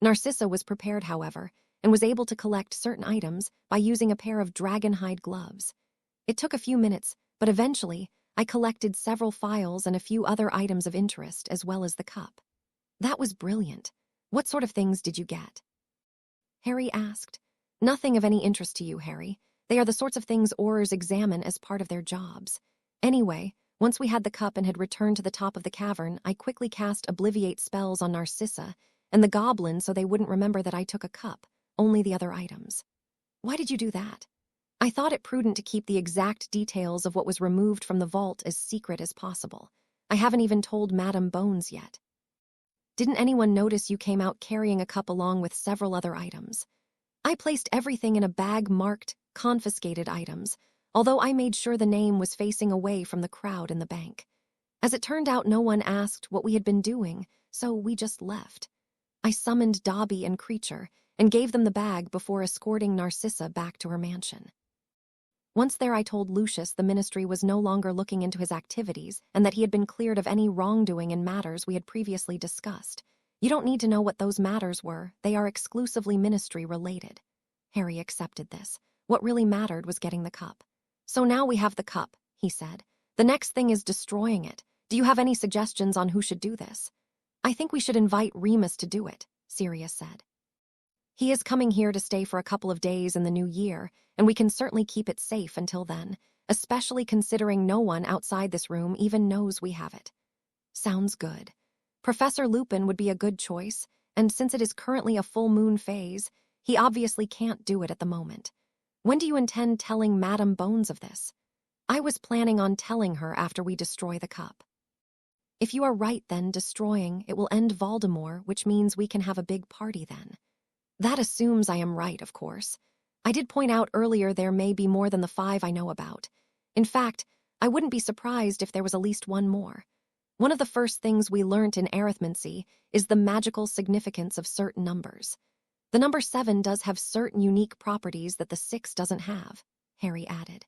Narcissa was prepared, however, and was able to collect certain items by using a pair of dragonhide gloves. It took a few minutes, but eventually, I collected several files and a few other items of interest, as well as the cup. That was brilliant. What sort of things did you get?" Harry asked. Nothing of any interest to you, Harry. They are the sorts of things Aurors examine as part of their jobs. Anyway, once we had the cup and had returned to the top of the cavern, I quickly cast Obliviate spells on Narcissa and the goblin so they wouldn't remember that I took a cup, only the other items. Why did you do that? I thought it prudent to keep the exact details of what was removed from the vault as secret as possible. I haven't even told Madame Bones yet. Didn't anyone notice you came out carrying a cup along with several other items? I placed everything in a bag marked confiscated items, although I made sure the name was facing away from the crowd in the bank. As it turned out, no one asked what we had been doing, so we just left. I summoned Dobby and Creecher and gave them the bag before escorting Narcissa back to her mansion. Once there, I told Lucius the ministry was no longer looking into his activities and that he had been cleared of any wrongdoing in matters we had previously discussed. You don't need to know what those matters were. They are exclusively ministry-related. Harry accepted this. What really mattered was getting the cup. So now we have the cup, he said. The next thing is destroying it. Do you have any suggestions on who should do this? I think we should invite Remus to do it, Sirius said. He is coming here to stay for a couple of days in the new year, and we can certainly keep it safe until then, especially considering no one outside this room even knows we have it. Sounds good. Professor Lupin would be a good choice, and since it is currently a full moon phase, he obviously can't do it at the moment. When do you intend telling Madame Bones of this? I was planning on telling her after we destroy the cup. If you are right, then destroying it will end Voldemort, which means we can have a big party then. That assumes I am right, of course. I did point out earlier there may be more than the 5 I know about. In fact, I wouldn't be surprised if there was at least one more. One of the first things we learnt in arithmancy is the magical significance of certain numbers. The number 7 does have certain unique properties that the 6 doesn't have, Harry added.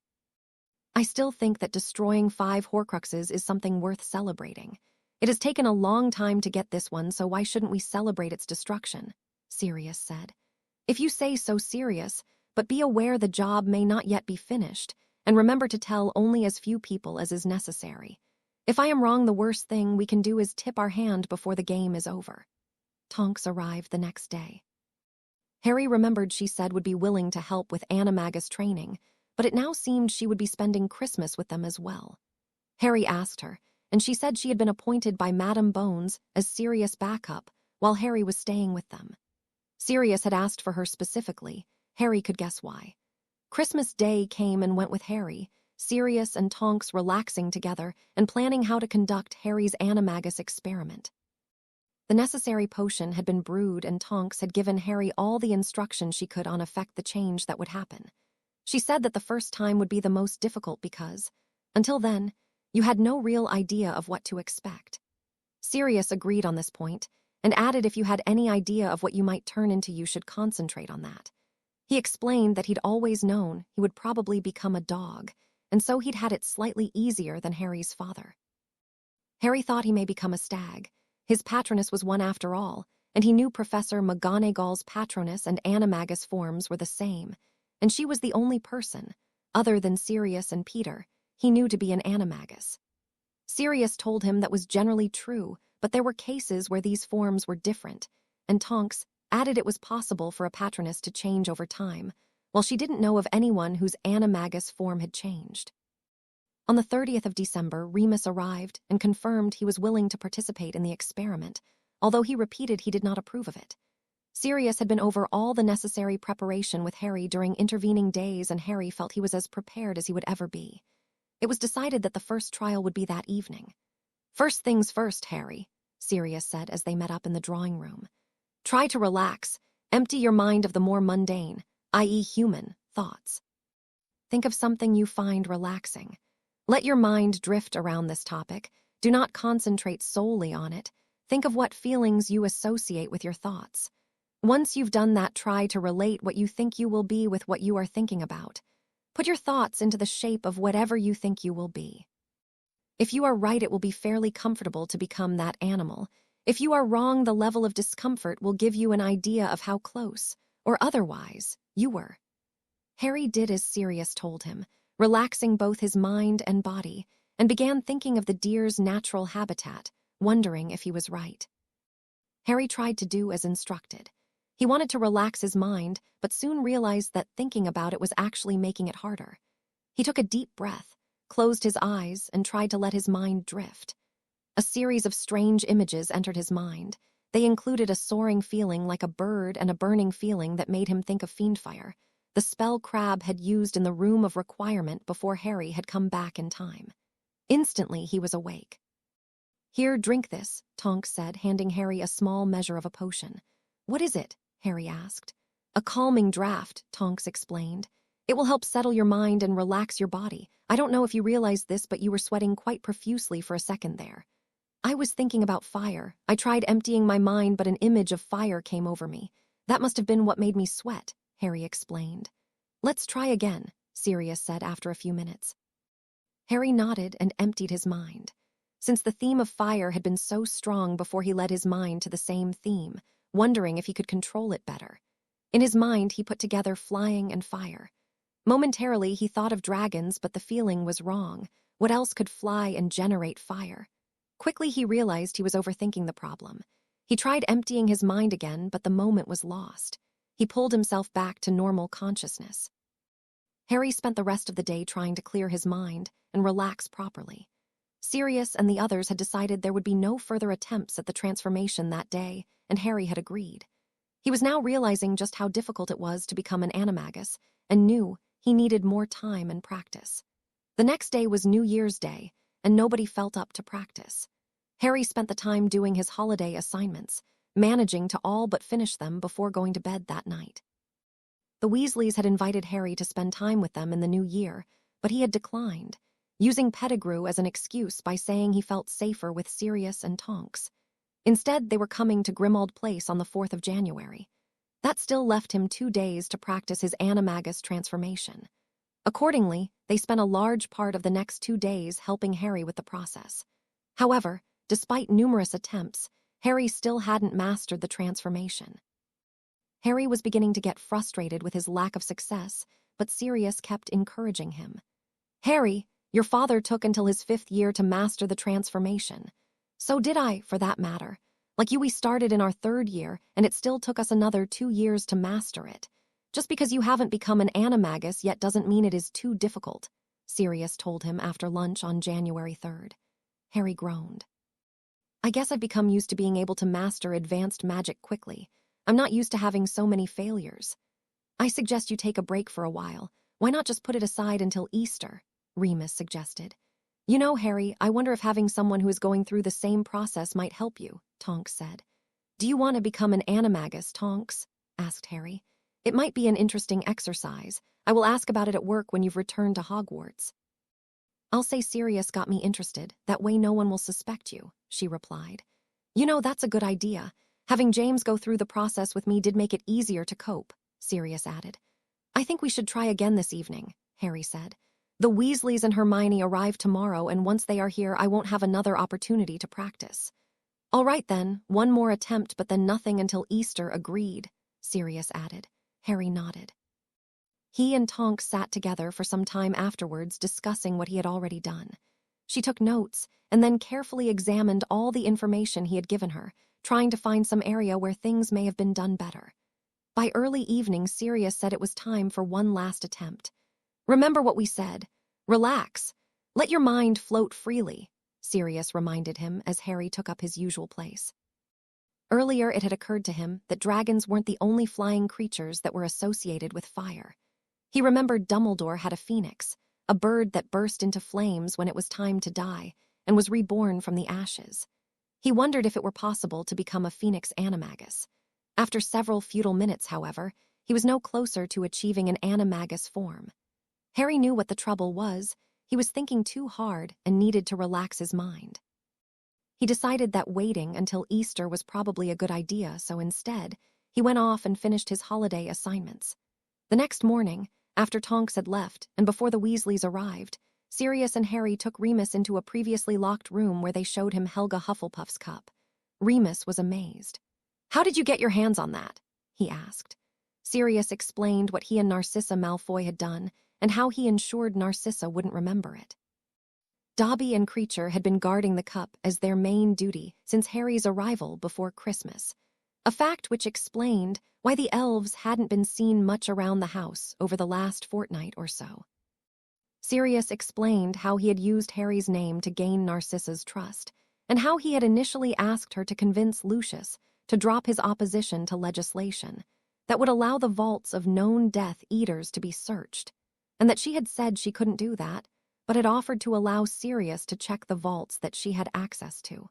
I still think that destroying 5 Horcruxes is something worth celebrating. It has taken a long time to get this one, so why shouldn't we celebrate its destruction? Sirius said. If you say so, Sirius, but be aware the job may not yet be finished, and remember to tell only as few people as is necessary. If I am wrong, the worst thing we can do is tip our hand before the game is over. Tonks arrived the next day. Harry remembered she said would be willing to help with Animagus training, but it now seemed she would be spending Christmas with them as well. Harry asked her, and she said she had been appointed by Madame Bones as Sirius' backup while Harry was staying with them. Sirius had asked for her specifically. Harry could guess why. Christmas Day came and went with Harry, Sirius and Tonks relaxing together and planning how to conduct Harry's Animagus experiment. The necessary potion had been brewed and Tonks had given Harry all the instruction she could on effect the change that would happen. She said that the first time would be the most difficult because, until then, you had no real idea of what to expect. Sirius agreed on this point and added if you had any idea of what you might turn into, you should concentrate on that. He explained that he'd always known he would probably become a dog, and so he'd had it slightly easier than Harry's father. Harry thought he may become a stag. His patronus was one after all, and he knew Professor McGonagall's patronus and Animagus forms were the same, and she was the only person, other than Sirius and Peter, he knew to be an Animagus. Sirius told him that was generally true, but there were cases where these forms were different, and Tonks added it was possible for a patronus to change over time, while she didn't know of anyone whose Animagus form had changed. On the 30th of December, Remus arrived and confirmed he was willing to participate in the experiment, although he repeated he did not approve of it. Sirius had been over all the necessary preparation with Harry during intervening days, and Harry felt he was as prepared as he would ever be. It was decided that the first trial would be that evening. First things first, Harry, Sirius said as they met up in the drawing room. Try to relax, empty your mind of the more mundane, i.e. human, thoughts. Think of something you find relaxing. Let your mind drift around this topic. Do not concentrate solely on it. Think of what feelings you associate with your thoughts. Once you've done that, try to relate what you think you will be with what you are thinking about. Put your thoughts into the shape of whatever you think you will be. If you are right, it will be fairly comfortable to become that animal. If you are wrong, the level of discomfort will give you an idea of how close, or otherwise, you were. Harry did as Sirius told him, relaxing both his mind and body, and began thinking of the deer's natural habitat, wondering if he was right. Harry tried to do as instructed. He wanted to relax his mind, but soon realized that thinking about it was actually making it harder. He took a deep breath, closed his eyes, and tried to let his mind drift. A series of strange images entered his mind. They included a soaring feeling like a bird and a burning feeling that made him think of fiendfire, the spell Crabbe had used in the room of requirement before Harry had come back in time. Instantly, he was awake. "Here, drink this," Tonks said, handing Harry a small measure of a potion. "What is it?" Harry asked. "A calming draught," Tonks explained. "It will help settle your mind and relax your body. I don't know if you realized this, but you were sweating quite profusely for a second there." "I was thinking about fire. I tried emptying my mind, but an image of fire came over me. That must have been what made me sweat," Harry explained. "Let's try again," Sirius said after a few minutes. Harry nodded and emptied his mind. Since the theme of fire had been so strong before, he led his mind to the same theme, wondering if he could control it better. In his mind, he put together flying and fire. Momentarily, he thought of dragons, but the feeling was wrong. What else could fly and generate fire? Quickly, he realized he was overthinking the problem. He tried emptying his mind again, but the moment was lost. He pulled himself back to normal consciousness. Harry spent the rest of the day trying to clear his mind and relax properly. Sirius and the others had decided there would be no further attempts at the transformation that day, and Harry had agreed. He was now realizing just how difficult it was to become an animagus, and knew he needed more time and practice. The next day was New Year's Day, and nobody felt up to practice. Harry spent the time doing his holiday assignments, managing to all but finish them before going to bed that night. The Weasleys had invited Harry to spend time with them in the new year, but he had declined, using Pettigrew as an excuse by saying he felt safer with Sirius and Tonks. Instead, they were coming to Grimald Place on the 4th of January. That still left him 2 days to practice his animagus transformation. Accordingly, they spent a large part of the next 2 days helping Harry with the process. However, despite numerous attempts, Harry still hadn't mastered the transformation. Harry was beginning to get frustrated with his lack of success, but Sirius kept encouraging him. "Harry, your father took until his 5th year to master the transformation. So did I, for that matter. Like you, we started in our 3rd year, and it still took us another 2 years to master it. Just because you haven't become an animagus yet doesn't mean it is too difficult," Sirius told him after lunch on January 3rd. Harry groaned. "I guess I've become used to being able to master advanced magic quickly. I'm not used to having so many failures. I suggest you take a break for a while. Why not just put it aside until Easter?" Remus suggested. "You know, Harry, I wonder if having someone who is going through the same process might help you," Tonks said. "Do you want to become an animagus, Tonks?" asked Harry. "It might be an interesting exercise. I will ask about it at work when you've returned to Hogwarts." "I'll say Sirius got me interested. That way no one will suspect you," she replied. "You know, that's a good idea. Having James go through the process with me did make it easier to cope," Sirius added. "I think we should try again this evening," Harry said. "The Weasleys and Hermione arrive tomorrow, and once they are here, I won't have another opportunity to practice." "All right then, one more attempt, but then nothing until Easter, agreed," Sirius added. Harry nodded. He and Tonks sat together for some time afterwards, discussing what he had already done. She took notes and then carefully examined all the information he had given her, trying to find some area where things may have been done better. By early evening, Sirius said it was time for one last attempt. "Remember what we said. Relax. Let your mind float freely," Sirius reminded him as Harry took up his usual place. Earlier, it had occurred to him that dragons weren't the only flying creatures that were associated with fire. He remembered Dumbledore had a phoenix, a bird that burst into flames when it was time to die and was reborn from the ashes. He wondered if it were possible to become a phoenix animagus. After several futile minutes, however, he was no closer to achieving an animagus form. Harry knew what the trouble was. He was thinking too hard and needed to relax his mind. He decided that waiting until Easter was probably a good idea, so instead, he went off and finished his holiday assignments. The next morning, after Tonks had left and before the Weasleys arrived, Sirius and Harry took Remus into a previously locked room where they showed him Helga Hufflepuff's cup. Remus was amazed. "How did you get your hands on that?" he asked. Sirius explained what he and Narcissa Malfoy had done and how he ensured Narcissa wouldn't remember it. Dobby and Creecher had been guarding the cup as their main duty since Harry's arrival before Christmas. a fact which explained why the elves hadn't been seen much around the house over the last fortnight or so. Sirius explained how he had used Harry's name to gain Narcissa's trust, and how he had initially asked her to convince Lucius to drop his opposition to legislation that would allow the vaults of known Death Eaters to be searched, and that she had said she couldn't do that, but had offered to allow Sirius to check the vaults that she had access to.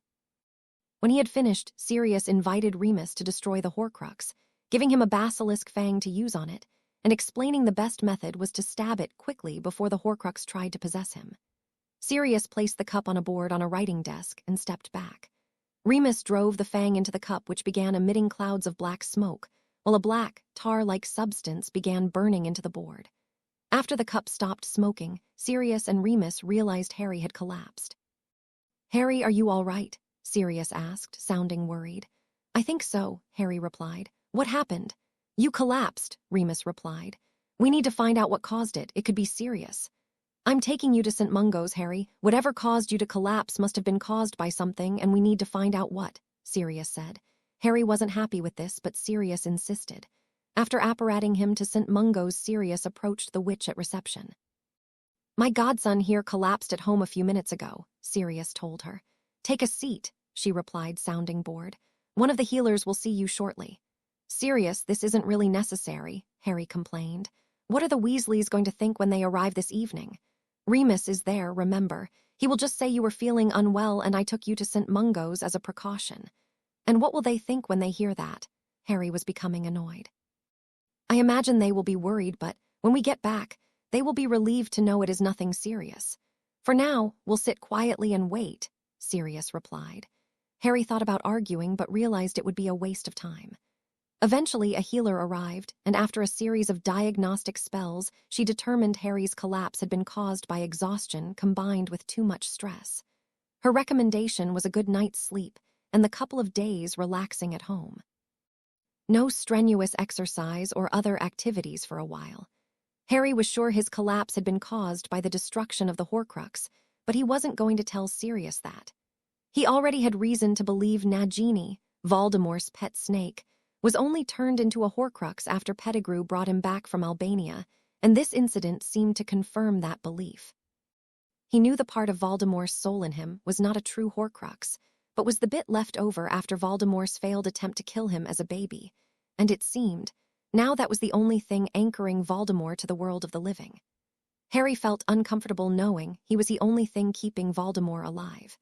When he had finished, Sirius invited Remus to destroy the Horcrux, giving him a basilisk fang to use on it, and explaining the best method was to stab it quickly before the Horcrux tried to possess him. Sirius placed the cup on a board on a writing desk and stepped back. Remus drove the fang into the cup, which began emitting clouds of black smoke, while a black, tar-like substance began burning into the board. After the cup stopped smoking, Sirius and Remus realized Harry had collapsed. "Harry, are you all right?" Sirius asked, sounding worried. "I think so," Harry replied. "What happened?" "You collapsed," Remus replied. "We need to find out what caused it. It could be serious." "I'm taking you to St. Mungo's, Harry. Whatever caused you to collapse must have been caused by something, and we need to find out what," Sirius said. Harry wasn't happy with this, but Sirius insisted. After apparating him to St. Mungo's, Sirius approached the witch at reception. "My godson here collapsed at home a few minutes ago," Sirius told her. "Take a seat," she replied, sounding bored. "One of the healers will see you shortly." "Sirius, this isn't really necessary," Harry complained. "What are the Weasleys going to think when they arrive this evening? Remus is there, remember. He will just say you were feeling unwell and I took you to St. Mungo's as a precaution. And what will they think when they hear that?" Harry was becoming annoyed. "I imagine they will be worried, but when we get back, they will be relieved to know it is nothing serious. For now, we'll sit quietly and wait," Sirius replied. Harry thought about arguing, but realized it would be a waste of time. Eventually, a healer arrived, and after a series of diagnostic spells, she determined Harry's collapse had been caused by exhaustion combined with too much stress. Her recommendation was a good night's sleep and the couple of days relaxing at home. No strenuous exercise or other activities for a while. Harry was sure his collapse had been caused by the destruction of the Horcrux, but he wasn't going to tell Sirius that. He already had reason to believe Nagini, Voldemort's pet snake, was only turned into a Horcrux after Pettigrew brought him back from Albania, and this incident seemed to confirm that belief. He knew the part of Voldemort's soul in him was not a true Horcrux, but was the bit left over after Voldemort's failed attempt to kill him as a baby, and it seemed, now that was the only thing anchoring Voldemort to the world of the living. Harry felt uncomfortable knowing he was the only thing keeping Voldemort alive.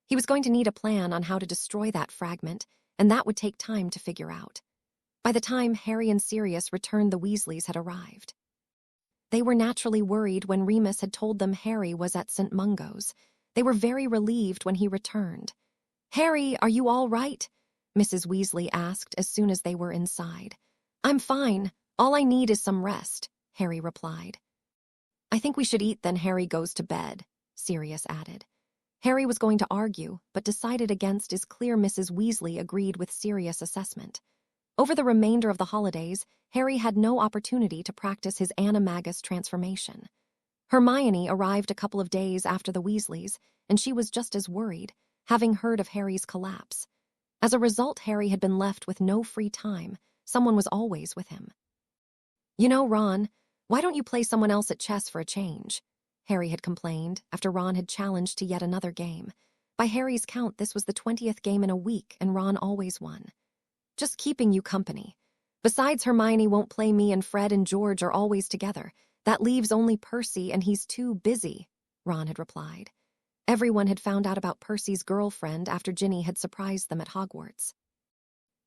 He was going to need a plan on how to destroy that fragment, and that would take time to figure out. By the time Harry and Sirius returned, the Weasleys had arrived. They were naturally worried when Remus had told them Harry was at St. Mungo's. They were very relieved when he returned. "Harry, are you all right?" Mrs. Weasley asked as soon as they were inside. "I'm fine. All I need is some rest," Harry replied. "I think we should eat, then Harry goes to bed," Sirius added. Harry was going to argue, but decided against as clear Mrs. Weasley agreed with Sirius' assessment. Over the remainder of the holidays, Harry had no opportunity to practice his animagus transformation. Hermione arrived a couple of days after the Weasleys, and she was just as worried, having heard of Harry's collapse. As a result, Harry had been left with no free time. Someone was always with him. "You know, Ron, why don't you play someone else at chess for a change?" Harry had complained after Ron had challenged to yet another game. By Harry's count, this was the 20th game in a week, and Ron always won. "Just keeping you company. Besides, Hermione won't play me, and Fred and George are always together. That leaves only Percy, and he's too busy," Ron had replied. Everyone had found out about Percy's girlfriend after Ginny had surprised them at Hogwarts.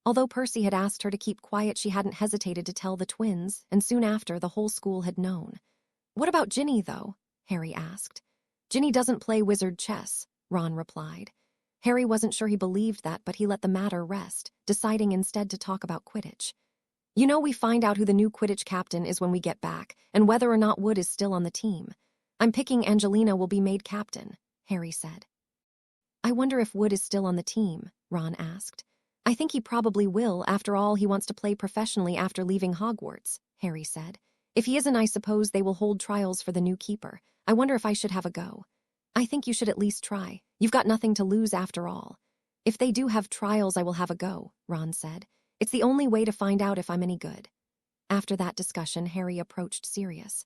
Although Percy had asked her to keep quiet, she hadn't hesitated to tell the twins, and soon after, the whole school had known. "What about Ginny, though?" Harry asked. "Ginny doesn't play wizard chess," Ron replied. Harry wasn't sure he believed that, but he let the matter rest, deciding instead to talk about Quidditch. "You know, we find out who the new Quidditch captain is when we get back, and whether or not Wood is still on the team. I'm picking Angelina will be made captain," Harry said. "I wonder if Wood is still on the team," Ron asked. "I think he probably will. After all, he wants to play professionally after leaving Hogwarts," Harry said. "If he isn't, I suppose they will hold trials for the new keeper. I wonder if I should have a go." "I think you should at least try. You've got nothing to lose after all." "If they do have trials, I will have a go," Ron said. It's the only way to find out if I'm any good. After that discussion, Harry approached Sirius.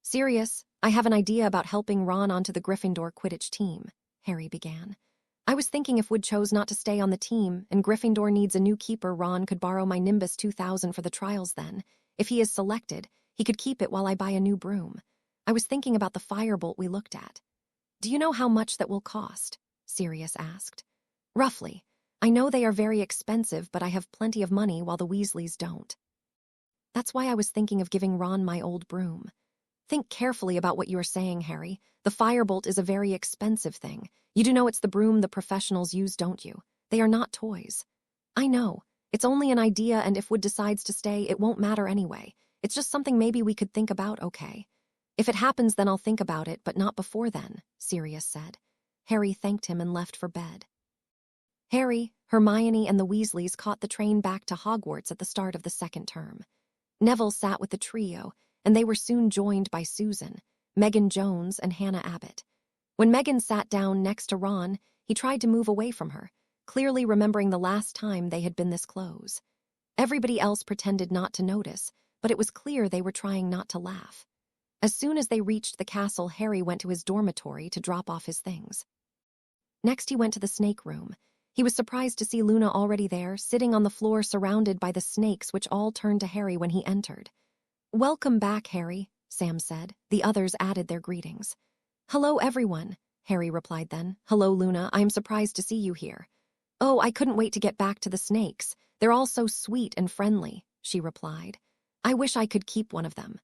Sirius, I have an idea about helping Ron onto the Gryffindor Quidditch team, Harry began. I was thinking if Wood chose not to stay on the team and Gryffindor needs a new keeper, Ron could borrow my Nimbus 2000 for the trials then. If he is selected, he could keep it while I buy a new broom. I was thinking about the firebolt we looked at. Do you know how much that will cost? Sirius asked. Roughly. I know they are very expensive, but I have plenty of money while the Weasleys don't. That's why I was thinking of giving Ron my old broom. Think carefully about what you are saying, Harry. The firebolt is a very expensive thing. You do know it's the broom the professionals use, don't you? They are not toys. I know. It's only an idea, and if Wood decides to stay, it won't matter anyway. It's just something maybe we could think about, okay? If it happens, then I'll think about it, but not before then, Sirius said. Harry thanked him and left for bed. Harry, Hermione, and the Weasleys caught the train back to Hogwarts at the start of the second term. Neville sat with the trio, and they were soon joined by Susan, Megan Jones, and Hannah Abbott. When Megan sat down next to Ron, he tried to move away from her, clearly remembering the last time they had been this close. Everybody else pretended not to notice, but it was clear they were trying not to laugh. As soon as they reached the castle, Harry went to his dormitory to drop off his things. Next, he went to the snake room. He was surprised to see Luna already there, sitting on the floor surrounded by the snakes, which all turned to Harry when he entered. Welcome back, Harry, Sam said. The others added their greetings. Hello, everyone, Harry replied then. Hello, Luna. I am surprised to see you here. Oh, I couldn't wait to get back to the snakes. They're all so sweet and friendly, she replied. I wish I could keep one of them.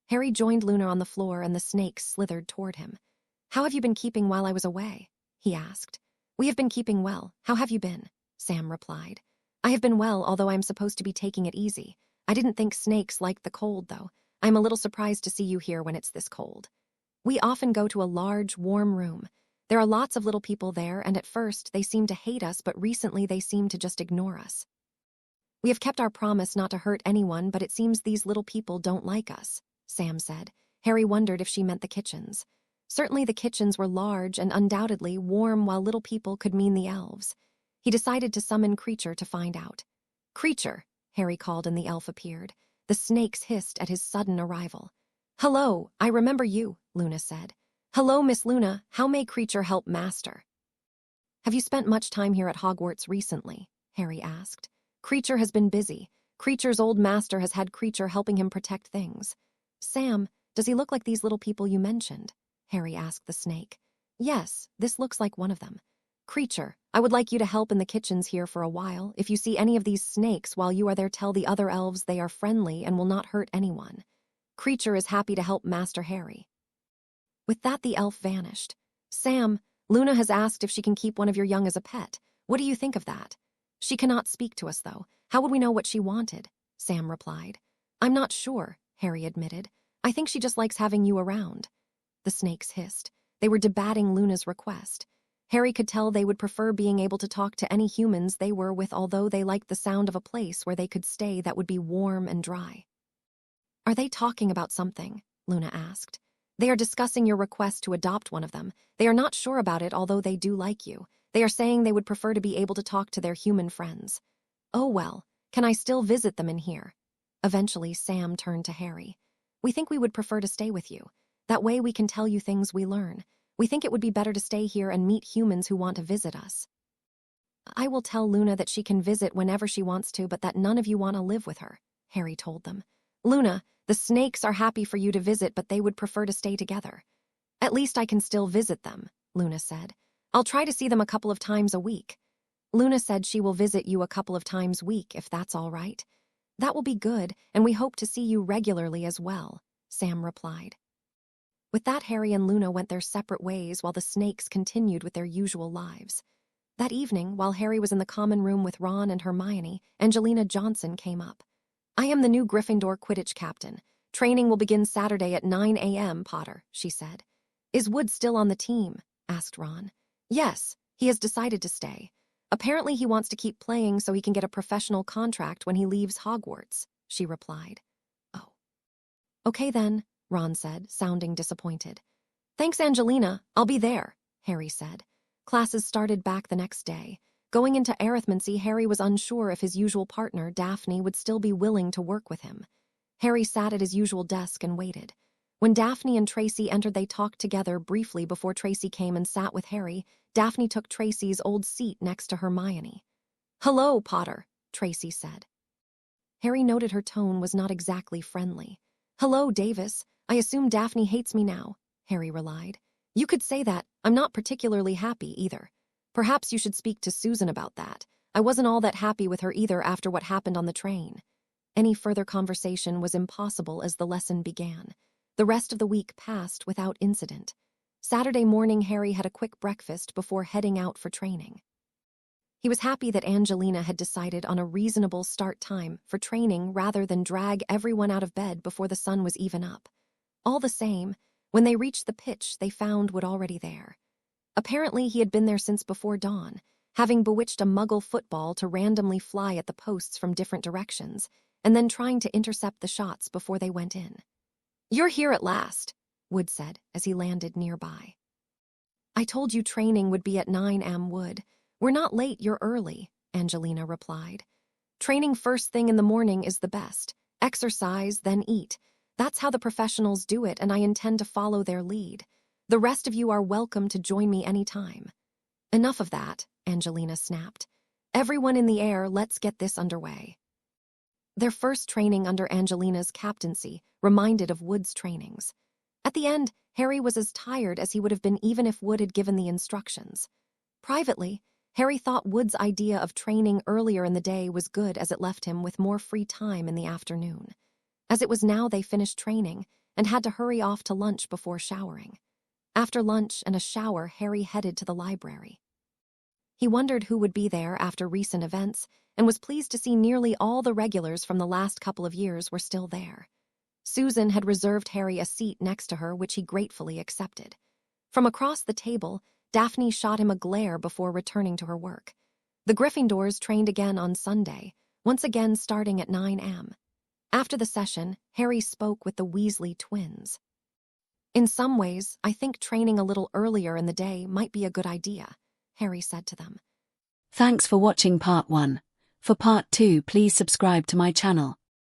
Harry joined Luna on the floor and the snakes slithered toward him. How have you been keeping while I was away? He asked. We have been keeping well. How have you been? Sam replied. I have been well, although I am supposed to be taking it easy. I didn't think snakes liked the cold, though. I am a little surprised to see you here when it's this cold. We often go to a large, warm room. There are lots of little people there, and at first they seem to hate us, but recently they seem to just ignore us. We have kept our promise not to hurt anyone, but it seems these little people don't like us, Sam said. Harry wondered if she meant the kitchens. Certainly the kitchens were large and undoubtedly warm, while little people could mean the elves. He decided to summon Creecher to find out. Creecher, Harry called, and the elf appeared. The snakes hissed at his sudden arrival. Hello, I remember you, Luna said. Hello, Miss Luna. How may Creecher help Master? Have you spent much time here at Hogwarts recently? Harry asked. Creecher has been busy. Creecher's old master has had Creecher helping him protect things. Sam, does he look like these little people you mentioned? Harry asked the snake. Yes, this looks like one of them. Creecher, I would like you to help in the kitchens here for a while. If you see any of these snakes while you are there, tell the other elves they are friendly and will not hurt anyone. Creecher is happy to help Master Harry. With that, the elf vanished. Sam, Luna has asked if she can keep one of your young as a pet. What do you think of that? She cannot speak to us, though. How would we know what she wanted? Sam replied. I'm not sure, Harry admitted. I think she just likes having you around. The snakes hissed. They were debating Luna's request. Harry could tell they would prefer being able to talk to any humans they were with, although they liked the sound of a place where they could stay that would be warm and dry. Are they talking about something? Luna asked. They are discussing your request to adopt one of them. They are not sure about it, although they do like you. They are saying they would prefer to be able to talk to their human friends. Oh well, can I still visit them in here? Eventually, Sam turned to Harry. We think we would prefer to stay with you. That way we can tell you things we learn. We think it would be better to stay here and meet humans who want to visit us. I will tell Luna that she can visit whenever she wants to, but that none of you want to live with her, Harry told them. Luna, the snakes are happy for you to visit, but they would prefer to stay together. At least I can still visit them, Luna said. I'll try to see them a couple of times a week. Luna said she will visit you a couple of times a week, if that's all right. That will be good, and we hope to see you regularly as well, Sam replied. With that, Harry and Luna went their separate ways while the snakes continued with their usual lives. That evening, while Harry was in the common room with Ron and Hermione, Angelina Johnson came up. I am the new Gryffindor Quidditch captain. Training will begin Saturday at 9 a.m., Potter, she said. Is Wood still on the team? Asked Ron. Yes, he has decided to stay. Apparently he wants to keep playing so he can get a professional contract when he leaves Hogwarts, she replied. Oh. Okay then, Ron said, sounding disappointed. Thanks, Angelina. I'll be there, Harry said. Classes started back the next day. Going into arithmancy, Harry was unsure if his usual partner, Daphne, would still be willing to work with him. Harry sat at his usual desk and waited. When Daphne and Tracy entered, they talked together briefly before Tracy came and sat with Harry. Daphne took Tracy's old seat next to Hermione. "Hello, Potter," Tracy said. Harry noted her tone was not exactly friendly. "Hello, Davis. I assume Daphne hates me now," Harry relied. "You could say that. I'm not particularly happy either. Perhaps you should speak to Susan about that. I wasn't all that happy with her either after what happened on the train." Any further conversation was impossible as the lesson began. The rest of the week passed without incident. Saturday morning, Harry had a quick breakfast before heading out for training. He was happy that Angelina had decided on a reasonable start time for training rather than drag everyone out of bed before the sun was even up. All the same, when they reached the pitch, they found Wood already there. Apparently, he had been there since before dawn, having bewitched a muggle football to randomly fly at the posts from different directions, and then trying to intercept the shots before they went in. "You're here at last," Wood said as he landed nearby. "I told you training would be at 9 a.m. Wood. We're not late, you're early," Angelina replied. "Training first thing in the morning is the best. Exercise, then eat. That's how the professionals do it, and I intend to follow their lead. The rest of you are welcome to join me anytime." "Enough of that," Angelina snapped. "Everyone in the air, let's get this underway." Their first training under Angelina's captaincy reminded of Wood's trainings. At the end, Harry was as tired as he would have been even if Wood had given the instructions. Privately, Harry thought Wood's idea of training earlier in the day was good as it left him with more free time in the afternoon. As it was now, they finished training and had to hurry off to lunch before showering. After lunch and a shower, Harry headed to the library. He wondered who would be there after recent events and was pleased to see nearly all the regulars from the last couple of years were still there. Susan had reserved Harry a seat next to her, which he gratefully accepted. From across the table, Daphne shot him a glare before returning to her work. The Gryffindors trained again on Sunday, once again starting at 9 a.m. After the session, Harry spoke with the Weasley twins. "In some ways, I think training a little earlier in the day might be a good idea," Harry said to them. Thanks for watching part 1. For part 2, please subscribe to my channel.